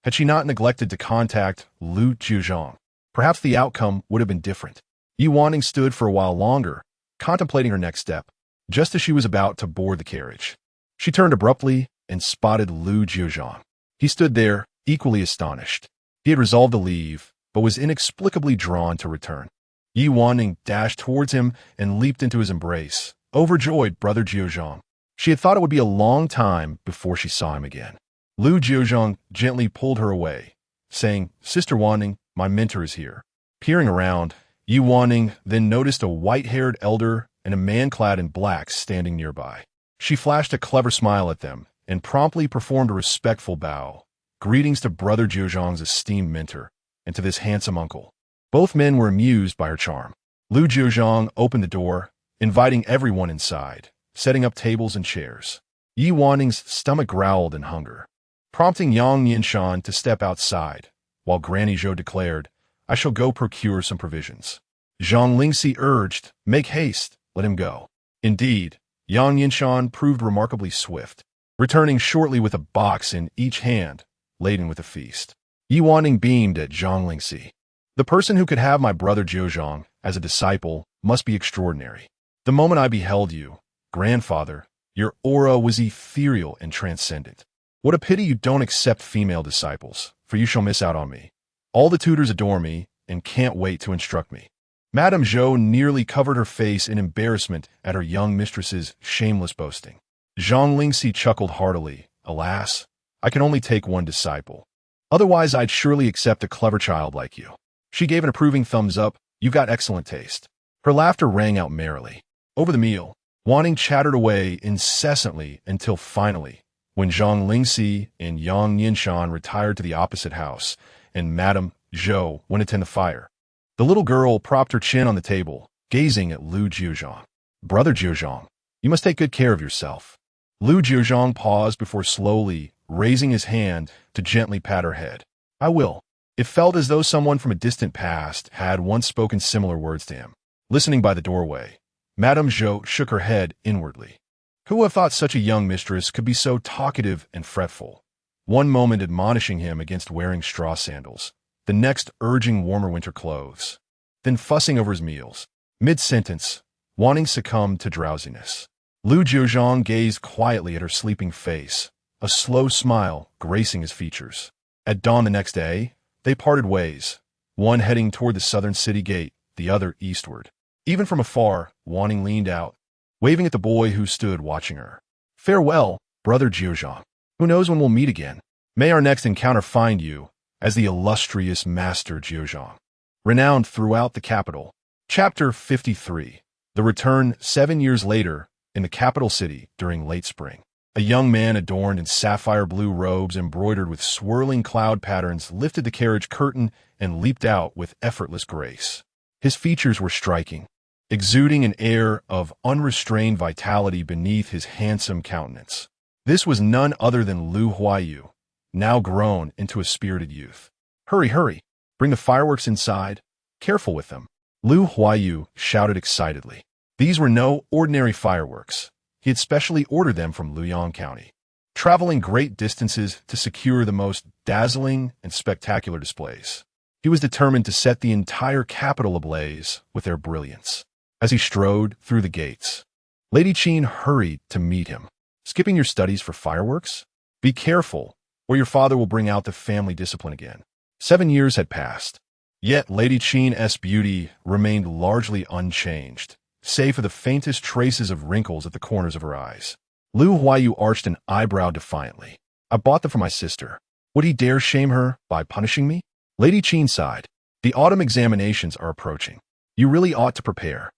Had she not neglected to contact Lu Jiuzhang, perhaps the outcome would have been different. Yi Wanning stood for a while longer, contemplating her next step, just as she was about to board the carriage. She turned abruptly and spotted Lu Jiuzhang. He stood there, equally astonished. He had resolved to leave, but was inexplicably drawn to return. Yi Wanning dashed towards him and leaped into his embrace, overjoyed brother Jiuzhang. She had thought it would be a long time before she saw him again. Lu Jiuzhang gently pulled her away, saying, "Sister Wanning, my mentor is here." Peering around, Yi Wanning then noticed a white-haired elder and a man clad in black standing nearby. She flashed a clever smile at them and promptly performed a respectful bow. Greetings to brother Jiuzhang's esteemed mentor and to this handsome uncle. Both men were amused by her charm. Lu Jiuzhang opened the door, inviting everyone inside, setting up tables and chairs. Yi Wanning's stomach growled in hunger, prompting Yang Yinshan to step outside, while Granny Zhou declared, "I shall go procure some provisions." Zhang Lingxi urged, "Make haste, let him go." Indeed, Yang Yinshan proved remarkably swift, returning shortly with a box in each hand, laden with a feast. Yi Wanning beamed at Zhang Lingxi. "The person who could have my brother Jiuzhang as a disciple must be extraordinary. The moment I beheld you, grandfather, your aura was ethereal and transcendent. What a pity you don't accept female disciples, for you shall miss out on me. All the tutors adore me and can't wait to instruct me." Madame Zhou nearly covered her face in embarrassment at her young mistress's shameless boasting. Zhang Lingxi chuckled heartily. "Alas, I can only take one disciple. Otherwise, I'd surely accept a clever child like you." She gave an approving thumbs up. "You've got excellent taste." Her laughter rang out merrily. Over the meal, Wanning chattered away incessantly until finally, when Zhang Lingxi and Yang Yinshan retired to the opposite house, and Madame Zhou went to tend the fire. The little girl propped her chin on the table, gazing at Lu Jiuzhang. "Brother Jiuzhang, you must take good care of yourself." Lu Jiuzhang paused before slowly raising his hand to gently pat her head. "I will." It felt as though someone from a distant past had once spoken similar words to him. Listening by the doorway, Madame Zhou shook her head inwardly. Who would have thought such a young mistress could be so talkative and fretful? One moment admonishing him against wearing straw sandals, the next urging warmer winter clothes, then fussing over his meals. Mid-sentence, Wanning succumbed to drowsiness. Lu Jiuzhang gazed quietly at her sleeping face, a slow smile gracing his features. At dawn the next day, they parted ways, one heading toward the southern city gate, the other eastward. Even from afar, Wanning leaned out, waving at the boy who stood watching her. "Farewell, Brother Jiuzhang. Who knows when we'll meet again? May our next encounter find you as the illustrious Master Jiuzhang, renowned throughout the capital." Chapter 53. The Return 7 years later, in the capital city during late spring. A young man adorned in sapphire blue robes embroidered with swirling cloud patterns lifted the carriage curtain and leaped out with effortless grace. His features were striking, exuding an air of unrestrained vitality beneath his handsome countenance. This was none other than Lu Jiuzhang, now grown into a spirited youth. "Hurry, hurry! Bring the fireworks inside. Careful with them," Lu Jiuzhang shouted excitedly. These were no ordinary fireworks. He had specially ordered them from Luoyang County, traveling great distances to secure the most dazzling and spectacular displays. He was determined to set the entire capital ablaze with their brilliance. As he strode through the gates, Lady Qin hurried to meet him. "Skipping your studies for fireworks? Be careful, or your father will bring out the family discipline again." 7 years had passed, yet Lady Qin's beauty remained largely unchanged, save for the faintest traces of wrinkles at the corners of her eyes. Lu Jiuzhang arched an eyebrow defiantly. "I bought them for my sister. Would he dare shame her by punishing me?" Lady Qin sighed. "The autumn examinations are approaching. You really ought to prepare.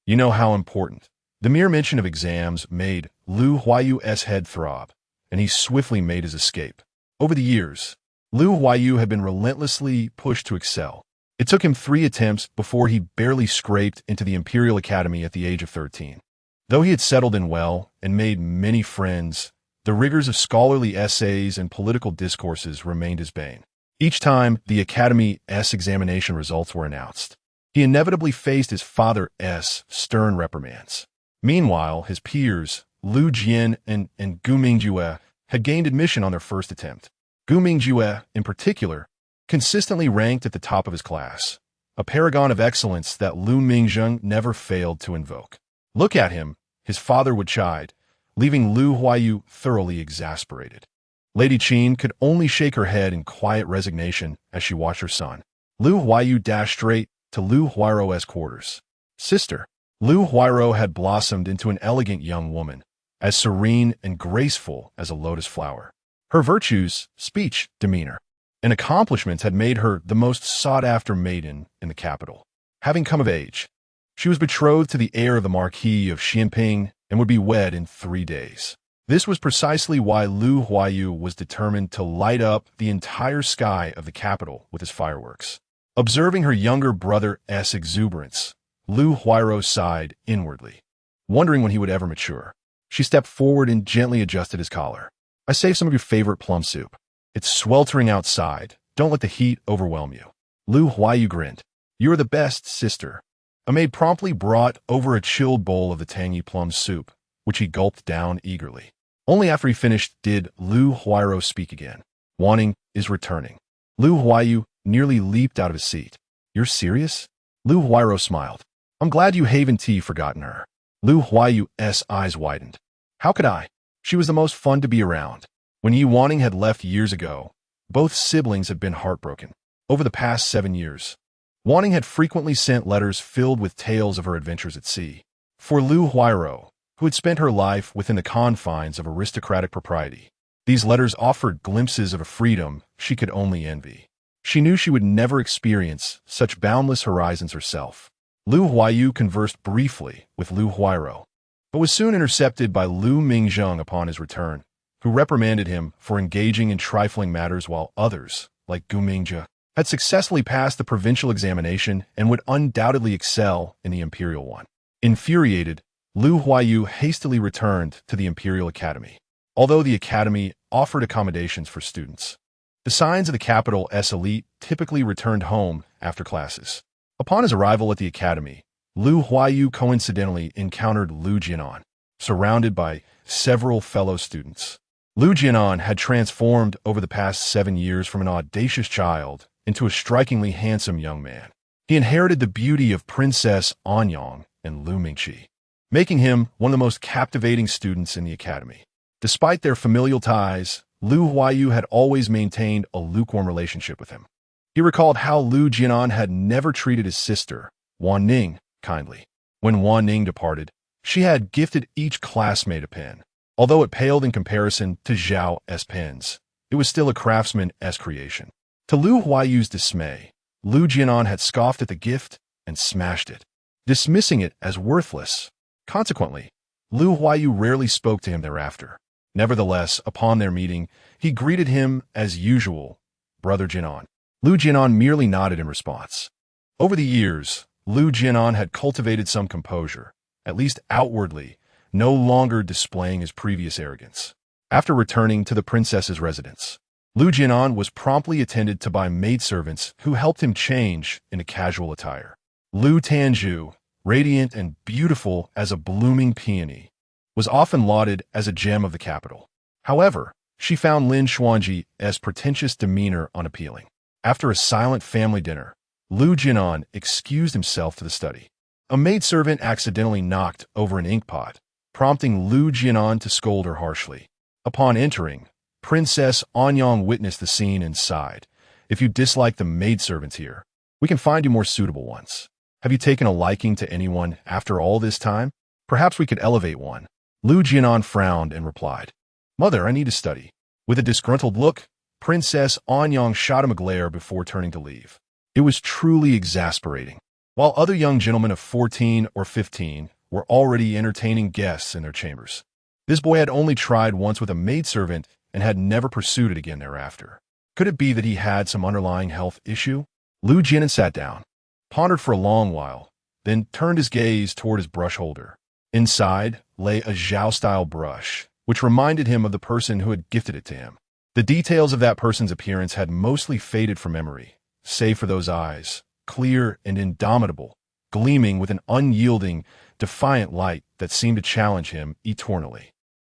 You know how important." The mere mention of exams made Lu Jiuzhang's head throb, and he swiftly made his escape. Over the years, Lu Jiuzhang had been relentlessly pushed to excel. It took him 3 attempts before he barely scraped into the Imperial Academy at the age of 13. Though he had settled in well and made many friends, the rigors of scholarly essays and political discourses remained his bane. Each time the Academy's examination results were announced, he inevitably faced his father's stern reprimands. Meanwhile, his peers, Lu Jian and Gu Mingjue, had gained admission on their first attempt. Gu Mingjue, in particular, consistently ranked at the top of his class, a paragon of excellence that Lu Mingjung never failed to invoke. "Look at him," his father would chide, leaving Lu Jiuzhang thoroughly exasperated. Lady Qin could only shake her head in quiet resignation as she watched her son. Lu Jiuzhang dashed straight to Lu Huairou's quarters. "Sister." Lu Huairou had blossomed into an elegant young woman, as serene and graceful as a lotus flower. Her virtues, speech, demeanor, and accomplishments had made her the most sought-after maiden in the capital. Having come of age, she was betrothed to the heir of the Marquis of Xianping and would be wed in 3 days. This was precisely why Lu Jiuzhang was determined to light up the entire sky of the capital with his fireworks. Observing her younger brother's exuberance, Lu Huairou sighed inwardly, wondering when he would ever mature. She stepped forward and gently adjusted his collar. "I saved some of your favorite plum soup. It's sweltering outside. Don't let the heat overwhelm you." Lu Jiuzhang grinned. "You are the best, sister." A maid promptly brought over a chilled bowl of the tangy plum soup, which he gulped down eagerly. Only after he finished did Lu Huairou speak again. "Wanning is returning." Lu Jiuzhang nearly leaped out of his seat. "You're serious?" Lu Huairou smiled. "I'm glad you haven't forgotten her." Lu Huaiyu's eyes widened. "How could I? She was the most fun to be around." When Yi Wanning had left years ago, both siblings had been heartbroken. Over the past 7 years, Wanning had frequently sent letters filled with tales of her adventures at sea. For Lu Huairou, who had spent her life within the confines of aristocratic propriety, these letters offered glimpses of a freedom she could only envy. She knew she would never experience such boundless horizons herself. Lu Jiuzhang conversed briefly with Lu Huairou, but was soon intercepted by Lu Mingjung upon his return, who reprimanded him for engaging in trifling matters while others, like Gu Mingjue, had successfully passed the provincial examination and would undoubtedly excel in the imperial one. Infuriated, Lu Jiuzhang hastily returned to the Imperial Academy. Although the academy offered accommodations for students, the scions of the capital's elite typically returned home after classes. Upon his arrival at the academy, Lu Jiuzhang coincidentally encountered Lu Jiuzhang, surrounded by several fellow students. Lu Jiuzhang had transformed over the past 7 years from an audacious child into a strikingly handsome young man. He inherited the beauty of Princess Anyang and Lu Mingqi, making him one of the most captivating students in the academy. Despite their familial ties, Lu Huayu had always maintained a lukewarm relationship with him. He recalled how Lu Jiuzhang had never treated his sister, Wanning, kindly. When Wanning departed, she had gifted each classmate a pen. Although it paled in comparison to Zhao's pens, it was still a craftsman's creation. To Lu Huayu's dismay, Lu Jiuzhang had scoffed at the gift and smashed it, dismissing it as worthless. Consequently, Lu Huayu rarely spoke to him thereafter. Nevertheless, upon their meeting, he greeted him as usual, Brother Jinan. Lu Jinan merely nodded in response. Over the years, Lu Jinan had cultivated some composure, at least outwardly, no longer displaying his previous arrogance. After returning to the princess's residence, Lu Jinan was promptly attended to by maidservants who helped him change into casual attire. Lu Tanju, radiant and beautiful as a blooming peony, was often lauded as a gem of the capital. However, she found Lin Xuanji's pretentious demeanor unappealing. After a silent family dinner, Lu Jinan excused himself to the study. A maidservant accidentally knocked over an inkpot, prompting Lu Jinan to scold her harshly. Upon entering, Princess Anyang witnessed the scene and sighed. If you dislike the maidservants here, we can find you more suitable ones. Have you taken a liking to anyone after all this time? Perhaps we could elevate one. Lu Jinan frowned and replied, Mother, I need to study. With a disgruntled look, Princess Anyang shot him a glare before turning to leave. It was truly exasperating. While other young gentlemen of 14 or 15 were already entertaining guests in their chambers, this boy had only tried once with a maidservant and had never pursued it again thereafter. Could it be that he had some underlying health issue? Lu Jinan sat down, pondered for a long while, then turned his gaze toward his brush holder. Inside lay a Zhao-style brush, which reminded him of the person who had gifted it to him. The details of that person's appearance had mostly faded from memory, save for those eyes, clear and indomitable, gleaming with an unyielding, defiant light that seemed to challenge him eternally.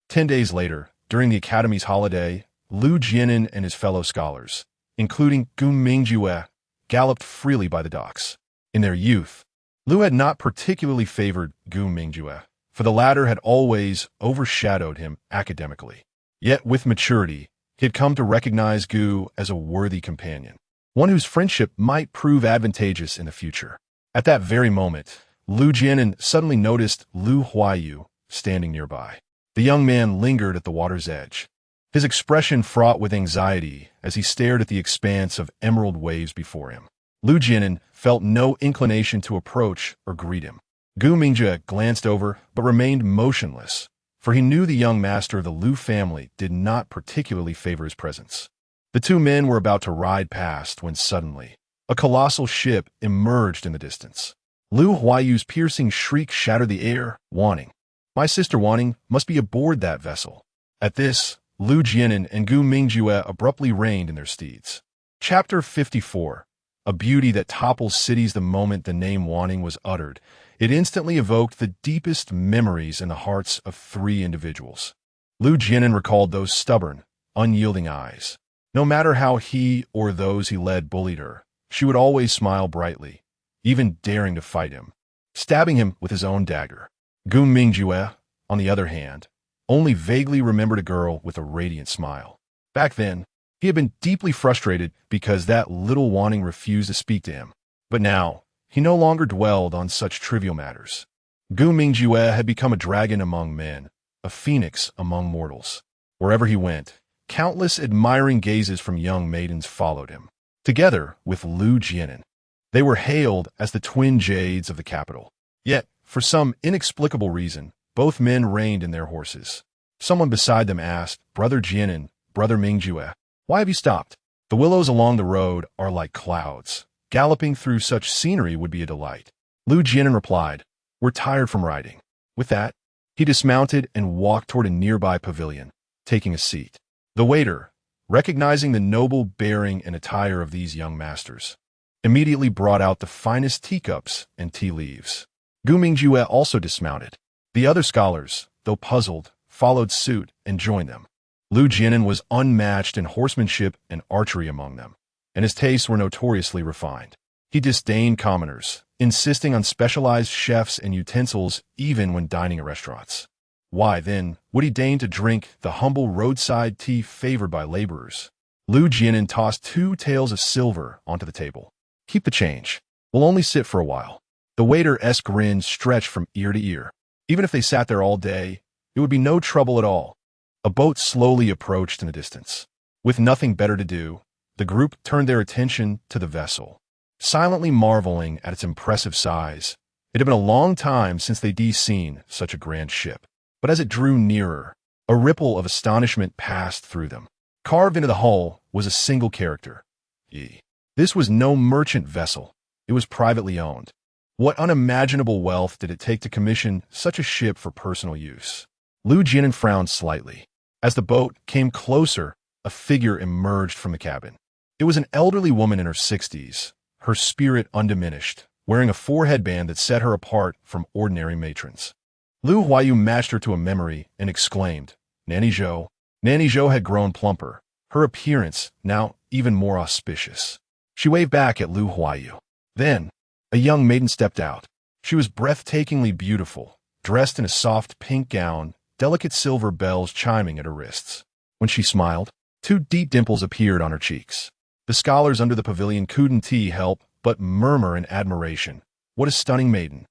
10 days later, during the academy's holiday, Lu Jianan and his fellow scholars, including Gu Mingjue, galloped freely by the docks. In their youth, Lu had not particularly favored Gu Mingjue, for the latter had always overshadowed him academically. Yet with maturity, he had come to recognize Gu as a worthy companion, one whose friendship might prove advantageous in the future. At that very moment, Lu Jianan suddenly noticed Lu Huayu standing nearby. The young man lingered at the water's edge, his expression fraught with anxiety as he stared at the expanse of emerald waves before him. Lu Jianan felt no inclination to approach or greet him. Gu Mingjue glanced over but remained motionless, for he knew the young master of the Lu family did not particularly favor his presence. The two men were about to ride past when suddenly, a colossal ship emerged in the distance. Lu Huayu's piercing shriek shattered the air. Wanning, my sister Wanning, must be aboard that vessel. At this, Lu Jianan and Gu Mingjue abruptly reined in their steeds. Chapter 54. A beauty that topples cities. The moment the name Wanning was uttered, it instantly evoked the deepest memories in the hearts of three individuals. Lu Jianan recalled those stubborn, unyielding eyes. No matter how he or those he led bullied her, she would always smile brightly, even daring to fight him, stabbing him with his own dagger. Gu Mingjue, on the other hand, only vaguely remembered a girl with a radiant smile. Back then, he had been deeply frustrated because that little Wanning refused to speak to him. But now, he no longer dwelled on such trivial matters. Gu Mingjue had become a dragon among men, a phoenix among mortals. Wherever he went, countless admiring gazes from young maidens followed him. Together with Lu Jianan, they were hailed as the twin jades of the capital. Yet, for some inexplicable reason, both men reined in their horses. Someone beside them asked, Brother Jianan, Brother Mingjue, why have you stopped? The willows along the road are like clouds. Galloping through such scenery would be a delight. Lu Jianan replied, we're tired from riding. With that, he dismounted and walked toward a nearby pavilion, taking a seat. The waiter, recognizing the noble bearing and attire of these young masters, immediately brought out the finest teacups and tea leaves. Gu Mingjue also dismounted. The other scholars, though puzzled, followed suit and joined them. Lu Jianan was unmatched in horsemanship and archery among them, and his tastes were notoriously refined. He disdained commoners, insisting on specialized chefs and utensils even when dining at restaurants. Why, then, would he deign to drink the humble roadside tea favored by laborers? Lu Jiuzhang tossed 2 taels of silver onto the table. Keep the change. We'll only sit for a while. The waiter's grin stretched from ear to ear. Even if they sat there all day, it would be no trouble at all. A boat slowly approached in the distance. With nothing better to do, the group turned their attention to the vessel, silently marveling at its impressive size. It had been a long time since they'd seen such a grand ship. But as it drew nearer, a ripple of astonishment passed through them. Carved into the hull was a single character. E. This was no merchant vessel. It was privately owned. What unimaginable wealth did it take to commission such a ship for personal use? Lu Jiuzhang frowned slightly. As the boat came closer, a figure emerged from the cabin. It was an elderly woman in her 60s, her spirit undiminished, wearing a foreheadband that set her apart from ordinary matrons. Lu Huayu matched her to a memory and exclaimed, Nanny Zhou. Nanny Zhou had grown plumper, her appearance now even more auspicious. She waved back at Lu Huayu. Then, a young maiden stepped out. She was breathtakingly beautiful, dressed in a soft pink gown, delicate silver bells chiming at her wrists. When she smiled, 2 deep dimples appeared on her cheeks. The scholars under the pavilion couldn't help but murmur in admiration. What a stunning maiden.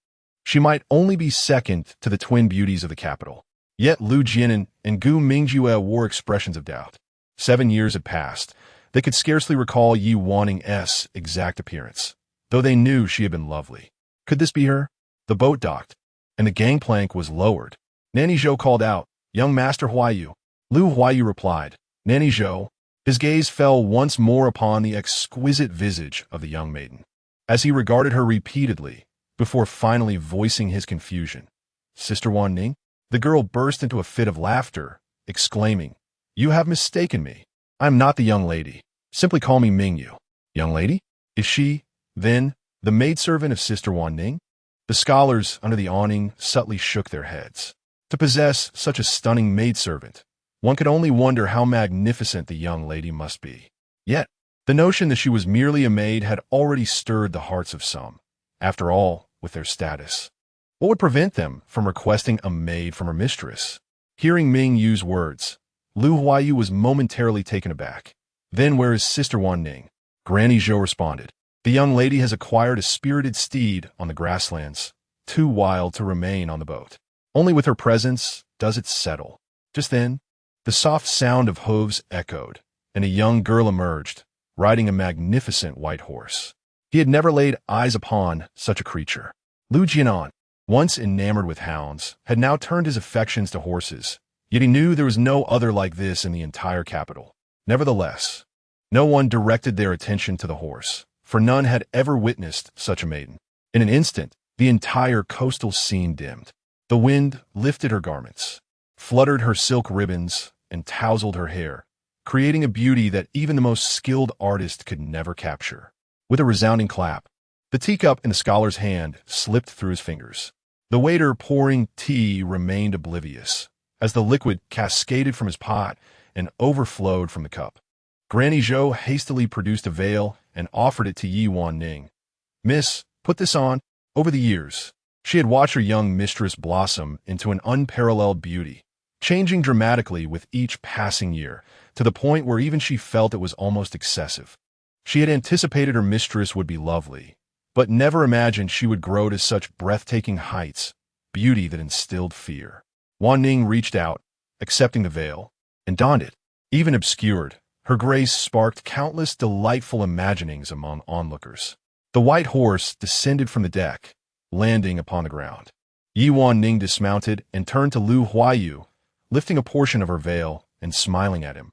She might only be second to the twin beauties of the capital. Yet Lu Jiuzhang and Gu Mingjue wore expressions of doubt. 7 years had passed. They could scarcely recall Yi Wanning's exact appearance, though they knew she had been lovely. Could this be her? The boat docked, and the gangplank was lowered. Nanny Zhou called out, Young Master Huayu. Lu Huayu replied, Nanny Zhou. His gaze fell once more upon the exquisite visage of the young maiden, as he regarded her repeatedly, before finally voicing his confusion. Sister Wanning? The girl burst into a fit of laughter, exclaiming, You have mistaken me. I am not the young lady. Simply call me Mingyu. Young lady? Is she, then, the maidservant of Sister Wanning? The scholars under the awning subtly shook their heads. To possess such a stunning maidservant, one could only wonder how magnificent the young lady must be. Yet, the notion that she was merely a maid had already stirred the hearts of some. After all, with their status, what would prevent them from requesting a maid from her mistress? Hearing Ming Yu's words, Lu Huayu was momentarily taken aback. Then where is Sister Wanning? Granny Zhou responded. The young lady has acquired a spirited steed on the grasslands, too wild to remain on the boat. Only with her presence does it settle. Just then, the soft sound of hooves echoed, and a young girl emerged, riding a magnificent white horse. He had never laid eyes upon such a creature. Lu Jiuzhang, once enamored with hounds, had now turned his affections to horses, yet he knew there was no other like this in the entire capital. Nevertheless, no one directed their attention to the horse, for none had ever witnessed such a maiden. In an instant, the entire coastal scene dimmed. The wind lifted her garments, fluttered her silk ribbons, and tousled her hair, creating a beauty that even the most skilled artist could never capture. With a resounding clap, the teacup in the scholar's hand slipped through his fingers. The waiter pouring tea remained oblivious, as the liquid cascaded from his pot and overflowed from the cup. Granny Zhou hastily produced a veil and offered it to Yi Wanning. Miss, put this on. Over the years, she had watched her young mistress blossom into an unparalleled beauty, changing dramatically with each passing year, to the point where even she felt it was almost excessive. She had anticipated her mistress would be lovely, but never imagined she would grow to such breathtaking heights, beauty that instilled fear. Wanning reached out, accepting the veil, and donned it. Even obscured, her grace sparked countless delightful imaginings among onlookers. The white horse descended from the deck, landing upon the ground. Yi Wanning dismounted and turned to Lu Huayu, lifting a portion of her veil and smiling at him.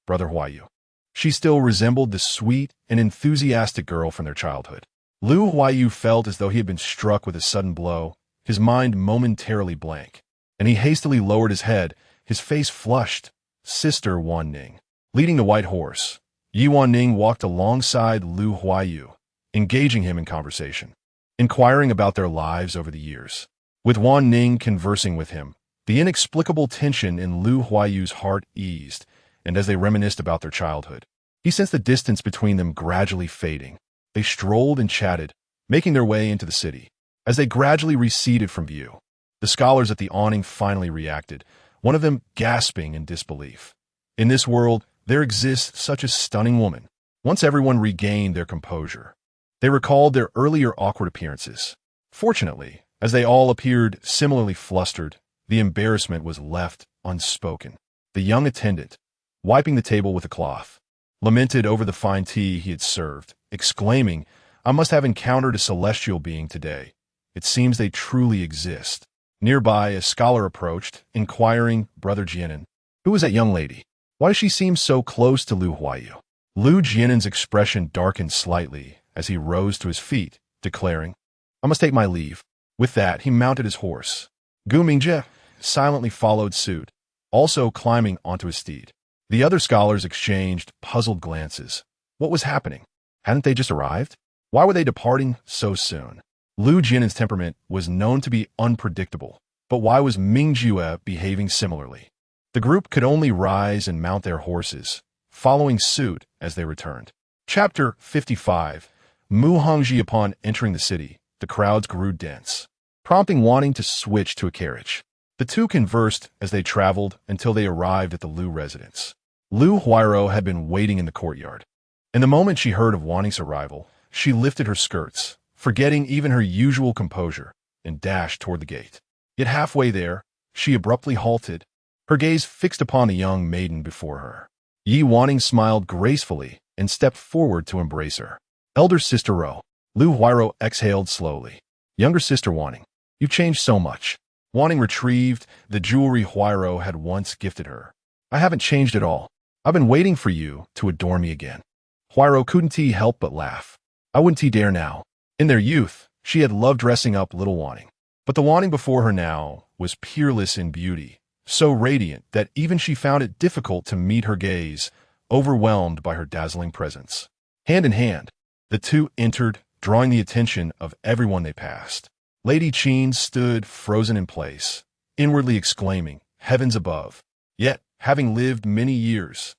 Brother Huayu. She still resembled the sweet and enthusiastic girl from their childhood. Lu Huayu felt as though he had been struck with a sudden blow, his mind momentarily blank, and he hastily lowered his head, his face flushed. Sister Wanning. Leading the white horse, Yi Wanning walked alongside Lu Huayu, engaging him in conversation, inquiring about their lives over the years. With Wanning conversing with him, the inexplicable tension in Lu Huayu's heart eased, and as they reminisced about their childhood, he sensed the distance between them gradually fading. They strolled and chatted, making their way into the city. As they gradually receded from view, The scholars at the awning finally reacted, one of them gasping in disbelief. In this world, there exists such a stunning woman. Once everyone regained their composure, they recalled their earlier awkward appearances. Fortunately, as they all appeared similarly flustered, the embarrassment was left unspoken. The young attendant, wiping the table with a cloth, lamented over the fine tea he had served, exclaiming, "I must have encountered a celestial being today. It seems they truly exist." Nearby, a scholar approached, inquiring, "Brother Jianan, who is that young lady? Why does she seem so close to Lu Huayu?" Lu Jianan's expression darkened slightly as he rose to his feet, declaring, "I must take my leave." With that, he mounted his horse. Gu Mingjie silently followed suit, also climbing onto his steed. The other scholars exchanged puzzled glances. What was happening? Hadn't they just arrived? Why were they departing so soon? Lu Jianan's temperament was known to be unpredictable, but why was Mingjie behaving similarly? The group could only rise and mount their horses, following suit as they returned. Chapter 55. Mu Hongji. Upon entering the city, the crowds grew dense, prompting Wanning to switch to a carriage. The two conversed as they traveled until they arrived at the Lu residence. Lu Huairo had been waiting in the courtyard. In the moment she heard of Wanning's arrival, she lifted her skirts, forgetting even her usual composure, and dashed toward the gate. Yet halfway there, she abruptly halted, her gaze fixed upon the young maiden before her. Yi Wanning smiled gracefully and stepped forward to embrace her. "Elder sister Ro." Lu Huairo exhaled slowly. "Younger sister Wanning, you've changed so much." Wanning retrieved the jewelry Huairo had once gifted her. "I haven't changed at all. I've been waiting for you to adore me again." Huairo couldn't help but laugh. "I wouldn't dare now." In their youth, she had loved dressing up little Wanning. But the Wanning before her now was peerless in beauty, so radiant that even she found it difficult to meet her gaze, overwhelmed by her dazzling presence. Hand in hand, the two entered, drawing the attention of everyone they passed. Lady Qin stood frozen in place, inwardly exclaiming, "Heavens above." Yet, having lived many years,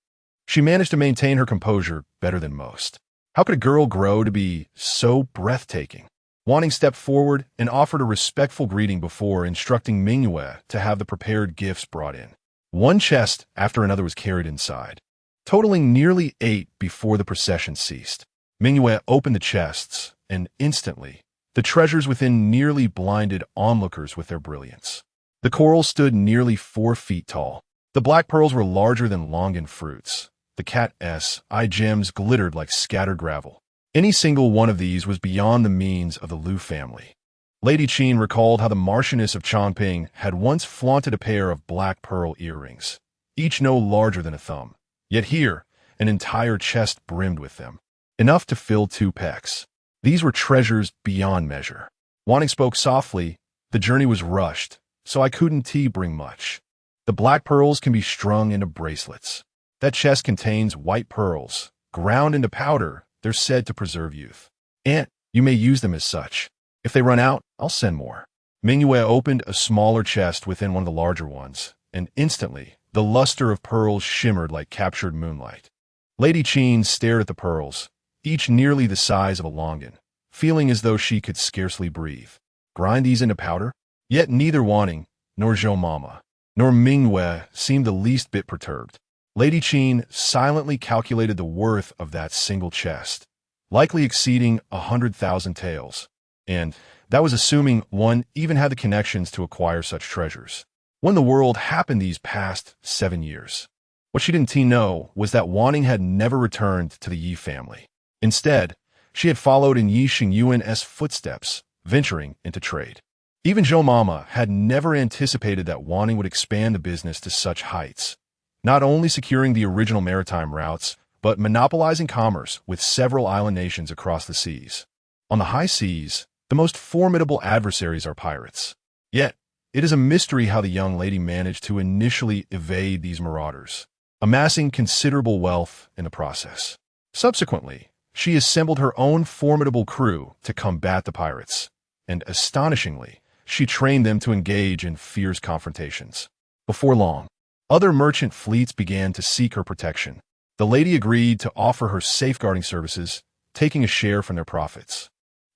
she managed to maintain her composure better than most. How could a girl grow to be so breathtaking? Wanting stepped forward and offered a respectful greeting before instructing Mingyue to have the prepared gifts brought in. One chest after another was carried inside, totaling nearly 8 before the procession ceased. Mingyue opened the chests, and instantly, the treasures within nearly blinded onlookers with their brilliance. The coral stood nearly 4 feet tall. The black pearls were larger than longan fruits. The cat's eye gems glittered like scattered gravel. Any single one of these was beyond the means of the Lu family. Lady Qin recalled how the Marchioness of Chongping had once flaunted a pair of black pearl earrings, each no larger than a thumb. Yet here, an entire chest brimmed with them, enough to fill 2 pecs. These were treasures beyond measure. Wanning spoke softly. "The journey was rushed, so I couldn't bring much. The black pearls can be strung into bracelets. That chest contains white pearls, ground into powder. They're said to preserve youth. And you may use them as such. If they run out, I'll send more." Mingyue opened a smaller chest within one of the larger ones, and instantly, the luster of pearls shimmered like captured moonlight. Lady Qin stared at the pearls, each nearly the size of a longan, feeling as though she could scarcely breathe. Grind these into powder? Yet neither Wanning, nor Zhou Mama, nor Mingyue seemed the least bit perturbed. Lady Qin silently calculated the worth of that single chest, likely exceeding 100,000 taels. And that was assuming one even had the connections to acquire such treasures. When the world happened these past 7 years? What she didn't know was that Wanning had never returned to the Yi family. Instead, she had followed in Yi Xingyuan's footsteps, venturing into trade. Even Zhou Mama had never anticipated that Wanning would expand the business to such heights, not only securing the original maritime routes, but monopolizing commerce with several island nations across the seas. On the high seas, the most formidable adversaries are pirates. Yet, it is a mystery how the young lady managed to initially evade these marauders, amassing considerable wealth in the process. Subsequently, she assembled her own formidable crew to combat the pirates, and astonishingly, she trained them to engage in fierce confrontations. Before long, other merchant fleets began to seek her protection. The lady agreed to offer her safeguarding services, taking a share from their profits.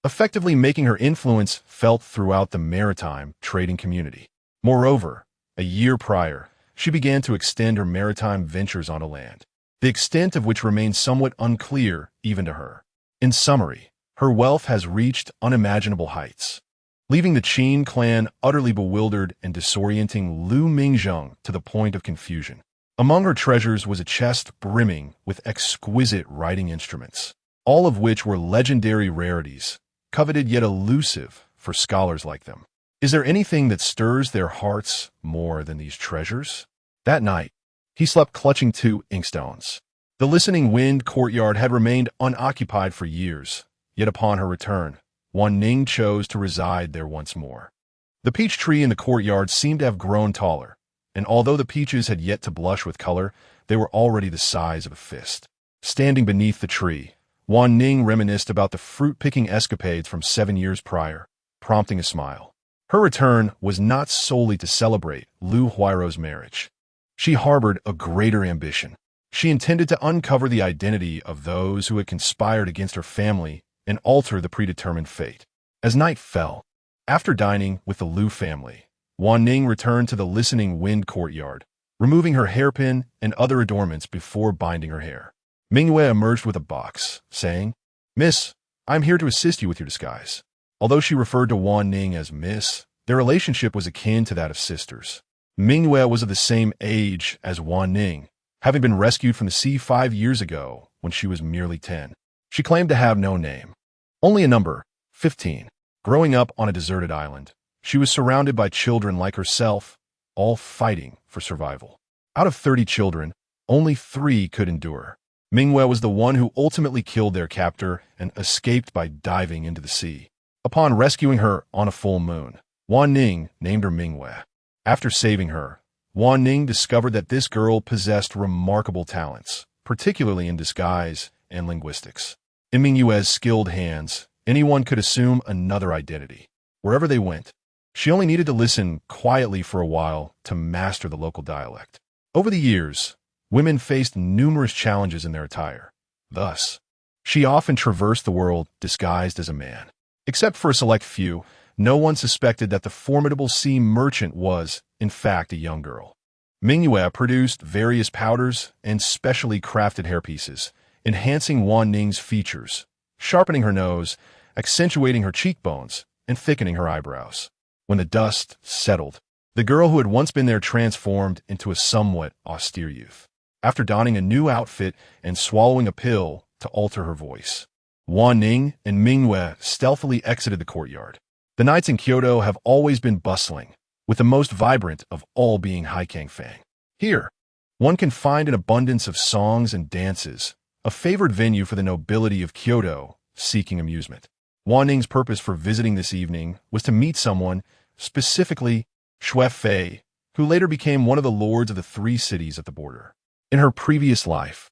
effectively making her influence felt throughout the maritime trading community. Moreover, a year prior, she began to extend her maritime ventures onto land, the extent of which remains somewhat unclear even to her. In summary, her wealth has reached unimaginable heights, leaving the Qin clan utterly bewildered and disorienting Lu Jiuzhang to the point of confusion. Among her treasures was a chest brimming with exquisite writing instruments, all of which were legendary rarities, coveted yet elusive for scholars like them. Is there anything that stirs their hearts more than these treasures? That night, he slept clutching 2 inkstones. The listening wind courtyard had remained unoccupied for years, yet upon her return, Wanning chose to reside there once more. The peach tree in the courtyard seemed to have grown taller, and although the peaches had yet to blush with color, they were already the size of a fist. Standing beneath the tree, Wanning reminisced about the fruit-picking escapades from 7 years prior, prompting a smile. Her return was not solely to celebrate Lu Huairou's marriage. She harbored a greater ambition. She intended to uncover the identity of those who had conspired against her family and alter the predetermined fate. As night fell, after dining with the Lu family, Wanning returned to the listening wind courtyard, removing her hairpin and other adornments before binding her hair. Mingyue emerged with a box, saying, "Miss, I am here to assist you with your disguise." Although she referred to Wanning as Miss, their relationship was akin to that of sisters. Mingyue was of the same age as Wanning, having been rescued from the sea 5 years ago when she was merely 10. She claimed to have no name, only a number, 15. Growing up on a deserted island, she was surrounded by children like herself, all fighting for survival. Out of 30 children, only 3 could endure. Mingyue was the one who ultimately killed their captor and escaped by diving into the sea. Upon rescuing her on a full moon, Wanning named her Mingyue. After saving her, Wanning discovered that this girl possessed remarkable talents, particularly in disguise and linguistics. In Mingyue's skilled hands, anyone could assume another identity, wherever they went. She only needed to listen quietly for a while to master the local dialect. Over the years, women faced numerous challenges in their attire. Thus, she often traversed the world disguised as a man. Except for a select few, no one suspected that the formidable sea merchant was, in fact, a young girl. Mingyue produced various powders and specially crafted hairpieces, enhancing Wanning's features, sharpening her nose, accentuating her cheekbones, and thickening her eyebrows. When the dust settled, the girl who had once been there transformed into a somewhat austere youth. After donning a new outfit and swallowing a pill to alter her voice, Wanning and Mingyue stealthily exited the courtyard. The nights in Kyoto have always been bustling, with the most vibrant of all being Haikangfang. Here, one can find an abundance of songs and dances, a favored venue for the nobility of Kyoto seeking amusement. Wanning's purpose for visiting this evening was to meet someone, specifically Xue Fei, who later became one of the lords of the 3 cities at the border. In her previous life,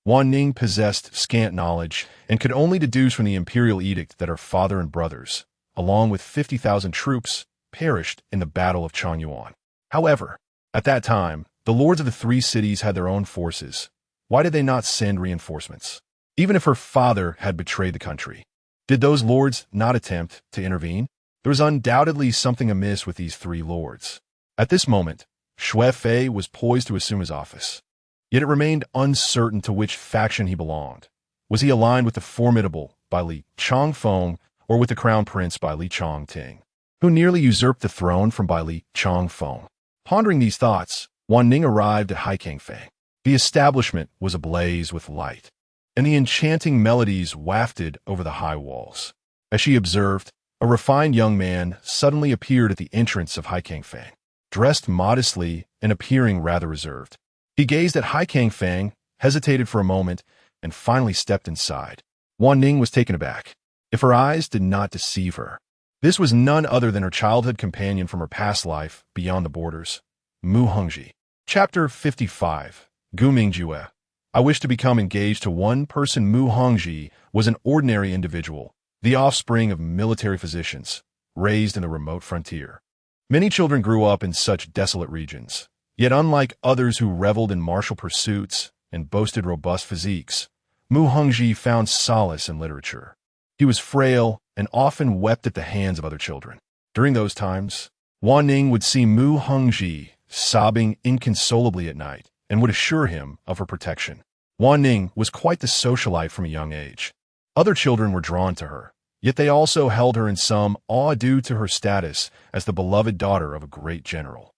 Wanning possessed scant knowledge and could only deduce from the imperial edict that her father and brothers, along with 50,000 troops, perished in the Battle of Changyuan. However, at that time, the lords of the 3 cities had their own forces. Why did they not send reinforcements? Even if her father had betrayed the country, did those lords not attempt to intervene? There was undoubtedly something amiss with these 3 lords. At this moment, Xue Fei was poised to assume his office. Yet it remained uncertain to which faction he belonged. Was he aligned with the formidable by Li Changfeng or with the crown prince by Li Changting, who nearly usurped the throne from by Li Changfeng? Pondering these thoughts, Wanning arrived at Haikangfang. The establishment was ablaze with light, and the enchanting melodies wafted over the high walls. As she observed, a refined young man suddenly appeared at the entrance of Haikangfang, dressed modestly and appearing rather reserved. He gazed at Haikangfang, hesitated for a moment, and finally stepped inside. Wanning was taken aback. If her eyes did not deceive her, this was none other than her childhood companion from her past life beyond the borders, Mu Hongji. Chapter 55. Gu Mingjue. I wish to become engaged to one person. Mu Hongji was an ordinary individual, the offspring of military physicians, raised in the remote frontier. Many children grew up in such desolate regions. Yet unlike others who reveled in martial pursuits and boasted robust physiques, Mu Hongji found solace in literature. He was frail and often wept at the hands of other children. During those times, Wanning would see Mu Hongji sobbing inconsolably at night and would assure him of her protection. Wanning was quite the socialite from a young age. Other children were drawn to her, yet they also held her in some awe due to her status as the beloved daughter of a great general,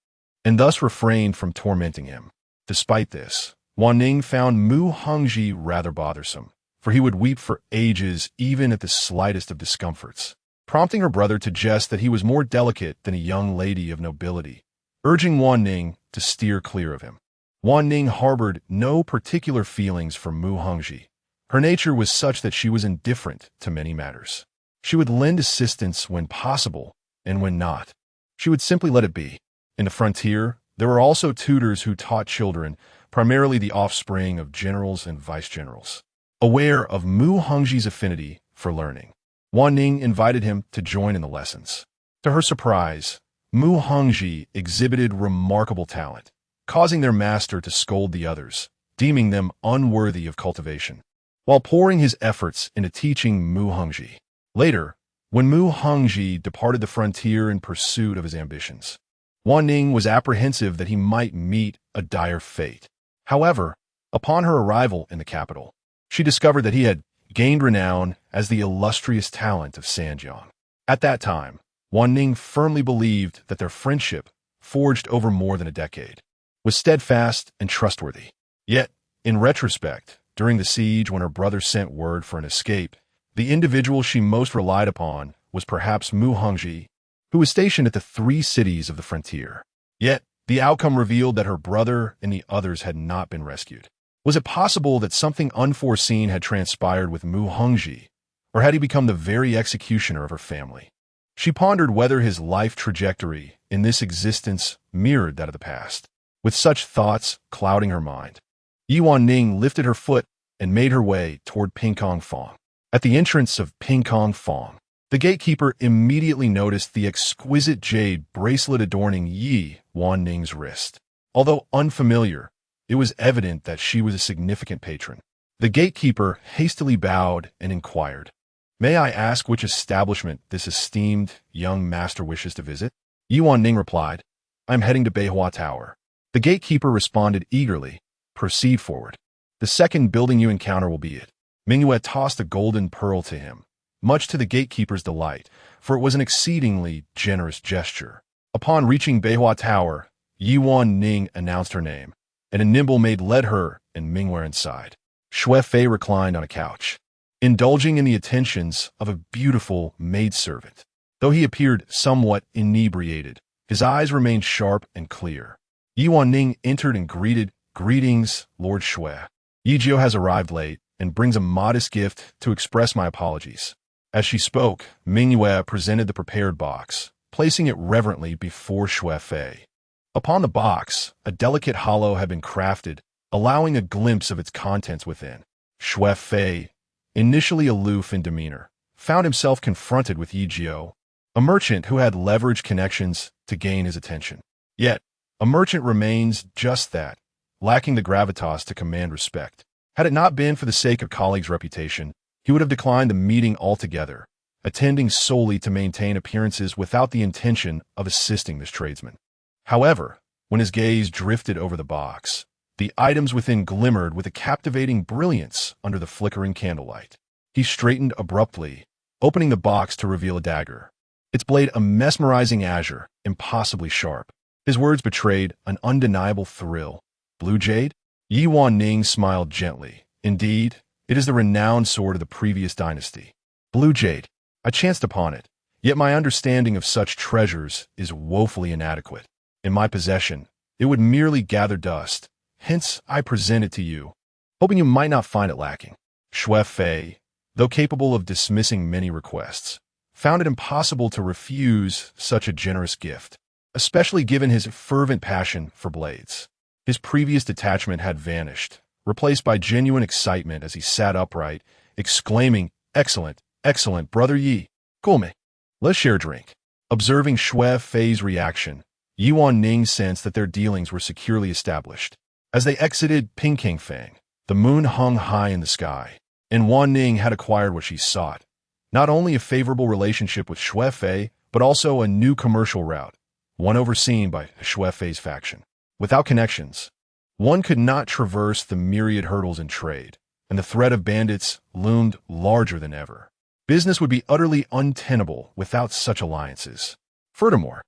and thus refrained from tormenting him. Despite this, Wanning found Mu Hongji rather bothersome, for he would weep for ages even at the slightest of discomforts, prompting her brother to jest that he was more delicate than a young lady of nobility, urging Wanning to steer clear of him. Wanning harbored no particular feelings for Mu Hongji. Her nature was such that she was indifferent to many matters. She would lend assistance when possible, and when not, she would simply let it be. In the frontier, there were also tutors who taught children, primarily the offspring of generals and vice-generals. Aware of Mu Hongji's affinity for learning, Wanning invited him to join in the lessons. To her surprise, Mu Hongji exhibited remarkable talent, causing their master to scold the others, deeming them unworthy of cultivation, while pouring his efforts into teaching Mu Hongji. Later, when Mu Hongji departed the frontier in pursuit of his ambitions, Wanning was apprehensive that he might meet a dire fate. However, upon her arrival in the capital, she discovered that he had gained renown as the illustrious talent of Sanjiang. At that time, Wanning firmly believed that their friendship, forged over more than a decade, was steadfast and trustworthy. Yet, in retrospect, during the siege when her brother sent word for an escape, the individual she most relied upon was perhaps Mu Hongji, who was stationed at the 3 cities of the frontier. Yet, the outcome revealed that her brother and the others had not been rescued. Was it possible that something unforeseen had transpired with Mu Hongji, or had he become the very executioner of her family? She pondered whether his life trajectory in this existence mirrored that of the past. With such thoughts clouding her mind, Yi Wanning lifted her foot and made her way toward Pingkong Fong. At the entrance of Pingkong Fong, the gatekeeper immediately noticed the exquisite jade bracelet adorning Yi Wanning's wrist. Although unfamiliar, it was evident that she was a significant patron. The gatekeeper hastily bowed and inquired, "May I ask which establishment this esteemed young master wishes to visit?" Yi Wanning replied, "I am heading to Beihua Tower." The gatekeeper responded eagerly, "Proceed forward. The second building you encounter will be it." Mingyue tossed a golden pearl to him, much to the gatekeeper's delight, for it was an exceedingly generous gesture. Upon reaching Beihua Tower, Yi Wanning announced her name, and a nimble maid led her and Mingyue inside. Xue Fei reclined on a couch, indulging in the attentions of a beautiful maidservant. Though he appeared somewhat inebriated, his eyes remained sharp and clear. Yi Wanning entered and greeted, "Greetings, Lord Xue. Yijio has arrived late and brings a modest gift to express my apologies." As she spoke, Mingyue presented the prepared box, placing it reverently before Xue Fei. Upon the box, a delicate hollow had been crafted, allowing a glimpse of its contents within. Xue Fei, initially aloof in demeanor, found himself confronted with Yijio, a merchant who had leveraged connections to gain his attention. Yet, a merchant remains just that, lacking the gravitas to command respect. Had it not been for the sake of colleagues' reputation, he would have declined the meeting altogether, attending solely to maintain appearances without the intention of assisting this tradesman. However, when his gaze drifted over the box, the items within glimmered with a captivating brilliance under the flickering candlelight. He straightened abruptly, opening the box to reveal a dagger, its blade a mesmerizing azure, impossibly sharp. His words betrayed an undeniable thrill. "Blue jade?" Yi Wanning smiled gently. "Indeed, it is the renowned sword of the previous dynasty. Blue jade. I chanced upon it, yet my understanding of such treasures is woefully inadequate. In my possession, it would merely gather dust. Hence, I present it to you, hoping you might not find it lacking." Xue Fei, though capable of dismissing many requests, found it impossible to refuse such a generous gift, especially given his fervent passion for blades. His previous detachment had vanished, replaced by genuine excitement as he sat upright, exclaiming, "Excellent, excellent, Brother Yi. Gome, let's share a drink." Observing Xue Fei's reaction, Yi Wanning sensed that their dealings were securely established. As they exited Pingkingfang, the moon hung high in the sky, and Wanning had acquired what she sought, Not only a favorable relationship with Shui, but also a new commercial route, one overseen by Shuifei's faction. Without connections, one could not traverse the myriad hurdles in trade, and the threat of bandits loomed larger than ever. Business would be utterly untenable without such alliances. Furthermore,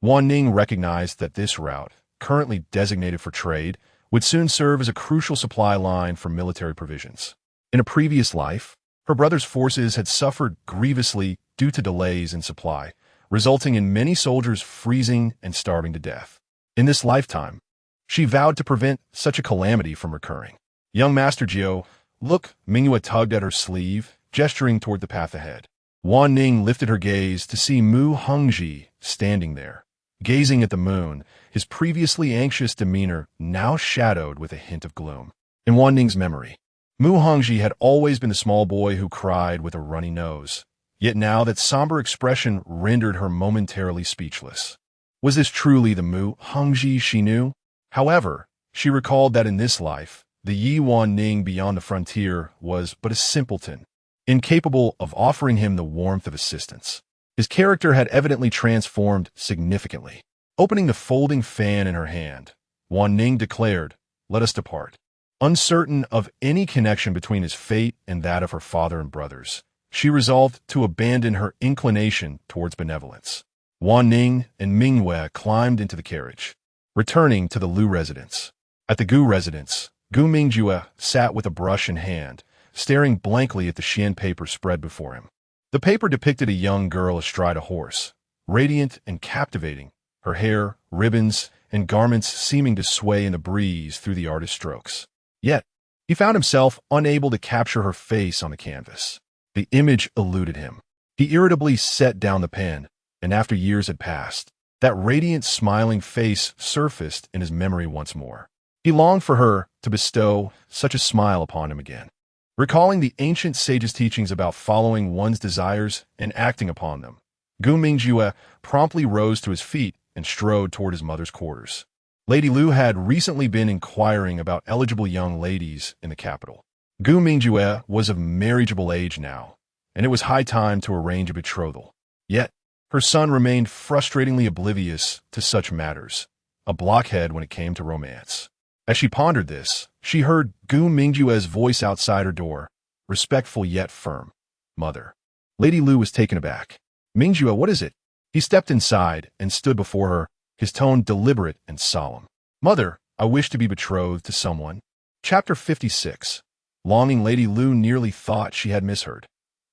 Wanning recognized that this route, currently designated for trade, would soon serve as a crucial supply line for military provisions. In a previous life, her brother's forces had suffered grievously due to delays in supply, resulting in many soldiers freezing and starving to death. In this lifetime, she vowed to prevent such a calamity from recurring. Young Master Jiu, look, Mingyue tugged at her sleeve, gesturing toward the path ahead. Wanning lifted her gaze to see Mu Hongji standing there, gazing at the moon, his previously anxious demeanor now shadowed with a hint of gloom. In Wanning's memory, Mu Hongji had always been the small boy who cried with a runny nose, yet now that somber expression rendered her momentarily speechless. Was this truly the Mu Hongji she knew? However, she recalled that in this life, the Yi Wanning beyond the frontier was but a simpleton, incapable of offering him the warmth of assistance. His character had evidently transformed significantly. Opening the folding fan in her hand, Wanning declared, "Let us depart." Uncertain of any connection between his fate and that of her father and brothers, she resolved to abandon her inclination towards benevolence. Wanning and Mingyue climbed into the carriage, returning to the Lu residence. At the Gu residence, Gu Mingyue sat with a brush in hand, staring blankly at the Xian paper spread before him. The paper depicted a young girl astride a horse, radiant and captivating, her hair, ribbons, and garments seeming to sway in the breeze through the artist's strokes. Yet, he found himself unable to capture her face on the canvas. The image eluded him. He irritably set down the pen, and after years had passed, that radiant, smiling face surfaced in his memory once more. He longed for her to bestow such a smile upon him again. Recalling the ancient sage's teachings about following one's desires and acting upon them, Gu Mingyue promptly rose to his feet and strode toward his mother's quarters. Lady Lu had recently been inquiring about eligible young ladies in the capital. Gu Mingyue was of marriageable age now, and it was high time to arrange a betrothal. Yet, her son remained frustratingly oblivious to such matters, a blockhead when it came to romance. As she pondered this, she heard Gu Mingjue's voice outside her door, respectful yet firm. "Mother." Lady Lu was taken aback. "Mingyue, what is it?" He stepped inside and stood before her, his tone deliberate and solemn. "Mother, I wish to be betrothed to someone." Chapter 56. Longing Lady Lu nearly thought she had misheard.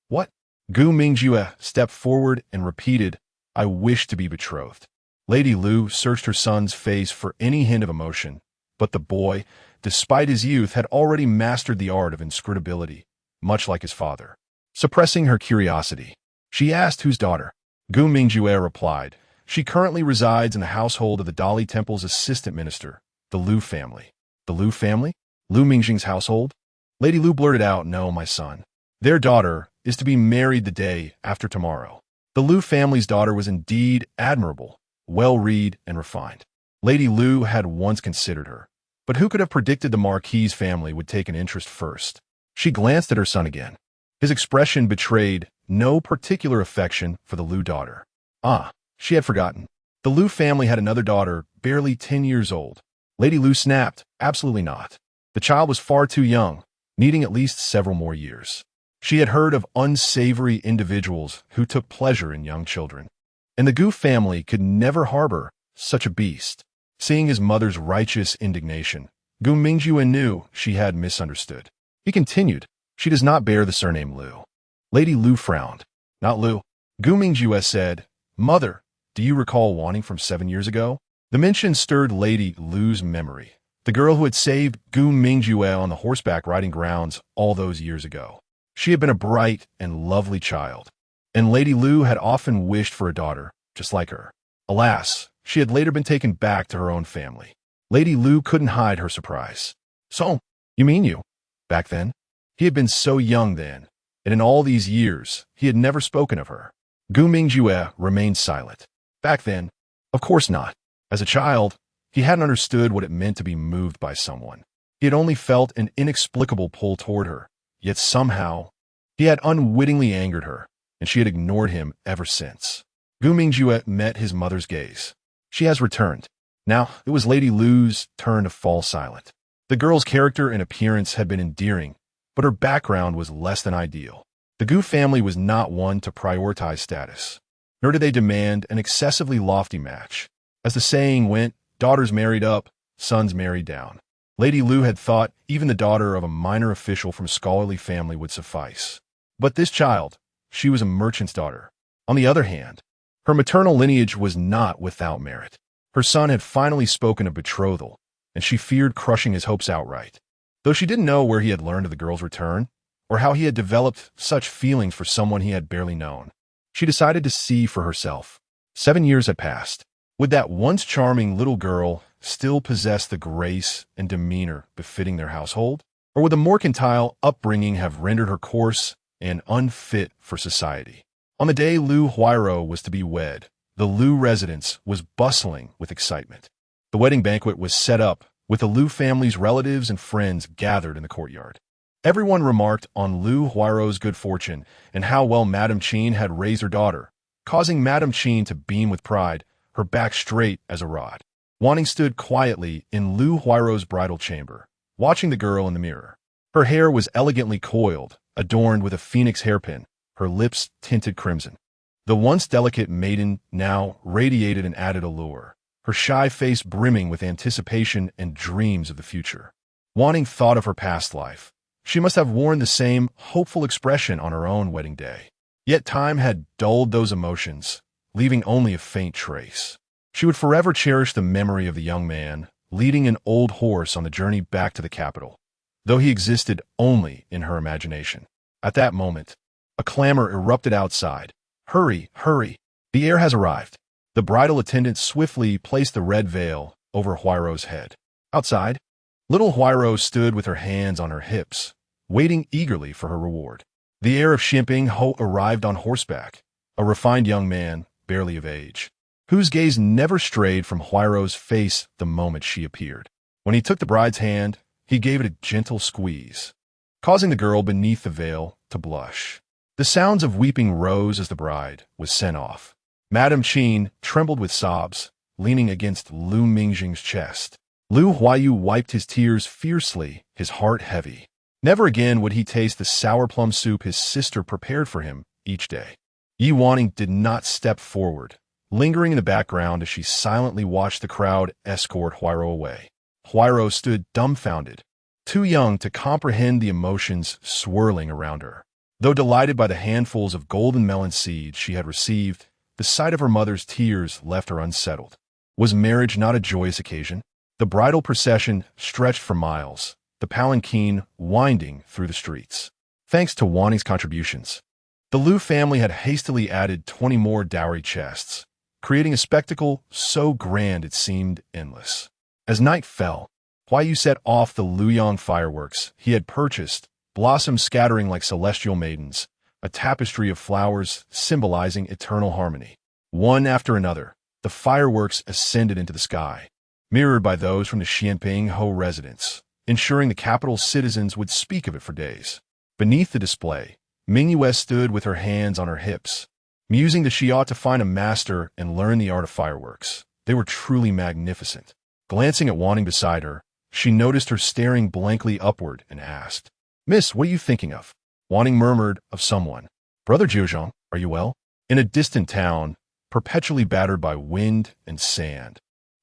"What?" Gu Mingyue stepped forward and repeated, "I wish to be betrothed." Lady Lu searched her son's face for any hint of emotion, but the boy, despite his youth, had already mastered the art of inscrutability, much like his father. Suppressing her curiosity, she asked whose daughter. Gu Mingyue replied, "She currently resides in the household of the Dali Temple's assistant minister, the Lu family." "The Lu family? Lu Mingjing's household?" Lady Lu blurted out, "No, my son. Their daughter is to be married the day after tomorrow." The Lu family's daughter was indeed admirable, well-read, and refined. Lady Lu had once considered her, but who could have predicted the Marquis's family would take an interest first? She glanced at her son again. His expression betrayed no particular affection for the Lu daughter. Ah, she had forgotten. The Lu family had another daughter, barely 10 years old. Lady Lu snapped, "Absolutely not. The child was far too young, needing at least several more years." She had heard of unsavory individuals who took pleasure in young children, and the Gu family could never harbor such a beast. Seeing his mother's righteous indignation, Gu Mingyue knew she had misunderstood. He continued, "She does not bear the surname Lu." Lady Lu frowned. "Not Lu." Gu Mingyue said, "Mother, do you recall Wanning from 7 years ago?" The mention stirred Lady Lu's memory, the girl who had saved Gu Mingyue on the horseback riding grounds all those years ago. She had been a bright and lovely child, and Lady Lu had often wished for a daughter just like her. Alas, she had later been taken back to her own family. Lady Lu couldn't hide her surprise. "So, you mean you?" Back then? He had been so young then, and in all these years, he had never spoken of her. Gu Mingyue remained silent. Back then? Of course not. As a child, he hadn't understood what it meant to be moved by someone. He had only felt an inexplicable pull toward her, yet somehow, he had unwittingly angered her. and she had ignored him ever since. Gu Mingjue met his mother's gaze. She has returned. Now, it was Lady Lu's turn to fall silent. The girl's character and appearance had been endearing, but her background was less than ideal. The Gu family was not one to prioritize status, nor did they demand an excessively lofty match. As the saying went, daughters married up, sons married down. Lady Lu had thought even the daughter of a minor official from a scholarly family would suffice. But this child, she was a merchant's daughter. On the other hand, her maternal lineage was not without merit. Her son had finally spoken of betrothal, and she feared crushing his hopes outright. Though she didn't know where he had learned of the girl's return, or how he had developed such feelings for someone he had barely known, she decided to see for herself. 7 years had passed. Would that once charming little girl still possess the grace and demeanor befitting their household? Or would the mercantile upbringing have rendered her coarse and unfit for society? On the day Lu Huairou was to be wed, the Lu residence was bustling with excitement. The wedding banquet was set up, with the Lu family's relatives and friends gathered in the courtyard. Everyone remarked on Lu Huairou's good fortune and how well Madame Qin had raised her daughter, causing Madame Qin to beam with pride, her back straight as a rod. Wanning stood quietly in Lu Huairou's bridal chamber, watching the girl in the mirror. Her hair was elegantly coiled, adorned with a phoenix hairpin, her lips tinted crimson. The once delicate maiden now radiated an added allure, her shy face brimming with anticipation and dreams of the future. Wanning thought of her past life. She must have worn the same hopeful expression on her own wedding day. Yet time had dulled those emotions, leaving only a faint trace. She would forever cherish the memory of the young man, leading an old horse on the journey back to the capital, though he existed only in her imagination. At that moment, a clamor erupted outside. "Hurry, hurry! The heir has arrived." The bridal attendant swiftly placed the red veil over Huairou's head. Outside, little Huairou stood with her hands on her hips, waiting eagerly for her reward. The heir of Xianping Ho arrived on horseback, a refined young man, barely of age, whose gaze never strayed from Huairou's face the moment she appeared. When he took the bride's hand, he gave it a gentle squeeze, causing the girl beneath the veil to blush. The sounds of weeping rose as the bride was sent off. Madame Qin trembled with sobs, leaning against Lu Mingjing's chest. Lu Huaiyu wiped his tears fiercely, his heart heavy. Never again would he taste the sour plum soup his sister prepared for him each day. Yi Wanning did not step forward, lingering in the background as she silently watched the crowd escort Huairou away. Huairou stood dumbfounded, too young to comprehend the emotions swirling around her. Though delighted by the handfuls of golden melon seeds she had received, the sight of her mother's tears left her unsettled. Was marriage not a joyous occasion? The bridal procession stretched for miles, the palanquin winding through the streets. Thanks to Wanning's contributions, the Lu family had hastily added 20 more dowry chests, creating a spectacle so grand it seemed endless. As night fell, Huaiyu set off the Luyang fireworks he had purchased, blossoms scattering like celestial maidens, a tapestry of flowers symbolizing eternal harmony. One after another, the fireworks ascended into the sky, mirrored by those from the Xianping Ho residence, ensuring the capital's citizens would speak of it for days. Beneath the display, Mingyue stood with her hands on her hips, musing that she ought to find a master and learn the art of fireworks. They were truly magnificent. Glancing at Wanning beside her, she noticed her staring blankly upward and asked, "Miss, what are you thinking of?" Wanning murmured of someone. "Brother Jiuzhang, are you well?" In a distant town, perpetually battered by wind and sand.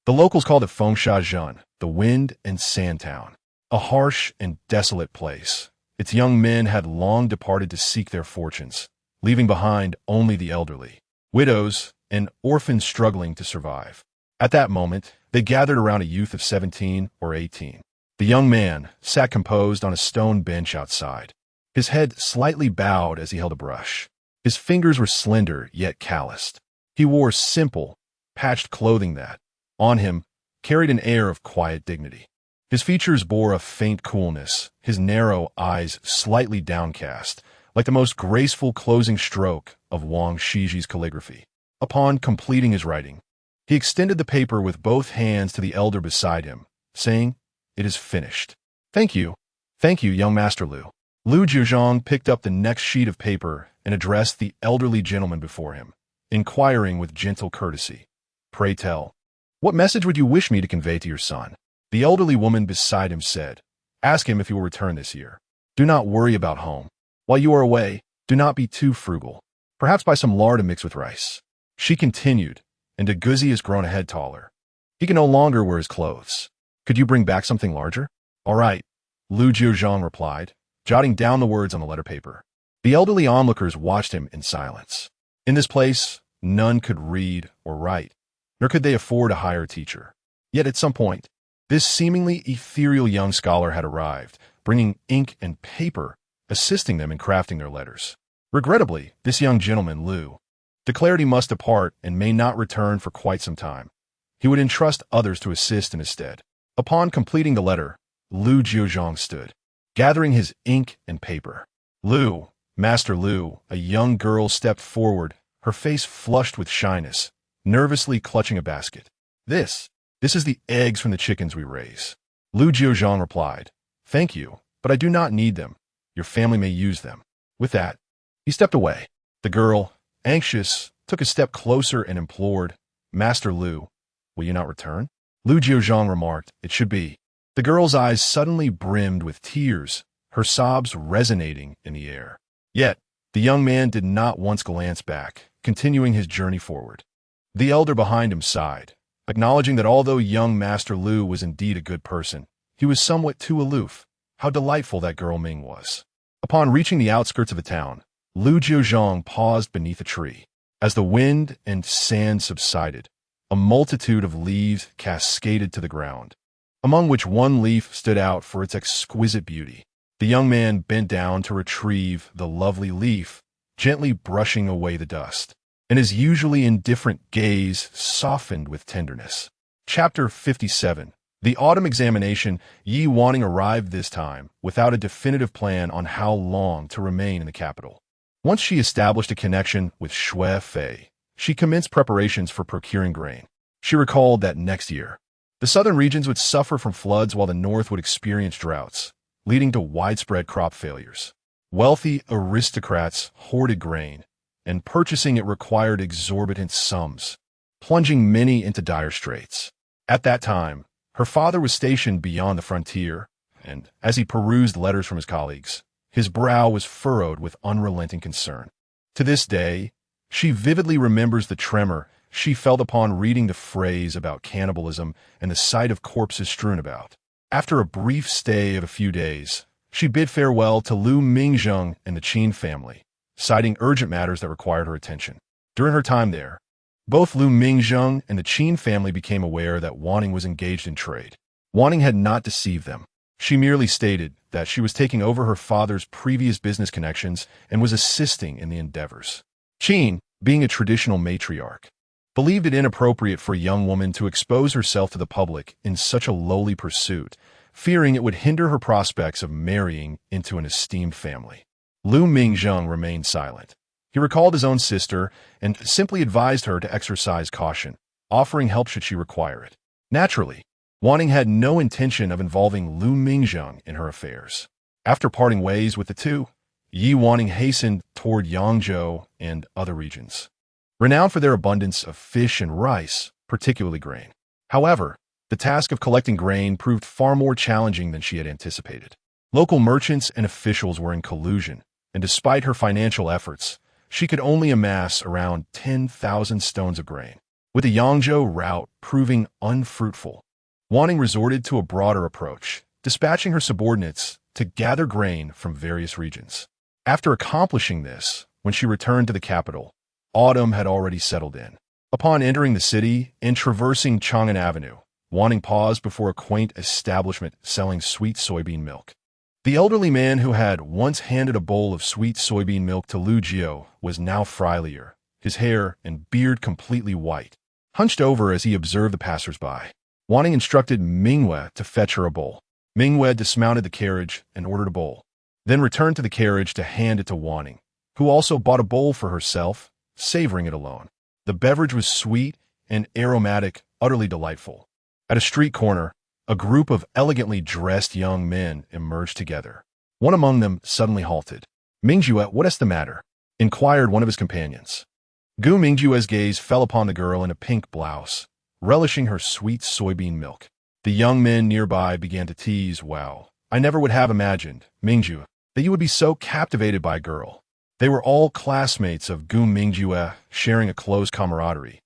The locals called it Fengsha, the wind and sand town. A harsh and desolate place. Its young men had long departed to seek their fortunes, leaving behind only the elderly, widows, and orphans struggling to survive. At that moment, they gathered around a youth of 17 or 18. The young man sat composed on a stone bench outside, his head slightly bowed as he held a brush. His fingers were slender yet calloused. He wore simple, patched clothing that, on him, carried an air of quiet dignity. His features bore a faint coolness, his narrow eyes slightly downcast, like the most graceful closing stroke of Wang Shiji's calligraphy. Upon completing his writing, he extended the paper with both hands to the elder beside him, saying, "It is finished." Thank you, young Master Lu." Lu Jiuzhang picked up the next sheet of paper and addressed the elderly gentleman before him, inquiring with gentle courtesy. "Pray tell, what message would you wish me to convey to your son?" The elderly woman beside him said, "Ask him if he will return this year. Do not worry about home. While you are away, do not be too frugal. Perhaps buy some lard to mix with rice." She continued, "And Deguzi has grown a head taller. He can no longer wear his clothes. Could you bring back something larger?" "All right," Lu Jiuzhang replied, jotting down the words on the letter paper. The elderly onlookers watched him in silence. In this place, none could read or write, nor could they afford to hire a teacher. Yet at some point, this seemingly ethereal young scholar had arrived, bringing ink and paper, assisting them in crafting their letters. Regrettably, this young gentleman, Lu, declared he must depart and may not return for quite some time. He would entrust others to assist in his stead. Upon completing the letter, Lu Jiuzhang stood, gathering his ink and paper. "Lu, Master Lu," a young girl stepped forward, her face flushed with shyness, nervously clutching a basket. This is the eggs from the chickens we raise." Lu Jiuzhang replied, "Thank you, but I do not need them. Your family may use them." With that, he stepped away. The girl, anxious, took a step closer and implored, "Master Lu, will you not return?" Lu Jiuzhang remarked, "It should be." The girl's eyes suddenly brimmed with tears, her sobs resonating in the air. Yet, the young man did not once glance back, continuing his journey forward. The elder behind him sighed, acknowledging that although young Master Lu was indeed a good person, he was somewhat too aloof. How delightful that girl Ming was. Upon reaching the outskirts of the town, Lu Jiuzhang paused beneath a tree. As the wind and sand subsided, a multitude of leaves cascaded to the ground, among which one leaf stood out for its exquisite beauty. The young man bent down to retrieve the lovely leaf, gently brushing away the dust, and his usually indifferent gaze softened with tenderness. Chapter 57. The autumn examination. Yi Wanning arrived this time without a definitive plan on how long to remain in the capital. Once she established a connection with Shui Fei, she commenced preparations for procuring grain. She recalled that next year, the southern regions would suffer from floods while the north would experience droughts, leading to widespread crop failures. Wealthy aristocrats hoarded grain, and purchasing it required exorbitant sums, plunging many into dire straits. At that time, her father was stationed beyond the frontier, and as he perused letters from his colleagues, his brow was furrowed with unrelenting concern. To this day, she vividly remembers the tremor she felt upon reading the phrase about cannibalism and the sight of corpses strewn about. After a brief stay of a few days, she bid farewell to Lu Mingzheng and the Qin family, citing urgent matters that required her attention. During her time there, both Lu Mingzheng and the Qin family became aware that Wanning was engaged in trade. Wanning had not deceived them. She merely stated that she was taking over her father's previous business connections and was assisting in the endeavors. Qin, being a traditional matriarch, believed it inappropriate for a young woman to expose herself to the public in such a lowly pursuit, fearing it would hinder her prospects of marrying into an esteemed family. Lu Mingzheng remained silent. He recalled his own sister and simply advised her to exercise caution, offering help should she require it. Naturally, Wanning had no intention of involving Lu Mingzheng in her affairs. After parting ways with the two, Yi Wanning hastened toward Yangzhou and other regions, renowned for their abundance of fish and rice, particularly grain. However, the task of collecting grain proved far more challenging than she had anticipated. Local merchants and officials were in collusion, and despite her financial efforts, she could only amass around 10,000 stones of grain. With the Yangzhou route proving unfruitful, Wanning resorted to a broader approach, dispatching her subordinates to gather grain from various regions. After accomplishing this, when she returned to the capital, autumn had already settled in. Upon entering the city and traversing Chang'an Avenue, Wanning paused before a quaint establishment selling sweet soybean milk. The elderly man who had once handed a bowl of sweet soybean milk to Lu Jiu was now frielier, his hair and beard completely white, hunched over as he observed the passers-by. Wanning instructed Mingwei to fetch her a bowl. Mingwei dismounted the carriage and ordered a bowl, then returned to the carriage to hand it to Wanning, who also bought a bowl for herself, savoring it alone. The beverage was sweet and aromatic, utterly delightful. At a street corner, a group of elegantly dressed young men emerged together. One among them suddenly halted. "Mingjue, what is the matter?" inquired one of his companions. Gu Mingjue's gaze fell upon the girl in a pink blouse, relishing her sweet soybean milk. The young men nearby began to tease, "Wow, I never would have imagined, Mingjue, that you would be so captivated by a girl." They were all classmates of Gu Mingjue, sharing a close camaraderie,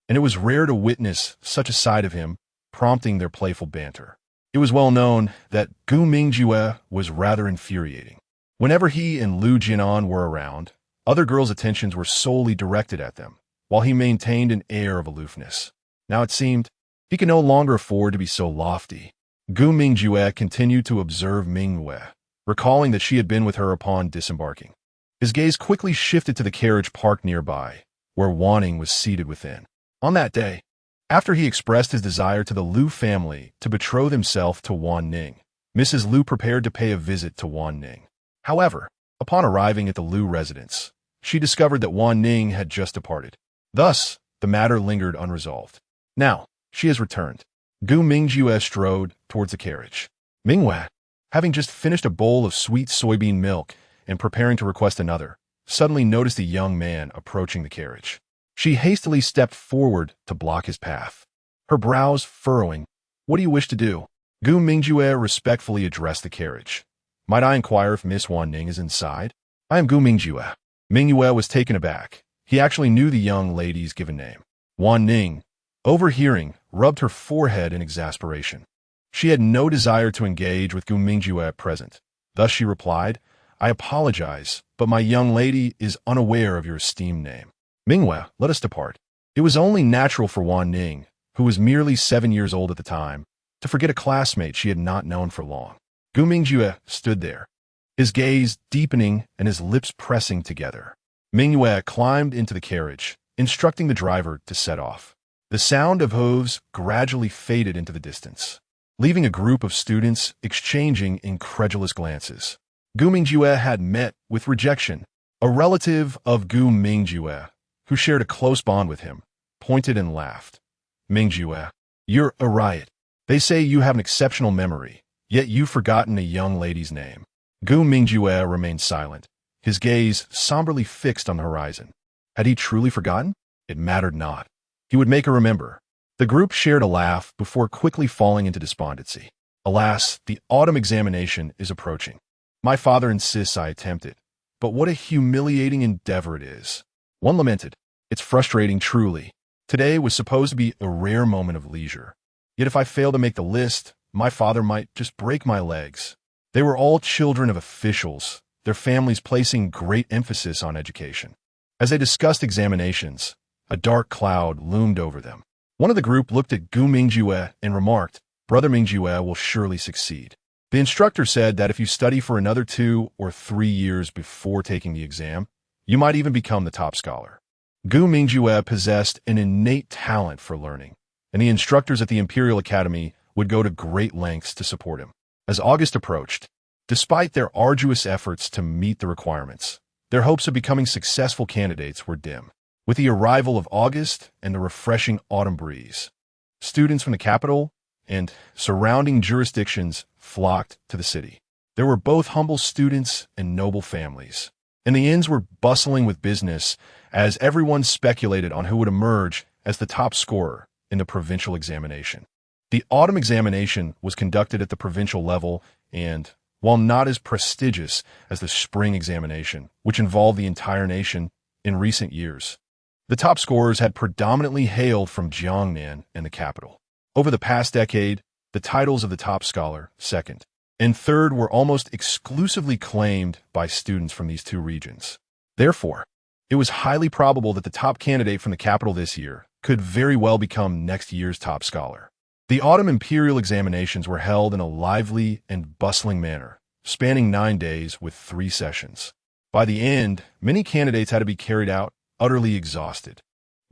and it was rare to witness such a side of him, prompting their playful banter. It was well known that Gu Mingjue was rather infuriating. Whenever he and Lu Jiuzhang were around, other girls' attentions were solely directed at them, while he maintained an air of aloofness. Now it seemed he could no longer afford to be so lofty. Gu Mingjue continued to observe Mingyue, recalling that she had been with her upon disembarking. His gaze quickly shifted to the carriage parked nearby, where Wanning was seated within. On that day, after he expressed his desire to the Lu family to betroth himself to Wanning, Mrs. Lu prepared to pay a visit to Wanning. However, upon arriving at the Lu residence, she discovered that Wanning had just departed. Thus, the matter lingered unresolved. Now, she has returned. Gu Mingjue strode towards the carriage. Mingyue, having just finished a bowl of sweet soybean milk and preparing to request another, suddenly noticed a young man approaching the carriage. She hastily stepped forward to block his path, her brows furrowing. "What do you wish to do?" Gu Mingjue respectfully addressed the carriage. "Might I inquire if Miss Wanning is inside?" "I am Gu Mingjue." Mingyue was taken aback. He actually knew the young lady's given name. Wanning, overhearing, rubbed her forehead in exasperation. She had no desire to engage with Gu Mingjue at present. Thus she replied, "I apologize, but my young lady is unaware of your esteemed name. Mingyue, let us depart." It was only natural for Wanning, who was merely 7 years old at the time, to forget a classmate she had not known for long. Gu Mingjue stood there, his gaze deepening and his lips pressing together. Mingyue climbed into the carriage, instructing the driver to set off. The sound of hooves gradually faded into the distance, leaving a group of students exchanging incredulous glances. Gu Mingjue had met with rejection. A relative of Gu Mingjue, who shared a close bond with him, pointed and laughed. "Mingjue, you're a riot. They say you have an exceptional memory, yet you've forgotten a young lady's name." Gu Mingjue remained silent, his gaze somberly fixed on the horizon. Had he truly forgotten? It mattered not. He would make her remember. The group shared a laugh before quickly falling into despondency. Alas, the autumn examination is approaching. My father insists I attempt it, but what a humiliating endeavor it is. One lamented, "It's frustrating truly. Today was supposed to be a rare moment of leisure. Yet if I fail to make the list, my father might just break my legs." They were all children of officials, their families placing great emphasis on education. As they discussed examinations, a dark cloud loomed over them. One of the group looked at Gu Mingjue and remarked, "Brother Mingjue will surely succeed." The instructor said that if you study for another 2 or 3 years before taking the exam, you might even become the top scholar. Gu Mingjue possessed an innate talent for learning, and the instructors at the Imperial Academy would go to great lengths to support him. As August approached, despite their arduous efforts to meet the requirements, their hopes of becoming successful candidates were dim. With the arrival of August and the refreshing autumn breeze, students from the capital and surrounding jurisdictions flocked to the city. There were both humble students and noble families, and the inns were bustling with business as everyone speculated on who would emerge as the top scorer in the provincial examination. The autumn examination was conducted at the provincial level and, while not as prestigious as the spring examination, which involved the entire nation in recent years, the top scorers had predominantly hailed from Jiangnan and the capital. Over the past decade, the titles of the top scholar, second, and third were almost exclusively claimed by students from these two regions. Therefore, it was highly probable that the top candidate from the capital this year could very well become next year's top scholar. The autumn imperial examinations were held in a lively and bustling manner, spanning 9 days with 3 sessions. By the end, many candidates had to be carried out utterly exhausted.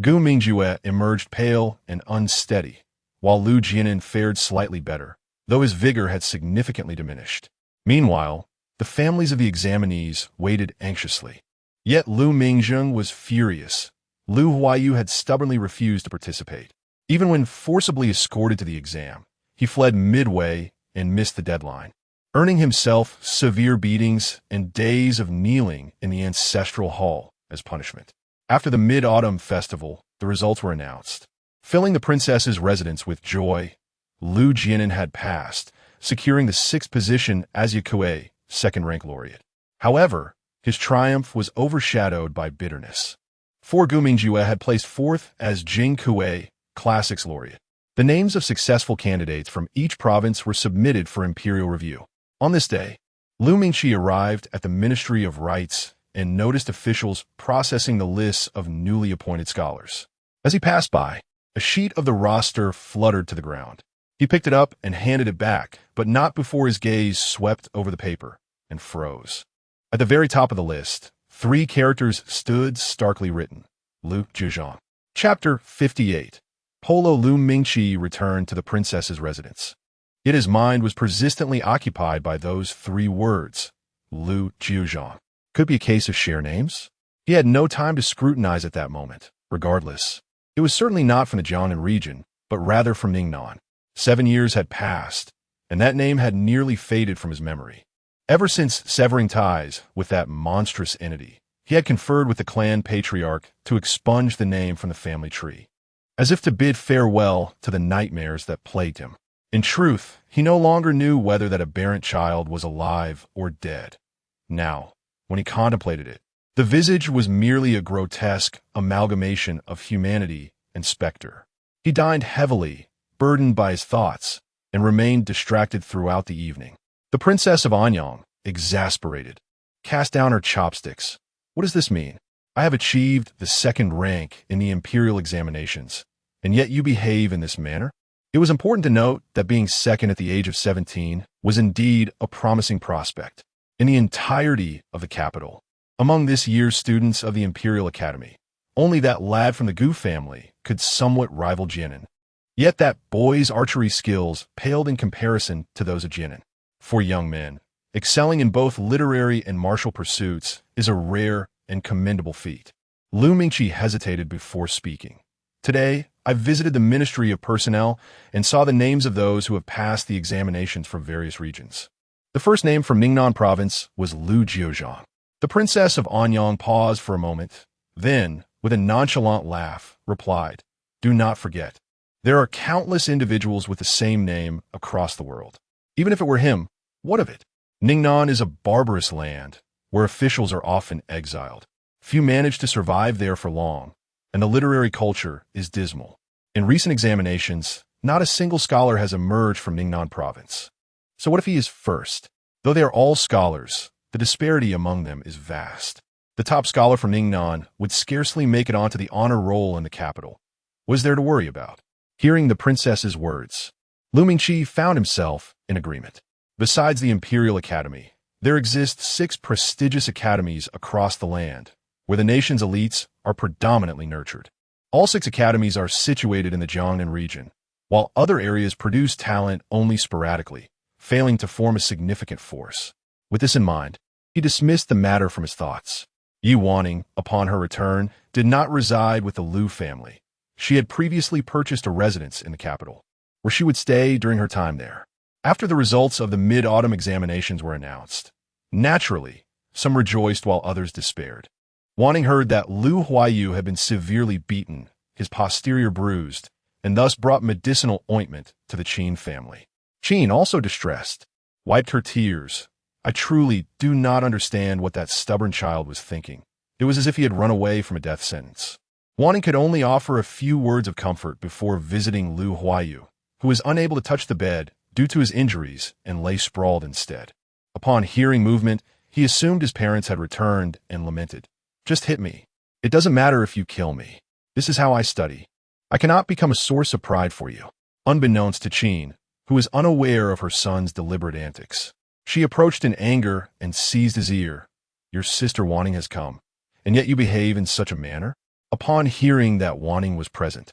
Gu Mingjue emerged pale and unsteady, while Lu Jiuzhang fared slightly better, though his vigor had significantly diminished. Meanwhile, the families of the examinees waited anxiously. Yet Lu Mingjung was furious. Lu Huayu had stubbornly refused to participate. Even when forcibly escorted to the exam, he fled midway and missed the deadline. earning himself severe beatings and days of kneeling in the ancestral hall as punishment. After the Mid-Autumn Festival, the results were announced. Filling the princess's residence with joy, Lu Jiuzhang had passed, securing the 6th position as Yakuei, second-rank laureate. However, his triumph was overshadowed by bitterness. For Gu Mingjue had placed 4th as Jing Kuei, classics laureate. The names of successful candidates from each province were submitted for imperial review. On this day, Lu Mingqi arrived at the Ministry of Rites and noticed officials processing the lists of newly appointed scholars. As he passed by, a sheet of the roster fluttered to the ground. He picked it up and handed it back, but not before his gaze swept over the paper and froze. At the very top of the list, 3 characters stood starkly written. Lu Jiuzhang. Chapter 58. Polo Lu Mingqi returned to the princess's residence. Yet his mind was persistently occupied by those 3 words. Lu Jiuzhang. Could be a case of share names? He had no time to scrutinize at that moment. Regardless, it was certainly not from the Jiangnan region, but rather from Ningnan. 7 years had passed, and that name had nearly faded from his memory. Ever since severing ties with that monstrous entity, he had conferred with the clan patriarch to expunge the name from the family tree, as if to bid farewell to the nightmares that plagued him. In truth, he no longer knew whether that aberrant child was alive or dead. Now, when he contemplated it, the visage was merely a grotesque amalgamation of humanity and specter. He dined heavily, burdened by his thoughts, and remained distracted throughout the evening. The princess of Anyang, exasperated, cast down her chopsticks. What does this mean? I have achieved the 2nd rank in the imperial examinations, and yet you behave in this manner? It was important to note that being 2nd at the age of 17 was indeed a promising prospect. In the entirety of the capital, among this year's students of the Imperial Academy, only that lad from the Gu family could somewhat rival Jianan. Yet that boy's archery skills paled in comparison to those of Jianan. For young men, excelling in both literary and martial pursuits is a rare and commendable feat. Lu Mingqi hesitated before speaking. Today, I visited the Ministry of Personnel and saw the names of those who have passed the examinations from various regions. The first name from Ningnan province was Lu Jiuzhang. The princess of Anyang paused for a moment, then, with a nonchalant laugh, replied, "Do not forget, there are countless individuals with the same name across the world. Even if it were him, what of it? Ningnan is a barbarous land, where officials are often exiled. Few manage to survive there for long, and the literary culture is dismal. In recent examinations, not a single scholar has emerged from Ningnan province. So what if he is first? Though they are all scholars, the disparity among them is vast. The top scholar from Ningnan would scarcely make it onto the honor roll in the capital. What is there to worry about?" Hearing the princess's words, Lu Mingqi found himself in agreement. Besides the Imperial Academy, there exist 6 prestigious academies across the land, where the nation's elites are predominantly nurtured. All 6 academies are situated in the Jiangnan region, while other areas produce talent only sporadically, failing to form a significant force. With this in mind, he dismissed the matter from his thoughts. Wanning, upon her return, did not reside with the Lu family. She had previously purchased a residence in the capital, where she would stay during her time there. After the results of the mid-autumn examinations were announced, naturally, some rejoiced while others despaired. Wanning heard that Lu Huaiyu had been severely beaten, his posterior bruised, and thus brought medicinal ointment to the Qin family. Qin, also distressed, wiped her tears. I truly do not understand what that stubborn child was thinking. It was as if he had run away from a death sentence. Wanning could only offer a few words of comfort before visiting Lu Huaiyu, who was unable to touch the bed due to his injuries and lay sprawled instead. Upon hearing movement, he assumed his parents had returned and lamented, "Just hit me. It doesn't matter if you kill me. This is how I study. I cannot become a source of pride for you." Unbeknownst to Qin, who was unaware of her son's deliberate antics, she approached in anger and seized his ear. "Your sister Wanning has come, and yet you behave in such a manner?" Upon hearing that Wanning was present,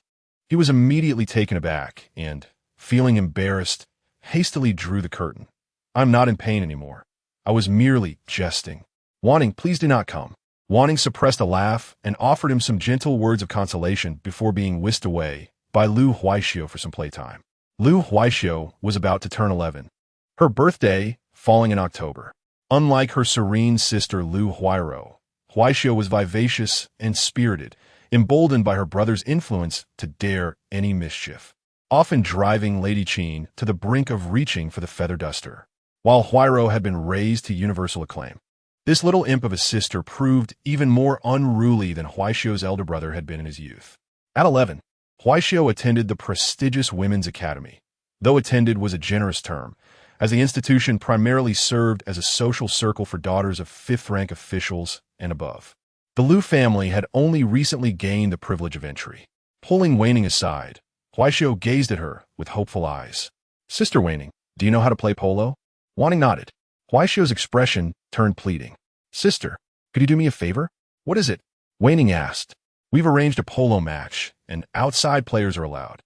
he was immediately taken aback and, feeling embarrassed, hastily drew the curtain. "I'm not in pain anymore. I was merely jesting. Wanning, please do not come." Wanning suppressed a laugh and offered him some gentle words of consolation before being whisked away by Lu Huaishio for some playtime. Lu Huaishio was about to turn 11. Her birthday falling in October. Unlike her serene sister Lu Jiuzhang was vivacious and spirited, emboldened by her brother's influence to dare any mischief, often driving Lady Qin to the brink of reaching for the feather duster. While Huairou had been raised to universal acclaim, this little imp of a sister proved even more unruly than Huaishou's elder brother had been in his youth. At 11, Huaishou attended the prestigious Women's Academy, though attended was a generous term, as the institution primarily served as a social circle for daughters of fifth-rank officials and above. The Lu family had only recently gained the privilege of entry. Pulling Wanning aside, Huaishou gazed at her with hopeful eyes. "Sister Wanning, do you know how to play polo?" Wanning nodded. Huaishou's expression turned pleading. "Sister, could you do me a favor?" "What is it?" Wanning asked. "We've arranged a polo match, and outside players are allowed.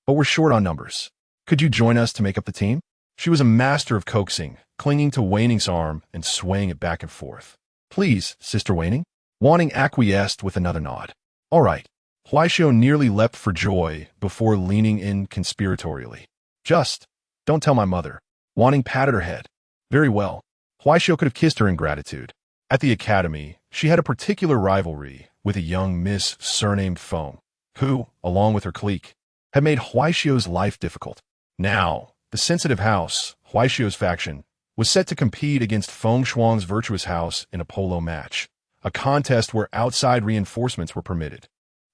But we're short on numbers. Could you join us to make up the team?" She was a master of coaxing, clinging to Wanning's arm and swaying it back and forth. "Please, Sister Wanning." Wanning acquiesced with another nod. "All right." Huaishou nearly leapt for joy before leaning in conspiratorially. "Just don't tell my mother." Wanning patted her head. "Very well." Huaishou could have kissed her in gratitude. At the academy, she had a particular rivalry with a young miss surnamed Feng, who, along with her clique, had made Huaishou's life difficult. Now, the sensitive house, Huaishou's faction, was set to compete against Feng Shuang's virtuous house in a polo match, a contest where outside reinforcements were permitted.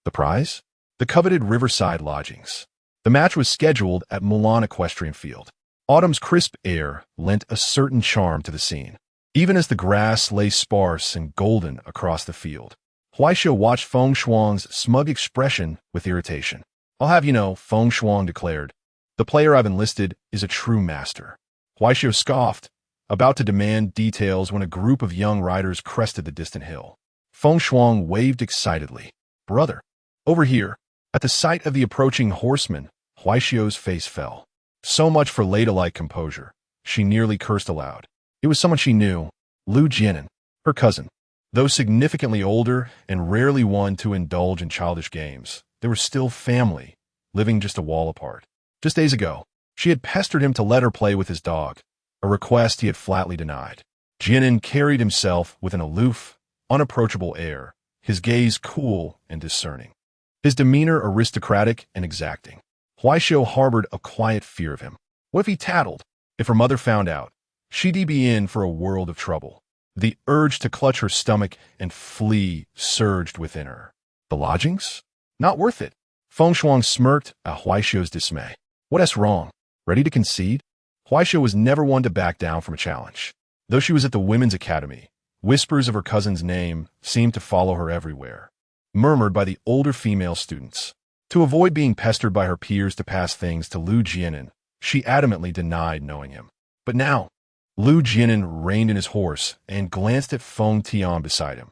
The prize? The coveted riverside lodgings. The match was scheduled at Mulan Equestrian Field. Autumn's crisp air lent a certain charm to the scene, even as the grass lay sparse and golden across the field. Huaishou watched Feng Shuang's smug expression with irritation. "I'll have you know," Feng Shuang declared, "the player I've enlisted is a true master." Huaishou scoffed, about to demand details when a group of young riders crested the distant hill. Feng Shuang waved excitedly. "Brother, over here." At the sight of the approaching horseman, Huaishou's face fell. So much for ladylike composure. She nearly cursed aloud. It was someone she knew, Lu Jiuzhang, her cousin. Though significantly older and rarely one to indulge in childish games, they were still family, living just a wall apart. Just days ago, she had pestered him to let her play with his dog, a request he had flatly denied. Jiuzhang carried himself with an aloof, unapproachable air, his gaze cool and discerning, his demeanor aristocratic and exacting. Huaishou harbored a quiet fear of him. What if he tattled? If her mother found out, she'd be in for a world of trouble. The urge to clutch her stomach and flee surged within her. The lodgings? Not worth it. Feng Shuang smirked at Huaishou's dismay. "What's wrong? Ready to concede?" Huaishou was never one to back down from a challenge. Though she was at the Women's Academy, whispers of her cousin's name seemed to follow her everywhere, murmured by the older female students. To avoid being pestered by her peers to pass things to Lu Jiuzhang, she adamantly denied knowing him. But now, Lu Jiuzhang reined in his horse and glanced at Feng Tian beside him.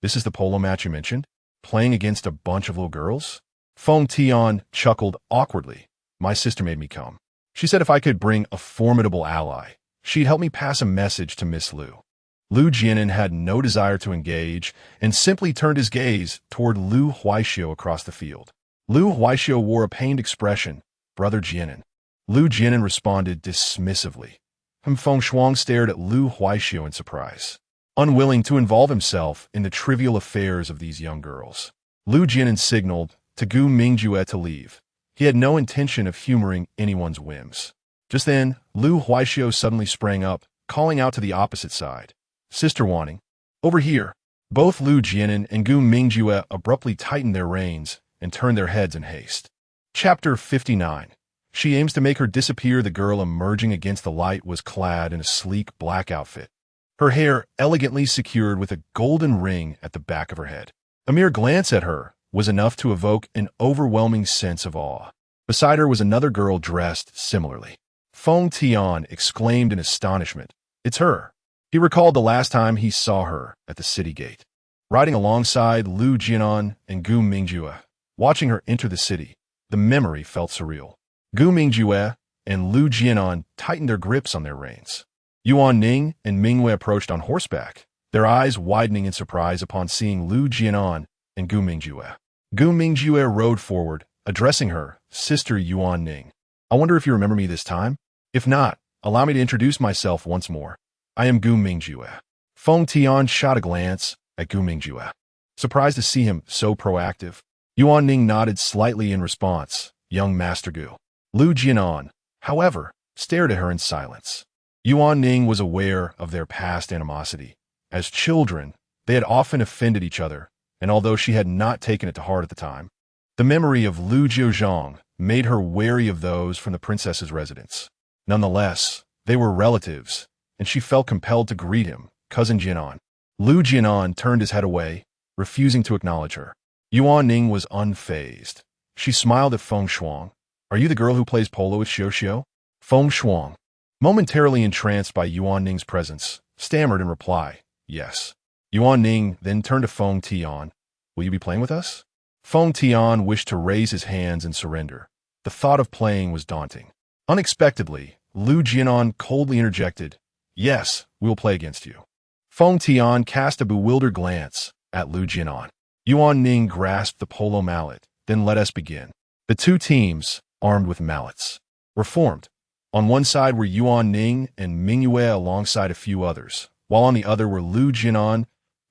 "This is the polo match you mentioned? Playing against a bunch of little girls?" Feng Tian chuckled awkwardly. "My sister made me come. She said if I could bring a formidable ally, she'd help me pass a message to Miss Lu." Lu Jiuzhang had no desire to engage and simply turned his gaze toward Lu Huaishou across the field. Lu Huaishou wore a pained expression. "Brother Jiuzhang." Lu Jiuzhang responded dismissively. Feng Shuang stared at Lu Huaishou in surprise, unwilling to involve himself in the trivial affairs of these young girls. Lu Jiuzhang signaled to Gu Mingjue to leave. He had no intention of humoring anyone's whims. Just then, Lu Huaishou suddenly sprang up, calling out to the opposite side. "Sister Wanning, over here." Both Lu Jiuzhang and Gu Mingjue abruptly tightened their reins and turned their heads in haste. Chapter 59. She aims to make her disappear. The girl emerging against the light was clad in a sleek black outfit, her hair elegantly secured with a golden ring at the back of her head. A mere glance at her was enough to evoke an overwhelming sense of awe. Beside her was another girl dressed similarly. Feng Tian exclaimed in astonishment, "It's her." He recalled the last time he saw her at the city gate, riding alongside Lu Jiuzhang and Gu Mingjue. Watching her enter the city, the memory felt surreal. Gu Mingjue and Lu Jiuzhang tightened their grips on their reins. Yuan Ning and Mingwei approached on horseback, their eyes widening in surprise upon seeing Lu Jiuzhang and Gu Mingjue. Gu Mingjue rode forward, addressing her, "Sister Yuan Ning. I wonder if you remember me this time? If not, Allow me to introduce myself once more. I am Gu Mingjue. Feng Tian shot a glance at Gu Mingjue, surprised to see him so proactive. Yuan Ning nodded slightly in response. Young Master Gu. Lu Jiuzhang, however, stared at her in silence. Yuan Ning was aware of their past animosity. As children, they had often offended each other, and although she had not taken it to heart at the time, the memory of Lu Jiuzhang made her wary of those from the princess's residence. Nonetheless, they were relatives, and she felt compelled to greet him, Cousin Jinan. Lu Jinan turned his head away, refusing to acknowledge her. Yuan Ning was unfazed. She smiled at Feng Shuang. Are you the girl who plays polo with Xiao? Feng Shuang, momentarily entranced by Yuan Ning's presence, stammered in reply, yes. Yuan Ning then turned to Feng Tian. Will you be playing with us? Feng Tian wished to raise his hands and surrender. The thought of playing was daunting. Unexpectedly, Lu Jinan coldly interjected, yes, we will play against you. Feng Tian cast a bewildered glance at Lu Jinan. Yuan Ning grasped the polo mallet, then let us begin. The two teams, armed with mallets, were formed. On one side were Yuan Ning and Mingyue alongside a few others, while on the other were Lu Jinan,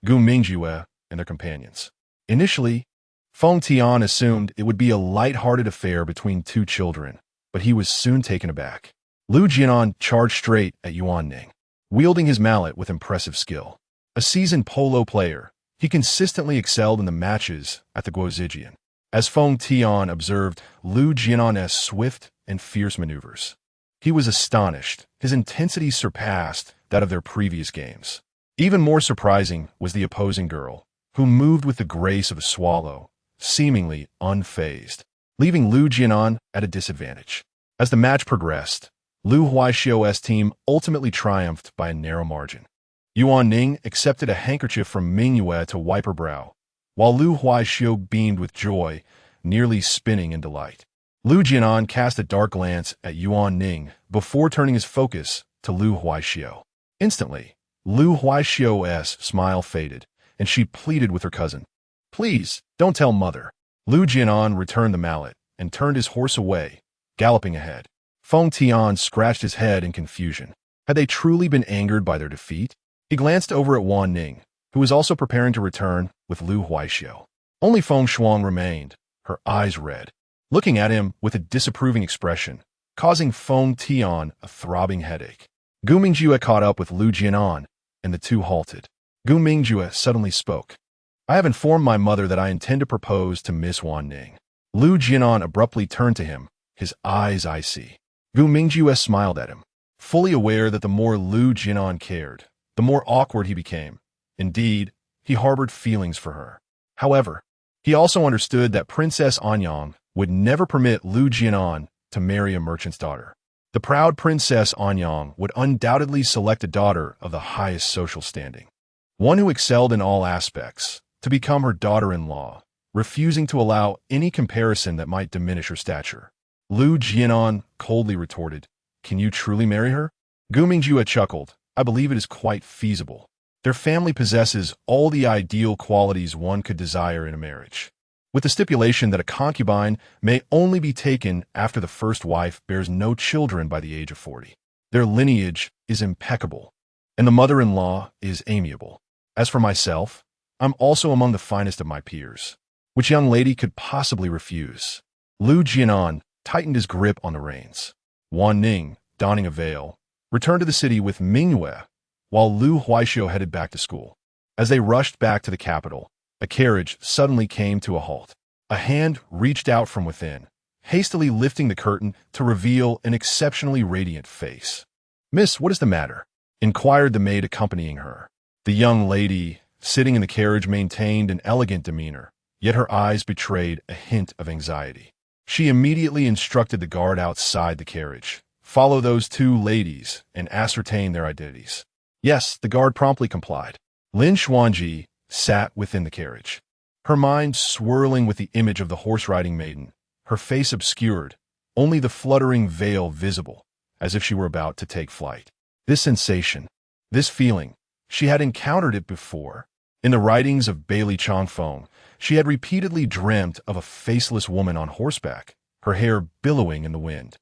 Gu Mingjue, and their companions. Initially, Feng Tian assumed it would be a light-hearted affair between two children, but he was soon taken aback. Lu Jinan charged straight at Yuan Ning, wielding his mallet with impressive skill. A seasoned polo player, he consistently excelled in the matches at the Guozijian. As Feng Tian observed Lu Jianan's swift and fierce maneuvers, he was astonished. His intensity surpassed that of their previous games. Even more surprising was the opposing girl, who moved with the grace of a swallow, seemingly unfazed, leaving Lu Jianan at a disadvantage. As the match progressed, Lu Huaixio's team ultimately triumphed by a narrow margin. Yuan Ning accepted a handkerchief from Mingyue to wipe her brow, while Lu Huaixio beamed with joy, nearly spinning in delight. Lu Jianan cast a dark glance at Yuan Ning before turning his focus to Lu Huaixio. Instantly, Lu Huaixio's smile faded, and she pleaded with her cousin. Please, don't tell mother. Lu Jianan returned the mallet and turned his horse away, galloping ahead. Feng Tian scratched his head in confusion. Had they truly been angered by their defeat? He glanced over at Yuan Ning, who was also preparing to return with Lu Huaixio. Only Feng Shuang remained, her eyes red, looking at him with a disapproving expression, causing Feng Tian a throbbing headache. Gu Mingjue caught up with Lu Jianan, and the two halted. Gu Mingjue suddenly spoke. I have informed my mother that I intend to propose to Miss Yuan Ning. Lu Jianan abruptly turned to him, his eyes icy. Gu Mingjue smiled at him, fully aware that the more Lu Jianan cared, the more awkward he became. Indeed, he harbored feelings for her. However, he also understood that Princess Anyang would never permit Lu Jianan to marry a merchant's daughter. The proud Princess Anyang would undoubtedly select a daughter of the highest social standing, one who excelled in all aspects, to become her daughter-in-law, refusing to allow any comparison that might diminish her stature. Lu Jianan coldly retorted, Can you truly marry her? Gu Mingjue chuckled. I believe it is quite feasible. Their family possesses all the ideal qualities one could desire in a marriage, with the stipulation that a concubine may only be taken after the first wife bears no children by the age of 40. Their lineage is impeccable, and the mother-in-law is amiable. As for myself, I'm also among the finest of my peers. Which young lady could possibly refuse? Lu Jianan tightened his grip on the reins. Yuan Ning, donning a veil, returned to the city with Mingyue, while Lu Huaixio headed back to school. As they rushed back to the capital, a carriage suddenly came to a halt. A hand reached out from within, hastily lifting the curtain to reveal an exceptionally radiant face. Miss, what is the matter? Inquired the maid accompanying her. The young lady, sitting in the carriage, maintained an elegant demeanor, yet her eyes betrayed a hint of anxiety. She immediately instructed the guard outside the carriage, follow those two ladies and ascertain their identities. Yes, the guard promptly complied. Lin Xuanji sat within the carriage, her mind swirling with the image of the horse-riding maiden, her face obscured, only the fluttering veil visible, as if she were about to take flight. This sensation, this feeling, she had encountered it before. In the writings of Bailey Changfeng, she had repeatedly dreamt of a faceless woman on horseback, her hair billowing in the wind.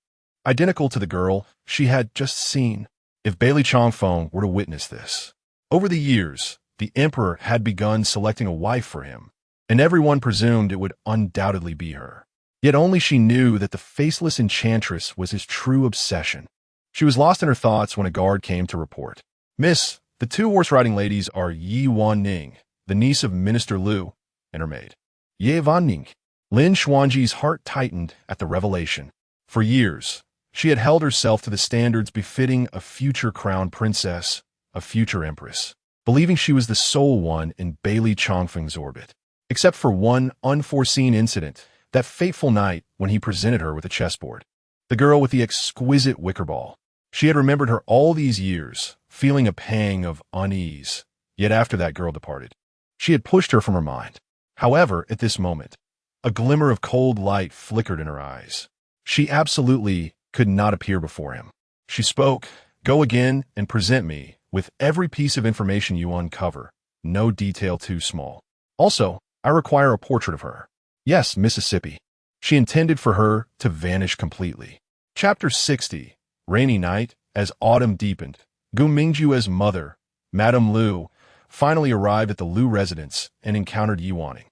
identical to the girl she had just seen. If Bailey Chongfeng were to witness this. Over the years, the emperor had begun selecting a wife for him, and everyone presumed it would undoubtedly be her. Yet only she knew that the faceless enchantress was his true obsession. She was lost in her thoughts when a guard came to report. "Miss, the two horse-riding ladies are Yi Wanning, the niece of Minister Lu, and her maid, Ye Wanning." Lin Xuanji's heart tightened at the revelation. For years, she had held herself to the standards befitting a future crown princess, a future empress, believing she was the sole one in Bailey Chongfeng's orbit. Except for one unforeseen incident, that fateful night when he presented her with a chessboard. The girl with the exquisite wicker ball. She had remembered her all these years, feeling a pang of unease. Yet after that girl departed, she had pushed her from her mind. However, at this moment, a glimmer of cold light flickered in her eyes. She absolutely could not appear before him. She spoke, "Go again and present me with every piece of information you uncover, no detail too small. Also, I require a portrait of her." Yes, Mississippi. She intended for her to vanish completely. Chapter 60. Rainy night. As autumn deepened, Gu Mingjue's mother, Madame Lu, finally arrived at the Lu residence and encountered Yi Wanning.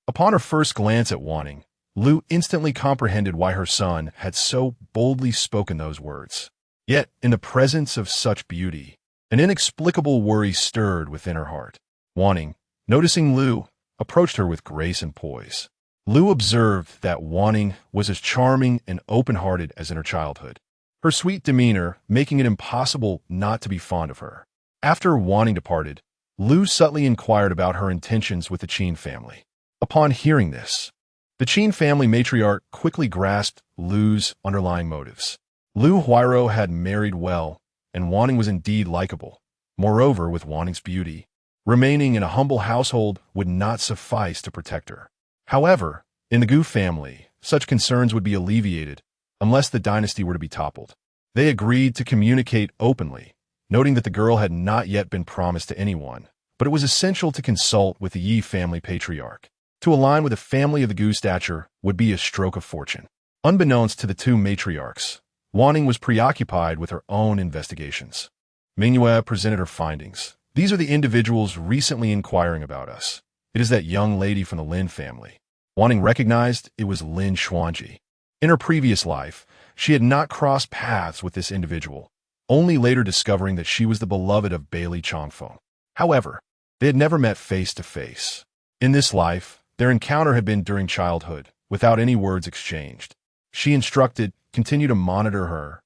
Upon her first glance at Wanning, Lu instantly comprehended why her son had so boldly spoken those words. Yet, in the presence of such beauty, an inexplicable worry stirred within her heart. Wanning, noticing Lu, approached her with grace and poise. Lu observed that Wanning was as charming and open-hearted as in her childhood, her sweet demeanor making it impossible not to be fond of her. After Wanning departed, Lu subtly inquired about her intentions with the Qin family. Upon hearing this, the Qin family matriarch quickly grasped Lu's underlying motives. Lu Huairou had married well, and Wanning was indeed likable. Moreover, with Wanning's beauty, remaining in a humble household would not suffice to protect her. However, in the Gu family, such concerns would be alleviated unless the dynasty were to be toppled. They agreed to communicate openly, noting that the girl had not yet been promised to anyone, but it was essential to consult with the Yi family patriarch. To align with a family of the Gu stature would be a stroke of fortune. Unbeknownst to the two matriarchs, Wanning was preoccupied with her own investigations. Mingyue presented her findings. "These are the individuals recently inquiring about us. It is that young lady from the Lin family." Wanning recognized it was Lin Xuanji. In her previous life, she had not crossed paths with this individual, only later discovering that she was the beloved of Bailey Chongfeng. However, they had never met face to face. In this life, their encounter had been during childhood, without any words exchanged. She instructed, "Continue to monitor her,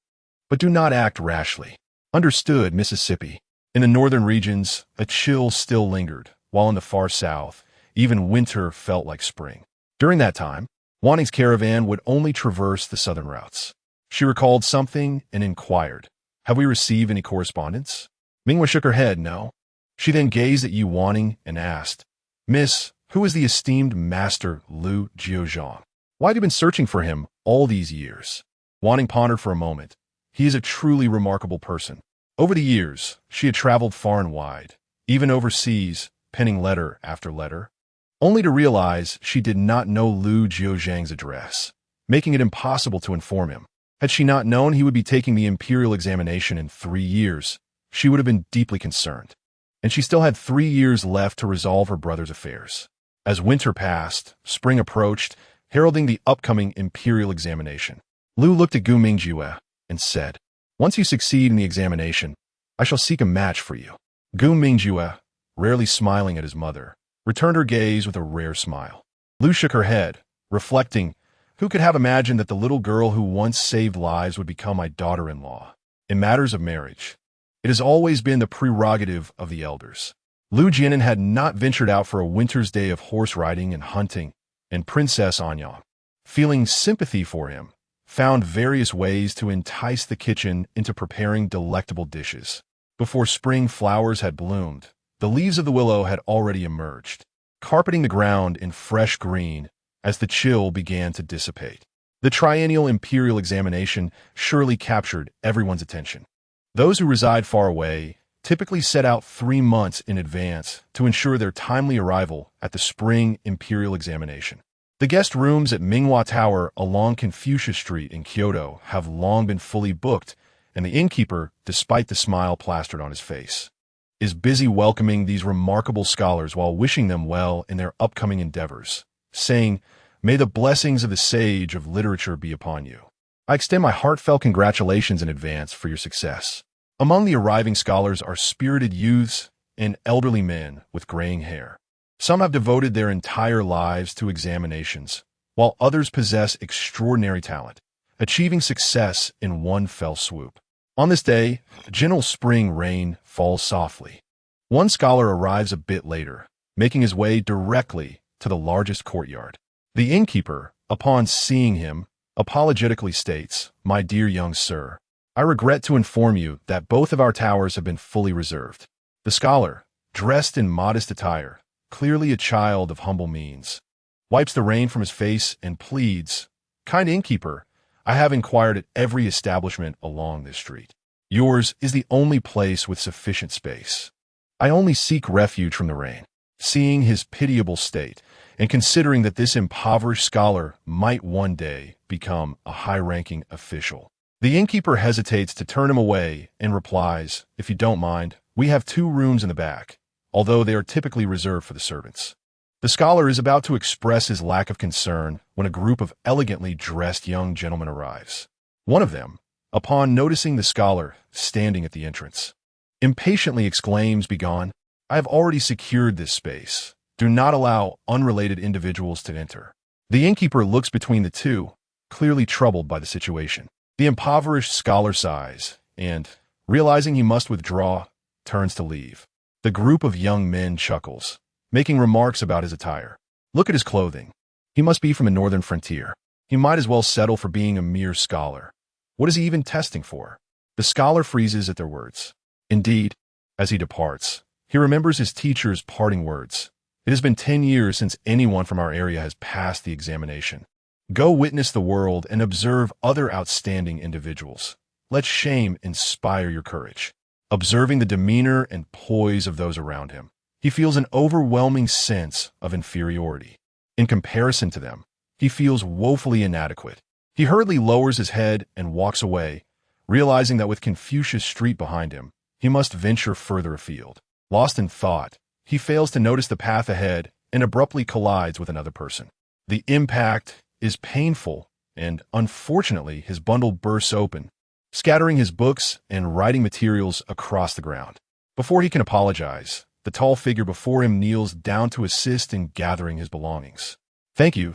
but do not act rashly." Understood, Mississippi. In the northern regions, a chill still lingered, while in the far south, even winter felt like spring. During that time, Wanning's caravan would only traverse the southern routes. She recalled something and inquired, "Have we received any correspondence?" Mingyue shook her head, "No." She then gazed at Yi Wanning and asked, "Miss, who is the esteemed master Lu Jiuzhang? Why have you been searching for him all these years?" Wanning pondered for a moment. He is a truly remarkable person. Over the years, she had traveled far and wide, even overseas, penning letter after letter, only to realize she did not know Lu Jiuzhang's address, making it impossible to inform him. Had she not known he would be taking the imperial examination in 3 years, she would have been deeply concerned. And she still had 3 years left to resolve her brother's affairs. As winter passed, spring approached, heralding the upcoming imperial examination. Lu looked at Gu Mingjue and said, "Once you succeed in the examination, I shall seek a match for you." Gu Mingjue, rarely smiling at his mother, returned her gaze with a rare smile. Lu shook her head, reflecting, who could have imagined that the little girl who once saved lives would become my daughter-in-law? In matters of marriage, it has always been the prerogative of the elders. Lu Jianan had not ventured out for a winter's day of horse riding and hunting, and Princess Anyang, feeling sympathy for him, found various ways to entice the kitchen into preparing delectable dishes. Before spring flowers had bloomed, the leaves of the willow had already emerged, carpeting the ground in fresh green as the chill began to dissipate. The triennial imperial examination surely captured everyone's attention. Those who reside far away typically set out 3 months in advance to ensure their timely arrival at the spring imperial examination. The guest rooms at Minghua Tower along Confucius Street in Kyoto have long been fully booked, and the innkeeper, despite the smile plastered on his face, is busy welcoming these remarkable scholars while wishing them well in their upcoming endeavors, saying, "May the blessings of the sage of literature be upon you. I extend my heartfelt congratulations in advance for your success." Among the arriving scholars are spirited youths and elderly men with graying hair. Some have devoted their entire lives to examinations, while others possess extraordinary talent, achieving success in one fell swoop. On this day, gentle spring rain falls softly. One scholar arrives a bit later, making his way directly to the largest courtyard. The innkeeper, upon seeing him, apologetically states, "My dear young sir, I regret to inform you that both of our towers have been fully reserved." The scholar, dressed in modest attire, clearly a child of humble means, wipes the rain from his face and pleads, "Kind innkeeper, I have inquired at every establishment along this street. Yours is the only place with sufficient space. I only seek refuge from the rain." Seeing his pitiable state, and considering that this impoverished scholar might one day become a high-ranking official, the innkeeper hesitates to turn him away and replies, "If you don't mind, we have 2 rooms in the back, although they are typically reserved for the servants." The scholar is about to express his lack of concern when a group of elegantly dressed young gentlemen arrives. One of them, upon noticing the scholar standing at the entrance, impatiently exclaims, "Begone! I have already secured this space. Do not allow unrelated individuals to enter." The innkeeper looks between the two, clearly troubled by the situation. The impoverished scholar sighs, and, realizing he must withdraw, turns to leave. The group of young men chuckles, making remarks about his attire. "Look at his clothing. He must be from the northern frontier. He might as well settle for being a mere scholar. What is he even testing for?" The scholar freezes at their words. Indeed, as he departs, he remembers his teacher's parting words. "It has been 10 years since anyone from our area has passed the examination. Go witness the world and observe other outstanding individuals. Let shame inspire your courage." Observing the demeanor and poise of those around him, he feels an overwhelming sense of inferiority. In comparison to them, he feels woefully inadequate. He hurriedly lowers his head and walks away, realizing that with Confucius Street behind him, he must venture further afield. Lost in thought, he fails to notice the path ahead and abruptly collides with another person. The impact is painful, and unfortunately, his bundle bursts open, scattering his books and writing materials across the ground. Before he can apologize, the tall figure before him kneels down to assist in gathering his belongings. Thank you.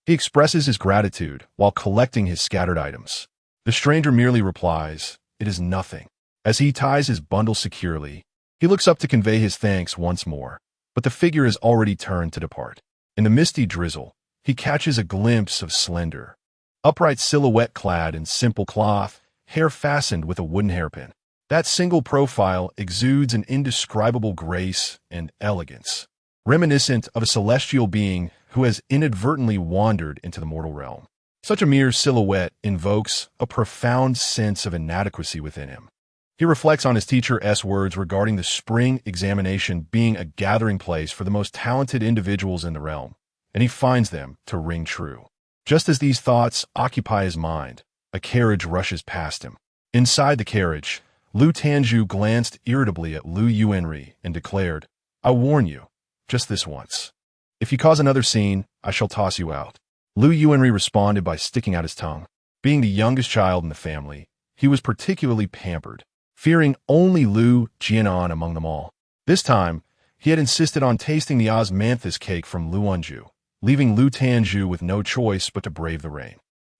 He expresses his gratitude while collecting his scattered items. The stranger merely replies, "It is nothing." As he ties his bundle securely, he looks up to convey his thanks once more, but the figure has already turned to depart. In the misty drizzle, he catches a glimpse of slender, upright silhouette clad in simple cloth, hair fastened with a wooden hairpin. That single profile exudes an indescribable grace and elegance, reminiscent of a celestial being who has inadvertently wandered into the mortal realm. Such a mere silhouette invokes a profound sense of inadequacy within him. He reflects on his teacher's words regarding the spring examination being a gathering place for the most talented individuals in the realm, and he finds them to ring true. Just as these thoughts occupy his mind, a carriage rushes past him. Inside the carriage, Lu Tanju glanced irritably at Lu Yuanri and declared, "I warn you, just this once. If you cause another scene, I shall toss you out." Lu Yuanri responded by sticking out his tongue. Being the youngest child in the family, he was particularly pampered, fearing only Lu Jiuzhang among them all. This time, he had insisted on tasting the osmanthus cake from Luanju, leaving Lu Tanju with no choice but to brave the rain.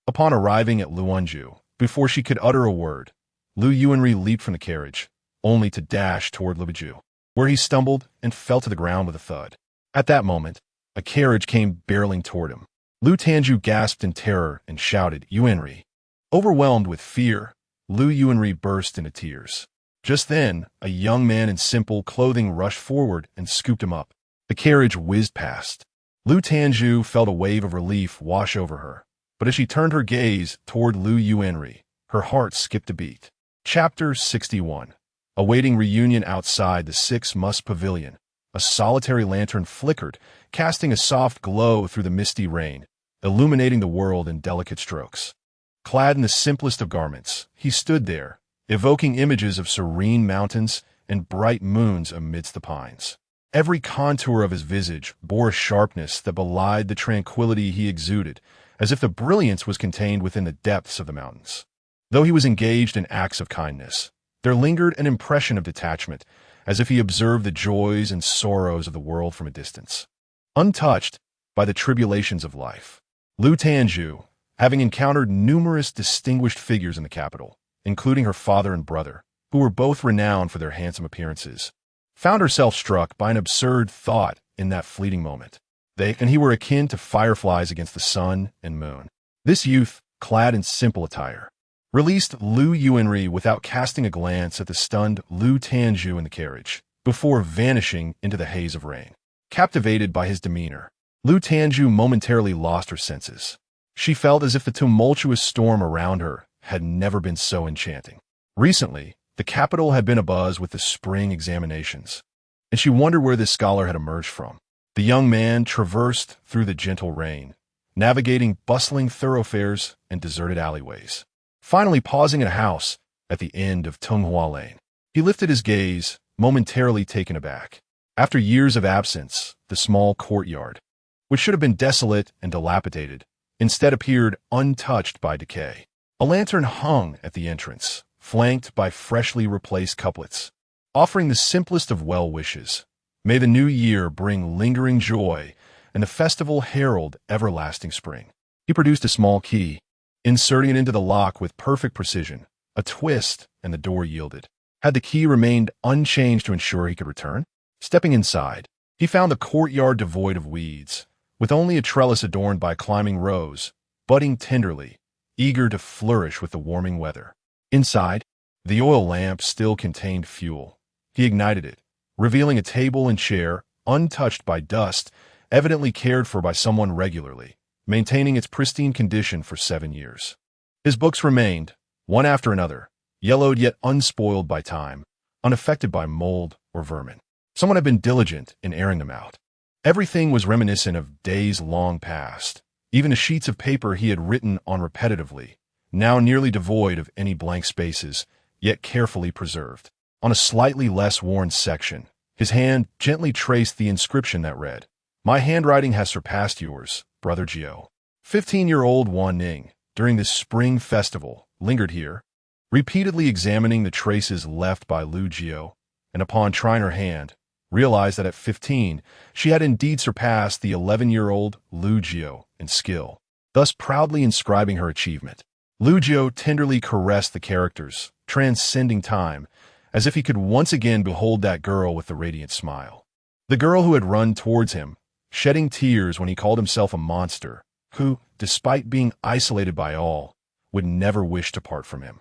Upon arriving at Luanju, before she could utter a word, Lu Yuanri leaped from the carriage, only to dash toward Luju, where he stumbled and fell to the ground with a thud. At that moment, a carriage came barreling toward him. Lu Tanju gasped in terror and shouted, "Yuanri!" Overwhelmed with fear, Lu Yuanri burst into tears. Just then, a young man in simple clothing rushed forward and scooped him up. The carriage whizzed past. Lu Tanju felt a wave of relief wash over her, but as she turned her gaze toward Lu Yuanri, her heart skipped a beat. Chapter 61. Awaiting reunion outside the 6 Must Pavilion. a solitary lantern flickered, casting a soft glow through the misty rain, illuminating the world in delicate strokes. Clad in the simplest of garments, he stood there, evoking images of serene mountains and bright moons amidst the pines. Every contour of his visage bore a sharpness that belied the tranquility he exuded, as if the brilliance was contained within the depths of the mountains. Though he was engaged in acts of kindness, there lingered an impression of detachment, as if he observed the joys and sorrows of the world from a distance. Untouched by the tribulations of life, Lu Jiuzhang, having encountered numerous distinguished figures in the capital, including her father and brother, who were both renowned for their handsome appearances, found herself struck by an absurd thought in that fleeting moment. They and he were akin to fireflies against the sun and moon. This youth, clad in simple attire, released Lu Jiuzhang without casting a glance at the stunned Lu Jiuzhang in the carriage, before vanishing into the haze of rain. Captivated by his demeanor, Lu Jiuzhang momentarily lost her senses. She felt as if the tumultuous storm around her had never been so enchanting. Recently, the capital had been abuzz with the spring examinations, and she wondered where this scholar had emerged from. The young man traversed through the gentle rain, navigating bustling thoroughfares and deserted alleyways. Finally pausing at a house at the end of Tunghua Lane, he lifted his gaze, momentarily taken aback. After years of absence, the small courtyard, which should have been desolate and dilapidated, instead appeared untouched by decay. A lantern hung at the entrance, flanked by freshly replaced couplets, offering the simplest of well wishes. May the new year bring lingering joy, and the festival herald everlasting spring. He produced a small key, inserting it into the lock with perfect precision. A twist, and the door yielded. Had the key remained unchanged to ensure he could return? Stepping inside, he found the courtyard devoid of weeds, with only a trellis adorned by climbing rose, budding tenderly, eager to flourish with the warming weather. Inside, the oil lamp still contained fuel. He ignited it, revealing a table and chair, untouched by dust, evidently cared for by someone regularly, maintaining its pristine condition for 7 years. His books remained, one after another, yellowed yet unspoiled by time, unaffected by mold or vermin. Someone had been diligent in airing them out. Everything was reminiscent of days long past, even the sheets of paper he had written on repetitively, now nearly devoid of any blank spaces, yet carefully preserved. On a slightly less worn section, his hand gently traced the inscription that read, "My handwriting has surpassed yours, Brother Jiu." 15-year-old Wanning, during this spring festival, lingered here, repeatedly examining the traces left by Lu Jiu, and upon trying her hand, realized that at 15, she had indeed surpassed the 11-year-old Lu Jiu in skill, thus proudly inscribing her achievement. Lu Jiu tenderly caressed the characters, transcending time, as if he could once again behold that girl with the radiant smile. The girl who had run towards him, shedding tears when he called himself a monster, who, despite being isolated by all, would never wish to part from him.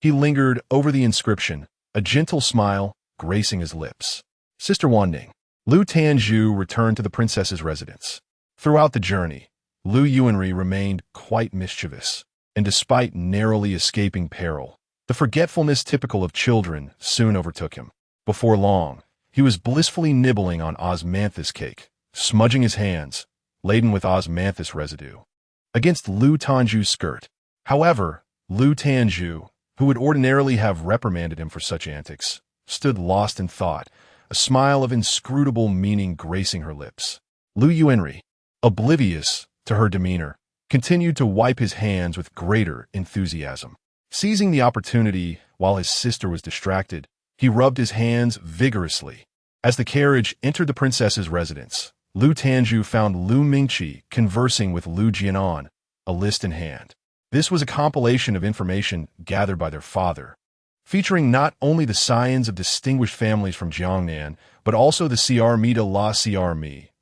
He lingered over the inscription, a gentle smile gracing his lips. Sister Wanning. Lu Jiuzhang returned to the princess's residence. Throughout the journey, Lu Jiuzhang remained quite mischievous, and despite narrowly escaping peril, the forgetfulness typical of children soon overtook him. Before long, he was blissfully nibbling on osmanthus cake, smudging his hands, laden with osmanthus residue, against Lu Jiuzhang's skirt. However, Lu Jiuzhang, who would ordinarily have reprimanded him for such antics, stood lost in thought, a smile of inscrutable meaning gracing her lips. Lu Jiuzhang, oblivious to her demeanor, continued to wipe his hands with greater enthusiasm. Seizing the opportunity while his sister was distracted, he rubbed his hands vigorously. As the carriage entered the princess's residence, Lu Jiuzhang found Lu Mingqi conversing with Lu Jianan, a list in hand. This was a compilation of information gathered by their father, featuring not only the scions of distinguished families from Jiangnan, but also the CR de la CR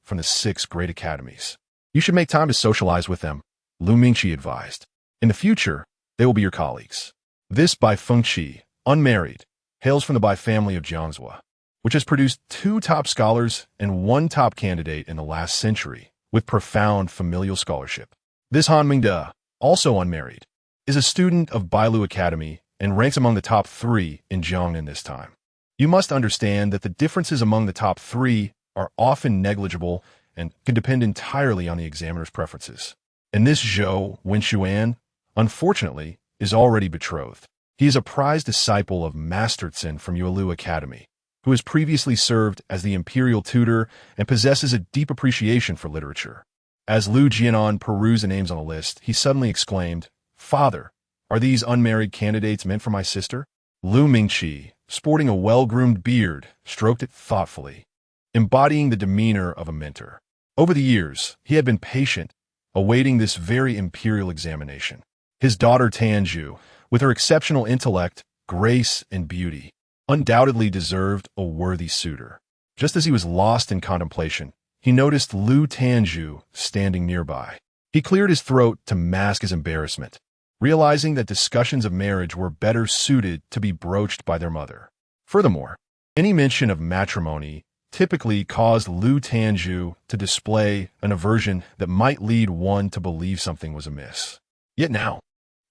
from the 6 great academies. You should make time to socialize with them, Lu Mingqi advised. In the future, they will be your colleagues. This Bai Fengqi, unmarried, hails from the Bai family of Jiangzhou, which has produced 2 top scholars and 1 top candidate in the last century, with profound familial scholarship. This Han Mingde, also unmarried, is a student of Bailu Academy and ranks among the top 3 in Jiangnan this time. You must understand that the differences among the top 3 are often negligible and can depend entirely on the examiner's preferences. And this Zhou Wenxuan, unfortunately, is already betrothed. He is a prized disciple of Master Tsin from Yuelu Academy, who has previously served as the imperial tutor and possesses a deep appreciation for literature. As Lu Jiuzhang perused the names on the list, he suddenly exclaimed, "Father, are these unmarried candidates meant for my sister?" Lu Mingqi, sporting a well-groomed beard, stroked it thoughtfully, embodying the demeanor of a mentor. Over the years, he had been patient, awaiting this very imperial examination. His daughter Tanju, with her exceptional intellect, grace, and beauty, undoubtedly deserved a worthy suitor. Just as he was lost in contemplation, he noticed Lu Tanju standing nearby. He cleared his throat to mask his embarrassment, realizing that discussions of marriage were better suited to be broached by their mother. Furthermore, any mention of matrimony typically caused Lu Tanju to display an aversion that might lead one to believe something was amiss. Yet now,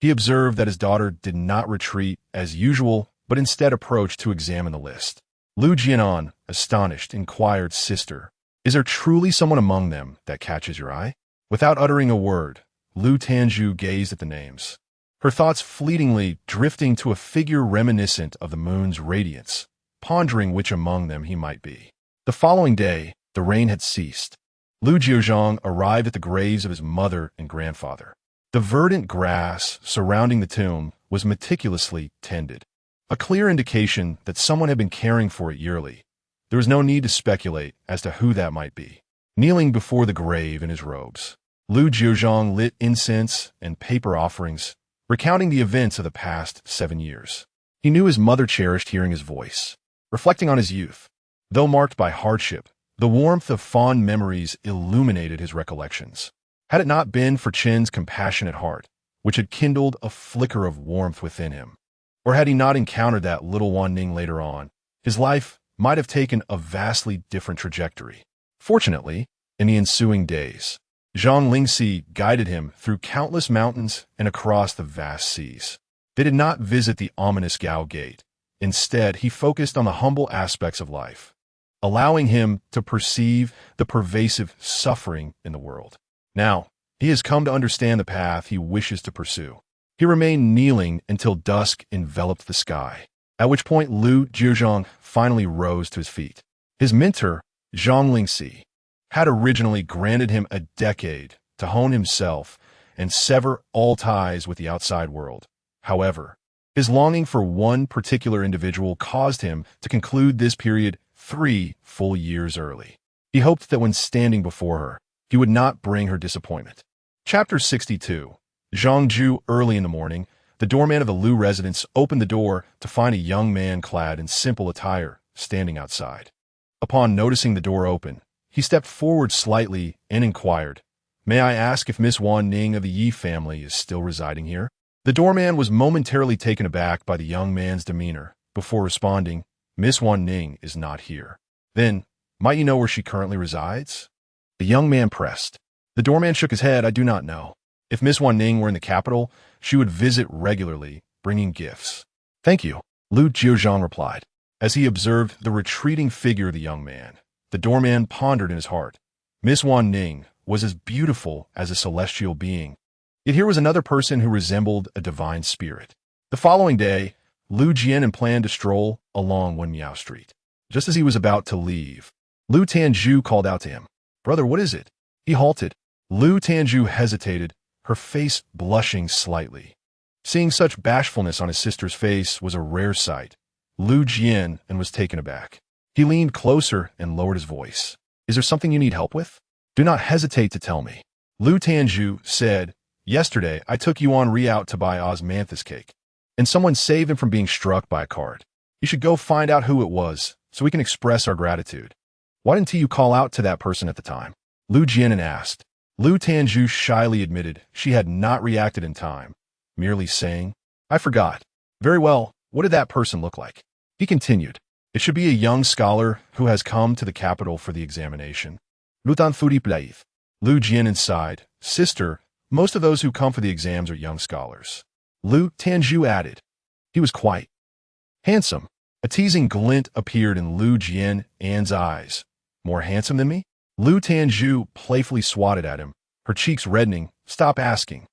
he observed that his daughter did not retreat as usual, but instead approached to examine the list. Lu Jiuzhang, astonished, inquired, "Sister, is there truly someone among them that catches your eye?" Without uttering a word, Lu Tanju gazed at the names, her thoughts fleetingly drifting to a figure reminiscent of the moon's radiance, pondering which among them he might be. The following day, the rain had ceased. Lu Jiuzhang arrived at the graves of his mother and grandfather. The verdant grass surrounding the tomb was meticulously tended, a clear indication that someone had been caring for it yearly. There was no need to speculate as to who that might be. Kneeling before the grave in his robes, Lu Jiuzhang lit incense and paper offerings, recounting the events of the past 7 years. He knew his mother cherished hearing his voice, reflecting on his youth. Though marked by hardship, the warmth of fond memories illuminated his recollections. Had it not been for Qin's compassionate heart, which had kindled a flicker of warmth within him, or had he not encountered that little Wanning later on, his life might have taken a vastly different trajectory. Fortunately, in the ensuing days, Zhang Lingxi guided him through countless mountains and across the vast seas. They did not visit the ominous Gao Gate. Instead, he focused on the humble aspects of life, allowing him to perceive the pervasive suffering in the world. Now, he has come to understand the path he wishes to pursue. He remained kneeling until dusk enveloped the sky, at which point Lu Jiuzhang finally rose to his feet. His mentor, Zhang Lingxi, had originally granted him a decade to hone himself and sever all ties with the outside world. However, his longing for one particular individual caused him to conclude this period 3 full years early. He hoped that when standing before her, he would not bring her disappointment. Chapter 62. Zhangju. Early in the morning, the doorman of the Lu residence opened the door to find a young man clad in simple attire standing outside. Upon noticing the door open, he stepped forward slightly and inquired, "May I ask if Miss Wanning of the Yi family is still residing here?" The doorman was momentarily taken aback by the young man's demeanor, before responding, "Miss Wanning is not here." "Then, might you know where she currently resides?" The young man pressed. The doorman shook his head. "I do not know. If Miss Wanning were in the capital, she would visit regularly, bringing gifts." "Thank you," Lu Jiuzhang replied. As he observed the retreating figure of the young man, the doorman pondered in his heart. Miss Wanning was as beautiful as a celestial being, yet here was another person who resembled a divine spirit. The following day, Lu Jian planned to stroll along Wenmiao Street. Just as he was about to leave, Lu Tanju called out to him, "Brother, what is it?" He halted. Lu Tanju hesitated, her face blushing slightly. Seeing such bashfulness on his sister's face was a rare sight. Lu Jian was taken aback. He leaned closer and lowered his voice. "Is there something you need help with? Do not hesitate to tell me." Lu Tanju said, "Yesterday, I took Yuan Ri out to buy osmanthus cake, and someone saved him from being struck by a cart. You should go find out who it was, so we can express our gratitude." "Why didn't you call out to that person at the time?" Lu Jian asked. Lu Tanju shyly admitted she had not reacted in time, merely saying, "I forgot." "Very well, what did that person look like?" He continued, "It should be a young scholar who has come to the capital for the examination." Lutan Fudi Plaith. Lu Jian sighed, "Sister, most of those who come for the exams are young scholars." Lu Tanju added, "He was quite handsome." A teasing glint appeared in Lu Jian's eyes, More handsome than me? Lu Tanzhu playfully swatted at him, her cheeks reddening. Stop asking.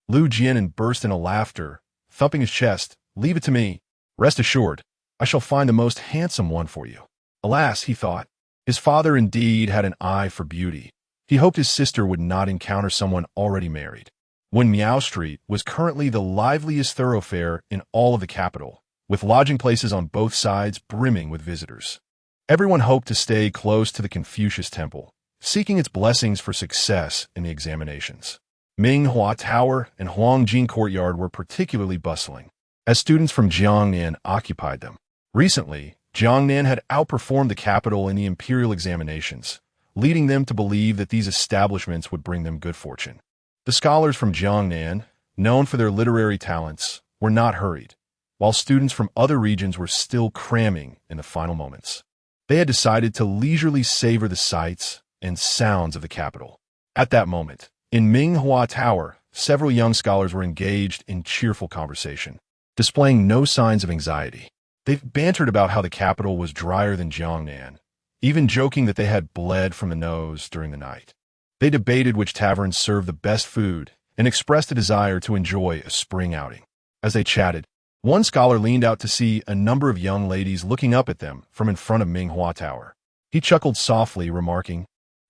Lu Jiuzhang burst into laughter, thumping his chest. Leave it to me. Rest assured, I shall find the most handsome one for you. Alas, he thought, his father indeed had an eye for beauty. He hoped his sister would not encounter someone already married. When Miao Street was currently the liveliest thoroughfare in all of the capital, with lodging places on both sides brimming with visitors. Everyone hoped to stay close to the Confucius Temple, seeking its blessings for success in the examinations. Minghua Tower and Huangjing Courtyard were particularly bustling, as students from Jiangnan occupied them. Recently, Jiangnan had outperformed the capital in the imperial examinations, leading them to believe that these establishments would bring them good fortune. The scholars from Jiangnan, known for their literary talents, were not hurried, while students from other regions were still cramming in the final moments. They had decided to leisurely savor the sights and sounds of the capital. At that moment, in Minghua Tower, several young scholars were engaged in cheerful conversation, displaying no signs of anxiety. They bantered about how the capital was drier than Jiangnan, even joking that they had bled from the nose during the night. They debated which taverns served the best food and expressed a desire to enjoy a spring outing. As they chatted, one scholar leaned out to see a number of young ladies looking up at them from in front of Minghua Tower. He chuckled softly, remarking,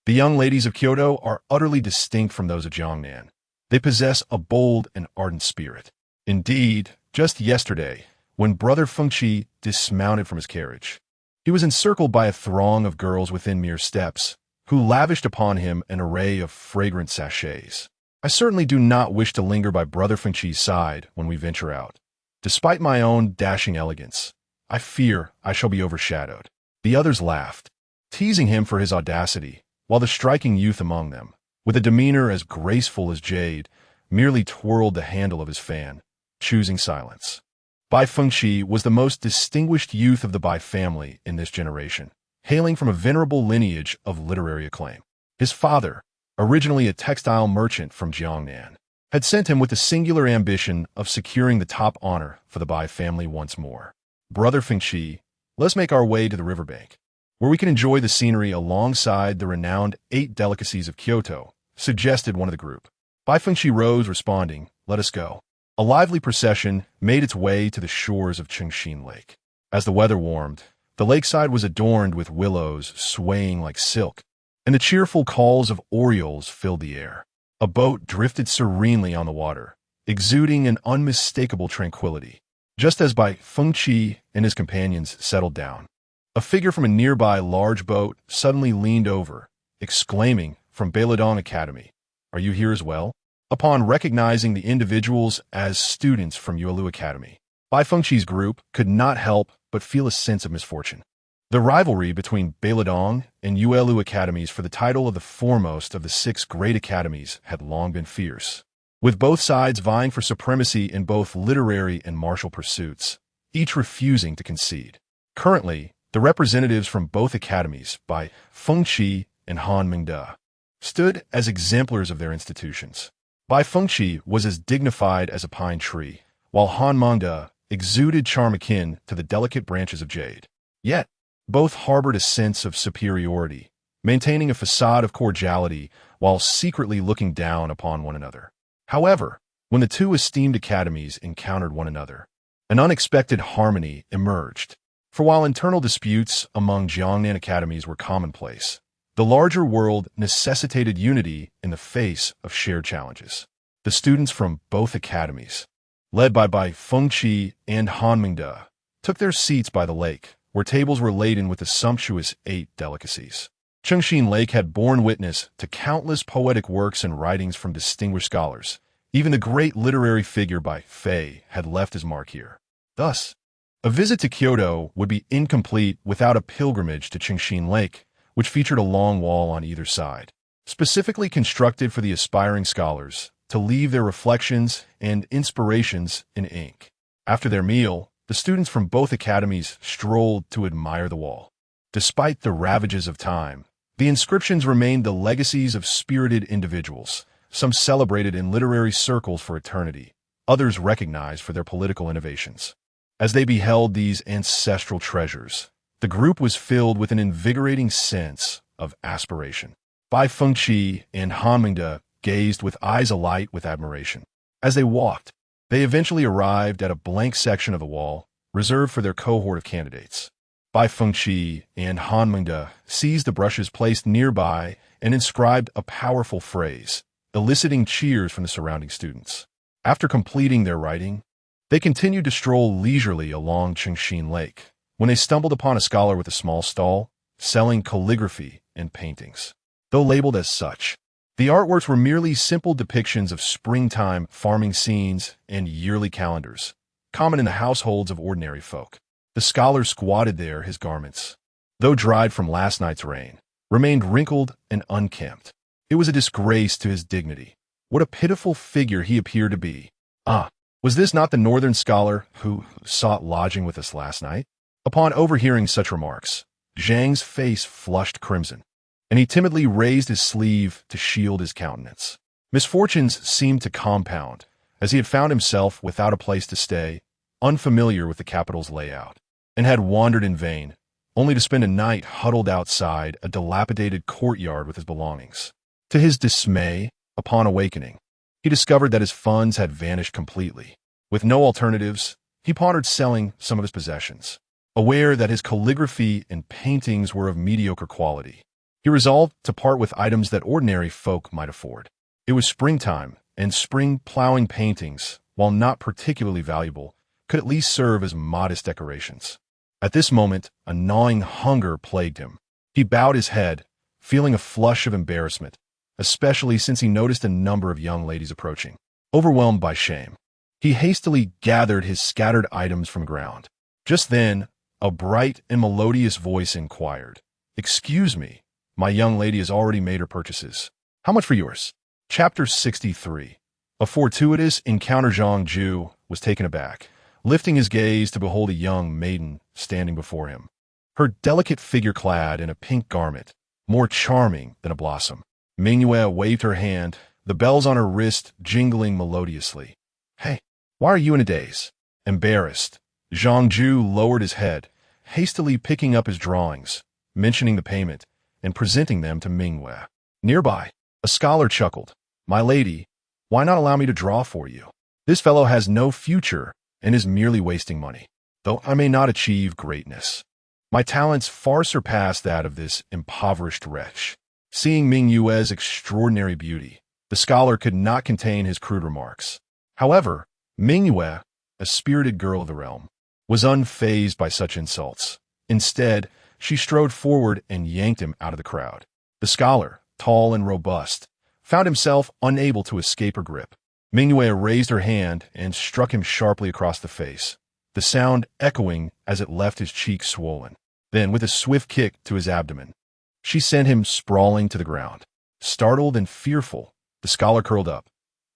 "The young ladies of Kyoto are utterly distinct from those of Jiangnan. They possess a bold and ardent spirit. Indeed, just yesterday, when Brother Fengqi dismounted from his carriage, he was encircled by a throng of girls within mere steps, who lavished upon him an array of fragrant sachets. I certainly do not wish to linger by Brother Fengqi's side when we venture out. Despite my own dashing elegance, I fear I shall be overshadowed." The others laughed, teasing him for his audacity, while the striking youth among them, with a demeanor as graceful as jade, merely twirled the handle of his fan, choosing silence. Bai Fengqi was the most distinguished youth of the Bai family in this generation, hailing from a venerable lineage of literary acclaim. His father, originally a textile merchant from Jiangnan, had sent him with the singular ambition of securing the top honor for the Bai family once more. "Brother Fengqi, let's make our way to the riverbank, where we can enjoy the scenery alongside the renowned 8 delicacies of Kyoto," suggested one of the group. Bai Fengqi rose, responding, "Let us go." A lively procession made its way to the shores of Chengxin Lake. As the weather warmed, the lakeside was adorned with willows swaying like silk, and the cheerful calls of orioles filled the air. A boat drifted serenely on the water, exuding an unmistakable tranquility. Just as Bai Fengqi and his companions settled down, a figure from a nearby large boat suddenly leaned over, exclaiming, "From Beiladong Academy, are you here as well?" Upon recognizing the individuals as students from Yuelu Academy, Bai Fengqi's group could not help but feel a sense of misfortune. The rivalry between Beiladong and Yuelu academies for the title of the foremost of the 6 great academies had long been fierce, with both sides vying for supremacy in both literary and martial pursuits, each refusing to concede. Currently, the representatives from both academies, Bai Fengqi and Han Mingde, stood as exemplars of their institutions. Bai Fengqi was as dignified as a pine tree, while Han Mingde exuded charm akin to the delicate branches of jade. Yet, both harbored a sense of superiority, maintaining a facade of cordiality while secretly looking down upon one another. However, when the 2 esteemed academies encountered one another, an unexpected harmony emerged. For while internal disputes among Jiangnan academies were commonplace, the larger world necessitated unity in the face of shared challenges. The students from both academies, led by Bai Fengqi and Han Mingde, took their seats by the lake, where tables were laden with the sumptuous 8 delicacies. Chengxin Lake had borne witness to countless poetic works and writings from distinguished scholars. Even the great literary figure Bai Fei had left his mark here. Thus, a visit to Kyoto would be incomplete without a pilgrimage to Chengxin Lake, which featured a long wall on either side, specifically constructed for the aspiring scholars to leave their reflections and inspirations in ink. After their meal, the students from both academies strolled to admire the wall. Despite the ravages of time, the inscriptions remained the legacies of spirited individuals, some celebrated in literary circles for eternity, others recognized for their political innovations. As they beheld these ancestral treasures, the group was filled with an invigorating sense of aspiration. Bai Fengqi and Han Mingde gazed with eyes alight with admiration. As they walked, they eventually arrived at a blank section of the wall reserved for their cohort of candidates. Bai Fengqi and Han Mingde seized the brushes placed nearby and inscribed a powerful phrase, eliciting cheers from the surrounding students. After completing their writing, they continued to stroll leisurely along Qingxin Lake when they stumbled upon a scholar with a small stall selling calligraphy and paintings. Though labeled as such, the artworks were merely simple depictions of springtime farming scenes and yearly calendars, common in the households of ordinary folk. The scholar squatted there, his garments, though dried from last night's rain, remained wrinkled and unkempt. It was a disgrace to his dignity. What a pitiful figure he appeared to be. Ah, was this not the northern scholar who sought lodging with us last night? Upon overhearing such remarks, Zhang's face flushed crimson, and he timidly raised his sleeve to shield his countenance. Misfortunes seemed to compound, as he had found himself without a place to stay, unfamiliar with the capital's layout, and had wandered in vain, only to spend a night huddled outside a dilapidated courtyard with his belongings. To his dismay, upon awakening, he discovered that his funds had vanished completely. With no alternatives, he pondered selling some of his possessions. Aware that his calligraphy and paintings were of mediocre quality, he resolved to part with items that ordinary folk might afford. It was springtime, and spring plowing paintings, while not particularly valuable, could at least serve as modest decorations. At this moment, a gnawing hunger plagued him. He bowed his head, feeling a flush of embarrassment, especially since he noticed a number of young ladies approaching. Overwhelmed by shame, he hastily gathered his scattered items from ground. Just then, a bright and melodious voice inquired, "Excuse me, my young lady has already made her purchases. How much for yours?" Chapter 63. A fortuitous encounter. Zhang Ju was taken aback, lifting his gaze to behold a young maiden standing before him, her delicate figure clad in a pink garment, more charming than a blossom. Mingyue waved her hand, the bells on her wrist jingling melodiously. "Hey, why are you in a daze?" Embarrassed, Zhang Ju lowered his head, hastily picking up his drawings, mentioning the payment, and presenting them to Mingyue. Nearby, a scholar chuckled. "My lady, why not allow me to draw for you? This fellow has no future and is merely wasting money. Though I may not achieve greatness, my talents far surpass that of this impoverished wretch." Seeing Mingyue's extraordinary beauty, the scholar could not contain his crude remarks. However, Mingyue, a spirited girl of the realm, was unfazed by such insults. Instead, she strode forward and yanked him out of the crowd. The scholar, tall and robust, found himself unable to escape her grip. Mingyue raised her hand and struck him sharply across the face, the sound echoing as it left his cheek swollen. Then, with a swift kick to his abdomen, she sent him sprawling to the ground. Startled and fearful, the scholar curled up.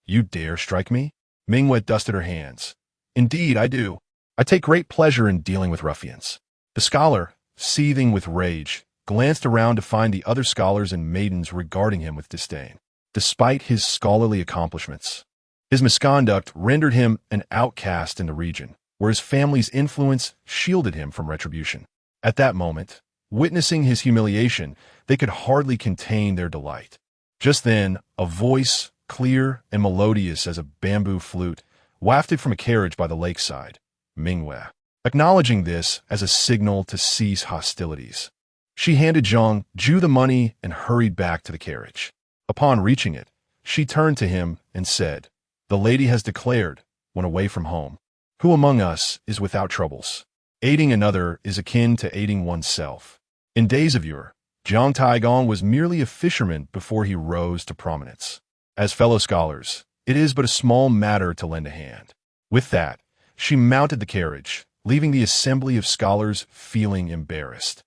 "You dare strike me?" Mingyue dusted her hands. "Indeed, I do. I take great pleasure in dealing with ruffians." The scholar, seething with rage, glanced around to find the other scholars and maidens regarding him with disdain. Despite his scholarly accomplishments, his misconduct rendered him an outcast in the region, where his family's influence shielded him from retribution. At that moment, witnessing his humiliation, they could hardly contain their delight. Just then, a voice, clear and melodious as a bamboo flute, wafted from a carriage by the lakeside. Mingyue, acknowledging this as a signal to cease hostilities, she handed Zhang Ju the money and hurried back to the carriage. Upon reaching it, she turned to him and said, "The lady has declared, when away from home, who among us is without troubles? Aiding another is akin to aiding oneself. In days of yore, Jiang Taigong was merely a fisherman before he rose to prominence. As fellow scholars, it is but a small matter to lend a hand." With that, she mounted the carriage, leaving the assembly of scholars feeling embarrassed,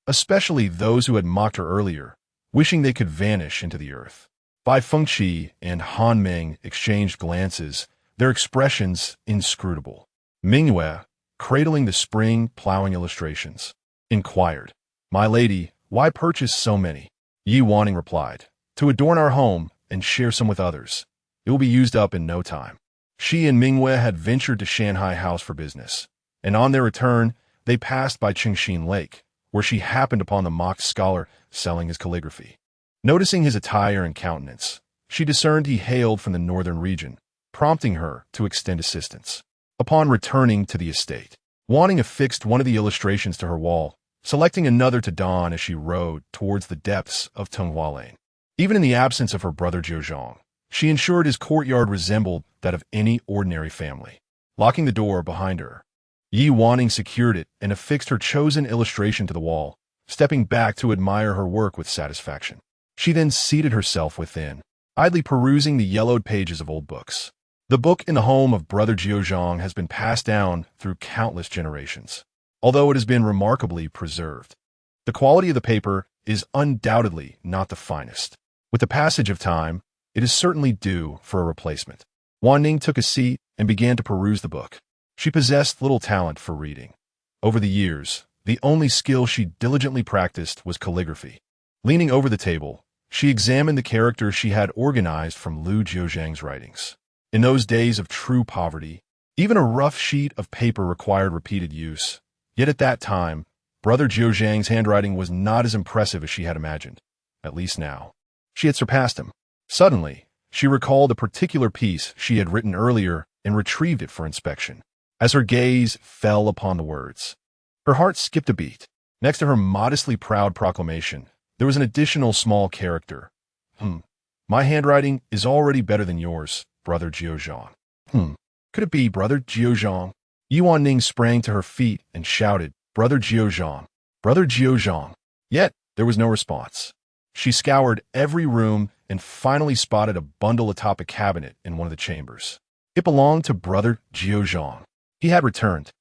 especially those who had mocked her earlier, wishing they could vanish into the earth. Bai Fengqi and Han Ming exchanged glances, their expressions inscrutable. Mingyue, cradling the spring plowing illustrations, inquired, "My lady, why purchase so many?" Wanning replied, "To adorn our home and share some with others. It will be used up in no time." She and Mingyue had ventured to Shanghai House for business, and on their return, they passed by Qingxin Lake, where she happened upon the mock scholar selling his calligraphy. Noticing his attire and countenance, she discerned he hailed from the northern region, prompting her to extend assistance. Upon returning to the estate, Wanning affixed one of the illustrations to her wall, selecting another to don as she rode towards the depths of Tenghua Lane. Even in the absence of her brother Jiuzhang, she ensured his courtyard resembled that of any ordinary family. Locking the door behind her, Wanning secured it and affixed her chosen illustration to the wall, stepping back to admire her work with satisfaction. She then seated herself within, idly perusing the yellowed pages of old books. The book in the home of Brother Jiuzhang has been passed down through countless generations, although it has been remarkably preserved. The quality of the paper is undoubtedly not the finest. With the passage of time, it is certainly due for a replacement. Wanning took a seat and began to peruse the book. She possessed little talent for reading. Over the years, the only skill she diligently practiced was calligraphy. Leaning over the table, she examined the characters she had organized from Lu Jiuzhang's writings. In those days of true poverty, even a rough sheet of paper required repeated use. Yet at that time, Brother Jiuzhang's handwriting was not as impressive as she had imagined. At least now. She had surpassed him. Suddenly, she recalled a particular piece she had written earlier and retrieved it for inspection. As her gaze fell upon the words, her heart skipped a beat. Next to her modestly proud proclamation, there was an additional small character. My handwriting is already better than yours, Brother Jiuzhang. Could it be Brother Jiuzhang? Wanning sprang to her feet and shouted, Brother Jiuzhang, Brother Jiuzhang. Yet, there was no response. She scoured every room and finally spotted a bundle atop a cabinet in one of the chambers. It belonged to Brother Jiuzhang. He had returned.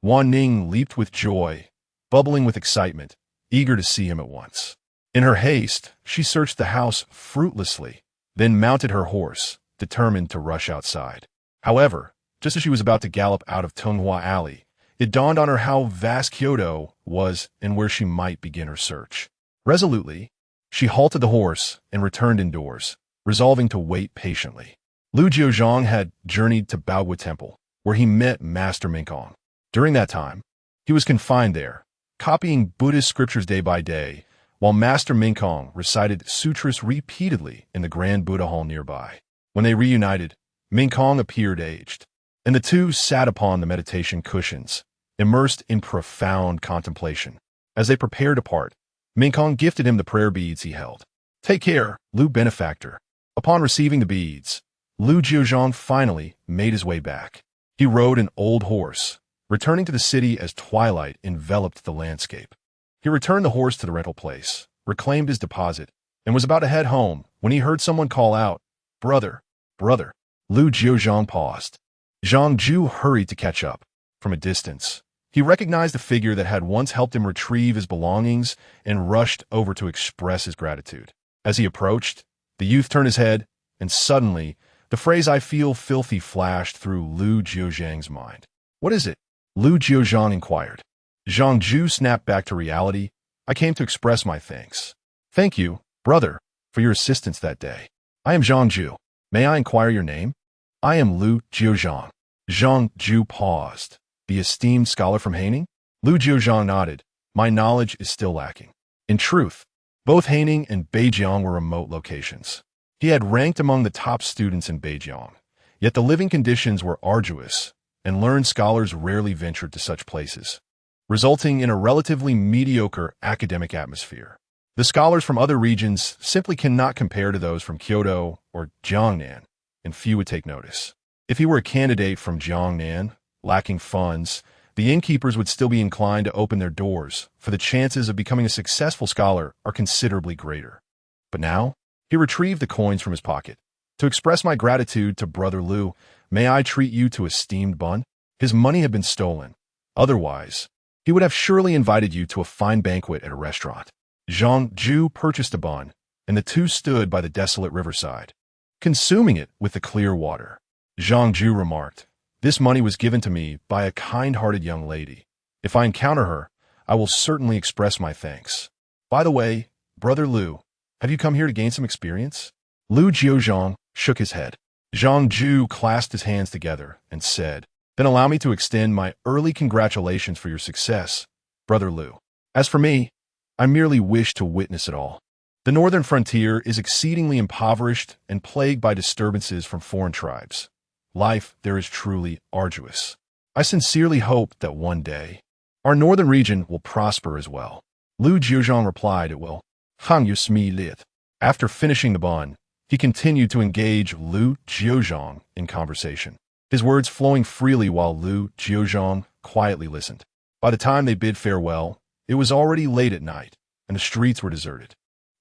Wanning leaped with joy, bubbling with excitement, eager to see him at once. In her haste, she searched the house fruitlessly, then mounted her horse, determined to rush outside. However, just as she was about to gallop out of Tenghua Alley, it dawned on her how vast Kyoto was and where she might begin her search. Resolutely, she halted the horse and returned indoors, resolving to wait patiently. Lu Jiuzhang had journeyed to Dali Temple, where he met Master Minkong. During that time, he was confined there, copying Buddhist scriptures day by day, while Master Minkong recited sutras repeatedly in the Grand Buddha Hall nearby. When they reunited, Minkong appeared aged, and the two sat upon the meditation cushions, immersed in profound contemplation. As they prepared to part, Minkong gifted him the prayer beads he held. Take care, Lu benefactor. Upon receiving the beads, Lu Jiuzhang finally made his way back. He rode an old horse, returning to the city as twilight enveloped the landscape. He returned the horse to the rental place, reclaimed his deposit, and was about to head home when he heard someone call out, Brother, brother. Lu Jiuzhang paused. Zhang Ju hurried to catch up. From a distance, he recognized the figure that had once helped him retrieve his belongings and rushed over to express his gratitude. As he approached, the youth turned his head, and suddenly, the phrase "I feel filthy" flashed through Lu Jiuzhang's mind. What is it? Lu Jiuzhang inquired. Zhang Ju snapped back to reality. I came to express my thanks. Thank you, brother, for your assistance that day. I am Zhang Ju. May I inquire your name? I am Lu Jiuzhang. Zhang Ju paused. The esteemed scholar from Haining? Lu Jiuzhang nodded. My knowledge is still lacking. In truth, both Haining and Beijiang were remote locations. He had ranked among the top students in Beijiang, yet the living conditions were arduous, and learned scholars rarely ventured to such places, resulting in a relatively mediocre academic atmosphere. The scholars from other regions simply cannot compare to those from Kyoto or Jiangnan, and few would take notice. If he were a candidate from Jiangnan, lacking funds, the innkeepers would still be inclined to open their doors, for the chances of becoming a successful scholar are considerably greater. But now, he retrieved the coins from his pocket. To express my gratitude to Brother Lu, may I treat you to a steamed bun? His money had been stolen. Otherwise, he would have surely invited you to a fine banquet at a restaurant. Zhang Ju purchased a bun, and the two stood by the desolate riverside, consuming it with the clear water. Zhang Ju remarked, This money was given to me by a kind-hearted young lady. If I encounter her, I will certainly express my thanks. By the way, Brother Lu, have you come here to gain some experience? Lu Jiuzhang shook his head. Zhang Ju clasped his hands together and said, Then allow me to extend my early congratulations for your success, Brother Lu. As for me, I merely wish to witness it all. The northern frontier is exceedingly impoverished and plagued by disturbances from foreign tribes. Life there is truly arduous. I sincerely hope that one day, our northern region will prosper as well. Lu Jiuzhang replied, it will. Hang yu smi lit. After finishing the bun, he continued to engage Lu Jiuzhang in conversation, his words flowing freely while Lu Jiuzhang quietly listened. By the time they bid farewell, it was already late at night, and the streets were deserted.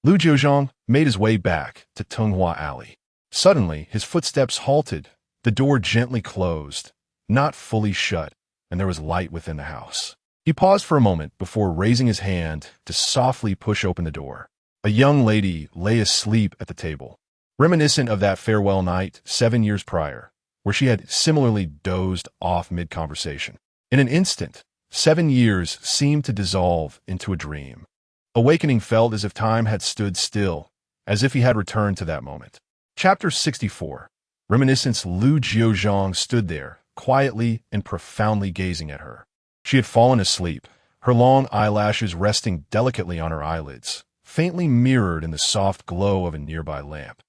Lu Jiuzhang made his way back to Tenghua Alley. Suddenly, his footsteps halted, the door gently closed, not fully shut, and there was light within the house. He paused for a moment before raising his hand to softly push open the door. A young lady lay asleep at the table, reminiscent of that farewell night 7 years prior, where she had similarly dozed off mid-conversation. In an instant, 7 years seemed to dissolve into a dream. Awakening felt as if time had stood still, as if he had returned to that moment. Chapter 64. Reminiscence. Lu Jiuzhang stood there, quietly and profoundly gazing at her. She had fallen asleep, her long eyelashes resting delicately on her eyelids, faintly mirrored in the soft glow of a nearby lamp,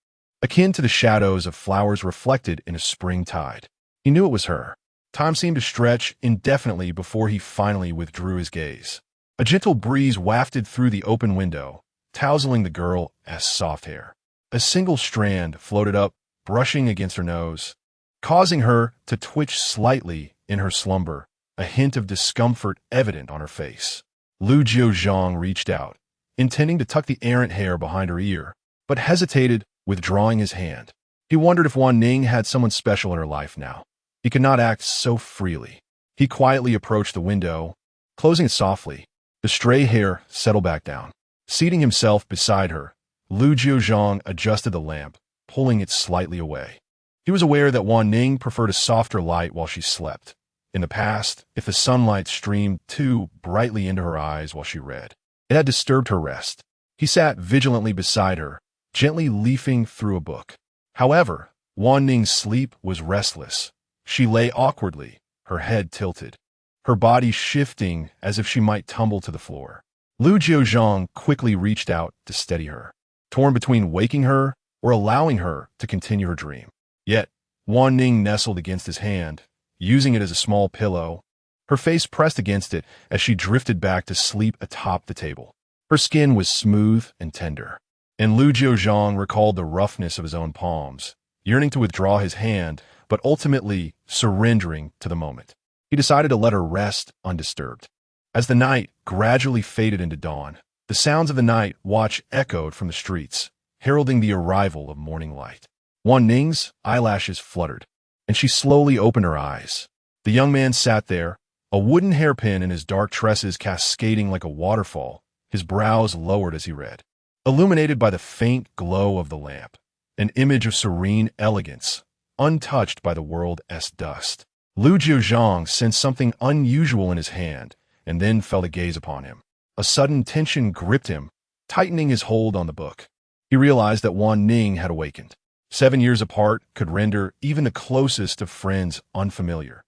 akin to the shadows of flowers reflected in a spring tide. He knew it was her. Time seemed to stretch indefinitely before he finally withdrew his gaze. A gentle breeze wafted through the open window, tousling the girl as soft hair. A single strand floated up, brushing against her nose, causing her to twitch slightly in her slumber, a hint of discomfort evident on her face. Lu Jiuzhang reached out, intending to tuck the errant hair behind her ear, but hesitated, withdrawing his hand. He wondered if Wanning had someone special in her life now. He could not act so freely. He quietly approached the window, closing it softly. The stray hair settled back down. Seating himself beside her, Lu Jiuzhang adjusted the lamp, pulling it slightly away. He was aware that Wanning preferred a softer light while she slept. In the past, if the sunlight streamed too brightly into her eyes while she read, it had disturbed her rest. He sat vigilantly beside her, gently leafing through a book. However, Wanning's sleep was restless. She lay awkwardly, her head tilted, her body shifting as if she might tumble to the floor. Lu Jiuzhang quickly reached out to steady her, torn between waking her or allowing her to continue her dream. Yet, Wanning nestled against his hand, using it as a small pillow, her face pressed against it as she drifted back to sleep atop the table. Her skin was smooth and tender, and Lu Jiuzhang recalled the roughness of his own palms, yearning to withdraw his hand, but ultimately surrendering to the moment. He decided to let her rest undisturbed. As the night gradually faded into dawn, the sounds of the night watch echoed from the streets, heralding the arrival of morning light. Wanning's eyelashes fluttered, and she slowly opened her eyes. The young man sat there, a wooden hairpin in his dark tresses cascading like a waterfall, his brows lowered as he read. Illuminated by the faint glow of the lamp, an image of serene elegance, untouched by the world's dust. Lu Jiuzhang sensed something unusual in his hand, and then felt a gaze upon him. A sudden tension gripped him, tightening his hold on the book. He realized that Wanning had awakened. 7 years apart could render even the closest of friends unfamiliar.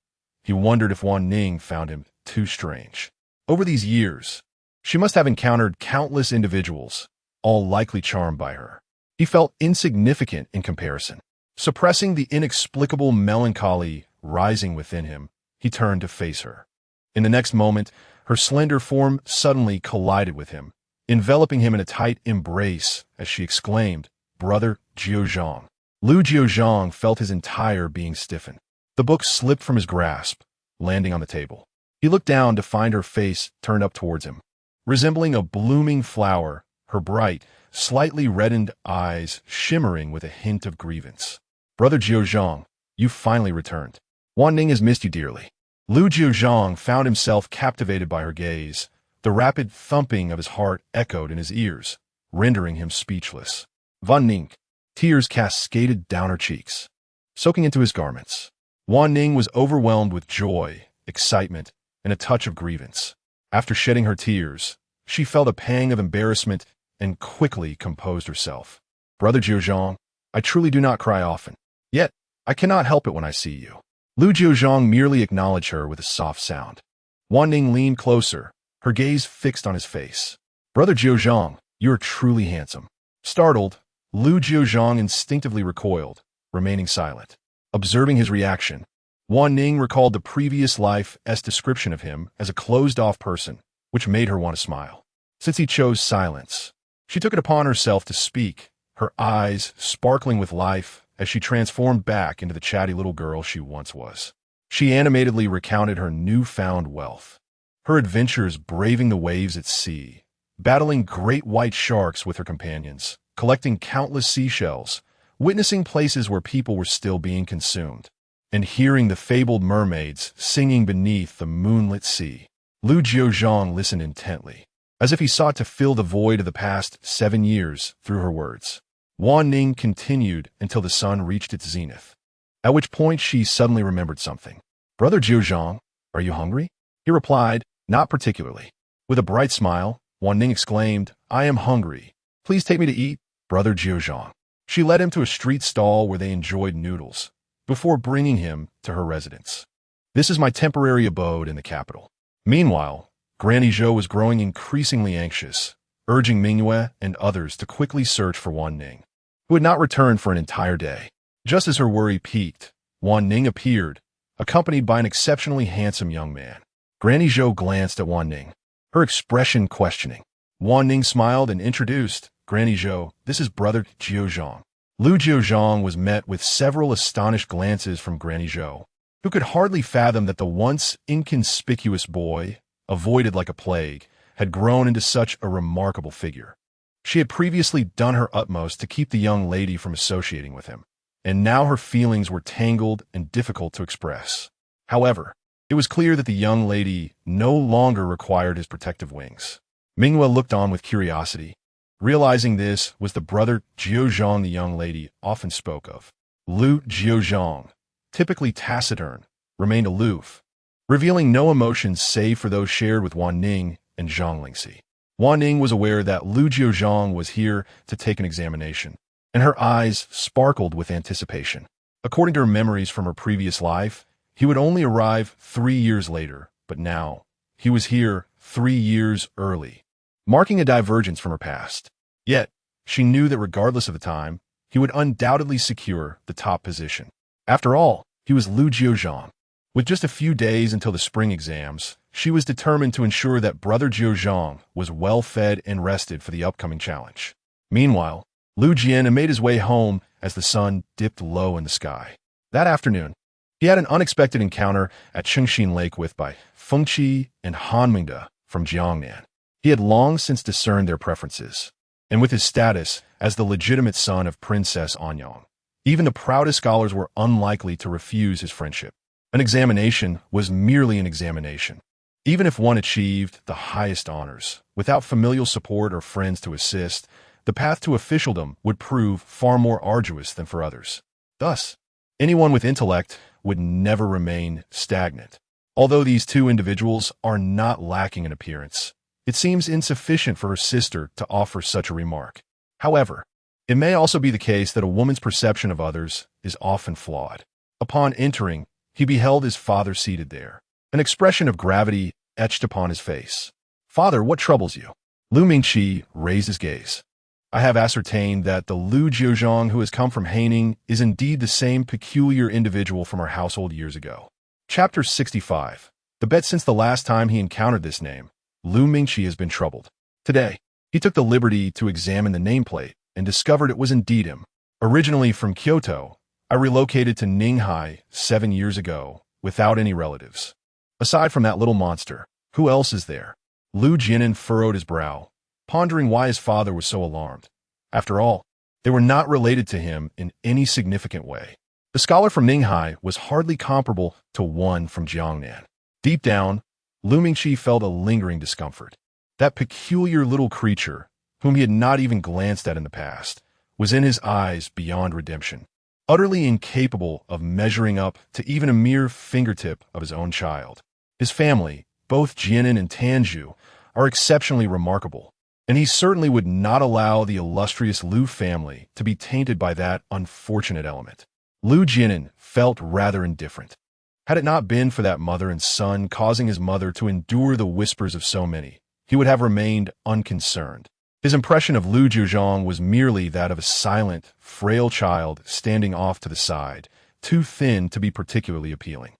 He wondered if Wanning found him too strange. Over these years, she must have encountered countless individuals, all likely charmed by her. He felt insignificant in comparison. Suppressing the inexplicable melancholy rising within him, he turned to face her. In the next moment, her slender form suddenly collided with him, enveloping him in a tight embrace as she exclaimed, "Brother Jiuzhang." Lu Jiuzhang felt his entire being stiffen. The book slipped from his grasp, landing on the table. He looked down to find her face turned up towards him. Resembling a blooming flower, her bright, slightly reddened eyes shimmering with a hint of grievance. "Brother Jiuzhang, you finally returned. Wanning has missed you dearly." Lu Jiuzhang found himself captivated by her gaze. The rapid thumping of his heart echoed in his ears, rendering him speechless. Wanning. Tears cascaded down her cheeks, soaking into his garments. Wanning was overwhelmed with joy, excitement, and a touch of grievance. After shedding her tears, she felt a pang of embarrassment and quickly composed herself. "Brother Jiuzhang, I truly do not cry often. Yet, I cannot help it when I see you." Lu Jiuzhang merely acknowledged her with a soft sound. Wanning leaned closer, her gaze fixed on his face. "Brother Jiuzhang, you are truly handsome." Startled, Lu Jiuzhang instinctively recoiled, remaining silent. Observing his reaction, Wanning recalled the previous life's description of him as a closed-off person, which made her want to smile. Since he chose silence, she took it upon herself to speak, her eyes sparkling with life as she transformed back into the chatty little girl she once was. She animatedly recounted her newfound wealth, her adventures braving the waves at sea, battling great white sharks with her companions, collecting countless seashells, witnessing places where people were still being consumed, and hearing the fabled mermaids singing beneath the moonlit sea. Lu Jiuzhang listened intently, as if he sought to fill the void of the past 7 years through her words. Wanning continued until the sun reached its zenith, at which point she suddenly remembered something. "Brother Jiuzhang, are you hungry?" He replied, "Not particularly." With a bright smile, Wanning exclaimed, "I am hungry. Please take me to eat, Brother Jiuzhang." She led him to a street stall where they enjoyed noodles, before bringing him to her residence. "This is my temporary abode in the capital." Meanwhile, Granny Zhou was growing increasingly anxious, urging Mingyue and others to quickly search for Wanning, who had not returned for an entire day. Just as her worry peaked, Wanning appeared, accompanied by an exceptionally handsome young man. Granny Zhou glanced at Wanning, her expression questioning. Wanning smiled and introduced, "Granny Zhou, this is Brother Jiuzhang." Lu Jiuzhang was met with several astonished glances from Granny Zhou, who could hardly fathom that the once inconspicuous boy, avoided like a plague, had grown into such a remarkable figure. She had previously done her utmost to keep the young lady from associating with him, and now her feelings were tangled and difficult to express. However, it was clear that the young lady no longer required his protective wings. Mingyue looked on with curiosity, realizing this was the Brother Jiuzhang the young lady often spoke of. Lu Jiuzhang, typically taciturn, remained aloof, revealing no emotions save for those shared with Wanning and Zhang Lingxi. Wanning was aware that Lu Jiuzhang was here to take an examination, and her eyes sparkled with anticipation. According to her memories from her previous life, he would only arrive 3 years later, but now he was here 3 years early, marking a divergence from her past. Yet, she knew that regardless of the time, he would undoubtedly secure the top position. After all, he was Lu Jiuzhang. With just a few days until the spring exams, she was determined to ensure that Brother Jiuzhang was well-fed and rested for the upcoming challenge. Meanwhile, Lu Jian made his way home as the sun dipped low in the sky. That afternoon, he had an unexpected encounter at Chengxin Lake with by Fengqi and Han Mingde from Jiangnan. He had long since discerned their preferences, and with his status as the legitimate son of Princess Anyang, even the proudest scholars were unlikely to refuse his friendship. An examination was merely an examination. Even if one achieved the highest honors, without familial support or friends to assist, the path to officialdom would prove far more arduous than for others. Thus, anyone with intellect would never remain stagnant. Although these two individuals are not lacking in appearance, it seems insufficient for her sister to offer such a remark. However, it may also be the case that a woman's perception of others is often flawed. Upon entering, he beheld his father seated there, an expression of gravity etched upon his face. "Father, what troubles you?" Lu Mingqi raised his gaze. "I have ascertained that the Lu Jiuzhang who has come from Haining is indeed the same peculiar individual from our household years ago." Chapter 65. The bet since the last time he encountered this name, Lu Mingqi has been troubled. Today, he took the liberty to examine the nameplate and discovered it was indeed him. Originally from Kyoto, I relocated to Ninghai 7 years ago without any relatives. Aside from that little monster, who else is there? Lu Jian furrowed his brow, pondering why his father was so alarmed. After all, they were not related to him in any significant way. The scholar from Ninghai was hardly comparable to one from Jiangnan. Deep down, Lu Mingqi felt a lingering discomfort. That peculiar little creature, whom he had not even glanced at in the past, was in his eyes beyond redemption, utterly incapable of measuring up to even a mere fingertip of his own child. His family, both Jianan and Tanju, are exceptionally remarkable, and he certainly would not allow the illustrious Lu family to be tainted by that unfortunate element. Lu Jianan felt rather indifferent. Had it not been for that mother and son causing his mother to endure the whispers of so many, he would have remained unconcerned. His impression of Lu Jiuzhang was merely that of a silent, frail child standing off to the side, too thin to be particularly appealing.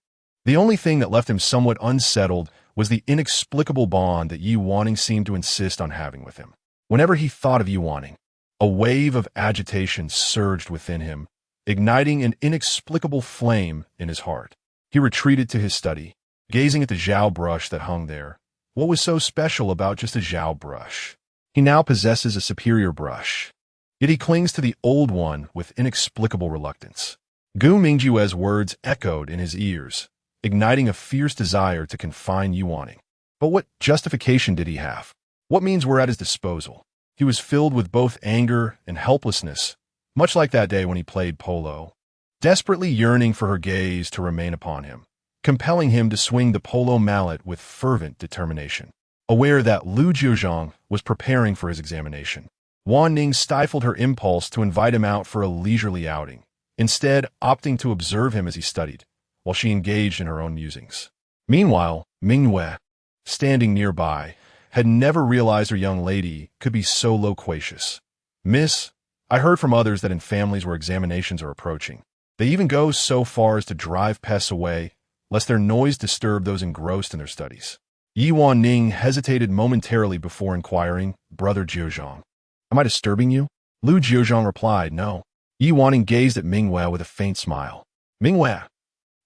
The only thing that left him somewhat unsettled was the inexplicable bond that Yi Wanning seemed to insist on having with him. Whenever he thought of Yi Wanning, a wave of agitation surged within him, igniting an inexplicable flame in his heart. He retreated to his study, gazing at the Zhao brush that hung there. What was so special about just a Zhao brush? He now possesses a superior brush, yet he clings to the old one with inexplicable reluctance. Gu Mingjue's words echoed in his ears, igniting a fierce desire to confine Yi Wanning. But what justification did he have? What means were at his disposal? He was filled with both anger and helplessness, much like that day when he played polo, desperately yearning for her gaze to remain upon him, compelling him to swing the polo mallet with fervent determination. Aware that Lu Jiuzhang was preparing for his examination, Wanning stifled her impulse to invite him out for a leisurely outing, instead opting to observe him as he studied, while she engaged in her own musings. Meanwhile, Mingyue, standing nearby, had never realized her young lady could be so loquacious. "Miss, I heard from others that in families where examinations are approaching, they even go so far as to drive pests away, lest their noise disturb those engrossed in their studies." Yi Wanning hesitated momentarily before inquiring, "Brother Jiuzhang, am I disturbing you?" Lu Jiuzhang replied, "No." Yi Wanning gazed at Mingyue with a faint smile. Mingyue.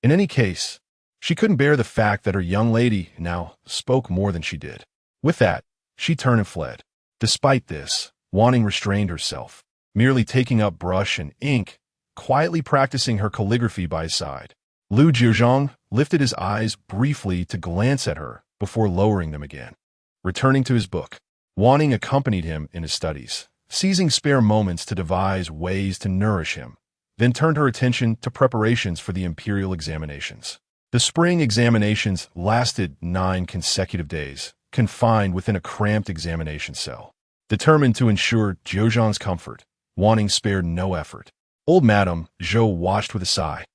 In any case, she couldn't bear the fact that her young lady now spoke more than she did. With that, she turned and fled. Despite this, Wanning restrained herself, merely taking up brush and ink, quietly practicing her calligraphy by his side. Lu Jiuzhang lifted his eyes briefly to glance at her before lowering them again. Returning to his book, Wanning accompanied him in his studies, seizing spare moments to devise ways to nourish him, then turned her attention to preparations for the imperial examinations. The spring examinations lasted 9 consecutive days, confined within a cramped examination cell. Determined to ensure Jiuzhang's comfort, Wanning spared no effort. Old Madame Zhou watched with a sigh,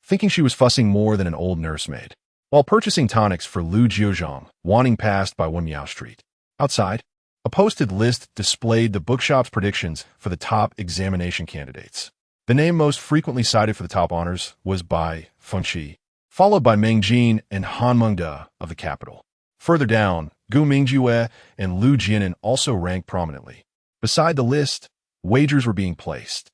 thinking she was fussing more than an old nursemaid. While purchasing tonics for Lu Jiuzhang, Wanning passed by Wenmiao Street. Outside, a posted list displayed the bookshop's predictions for the top examination candidates. The name most frequently cited for the top honors was by Fengqi, followed by Meng Jin and Han Mengde of the capital. Further down, Gu Mingjue and Lu Jianan also ranked prominently. Beside the list, wagers were being placed.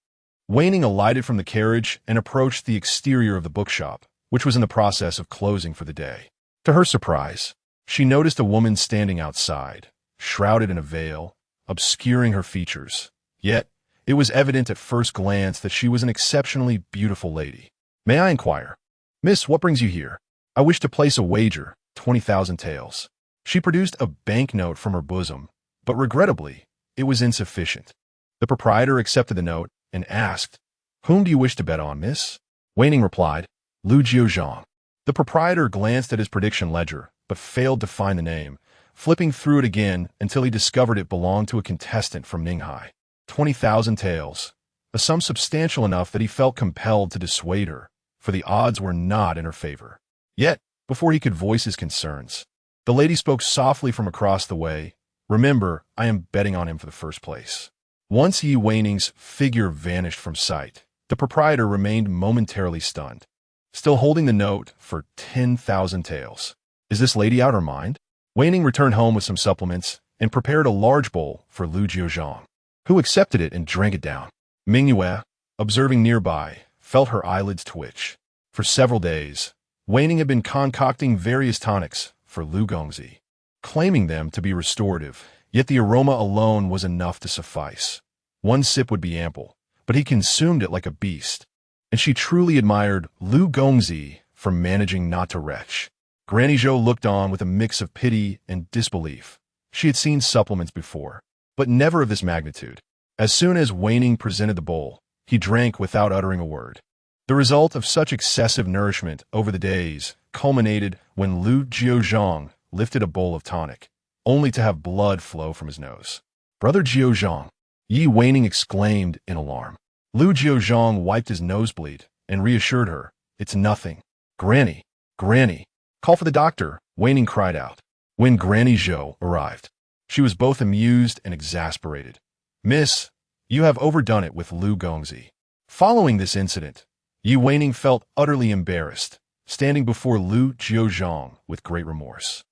Wanning alighted from the carriage and approached the exterior of the bookshop, which was in the process of closing for the day. To her surprise, she noticed a woman standing outside, shrouded in a veil, obscuring her features. Yet, it was evident at first glance that she was an exceptionally beautiful lady. "May I inquire?" "Miss, what brings you here?" "I wish to place a wager, 20,000 taels." She produced a banknote from her bosom, but regrettably, it was insufficient. The proprietor accepted the note and asked, "Whom do you wish to bet on, miss?" Wanning replied, "Lu Jiuzhang." The proprietor glanced at his prediction ledger, but failed to find the name, flipping through it again until he discovered it belonged to a contestant from Ninghai. 20,000 taels, a sum substantial enough that he felt compelled to dissuade her, for the odds were not in her favor. Yet, before he could voice his concerns, the lady spoke softly from across the way, "Remember, I am betting on him for the first place." Once Yi Wanning's figure vanished from sight, the proprietor remained momentarily stunned, still holding the note for 10,000 taels. "Is this lady out of her mind?" Wanning returned home with some supplements and prepared a large bowl for Lu Jiuzhang, who accepted it and drank it down. Mingyue, observing nearby, felt her eyelids twitch. For several days, Wanning had been concocting various tonics for Lu Gongzi, claiming them to be restorative, yet the aroma alone was enough to suffice. One sip would be ample, but he consumed it like a beast, and she truly admired Lu Gongzi for managing not to retch. Granny Zhou looked on with a mix of pity and disbelief. She had seen supplements before, but never of this magnitude. As soon as Wanning presented the bowl, he drank without uttering a word. The result of such excessive nourishment over the days culminated when Lu Jiuzhang lifted a bowl of tonic, only to have blood flow from his nose. "Brother Jiuzhang," Yi Wanning exclaimed in alarm. Lu Jiuzhang wiped his nosebleed and reassured her, "It's nothing." "Granny, Granny, call for the doctor, Wanning cried out. When Granny Zhou arrived, she was both amused and exasperated. Miss, you have overdone it with Lu Gongzi. Following this incident, Yi Wanning felt utterly embarrassed, standing before Lu Jiuzhang with great remorse.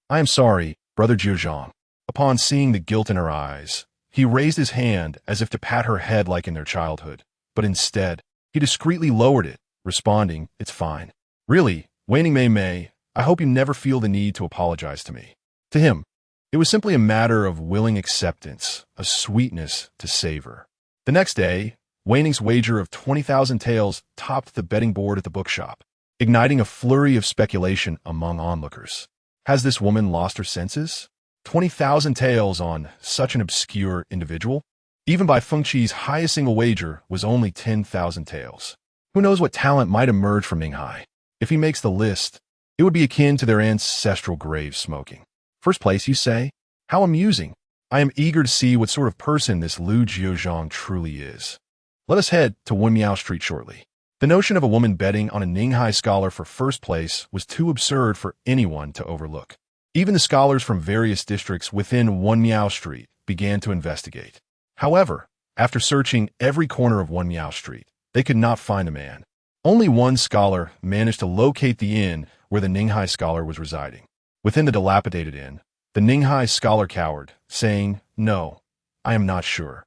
I am sorry, Brother Jiuzhang. Upon seeing the guilt in her eyes, he raised his hand as if to pat her head like in their childhood, but instead, he discreetly lowered it, responding, It's fine. Really, Wanning Mei, I hope you never feel the need to apologize to me. To him, it was simply a matter of willing acceptance, a sweetness to savor. The next day, Wanning's wager of 20,000 taels topped the betting board at the bookshop, igniting a flurry of speculation among onlookers. Has this woman lost her senses? 20,000 taels on such an obscure individual? Even by Feng Qi's highest single wager was only 10,000 taels. Who knows what talent might emerge from Ninghai? If he makes the list, it would be akin to their ancestral grave smoking. First place, you say? How amusing. I am eager to see what sort of person this Lu Jiuzhang truly is. Let us head to Wenmiao Street shortly. The notion of a woman betting on a Ninghai scholar for first place was too absurd for anyone to overlook. Even the scholars from various districts within Wenmiao Street began to investigate. However, after searching every corner of Wenmiao Street, they could not find the man. Only one scholar managed to locate the inn where the Ninghai scholar was residing. Within the dilapidated inn, the Ninghai scholar cowered, saying, No, I am not sure.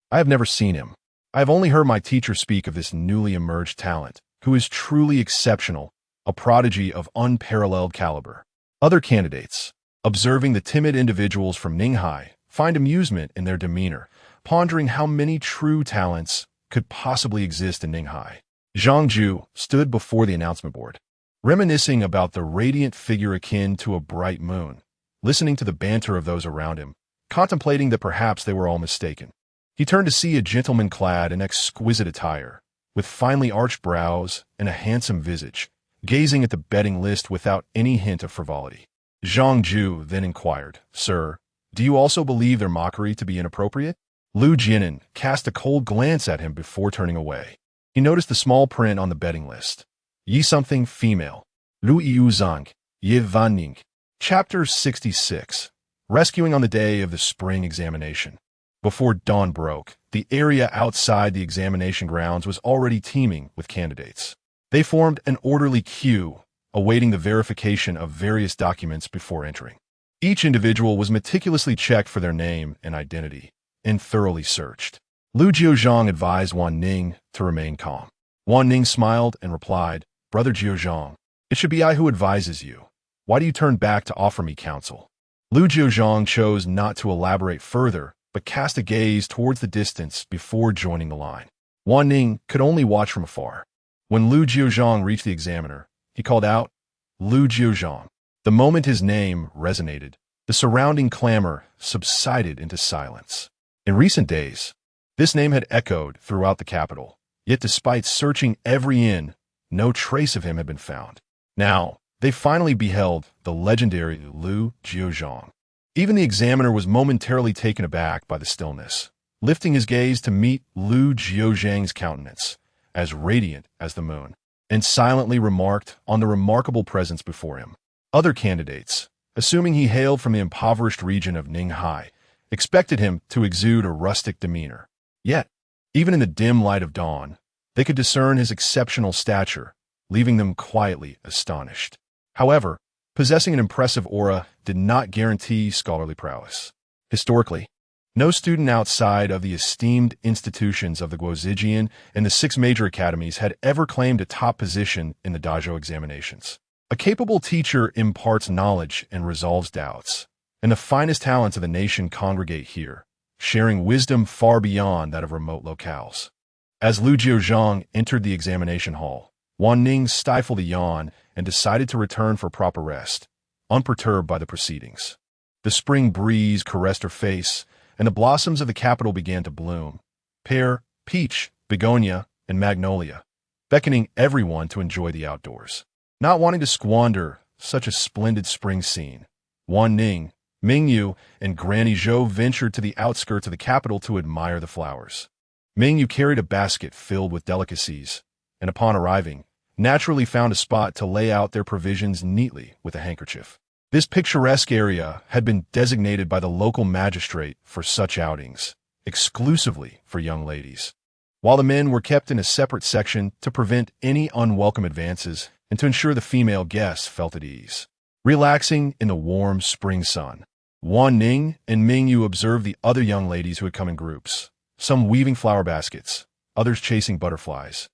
I have never seen him. I have only heard my teacher speak of this newly emerged talent, who is truly exceptional, a prodigy of unparalleled caliber. Other candidates, observing the timid individuals from Ninghai, find amusement in their demeanor, pondering how many true talents could possibly exist in Ninghai. Zhang Ju stood before the announcement board, reminiscing about the radiant figure akin to a bright moon, listening to the banter of those around him, contemplating that perhaps they were all mistaken. He turned to see a gentleman clad in exquisite attire, with finely arched brows and a handsome visage, gazing at the betting list without any hint of frivolity. Zhang Ju then inquired, Sir, do you also believe their mockery to be inappropriate? Lu Jinan cast a cold glance at him before turning away. He noticed the small print on the betting list. Yi something female. Lu Jiuzhang, Yi Wanning. Chapter 66. Rescuing on the day of the spring examination. Before dawn broke, the area outside the examination grounds was already teeming with candidates. They formed an orderly queue, awaiting the verification of various documents before entering. Each individual was meticulously checked for their name and identity, and thoroughly searched. Lu Jiuzhang advised Wanning to remain calm. Wanning smiled and replied, Brother Jiuzhang, it should be I who advises you. Why do you turn back to offer me counsel? Lu Jiuzhang chose not to elaborate further, but cast a gaze towards the distance before joining the line. Wanning could only watch from afar. When Lu Jiuzhang reached the examiner, he called out, Lu Jiuzhang. The moment his name resonated, the surrounding clamor subsided into silence. In recent days, this name had echoed throughout the capital, yet despite searching every inn, no trace of him had been found. Now, they finally beheld the legendary Lu Jiuzhang. Even the examiner was momentarily taken aback by the stillness, lifting his gaze to meet Lu Jiuzhang's countenance, as radiant as the moon, and silently remarked on the remarkable presence before him. Other candidates, assuming he hailed from the impoverished region of Ninghai, expected him to exude a rustic demeanor. Yet, even in the dim light of dawn, they could discern his exceptional stature, leaving them quietly astonished. However, possessing an impressive aura did not guarantee scholarly prowess. Historically, no student outside of the esteemed institutions of the Guozijian and the 6 major academies had ever claimed a top position in the Dazhou examinations. A capable teacher imparts knowledge and resolves doubts, and the finest talents of the nation congregate here, sharing wisdom far beyond that of remote locales. As Lu Jiuzhang entered the examination hall, Wanning stifled a yawn and decided to return for proper rest, unperturbed by the proceedings. The spring breeze caressed her face, and the blossoms of the capital began to bloom, pear, peach, begonia, and magnolia, beckoning everyone to enjoy the outdoors. Not wanting to squander such a splendid spring scene, Wanning, Mingyu, and Granny Zhou ventured to the outskirts of the capital to admire the flowers. Mingyu carried a basket filled with delicacies, and upon arriving, naturally found a spot to lay out their provisions neatly with a handkerchief. This picturesque area had been designated by the local magistrate for such outings, exclusively for young ladies, while the men were kept in a separate section to prevent any unwelcome advances and to ensure the female guests felt at ease. Relaxing in the warm spring sun, Wanning and Mingyu observed the other young ladies who had come in groups, some weaving flower baskets, others chasing butterflies,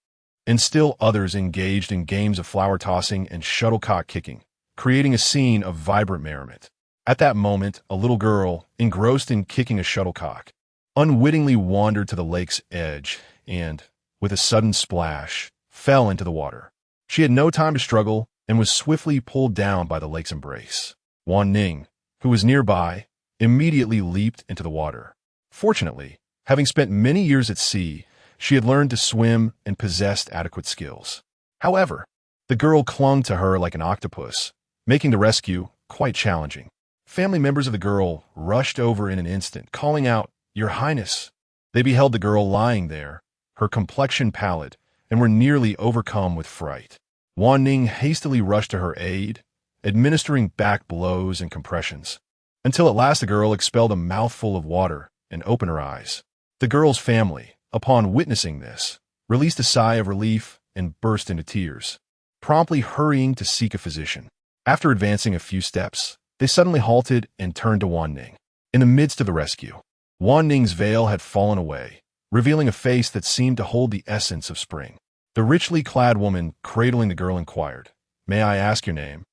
and still others engaged in games of flower tossing and shuttlecock kicking, creating a scene of vibrant merriment. At that moment, a little girl, engrossed in kicking a shuttlecock, unwittingly wandered to the lake's edge and, with a sudden splash, fell into the water. She had no time to struggle and was swiftly pulled down by the lake's embrace. Wanning, who was nearby, immediately leaped into the water. Fortunately, having spent many years at sea, she had learned to swim and possessed adequate skills. However, the girl clung to her like an octopus, making the rescue quite challenging. Family members of the girl rushed over in an instant, calling out, "Your Highness!" They beheld the girl lying there, her complexion pallid, and were nearly overcome with fright. Wanning hastily rushed to her aid, administering back blows and compressions, until at last the girl expelled a mouthful of water and opened her eyes. The girl's family, upon witnessing this, released a sigh of relief and burst into tears, promptly hurrying to seek a physician. After advancing a few steps, they suddenly halted and turned to Wanning. In the midst of the rescue, Wanning's veil had fallen away, revealing a face that seemed to hold the essence of spring. The richly clad woman cradling the girl inquired, "May I ask your name?"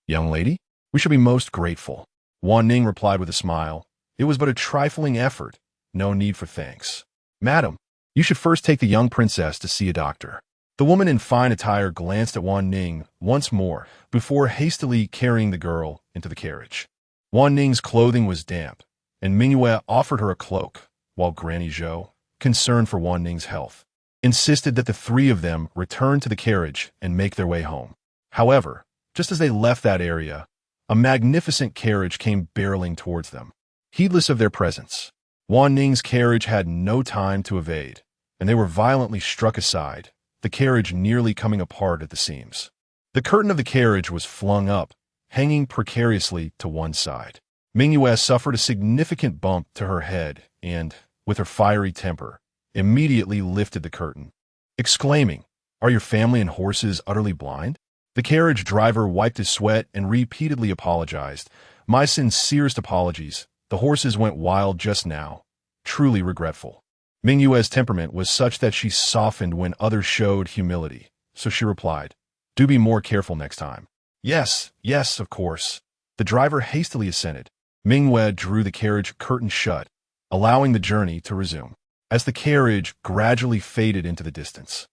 "Young lady, we shall be most grateful." Wanning replied with a smile. It was but a trifling effort, no need for thanks. "Madam, you should first take the young princess to see a doctor." The woman in fine attire glanced at Wanning once more before hastily carrying the girl into the carriage. Wanning's clothing was damp, and Mingyu offered her a cloak, while Granny Zhou, concerned for Wanning's health, insisted that the three of them return to the carriage and make their way home. However, just as they left that area, a magnificent carriage came barreling towards them. Heedless of their presence, Wanning's carriage had no time to evade, and they were violently struck aside, the carriage nearly coming apart at the seams. The curtain of the carriage was flung up, hanging precariously to one side. Mingyu suffered a significant bump to her head and, with her fiery temper, immediately lifted the curtain, exclaiming, "Are your family and horses utterly blind?" The carriage driver wiped his sweat and repeatedly apologized. "My sincerest apologies. The horses went wild just now. Truly regretful." Mingyu's temperament was such that she softened when others showed humility, so she replied, "Do be more careful next time." Yes, of course." The driver hastily assented. Mingyu drew the carriage curtain shut, allowing the journey to resume. As the carriage gradually faded into the distance,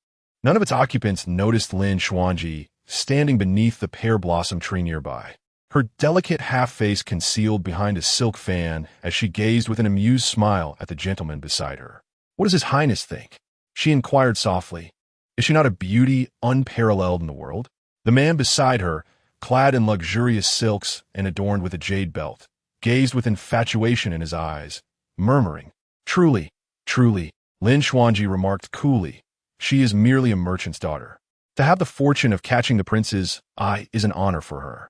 none of its occupants noticed Lin Xuanji standing beneath the pear blossom tree nearby, her delicate half-face concealed behind a silk fan as she gazed with an amused smile at the gentleman beside her. "What does His Highness think?" she inquired softly. "Is she not a beauty unparalleled in the world?" The man beside her, clad in luxurious silks and adorned with a jade belt, gazed with infatuation in his eyes, murmuring, Truly. Lin Xuanji remarked coolly, "She is merely a merchant's daughter. To have the fortune of catching the prince's eye is an honor for her."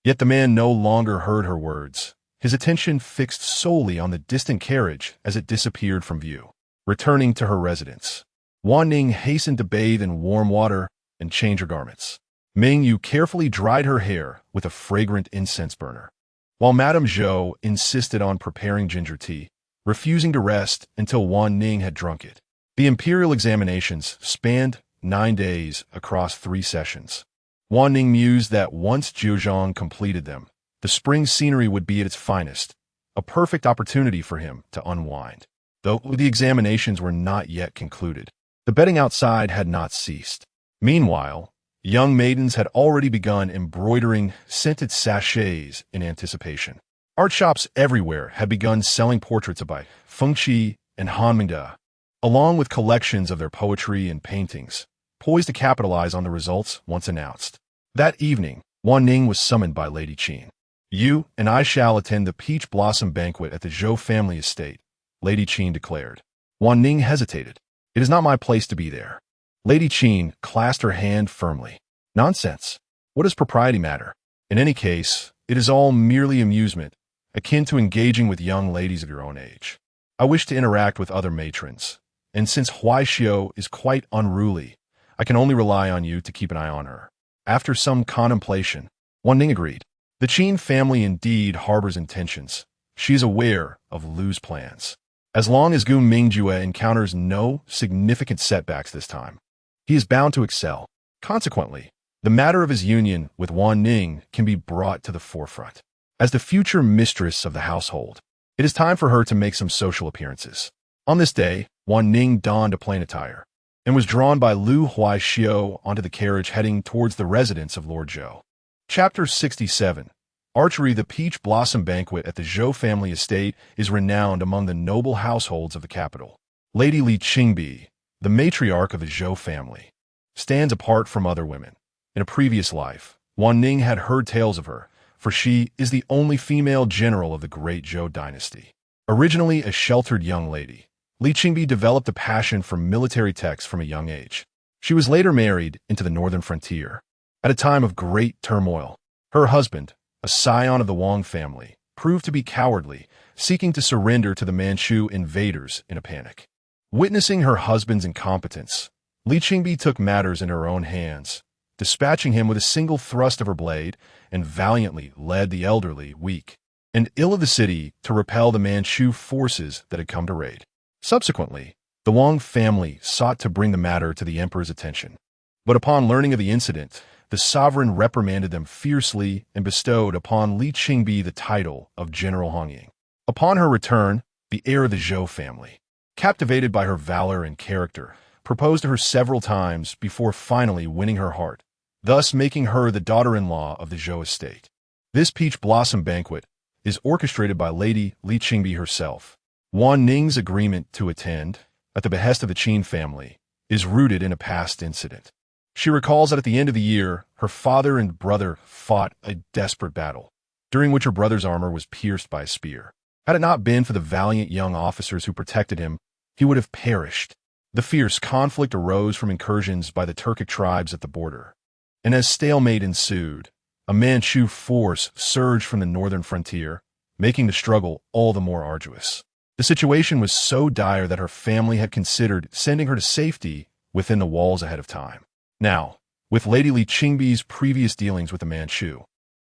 Yet the man no longer heard her words, his attention fixed solely on the distant carriage as it disappeared from view. Returning to her residence, Wanning hastened to bathe in warm water and change her garments. Mingyu carefully dried her hair with a fragrant incense burner, while Madame Zhou insisted on preparing ginger tea, refusing to rest until Wanning had drunk it. The imperial examinations spanned 9 days across 3 sessions. Wanning mused that once Jiuzhang completed them, the spring scenery would be at its finest, a perfect opportunity for him to unwind. Though the examinations were not yet concluded, the betting outside had not ceased. Meanwhile, young maidens had already begun embroidering scented sachets in anticipation. Art shops everywhere had begun selling portraits of Bai Fengqi and Han Mingde, along with collections of their poetry and paintings, poised to capitalize on the results once announced. That evening, Wanning was summoned by Lady Qin. "You and I shall attend the peach blossom banquet at the Zhou family estate," Lady Qin declared. Wanning hesitated. "It is not my place to be there." Lady Qin clasped her hand firmly. Nonsense. What does propriety matter? In any case, it is all merely amusement, akin to engaging with young ladies of your own age. I wish to interact with other matrons, and since Huaishio is quite unruly, I can only rely on you to keep an eye on her. After some contemplation, Wanning agreed. The Qin family indeed harbors intentions. She is aware of Lu's plans. As long as Gu Mingjue encounters no significant setbacks this time, he is bound to excel. Consequently, the matter of his union with Wanning can be brought to the forefront. As the future mistress of the household, it is time for her to make some social appearances. On this day, Wanning donned a plain attire and was drawn by Lu Huaishio onto the carriage heading towards the residence of Lord Zhou. Chapter 67. Archery. The Peach Blossom Banquet at the Zhou family estate is renowned among the noble households of the capital. Lady Li Qingbi, the matriarch of the Zhou family, stands apart from other women. In a previous life, Wanning had heard tales of her, for she is the only female general of the great Zhou dynasty. Originally a sheltered young lady, Li Qingbi developed a passion for military texts from a young age. She was later married into the northern frontier. At a time of great turmoil, her husband, a scion of the Wang family, proved to be cowardly, seeking to surrender to the Manchu invaders in a panic. Witnessing her husband's incompetence, Li Qingbi took matters in her own hands, dispatching him with a single thrust of her blade, and valiantly led the elderly, weak, and ill of the city to repel the Manchu forces that had come to raid. Subsequently, the Wang family sought to bring the matter to the emperor's attention. But upon learning of the incident, the sovereign reprimanded them fiercely and bestowed upon Li Qingbi the title of General Hongying. Upon her return, the heir of the Zhou family, captivated by her valor and character, proposed to her several times before finally winning her heart, thus making her the daughter-in-law of the Zhou estate. This peach blossom banquet is orchestrated by Lady Li Qingbi herself. Wanning's agreement to attend, at the behest of the Qin family, is rooted in a past incident. She recalls that at the end of the year, her father and brother fought a desperate battle, during which her brother's armor was pierced by a spear. Had it not been for the valiant young officers who protected him, he would have perished. The fierce conflict arose from incursions by the Turkic tribes at the border, and as stalemate ensued, a Manchu force surged from the northern frontier, making the struggle all the more arduous. The situation was so dire that her family had considered sending her to safety within the walls ahead of time. Now, with Lady Li Qingbi's previous dealings with the Manchu,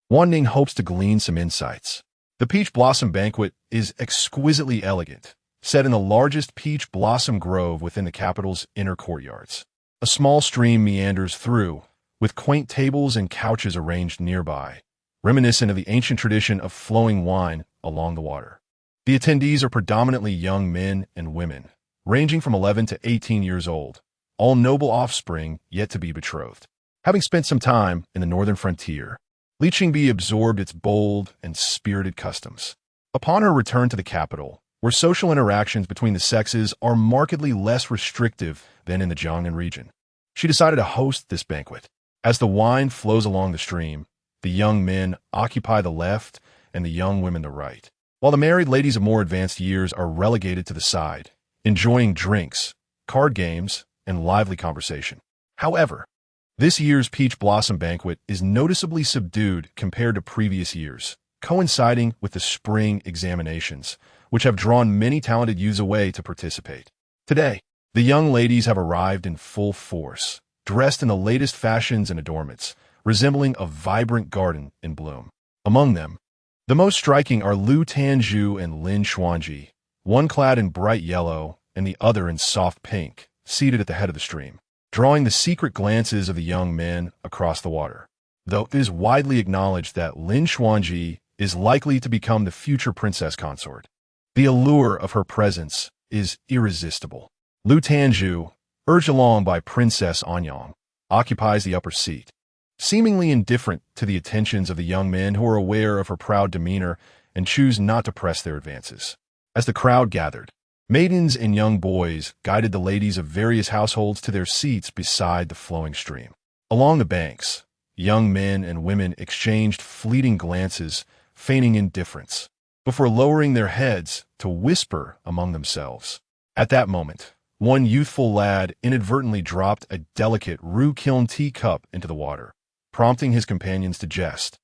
Wanning hopes to glean some insights. The Peach Blossom Banquet is exquisitely elegant, set in the largest peach blossom grove within the capital's inner courtyards. A small stream meanders through, with quaint tables and couches arranged nearby, reminiscent of the ancient tradition of flowing wine along the water. The attendees are predominantly young men and women, ranging from 11 to 18 years old, all noble offspring yet to be betrothed. Having spent some time in the northern frontier, Li Qingbi absorbed its bold and spirited customs. Upon her return to the capital, where social interactions between the sexes are markedly less restrictive than in the Jiangnan region, she decided to host this banquet. As the wine flows along the stream, the young men occupy the left and the young women the right, while the married ladies of more advanced years are relegated to the side, enjoying drinks, card games, and lively conversation. However, this year's Peach Blossom Banquet is noticeably subdued compared to previous years, coinciding with the spring examinations, which have drawn many talented youths away to participate. Today, the young ladies have arrived in full force, dressed in the latest fashions and adornments, resembling a vibrant garden in bloom. Among them, the most striking are Lu Tanzhu and Lin Xuanji, one clad in bright yellow and the other in soft pink, seated at the head of the stream, drawing the secret glances of the young men across the water. Though it is widely acknowledged that Lin Xuanji is likely to become the future princess consort, the allure of her presence is irresistible. Lu Tanzhu, urged along by Princess Anyang, occupies the upper seat, seemingly indifferent to the attentions of the young men who are aware of her proud demeanor and choose not to press their advances. As the crowd gathered, maidens and young boys guided the ladies of various households to their seats beside the flowing stream. Along the banks, young men and women exchanged fleeting glances, feigning indifference, before lowering their heads to whisper among themselves. At that moment, One youthful lad inadvertently dropped a delicate roux-kiln teacup into the water, prompting his companions to jest.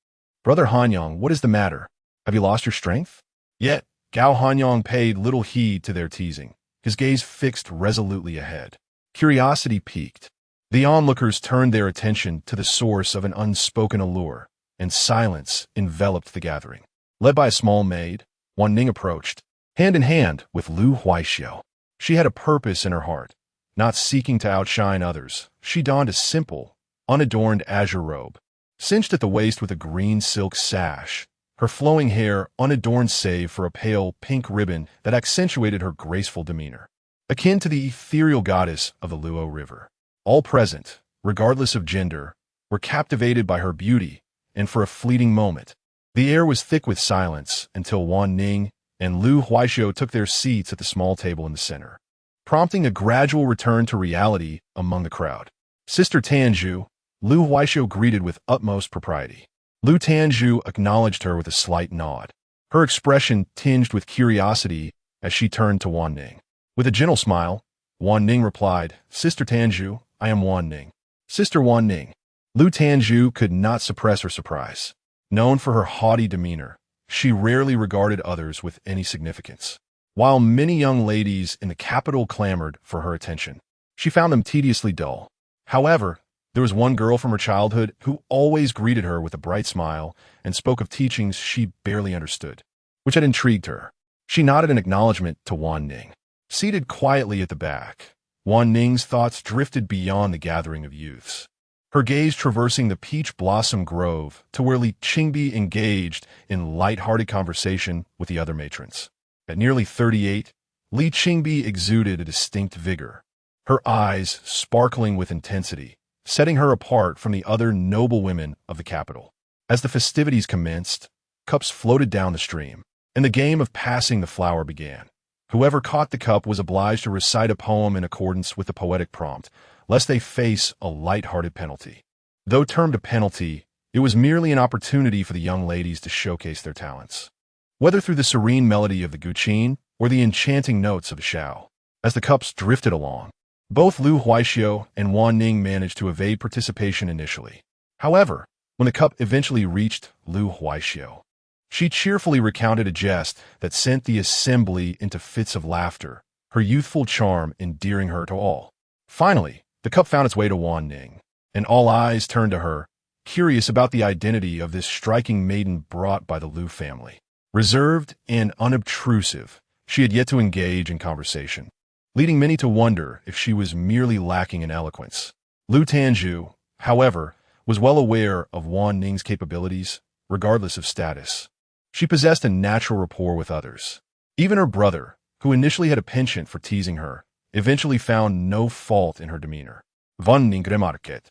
"Brother Hanyang, what is the matter? Have you lost your strength?" Yet, Gao Hanyang paid little heed to their teasing, his gaze fixed resolutely ahead. Curiosity piqued. The onlookers turned their attention to the source of an unspoken allure, and silence enveloped the gathering. Led by a small maid, Wanning approached, hand in hand with Lu Jiuzhang. She had a purpose in her heart. Not seeking to outshine others, she donned a simple, unadorned azure robe, cinched at the waist with a green silk sash, her flowing hair unadorned save for a pale pink ribbon that accentuated her graceful demeanor, akin to the ethereal goddess of the Luo River. All present, regardless of gender, were captivated by her beauty, and for a fleeting moment, the air was thick with silence until Wanning and Lu Jiuzhang took their seats at the small table in the center, prompting a gradual return to reality among the crowd. "Sister Tanju," Lu Jiuzhang greeted with utmost propriety. Lu Tanju acknowledged her with a slight nod, her expression tinged with curiosity as she turned to Wanning. With a gentle smile, Wanning replied, "Sister Tanju, I am Wanning." "Sister Wanning." Lu Tanju could not suppress her surprise. Known for her haughty demeanor, she rarely regarded others with any significance. While many young ladies in the capital clamored for her attention, she found them tediously dull. However, there was one girl from her childhood who always greeted her with a bright smile and spoke of teachings she barely understood, which had intrigued her. She nodded in acknowledgement to Wanning. Seated quietly at the back, Wanning's thoughts drifted beyond the gathering of youths, her gaze traversing the peach blossom grove to where Li Qingbi engaged in light-hearted conversation with the other matrons. At nearly 38, Li Qingbi exuded a distinct vigor, her eyes sparkling with intensity, setting her apart from the other noble women of the capital. As the festivities commenced, cups floated down the stream, and the game of passing the flower began. Whoever caught the cup was obliged to recite a poem in accordance with the poetic prompt, lest they face a light-hearted penalty. Though termed a penalty, it was merely an opportunity for the young ladies to showcase their talents, whether through the serene melody of the guqin or the enchanting notes of the xiao. As the cups drifted along, both Lu Jiuzhang and Wanning managed to evade participation initially. However, when the cup eventually reached Lu Jiuzhang, she cheerfully recounted a jest that sent the assembly into fits of laughter, her youthful charm endearing her to all. Finally, the cup found its way to Wanning, and all eyes turned to her, curious about the identity of this striking maiden brought by the Lu family. Reserved and unobtrusive, she had yet to engage in conversation, leading many to wonder if she was merely lacking in eloquence. Lu Tanju, however, was well aware of Wanning's capabilities, regardless of status. She possessed a natural rapport with others. Even her brother, who initially had a penchant for teasing her, eventually found no fault in her demeanor. Wanning remarqued,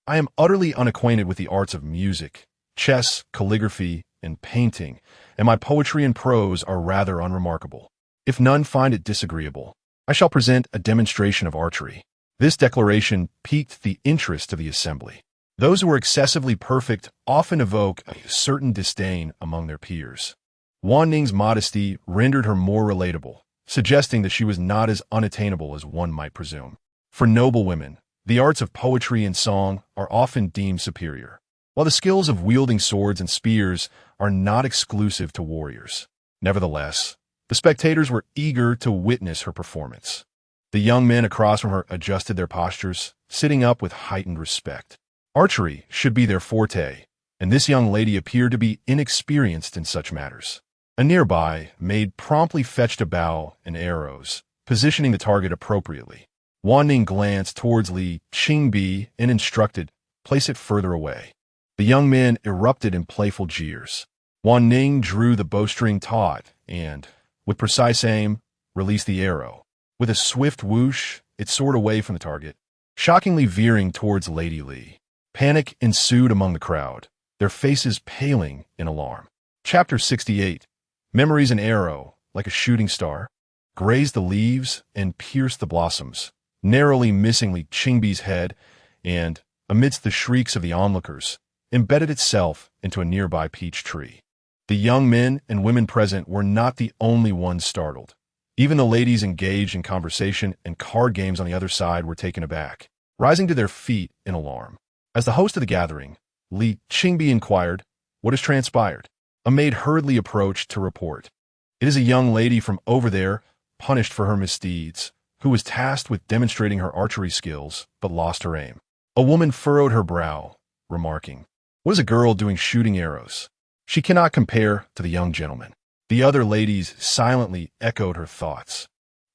"I am utterly unacquainted with the arts of music, chess, calligraphy, and painting, and my poetry and prose are rather unremarkable. If none find it disagreeable, I shall present a demonstration of archery." This declaration piqued the interest of the assembly. Those who are excessively perfect often evoke a certain disdain among their peers. Wanning's modesty rendered her more relatable, suggesting that she was not as unattainable as one might presume. For noble women, the arts of poetry and song are often deemed superior, while the skills of wielding swords and spears are not exclusive to warriors. Nevertheless, the spectators were eager to witness her performance. The young men across from her adjusted their postures, sitting up with heightened respect. Archery should be their forte, and this young lady appeared to be inexperienced in such matters. A nearby maid promptly fetched a bow and arrows, positioning the target appropriately. Wanning glanced towards Li Qingbi and instructed, "Place it further away." The young men erupted in playful jeers. Wanning drew the bowstring taut and, with precise aim, released the arrow. With a swift whoosh, it soared away from the target, shockingly veering towards Lady Li. Panic ensued among the crowd, their faces paling in alarm. Chapter 68. Memories. An arrow, like a shooting star, grazed the leaves and pierced the blossoms, narrowly missing Li Qingbi's head, and, amidst the shrieks of the onlookers, embedded itself into a nearby peach tree. The young men and women present were not the only ones startled. Even the ladies engaged in conversation and card games on the other side were taken aback, rising to their feet in alarm. As the host of the gathering, Li Qingbi inquired, "What has transpired?" A maid hurriedly approached to report. "It is a young lady from over there, punished for her misdeeds, who was tasked with demonstrating her archery skills, but lost her aim." A woman furrowed her brow, remarking, "What is a girl doing shooting arrows? She cannot compare to the young gentleman." The other ladies silently echoed her thoughts,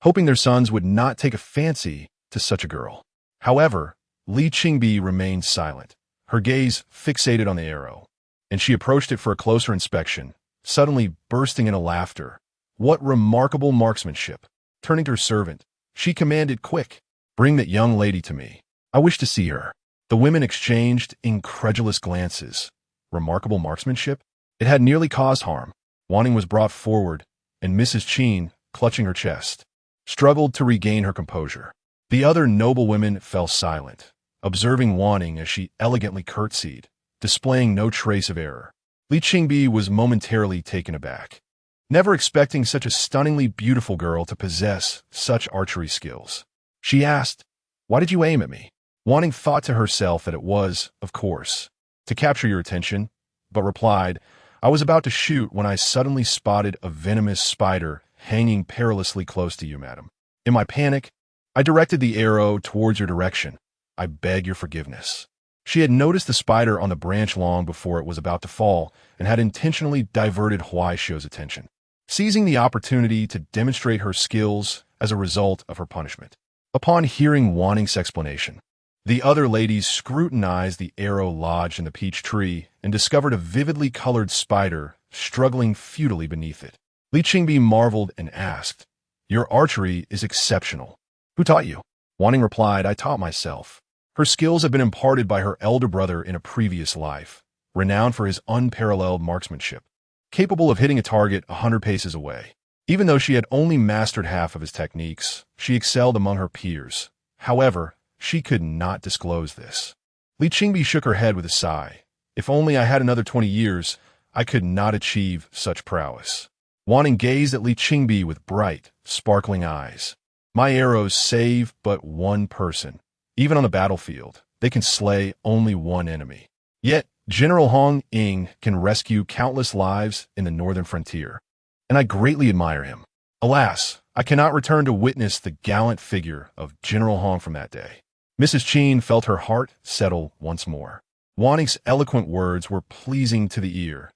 hoping their sons would not take a fancy to such a girl. However, Li Qingbi remained silent, her gaze fixated on the arrow, and she approached it for a closer inspection, suddenly bursting into laughter. "What remarkable marksmanship!" Turning to her servant, she commanded, "Quick, bring that young lady to me. I wish to see her." The women exchanged incredulous glances. Remarkable marksmanship? It had nearly caused harm. Wanning was brought forward, and Mrs. Qin, clutching her chest, struggled to regain her composure. The other noble women fell silent, observing Wanning as she elegantly curtsied, displaying no trace of error. Li Qingbi was momentarily taken aback, never expecting such a stunningly beautiful girl to possess such archery skills. She asked, "Why did you aim at me?" Wanning thought to herself that it was, of course, to capture your attention, but replied, "I was about to shoot when I suddenly spotted a venomous spider hanging perilously close to you, madam. In my panic, I directed the arrow towards your direction. I beg your forgiveness." She had noticed the spider on the branch long before it was about to fall and had intentionally diverted Huaishou's attention, seizing the opportunity to demonstrate her skills as a result of her punishment. Upon hearing Wanning's explanation, the other ladies scrutinized the arrow lodged in the peach tree and discovered a vividly colored spider struggling futilely beneath it. Li Qingbi marveled and asked, "Your archery is exceptional. Who taught you?" Wanning replied, "I taught myself." Her skills had been imparted by her elder brother in a previous life, renowned for his unparalleled marksmanship, capable of hitting a target 100 paces away. Even though she had only mastered half of his techniques, she excelled among her peers. However, she could not disclose this. Li Qingbi shook her head with a sigh. "If only I had another 20 years, I could not achieve such prowess." Wanning gazed at Li Qingbi with bright, sparkling eyes. "My arrows save but one person. Even on the battlefield, they can slay only one enemy. Yet, General Hong Ying can rescue countless lives in the northern frontier, and I greatly admire him. Alas, I cannot return to witness the gallant figure of General Hong from that day." Mrs. Qin felt her heart settle once more. Wanning's eloquent words were pleasing to the ear,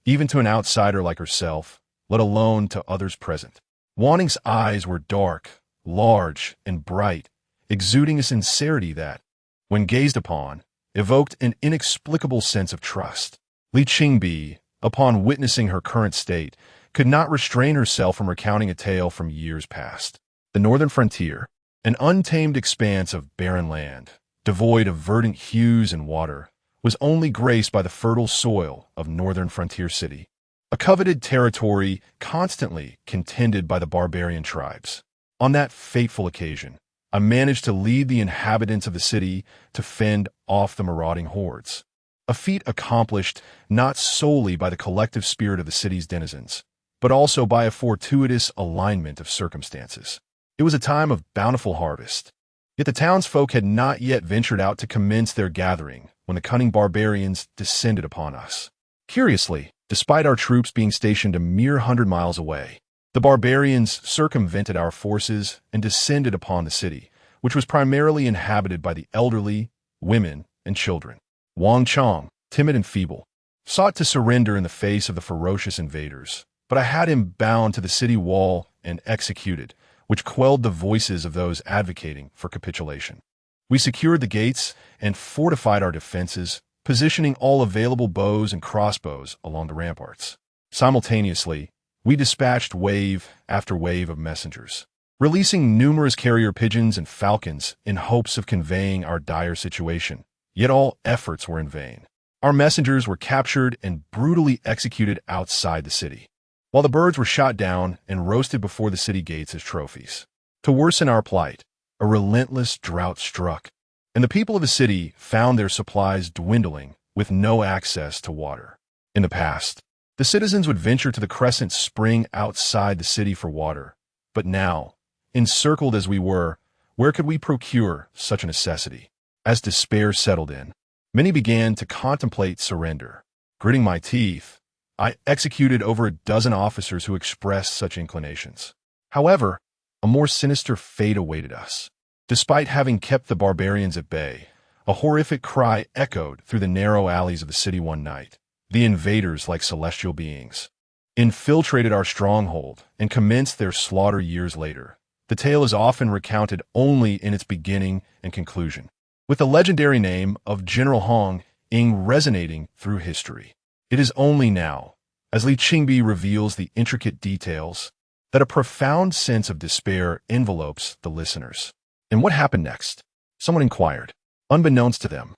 even to an outsider like herself, let alone to others present. Wanning's eyes were dark, large, and bright, exuding a sincerity that, when gazed upon, evoked an inexplicable sense of trust. Li Qingbi, upon witnessing her current state, could not restrain herself from recounting a tale from years past. The northern frontier, an untamed expanse of barren land, devoid of verdant hues and water, was only graced by the fertile soil of northern frontier city, a coveted territory constantly contended by the barbarian tribes. On that fateful occasion, I managed to lead the inhabitants of the city to fend off the marauding hordes, a feat accomplished not solely by the collective spirit of the city's denizens, but also by a fortuitous alignment of circumstances. It was a time of bountiful harvest, yet the townsfolk had not yet ventured out to commence their gathering when the cunning barbarians descended upon us. Curiously, despite our troops being stationed a mere 100 miles away, the barbarians circumvented our forces and descended upon the city, which was primarily inhabited by the elderly, women, and children. Wang Chong, timid and feeble, sought to surrender in the face of the ferocious invaders, but I had him bound to the city wall and executed, which quelled the voices of those advocating for capitulation. We secured the gates and fortified our defenses, positioning all available bows and crossbows along the ramparts. Simultaneously, we dispatched wave after wave of messengers, releasing numerous carrier pigeons and falcons in hopes of conveying our dire situation. Yet all efforts were in vain. Our messengers were captured and brutally executed outside the city, while the birds were shot down and roasted before the city gates as trophies. To worsen our plight, a relentless drought struck, and the people of the city found their supplies dwindling with no access to water. In the past, the citizens would venture to the crescent spring outside the city for water, But now, encircled as we were, where could we procure such a necessity? As despair settled in, many began to contemplate surrender. Gritting my teeth, I executed over a dozen officers who expressed such inclinations. However, a more sinister fate awaited us. Despite having kept the barbarians at bay, a horrific cry echoed through the narrow alleys of the city one night. The invaders, like celestial beings, infiltrated our stronghold and commenced their slaughter years later. The tale is often recounted only in its beginning and conclusion, with the legendary name of General Hong Ying resonating through history. It is only now, as Li Qingbi reveals the intricate details, that a profound sense of despair envelopes the listeners. And what happened next? Someone inquired. Unbeknownst to them,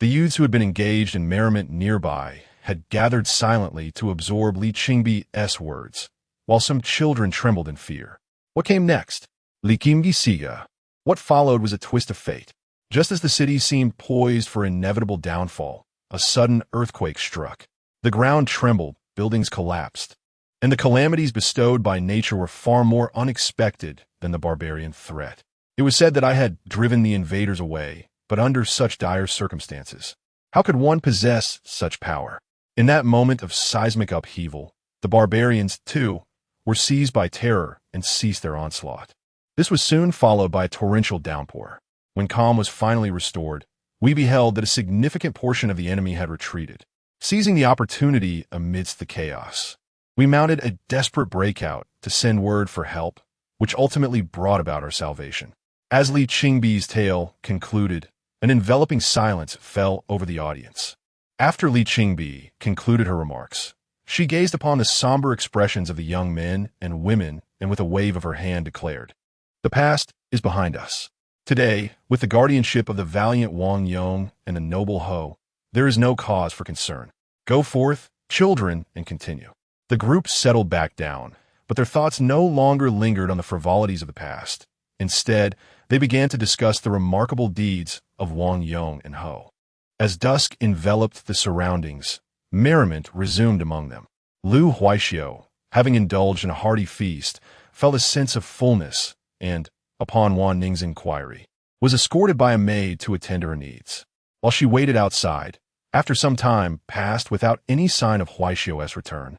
the youths who had been engaged in merriment nearby had gathered silently to absorb Li Qingbi's words, while some children trembled in fear. What came next? Li Qingbi Siga. What followed was a twist of fate. Just as the city seemed poised for inevitable downfall, a sudden earthquake struck. The ground trembled, buildings collapsed, and the calamities bestowed by nature were far more unexpected than the barbarian threat. It was said that I had driven the invaders away, but under such dire circumstances, how could one possess such power? In that moment of seismic upheaval, the barbarians, too, were seized by terror and ceased their onslaught. This was soon followed by a torrential downpour. When calm was finally restored, we beheld that a significant portion of the enemy had retreated. Seizing the opportunity amidst the chaos, we mounted a desperate breakout to send word for help, which ultimately brought about our salvation. As Li Qingbi's tale concluded, an enveloping silence fell over the audience. After Li Qingbi concluded her remarks, she gazed upon the somber expressions of the young men and women and with a wave of her hand declared, "The past is behind us. Today, with the guardianship of the valiant Wang Yong and the noble Ho, there is no cause for concern. Go forth, children, and continue." The group settled back down, but their thoughts no longer lingered on the frivolities of the past. Instead, they began to discuss the remarkable deeds of Wang Yong and Ho. As dusk enveloped the surroundings, merriment resumed among them. Lu Huaishio, having indulged in a hearty feast, felt a sense of fullness and, upon Wanning's inquiry, was escorted by a maid to attend to her needs. While she waited outside, after some time passed without any sign of Huaishio's return,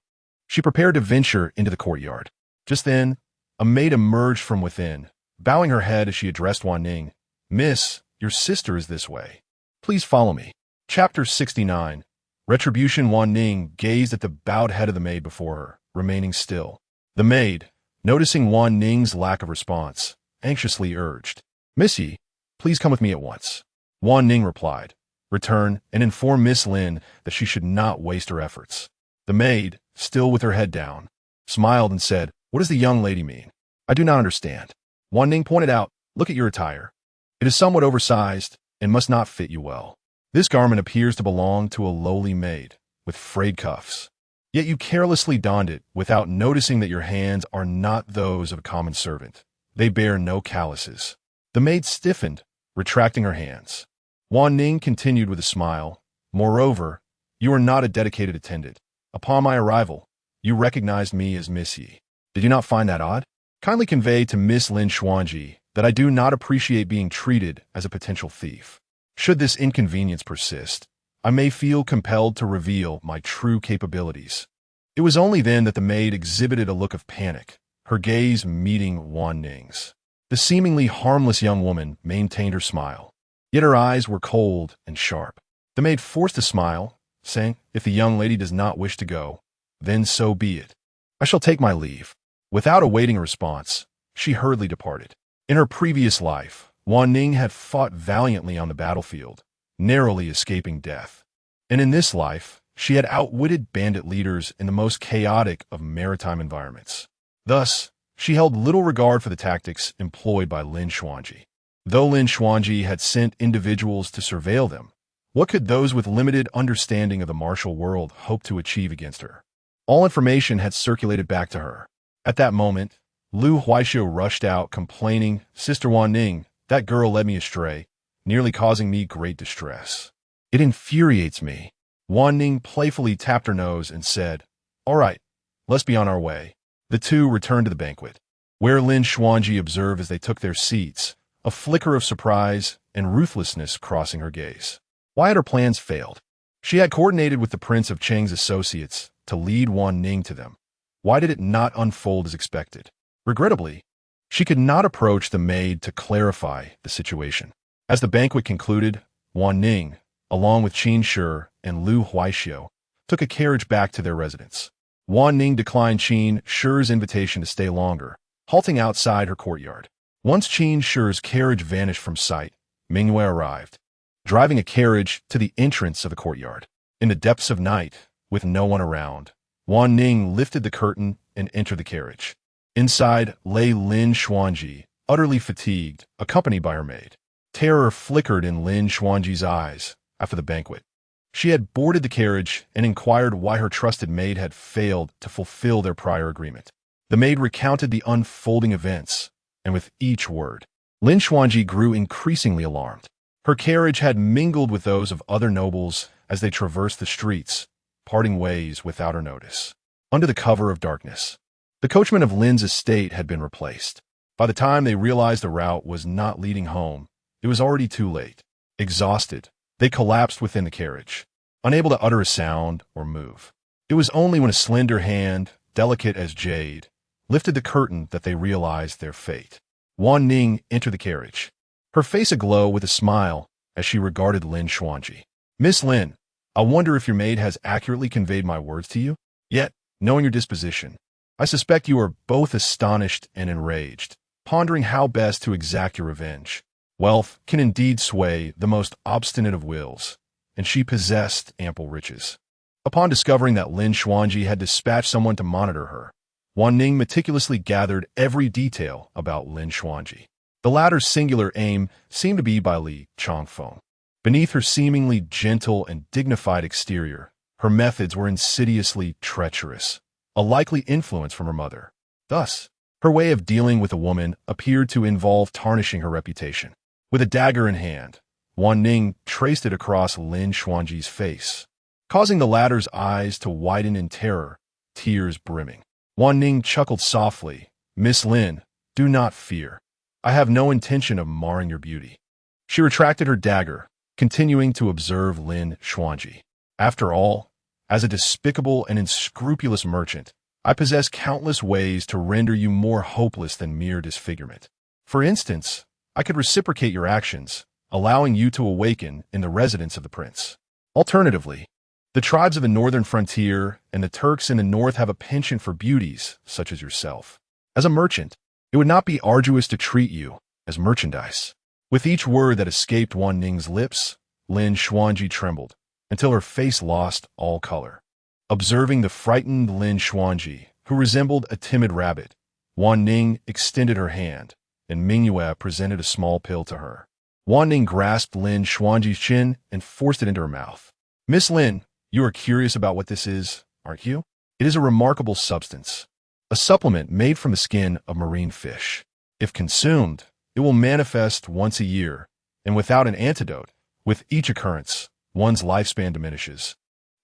she prepared to venture into the courtyard. Just then, a maid emerged from within, bowing her head as she addressed Wanning. "Miss, your sister is this way. Please follow me." Chapter 69. Retribution. Wanning gazed at the bowed head of the maid before her, remaining still. The maid, noticing Wanning's lack of response, anxiously urged, "Missy, please come with me at once." Wanning replied, "Return and inform Miss Lin that she should not waste her efforts." The maid, still with her head down, smiled and said, "What does the young lady mean? I do not understand." Wanning pointed out, "Look at your attire. It is somewhat oversized and must not fit you well. This garment appears to belong to a lowly maid, with frayed cuffs. Yet you carelessly donned it without noticing that your hands are not those of a common servant. They bear no calluses." The maid stiffened, retracting her hands. Wanning continued with a smile, "Moreover, you are not a dedicated attendant. Upon my arrival, you recognized me as Missy. Did you not find that odd? Kindly convey to Miss Lin Xuanji that I do not appreciate being treated as a potential thief. Should this inconvenience persist, I may feel compelled to reveal my true capabilities." It was only then that the maid exhibited a look of panic, her gaze meeting Wanning's. The seemingly harmless young woman maintained her smile, yet her eyes were cold and sharp. The maid forced a smile, saying, "If the young lady does not wish to go, then so be it. I shall take my leave." Without awaiting a response, she hurriedly departed. In her previous life, Wanning had fought valiantly on the battlefield, narrowly escaping death. And in this life, she had outwitted bandit leaders in the most chaotic of maritime environments. Thus, she held little regard for the tactics employed by Lin Xuanji. Though Lin Xuanji had sent individuals to surveil them, what could those with limited understanding of the martial world hope to achieve against her? All information had circulated back to her. At that moment, Lu Huaishio rushed out, complaining, "Sister Wanning, that girl led me astray, nearly causing me great distress. It infuriates me." Wanning playfully tapped her nose and said, "All right, let's be on our way." The two returned to the banquet. where Lin Xuanji observed as they took their seats, a flicker of surprise and ruthlessness crossing her gaze. Why had her plans failed? She had coordinated with the Prince of Cheng's associates to lead Wanning to them. Why did it not unfold as expected? Regrettably, she could not approach the maid to clarify the situation. As the banquet concluded, Wanning, along with Qin Shi and Lu Huaixiu, took a carriage back to their residence. Wanning declined Qin Shi's invitation to stay longer, halting outside her courtyard. Once Qin Shi's carriage vanished from sight, Mingyue arrived, driving a carriage to the entrance of the courtyard. In the depths of night, with no one around, Wanning lifted the curtain and entered the carriage. Inside lay Lin Xuanji, utterly fatigued, accompanied by her maid. Terror flickered in Lin Xuanji's eyes after the banquet. She had boarded the carriage and inquired why her trusted maid had failed to fulfill their prior agreement. The maid recounted the unfolding events, and with each word, Lin Xuanji grew increasingly alarmed. Her carriage had mingled with those of other nobles as they traversed the streets, parting ways without her notice. Under the cover of darkness, the coachman of Lin's estate had been replaced. By the time they realized the route was not leading home, it was already too late. Exhausted, they collapsed within the carriage, unable to utter a sound or move. It was only when a slender hand, delicate as jade, lifted the curtain that they realized their fate. Wanning entered the carriage, her face aglow with a smile as she regarded Lin Xuanji. "Miss Lin, I wonder if your maid has accurately conveyed my words to you? Yet, knowing your disposition, I suspect you are both astonished and enraged, pondering how best to exact your revenge. Wealth can indeed sway the most obstinate of wills, and she possessed ample riches." Upon discovering that Lin Xuanji had dispatched someone to monitor her, Wanning meticulously gathered every detail about Lin Xuanji. The latter's singular aim seemed to be by Li Changfeng. Beneath her seemingly gentle and dignified exterior, her methods were insidiously treacherous, a likely influence from her mother. Thus, her way of dealing with a woman appeared to involve tarnishing her reputation. With a dagger in hand, Wanning traced it across Lin Xuanji's face, causing the latter's eyes to widen in terror, tears brimming. Wanning chuckled softly. "Miss Lin, do not fear. I have no intention of marring your beauty." She retracted her dagger, continuing to observe Lin Xuanji. "After all, as a despicable and unscrupulous merchant, I possess countless ways to render you more hopeless than mere disfigurement. For instance, I could reciprocate your actions, allowing you to awaken in the residence of the prince. Alternatively, the tribes of the northern frontier and the Turks in the north have a penchant for beauties such as yourself. As a merchant, it would not be arduous to treat you as merchandise." With each word that escaped Wanning's lips, Lin Xuanji trembled until her face lost all color. Observing the frightened Lin Xuanji, who resembled a timid rabbit, Wanning extended her hand, and Mingyue presented a small pill to her. Wanning grasped Lin Xuanji's chin and forced it into her mouth. "Miss Lin, you are curious about what this is, aren't you? It is a remarkable substance, a supplement made from the skin of marine fish. If consumed, it will manifest once a year, and without an antidote, with each occurrence, one's lifespan diminishes,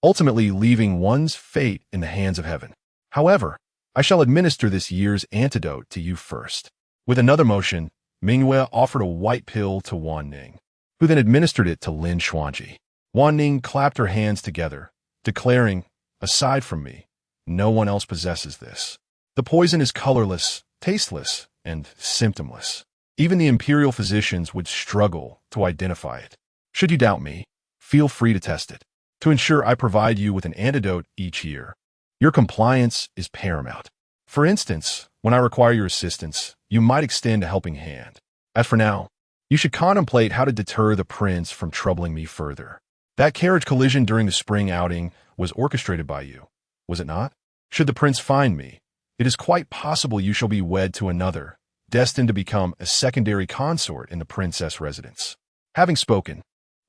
ultimately leaving one's fate in the hands of heaven. However, I shall administer this year's antidote to you first." With another motion, Mingyue offered a white pill to Wanning, who then administered it to Lin Xuanji. Wanning clapped her hands together, declaring, "Aside from me, no one else possesses this. The poison is colorless, tasteless, and symptomless. Even the imperial physicians would struggle to identify it. Should you doubt me, feel free to test it. To ensure I provide you with an antidote each year, your compliance is paramount. For instance, when I require your assistance, you might extend a helping hand. As for now, you should contemplate how to deter the prince from troubling me further. That carriage collision during the spring outing was orchestrated by you, was it not? Should the prince find me, it is quite possible you shall be wed to another, destined to become a secondary consort in the princess residence." Having spoken,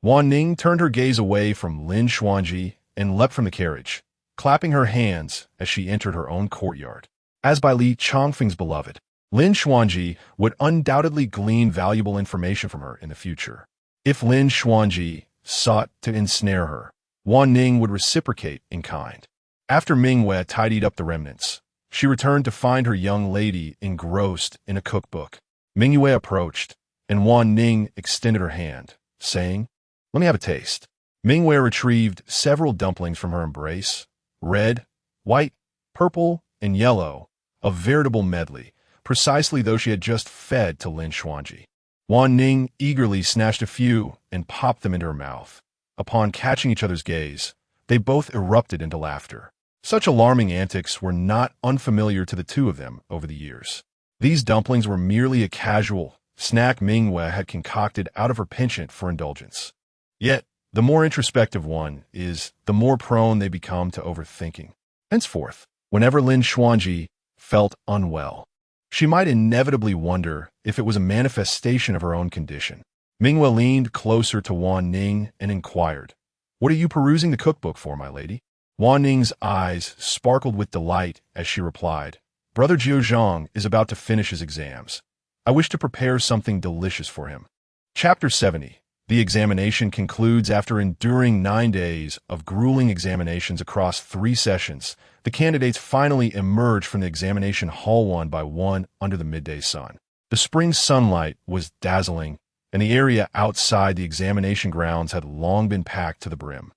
Wanning turned her gaze away from Lin Xuanji and leapt from the carriage, clapping her hands as she entered her own courtyard. As by Li Changfeng's beloved, Lin Xuanji would undoubtedly glean valuable information from her in the future. If Lin Xuanji sought to ensnare her, Wanning would reciprocate in kind. After Mingyue tidied up the remnants, She returned to find her young lady engrossed in a cookbook. Mingyue approached, and Wanning extended her hand, saying, "Let me have a taste." Mingyue retrieved several dumplings from her embrace, red, white, purple, and yellow, a veritable medley, precisely though she had just fed to Lin Xuanji. Wanning eagerly snatched a few and popped them into her mouth. Upon catching each other's gaze, they both erupted into laughter. Such alarming antics were not unfamiliar to the two of them over the years. These dumplings were merely a casual snack Mingyue had concocted out of her penchant for indulgence. Yet, the more introspective one is, the more prone they become to overthinking. Henceforth, whenever Lin Xuanji felt unwell, she might inevitably wonder if it was a manifestation of her own condition. Mingyue leaned closer to Wanning and inquired, "What are you perusing the cookbook for, my lady?" Wanning's eyes sparkled with delight as she replied, "Brother Jiuzhang is about to finish his exams. I wish to prepare something delicious for him." Chapter 70. The examination concludes after enduring 9 days of grueling examinations across 3 sessions. The candidates finally emerged from the examination hall one by one under the midday sun. The spring sunlight was dazzling, and the area outside the examination grounds had long been packed to the brim,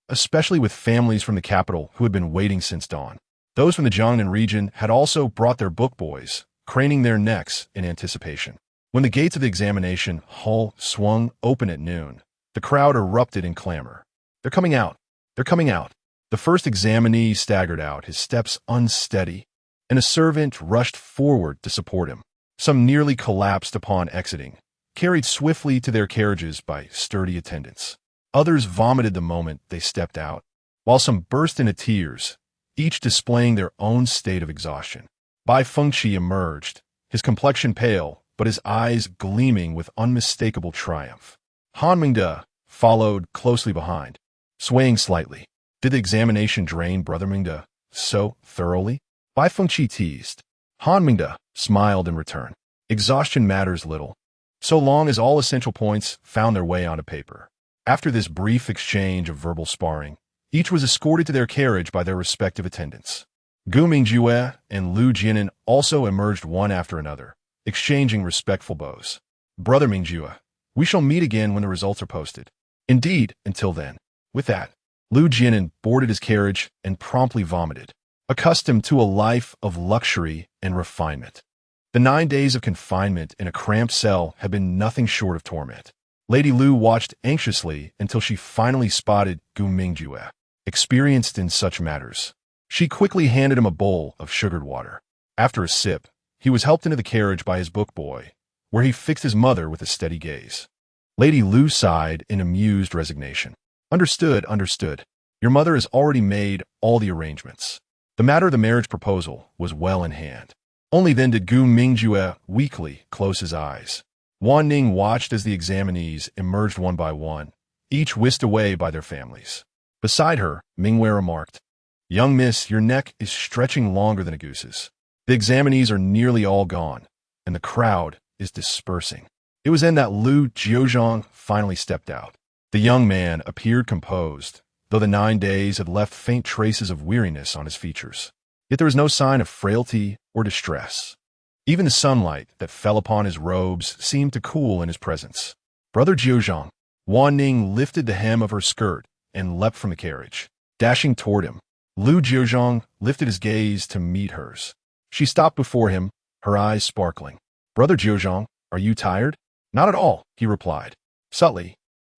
especially with families from the capital who had been waiting since dawn. Those from the Jiangnan region had also brought their book boys, craning their necks in anticipation. When the gates of the examination hall swung open at noon, the crowd erupted in clamor. "They're coming out! They're coming out!" The first examinee staggered out, his steps unsteady, and a servant rushed forward to support him. Some nearly collapsed upon exiting, carried swiftly to their carriages by sturdy attendants. Others vomited the moment they stepped out, while some burst into tears, each displaying their own state of exhaustion. Bai Fengqi emerged, his complexion pale, but his eyes gleaming with unmistakable triumph. Han Mingde followed closely behind, swaying slightly. Did the examination drain Brother Mingde so thoroughly? Bai Fengqi teased. Han Mingde smiled in return. Exhaustion matters little, so long as all essential points found their way onto paper. After this brief exchange of verbal sparring, each was escorted to their carriage by their respective attendants. Gu Mingjue and Lu Jiuzhang also emerged one after another, exchanging respectful bows. "Brother Mingjue, we shall meet again when the results are posted." "Indeed, until then." With that, Lu Jiuzhang boarded his carriage and promptly vomited, accustomed to a life of luxury and refinement. The 9 days of confinement in a cramped cell had been nothing short of torment. Lady Lu watched anxiously until she finally spotted Gu Mingjue, experienced in such matters. She quickly handed him a bowl of sugared water. After a sip, he was helped into the carriage by his book boy, where he fixed his mother with a steady gaze. Lady Lu sighed in amused resignation. "Understood, understood. Your mother has already made all the arrangements." The matter of the marriage proposal was well in hand. Only then did Gu Mingjue weakly close his eyes. Wanning watched as the examinees emerged one by one, each whisked away by their families. Beside her, Mingyue remarked, "Young miss, your neck is stretching longer than a goose's." The examinees are nearly all gone, and the crowd is dispersing. It was then that Lu Jiuzhang finally stepped out. The young man appeared composed, though the 9 days had left faint traces of weariness on his features. Yet there was no sign of frailty or distress. Even the sunlight that fell upon his robes seemed to cool in his presence. "Brother Jiuzhang." Wanning lifted the hem of her skirt and leapt from the carriage, dashing toward him. Lu Jiuzhang lifted his gaze to meet hers. She stopped before him, her eyes sparkling. "Brother Jiuzhang, are you tired?" "Not at all," he replied. Subtly,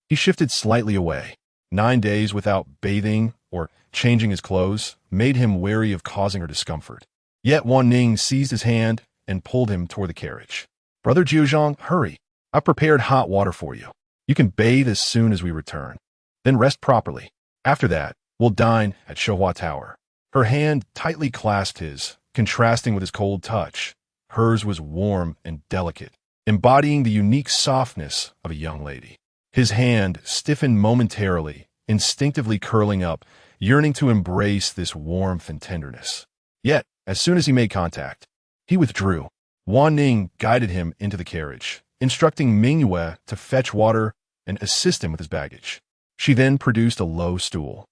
he shifted slightly away. 9 days without bathing or changing his clothes made him wary of causing her discomfort. Yet Wanning seized his hand and pulled him toward the carriage. "Brother Jiuzhang, hurry. I've prepared hot water for you. You can bathe as soon as we return. Then rest properly. After that, we'll dine at Shohua Tower." Her hand tightly clasped his, contrasting with his cold touch. Hers was warm and delicate, embodying the unique softness of a young lady. His hand stiffened momentarily, instinctively curling up, yearning to embrace this warmth and tenderness. Yet, as soon as he made contact, he withdrew. Wanning guided him into the carriage, instructing Mingyue to fetch water and assist him with his baggage. She then produced a low stool,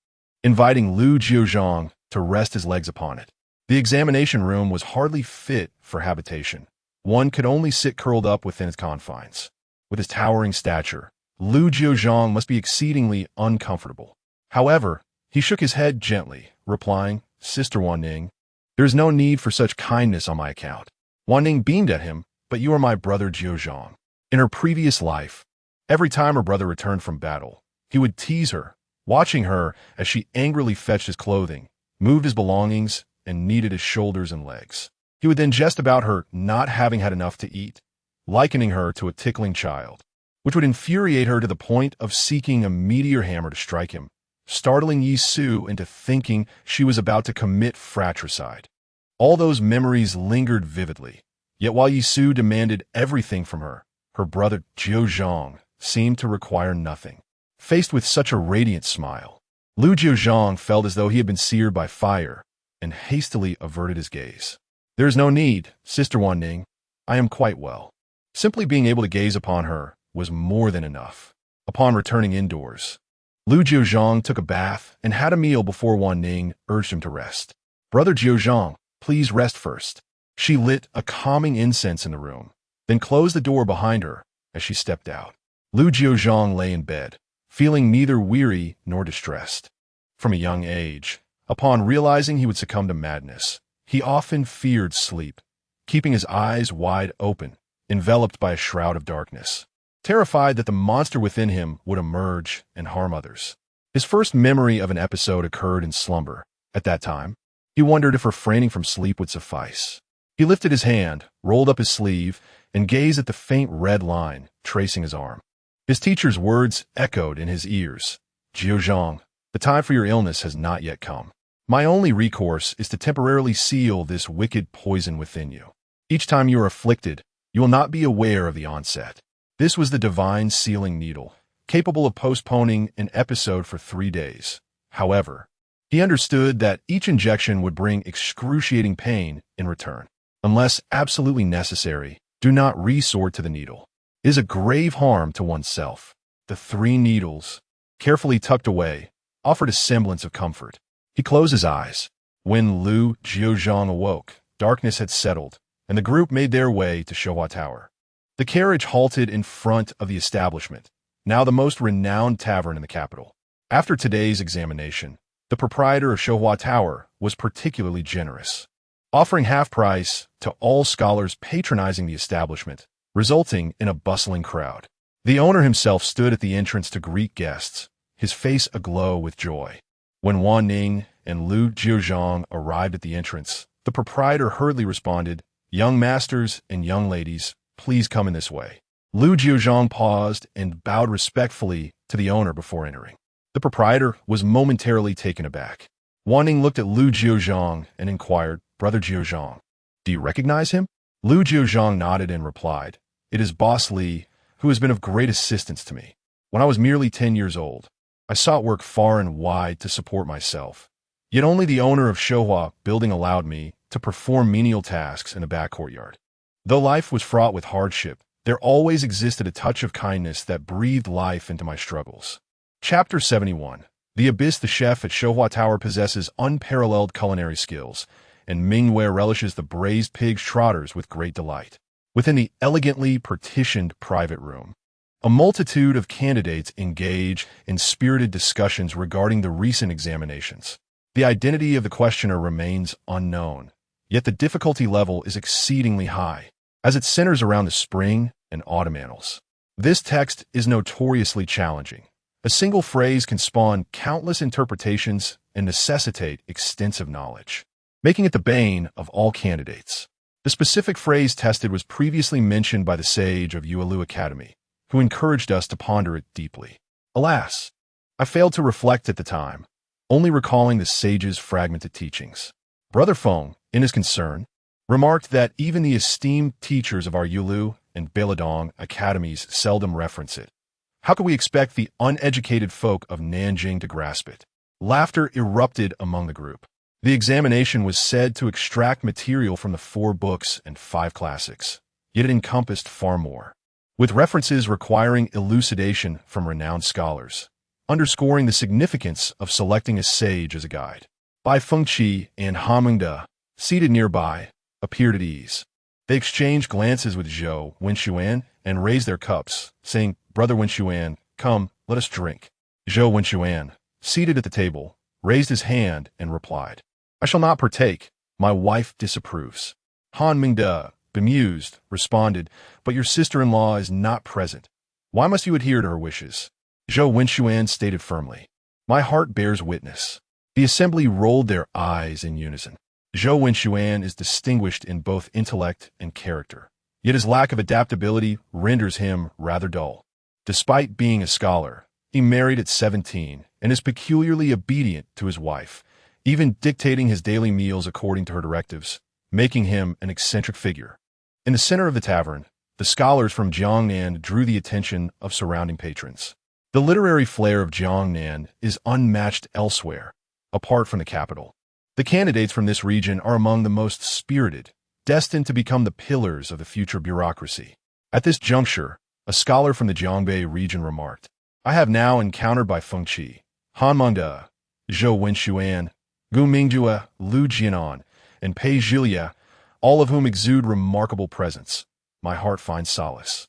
inviting Lu Jiuzhang to rest his legs upon it. The examination room was hardly fit for habitation. One could only sit curled up within its confines. With his towering stature, Lu Jiuzhang must be exceedingly uncomfortable. However, he shook his head gently, replying, "Sister Wanning, there is no need for such kindness on my account." Wanning beamed at him, "But you are my brother Jiuzhang." In her previous life, every time her brother returned from battle, he would tease her, watching her as she angrily fetched his clothing, moved his belongings, and kneaded his shoulders and legs. He would then jest about her not having had enough to eat, likening her to a tickling child, which would infuriate her to the point of seeking a meteor hammer to strike him, startling Yi Su into thinking she was about to commit fratricide. All those memories lingered vividly, yet while Yi Su demanded everything from her, her brother Jiuzhang seemed to require nothing. Faced with such a radiant smile, Lu Jiuzhang felt as though he had been seared by fire and hastily averted his gaze. "There is no need, Sister Wanning. I am quite well." Simply being able to gaze upon her was more than enough. Upon returning indoors, Lu Jiuzhang took a bath and had a meal before Wanning urged him to rest. "Brother Jiuzhang, please rest first." She lit a calming incense in the room, then closed the door behind her as she stepped out. Lu Jiuzhang lay in bed, feeling neither weary nor distressed. From a young age, upon realizing he would succumb to madness, he often feared sleep, keeping his eyes wide open, enveloped by a shroud of darkness, terrified that the monster within him would emerge and harm others. His first memory of an episode occurred in slumber. At that time, he wondered if refraining from sleep would suffice. He lifted his hand, rolled up his sleeve, and gazed at the faint red line tracing his arm. His teacher's words echoed in his ears. "Jiuzhang, the time for your illness has not yet come. My only recourse is to temporarily seal this wicked poison within you. Each time you are afflicted, you will not be aware of the onset." This was the divine sealing needle, capable of postponing an episode for 3 days. However, he understood that each injection would bring excruciating pain in return. Unless absolutely necessary, do not resort to the needle. It is a grave harm to oneself. The 3 needles, carefully tucked away, offered a semblance of comfort. He closed his eyes. When Lu Jiuzhang awoke, darkness had settled, and the group made their way to Shouhua Tower. The carriage halted in front of the establishment, now the most renowned tavern in the capital. After today's examination, the proprietor of Shouhua Tower was particularly generous, offering half price to all scholars patronizing the establishment, resulting in a bustling crowd. The owner himself stood at the entrance to greet guests, his face aglow with joy. When Wanning and Lu Jiuzhang arrived at the entrance, the proprietor hurriedly responded, "Young masters and young ladies, please come in this way." Lu Jiuzhang paused and bowed respectfully to the owner before entering. The proprietor was momentarily taken aback. Wanning looked at Lu Jiuzhang and inquired, "Brother Jiuzhang, do you recognize him?" Lu Jiuzhang nodded and replied, "It is Boss Li, who has been of great assistance to me. When I was merely 10 years old, I sought work far and wide to support myself. Yet only the owner of Shouhua building allowed me to perform menial tasks in the back courtyard. Though life was fraught with hardship, there always existed a touch of kindness that breathed life into my struggles." Chapter 71. The Abyss. The chef at Shouhua Tower possesses unparalleled culinary skills, and Mingwei relishes the braised pig's trotters with great delight. Within the elegantly partitioned private room, a multitude of candidates engage in spirited discussions regarding the recent examinations. The identity of the questioner remains unknown, yet the difficulty level is exceedingly high, as it centers around the spring and autumn annals. This text is notoriously challenging. A single phrase can spawn countless interpretations and necessitate extensive knowledge, making it the bane of all candidates. The specific phrase tested was previously mentioned by the sage of Yuelu Academy, who encouraged us to ponder it deeply. Alas, I failed to reflect at the time, only recalling the sage's fragmented teachings. Brother Feng, in his concern, remarked that even the esteemed teachers of our Yulu and Beladong academies seldom reference it. How could we expect the uneducated folk of Nanjing to grasp it? Laughter erupted among the group. The examination was said to extract material from the 4 books and 5 classics, yet it encompassed far more, with references requiring elucidation from renowned scholars, underscoring the significance of selecting a sage as a guide. Bai Fengqi and Hamengde, seated nearby, appeared at ease. They exchanged glances with Zhou Wenxuan and raised their cups, saying, "Brother Wenxuan, come, let us drink." Zhou Wenxuan, seated at the table, raised his hand and replied, "I shall not partake. My wife disapproves." Han Mingde, bemused, responded, "But your sister-in-law is not present. Why must you adhere to her wishes?" Zhou Wenxuan stated firmly, "My heart bears witness." The assembly rolled their eyes in unison. Zhou Wenxuan is distinguished in both intellect and character, yet his lack of adaptability renders him rather dull. Despite being a scholar, he married at 17 and is peculiarly obedient to his wife, even dictating his daily meals according to her directives, making him an eccentric figure. In the center of the tavern, the scholars from Jiangnan drew the attention of surrounding patrons. The literary flair of Jiangnan is unmatched elsewhere, apart from the capital. The candidates from this region are among the most spirited, destined to become the pillars of the future bureaucracy. At this juncture, a scholar from the Jiangbei region remarked, "I have now encountered by Fengqi, Han Mengde, Zhou Wenxuan, Gu Mingjue, Lu Jiuzhang, and Pei Zhilia, all of whom exude remarkable presence. My heart finds solace.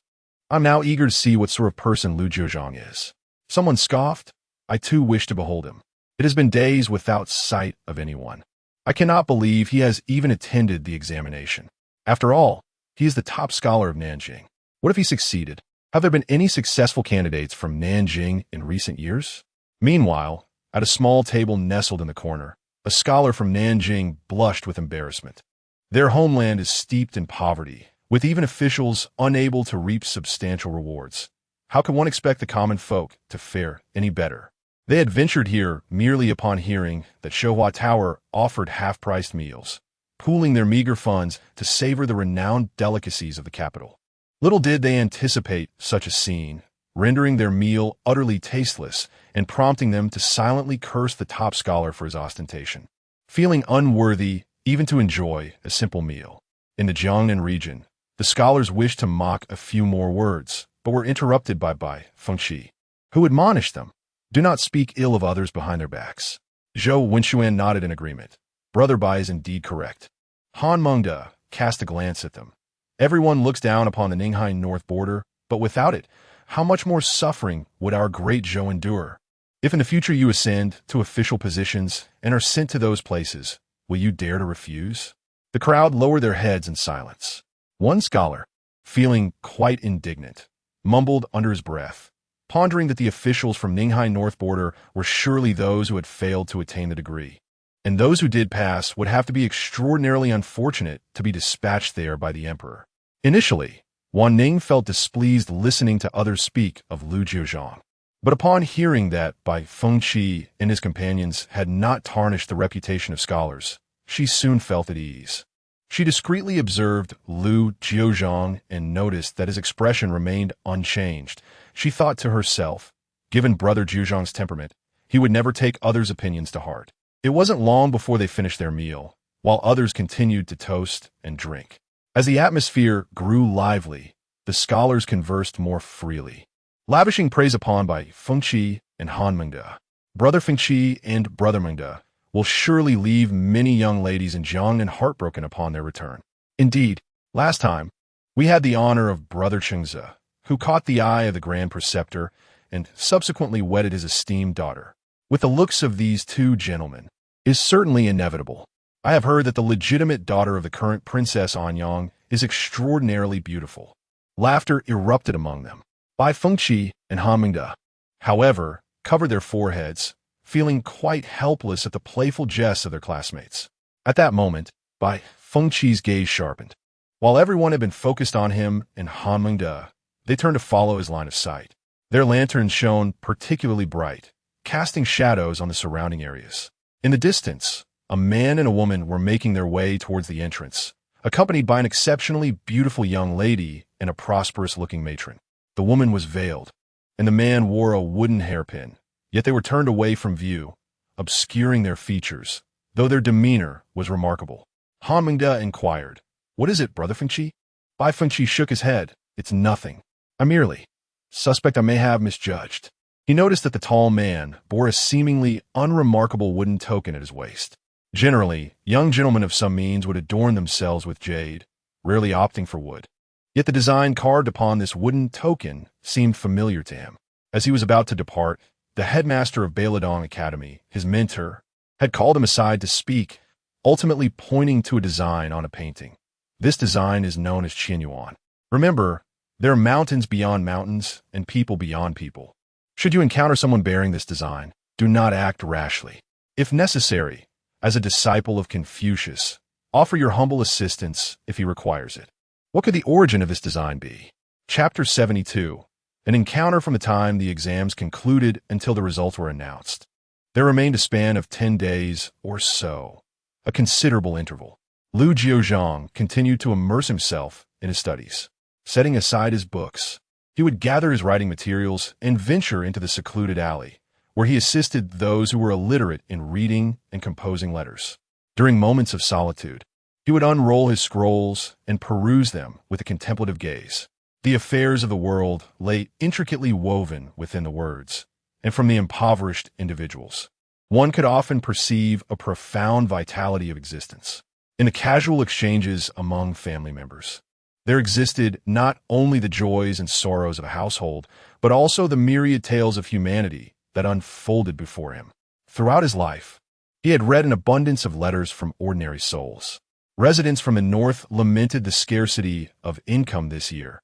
I'm now eager to see what sort of person Lu Jiuzhang is." Someone scoffed, "I too wish to behold him. It has been days without sight of anyone. I cannot believe he has even attended the examination. After all, he is the top scholar of Nanjing. What if he succeeded? Have there been any successful candidates from Nanjing in recent years?" Meanwhile, at a small table nestled in the corner, a scholar from Nanjing blushed with embarrassment. Their homeland is steeped in poverty, with even officials unable to reap substantial rewards. How can one expect the common folk to fare any better? They had ventured here merely upon hearing that Shohua Tower offered half-priced meals, pooling their meager funds to savor the renowned delicacies of the capital. Little did they anticipate such a scene, rendering their meal utterly tasteless and prompting them to silently curse the top scholar for his ostentation, feeling unworthy even to enjoy a simple meal. In the Jiangnan region, the scholars wished to mock a few more words, but were interrupted by Fengqi, who admonished them, "Do not speak ill of others behind their backs." Zhou Wenxuan nodded in agreement. Brother Bai is indeed correct. Han Mengde cast a glance at them. Everyone looks down upon the Ninghan north border, but without it, how much more suffering would our great Zhou endure? If in the future you ascend to official positions and are sent to those places, will you dare to refuse? The crowd lowered their heads in silence. One scholar, feeling quite indignant, mumbled under his breath, pondering that the officials from Ninghan north border were surely those who had failed to attain the degree, and those who did pass would have to be extraordinarily unfortunate to be dispatched there by the emperor. Initially, Wanning felt displeased listening to others speak of Lu Jiuzhang, but upon hearing that Fengqi and his companions had not tarnished the reputation of scholars, she soon felt at ease. She discreetly observed Lu Jiuzhang and noticed that his expression remained unchanged. She thought to herself, given Brother Jiuzhang's temperament, he would never take others' opinions to heart. It wasn't long before they finished their meal, while others continued to toast and drink. As the atmosphere grew lively, the scholars conversed more freely, lavishing praise upon by Fengqi and Han Mengde. Brother Fengqi and Brother Mengde will surely leave many young ladies in Jiangnan heartbroken upon their return. Indeed, last time, we had the honor of Brother Chengze, who caught the eye of the Grand Preceptor and subsequently wedded his esteemed daughter. With the looks of these two gentlemen, is certainly inevitable. I have heard that the legitimate daughter of the current Princess Anyang is extraordinarily beautiful. Laughter erupted among them. Bai Fengqi and Han Mengde, however, covered their foreheads, feeling quite helpless at the playful jests of their classmates. At that moment, Bai Fengqi's gaze sharpened. While everyone had been focused on him and Han Mengde, they turned to follow his line of sight. Their lanterns shone particularly bright, casting shadows on the surrounding areas. In the distance, a man and a woman were making their way towards the entrance, accompanied by an exceptionally beautiful young lady and a prosperous-looking matron. The woman was veiled, and the man wore a wooden hairpin, yet they were turned away from view, obscuring their features, though their demeanor was remarkable. Han Mengde inquired, "What is it, Brother Fengqi?" Bai Fengqi shook his head. "It's nothing. I merely suspect I may have misjudged." He noticed that the tall man bore a seemingly unremarkable wooden token at his waist. Generally, young gentlemen of some means would adorn themselves with jade, rarely opting for wood. Yet the design carved upon this wooden token seemed familiar to him. As he was about to depart, the headmaster of Baladong Academy, his mentor, had called him aside to speak, ultimately pointing to a design on a painting. This design is known as Qianyuan. Remember, there are mountains beyond mountains and people beyond people. Should you encounter someone bearing this design, do not act rashly. If necessary, as a disciple of Confucius, offer your humble assistance if he requires it. What could the origin of this design be? Chapter 72. An encounter from the time the exams concluded until the results were announced. There remained a span of 10 days or so, a considerable interval. Lu Jiuzhang continued to immerse himself in his studies. Setting aside his books, he would gather his writing materials and venture into the secluded alley, where he assisted those who were illiterate in reading and composing letters. During moments of solitude, he would unroll his scrolls and peruse them with a contemplative gaze. The affairs of the world lay intricately woven within the words, and from the impoverished individuals, one could often perceive a profound vitality of existence. In the casual exchanges among family members, there existed not only the joys and sorrows of a household, but also the myriad tales of humanity that unfolded before him. Throughout his life, he had read an abundance of letters from ordinary souls. Residents from the north lamented the scarcity of income this year,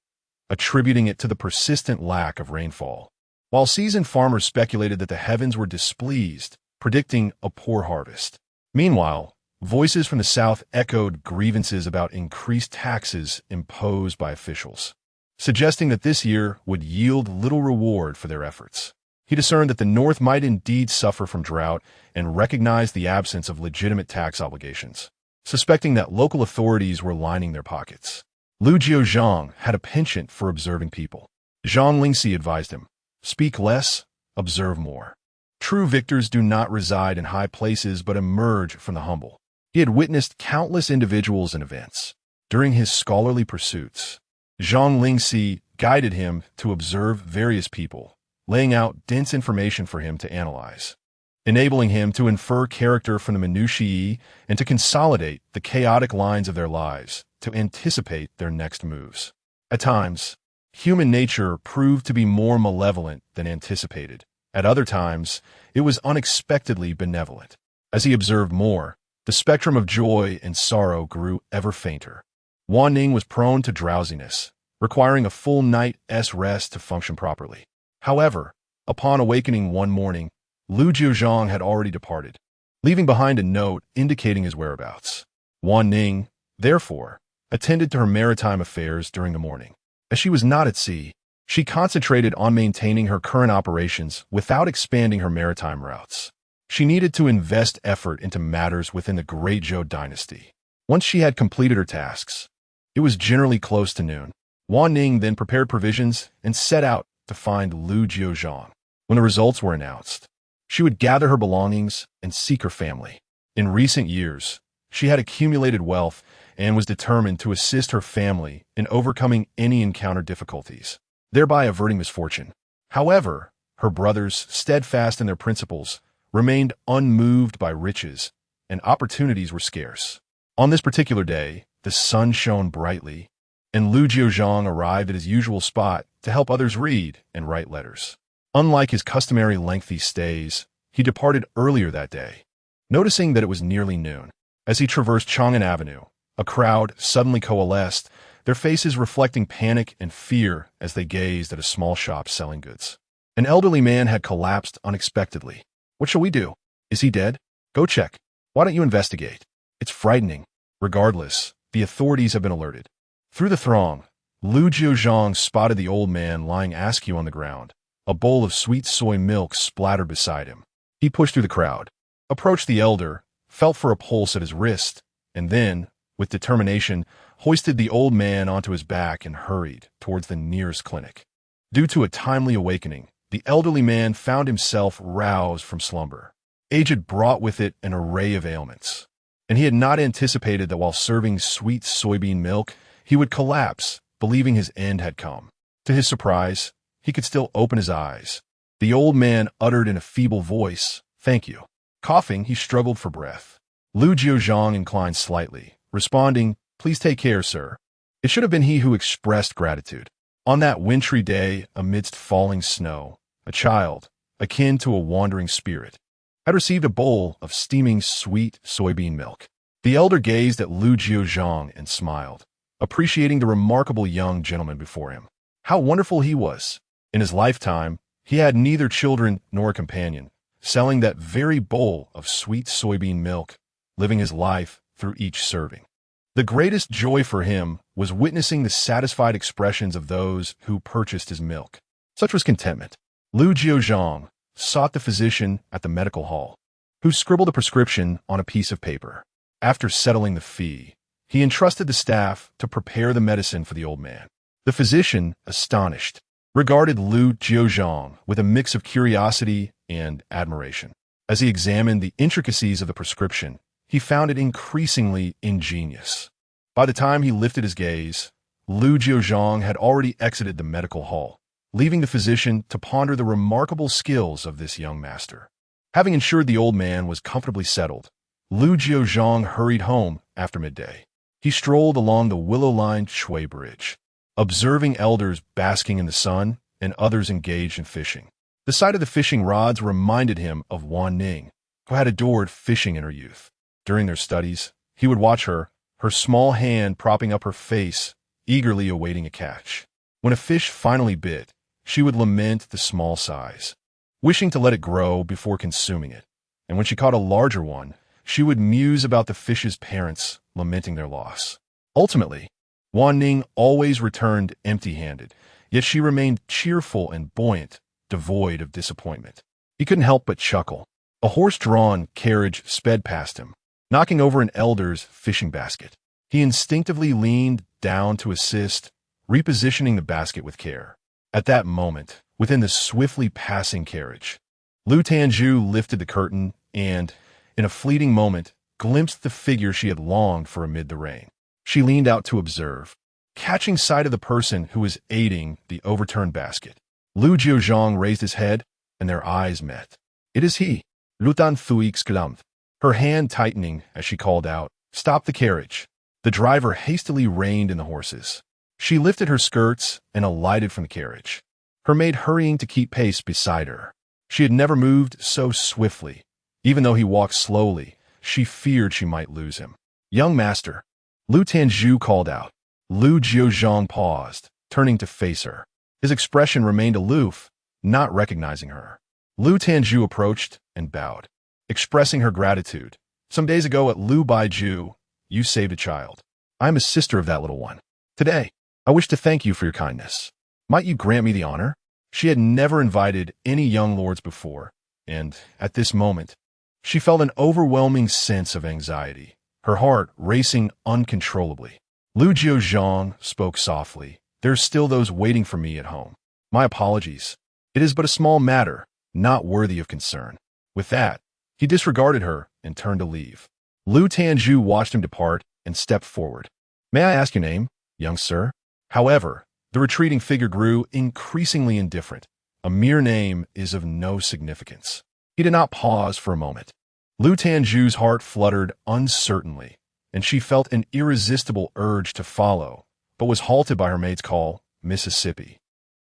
attributing it to the persistent lack of rainfall, while seasoned farmers speculated that the heavens were displeased, predicting a poor harvest. Meanwhile, voices from the south echoed grievances about increased taxes imposed by officials, suggesting that this year would yield little reward for their efforts. He discerned that the North might indeed suffer from drought and recognized the absence of legitimate tax obligations, suspecting that local authorities were lining their pockets. Lu Jiuzhang had a penchant for observing people. Zhang Lingxi advised him, "Speak less, observe more." True victors do not reside in high places but emerge from the humble. He had witnessed countless individuals and events. During his scholarly pursuits, Zhang Lingxi guided him to observe various people, laying out dense information for him to analyze, enabling him to infer character from the minutiae and to consolidate the chaotic lines of their lives to anticipate their next moves. At times, human nature proved to be more malevolent than anticipated. At other times, it was unexpectedly benevolent. As he observed more, the spectrum of joy and sorrow grew ever fainter. Wanning was prone to drowsiness, requiring a full night's rest to function properly. However, upon awakening one morning, Lu Jiuzhang had already departed, leaving behind a note indicating his whereabouts. Wanning, therefore, attended to her maritime affairs during the morning. As she was not at sea, she concentrated on maintaining her current operations without expanding her maritime routes. She needed to invest effort into matters within the Great Zhou dynasty. Once she had completed her tasks, it was generally close to noon. Wanning then prepared provisions and set out to find Lu Jiuzhang. When the results were announced, she would gather her belongings and seek her family. In recent years, she had accumulated wealth and was determined to assist her family in overcoming any encountered difficulties, thereby averting misfortune. However, her brothers, steadfast in their principles, remained unmoved by riches, and opportunities were scarce. On this particular day, the sun shone brightly, and Lu Jiuzhang arrived at his usual spot to help others read and write letters. Unlike his customary lengthy stays, he departed earlier that day, noticing that it was nearly noon. As he traversed Chang'an Avenue, a crowd suddenly coalesced, their faces reflecting panic and fear as they gazed at a small shop selling goods. An elderly man had collapsed unexpectedly. "What shall we do? Is he dead? Go check. Why don't you investigate? It's frightening." Regardless, the authorities have been alerted. Through the throng, Lu Jiuzhang spotted the old man lying askew on the ground, a bowl of sweet soy milk splattered beside him. He pushed through the crowd, approached the elder, felt for a pulse at his wrist, and then, with determination, hoisted the old man onto his back and hurried towards the nearest clinic. Due to a timely awakening, the elderly man found himself roused from slumber. Age had brought with it an array of ailments, and he had not anticipated that while serving sweet soybean milk, he would collapse, believing his end had come. To his surprise, he could still open his eyes. The old man uttered in a feeble voice, "Thank you." Coughing, he struggled for breath. Lu Jiuzhang inclined slightly, responding, "Please take care, sir." It should have been he who expressed gratitude. On that wintry day, amidst falling snow, a child, akin to a wandering spirit, had received a bowl of steaming sweet soybean milk. The elder gazed at Lu Jiuzhang and smiled, appreciating the remarkable young gentleman before him. How wonderful he was! In his lifetime, he had neither children nor a companion, selling that very bowl of sweet soybean milk, living his life through each serving. The greatest joy for him was witnessing the satisfied expressions of those who purchased his milk. Such was contentment. Lu Jiuzhang sought the physician at the medical hall, who scribbled a prescription on a piece of paper. After settling the fee, he entrusted the staff to prepare the medicine for the old man. The physician, astonished, regarded Lu Jiuzhang with a mix of curiosity and admiration. As he examined the intricacies of the prescription, he found it increasingly ingenious. By the time he lifted his gaze, Lu Jiuzhang had already exited the medical hall, leaving the physician to ponder the remarkable skills of this young master. Having ensured the old man was comfortably settled, Lu Jiuzhang hurried home after midday. He strolled along the willow-lined Shui Bridge, observing elders basking in the sun and others engaged in fishing. The sight of the fishing rods reminded him of Wanning, who had adored fishing in her youth. During their studies, he would watch her, her small hand propping up her face, eagerly awaiting a catch. When a fish finally bit, she would lament the small size, wishing to let it grow before consuming it. And when she caught a larger one, she would muse about the fish's parents, lamenting their loss. Ultimately, Wanning always returned empty-handed, yet she remained cheerful and buoyant, devoid of disappointment. He couldn't help but chuckle. A horse-drawn carriage sped past him, knocking over an elder's fishing basket. He instinctively leaned down to assist, repositioning the basket with care. At that moment, within the swiftly passing carriage, Lu Tanju lifted the curtain and, in a fleeting moment, glimpsed the figure she had longed for amid the rain. She leaned out to observe, catching sight of the person who was aiding the overturned basket. Lu Jiuzhang raised his head, and their eyes met. "It is he," Lu Tanfu exclaimed. Her hand tightening as she called out, "Stop the carriage." The driver hastily reined in the horses. She lifted her skirts and alighted from the carriage, her maid hurrying to keep pace beside her. She had never moved so swiftly. Even though he walked slowly, she feared she might lose him. "Young master," Lu Tanju called out. Lu Jiuzhang paused, turning to face her. His expression remained aloof, not recognizing her. Lu Tanju approached and bowed, expressing her gratitude. "Some days ago at Lu Baiju, you saved a child. I am a sister of that little one. Today, I wish to thank you for your kindness. Might you grant me the honor?" She had never invited any young lords before, and, at this moment, she felt an overwhelming sense of anxiety, her heart racing uncontrollably. Lu Jiuzhang spoke softly. "There's still those waiting for me at home. My apologies. It is but a small matter, not worthy of concern." With that, he disregarded her and turned to leave. Lu Tanju watched him depart and stepped forward. "May I ask your name, young sir?" However, the retreating figure grew increasingly indifferent. A mere name is of no significance. He did not pause for a moment. Lu Tanju's heart fluttered uncertainly, and she felt an irresistible urge to follow, but was halted by her maid's call, "Mississippi."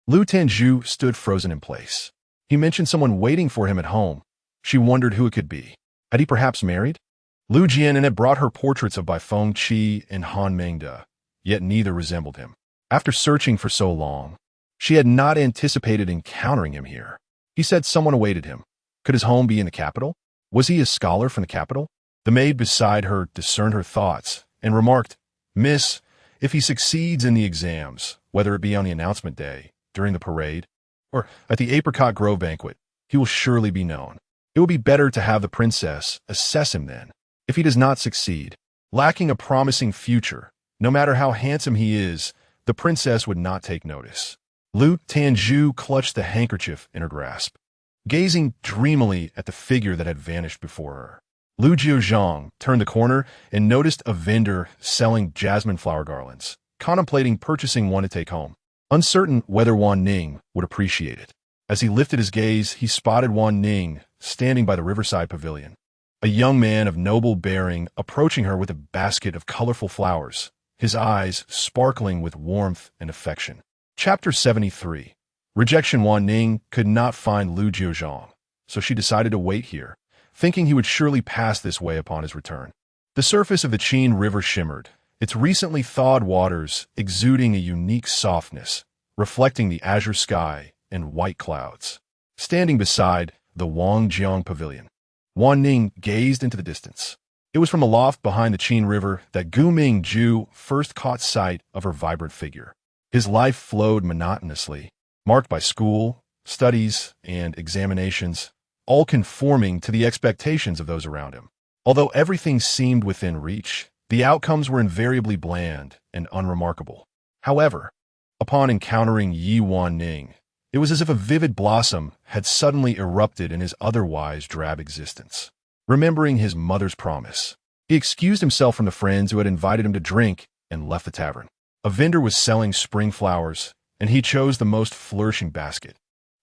Lu Tanju stood frozen in place. He mentioned someone waiting for him at home. She wondered who it could be. Had he perhaps married? Lu Jian had brought her portraits of Bai Feng Qi and Han Mengde, yet neither resembled him. After searching for so long, she had not anticipated encountering him here. He said someone awaited him. Could his home be in the capital? Was he a scholar from the capital? The maid beside her discerned her thoughts and remarked, "Miss, if he succeeds in the exams, whether it be on the announcement day, during the parade, or at the Apricot Grove banquet, he will surely be known. It will be better to have the princess assess him then. If he does not succeed, lacking a promising future, no matter how handsome he is, the princess would not take notice." Lu Tanju clutched the handkerchief in her grasp, gazing dreamily at the figure that had vanished before her. Lu Jiuzhang turned the corner and noticed a vendor selling jasmine flower garlands, contemplating purchasing one to take home, uncertain whether Wanning would appreciate it. As he lifted his gaze, he spotted Wanning standing by the riverside pavilion. a young man of noble bearing approaching her with a basket of colorful flowers, his eyes sparkling with warmth and affection. Chapter 73. Rejection. Wanning could not find Lu Jiuzhang, so she decided to wait here, thinking he would surely pass this way upon his return. The surface of the Qin River shimmered, its recently thawed waters exuding a unique softness, reflecting the azure sky and white clouds. Standing beside the Wangjiang Pavilion, Wanning gazed into the distance. It was from aloft behind the Qin River that Gu Mingju first caught sight of her vibrant figure. His life flowed monotonously, marked by school, studies, and examinations, all conforming to the expectations of those around him. Although everything seemed within reach, the outcomes were invariably bland and unremarkable. However, upon encountering Yi Wanning, it was as if a vivid blossom had suddenly erupted in his otherwise drab existence. Remembering his mother's promise, he excused himself from the friends who had invited him to drink and left the tavern. A vendor was selling spring flowers, and he chose the most flourishing basket.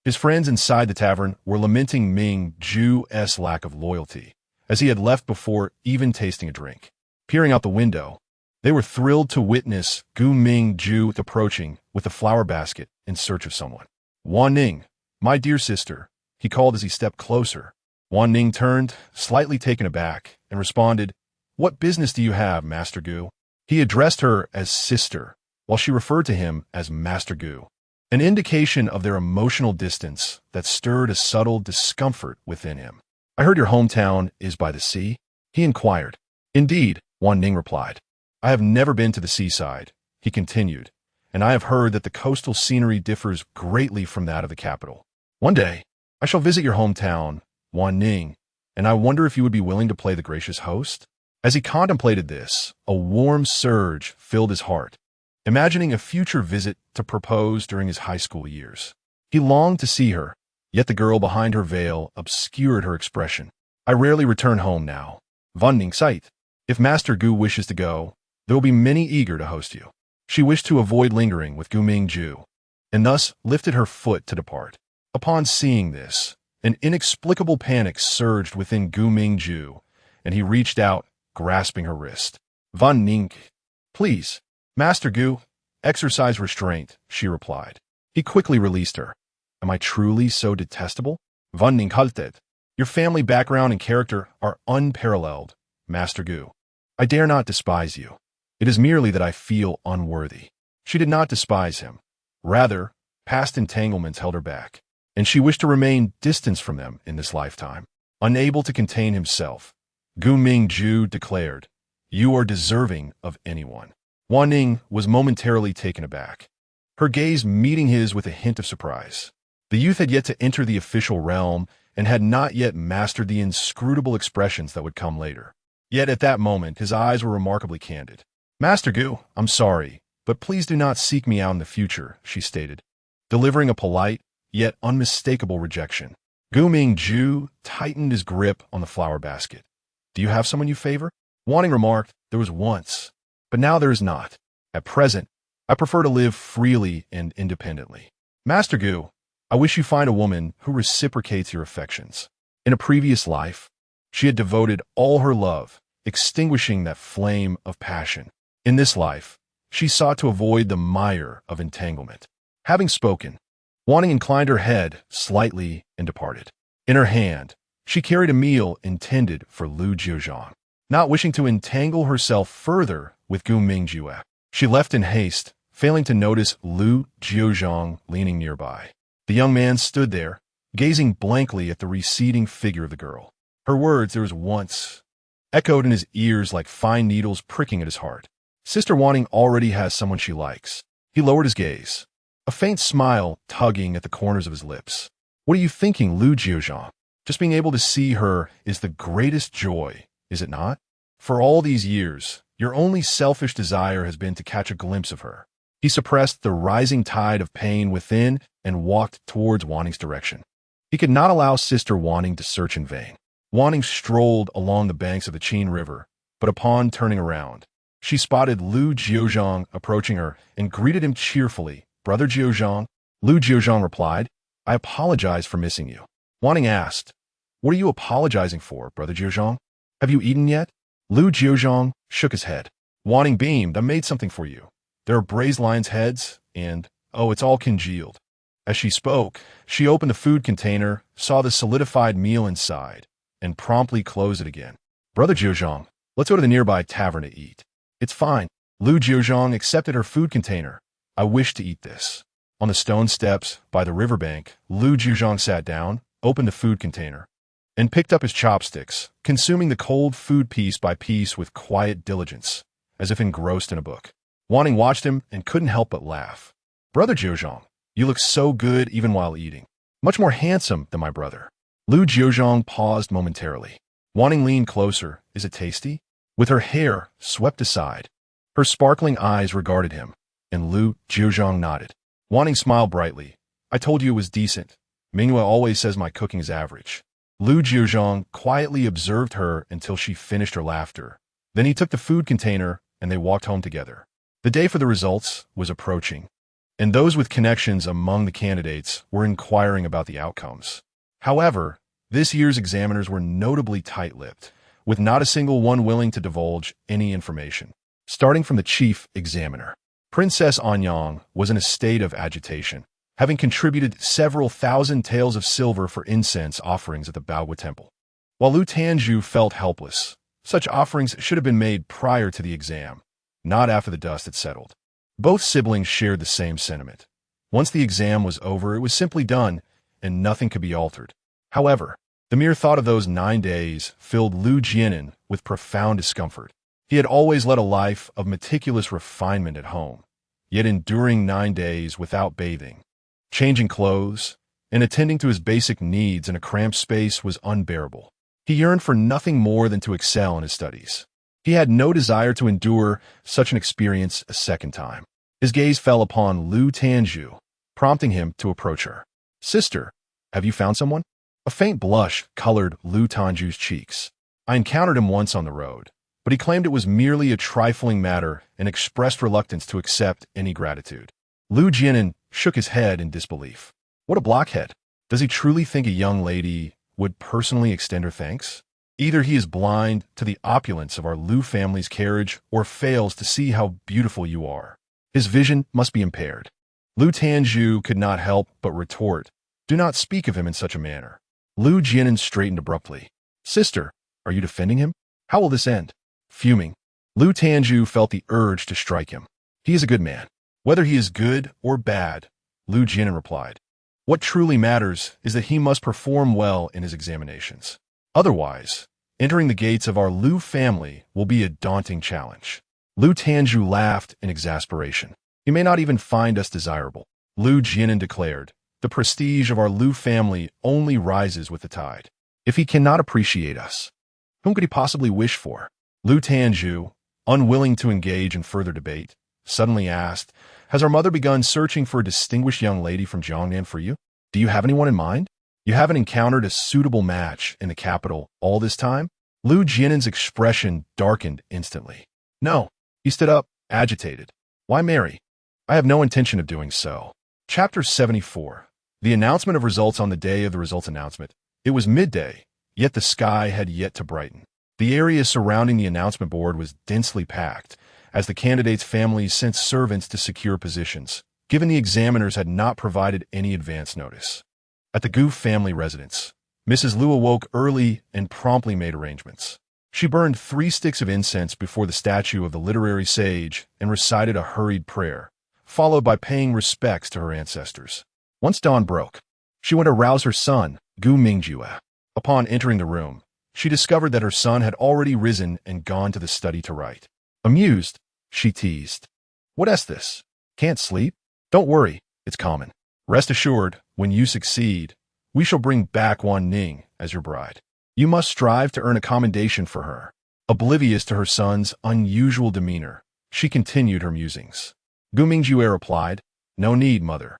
His friends inside the tavern were lamenting Ming Ju's lack of loyalty, as he had left before even tasting a drink. Peering out the window, they were thrilled to witness Gu Mingju approaching with a flower basket in search of someone. Wanning, my dear sister, he called as he stepped closer. Wanning turned, slightly taken aback, and responded, What business do you have, Master Gu? He addressed her as sister, while she referred to him as Master Gu, an indication of their emotional distance that stirred a subtle discomfort within him. I heard your hometown is by the sea? He inquired. Indeed, Wanning replied. I have never been to the seaside, he continued, and I have heard that the coastal scenery differs greatly from that of the capital. One day, I shall visit your hometown, Wanning, and I wonder if you would be willing to play the gracious host? As he contemplated this, a warm surge filled his heart, imagining a future visit to propose during his high school years. He longed to see her, yet the girl behind her veil obscured her expression. I rarely return home now. Wanning sighed. If Master Gu wishes to go, there will be many eager to host you. She wished to avoid lingering with Gu Mingju, and thus lifted her foot to depart. Upon seeing this, an inexplicable panic surged within Gu Mingju, and he reached out, grasping her wrist. Wanning, please, Master Gu, exercise restraint, she replied. He quickly released her. Am I truly so detestable? Wanning halted. Your family background and character are unparalleled, Master Gu. I dare not despise you. It is merely that I feel unworthy. She did not despise him. Rather, past entanglements held her back, and she wished to remain distanced from them in this lifetime. Unable to contain himself, Gu Mingju declared, You are deserving of anyone. Wanning was momentarily taken aback, her gaze meeting his with a hint of surprise. The youth had yet to enter the official realm and had not yet mastered the inscrutable expressions that would come later. Yet at that moment, his eyes were remarkably candid. Master Gu, I'm sorry, but please do not seek me out in the future, she stated, delivering a polite, yet unmistakable rejection. Gu Mingju tightened his grip on the flower basket. Do you have someone you favor? Wanning remarked, There was once, but now there is not. At present, I prefer to live freely and independently. Master Gu, I wish you find a woman who reciprocates your affections. In a previous life, she had devoted all her love, extinguishing that flame of passion. In this life, she sought to avoid the mire of entanglement. Having spoken, Wanning inclined her head slightly and departed. In her hand, she carried a meal intended for Lu Jiuzhang. Not wishing to entangle herself further with Gu Mingju, she left in haste, failing to notice Lu Jiuzhang leaning nearby. The young man stood there, gazing blankly at the receding figure of the girl. Her words, there was once, echoed in his ears like fine needles pricking at his heart. Sister Wanning already has someone she likes. He lowered his gaze, a faint smile tugging at the corners of his lips. What are you thinking, Lu Jiuzhang? Just being able to see her is the greatest joy, is it not? For all these years, your only selfish desire has been to catch a glimpse of her. He suppressed the rising tide of pain within and walked towards Wanning's direction. He could not allow Sister Wanning to search in vain. Wanning strolled along the banks of the Qin River, but upon turning around, she spotted Lu Jiuzhang approaching her and greeted him cheerfully. Brother Jiuzhang? Lu Jiuzhang replied, I apologize for missing you. Wanning asked, What are you apologizing for, Brother Jiuzhang? Have you eaten yet? Lu Jiuzhang shook his head. Wanning beamed. I made something for you. There are braised lions' heads, and, oh, it's all congealed. As she spoke, she opened the food container, saw the solidified meal inside, and promptly closed it again. Brother Jiuzhang, let's go to the nearby tavern to eat. It's fine. Lu Jiuzhang accepted her food container. I wish to eat this. On the stone steps by the riverbank, Lu Jiuzhang sat down, opened the food container, and picked up his chopsticks, consuming the cold food piece by piece with quiet diligence, as if engrossed in a book. Wanning watched him and couldn't help but laugh. Brother Jiuzhang, you look so good even while eating. Much more handsome than my brother. Lu Jiuzhang paused momentarily. Wanning leaned closer. Is it tasty? With her hair swept aside, her sparkling eyes regarded him, and Lu Jiuzhang nodded. Wanning smiled brightly. I told you it was decent. Minghua always says my cooking is average. Lu Jiuzhang quietly observed her until she finished her laughter. Then he took the food container and they walked home together. The day for the results was approaching, and those with connections among the candidates were inquiring about the outcomes. However, this year's examiners were notably tight-lipped, with not a single one willing to divulge any information. Starting from the chief examiner, Princess Anyang was in a state of agitation, having contributed several thousand taels of silver for incense offerings at the Dali Temple. While Lu Tanju felt helpless, such offerings should have been made prior to the exam, not after the dust had settled. Both siblings shared the same sentiment. Once the exam was over, it was simply done, and nothing could be altered. However, the mere thought of those 9 days filled Lu Jiuzhang with profound discomfort. He had always led a life of meticulous refinement at home, yet enduring 9 days without bathing, changing clothes, and attending to his basic needs in a cramped space was unbearable. He yearned for nothing more than to excel in his studies. He had no desire to endure such an experience a second time. His gaze fell upon Lu Tanju, prompting him to approach her. Sister, have you found someone? A faint blush colored Lu Tanju's cheeks. I encountered him once on the road, but he claimed it was merely a trifling matter and expressed reluctance to accept any gratitude. Lu Jiuzhang shook his head in disbelief. What a blockhead. Does he truly think a young lady would personally extend her thanks? Either he is blind to the opulence of our Lu family's carriage or fails to see how beautiful you are. His vision must be impaired. Lu Tanju could not help but retort, do not speak of him in such a manner. Lu Jiuzhang straightened abruptly. Sister, are you defending him? How will this end? Fuming, Lu Tanju felt the urge to strike him. He is a good man. Whether he is good or bad, Lu Jiuzhang replied. What truly matters is that he must perform well in his examinations. Otherwise, entering the gates of our Lu family will be a daunting challenge. Lu Tanju laughed in exasperation. He may not even find us desirable. Lu Jiuzhang declared, the prestige of our Lu family only rises with the tide. If he cannot appreciate us, whom could he possibly wish for? Lu Tanju, unwilling to engage in further debate, suddenly asked, has our mother begun searching for a distinguished young lady from Jiangnan for you? Do you have anyone in mind? You haven't encountered a suitable match in the capital all this time? Lu Jiuzhang's expression darkened instantly. No. He stood up, agitated. Why marry? I have no intention of doing so. Chapter 74. The announcement of results on the day of the results announcement. It was midday, yet the sky had yet to brighten. The area surrounding the announcement board was densely packed, as the candidates' families sent servants to secure positions, given the examiners had not provided any advance notice. At the Gu family residence, Mrs. Lu awoke early and promptly made arrangements. She burned 3 sticks of incense before the statue of the literary sage and recited a hurried prayer, followed by paying respects to her ancestors. Once dawn broke, she went to rouse her son, Gu Mingjue. Upon entering the room, she discovered that her son had already risen and gone to the study to write. Amused, she teased. What is this? Can't sleep? Don't worry, it's common. Rest assured, when you succeed, we shall bring back Wanning as your bride. You must strive to earn a commendation for her. Oblivious to her son's unusual demeanor, she continued her musings. Gu Mingjue replied, no need, mother.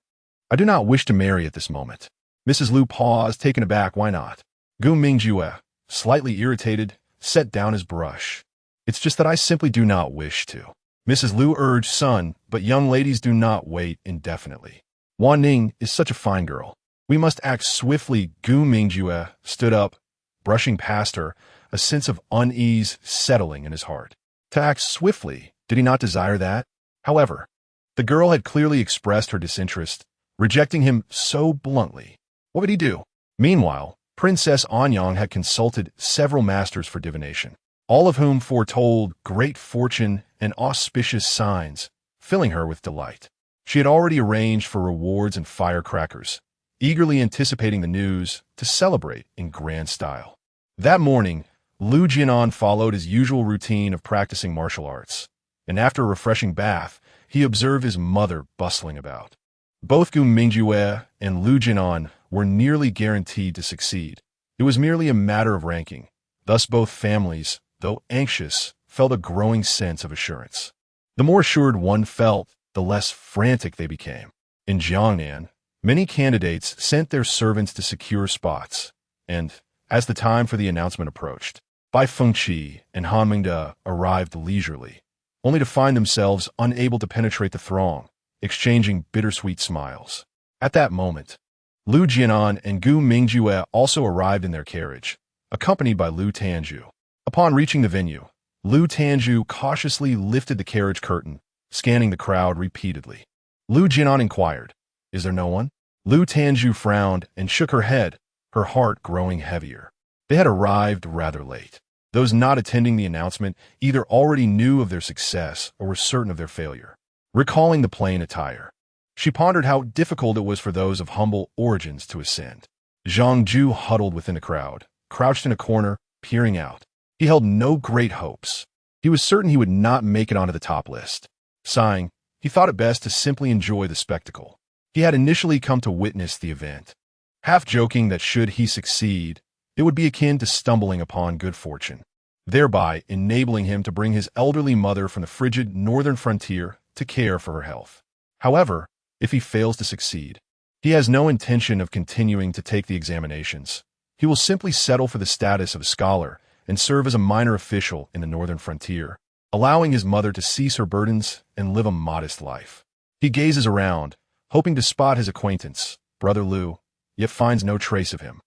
I do not wish to marry at this moment. Mrs. Lu paused, taken aback, why not? Gu Mingjue, slightly irritated, set down his brush. It's just that I simply do not wish to. Mrs. Lu urged, son, but young ladies do not wait indefinitely. Wanning is such a fine girl. We must act swiftly. Gu Mingjue stood up, brushing past her, a sense of unease settling in his heart. To act swiftly, did he not desire that? However, the girl had clearly expressed her disinterest, rejecting him so bluntly. What would he do? Meanwhile, Princess Anyang had consulted several masters for divination, all of whom foretold great fortune and auspicious signs, filling her with delight. She had already arranged for rewards and firecrackers, eagerly anticipating the news to celebrate in grand style. That morning, Lu Jiuzhang followed his usual routine of practicing martial arts, and after a refreshing bath, he observed his mother bustling about. Both Gu Mingjue and Lu Jiuzhang were nearly guaranteed to succeed. It was merely a matter of ranking. Thus both families, though anxious, felt a growing sense of assurance. The more assured one felt, the less frantic they became. In Jiangnan, many candidates sent their servants to secure spots, and, as the time for the announcement approached, Bai Fengqi and Han Mingde arrived leisurely, only to find themselves unable to penetrate the throng, exchanging bittersweet smiles. At that moment, Lu Jiuzhang and Gu Mingjue also arrived in their carriage, accompanied by Lu Tanju. Upon reaching the venue, Lu Tanju cautiously lifted the carriage curtain, scanning the crowd repeatedly. Lu Jiuzhang inquired, "Is there no one?" Lu Tanju frowned and shook her head, her heart growing heavier. They had arrived rather late. Those not attending the announcement either already knew of their success or were certain of their failure. Recalling the plain attire, she pondered how difficult it was for those of humble origins to ascend. Zhang Ju huddled within the crowd, crouched in a corner, peering out. He held no great hopes. He was certain he would not make it onto the top list. Sighing, he thought it best to simply enjoy the spectacle. He had initially come to witness the event, half joking that should he succeed, it would be akin to stumbling upon good fortune, thereby enabling him to bring his elderly mother from the frigid northern frontier to care for her health. However, if he fails to succeed, he has no intention of continuing to take the examinations. He will simply settle for the status of a scholar and serve as a minor official in the northern frontier, allowing his mother to cease her burdens and live a modest life. He gazes around, hoping to spot his acquaintance, Brother Lu, yet finds no trace of him.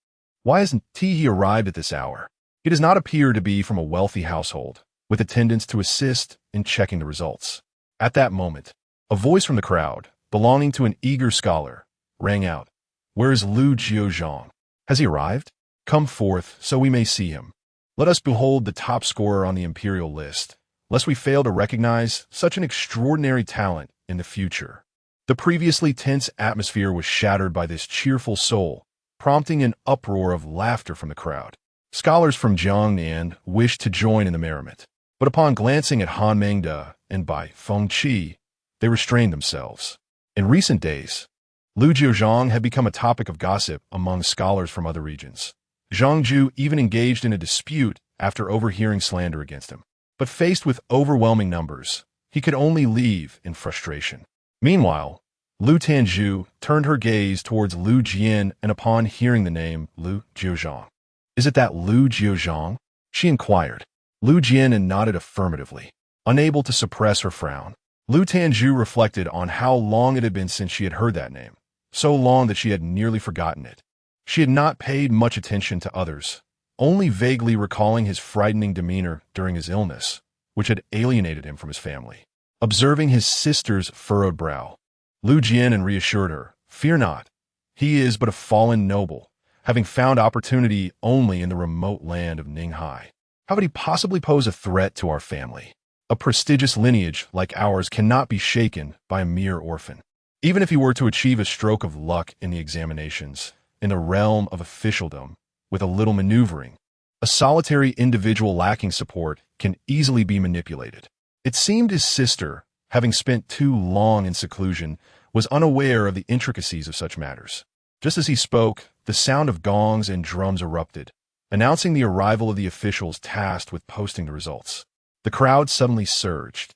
Why hasn't he arrived at this hour? He does not appear to be from a wealthy household, with attendants to assist in checking the results. At that moment, a voice from the crowd, belonging to an eager scholar, rang out, "Where is Lu Jiuzhang? Has he arrived? Come forth so we may see him. Let us behold the top scorer on the imperial list, lest we fail to recognize such an extraordinary talent in the future." The previously tense atmosphere was shattered by this cheerful soul, prompting an uproar of laughter from the crowd. Scholars from Jiangnan wished to join in the merriment, but upon glancing at Han Mingde and Bai Fengqi, they restrained themselves. In recent days, Lu Jiuzhang had become a topic of gossip among scholars from other regions. Zhang Ju even engaged in a dispute after overhearing slander against him. But faced with overwhelming numbers, he could only leave in frustration. Meanwhile, Lu Tanju turned her gaze towards Lu Jian, and upon hearing the name Lu Jiuzhang, "Is it that Lu Jiuzhang?" she inquired. Lu Jian nodded affirmatively, unable to suppress her frown. Lu Tanju reflected on how long it had been since she had heard that name, so long that she had nearly forgotten it. She had not paid much attention to others, only vaguely recalling his frightening demeanor during his illness, which had alienated him from his family. Observing his sister's furrowed brow, Lu Jian reassured her, "Fear not. He is but a fallen noble, having found opportunity only in the remote land of Ninghai. How could he possibly pose a threat to our family? A prestigious lineage like ours cannot be shaken by a mere orphan. Even if he were to achieve a stroke of luck in the examinations, in the realm of officialdom, with a little maneuvering, a solitary individual lacking support can easily be manipulated." It seemed his sister, having spent too long in seclusion, was unaware of the intricacies of such matters. Just as he spoke, the sound of gongs and drums erupted, announcing the arrival of the officials tasked with posting the results. The crowd suddenly surged,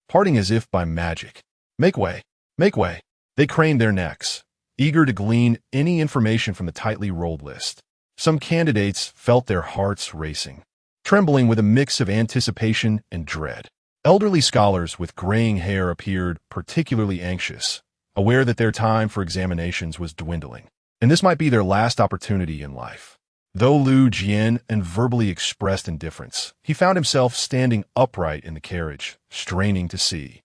parting as if by magic. "Make way! Make way!" They craned their necks, eager to glean any information from the tightly rolled list. Some candidates felt their hearts racing, trembling with a mix of anticipation and dread. Elderly scholars with graying hair appeared particularly anxious, aware that their time for examinations was dwindling, and this might be their last opportunity in life. Though Lu Jian and verbally expressed indifference, he found himself standing upright in the carriage, straining to see.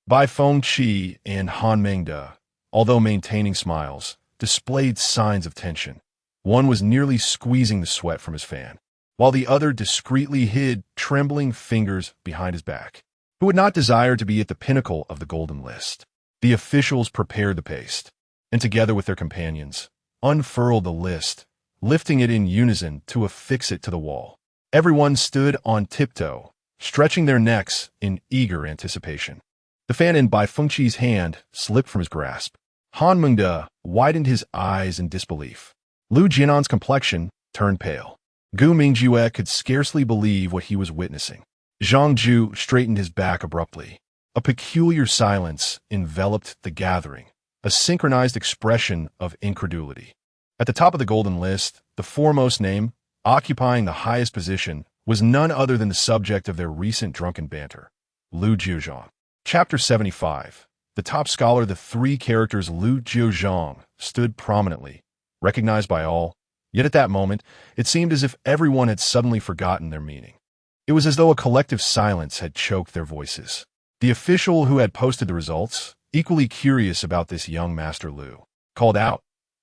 Bai Fengqi and Han Mengde, although maintaining smiles, displayed signs of tension. One was nearly squeezing the sweat from his fan, while the other discreetly hid trembling fingers behind his back. Who would not desire to be at the pinnacle of the golden list? The officials prepared the paste, and together with their companions, unfurled the list, lifting it in unison to affix it to the wall. Everyone stood on tiptoe, stretching their necks in eager anticipation. The fan in Bai Fengqi's hand slipped from his grasp. Han Mengde widened his eyes in disbelief. Lu Jianan's complexion turned pale. Gu Mingjue could scarcely believe what he was witnessing. Zhang Ju straightened his back abruptly. A peculiar silence enveloped the gathering, a synchronized expression of incredulity. At the top of the golden list, the foremost name, occupying the highest position, was none other than the subject of their recent drunken banter, Lu Jiuzhang. Chapter 75. The top scholar, the three characters Lu Jiuzhang, stood prominently, recognized by all, yet at that moment, it seemed as if everyone had suddenly forgotten their meaning. It was as though a collective silence had choked their voices. The official who had posted the results, equally curious about this young Master Lu, called out,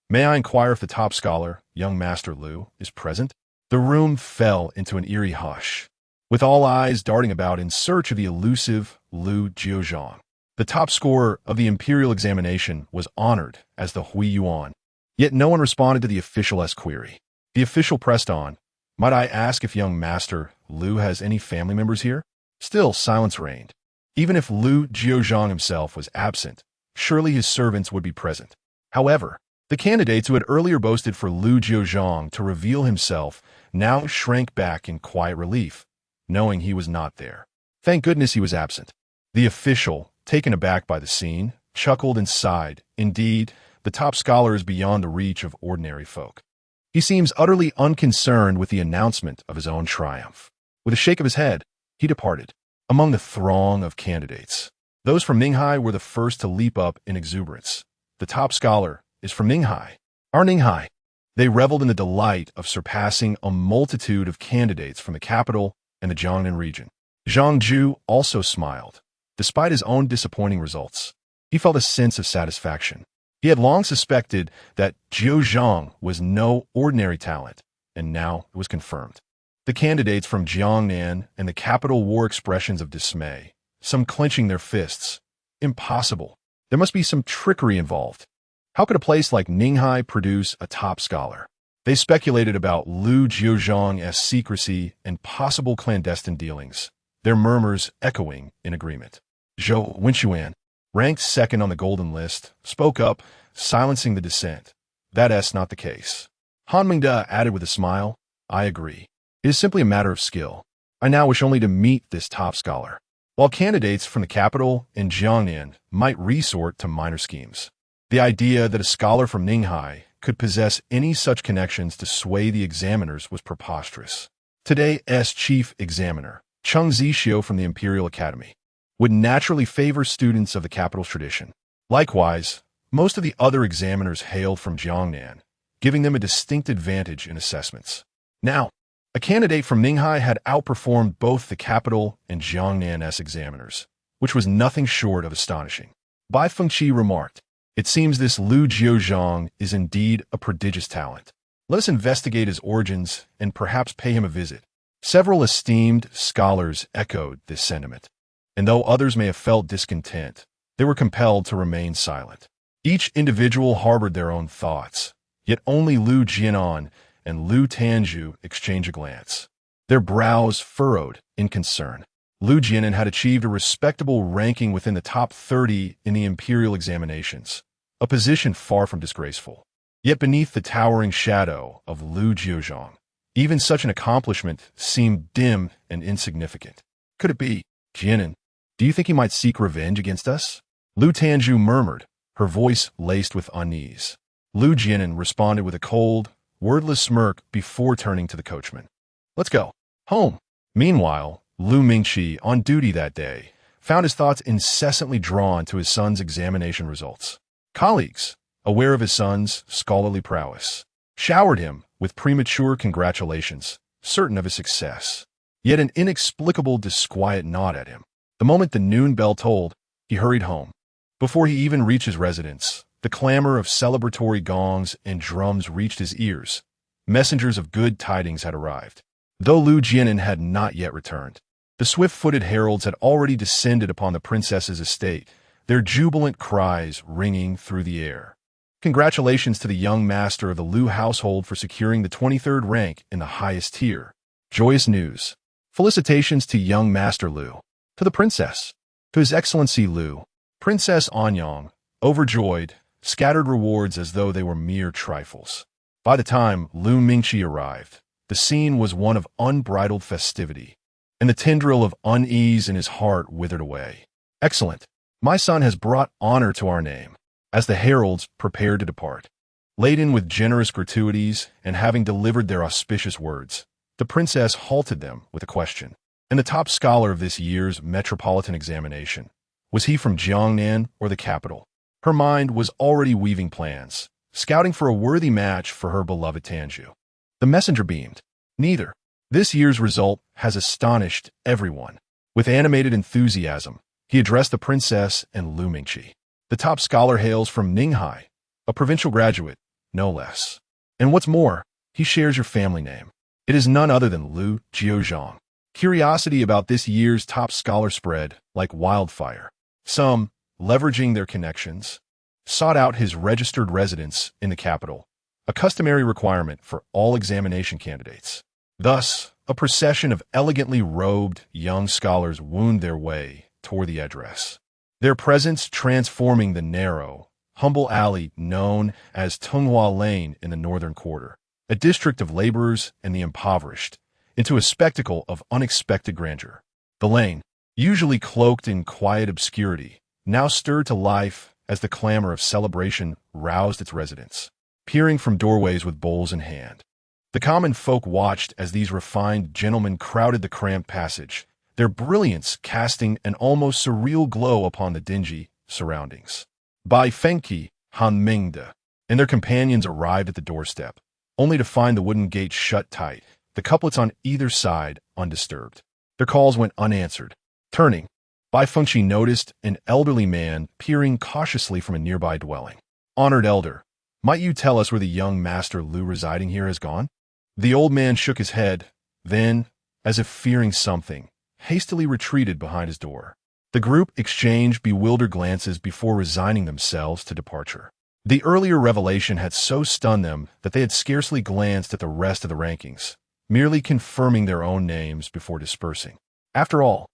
"May I inquire if the top scholar, young Master Lu, is present?" The room fell into an eerie hush, with all eyes darting about in search of the elusive Lu Jiuzhang. The top scorer of the imperial examination was honored as the Hui Yuan, yet no one responded to the official's query. The official pressed on, "Might I ask if young Master Lu has any family members here?" Still silence reigned. Even if Lu Jiuzhang himself was absent, surely his servants would be present. However, the candidates who had earlier boasted for Lu Jiuzhang to reveal himself now shrank back in quiet relief, knowing he was not there. Thank goodness he was absent. The official, taken aback by the scene, chuckled and sighed. Indeed, the top scholar is beyond the reach of ordinary folk. He seems utterly unconcerned with the announcement of his own triumph. With a shake of his head, he departed. Among the throng of candidates, those from Ninghai were the first to leap up in exuberance. The top scholar is from Ninghai. Our Ninghai. They reveled in the delight of surpassing a multitude of candidates from the capital and the Jiangnan region. Zhang Ju also smiled. Despite his own disappointing results, he felt a sense of satisfaction. He had long suspected that Jiuzhang was no ordinary talent, and now it was confirmed. The candidates from Jiangnan and the capital wore expressions of dismay, some clenching their fists. Impossible. There must be some trickery involved. How could a place like Ninghai produce a top scholar? They speculated about Lu Jiuzhang's secrecy and possible clandestine dealings, their murmurs echoing in agreement. Zhou Wenxuan, ranked second on the golden list, spoke up, silencing the dissent. That's not the case. Han Mengde added with a smile, "I agree. It is simply a matter of skill. I now wish only to meet this top scholar." While candidates from the capital and Jiangnan might resort to minor schemes, the idea that a scholar from Ninghai could possess any such connections to sway the examiners was preposterous. Today's chief examiner, Cheng Zixio from the Imperial Academy, would naturally favor students of the capital's tradition. Likewise, most of the other examiners hailed from Jiangnan, giving them a distinct advantage in assessments. Now, a candidate from Ninghai had outperformed both the capital and Jiangnan's examiners, which was nothing short of astonishing. Bai Fengqi remarked, "It seems this Lu Jiuzhang is indeed a prodigious talent. Let us investigate his origins and perhaps pay him a visit." Several esteemed scholars echoed this sentiment, and though others may have felt discontent, they were compelled to remain silent. Each individual harbored their own thoughts, yet only Lu Jianan and Lu Tanju exchanged a glance, their brows furrowed in concern. Lu Jianan had achieved a respectable ranking within the top 30 in the imperial examinations, a position far from disgraceful. Yet beneath the towering shadow of Lu Jiuzhang, even such an accomplishment seemed dim and insignificant. Could it be? "Jianan, do you think he might seek revenge against us?" Lu Tanju murmured, her voice laced with unease. Lu Jianan responded with a cold, wordless smirk before turning to the coachman. "Let's go. Home." Meanwhile, Lu Mingqi, on duty that day, found his thoughts incessantly drawn to his son's examination results. Colleagues, aware of his son's scholarly prowess, showered him with premature congratulations, certain of his success. Yet an inexplicable disquiet gnawed at him. The moment the noon bell tolled, he hurried home. Before he even reached his residence, the clamor of celebratory gongs and drums reached his ears. Messengers of good tidings had arrived. Though Lu Jiuzhang had not yet returned, the swift-footed heralds had already descended upon the princess's estate, their jubilant cries ringing through the air. Congratulations to the young master of the Lu household for securing the 23rd rank in the highest tier. Joyous news. Felicitations to young Master Lu. To the princess. To His Excellency Lu. Princess Anyang, overjoyed, scattered rewards as though they were mere trifles. By the time Lu Mingqi arrived, the scene was one of unbridled festivity, and the tendril of unease in his heart withered away. Excellent. My son has brought honor to our name. As the heralds prepared to depart, laden with generous gratuities and having delivered their auspicious words, the princess halted them with a question. And the top scholar of this year's metropolitan examination, was he from Jiangnan or the capital? Her mind was already weaving plans, scouting for a worthy match for her beloved Tanju. The messenger beamed. Neither. This year's result has astonished everyone. With animated enthusiasm, he addressed the princess and Lu Mingqi. The top scholar hails from Ninghai, a provincial graduate, no less. And what's more, he shares your family name. It is none other than Lu Jiuzhang. Curiosity about this year's top scholar spread like wildfire. Some, leveraging their connections, sought out his registered residence in the capital, a customary requirement for all examination candidates. Thus, a procession of elegantly robed young scholars wound their way toward the address, their presence transforming the narrow, humble alley known as Tunghua Lane in the northern quarter, a district of laborers and the impoverished, into a spectacle of unexpected grandeur. The lane, usually cloaked in quiet obscurity, now stirred to life as the clamor of celebration roused its residents, peering from doorways with bowls in hand. The common folk watched as these refined gentlemen crowded the cramped passage, their brilliance casting an almost surreal glow upon the dingy surroundings. Bai Fengqi, Han Mingde, and their companions arrived at the doorstep, only to find the wooden gate shut tight, the couplets on either side undisturbed. Their calls went unanswered. Turning, Bai Fengqi noticed an elderly man peering cautiously from a nearby dwelling. Honored elder, might you tell us where the young Master Lu residing here has gone? The old man shook his head, then, as if fearing something, hastily retreated behind his door. The group exchanged bewildered glances before resigning themselves to departure. The earlier revelation had so stunned them that they had scarcely glanced at the rest of the rankings, merely confirming their own names before dispersing. After all,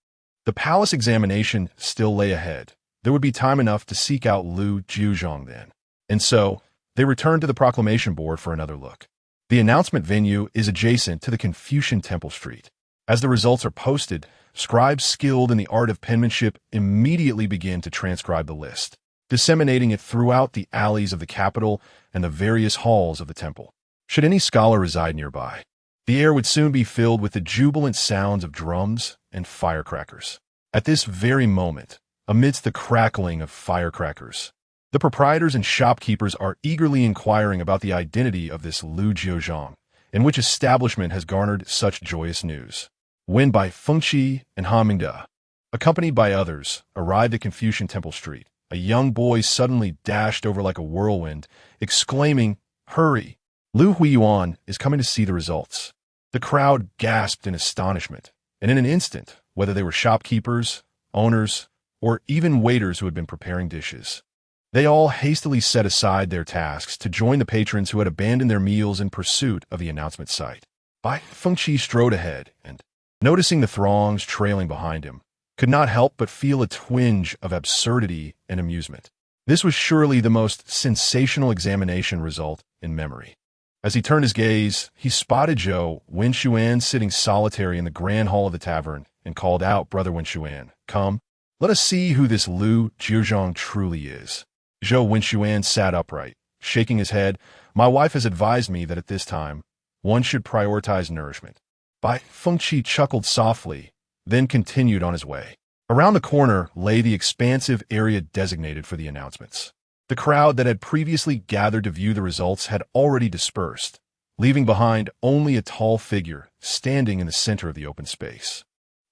the palace examination still lay ahead. There would be time enough to seek out Lu Jiuzhang then. And so, they returned to the proclamation board for another look. The announcement venue is adjacent to the Confucian Temple Street. As the results are posted, scribes skilled in the art of penmanship immediately begin to transcribe the list, disseminating it throughout the alleys of the capital and the various halls of the temple. Should any scholar reside nearby, the air would soon be filled with the jubilant sounds of drums and firecrackers. At this very moment, amidst the crackling of firecrackers, the proprietors and shopkeepers are eagerly inquiring about the identity of this Lu Jiuzhang, and which establishment has garnered such joyous news. When Bai Fengqi and Han Mingde, accompanied by others, arrived at Confucian Temple Street, a young boy suddenly dashed over like a whirlwind, exclaiming, "Hurry! Lu Huiyuan is coming to see the results." The crowd gasped in astonishment, and in an instant, whether they were shopkeepers, owners, or even waiters who had been preparing dishes, they all hastily set aside their tasks to join the patrons who had abandoned their meals in pursuit of the announcement site. Bai Fengqi strode ahead and, noticing the throngs trailing behind him, could not help but feel a twinge of absurdity and amusement. This was surely the most sensational examination result in memory. As he turned his gaze, he spotted Zhou Wenxuan sitting solitary in the grand hall of the tavern and called out, "Brother Wenxuan, come, let us see who this Lu Jiuzhang truly is." Zhou Wenxuan sat upright, shaking his head. "My wife has advised me that at this time, one should prioritize nourishment." Bai Fengqi chuckled softly, then continued on his way. Around the corner lay the expansive area designated for the announcements. The crowd that had previously gathered to view the results had already dispersed, leaving behind only a tall figure standing in the center of the open space.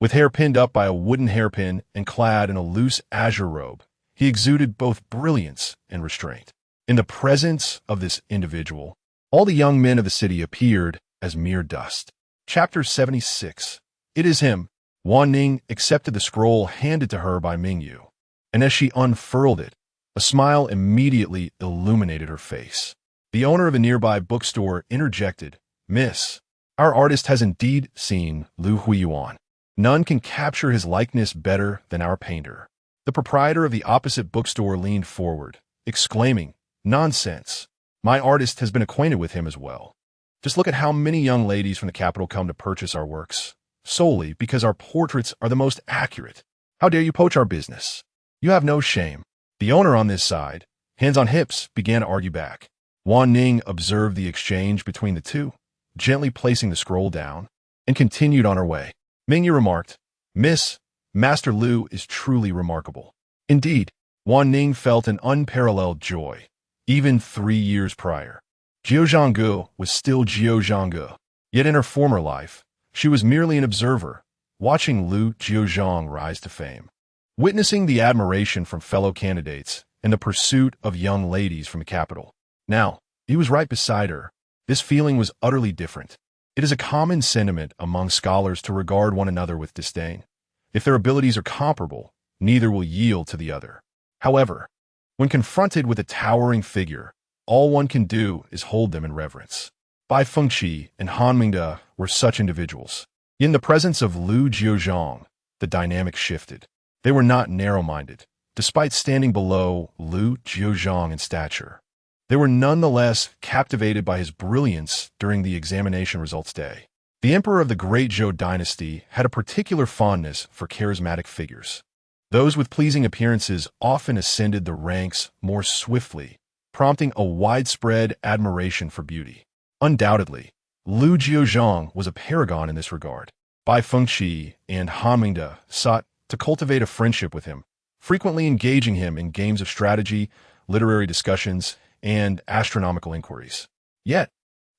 With hair pinned up by a wooden hairpin and clad in a loose azure robe, he exuded both brilliance and restraint. In the presence of this individual, all the young men of the city appeared as mere dust. Chapter 76. It is him. Wanning accepted the scroll handed to her by Mingyu, and as she unfurled it, a smile immediately illuminated her face. The owner of a nearby bookstore interjected, "Miss, our artist has indeed seen Lu Jiuzhang. None can capture his likeness better than our painter." The proprietor of the opposite bookstore leaned forward, exclaiming, "Nonsense. My artist has been acquainted with him as well. Just look at how many young ladies from the capital come to purchase our works, solely because our portraits are the most accurate. How dare you poach our business? You have no shame." The owner on this side, hands on hips, began to argue back. Wanning observed the exchange between the two, gently placing the scroll down, and continued on her way. Mingyu remarked, "Miss, Master Lu is truly remarkable." Indeed, Wanning felt an unparalleled joy. Even 3 years prior, Jiuzhang was still Jiuzhang, yet in her former life, she was merely an observer, watching Lu Jiuzhang rise to fame. Witnessing the admiration from fellow candidates and the pursuit of young ladies from the capital. Now, he was right beside her. This feeling was utterly different. It is a common sentiment among scholars to regard one another with disdain. If their abilities are comparable, neither will yield to the other. However, when confronted with a towering figure, all one can do is hold them in reverence. Bai Fengqi and Han Mingde were such individuals. In the presence of Lu Jiuzhang, the dynamic shifted. They were not narrow-minded, despite standing below Lu Jiuzhang in stature. They were nonetheless captivated by his brilliance during the examination results day. The emperor of the Great Zhou dynasty had a particular fondness for charismatic figures. Those with pleasing appearances often ascended the ranks more swiftly, prompting a widespread admiration for beauty. Undoubtedly, Lu Jiuzhang was a paragon in this regard. Bai Fengqi and Han Mingde sought to cultivate a friendship with him, frequently engaging him in games of strategy, literary discussions, and astronomical inquiries. Yet,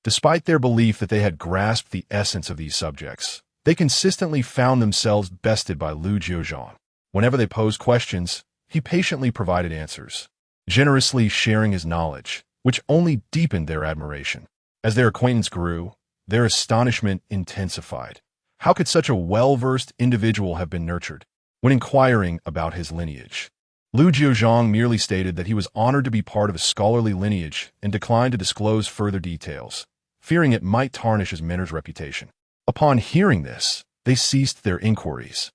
despite their belief that they had grasped the essence of these subjects, they consistently found themselves bested by Lu Jiuzhang. Whenever they posed questions, he patiently provided answers, generously sharing his knowledge, which only deepened their admiration. As their acquaintance grew, their astonishment intensified. How could such a well-versed individual have been nurtured? When inquiring about his lineage, Lu Jiuzhang merely stated that he was honored to be part of a scholarly lineage and declined to disclose further details, fearing it might tarnish his mentor's reputation. Upon hearing this, they ceased their inquiries.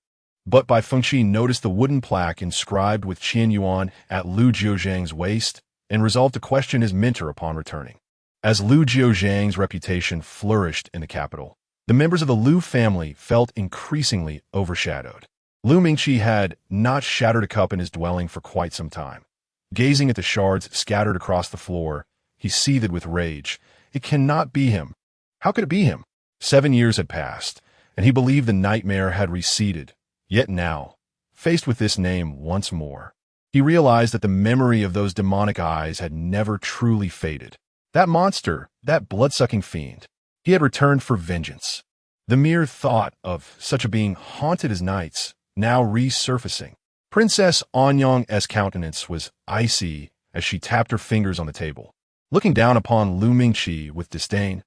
But Bai Fengqi noticed the wooden plaque inscribed with Qian Yuan at Lu Jiuzhang's waist and resolved to question his mentor upon returning. As Lu Jiuzhang's reputation flourished in the capital, the members of the Lu family felt increasingly overshadowed. Lu Mingqi had not shattered a cup in his dwelling for quite some time. Gazing at the shards scattered across the floor, he seethed with rage. It cannot be him. How could it be him? 7 years had passed, and he believed the nightmare had receded. Yet now, faced with this name once more, he realized that the memory of those demonic eyes had never truly faded. That monster, that blood-sucking fiend, he had returned for vengeance. The mere thought of such a being haunted his nights, now resurfacing. Princess Anyang's countenance was icy as she tapped her fingers on the table, looking down upon Lu Mingqi with disdain.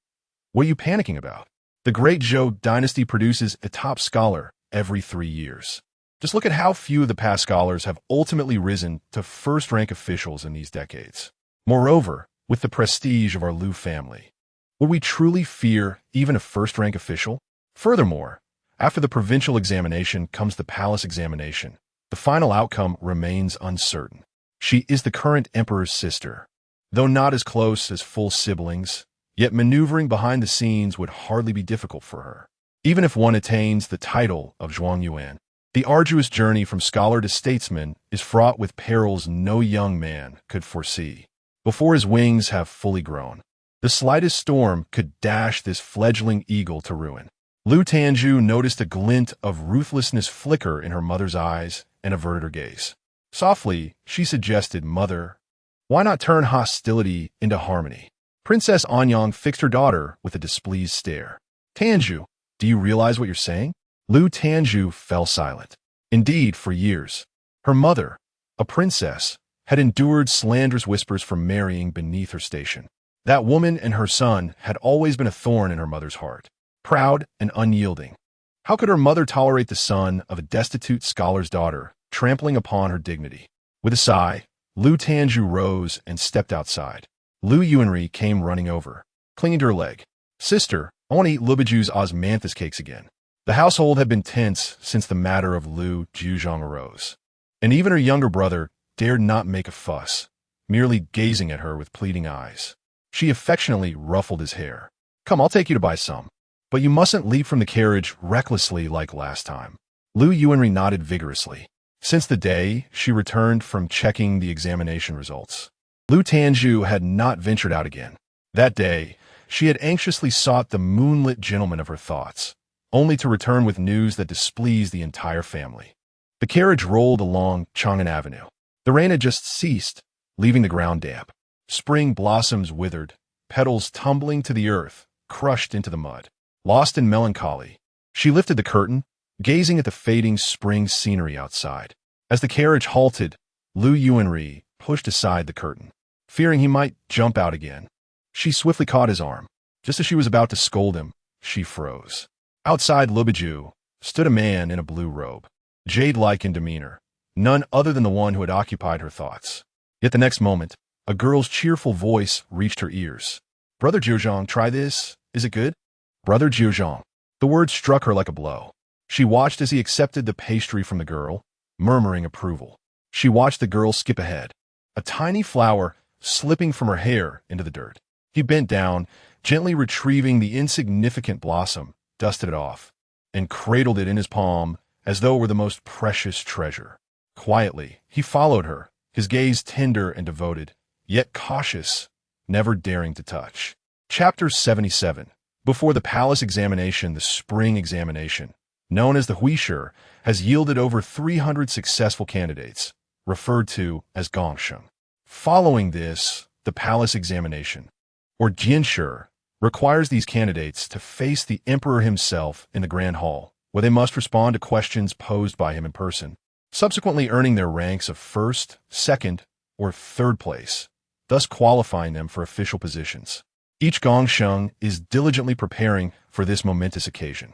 "What are you panicking about? The Great Zhou dynasty produces a top scholar every 3 years. Just look at how few of the past scholars have ultimately risen to first-rank officials in these decades. Moreover, with the prestige of our Lu family, would we truly fear even a first-rank official? Furthermore, after the provincial examination comes the palace examination. The final outcome remains uncertain. She is the current emperor's sister. Though not as close as full siblings, yet maneuvering behind the scenes would hardly be difficult for her, even if one attains the title of Zhuangyuan. The arduous journey from scholar to statesman is fraught with perils no young man could foresee. Before his wings have fully grown, the slightest storm could dash this fledgling eagle to ruin. Lu Tanju noticed a glint of ruthlessness flicker in her mother's eyes and averted her gaze. Softly, she suggested, "Mother, why not turn hostility into harmony?" Princess Anyang fixed her daughter with a displeased stare. Tanju, do you realize what you're saying? Lu Tanju fell silent. Indeed, for years, her mother, a princess, had endured slanderous whispers from marrying beneath her station. That woman and her son had always been a thorn in her mother's heart, proud and unyielding. How could her mother tolerate the son of a destitute scholar's daughter trampling upon her dignity? With a sigh, Lu Tanju rose and stepped outside. Lu Yuanri came running over, clinging to her leg. Sister, I want to eat Lubiju's osmanthus cakes again. The household had been tense since the matter of Lu Jiuzhang arose, and even her younger brother dared not make a fuss, merely gazing at her with pleading eyes. She affectionately ruffled his hair. Come, I'll take you to buy some. But you mustn't leap from the carriage recklessly like last time. Lu Yuanri nodded vigorously. Since the day she returned from checking the examination results, Lu Tanju had not ventured out again. That day, she had anxiously sought the moonlit gentleman of her thoughts, only to return with news that displeased the entire family. The carriage rolled along Chang'an Avenue. The rain had just ceased, leaving the ground damp. Spring blossoms withered, petals tumbling to the earth, crushed into the mud. Lost in melancholy, she lifted the curtain, gazing at the fading spring scenery outside. As the carriage halted, Lu Yuanri pushed aside the curtain, fearing he might jump out again. She swiftly caught his arm. Just as she was about to scold him, she froze. Outside Lubiju stood a man in a blue robe, jade-like in demeanor, none other than the one who had occupied her thoughts. Yet the next moment, a girl's cheerful voice reached her ears. Brother Jiuzhang, try this. Is it good? Brother Jiuzhang. The word struck her like a blow. She watched as he accepted the pastry from the girl, murmuring approval. She watched the girl skip ahead, a tiny flower slipping from her hair into the dirt. He bent down, gently retrieving the insignificant blossom, dusted it off, and cradled it in his palm as though it were the most precious treasure. Quietly, he followed her, his gaze tender and devoted, yet cautious, never daring to touch. Chapter 77. Before the palace examination, the spring examination, known as the Usurp, has yielded over 300 successful candidates, referred to as gongsheng. Following this, the palace examination, or jianshi, requires these candidates to face the emperor himself in the grand hall, where they must respond to questions posed by him in person, subsequently earning their ranks of first, second, or third place, thus qualifying them for official positions. Each gongsheng is diligently preparing for this momentous occasion.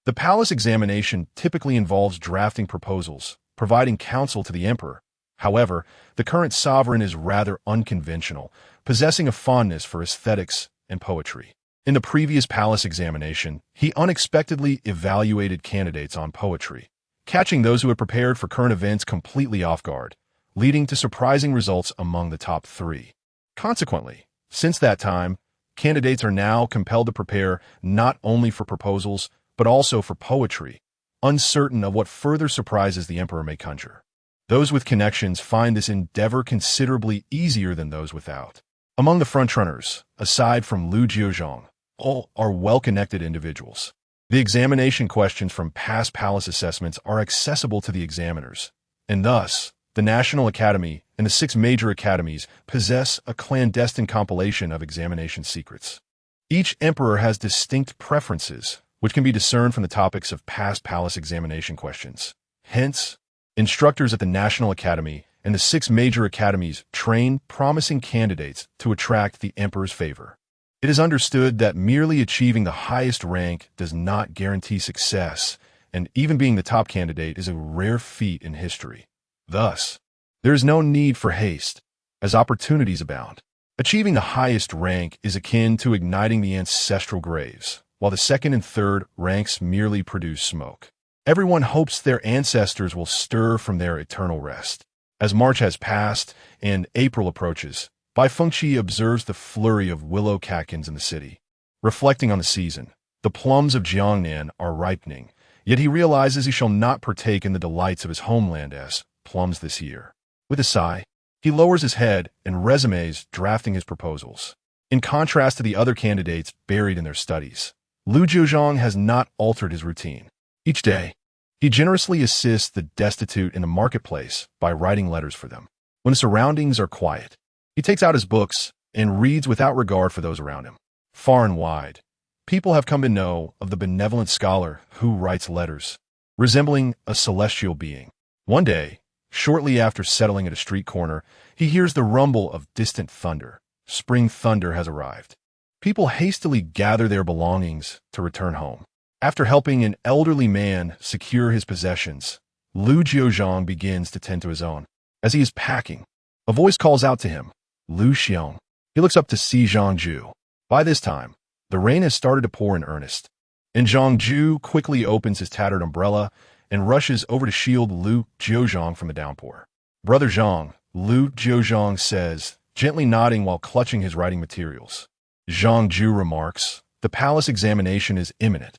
The palace examination typically involves drafting proposals, providing counsel to the emperor. However, the current sovereign is rather unconventional, possessing a fondness for aesthetics and poetry. In the previous palace examination, he unexpectedly evaluated candidates on poetry, catching those who had prepared for current events completely off guard, leading to surprising results among the top 3. Consequently, since that time, candidates are now compelled to prepare not only for proposals, but also for poetry, uncertain of what further surprises the emperor may conjure. Those with connections find this endeavor considerably easier than those without. Among the frontrunners, aside from Lu Jiuzhang, all are well-connected individuals. The examination questions from past palace assessments are accessible to the examiners, and thus, the National Academy and the 6 major academies possess a clandestine compilation of examination secrets. Each emperor has distinct preferences, which can be discerned from the topics of past palace examination questions. Hence, instructors at the National Academy and the 6 major academies train promising candidates to attract the emperor's favor. It is understood that merely achieving the highest rank does not guarantee success, and even being the top candidate is a rare feat in history. Thus, there is no need for haste, as opportunities abound. Achieving the highest rank is akin to igniting the ancestral graves, while the second and third ranks merely produce smoke. Everyone hopes their ancestors will stir from their eternal rest. As March has passed and April approaches, Bai Fengqi observes the flurry of willow catkins in the city. Reflecting on the season, the plums of Jiangnan are ripening, yet he realizes he shall not partake in the delights of his homeland as plums this year. With a sigh, he lowers his head and resumes drafting his proposals. In contrast to the other candidates buried in their studies, Lu Jiuzhang has not altered his routine. Each day, he generously assists the destitute in the marketplace by writing letters for them. When the surroundings are quiet, he takes out his books and reads without regard for those around him. Far and wide, people have come to know of the benevolent scholar who writes letters, resembling a celestial being. One day, shortly after settling at a street corner, he hears the rumble of distant thunder. Spring thunder has arrived. People hastily gather their belongings to return home. After helping an elderly man secure his possessions, Lu Jiuzhang begins to tend to his own. As he is packing, a voice calls out to him, Lu Xiong. He looks up to see Zhangju. By this time, the rain has started to pour in earnest, and Zhangju quickly opens his tattered umbrella and rushes over to shield Lu Jiuzhang from the downpour. Brother Zhang, Lu Jiuzhang says, gently nodding while clutching his writing materials. Zhangju remarks, the palace examination is imminent.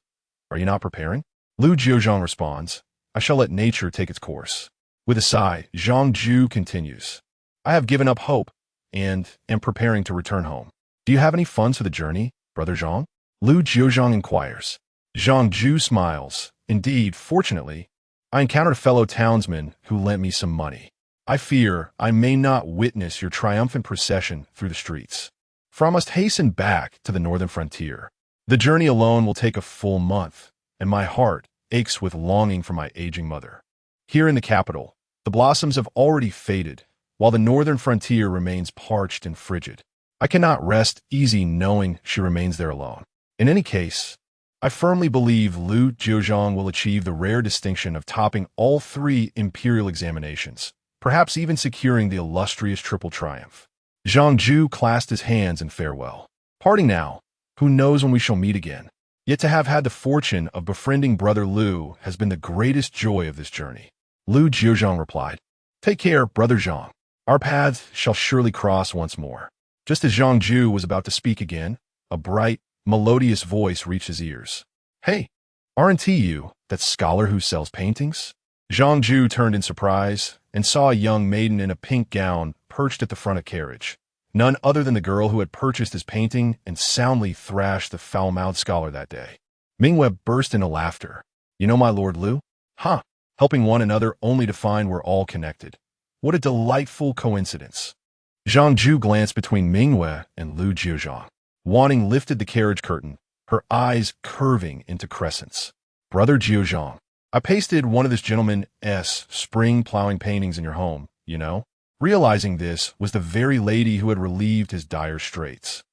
Are you not preparing? Lu Jiuzhang responds, I shall let nature take its course. With a sigh, Zhangju continues, I have given up hope and am preparing to return home. Do you have any funds for the journey, Brother Zhang? Lu Jiuzhang inquires. Zhangju smiles. Indeed, fortunately, I encountered a fellow townsman who lent me some money. I fear I may not witness your triumphant procession through the streets, for I must hasten back to the northern frontier. The journey alone will take a full month, and my heart aches with longing for my aging mother. Here in the capital, the blossoms have already faded, while the northern frontier remains parched and frigid. I cannot rest easy knowing she remains there alone. In any case, I firmly believe Lu Jiuzhang will achieve the rare distinction of topping all 3 imperial examinations, perhaps even securing the illustrious triple triumph. Zhangju clasped his hands in farewell. Parting now, who knows when we shall meet again? Yet to have had the fortune of befriending Brother Lu has been the greatest joy of this journey. Lu Jiuzhang replied, Take care, Brother Zhang. Our paths shall surely cross once more. Just as Zhangju was about to speak again, a bright, melodious voice reached his ears. Hey, aren't you that scholar who sells paintings? Zhangju turned in surprise and saw a young maiden in a pink gown perched at the front of carriage. None other than the girl who had purchased his painting and soundly thrashed the foul-mouthed scholar that day. Mingwei burst into laughter. You know my Lord Lu? Huh, helping one another only to find we're all connected. What a delightful coincidence. Zhangju glanced between Mingwei and Lu Jiuzhang. Wanning lifted the carriage curtain, her eyes curving into crescents. Brother Jiuzhang, I pasted one of this gentleman's spring plowing paintings in your home, you know? Realizing this was the very lady who had relieved his dire straits.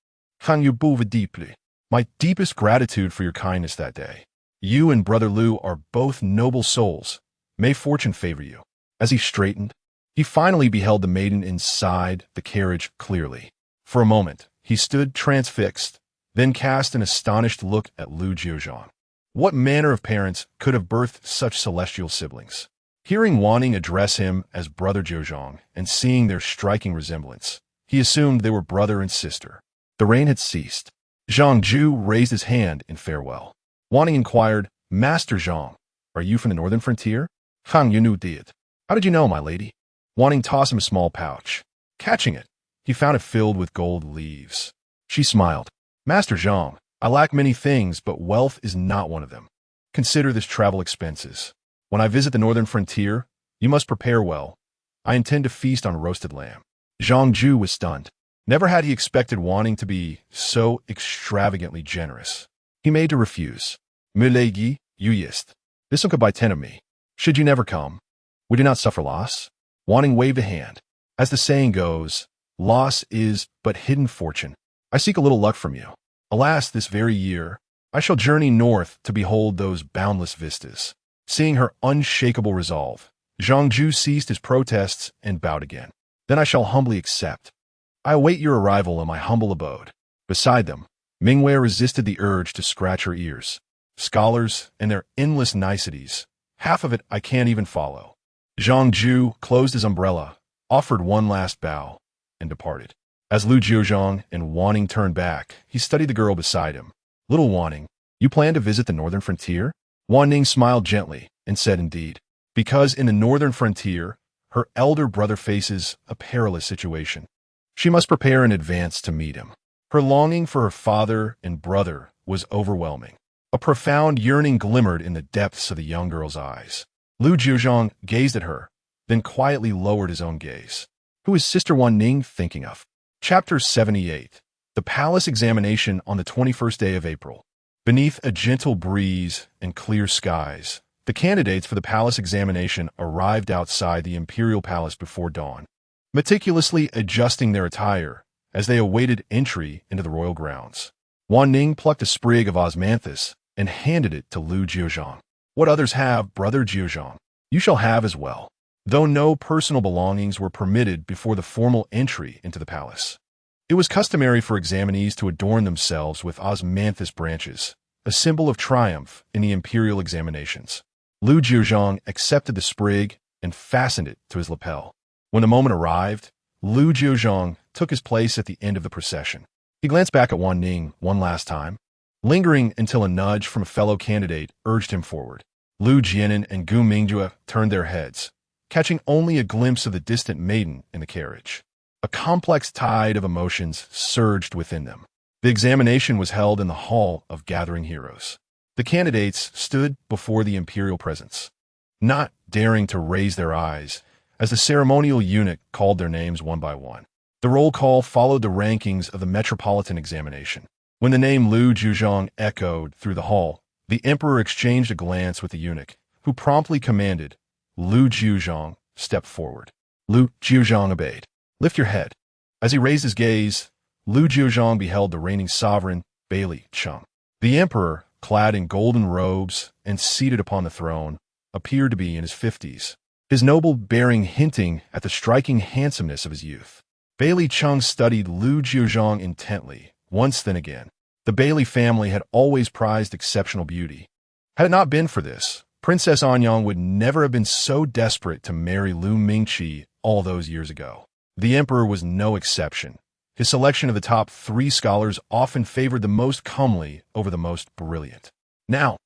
Can you believe deeply? My deepest gratitude for your kindness that day. You and Brother Lu are both noble souls. May fortune favor you. As he straightened, he finally beheld the maiden inside the carriage clearly. For a moment, he stood transfixed, then cast an astonished look at Lu Jiuzhang. What manner of parents could have birthed such celestial siblings? Hearing Wanning address him as Brother Jiuzhang and seeing their striking resemblance, he assumed they were brother and sister. The rain had ceased. Zhangju raised his hand in farewell. Wanning inquired, Master Zhang, are you from the northern frontier? Hang Yunu did. How did you know, my lady? Wanning tossed him a small pouch. Catching it, he found it filled with gold leaves. She smiled. Master Zhang, I lack many things, but wealth is not one of them. Consider this travel expenses. When I visit the northern frontier, you must prepare well. I intend to feast on roasted lamb. Zhangju was stunned. Never had he expected Wanning to be so extravagantly generous. He made to refuse. Milady, you yist. This one could buy 10 of me. Should you never come, would you not suffer loss? Wanning waved a hand. As the saying goes, loss is but hidden fortune. I seek a little luck from you. Alas, this very year, I shall journey north to behold those boundless vistas. Seeing her unshakable resolve, Zhangju ceased his protests and bowed again. Then I shall humbly accept. I await your arrival in my humble abode. Beside them, Mingwei resisted the urge to scratch her ears. Scholars and their endless niceties, half of it I can't even follow. Zhangju closed his umbrella, offered one last bow, and departed. As Lu Jiuzhang and Wanning turned back, he studied the girl beside him. Little Wanning, you plan to visit the northern frontier? Wanning smiled gently and said indeed, because in the northern frontier, her elder brother faces a perilous situation. She must prepare in advance to meet him. Her longing for her father and brother was overwhelming. A profound yearning glimmered in the depths of the young girl's eyes. Lu Jiuzhang gazed at her, then quietly lowered his own gaze. Who is Sister Wanning thinking of? Chapter 78. The Palace Examination on the 21st day of April. Beneath a gentle breeze and clear skies, the candidates for the palace examination arrived outside the imperial palace before dawn, meticulously adjusting their attire as they awaited entry into the royal grounds. Wanning plucked a sprig of osmanthus and handed it to Lu Jiuzhang. "What others have, brother Jiuzhang, you shall have as well," though no personal belongings were permitted before the formal entry into the palace. It was customary for examinees to adorn themselves with osmanthus branches, a symbol of triumph in the imperial examinations. Lu Jiuzhang accepted the sprig and fastened it to his lapel. When the moment arrived, Lu Jiuzhang took his place at the end of the procession. He glanced back at Wanning one last time, lingering until a nudge from a fellow candidate urged him forward. Lu Jianan and Gu Mingjue turned their heads, catching only a glimpse of the distant maiden in the carriage. A complex tide of emotions surged within them. The examination was held in the Hall of Gathering Heroes. The candidates stood before the imperial presence, not daring to raise their eyes as the ceremonial eunuch called their names one by one. The roll call followed the rankings of the metropolitan examination. When the name Lu Jiuzhang echoed through the hall, the emperor exchanged a glance with the eunuch, who promptly commanded Lu Jiuzhang step forward. Lu Jiuzhang obeyed. "Lift your head." As he raised his gaze, Lu Jiuzhang beheld the reigning sovereign, Dali Temple. The emperor, clad in golden robes and seated upon the throne, appeared to be in his 50s, his noble bearing hinting at the striking handsomeness of his youth. Dali Temple studied Lu Jiuzhang intently, once then again. The Dali family had always prized exceptional beauty. Had it not been for this, Princess Anyang would never have been so desperate to marry Lu Mingqi all those years ago. The emperor was no exception. His selection of the top 3 scholars often favored the most comely over the most brilliant. Now,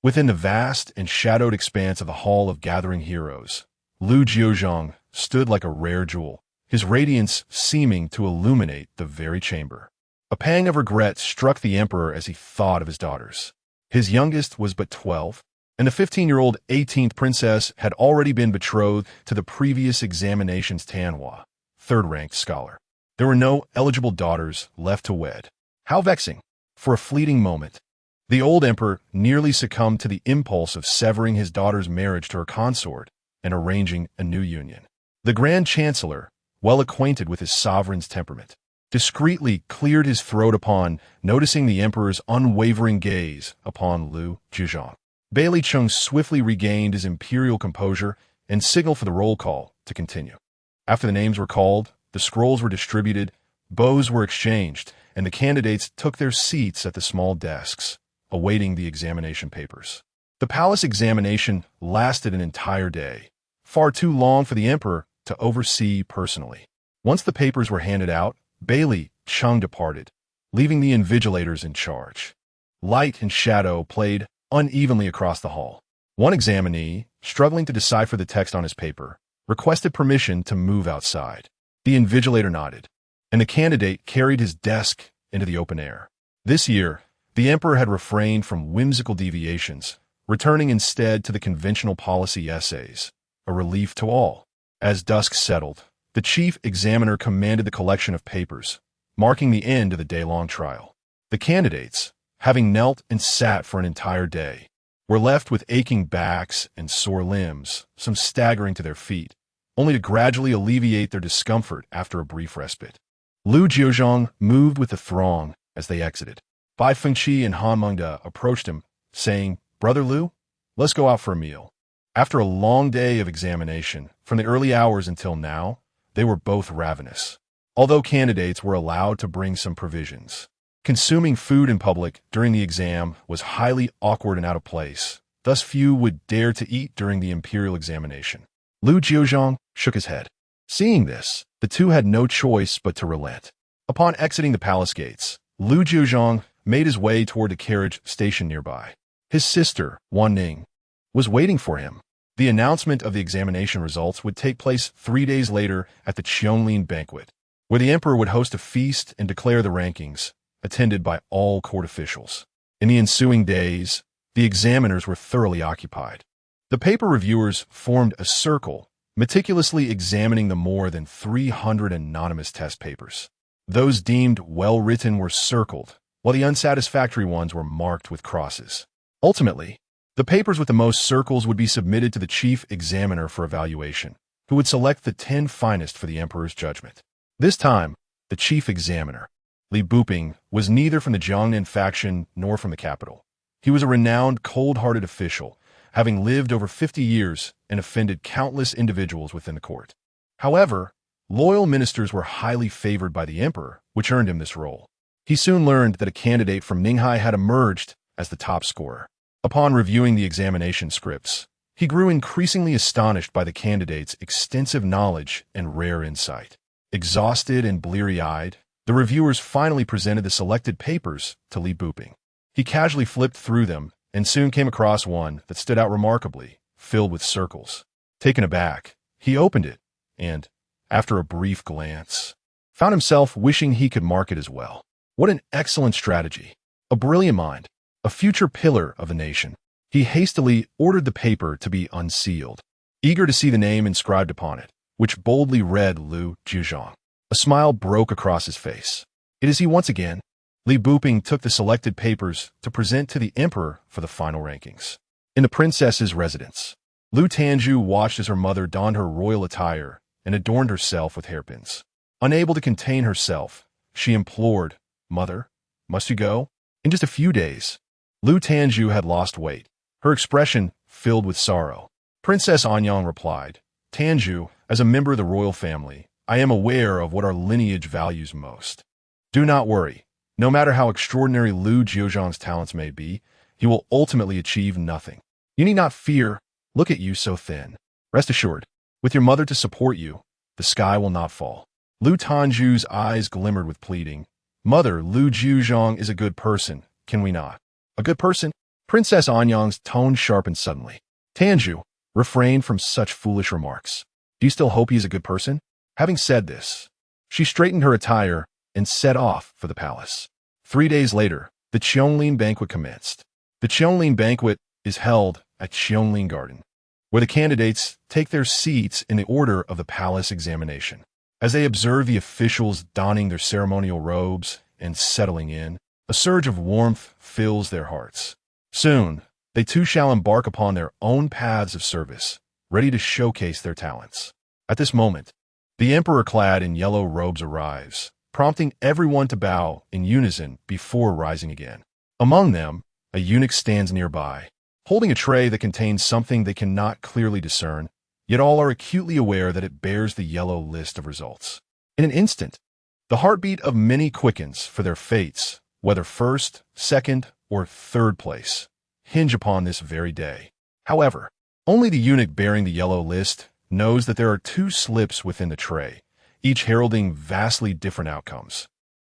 within the vast and shadowed expanse of the Hall of Gathering Heroes, Lu Jiuzhang stood like a rare jewel, his radiance seeming to illuminate the very chamber. A pang of regret struck the emperor as he thought of his daughters. His youngest was but 12, and the 15-year-old 18th princess had already been betrothed to the previous examination's Tanhua, third-ranked scholar. There were no eligible daughters left to wed. How vexing! For a fleeting moment, the old emperor nearly succumbed to the impulse of severing his daughter's marriage to her consort and arranging a new union. The Grand Chancellor, well acquainted with his sovereign's temperament, discreetly cleared his throat upon noticing the emperor's unwavering gaze upon Lu Jiuzhang. Dali Temple swiftly regained his imperial composure and signaled for the roll call to continue. After the names were called, the scrolls were distributed, bows were exchanged, and the candidates took their seats at the small desks, awaiting the examination papers. The palace examination lasted an entire day, far too long for the emperor to oversee personally. Once the papers were handed out, Dali Temple departed, leaving the invigilators in charge. Light and shadow played unevenly across the hall. One examinee, struggling to decipher the text on his paper, requested permission to move outside. The invigilator nodded, and the candidate carried his desk into the open air. This year, the emperor had refrained from whimsical deviations, returning instead to the conventional policy essays, a relief to all. As dusk settled, the chief examiner commanded the collection of papers, marking the end of the day-long trial. The candidates, having knelt and sat for an entire day, were left with aching backs and sore limbs, some staggering to their feet, only to gradually alleviate their discomfort after a brief respite. Lu Jiuzhang moved with the throng as they exited. Bai Fengqi and Han Mengde approached him, saying, "Brother Lu, let's go out for a meal." After a long day of examination, from the early hours until now, they were both ravenous. Although candidates were allowed to bring some provisions, consuming food in public during the exam was highly awkward and out of place. Thus few would dare to eat during the imperial examination. Lu Jiuzhang shook his head. Seeing this, the two had no choice but to relent. Upon exiting the palace gates, Lu Jiuzhang made his way toward the carriage station nearby. His sister, Wanning, was waiting for him. The announcement of the examination results would take place 3 days later at the Qianlin banquet, where the emperor would host a feast and declare the rankings, attended by all court officials. In the ensuing days, the examiners were thoroughly occupied. The paper reviewers formed a circle, meticulously examining the more than 300 anonymous test papers. Those deemed well-written were circled, while the unsatisfactory ones were marked with crosses. Ultimately, the papers with the most circles would be submitted to the chief examiner for evaluation, who would select the 10 finest for the emperor's judgment. This time, the chief examiner, Li Buping, was neither from the Jiangnan faction nor from the capital. He was a renowned, cold-hearted official, having lived over 50 years and offended countless individuals within the court. However, loyal ministers were highly favored by the emperor, which earned him this role. He soon learned that a candidate from Ninghai had emerged as the top scorer. Upon reviewing the examination scripts, he grew increasingly astonished by the candidate's extensive knowledge and rare insight. Exhausted and bleary-eyed, the reviewers finally presented the selected papers to Li Buping. He casually flipped through them and soon came across one that stood out remarkably, filled with circles. Taken aback, he opened it and, after a brief glance, found himself wishing he could mark it as well. What an excellent strategy! A brilliant mind, a future pillar of the nation. He hastily ordered the paper to be unsealed, eager to see the name inscribed upon it, which boldly read Lu Jiuzhang. A smile broke across his face. It is he once again. Li Buping took the selected papers to present to the emperor for the final rankings. In the princess's residence, Lu Tanju watched as her mother donned her royal attire and adorned herself with hairpins. Unable to contain herself, she implored, "Mother, must you go?" In just a few days, Lu Tanju had lost weight, her expression filled with sorrow. Princess Anyang replied, "Tanju, as a member of the royal family, I am aware of what our lineage values most. Do not worry. No matter how extraordinary Lu Jiuzhang's talents may be, he will ultimately achieve nothing. You need not fear. Look at you so thin. Rest assured, with your mother to support you, the sky will not fall." Lu Tanju's eyes glimmered with pleading. "Mother, Lu Jiuzhang is a good person, can we not?" "A good person?" Princess Anyang's tone sharpened suddenly. "Tanju, refrain from such foolish remarks. Do you still hope he is a good person?" Having said this, she straightened her attire and set off for the palace. 3 days later, the Qianglin banquet commenced. The Qianglin banquet is held at Qianglin Garden, where the candidates take their seats in the order of the palace examination. As they observe the officials donning their ceremonial robes and settling in, a surge of warmth fills their hearts. Soon, they too shall embark upon their own paths of service, ready to showcase their talents. At this moment, the emperor clad in yellow robes arrives, prompting everyone to bow in unison before rising again. Among them, a eunuch stands nearby, holding a tray that contains something they cannot clearly discern, yet all are acutely aware that it bears the yellow list of results. In an instant, the heartbeat of many quickens, for their fates, whether first, second, or third place, hinge upon this very day. However, only the eunuch bearing the yellow list knows that there are 2 slips within the tray, each heralding vastly different outcomes.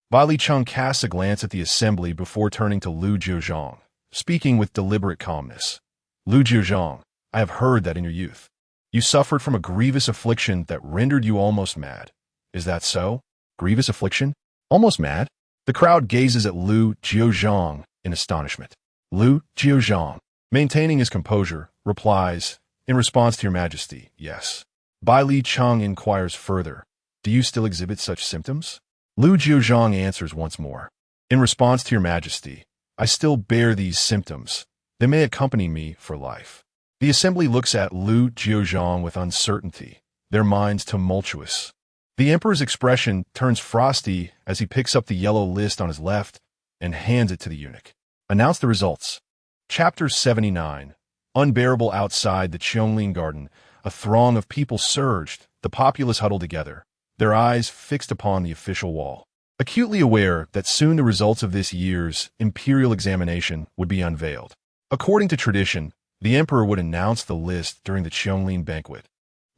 Bai Licheng casts a glance at the assembly before turning to Lu Jiuzhang, speaking with deliberate calmness. "Lu Jiuzhang, I have heard that in your youth, you suffered from a grievous affliction that rendered you almost mad. Is that so? Grievous affliction? Almost mad?" The crowd gazes at Lu Jiuzhang in astonishment. Lu Jiuzhang, maintaining his composure, replies, "In response to your majesty, yes." Bai Licheng inquires further, "Do you still exhibit such symptoms?" Lu Jiuzhang answers once more, "In response to your majesty, I still bear these symptoms. They may accompany me for life." The assembly looks at Lu Jiuzhang with uncertainty, their minds tumultuous. The emperor's expression turns frosty as he picks up the yellow list on his left and hands it to the eunuch. "Announce the results." Chapter 79. Unbearable outside the Qianglin Garden, a throng of people surged, the populace huddled together, their eyes fixed upon the official wall, acutely aware that soon the results of this year's imperial examination would be unveiled. According to tradition, the emperor would announce the list during the Qianglin banquet,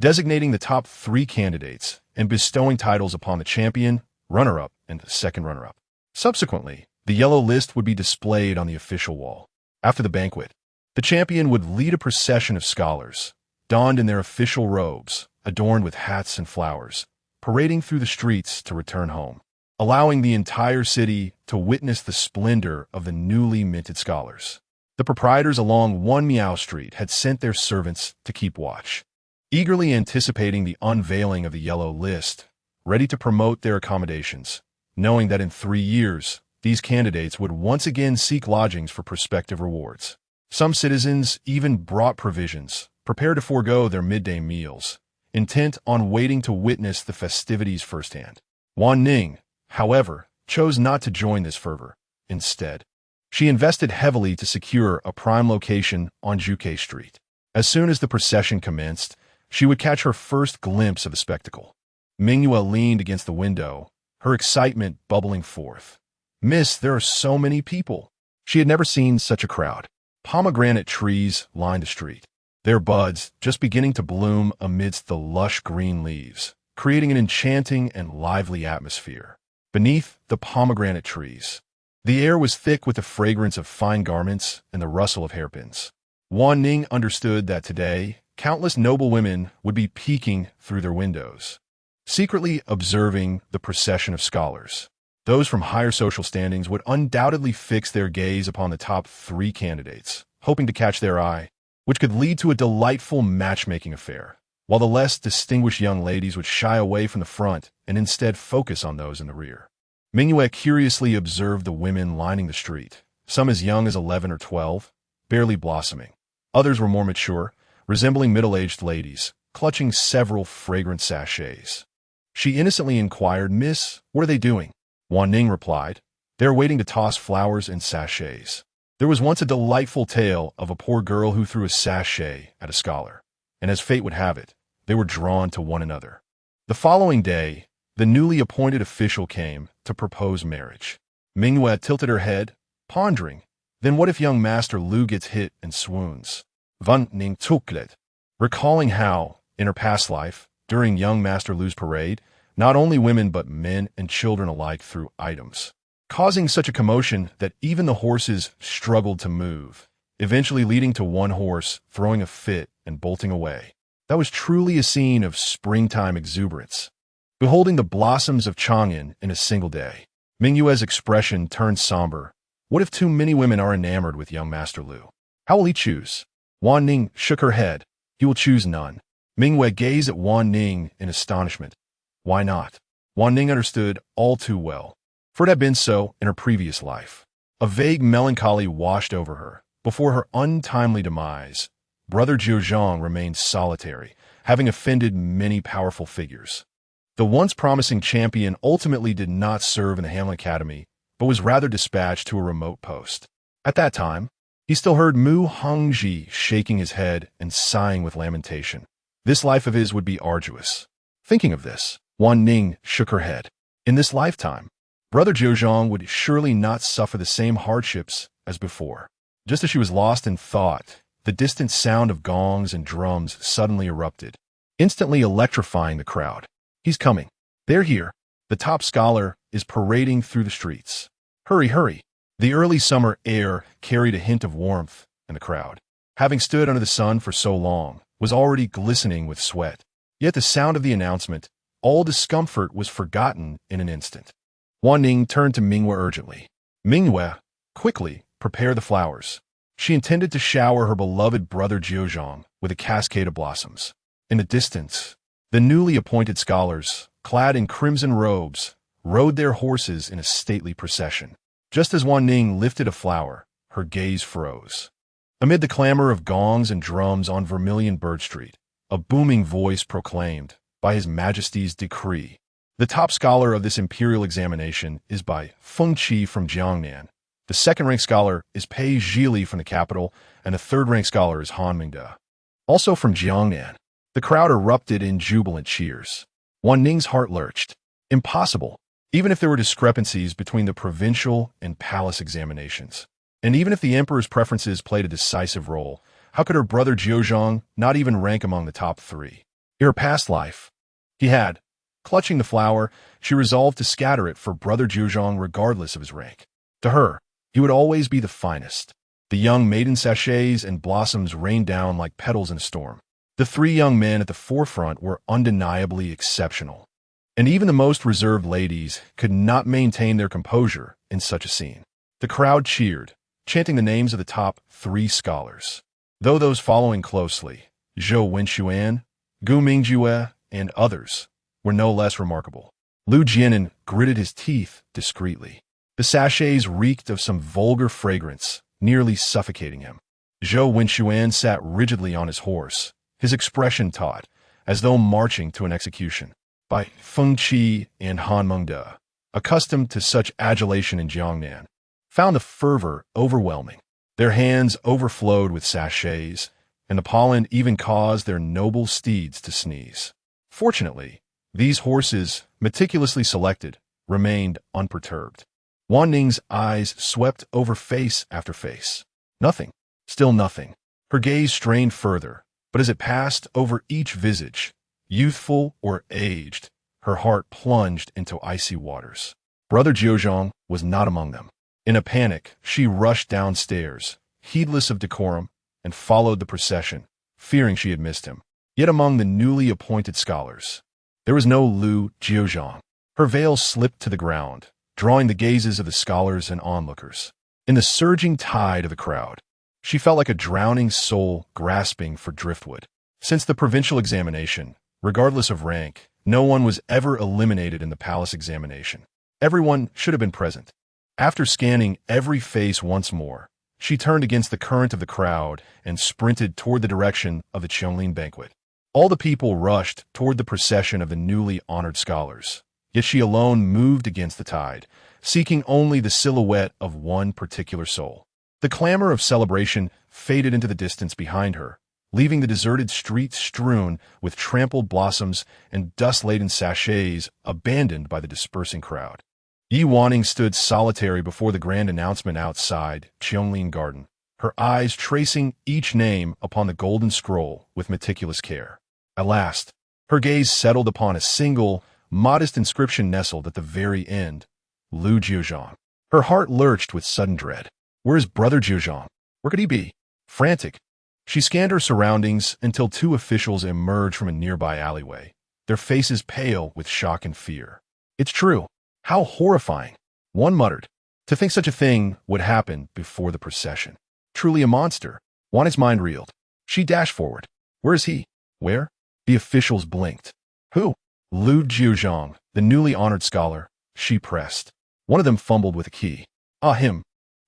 designating the top 3 candidates and bestowing titles upon the champion, runner-up, and second runner-up. Subsequently, the yellow list would be displayed on the official wall. After the banquet, the champion would lead a procession of scholars, donned in their official robes, adorned with hats and flowers, parading through the streets to return home, allowing the entire city to witness the splendor of the newly minted scholars. The proprietors along One Miao Street had sent their servants to keep watch, eagerly anticipating the unveiling of the yellow list, ready to promote their accommodations, knowing that in 3 years, these candidates would once again seek lodgings for prospective rewards. Some citizens even brought provisions, prepared to forego their midday meals, intent on waiting to witness the festivities firsthand. Wanning, however, chose not to join this fervor. Instead, she invested heavily to secure a prime location on Juke Street. As soon as the procession commenced, she would catch her first glimpse of the spectacle. Mingyue leaned against the window, her excitement bubbling forth. "Miss, there are so many people." She had never seen such a crowd. Pomegranate trees lined the street, their buds just beginning to bloom amidst the lush green leaves, creating an enchanting and lively atmosphere. Beneath the pomegranate trees, the air was thick with the fragrance of fine garments and the rustle of hairpins. Wanning understood that today, countless noble women would be peeking through their windows, secretly observing the procession of scholars. Those from higher social standings would undoubtedly fix their gaze upon the top 3 candidates, hoping to catch their eye, which could lead to a delightful matchmaking affair, while the less distinguished young ladies would shy away from the front and instead focus on those in the rear. Mingyue curiously observed the women lining the street, some as young as 11 or 12, barely blossoming. Others were more mature, resembling middle-aged ladies, clutching several fragrant sachets. She innocently inquired, "Miss, what are they doing?" Wanning replied, "They are waiting to toss flowers in sachets." There was once a delightful tale of a poor girl who threw a sachet at a scholar, and as fate would have it, they were drawn to one another. The following day, the newly appointed official came to propose marriage. Mingyue tilted her head, pondering, then what if young Master Lu gets hit and swoons? Wanning took it, recalling how, in her past life, during young Master Lu's parade, not only women but men and children alike threw items, causing such a commotion that even the horses struggled to move, eventually leading to one horse throwing a fit and bolting away. That was truly a scene of springtime exuberance. Beholding the blossoms of Chang'an in a single day, Mingyue's expression turned somber. What if too many women are enamored with young Master Lu? How will he choose? Wanning shook her head. He will choose none. Mingyue gazed at Wanning in astonishment. Why not? Wanning understood all too well, for it had been so in her previous life. A vague melancholy washed over her. Before her untimely demise, Brother Jiuzhang remained solitary, having offended many powerful figures. The once promising champion ultimately did not serve in the Hamlin Academy, but was rather dispatched to a remote post. At that time, he still heard Mu Hongji shaking his head and sighing with lamentation. This life of his would be arduous. Thinking of this, Wanning shook her head. In this lifetime, Brother Jiuzhang would surely not suffer the same hardships as before. Just as she was lost in thought, the distant sound of gongs and drums suddenly erupted, instantly electrifying the crowd. He's coming. They're here. The top scholar is parading through the streets. Hurry, hurry. The early summer air carried a hint of warmth, and the crowd, having stood under the sun for so long, was already glistening with sweat. Yet the sound of the announcement, all discomfort was forgotten in an instant. Wanning turned to Mingyue urgently. Mingyue, quickly, prepare the flowers. She intended to shower her beloved brother Jiuzhang with a cascade of blossoms. In the distance, the newly appointed scholars, clad in crimson robes, rode their horses in a stately procession. Just as Wanning lifted a flower, her gaze froze. Amid the clamor of gongs and drums on Vermilion Bird Street, a booming voice proclaimed, by His Majesty's decree, the top scholar of this imperial examination is by Feng Qi from Jiangnan. The second-rank scholar is Pei Zhili from the capital, and the third-rank scholar is Han Mingde, also from Jiangnan. The crowd erupted in jubilant cheers. Wanning's heart lurched. Impossible, even if there were discrepancies between the provincial and palace examinations. And even if the emperor's preferences played a decisive role, how could her brother Jiuzhang not even rank among the top 3? In her past life, he had. Clutching the flower, she resolved to scatter it for brother Jiuzhang regardless of his rank. To her, he would always be the finest. The young maiden sachets and blossoms rained down like petals in a storm. The 3 young men at the forefront were undeniably exceptional, and even the most reserved ladies could not maintain their composure in such a scene. The crowd cheered, chanting the names of the top 3 scholars, though those following closely, Zhou Wenxuan, Gu Mingyue, and others, were no less remarkable. Lu Jiuzhang gritted his teeth discreetly. The sachets reeked of some vulgar fragrance, nearly suffocating him. Zhou Wenxuan sat rigidly on his horse, his expression taut, as though marching to an execution. By Feng Qi and Han Mengde, accustomed to such adulation in Jiangnan, found the fervor overwhelming. Their hands overflowed with sachets, and the pollen even caused their noble steeds to sneeze. Fortunately, these horses, meticulously selected, remained unperturbed. Wanning's eyes swept over face after face. Nothing. Still nothing. Her gaze strained further, but as it passed over each visage, youthful or aged, her heart plunged into icy waters. Brother Jiuzhang was not among them. In a panic, she rushed downstairs, heedless of decorum, and followed the procession, fearing she had missed him. Yet among the newly appointed scholars, there was no Lu Jiuzhang. Her veil slipped to the ground, drawing the gazes of the scholars and onlookers. In the surging tide of the crowd, she felt like a drowning soul grasping for driftwood. Since the provincial examination, regardless of rank, no one was ever eliminated in the palace examination. Everyone should have been present. After scanning every face once more, she turned against the current of the crowd and sprinted toward the direction of the Qianglin banquet. All the people rushed toward the procession of the newly honored scholars, yet she alone moved against the tide, seeking only the silhouette of one particular soul. The clamor of celebration faded into the distance behind her, leaving the deserted streets strewn with trampled blossoms and dust-laden sachets abandoned by the dispersing crowd. Yi Wanning stood solitary before the grand announcement outside Qianglin Garden, her eyes tracing each name upon the golden scroll with meticulous care. At last, her gaze settled upon a single, modest inscription nestled at the very end, Lu Jiuzhang. Her heart lurched with sudden dread. Where is Brother Jiuzhang? Where could he be? Frantic, she scanned her surroundings until two officials emerged from a nearby alleyway, their faces pale with shock and fear. It's true. How horrifying, one muttered. To think such a thing would happen before the procession. Truly a monster. Wanning's mind reeled. She dashed forward. Where is he? Where? The officials blinked. Who? Lu Jiuzhang, the newly honored scholar. She pressed. One of them fumbled with a key. Ah, him.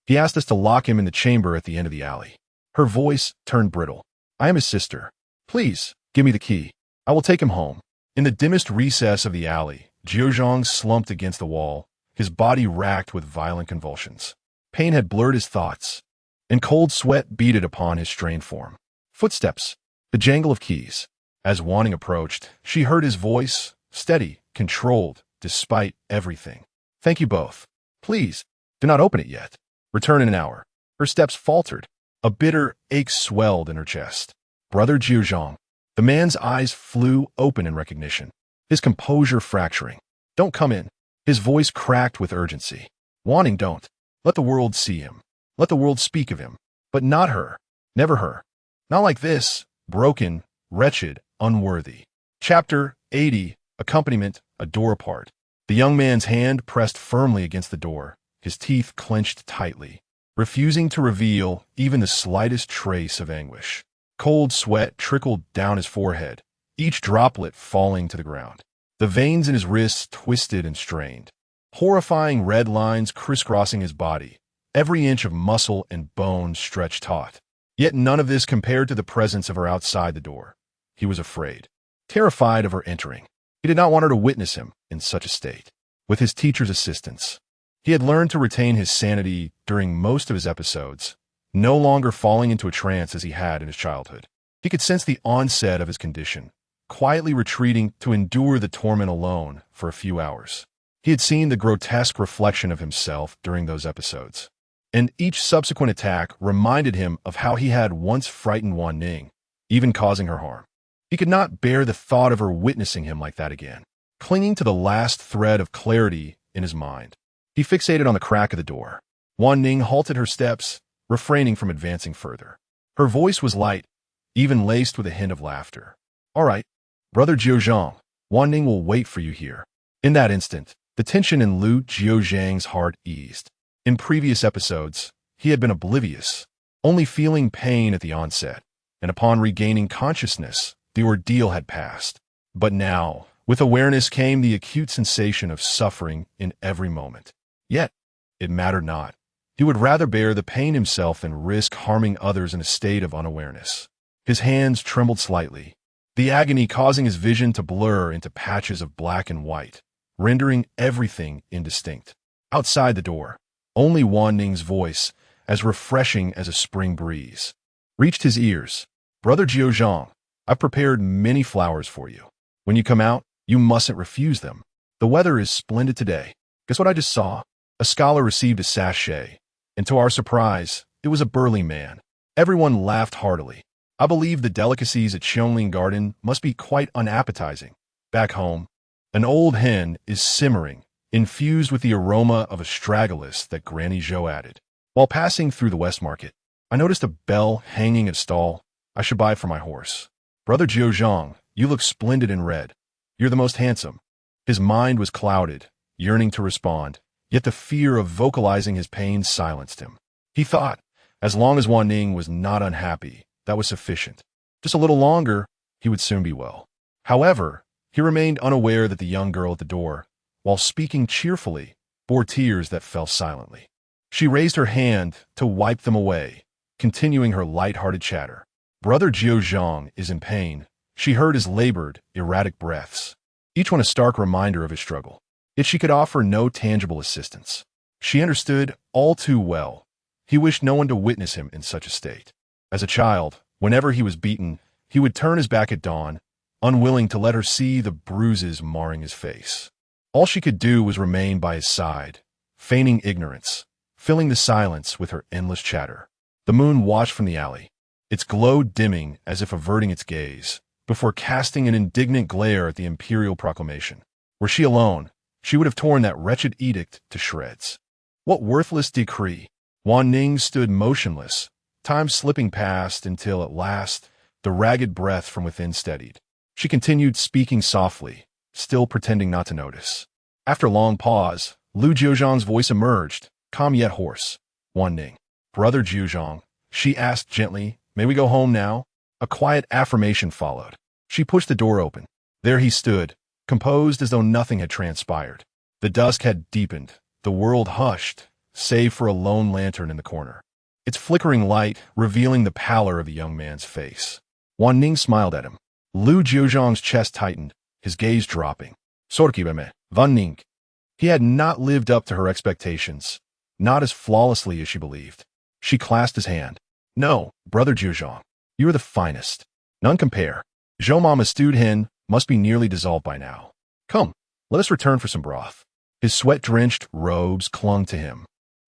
He asked us to lock him in the chamber at the end of the alley. Her voice turned brittle. I am his sister. Please, give me the key. I will take him home. In the dimmest recess of the alley, Jiuzhang slumped against the wall, his body racked with violent convulsions. Pain had blurred his thoughts, and cold sweat beaded upon his strained form. Footsteps, the jangle of keys. As Wanning approached, she heard his voice, steady, controlled, despite everything. Thank you both. Please, do not open it yet. Return in an hour. Her steps faltered. A bitter ache swelled in her chest. Brother Jiuzhang. The man's eyes flew open in recognition, his composure fracturing. Don't come in. His voice cracked with urgency. Wanting, don't. Let the world see him. Let the world speak of him. But not her. Never her. Not like this. Broken, wretched, unworthy. Chapter 80. Accompaniment, a door apart. The young man's hand pressed firmly against the door, his teeth clenched tightly, refusing to reveal even the slightest trace of anguish. Cold sweat trickled down his forehead, each droplet falling to the ground. The veins in his wrists twisted and strained, horrifying red lines crisscrossing his body, every inch of muscle and bone stretched taut. Yet none of this compared to the presence of her outside the door. He was afraid, terrified of her entering. He did not want her to witness him in such a state. With his teacher's assistance, he had learned to retain his sanity during most of his episodes, no longer falling into a trance as he had in his childhood. He could sense the onset of his condition, quietly retreating to endure the torment alone for a few hours. He had seen the grotesque reflection of himself during those episodes, and each subsequent attack reminded him of how he had once frightened Wanning, even causing her harm. He could not bear the thought of her witnessing him like that again. Clinging to the last thread of clarity in his mind, he fixated on the crack of the door. Wanning halted her steps, refraining from advancing further. Her voice was light, even laced with a hint of laughter. All right, Brother Jiuzhang, Wanning will wait for you here. In that instant, the tension in Lu Jiuzhang's heart eased. In previous episodes, he had been oblivious, only feeling pain at the onset, and upon regaining consciousness, the ordeal had passed. But now, With awareness came the acute sensation of suffering in every moment. Yet, it mattered not. He would rather bear the pain himself than risk harming others in a state of unawareness. His hands trembled slightly, the agony causing his vision to blur into patches of black and white, rendering everything indistinct. Outside the door, only Wanning's voice, as refreshing as a spring breeze, reached his ears. "Brother Jiuzhang, I've prepared many flowers for you. When you come out, you mustn't refuse them. The weather is splendid today. Guess what I just saw?" A scholar received a sachet, and to our surprise, it was a burly man. Everyone laughed heartily. I believe the delicacies at Xiongling Garden must be quite unappetizing. Back home, an old hen is simmering, infused with the aroma of astragalus that Granny Zhou added. While passing through the West Market, I noticed a bell hanging at a stall. I should buy it for my horse. "Brother Jiuzhang, you look splendid in red. You're the most handsome." His mind was clouded, yearning to respond, yet the fear of vocalizing his pain silenced him. He thought, as long as Wanning was not unhappy, that was sufficient. Just a little longer, he would soon be well. However, he remained unaware that the young girl at the door, while speaking cheerfully, bore tears that fell silently. She raised her hand to wipe them away, continuing her light-hearted chatter. Brother Jiuzhang is in pain. She heard his labored, erratic breaths, each one a stark reminder of his struggle. Yet she could offer no tangible assistance. She understood all too well. He wished no one to witness him in such a state. As a child, whenever he was beaten, he would turn his back at dawn, unwilling to let her see the bruises marring his face. All she could do was remain by his side, feigning ignorance, filling the silence with her endless chatter. The moon watched from the alley, its glow dimming as if averting its gaze, before casting an indignant glare at the imperial proclamation. Were she alone, she would have torn that wretched edict to shreds. What worthless decree! Wanning stood motionless, time slipping past until at last the ragged breath from within steadied. She continued speaking softly, still pretending not to notice. After a long pause, Lu Jiuzhang's voice emerged, calm yet hoarse. "Wanning, Brother Jiuzhang," she asked gently, "may we go home now?" A quiet affirmation followed. She pushed the door open. There he stood, composed as though nothing had transpired. The dusk had deepened, the world hushed, save for a lone lantern in the corner, its flickering light revealing the pallor of the young man's face. Wanning smiled at him. Lu Jiuzhang's chest tightened, his gaze dropping. "Sorkibeme, Wanning." He had not lived up to her expectations, not as flawlessly as she believed. She clasped his hand. "No, Brother Jiuzhang, you are the finest. None compare. Zhou stewed hen must be nearly dissolved by now. Come, let us return for some broth." His sweat-drenched robes clung to him,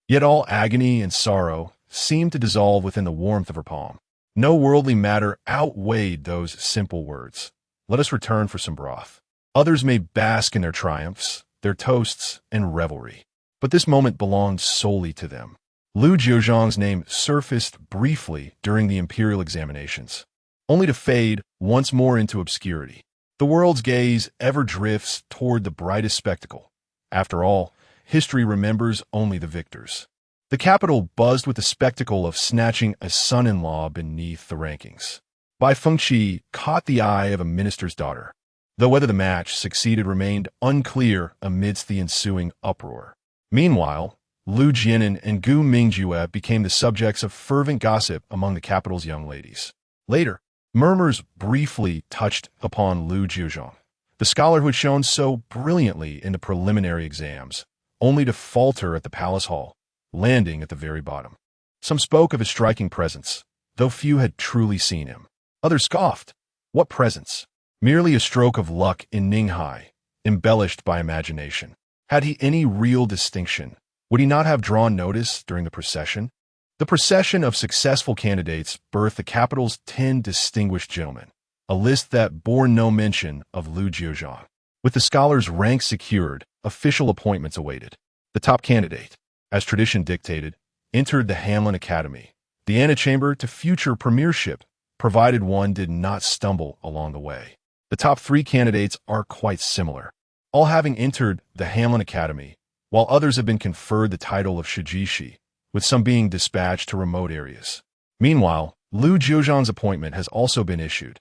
yet all agony and sorrow seemed to dissolve within the warmth of her palm. No worldly matter outweighed those simple words. Let us return for some broth. Others may bask in their triumphs, their toasts, and revelry, but this moment belonged solely to them. Lu Jiuzhang's name surfaced briefly during the imperial examinations, only to fade once more into obscurity. The world's gaze ever drifts toward the brightest spectacle. After all, history remembers only the victors. The capital buzzed with the spectacle of snatching a son-in-law beneath the rankings. Bai Fengqi caught the eye of a minister's daughter, though whether the match succeeded remained unclear amidst the ensuing uproar. Meanwhile, Lu Jianan and Gu Mingjue became the subjects of fervent gossip among the capital's young ladies. Later, murmurs briefly touched upon Lu Jiuzhang, the scholar who had shown so brilliantly in the preliminary exams, only to falter at the palace hall, landing at the very bottom. Some spoke of his striking presence, though few had truly seen him. Others scoffed. What presence? Merely a stroke of luck in Ninghai, embellished by imagination. Had he any real distinction? Would he not have drawn notice during the procession? The procession of successful candidates birthed the capital's 10 distinguished gentlemen, a list that bore no mention of Lu Jiuzhang. With the scholar's rank secured, official appointments awaited. The top candidate, as tradition dictated, entered the Hanlin Academy, the antechamber to future premiership, provided one did not stumble along the way. The top 3 candidates are quite similar, all having entered the Hanlin Academy, while others have been conferred the title of Shijishi, with some being dispatched to remote areas. Meanwhile, Lu Jiuzhang's appointment has also been issued.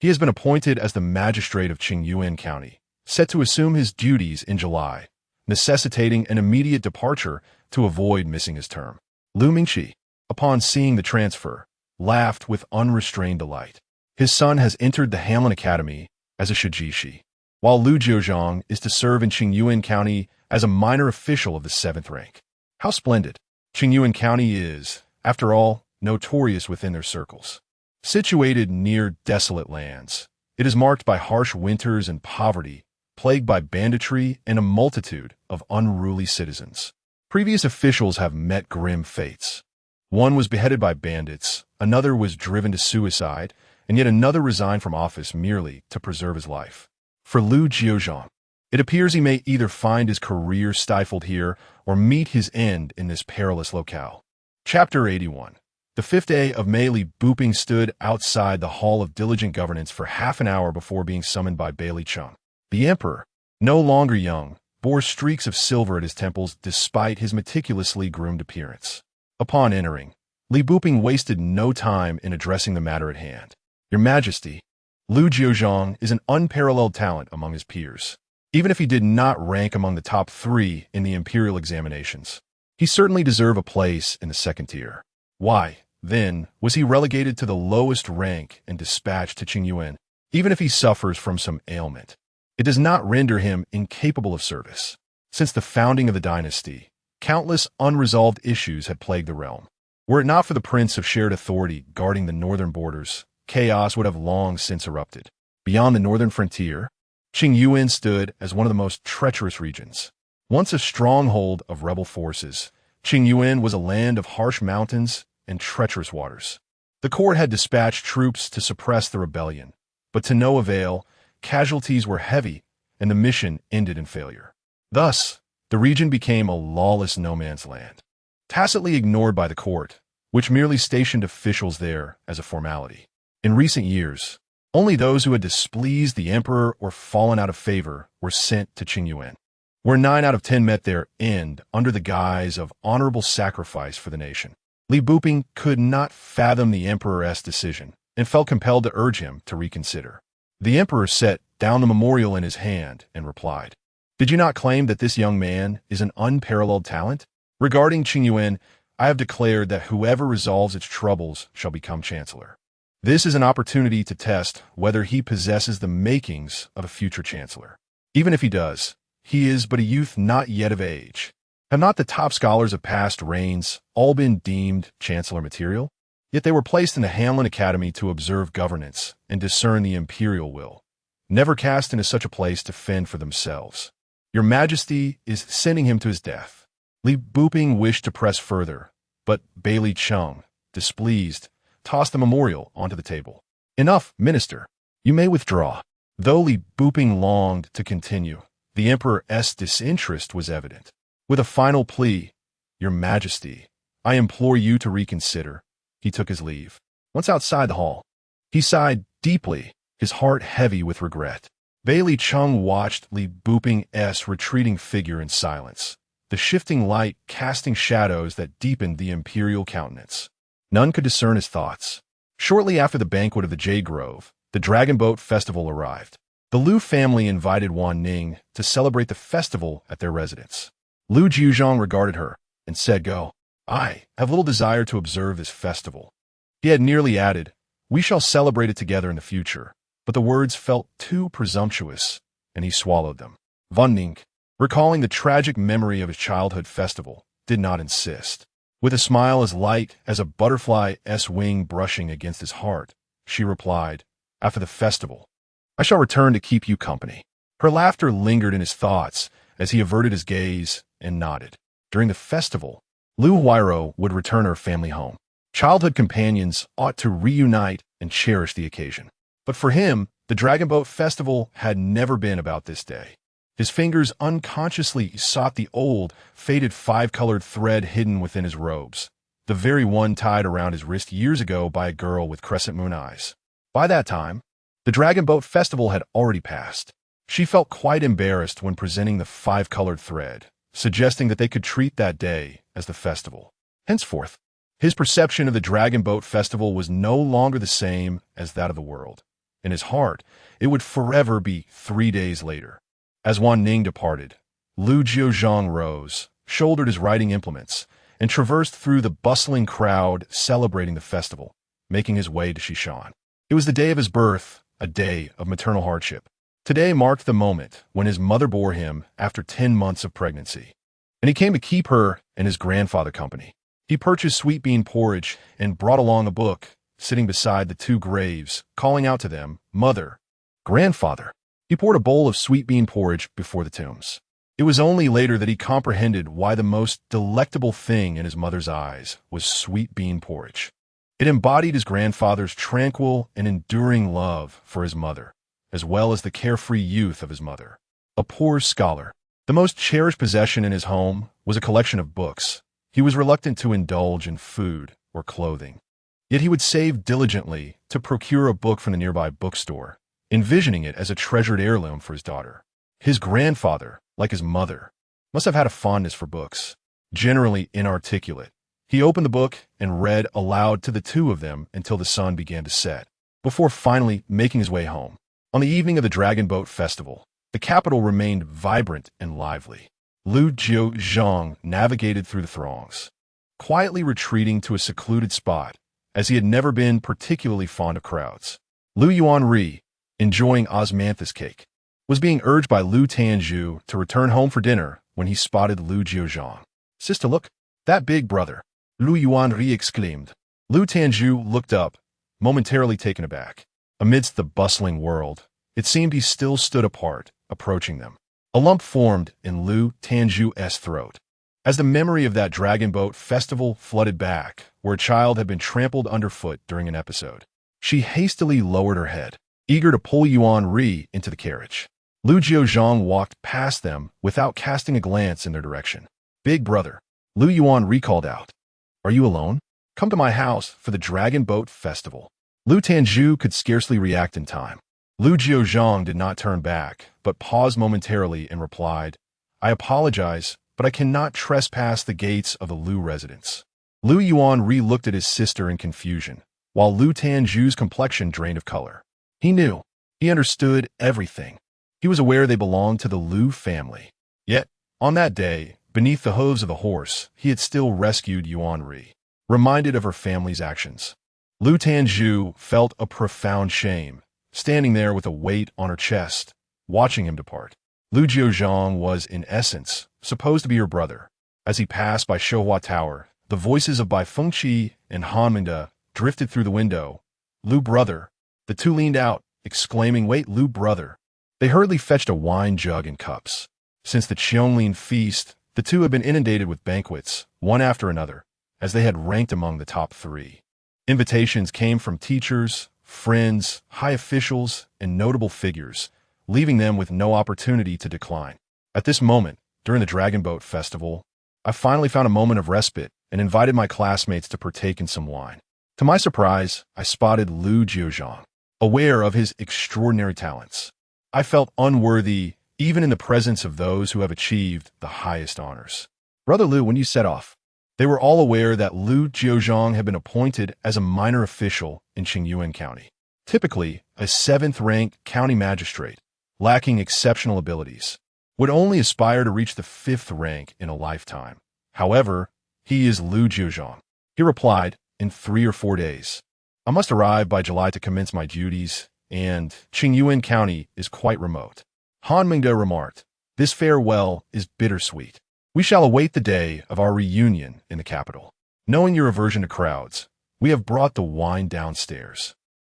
He has been appointed as the magistrate of Qingyuan County, set to assume his duties in July, necessitating an immediate departure to avoid missing his term. Lu Mingqi, upon seeing the transfer, laughed with unrestrained delight. His son has entered the Hanlin Academy as a shijishi, while Lu Jiuzhang is to serve in Qingyuan County as a minor official of the 7th rank. How splendid! Qingyuan County is, after all, notorious within their circles. Situated near desolate lands, it is marked by harsh winters and poverty, plagued by banditry and a multitude of unruly citizens. Previous officials have met grim fates. One was beheaded by bandits, another was driven to suicide, and yet another resigned from office merely to preserve his life. For Lu Jiuzhang, it appears he may either find his career stifled here or meet his end in this perilous locale. Chapter 81. The 5th day of May, Li Buping stood outside the Hall of Diligent Governance for half an hour before being summoned by Dali Temple. The emperor, no longer young, bore streaks of silver at his temples despite his meticulously groomed appearance. Upon entering, Li Buping wasted no time in addressing the matter at hand. Your Majesty, Lu Jiuzhang is an unparalleled talent among his peers. Even if he did not rank among the top 3 in the imperial examinations, he certainly deserved a place in the 2nd tier. Why, then, was he relegated to the lowest rank and dispatched to Qingyuan, even if he suffers from some ailment? It does not render him incapable of service. Since the founding of the dynasty, countless unresolved issues had plagued the realm. Were it not for the Prince of Shared Authority guarding the northern borders, chaos would have long since erupted. Beyond the northern frontier, Qingyuan stood as one of the most treacherous regions. Once a stronghold of rebel forces, Qingyuan was a land of harsh mountains and treacherous waters. The court had dispatched troops to suppress the rebellion, but to no avail. Casualties were heavy, and the mission ended in failure. Thus, the region became a lawless no-man's land, tacitly ignored by the court, which merely stationed officials there as a formality. In recent years, only those who had displeased the emperor or fallen out of favor were sent to Qingyuan, where 9 out of 10 met their end under the guise of honorable sacrifice for the nation. Li Buping could not fathom the emperor's decision and felt compelled to urge him to reconsider. The emperor set down the memorial in his hand and replied, "Did you not claim that this young man is an unparalleled talent? Regarding Qingyuan, I have declared that whoever resolves its troubles shall become chancellor. This is an opportunity to test whether he possesses the makings of a future chancellor. Even if he does, he is but a youth not yet of age. Have not the top scholars of past reigns all been deemed chancellor material? Yet they were placed in the Hanlin Academy to observe governance and discern the imperial will, never cast into such a place to fend for themselves. Your Majesty is sending him to his death." Li Buping wished to press further, but Dali Temple, displeased, tossed the memorial onto the table. "Enough, minister. You may withdraw." Though Li Buping longed to continue, the emperor's disinterest was evident. With a final plea, "Your Majesty, I implore you to reconsider," he took his leave. Once outside the hall, he sighed deeply, his heart heavy with regret. Dali Temple watched Li Buping's retreating figure in silence, the shifting light casting shadows that deepened the imperial countenance. None could discern his thoughts. Shortly after the banquet of the Jade Grove, the Dragon Boat Festival arrived. The Lu family invited Wanning to celebrate the festival at their residence. Lu Jiuzhang regarded her and said, "Go. I have little desire to observe this festival." He had nearly added, "We shall celebrate it together in the future," but the words felt too presumptuous, and he swallowed them. Wanning, recalling the tragic memory of his childhood festival, did not insist. With a smile as light as a butterfly's wing brushing against his heart, she replied, "After the festival, I shall return to keep you company." Her laughter lingered in his thoughts as he averted his gaze and nodded. During the festival, Lu Huairo would return her family home. Childhood companions ought to reunite and cherish the occasion. But for him, the Dragon Boat Festival had never been about this day. His fingers unconsciously sought the old, faded 5-colored thread hidden within his robes, the very one tied around his wrist years ago by a girl with crescent moon eyes. By that time, the Dragon Boat Festival had already passed. She felt quite embarrassed when presenting the 5-colored thread, suggesting that they could treat that day as the festival. Henceforth, his perception of the Dragon Boat Festival was no longer the same as that of the world. In his heart, it would forever be 3 days later. As Wanning departed, Lu Jiuzhang rose, shouldered his writing implements, and traversed through the bustling crowd celebrating the festival, making his way to Xishan. It was the day of his birth, a day of maternal hardship. Today marked the moment when his mother bore him after 10 months of pregnancy, and he came to keep her and his grandfather company. He purchased sweet bean porridge and brought along a book, sitting beside the two graves, calling out to them, "Mother, grandfather." He poured a bowl of sweet bean porridge before the tombs. It was only later that he comprehended why the most delectable thing in his mother's eyes was sweet bean porridge. It embodied his grandfather's tranquil and enduring love for his mother, as well as the carefree youth of his mother. A poor scholar, the most cherished possession in his home was a collection of books. He was reluctant to indulge in food or clothing. Yet he would save diligently to procure a book from the nearby bookstore, envisioning it as a treasured heirloom for his daughter. His grandfather, like his mother, must have had a fondness for books. Generally inarticulate, he opened the book and read aloud to the two of them until the sun began to set, before finally making his way home. On the evening of the Dragon Boat Festival, the capital remained vibrant and lively. Lu Jiuzhang navigated through the throngs, quietly retreating to a secluded spot, as he had never been particularly fond of crowds. Lu Yuanri, enjoying osmanthus cake, was being urged by Lu Tanzhu to return home for dinner when he spotted Lu Jiuzhang. "Sister, look, that big brother," Lu Yuanri exclaimed. Lu Tanzhu looked up, momentarily taken aback. Amidst the bustling world, it seemed he still stood apart, approaching them. A lump formed in Lu Tanzhu's throat, as the memory of that Dragon Boat Festival flooded back, where a child had been trampled underfoot during an episode. She hastily lowered her head, eager to pull Yuan Ri into the carriage. Lu Jiuzhang walked past them without casting a glance in their direction. "Big brother," Lu Yuan Ri called out. "Are you alone? Come to my house for the Dragon Boat Festival." Lu Tanzhu could scarcely react in time. Lu Jiuzhang did not turn back, but paused momentarily and replied, "I apologize, but I cannot trespass the gates of the Lu residence." Lu Yuan re-looked at his sister in confusion, while Lu Tanzhu's complexion drained of color. He knew. He understood everything. He was aware they belonged to the Lu family. Yet, on that day, beneath the hooves of the horse, he had still rescued Yuan Ri, reminded of her family's actions. Lu Tanzhu felt a profound shame, standing there with a weight on her chest, watching him depart. Lu Jiuzhang was, in essence, supposed to be her brother. As he passed by Shohua Tower, the voices of Bai Fengqi and Han Mingde drifted through the window. "Lu brother." The two leaned out, exclaiming, "Wait, Lu brother." They hurriedly fetched a wine jug and cups. Since the Qianglin feast, the two had been inundated with banquets, one after another, as they had ranked among the top 3. Invitations came from teachers, friends, high officials, and notable figures, leaving them with no opportunity to decline. At this moment, during the Dragon Boat Festival, I finally found a moment of respite and invited my classmates to partake in some wine. To my surprise, I spotted Lu Jiuzhang, aware of his extraordinary talents. I felt unworthy even in the presence of those who have achieved the highest honors. "Brother Lu, when you set off?" They were all aware that Lu Jiuzhang had been appointed as a minor official in Qingyuan County, typically a 7th-rank county magistrate, lacking exceptional abilities, would only aspire to reach the 5th rank in a lifetime. However, he is Lu Jiuzhang. He replied, "In 3 or 4 days. I must arrive by July to commence my duties, and Qingyuan County is quite remote." Han Mingde remarked, "This farewell is bittersweet. We shall await the day of our reunion in the capital. Knowing your aversion to crowds, we have brought the wine downstairs.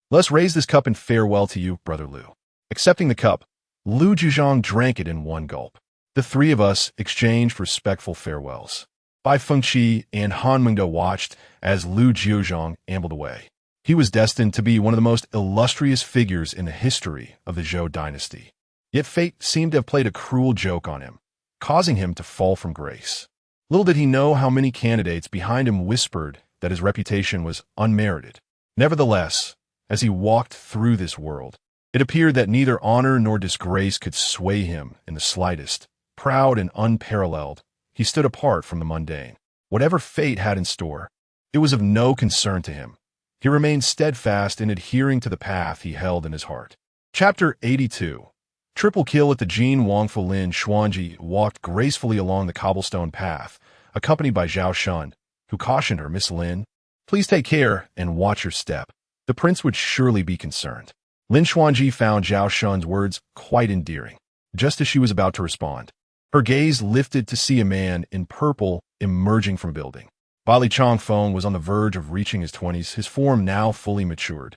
Let's raise this cup in farewell to you, Brother Lu." Accepting the cup, Lu Jiuzhang drank it in one gulp. The 3 of us exchanged respectful farewells. Bai Fengqi and Han Mingde watched as Lu Jiuzhang ambled away. He was destined to be one of the most illustrious figures in the history of the Zhou dynasty. Yet fate seemed to have played a cruel joke on him, causing him to fall from grace. Little did he know how many candidates behind him whispered that his reputation was unmerited. Nevertheless, as he walked through this world, it appeared that neither honor nor disgrace could sway him in the slightest. Proud and unparalleled, he stood apart from the mundane. Whatever fate had in store, it was of no concern to him. He remained steadfast in adhering to the path he held in his heart. Chapter 82. Triple kill at the Jin Wangfu Lin Xuanji walked gracefully along the cobblestone path, accompanied by Zhao Shun, who cautioned her, "Miss Lin, please take care and watch your step. The prince would surely be concerned." Lin Xuanji found Zhao Shun's words quite endearing. Just as she was about to respond, her gaze lifted to see a man in purple emerging from a building. Dali Temple was on the verge of reaching his 20s, his form now fully matured.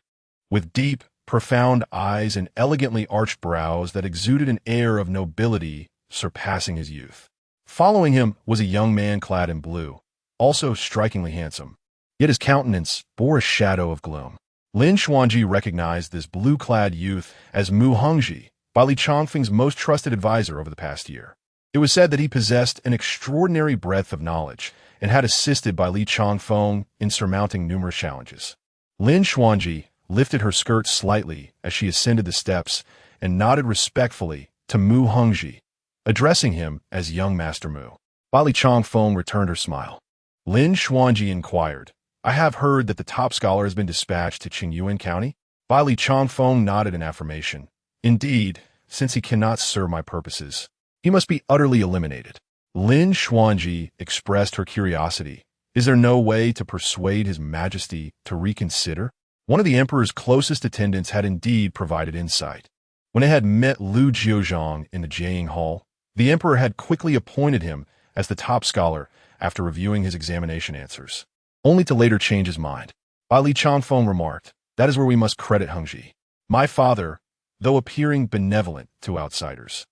With deep, profound eyes and elegantly arched brows that exuded an air of nobility surpassing his youth. Following him was a young man clad in blue, also strikingly handsome. Yet his countenance bore a shadow of gloom. Lin Xuanji recognized this blue-clad youth as Mu Hongji, Dali Chongfeng's most trusted advisor over the past year. It was said that he possessed an extraordinary breadth of knowledge and had assisted Dali Chongfeng in surmounting numerous challenges. Lin Xuanji lifted her skirt slightly as she ascended the steps and nodded respectfully to Mu Hongji, addressing him as young Master Mu. Dali Chongfeng returned her smile. Lin Xuanji inquired, "I have heard that the top scholar has been dispatched to Qingyuan County?" Dali Chongfeng nodded in affirmation. "Indeed, since he cannot serve my purposes, he must be utterly eliminated." Lin Xuanji expressed her curiosity. "Is there no way to persuade His Majesty to reconsider?" One of the emperor's closest attendants had indeed provided insight. When they had met Lu Jiuzhang in the Jiang Hall, the emperor had quickly appointed him as the top scholar after reviewing his examination answers, only to later change his mind. Dali Chongfeng remarked, "That is where we must credit Hongji. My father, though appearing benevolent to outsiders,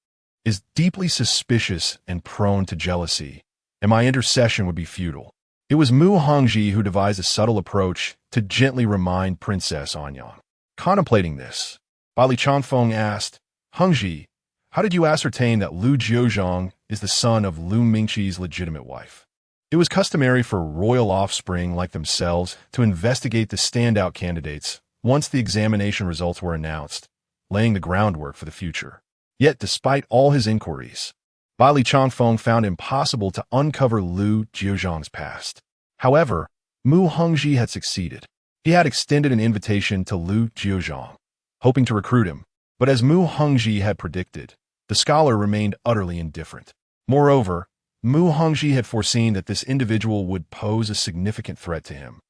is deeply suspicious and prone to jealousy, and my intercession would be futile." It was Mu Hongji who devised a subtle approach to gently remind Princess Anyang. Contemplating this, Dali Chongfeng asked, "Hongji, how did you ascertain that Lu Jiuzhang is the son of Lu Mingqi's legitimate wife?" It was customary for royal offspring like themselves to investigate the standout candidates once the examination results were announced, laying the groundwork for the future. Yet, despite all his inquiries, Dali Chongfeng found it impossible to uncover Lu Jiuzhang's past. However, Mu Hongji had succeeded. He had extended an invitation to Lu Jiuzhang, hoping to recruit him, but as Mu Hongji had predicted, the scholar remained utterly indifferent. Moreover, Mu Hongji had foreseen that this individual would pose a significant threat to him,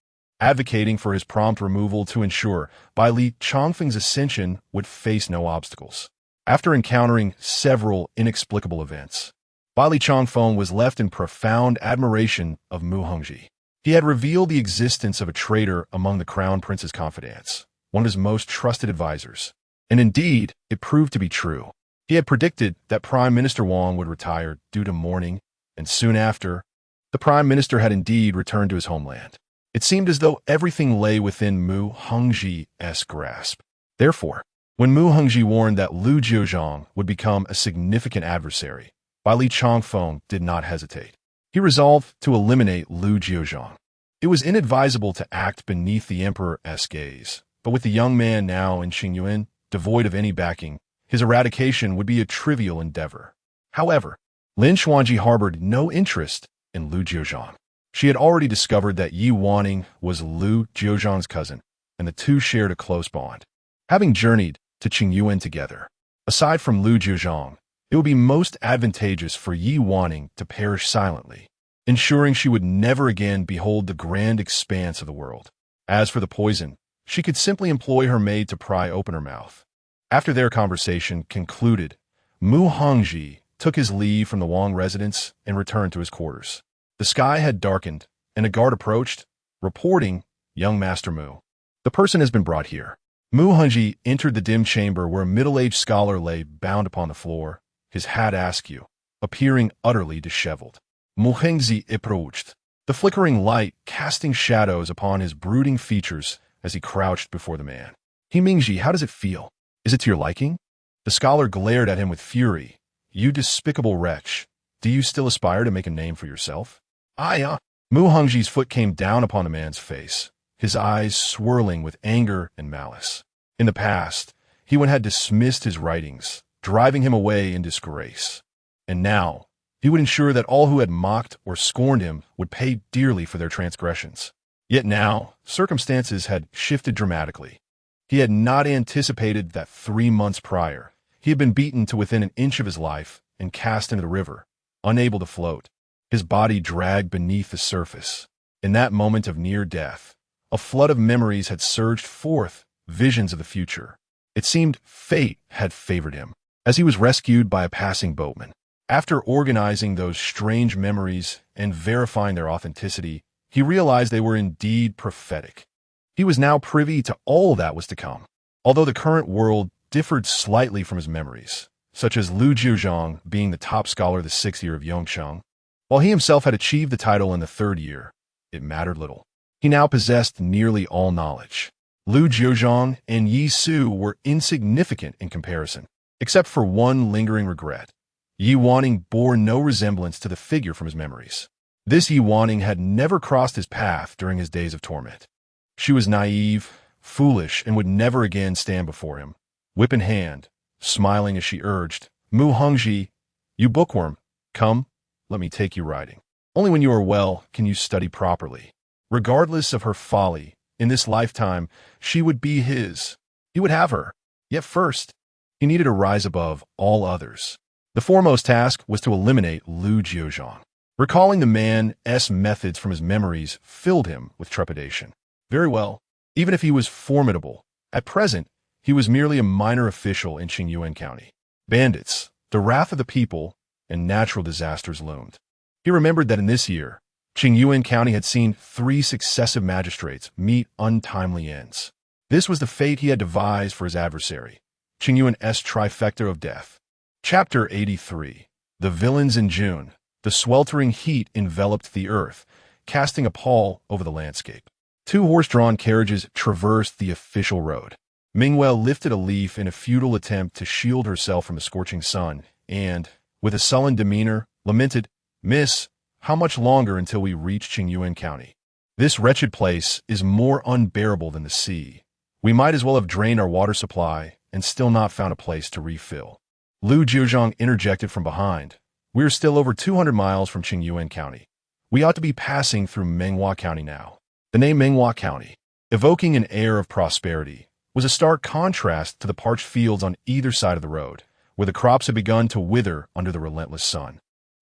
advocating for his prompt removal to ensure Dali Chongfeng's ascension would face no obstacles. After encountering several inexplicable events, Dali Chongfeng was left in profound admiration of Mu Hongji. He had revealed the existence of a traitor among the crown prince's confidants, one of his most trusted advisors. And indeed, it proved to be true. He had predicted that Prime Minister Wang would retire due to mourning, and soon after, the Prime Minister had indeed returned to his homeland. It seemed as though everything lay within Mu Hongji's grasp. Therefore, when Mu Hongji warned that Lu Jiuzhang would become a significant adversary, Dali Chongfeng did not hesitate. He resolved to eliminate Lu Jiuzhang. It was inadvisable to act beneath the emperor's gaze, but with the young man now in Qingyuan, devoid of any backing, his eradication would be a trivial endeavor. However, Lin Xuanji harbored no interest in Lu Jiuzhang. She had already discovered that Yi Wanning was Lu Jiuzhang's cousin, and the two shared a close bond. Having journeyed to Qingyuan together, aside from Lu Jiuzhang, it would be most advantageous for Yi Wanning to perish silently, ensuring she would never again behold the grand expanse of the world. As for the poison, she could simply employ her maid to pry open her mouth. After their conversation concluded, Mu Hongji took his leave from the Wang residence and returned to his quarters. The sky had darkened, and a guard approached, reporting, "Young Master Mu, the person has been brought here." Mu Hongji entered the dim chamber where a middle-aged scholar lay bound upon the floor, his hat askew, appearing utterly disheveled. Mu Hongji approached, the flickering light casting shadows upon his brooding features as he crouched before the man. "He Mingji, how does it feel? Is it to your liking?" The scholar glared at him with fury. "You despicable wretch, do you still aspire to make a name for yourself?" Mu Hongji's foot came down upon the man's face, his eyes swirling with anger and malice. In the past, he had dismissed his writings, driving him away in disgrace. And now, he would ensure that all who had mocked or scorned him would pay dearly for their transgressions. Yet now, circumstances had shifted dramatically. He had not anticipated that 3 months prior, He had been beaten to within an inch of his life and cast into the river, unable to float. His body dragged beneath the surface. In that moment of near death, a flood of memories had surged forth, visions of the future. It seemed fate had favored him, as he was rescued by a passing boatman. After organizing those strange memories and verifying their authenticity, he realized they were indeed prophetic. He was now privy to all that was to come. Although the current world differed slightly from his memories, such as Lu Jiuzhang being the top scholar the 6th year of Yongsheng, while he himself had achieved the title in the 3rd year, it mattered little. He now possessed nearly all knowledge. Lu Jiuzhang and Yi Su were insignificant in comparison, except for one lingering regret. Yi Wanning bore no resemblance to the figure from his memories. This Yi Wanning had never crossed his path during his days of torment. She was naive, foolish, and would never again stand before him, whip in hand, smiling as she urged, "Mu Hongji, you bookworm, come, let me take you riding. Only when you are well can you study properly." Regardless of her folly, in this lifetime, she would be his. He would have her. Yet first, he needed to rise above all others. The foremost task was to eliminate Lu Jiuzhang. Recalling the man's methods from his memories filled him with trepidation. Very well, even if he was formidable, at present, he was merely a minor official in Qingyuan County. Bandits, the wrath of the people, and natural disasters loomed. He remembered that in this year, Qingyuan County had seen 3 successive magistrates meet untimely ends. This was the fate he had devised for his adversary, Qingyuan's trifecta of death. Chapter 83. The Villains in June. The sweltering heat enveloped the earth, casting a pall over the landscape. 2 horse-drawn carriages traversed the official road. Mingwei lifted a leaf in a futile attempt to shield herself from the scorching sun and, with a sullen demeanor, lamented, "Miss, how much longer until we reach Qingyuan County? This wretched place is more unbearable than the sea. We might as well have drained our water supply and still not found a place to refill." Lu Jiuzhang interjected from behind. "We are still over 200 miles from Qingyuan County. We ought to be passing through Menghua County now." The name Menghua County, evoking an air of prosperity, was a stark contrast to the parched fields on either side of the road, where the crops had begun to wither under the relentless sun.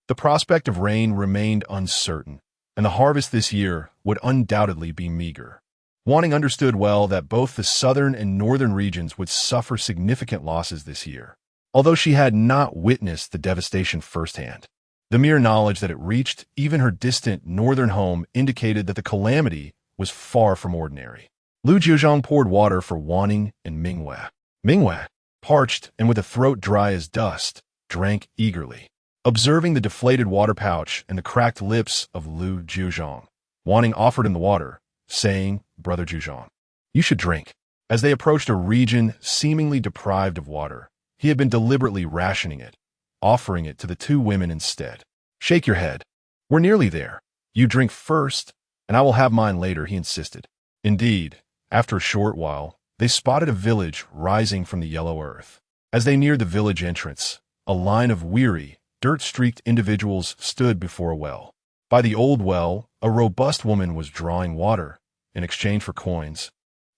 The prospect of rain remained uncertain, and the harvest this year would undoubtedly be meager. Wanning understood well that both the southern and northern regions would suffer significant losses this year, although she had not witnessed the devastation firsthand. The mere knowledge that it reached even her distant northern home indicated that the calamity was far from ordinary. Lu Jiuzhang poured water for Wanning and Mingwei. Mingwei, parched and with a throat dry as dust, drank eagerly. Observing the deflated water pouch and the cracked lips of Lu Jiuzhang, Wanning offered him the water, saying, "Brother Jiuzhang, you should drink." As they approached a region seemingly deprived of water, he had been deliberately rationing it, offering it to the 2 women instead. "Shake your head. We're nearly there. You drink first, and I will have mine later," he insisted. Indeed, after a short while, they spotted a village rising from the yellow earth. As they neared the village entrance, a line of weary, dirt-streaked individuals stood before a well. By the old well, a robust woman was drawing water in exchange for coins.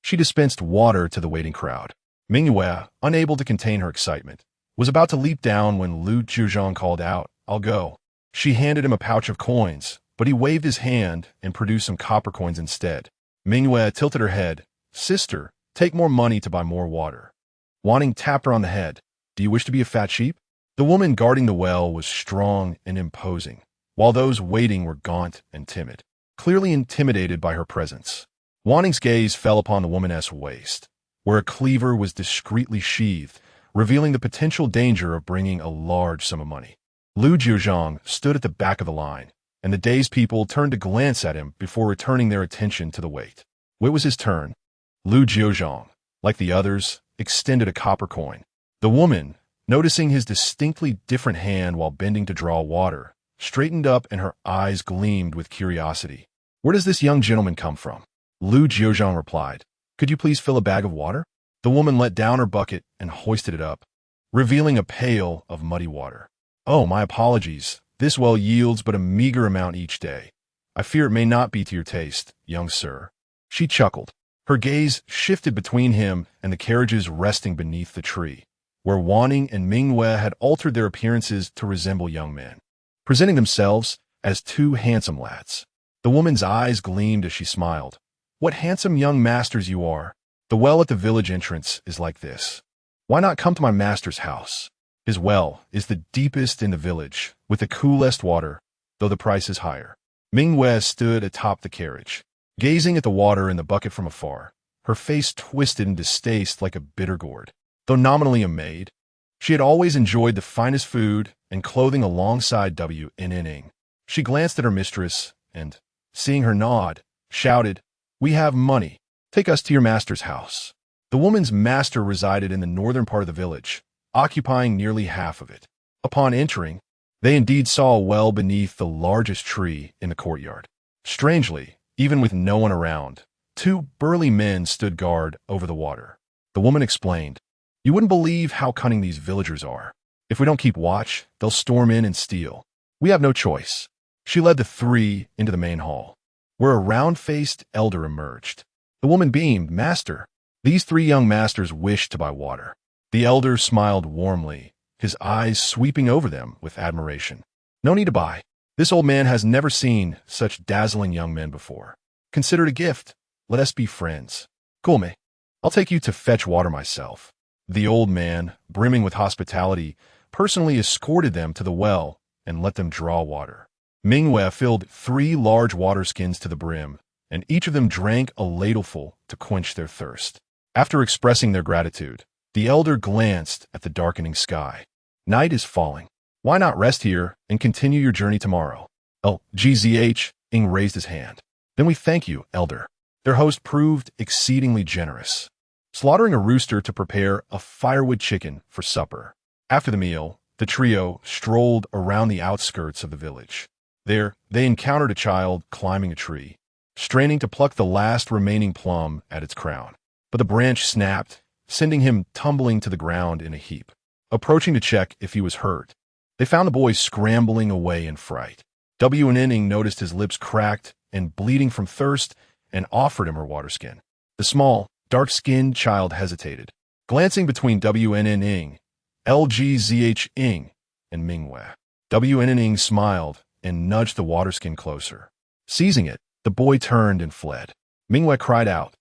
She dispensed water to the waiting crowd. Mingwei, unable to contain her excitement, was about to leap down when Lu Jiuzhang called out, "I'll go." She handed him a pouch of coins, but he waved his hand and produced some copper coins instead. Mingwei tilted her head. "Sister, take more money to buy more water." Wanning tapped her on the head. "Do you wish to be a fat sheep?" The woman guarding the well was strong and imposing, while those waiting were gaunt and timid, clearly intimidated by her presence. Wanning's gaze fell upon the woman's waist, where a cleaver was discreetly sheathed, revealing the potential danger of bringing a large sum of money. Lu Jiuzhang stood at the back of the line, and the dazed people turned to glance at him before returning their attention to the wait. It was his turn. Lu Jiuzhang, like the others, extended a copper coin. The woman, noticing his distinctly different hand while bending to draw water, straightened up and her eyes gleamed with curiosity. "Where does this young gentleman come from?" Lu Jiuzhang replied. "Could you please fill a bag of water?" The woman let down her bucket and hoisted it up, revealing a pail of muddy water. "Oh, my apologies. This well yields but a meager amount each day. I fear it may not be to your taste, young sir." She chuckled. Her gaze shifted between him and the carriages resting beneath the tree. where Wanning and Mingwei had altered their appearances to resemble young men, presenting themselves as two handsome lads. The woman's eyes gleamed as she smiled. What handsome young masters you are. The well at the village entrance is like this. Why not come to my master's house? His well is the deepest in the village, with the coolest water, though the price is higher. Mingwei stood atop the carriage, gazing at the water in the bucket from afar, her face twisted in distaste like a bitter gourd. Though nominally a maid, she had always enjoyed the finest food and clothing alongside Wanning. She glanced at her mistress and, seeing her nod, shouted, "We have money. Take us to your master's house." The woman's master resided in the northern part of the village, occupying nearly half of it. Upon entering, they indeed saw a well beneath the largest tree in the courtyard. Strangely, even with no one around, two burly men stood guard over the water. The woman explained, "You wouldn't believe how cunning these villagers are. If we don't keep watch, they'll storm in and steal. We have no choice." She led the three into the main hall, where a round-faced elder emerged. The woman beamed, "Master." These three young masters wished to buy water. The elder smiled warmly, his eyes sweeping over them with admiration. "No need to buy. This old man has never seen such dazzling young men before. Consider it a gift. Let us be friends. Come, I'll take you to fetch water myself." The old man, brimming with hospitality, personally escorted them to the well and let them draw water. Mingwei filled 3 large water skins to the brim, and each of them drank a ladleful to quench their thirst. After expressing their gratitude, the elder glanced at the darkening sky. "Night is falling. Why not rest here and continue your journey tomorrow?" Ing raised his hand. "Then we thank you, elder." Their host proved exceedingly generous, slaughtering a rooster to prepare a firewood chicken for supper. After the meal, the trio strolled around the outskirts of the village. There, they encountered a child climbing a tree, straining to pluck the last remaining plum at its crown. But the branch snapped, sending him tumbling to the ground in a heap. Approaching to check if he was hurt, they found the boy scrambling away in fright. Wanning noticed his lips cracked and bleeding from thirst and offered him her water skin. The small, dark-skinned child hesitated, glancing between Wanning, Ing, and Mingwei. Wanning smiled and nudged the water skin closer. Seizing it, the boy turned and fled. Mingwei cried out,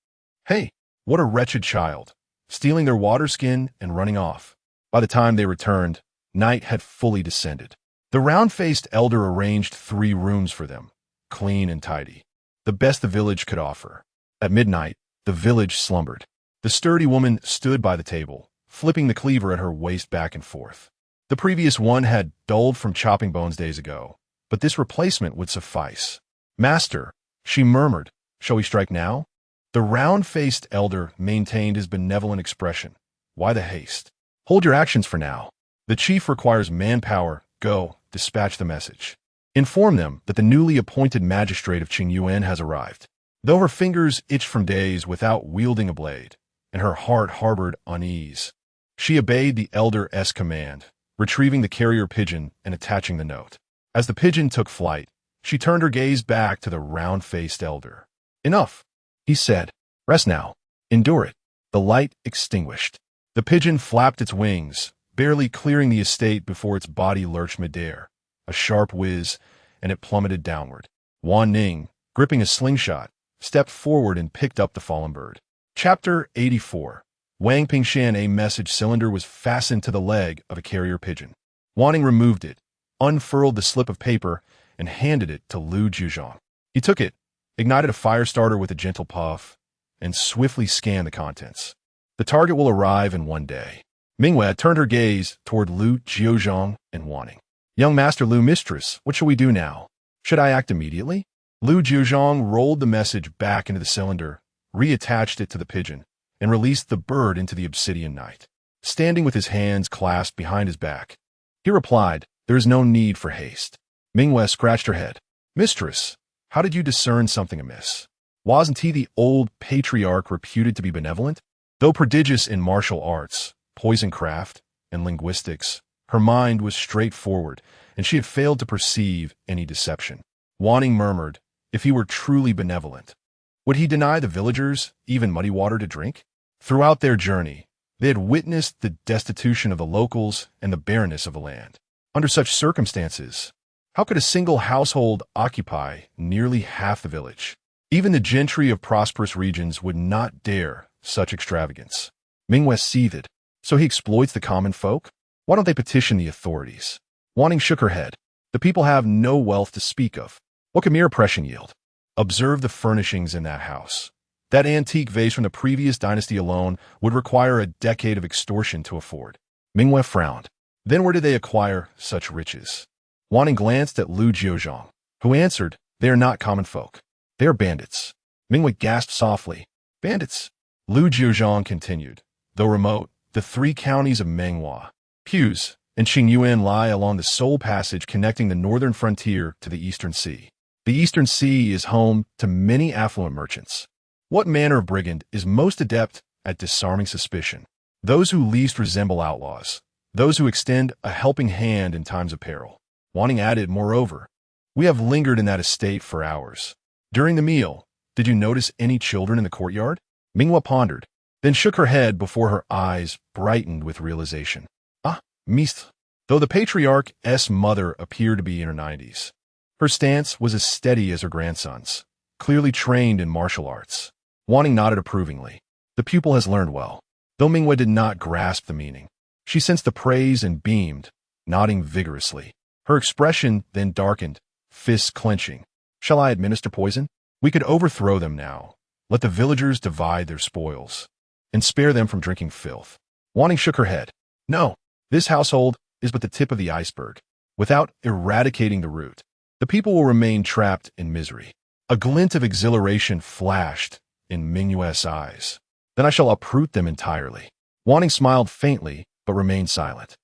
"Hey, what a wretched child, stealing their water skin and running off." By the time they returned, night had fully descended. The round-faced elder arranged 3 rooms for them, clean and tidy, the best the village could offer. At midnight, the village slumbered. The sturdy woman stood by the table, flipping the cleaver at her waist back and forth. The previous one had dulled from chopping bones days ago, but this replacement would suffice. "Master," she murmured, "shall we strike now?" The round-faced elder maintained his benevolent expression. "Why the haste? Hold your actions for now. The chief requires manpower. Go, dispatch the message. Inform them that the newly appointed magistrate of Qingyuan has arrived." Though her fingers itched from days without wielding a blade, and her heart harbored unease, she obeyed the elder's command, retrieving the carrier pigeon and attaching the note. As the pigeon took flight, she turned her gaze back to the round-faced elder. "Enough," he said. "Rest now. Endure it." The light extinguished. The pigeon flapped its wings, barely clearing the estate before its body lurched midair. A sharp whiz, and it plummeted downward. Wanning, gripping a slingshot, stepped forward and picked up the fallen bird. Chapter 84. Wang Pingshan. A message cylinder was fastened to the leg of a carrier pigeon. Wanning removed it, unfurled the slip of paper, and handed it to Lu Jiuzhang. He took it, ignited a fire starter with a gentle puff, and swiftly scanned the contents. "The target will arrive in 1 day." Mingwei turned her gaze toward Lu Jiuzhang and Wanning. "Young Master Lu, Mistress, what shall we do now? Should I act immediately?" Lu Jiuzhang rolled the message back into the cylinder, reattached it to the pigeon, and released the bird into the obsidian night. Standing with his hands clasped behind his back, he replied, "There is no need for haste." Mingwei scratched her head. "Mistress, how did you discern something amiss? Wasn't he the old patriarch reputed to be benevolent?" Though prodigious in martial arts, poison-craft, and linguistics, her mind was straightforward, and she had failed to perceive any deception. Wanning murmured, if he were truly benevolent, would he deny the villagers even muddy water to drink? Throughout their journey, They had witnessed the destitution of the locals and the barrenness of the land. Under such circumstances, how could a single household occupy nearly half the village? Even the gentry of prosperous regions would not dare such extravagance. Mingwe seethed. So he exploits the common folk? Why don't they petition the authorities? Wanning shook her head. The people have no wealth to speak of. What can mere oppression yield? Observe the furnishings in that house. That antique vase from the previous dynasty alone would require a decade of extortion to afford. Mingwe frowned. Then where did they acquire such riches? Wanning glanced at Lu Jiuzhang, who answered, "They are not common folk. They are bandits." Mingwe gasped softly. "Bandits?" Lu Jiuzhang continued. Though remote, the 3 counties of Menghua, Pu's, and Qingyuan lie along the sole passage connecting the northern frontier to the Eastern Sea. The Eastern Sea is home to many affluent merchants. What manner of brigand is most adept at disarming suspicion? Those who least resemble outlaws. Those who extend a helping hand in times of peril. Wanning added, moreover, we have lingered in that estate for hours. During the meal, did you notice any children in the courtyard? Mingwe pondered, then shook her head before her eyes brightened with realization. Ah, Mist. Though the patriarch's mother appeared to be in her 90s, her stance was as steady as her grandson's, clearly trained in martial arts. Wanning nodded approvingly. The pupil has learned well. Though Mingwe did not grasp the meaning, she sensed the praise and beamed, nodding vigorously. Her expression then darkened, fists clenching. Shall I administer poison? We could overthrow them now. Let the villagers divide their spoils, and spare them from drinking filth. Wanning shook her head. No, this household is but the tip of the iceberg. Without eradicating the root, the people will remain trapped in misery. A glint of exhilaration flashed in Mingwe's eyes. Then I shall uproot them entirely. Wanning smiled faintly, but remained silent.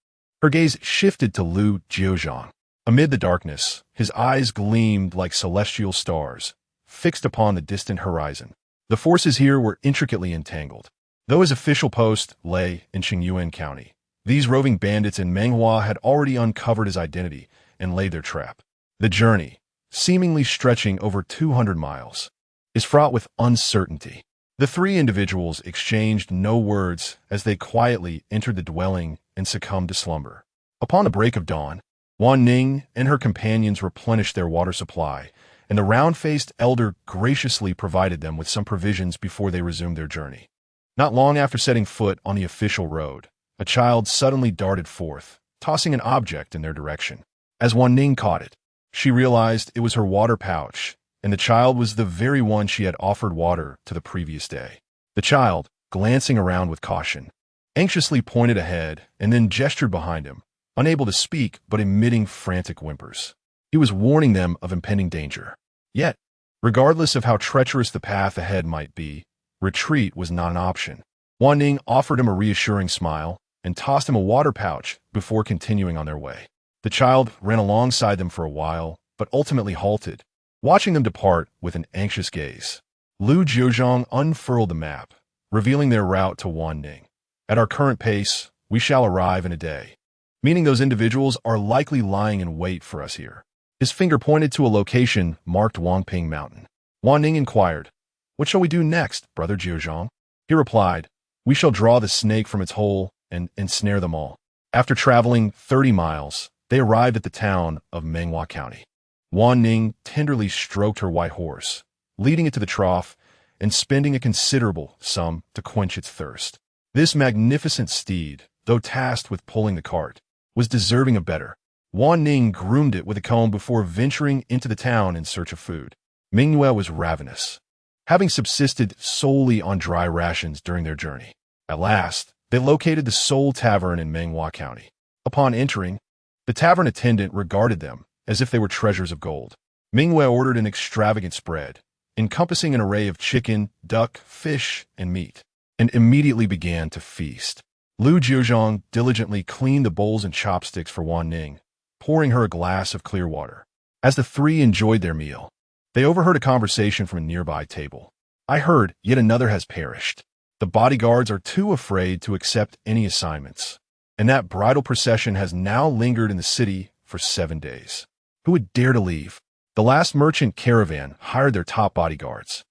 Her gaze shifted to Lu Jiuzhang. Amid the darkness, his eyes gleamed like celestial stars, fixed upon the distant horizon. The forces here were intricately entangled. Though his official post lay in Qingyuan County, these roving bandits in Menghua had already uncovered his identity and laid their trap. The journey, seemingly stretching over 200 miles, is fraught with uncertainty. The 3 individuals exchanged no words as they quietly entered the dwelling and succumbed to slumber. Upon the break of dawn, Wanning and her companions replenished their water supply, and the round-faced elder graciously provided them with some provisions before they resumed their journey. Not long after setting foot on the official road, a child suddenly darted forth, tossing an object in their direction. As Wanning caught it, she realized it was her water pouch, and the child was the very one she had offered water to the previous day. The child, glancing around with caution, anxiously pointed ahead and then gestured behind him, unable to speak but emitting frantic whimpers. He was warning them of impending danger. Yet, regardless of how treacherous the path ahead might be, retreat was not an option. Wanning offered him a reassuring smile and tossed him a water pouch before continuing on their way. The child ran alongside them for a while, but ultimately halted, watching them depart with an anxious gaze. Lu Jiuzhang unfurled the map, revealing their route to Wanning. At our current pace, we shall arrive in a day, meaning those individuals are likely lying in wait for us here. His finger pointed to a location marked Wangping Mountain. Wanning inquired, "What shall we do next, Brother Jiuzhang?" He replied, "We shall draw the snake from its hole and ensnare them all." After traveling 30 miles, they arrived at the town of Menghua County. Wanning tenderly stroked her white horse, leading it to the trough and spending a considerable sum to quench its thirst. This magnificent steed, though tasked with pulling the cart, was deserving of better. Wanning groomed it with a comb before venturing into the town in search of food. Mingwe was ravenous, having subsisted solely on dry rations during their journey. At last, they located the sole tavern in Menghua County. Upon entering, the tavern attendant regarded them as if they were treasures of gold. Mingwe ordered an extravagant spread, encompassing an array of chicken, duck, fish, and meat, and immediately began to feast. Lu Jiuzhang diligently cleaned the bowls and chopsticks for Wanning, pouring her a glass of clear water. As the 3 enjoyed their meal, they overheard a conversation from a nearby table. "I heard yet another has perished. The bodyguards are too afraid to accept any assignments, and that bridal procession has now lingered in the city for 7 days. Who would dare to leave? The last merchant caravan hired their top bodyguards,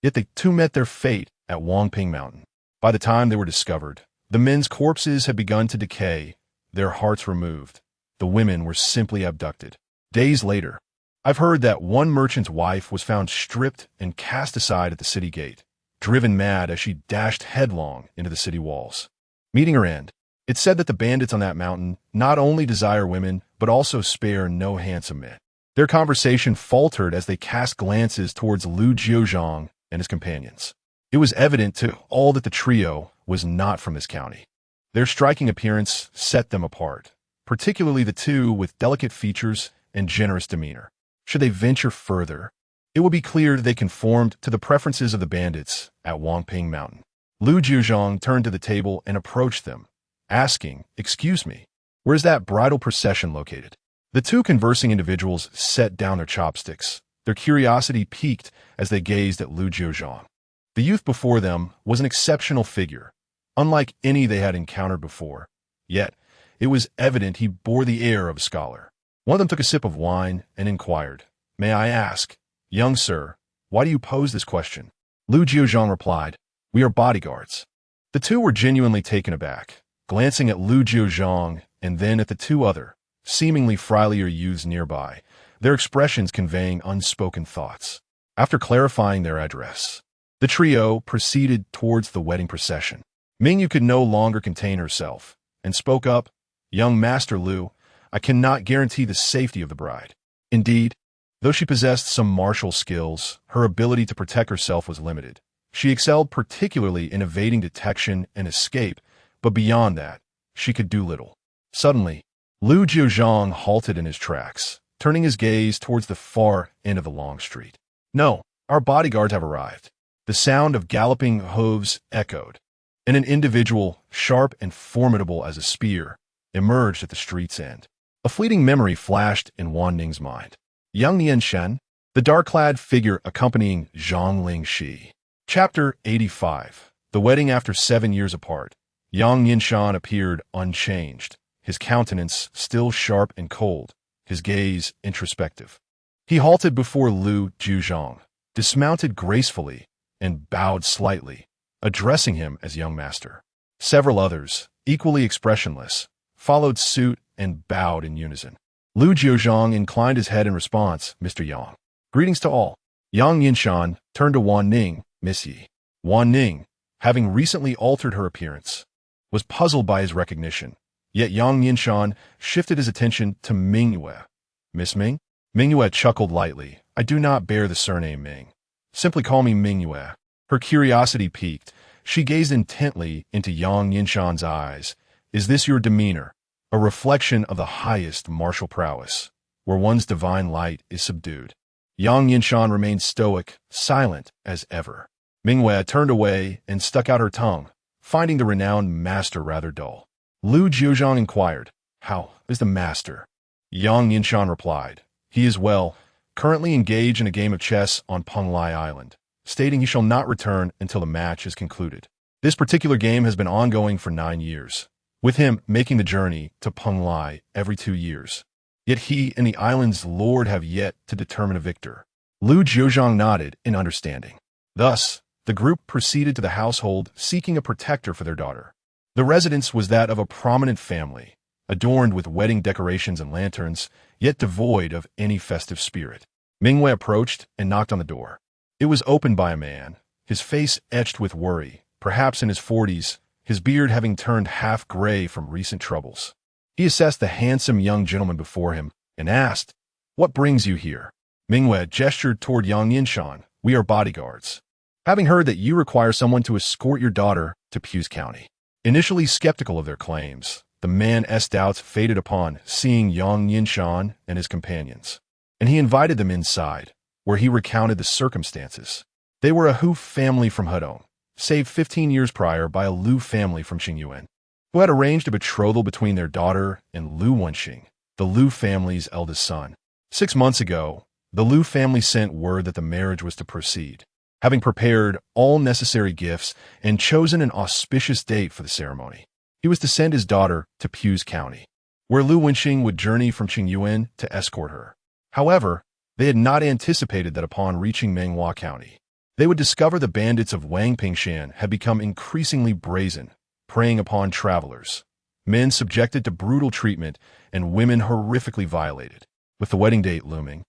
yet they too met their fate at Wangping Mountain. By the time they were discovered, The men's corpses had begun to decay, their hearts removed. The women were simply abducted. Days later, I've heard that one merchant's wife was found stripped and cast aside at the city gate, driven mad as she dashed headlong into the city walls. Meeting her end, it said that the bandits on that mountain not only desire women, but also spare no handsome men. Their conversation faltered as they cast glances towards Lu Jiuzhang and his companions. It was evident to all that the trio was not from this county. Their striking appearance set them apart, particularly the two with delicate features and generous demeanor. Should they venture further, it would be clear they conformed to the preferences of the bandits at Wanping Mountain. Lu Jiuzhang turned to the table and approached them, asking, "Excuse me, where's that bridal procession located?" The two conversing individuals set down their chopsticks. Their curiosity piqued as they gazed at Lu Jiuzhang. The youth before them was an exceptional figure, unlike any they had encountered before. Yet, it was evident he bore the air of a scholar. One of them took a sip of wine and inquired, "May I ask, young sir, why do you pose this question?" Lu Jiuzhang replied, "We are bodyguards." The two were genuinely taken aback, glancing at Lu Jiuzhang and then at the two other, seemingly friendlier youths nearby, their expressions conveying unspoken thoughts. After clarifying their address, the trio proceeded towards the wedding procession. Mingyu could no longer contain herself and spoke up, "Young Master Lu, I cannot guarantee the safety of the bride." Indeed, though she possessed some martial skills, her ability to protect herself was limited. She excelled particularly in evading detection and escape, but beyond that, she could do little. Suddenly, Lu Jiuzhang halted in his tracks, turning his gaze towards the far end of the long street. "No, our bodyguards have arrived." The sound of galloping hooves echoed, and an individual, sharp and formidable as a spear, emerged at the street's end. A fleeting memory flashed in Wanning's mind. Young Nianshan, the dark-clad figure accompanying Zhang Lingxi. Chapter 85. The wedding after 7 years apart. Yang Nianshan appeared unchanged, his countenance still sharp and cold, his gaze introspective. He halted before Lu Jiuzhang, dismounted gracefully, and bowed slightly, addressing him as young master. Several others, equally expressionless, followed suit and bowed in unison. Lu Jiuzhang inclined his head in response, "Mr. Yang." "Greetings to all." Yang Nianshan turned to Wanning, "Miss Yi." Wanning, having recently altered her appearance, was puzzled by his recognition, yet Yang Nianshan shifted his attention to Mingyue. "Miss Ming?" Mingyue chuckled lightly. "I do not bear the surname Ming. Simply call me Mingyue." Her curiosity piqued. She gazed intently into Yang Nianshan's eyes. "Is this your demeanor, a reflection of the highest martial prowess, where one's divine light is subdued?" Yang Nianshan remained stoic, silent as ever. Mingyue turned away and stuck out her tongue, finding the renowned master rather dull. Lu Jiuzhang inquired, "How is the master?" Yang Nianshan replied, "He is well, currently engaged in a game of chess on Penglai Island, stating he shall not return until the match is concluded. This particular game has been ongoing for 9 years, with him making the journey to Penglai every 2 years. Yet he and the island's lord have yet to determine a victor." Lu Jiuzhang nodded in understanding. Thus, the group proceeded to the household seeking a protector for their daughter. The residence was that of a prominent family, adorned with wedding decorations and lanterns, yet devoid of any festive spirit. Mingyue approached and knocked on the door. It was opened by a man, his face etched with worry, perhaps in his 40s, his beard having turned half gray from recent troubles. He assessed the handsome young gentleman before him and asked, "What brings you here?" Mingyue gestured toward Yang Nianshan. "We are bodyguards, having heard that you require someone to escort your daughter to Pu's County." Initially skeptical of their claims, the man's doubts faded upon seeing Yang Nianshan and his companions, and he invited them inside, where he recounted the circumstances. They were a Hu family from Hedong, saved 15 years prior by a Lu family from Qingyuan, who had arranged a betrothal between their daughter and Lu Wenxing, the Lu family's eldest son. 6 months ago, the Lu family sent word that the marriage was to proceed, having prepared all necessary gifts and chosen an auspicious date for the ceremony. He was to send his daughter to Pu's County, where Lu Wenxing would journey from Qingyuan to escort her. However, they had not anticipated that upon reaching Menghua County, they would discover the bandits of Wang Pingshan had become increasingly brazen, preying upon travelers, men subjected to brutal treatment, and women horrifically violated. With the wedding date looming,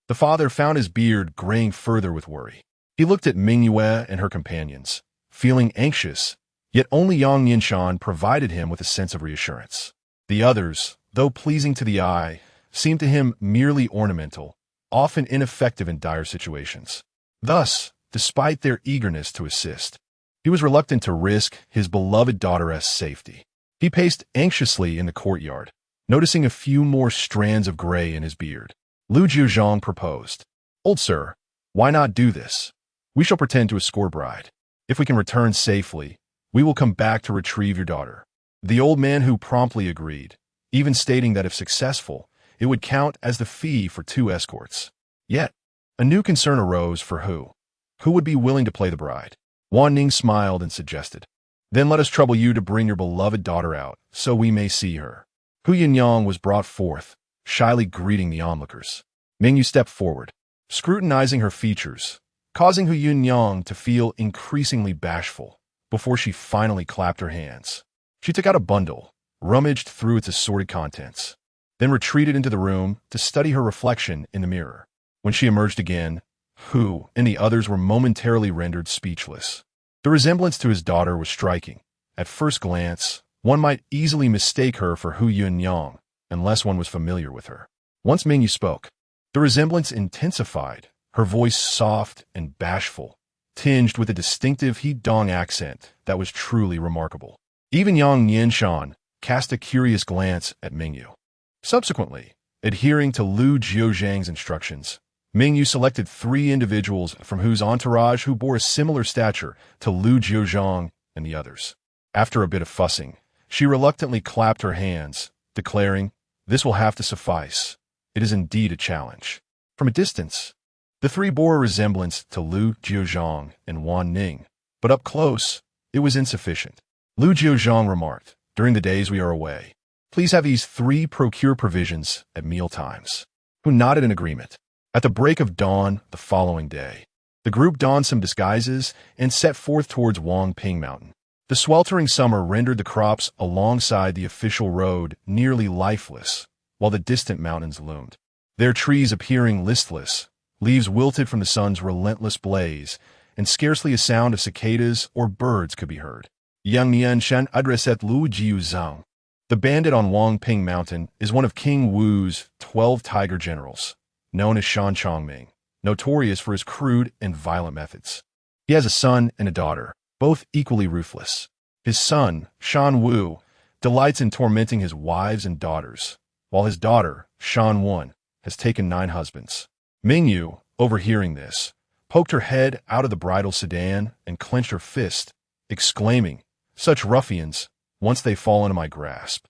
the father found his beard graying further with worry. He looked at Mingyue and her companions, feeling anxious, yet only Yang Nianshan provided him with a sense of reassurance. The others, though pleasing to the eye, seemed to him merely ornamental, often ineffective in dire situations. Thus, despite their eagerness to assist, he was reluctant to risk his beloved daughter's safety. He paced anxiously in the courtyard, noticing a few more strands of gray in his beard. Lu Jiuzhang proposed, "Old sir, why not do this? We shall pretend to escort bride. If we can return safely, we will come back to retrieve your daughter." The old man who promptly agreed, even stating that if successful, it would count as the fee for 2 escorts. Yet, a new concern arose for who would be willing to play the bride. Wanning smiled and suggested, "Then let us trouble you to bring your beloved daughter out, so we may see her." Hu Yinyang was brought forth, shyly greeting the onlookers. Mingyu stepped forward, scrutinizing her features, causing Hu Yinyang to feel increasingly bashful, before she finally clapped her hands. She took out a bundle, rummaged through its assorted contents, then retreated into the room to study her reflection in the mirror. When she emerged again, Hu and the others were momentarily rendered speechless. The resemblance to his daughter was striking. At first glance, one might easily mistake her for Hu Yunyang, unless one was familiar with her. Once Mingyu spoke, the resemblance intensified, her voice soft and bashful, tinged with a distinctive He-Dong accent that was truly remarkable. Even Yang Nianshan cast a curious glance at Mingyu. Subsequently, adhering to Lu Jiuzhang's instructions, Mingyu selected 3 individuals from whose entourage who bore a similar stature to Lu Jiuzhang and the others. After a bit of fussing, she reluctantly clapped her hands, declaring, "This will have to suffice. It is indeed a challenge." From a distance, the 3 bore a resemblance to Lu Jiuzhang and Wanning, but up close, it was insufficient. Lu Jiuzhang remarked, "During the days we are away, please have these 3 procure provisions at meal times." Who nodded in agreement. At the break of dawn the following day, the group donned some disguises and set forth towards Wangping Mountain. The sweltering summer rendered the crops alongside the official road nearly lifeless, while the distant mountains loomed, their trees appearing listless, leaves wilted from the sun's relentless blaze, and scarcely a sound of cicadas or birds could be heard. Yang Nianshan addressed Lu Jiuzhang. The bandit on Wangping Mountain is one of King Wu's 12 tiger generals, known as Shan Chongming, notorious for his crude and violent methods. He has a son and a daughter, both equally ruthless. His son, Shan Wu, delights in tormenting his wives and daughters, while his daughter, Shan Wan, has taken 9 husbands. Mingyu, overhearing this, poked her head out of the bridal sedan and clenched her fist, exclaiming, "Such ruffians, once they fall into my grasp,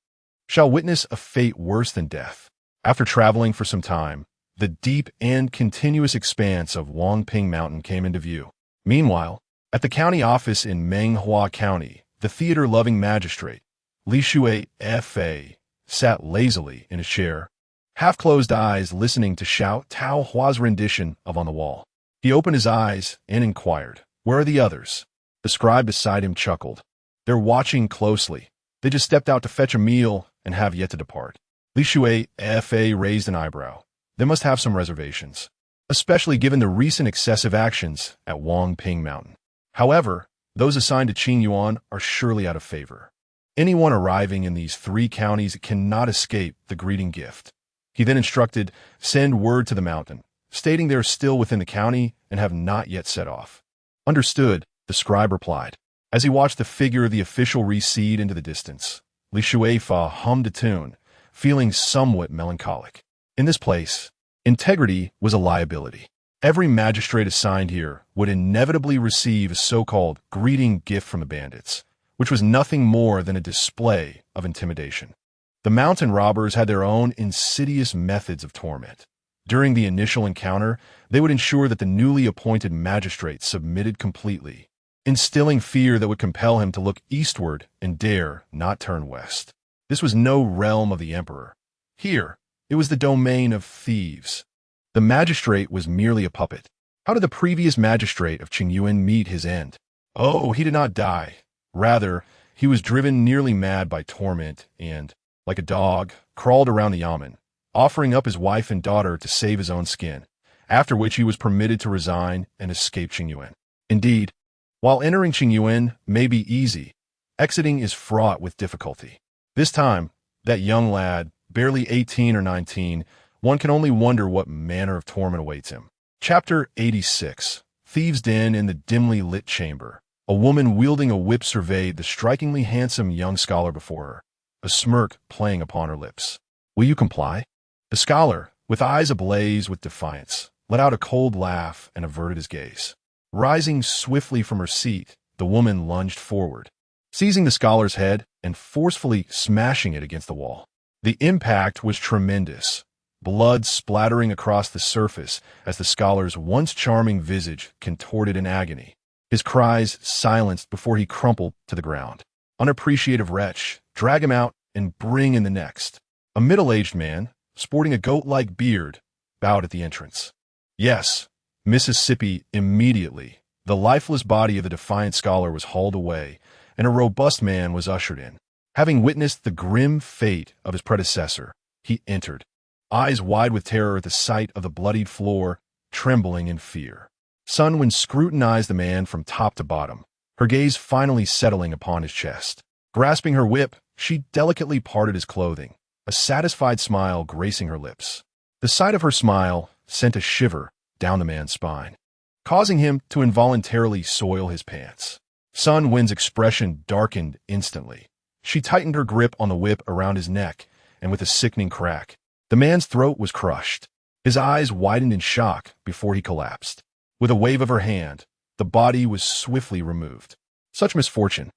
shall witness a fate worse than death." After traveling for some time, the deep and continuous expanse of Wangping Mountain came into view. Meanwhile, at the county office in Menghua County, the theater-loving magistrate, Li Shui Fa, sat lazily in his chair, half-closed eyes listening to Xiao Tao Hua's rendition of On the Wall. He opened his eyes and inquired, "Where are the others?" The scribe beside him chuckled. "They're watching closely. They just stepped out to fetch a meal and have yet to depart." Li Shui Fa raised an eyebrow. They must have some reservations, especially given the recent excessive actions at Wangping Mountain. However, those assigned to Qing Yuan are surely out of favor. Anyone arriving in these 3 counties cannot escape the greeting gift. He then instructed, "Send word to the mountain, stating they are still within the county and have not yet set off." "Understood," the scribe replied. As he watched the figure of the official recede into the distance, Li Shuifa hummed a tune, feeling somewhat melancholic. In this place, integrity was a liability. Every magistrate assigned here would inevitably receive a so-called greeting gift from the bandits, which was nothing more than a display of intimidation. The mountain robbers had their own insidious methods of torment. During the initial encounter, they would ensure that the newly appointed magistrate submitted completely, instilling fear that would compel him to look eastward and dare not turn west. This was no realm of the emperor. Here, it was the domain of thieves. The magistrate was merely a puppet. How did the previous magistrate of Qingyuan meet his end? Oh, he did not die. Rather, he was driven nearly mad by torment and, like a dog, crawled around the yamen, offering up his wife and daughter to save his own skin, after which he was permitted to resign and escape Qingyuan. Indeed, while entering Qingyuan may be easy, exiting is fraught with difficulty. This time, that young lad, barely 18 or 19, one can only wonder what manner of torment awaits him. Chapter 86. Thieves' Den in the dimly lit chamber. A woman wielding a whip surveyed the strikingly handsome young scholar before her, a smirk playing upon her lips. "Will you comply?" The scholar, with eyes ablaze with defiance, let out a cold laugh and averted his gaze. Rising swiftly from her seat, the woman lunged forward, seizing the scholar's head and forcefully smashing it against the wall. The impact was tremendous, blood splattering across the surface as the scholar's once charming visage contorted in agony, his cries silenced before he crumpled to the ground. "Unappreciative wretch, drag him out and bring in the next." A middle-aged man, sporting a goat-like beard, bowed at the entrance. "Yes, Mississippi." Immediately, the lifeless body of the defiant scholar was hauled away, and a robust man was ushered in. Having witnessed the grim fate of his predecessor, he entered, eyes wide with terror at the sight of the bloodied floor, trembling in fear. Sun Wen scrutinized the man from top to bottom, her gaze finally settling upon his chest. Grasping her whip, she delicately parted his clothing, a satisfied smile gracing her lips. The sight of her smile sent a shiver down the man's spine, causing him to involuntarily soil his pants. Sun Wen's expression darkened instantly. She tightened her grip on the whip around his neck, and with a sickening crack, the man's throat was crushed. His eyes widened in shock before he collapsed. With a wave of her hand, the body was swiftly removed. Such misfortune.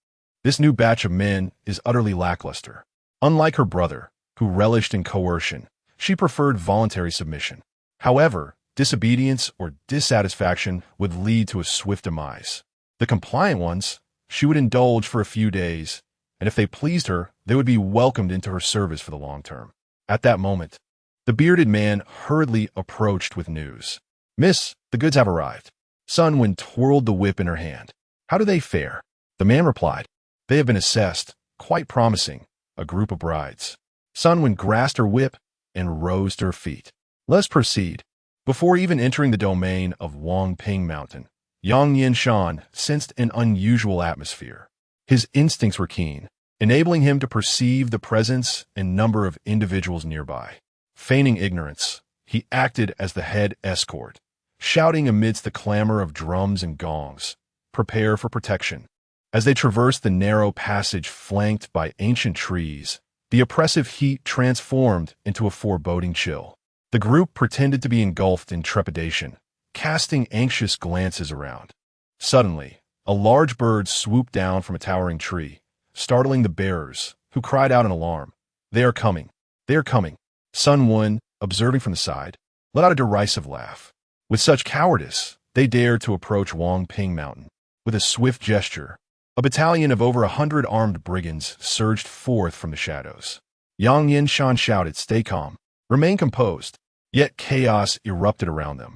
This new batch of men is utterly lackluster. Unlike her brother, who relished in coercion, she preferred voluntary submission. However, disobedience or dissatisfaction would lead to a swift demise. The compliant ones, she would indulge for a few days, and if they pleased her, they would be welcomed into her service for the long term. At that moment, the bearded man hurriedly approached with news. "Miss, the goods have arrived." Sun Wen twirled the whip in her hand. "How do they fare?" The man replied, "They have been assessed, quite promising, a group of brides." Sun Wen grasped her whip and rose to her feet. "Let's proceed." Before even entering the domain of Wanping Mountain, Yang Yinshan sensed an unusual atmosphere. His instincts were keen, enabling him to perceive the presence and number of individuals nearby. Feigning ignorance, he acted as the head escort, shouting amidst the clamor of drums and gongs, "Prepare for protection." As they traversed the narrow passage flanked by ancient trees, the oppressive heat transformed into a foreboding chill. The group pretended to be engulfed in trepidation, casting anxious glances around. Suddenly, a large bird swooped down from a towering tree, startling the bearers, who cried out in alarm. "They are coming! They are coming!" Sun Wen, observing from the side, let out a derisive laugh. With such cowardice, they dared to approach Wanping Mountain. With a swift gesture, a battalion of over 100 armed brigands surged forth from the shadows. Yang Yinshan shouted, "Stay calm. Remain composed." Yet chaos erupted around them,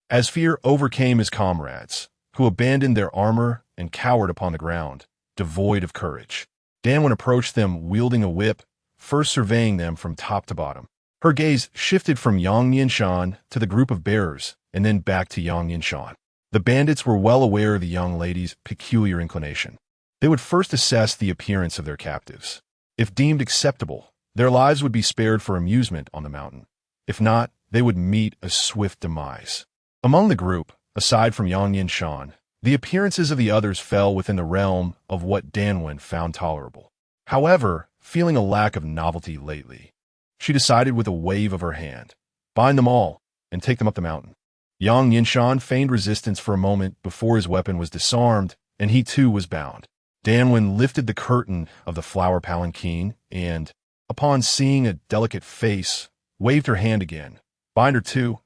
as fear overcame his comrades, who abandoned their armor and cowered upon the ground, devoid of courage. Dan Wen approached them wielding a whip, first surveying them from top to bottom. Her gaze shifted from Yang Yinshan to the group of bearers, and then back to Yang Yinshan. The bandits were well aware of the young lady's peculiar inclination. They would first assess the appearance of their captives. If deemed acceptable, their lives would be spared for amusement on the mountain. If not, they would meet a swift demise. Among the group, aside from Yang Yinshan, the appearances of the others fell within the realm of what Dan Wen found tolerable. However, feeling a lack of novelty lately, she decided with a wave of her hand, "Bind them all and take them up the mountain." Yang Yinshan feigned resistance for a moment before his weapon was disarmed, and he too was bound. Dan Wen lifted the curtain of the flower palanquin and, upon seeing a delicate face, waved her hand again. "Bind her too.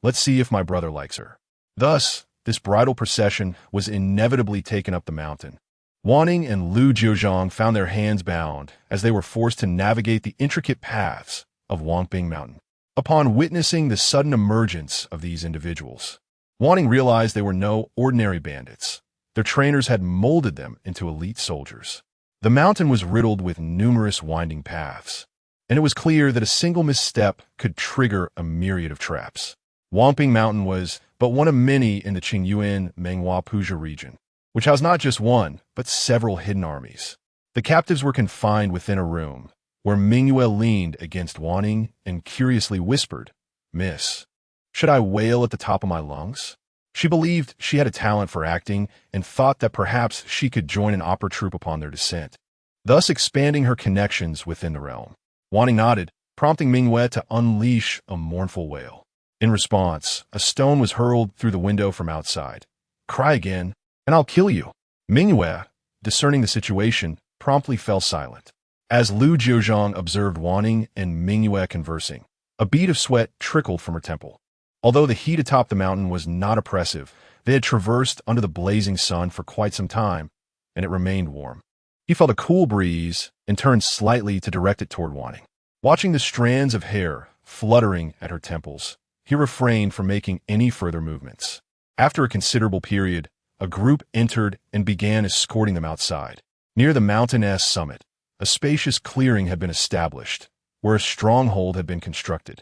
Let's see if my brother likes her." Thus, this bridal procession was inevitably taken up the mountain. Wanning and Lu Jiuzhang found their hands bound as they were forced to navigate the intricate paths of Wanping Mountain. Upon witnessing the sudden emergence of these individuals, Wanning realized they were no ordinary bandits. Their trainers had molded them into elite soldiers. The mountain was riddled with numerous winding paths, and it was clear that a single misstep could trigger a myriad of traps. Wamping Mountain was but one of many in the Qingyuan Menghua Puja region, which housed not just one, but several hidden armies. The captives were confined within a room, where Mingyue leaned against Wanning and curiously whispered, "Miss, should I wail at the top of my lungs?" She believed she had a talent for acting and thought that perhaps she could join an opera troupe upon their descent, thus expanding her connections within the realm. Wanning nodded, prompting Mingyue to unleash a mournful wail. In response, a stone was hurled through the window from outside. "Cry again, and I'll kill you." Mingyue, discerning the situation, promptly fell silent. As Lu Jiuzhang observed Wanning and Mingyue conversing, a bead of sweat trickled from her temple. Although the heat atop the mountain was not oppressive, they had traversed under the blazing sun for quite some time, and it remained warm. He felt a cool breeze and turned slightly to direct it toward Wanning. Watching the strands of hair fluttering at her temples, he refrained from making any further movements. After a considerable period, a group entered and began escorting them outside. Near the mountain's summit, a spacious clearing had been established, where a stronghold had been constructed.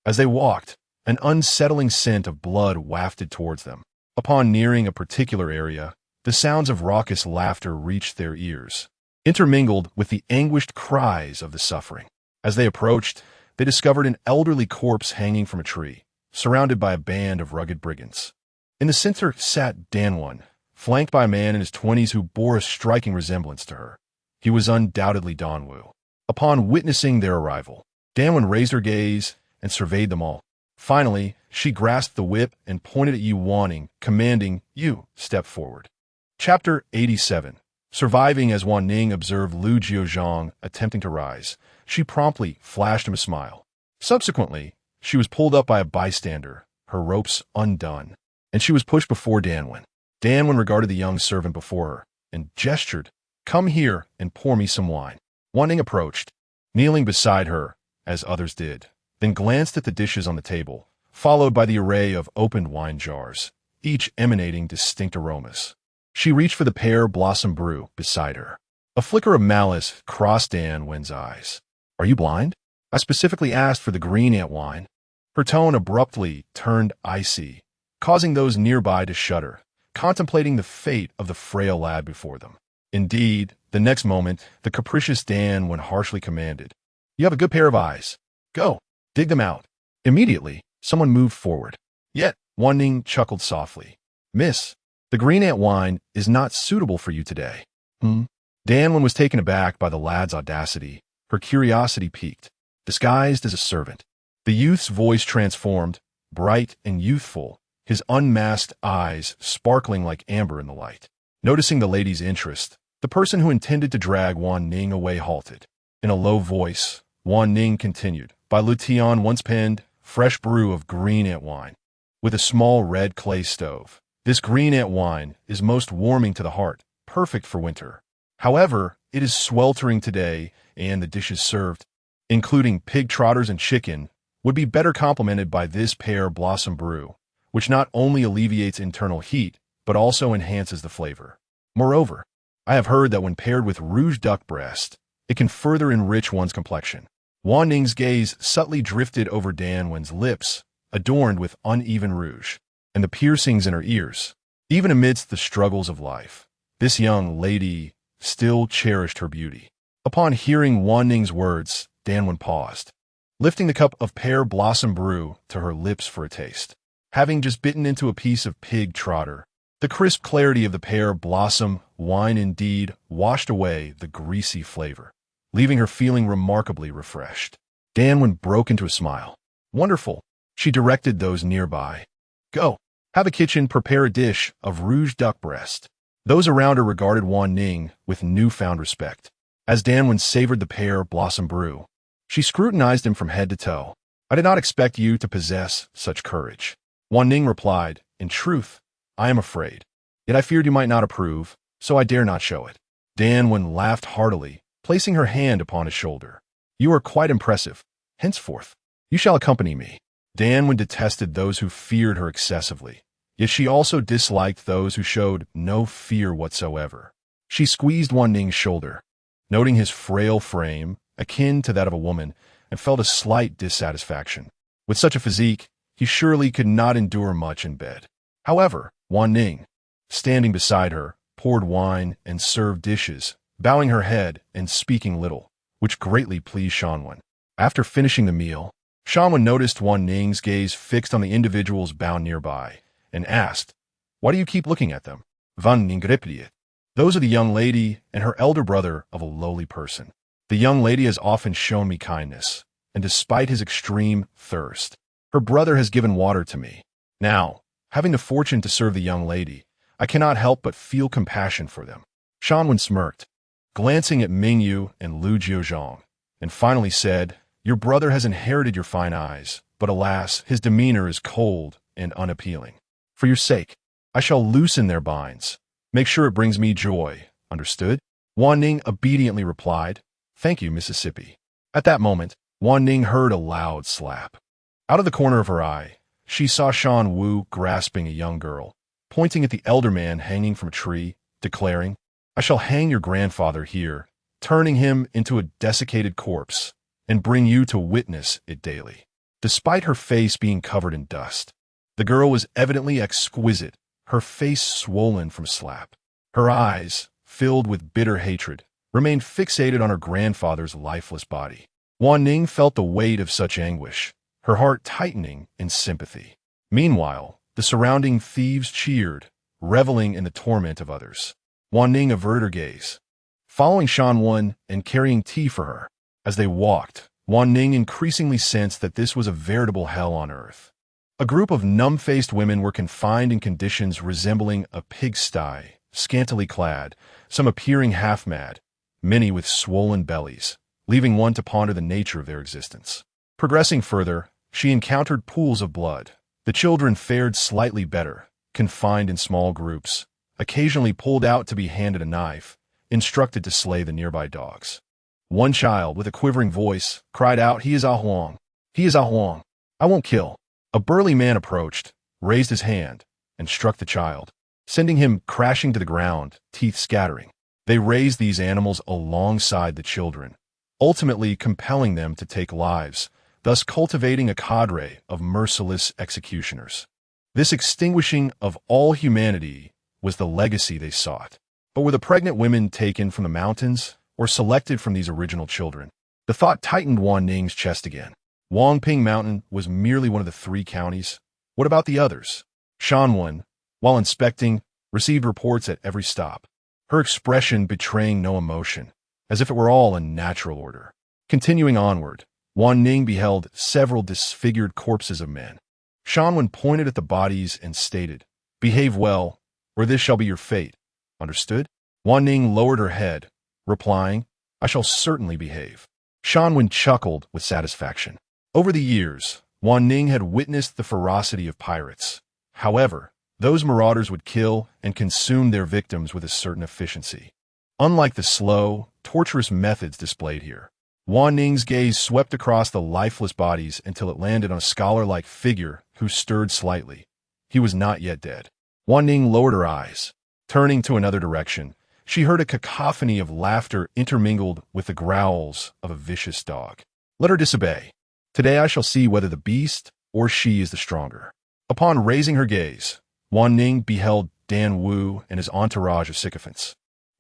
As they walked, an unsettling scent of blood wafted towards them. Upon nearing a particular area, the sounds of raucous laughter reached their ears, intermingled with the anguished cries of the suffering. As they approached, they discovered an elderly corpse hanging from a tree, surrounded by a band of rugged brigands. In the center sat Danwon, flanked by a man in his 20s who bore a striking resemblance to her. He was undoubtedly Danwu. Upon witnessing their arrival, Danwon raised her gaze and surveyed them all. Finally, she grasped the whip and pointed at Yu Wanning, commanding, "You, step forward." Chapter 87. Surviving. As Wanning observed Lu Jiuzhang attempting to rise, she promptly flashed him a smile. Subsequently, she was pulled up by a bystander, her ropes undone, and she was pushed before Danwon. Danwon regarded the young servant before her and gestured, "Come here and pour me some wine." Wanning approached, kneeling beside her, as others did, then glanced at the dishes on the table, followed by the array of opened wine jars, each emanating distinct aromas. She reached for the pear blossom brew beside her. A flicker of malice crossed Danwon's eyes. "Are you blind? I specifically asked for the green ant wine." Her tone abruptly turned icy, causing those nearby to shudder, contemplating the fate of the frail lad before them. Indeed, the next moment, the capricious Danwon harshly commanded, "You have a good pair of eyes. Go, dig them out." Immediately, someone moved forward. Yet, Wanning chuckled softly. "Miss, the green ant wine is not suitable for you today." Danwon was taken aback by the lad's audacity. Her curiosity piqued. Disguised as a servant, the youth's voice transformed, bright and youthful, his unmasked eyes sparkling like amber in the light. Noticing the lady's interest, the person who intended to drag Wanning away halted. In a low voice, Wanning continued, "By Lu Tian once penned, fresh brew of green ant wine, with a small red clay stove. This green ant wine is most warming to the heart, perfect for winter. However, it is sweltering today, and the dishes served, including pig trotters and chicken, would be better complemented by this pear blossom brew, which not only alleviates internal heat, but also enhances the flavor. Moreover, I have heard that when paired with rouge duck breast, it can further enrich one's complexion." Wanning's gaze subtly drifted over Danwon's lips, adorned with uneven rouge, and the piercings in her ears. Even amidst the struggles of life, this young lady still cherished her beauty. Upon hearing Wanning's words, Danwon paused, lifting the cup of pear blossom brew to her lips for a taste. Having just bitten into a piece of pig trotter, the crisp clarity of the pear blossom wine indeed washed away the greasy flavor, leaving her feeling remarkably refreshed. Danwon broke into a smile. "Wonderful," she directed those nearby. "Go, have a kitchen prepare a dish of rouge duck breast." Those around her regarded Wanning with newfound respect. As Danwon savored the pear blossom brew, she scrutinized him from head to toe. "I did not expect you to possess such courage." Wanning replied, "In truth, I am afraid. Yet I feared you might not approve, so I dare not show it." Danwon laughed heartily, placing her hand upon his shoulder. "You are quite impressive. Henceforth, you shall accompany me." Danwon detested those who feared her excessively, yet she also disliked those who showed no fear whatsoever. She squeezed Wanning's shoulder. noting his frail frame, akin to that of a woman, and felt a slight dissatisfaction. With such a physique, he surely could not endure much in bed. However, Wanning, standing beside her, poured wine and served dishes, bowing her head and speaking little, which greatly pleased Shanwen. After finishing the meal, Shanwen noticed Wanning's gaze fixed on the individuals bound nearby, and asked, "Why do you keep looking at them?" Wanning replied, "Those are the young lady and her elder brother of a lowly person. The young lady has often shown me kindness, and despite his extreme thirst, her brother has given water to me. Now, having the fortune to serve the young lady, I cannot help but feel compassion for them." Shanwen smirked, glancing at Mingyu and Lu Jiuzhang, and finally said, "Your brother has inherited your fine eyes, but alas, his demeanor is cold and unappealing. For your sake, I shall loosen their binds. Make sure it brings me joy, understood?" Wanning obediently replied, "Thank you, Mississippi." At that moment, Wanning heard a loud slap. Out of the corner of her eye, she saw Shan Wu grasping a young girl, pointing at the elder man hanging from a tree, declaring, "I shall hang your grandfather here, turning him into a desiccated corpse, and bring you to witness it daily." Despite her face being covered in dust, the girl was evidently exquisite, her face swollen from slap. Her eyes, filled with bitter hatred, remained fixated on her grandfather's lifeless body. Wanning felt the weight of such anguish, her heart tightening in sympathy. Meanwhile, the surrounding thieves cheered, reveling in the torment of others. Wanning averted her gaze, following Shanwen and carrying tea for her. As they walked, Wanning increasingly sensed that this was a veritable hell on earth. A group of numb-faced women were confined in conditions resembling a pigsty, scantily clad, some appearing half-mad, many with swollen bellies, leaving one to ponder the nature of their existence. Progressing further, she encountered pools of blood. The children fared slightly better, confined in small groups, occasionally pulled out to be handed a knife, instructed to slay the nearby dogs. One child, with a quivering voice, cried out, "He is Ah Huang! He is Ah Huang! I won't kill!" A burly man approached, raised his hand, and struck the child, sending him crashing to the ground, teeth scattering. They raised these animals alongside the children, ultimately compelling them to take lives, thus cultivating a cadre of merciless executioners. This extinguishing of all humanity was the legacy they sought. But were the pregnant women taken from the mountains or selected from these original children? The thought tightened Wanning's chest again. Wangping Mountain was merely one of the 3 counties. What about the others? Shanwen, while inspecting, received reports at every stop, her expression betraying no emotion, as if it were all in natural order. Continuing onward, Wanning beheld several disfigured corpses of men. Shanwen pointed at the bodies and stated, "Behave well, or this shall be your fate. Understood?" Wanning lowered her head, replying, "I shall certainly behave." Shanwen chuckled with satisfaction. Over the years, Wanning had witnessed the ferocity of pirates. However, those marauders would kill and consume their victims with a certain efficiency. Unlike the slow, torturous methods displayed here, Wanning's gaze swept across the lifeless bodies until it landed on a scholar-like figure who stirred slightly. He was not yet dead. Wanning lowered her eyes. Turning to another direction, she heard a cacophony of laughter intermingled with the growls of a vicious dog. Let her disobey. Today I shall see whether the beast or she is the stronger. Upon raising her gaze, Wanning beheld Dan Wu and his entourage of sycophants,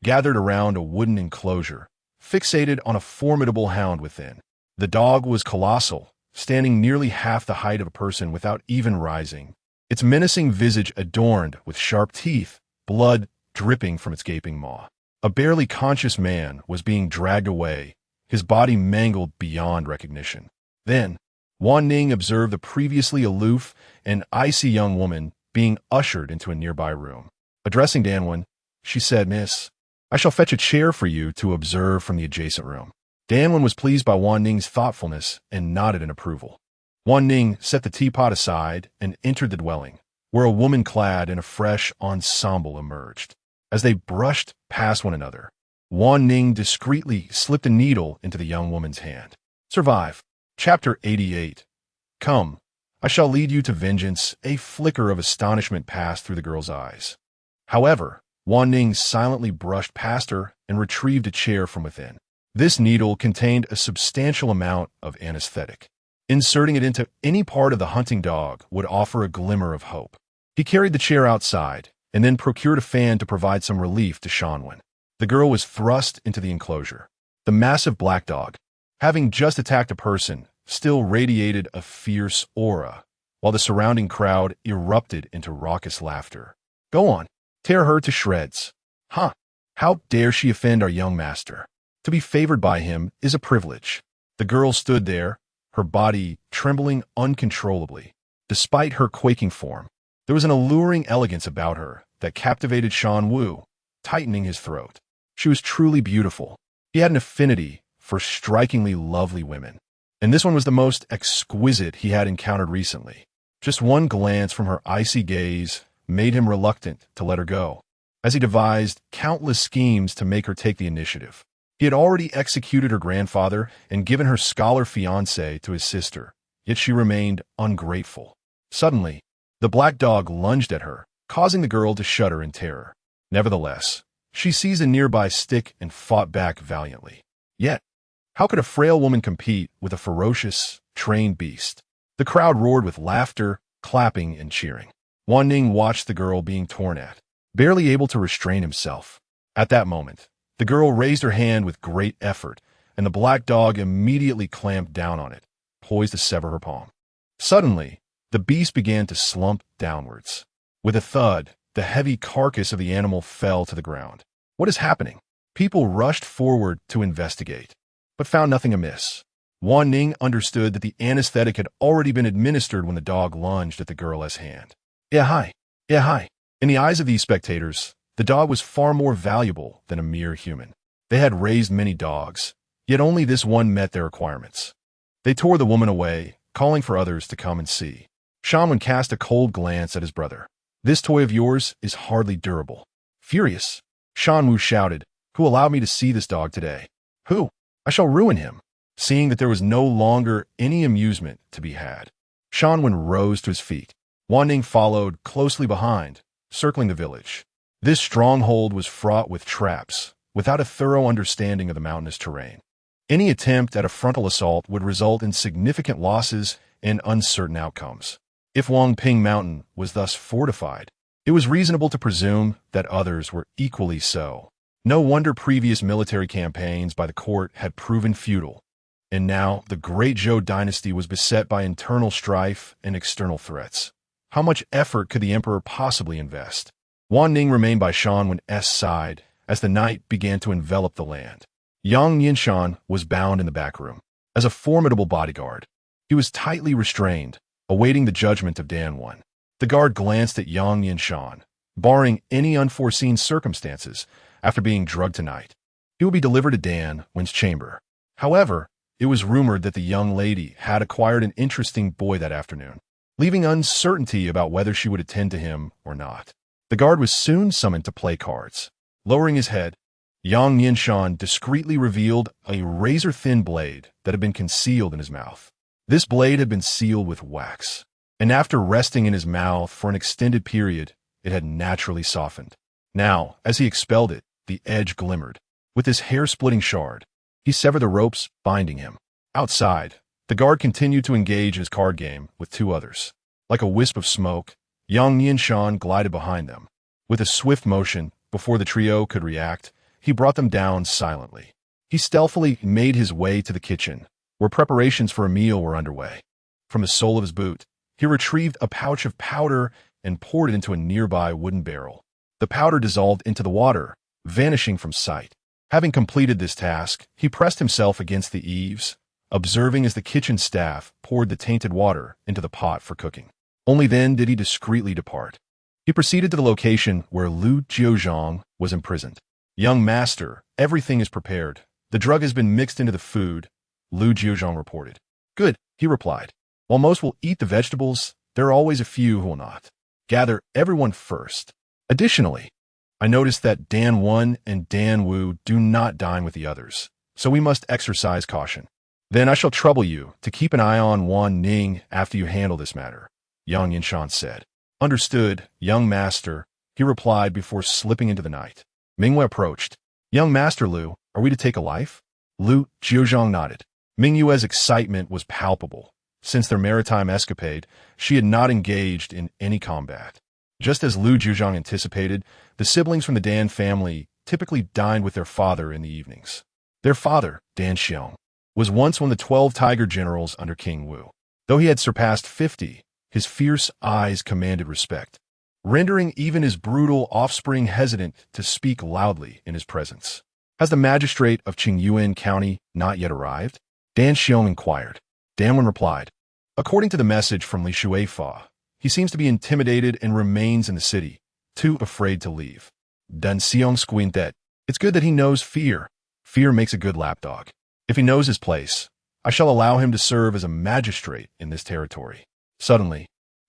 gathered around a wooden enclosure, fixated on a formidable hound within. The dog was colossal, standing nearly half the height of a person without even rising, its menacing visage adorned with sharp teeth, blood dripping from its gaping maw. A barely conscious man was being dragged away, his body mangled beyond recognition. Then, Wanning observed the previously aloof and icy young woman being ushered into a nearby room. Addressing Danwen, she said, "Miss, I shall fetch a chair for you to observe from the adjacent room." Danwen was pleased by Wanning's thoughtfulness and nodded in approval. Wanning set the teapot aside and entered the dwelling, where a woman clad in a fresh ensemble emerged. As they brushed past one another, Wanning discreetly slipped a needle into the young woman's hand. Survive. Chapter 88. Come, I shall lead you to vengeance. A flicker of astonishment passed through the girl's eyes. However, Wanning silently brushed past her and retrieved a chair from within. This needle contained a substantial amount of anesthetic. Inserting it into any part of the hunting dog would offer a glimmer of hope. He carried the chair outside and then procured a fan to provide some relief to Shanwen. The girl was thrust into the enclosure. The massive black dog, having just attacked a person, still radiated a fierce aura, while the surrounding crowd erupted into raucous laughter. Go on, tear her to shreds. Huh, how dare she offend our young master? To be favored by him is a privilege. The girl stood there, her body trembling uncontrollably. Despite her quaking form, there was an alluring elegance about her that captivated Shan Wu, tightening his throat. She was truly beautiful. He had an affinity for strikingly lovely women, and this one was the most exquisite he had encountered recently. Just one glance from her icy gaze made him reluctant to let her go, as he devised countless schemes to make her take the initiative. He had already executed her grandfather and given her scholar fiancé to his sister, yet she remained ungrateful. Suddenly, the black dog lunged at her, causing the girl to shudder in terror. Nevertheless, she seized a nearby stick and fought back valiantly. Yet, how could a frail woman compete with a ferocious, trained beast? The crowd roared with laughter, clapping, and cheering. Wanning watched the girl being torn at, barely able to restrain himself. At that moment, the girl raised her hand with great effort, and the black dog immediately clamped down on it, poised to sever her palm. Suddenly, the beast began to slump downwards. With a thud, the heavy carcass of the animal fell to the ground. What is happening? People rushed forward to investigate, but found nothing amiss. Wanning understood that the anesthetic had already been administered when the dog lunged at the girl's hand. Yeah, hi. In the eyes of these spectators, the dog was far more valuable than a mere human. They had raised many dogs, yet only this one met their requirements. They tore the woman away, calling for others to come and see. Shanwen cast a cold glance at his brother. This toy of yours is hardly durable. Furious, Shanwu shouted, who allowed me to see this dog today? Who? I shall ruin him. Seeing that there was no longer any amusement to be had, Shanwen rose to his feet. Wanning followed closely behind, circling the village. This stronghold was fraught with traps, without a thorough understanding of the mountainous terrain. Any attempt at a frontal assault would result in significant losses and uncertain outcomes. If Wangping Mountain was thus fortified, it was reasonable to presume that others were equally so. No wonder previous military campaigns by the court had proven futile, and now the great Zhou dynasty was beset by internal strife and external threats. How much effort could the emperor possibly invest? Wanning remained by Shanwen's side as the night began to envelop the land. Yang Yinshan was bound in the back room. As a formidable bodyguard, he was tightly restrained, awaiting the judgment of Dan One. The guard glanced at Yang Yinshan. Barring any unforeseen circumstances, after being drugged tonight, he would be delivered to Dan Wen's chamber. However, it was rumored that the young lady had acquired an interesting boy that afternoon, leaving uncertainty about whether she would attend to him or not. The guard was soon summoned to play cards. Lowering his head, Yang Yinshan discreetly revealed a razor-thin blade that had been concealed in his mouth. This blade had been sealed with wax, and after resting in his mouth for an extended period, it had naturally softened. Now, as he expelled it, the edge glimmered. With this hair-splitting shard, he severed the ropes binding him. Outside, the guard continued to engage in his card game with two others. Like a wisp of smoke, Yang Yinshan glided behind them. With a swift motion, before the trio could react, he brought them down silently. He stealthily made his way to the kitchen, where preparations for a meal were underway. From the sole of his boot, he retrieved a pouch of powder and poured it into a nearby wooden barrel. The powder dissolved into the water, vanishing from sight. Having completed this task, he pressed himself against the eaves, observing as the kitchen staff poured the tainted water into the pot for cooking. Only then did he discreetly depart. He proceeded to the location where Lu Jiuzhang was imprisoned. Young master, everything is prepared. The drug has been mixed into the food, Lu Jiuzhang reported. Good, he replied. While most will eat the vegetables, there are always a few who will not. Gather everyone first. Additionally, I noticed that Dan One and Dan Wu do not dine with the others, so we must exercise caution. Then I shall trouble you to keep an eye on Wanning after you handle this matter, Yang Yinshan said. Understood, young master, he replied before slipping into the night. Mingwei approached. Young Master Lu, are we to take a life? Lu Jiuzhang nodded. Mingyue's excitement was palpable. Since their maritime escapade, she had not engaged in any combat. Just as Lu Jiuzhang anticipated, the siblings from the Dan family typically dined with their father in the evenings. Their father, Dan Xiong, was once one of the 12 tiger generals under King Wu. Though he had surpassed 50, his fierce eyes commanded respect, rendering even his brutal offspring hesitant to speak loudly in his presence. Has the magistrate of Qingyuan County not yet arrived? Dan Xiong inquired. Danwen replied, according to the message from Li Shuifa, he seems to be intimidated and remains in the city, too afraid to leave. Dan Xiong squinted. It's good that he knows fear. Fear makes a good lapdog. If he knows his place, I shall allow him to serve as a magistrate in this territory. Suddenly,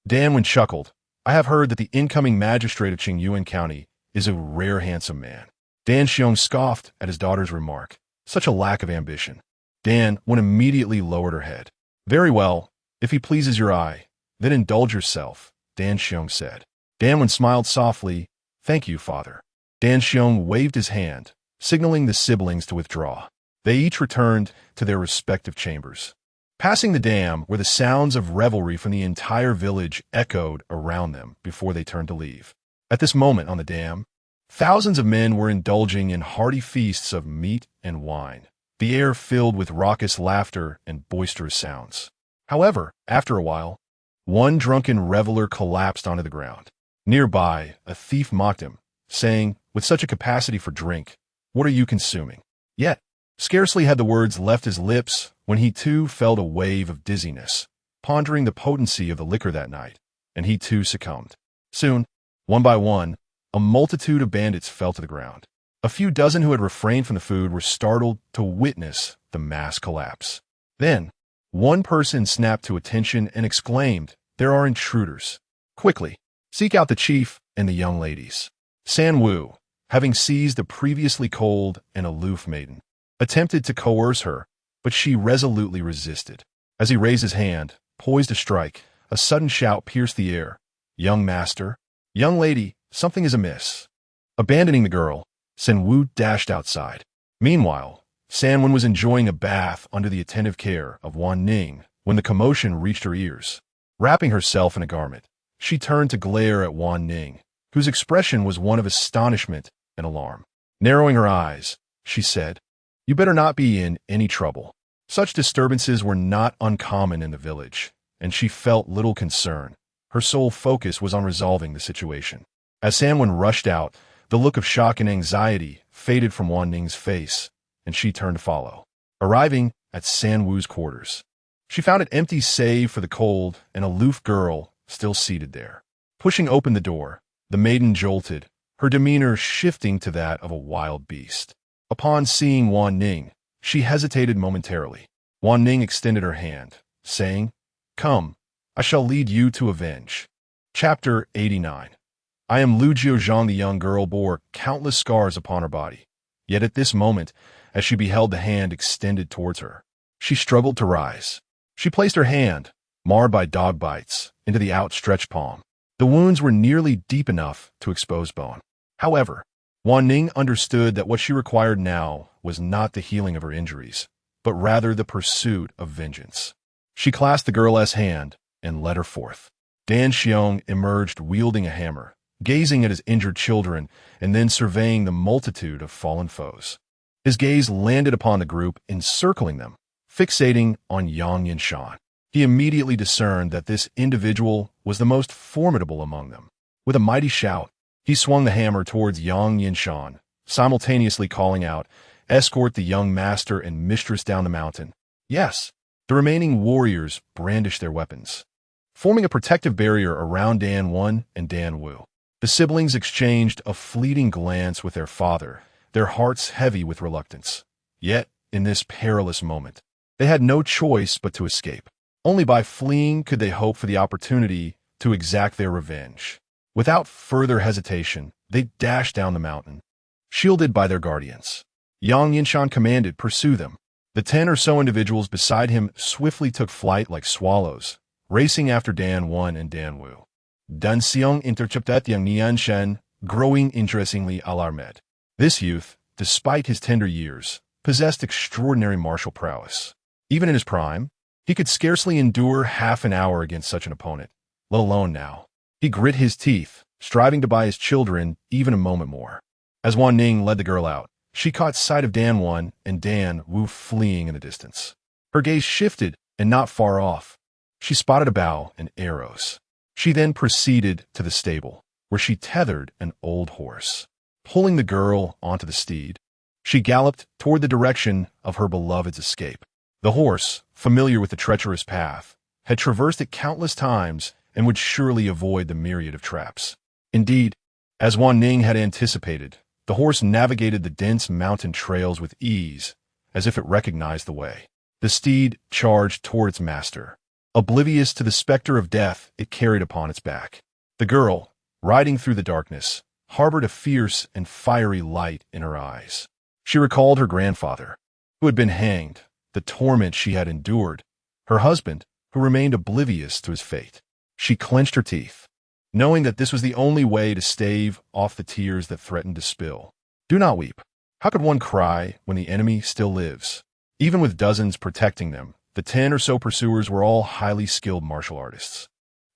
Danwen chuckled. I have heard that the incoming magistrate of Qingyuan County is a rare handsome man. Dan Xiong scoffed at his daughter's remark. Such a lack of ambition. Danwen immediately lowered her head. Very well, if he pleases your eye, then indulge yourself, Dan Xiong said. Danwen smiled softly. Thank you, father. Dan Xiong waved his hand, signaling the siblings to withdraw. They each returned to their respective chambers. Passing the dam where the sounds of revelry from the entire village echoed around them before they turned to leave. At this moment on the dam, thousands of men were indulging in hearty feasts of meat and wine, the air filled with raucous laughter and boisterous sounds. However, after a while, one drunken reveler collapsed onto the ground. Nearby, a thief mocked him, saying, with such a capacity for drink, what are you consuming? Yet, scarcely had the words left his lips when he too felt a wave of dizziness, pondering the potency of the liquor that night, and he too succumbed. Soon, one by one, a multitude of bandits fell to the ground. A few dozen who had refrained from the food were startled to witness the mass collapse. Then, one person snapped to attention and exclaimed, there are intruders. Quickly, seek out the chief and the young ladies. San Wu, having seized the previously cold and aloof maiden, attempted to coerce her, but she resolutely resisted. As he raised his hand, poised to strike, a sudden shout pierced the air. Young master, young lady, something is amiss. Abandoning the girl, San Wu dashed outside. Meanwhile, Sanwen was enjoying a bath under the attentive care of Wanning when the commotion reached her ears. Wrapping herself in a garment, she turned to glare at Wanning, whose expression was one of astonishment and alarm. Narrowing her eyes, she said, you better not be in any trouble. Such disturbances were not uncommon in the village, and she felt little concern. Her sole focus was on resolving the situation. As Sanwen rushed out, the look of shock and anxiety faded from Wanning's face, and she turned to follow. Arriving at San Wu's quarters, she found it empty save for the cold and aloof girl still seated there. Pushing open the door, the maiden jolted, her demeanor shifting to that of a wild beast. Upon seeing Wanning, she hesitated momentarily. Wanning extended her hand, saying, come, I shall lead you to avenge. Chapter 89. I am Lu Jiuzhang. The young girl bore countless scars upon her body. Yet at this moment, as she beheld the hand extended towards her, she struggled to rise. She placed her hand, marred by dog bites, into the outstretched palm. The wounds were nearly deep enough to expose bone. However, Wanning understood that what she required now was not the healing of her injuries, but rather the pursuit of vengeance. She clasped the girl's hand and led her forth. Dan Xiong emerged wielding a hammer, gazing at his injured children and then surveying the multitude of fallen foes. His gaze landed upon the group encircling them, fixating on Yang Yinshan. He immediately discerned that this individual was the most formidable among them. With a mighty shout, he swung the hammer towards Yang Yinshan, simultaneously calling out, escort the young master and mistress down the mountain. Yes, the remaining warriors brandished their weapons, forming a protective barrier around Danwen and Dan Wu. The siblings exchanged a fleeting glance with their father, their hearts heavy with reluctance. Yet, in this perilous moment, they had no choice but to escape. Only by fleeing could they hope for the opportunity to exact their revenge. Without further hesitation, they dashed down the mountain, shielded by their guardians. Yang Yinshan commanded, pursue them. The 10 or so individuals beside him swiftly took flight like swallows, racing after Danwen and Dan Wu. Dan Xiong intercepted Yang Yinshan growing interestingly alarmed. This youth, despite his tender years, possessed extraordinary martial prowess. Even in his prime, he could scarcely endure half an hour against such an opponent, let alone now. He grit his teeth, striving to buy his children even a moment more. As Wanning led the girl out, she caught sight of Dan Wan and Dan Wu fleeing in the distance. Her gaze shifted, and not far off, she spotted a bow and arrows. She then proceeded to the stable, where she tethered an old horse. Pulling the girl onto the steed, she galloped toward the direction of her beloved's escape. The horse, familiar with the treacherous path, had traversed it countless times and would surely avoid the myriad of traps. Indeed, as Wanning had anticipated, the horse navigated the dense mountain trails with ease, as if it recognized the way. The steed charged toward its master, oblivious to the specter of death it carried upon its back. The girl, riding through the darkness, harbored a fierce and fiery light in her eyes. She recalled her grandfather, who had been hanged, the torment she had endured, her husband, who remained oblivious to his fate. She clenched her teeth, knowing that this was the only way to stave off the tears that threatened to spill. Do not weep. How could one cry when the enemy still lives? Even with dozens protecting them, the 10 or so pursuers were all highly skilled martial artists.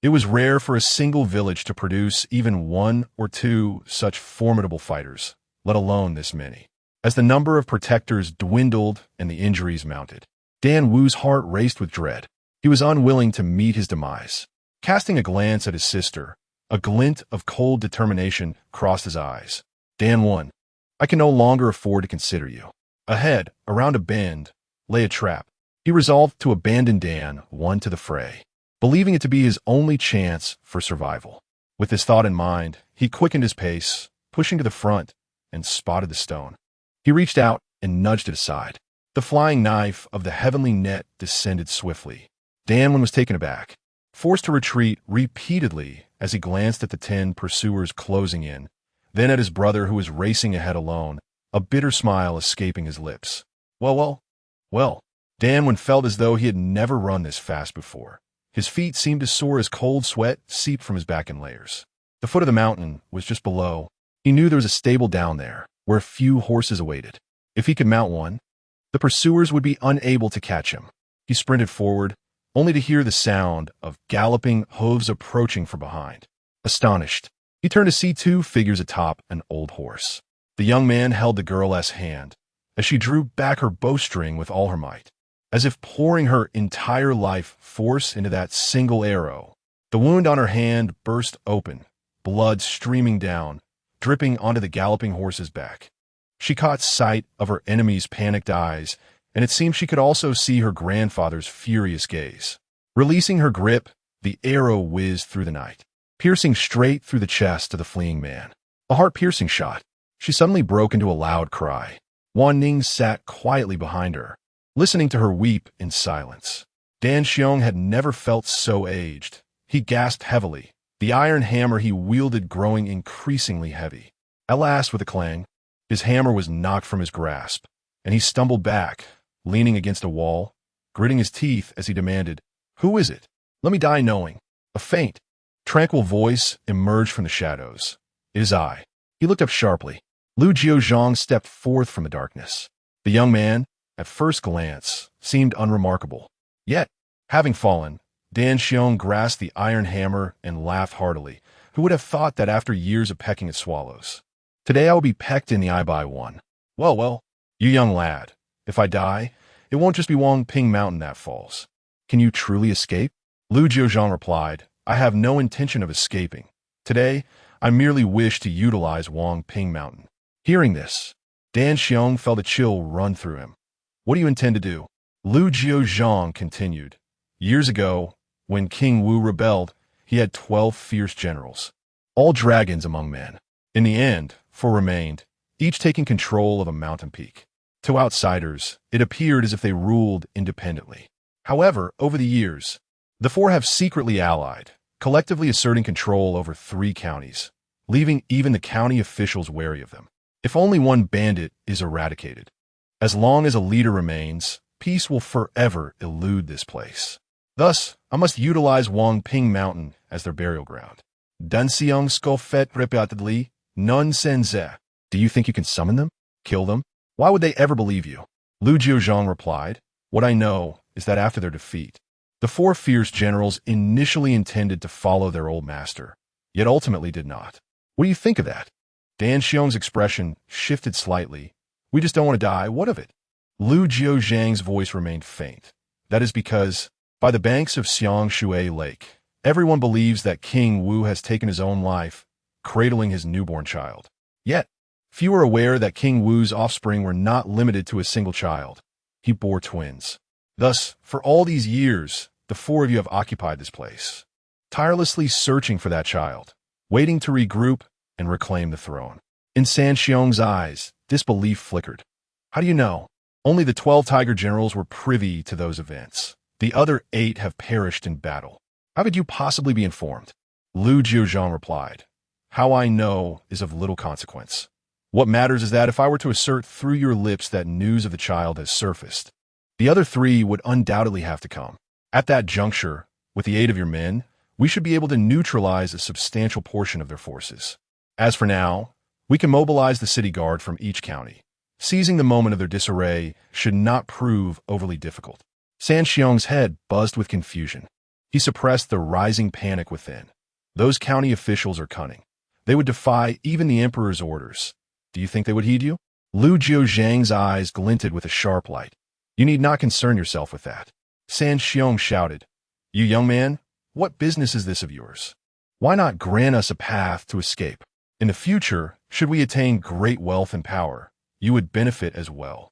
It was rare for a single village to produce even 1 or 2 such formidable fighters, let alone this many. As the number of protectors dwindled and the injuries mounted, Dan Wu's heart raced with dread. He was unwilling to meet his demise. Casting a glance at his sister, a glint of cold determination crossed his eyes. Dan Wan, I can no longer afford to consider you. Ahead, around a bend, lay a trap. He resolved to abandon Dan Wan to the fray, believing it to be his only chance for survival. With this thought in mind, he quickened his pace, pushing to the front, and spotted the stone. He reached out and nudged it aside. The flying knife of the heavenly net descended swiftly. Dan Wan was taken aback, forced to retreat repeatedly as he glanced at the 10 pursuers closing in, then at his brother who was racing ahead alone, a bitter smile escaping his lips. Well. Dan Wan felt as though he had never run this fast before. His feet seemed to soar as cold sweat seeped from his back in layers. The foot of the mountain was just below. He knew there was a stable down there, where a few horses awaited. If he could mount one, the pursuers would be unable to catch him. He sprinted forward, only to hear the sound of galloping hooves approaching from behind. Astonished, he turned to see 2 figures atop an old horse. The young man held the girl's hand as she drew back her bowstring with all her might, as if pouring her entire life force into that single arrow. The wound on her hand burst open, blood streaming down, dripping onto the galloping horse's back. She caught sight of her enemy's panicked eyes, and it seemed she could also see her grandfather's furious gaze. Releasing her grip, the arrow whizzed through the night, piercing straight through the chest of the fleeing man. A heart-piercing shot. She suddenly broke into a loud cry. Wanning sat quietly behind her, listening to her weep in silence. Dan Xiong had never felt so aged. He gasped heavily, the iron hammer he wielded growing increasingly heavy. At last, with a clang, his hammer was knocked from his grasp, and he stumbled back, leaning against a wall, gritting his teeth as he demanded, "Who is it? Let me die knowing." A faint, tranquil voice emerged from the shadows. "It is I." He looked up sharply. Lu Jiuzhang stepped forth from the darkness. The young man, at first glance, seemed unremarkable. Yet, having fallen, Dan Xiong grasped the iron hammer and laughed heartily. Who would have thought that after years of pecking at swallows? Today I will be pecked in the eye by one. Well, you young lad, if I die, it won't just be Wang Ping Mountain that falls. Can you truly escape? Lu Jiuzhang replied, I have no intention of escaping. Today, I merely wish to utilize Wang Ping Mountain. Hearing this, Dan Xiong felt a chill run through him. What do you intend to do? Lu Jiuzhang continued. Years ago, when King Wu rebelled, he had 12 fierce generals, all dragons among men. In the end, 4 remained, each taking control of a mountain peak. To outsiders, it appeared as if they ruled independently. However, over the years, the 4 have secretly allied, collectively asserting control over 3 counties, leaving even the county officials wary of them. If only one bandit is eradicated, as long as a leader remains, peace will forever elude this place. Thus, I must utilize Wang Ping Mountain as their burial ground. Dan Xiong scoffed repeatedly, None sense. Do you think you can summon them? Kill them? Why would they ever believe you? Lu Jiuzhang replied, what I know is that after their defeat, the four fierce generals initially intended to follow their old master, yet ultimately did not. What do you think of that? Dan Xiong's expression shifted slightly. We just don't want to die. What of it? Lu Jiuzhang's voice remained faint. That is because, by the banks of Xiangshui Lake, everyone believes that King Wu has taken his own life, cradling his newborn child. Yet, few are aware that King Wu's offspring were not limited to a single child. He bore twins. Thus, for all these years, the four of you have occupied this place, tirelessly searching for that child, waiting to regroup and reclaim the throne. In San Xiong's eyes, disbelief flickered. How do you know? Only the 12 Tiger Generals were privy to those events. The other 8 have perished in battle. How could you possibly be informed? Lu Jiuzhang replied, how I know is of little consequence. What matters is that if I were to assert through your lips that news of the child has surfaced, the other 3 would undoubtedly have to come. At that juncture, with the aid of your men, we should be able to neutralize a substantial portion of their forces. As for now, we can mobilize the city guard from each county. Seizing the moment of their disarray should not prove overly difficult. San Xiong's head buzzed with confusion. He suppressed the rising panic within. Those county officials are cunning. They would defy even the emperor's orders. Do you think they would heed you? Lu Jiuzhang's eyes glinted with a sharp light. You need not concern yourself with that. San Xiong shouted, you young man, what business is this of yours? Why not grant us a path to escape? In the future, should we attain great wealth and power, you would benefit as well.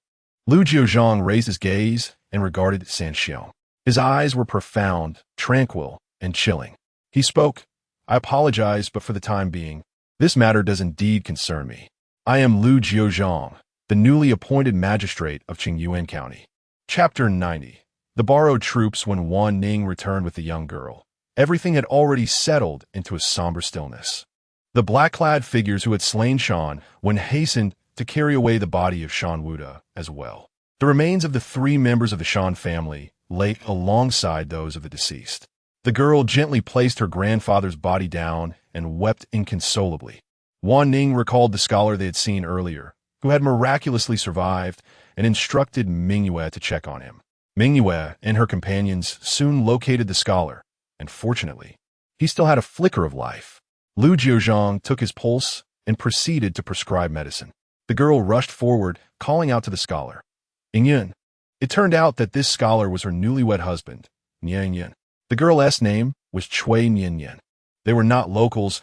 Lu Jiuzhang raised his gaze and regarded San Xiong. His eyes were profound, tranquil, and chilling. He spoke, I apologize, but for the time being, this matter does indeed concern me. I am Lu Jiuzhang, the newly appointed magistrate of Qingyuan County. Chapter 90. The borrowed troops when Wanning returned with the young girl. Everything had already settled into a somber stillness. The black-clad figures who had slain Shan when hastened to carry away the body of Shan Wuda as well. The remains of the 3 members of the Shan family lay alongside those of the deceased. The girl gently placed her grandfather's body down and wept inconsolably. Wanning recalled the scholar they had seen earlier, who had miraculously survived, and instructed Mingyue to check on him. Mingyue and her companions soon located the scholar, and fortunately, he still had a flicker of life. Lu Jiuzhang took his pulse and proceeded to prescribe medicine. The girl rushed forward, calling out to the scholar, Yingyun. It turned out that this scholar was her newlywed husband, Nian Yin. The girl's name was Cui Nian Yin. They were not locals,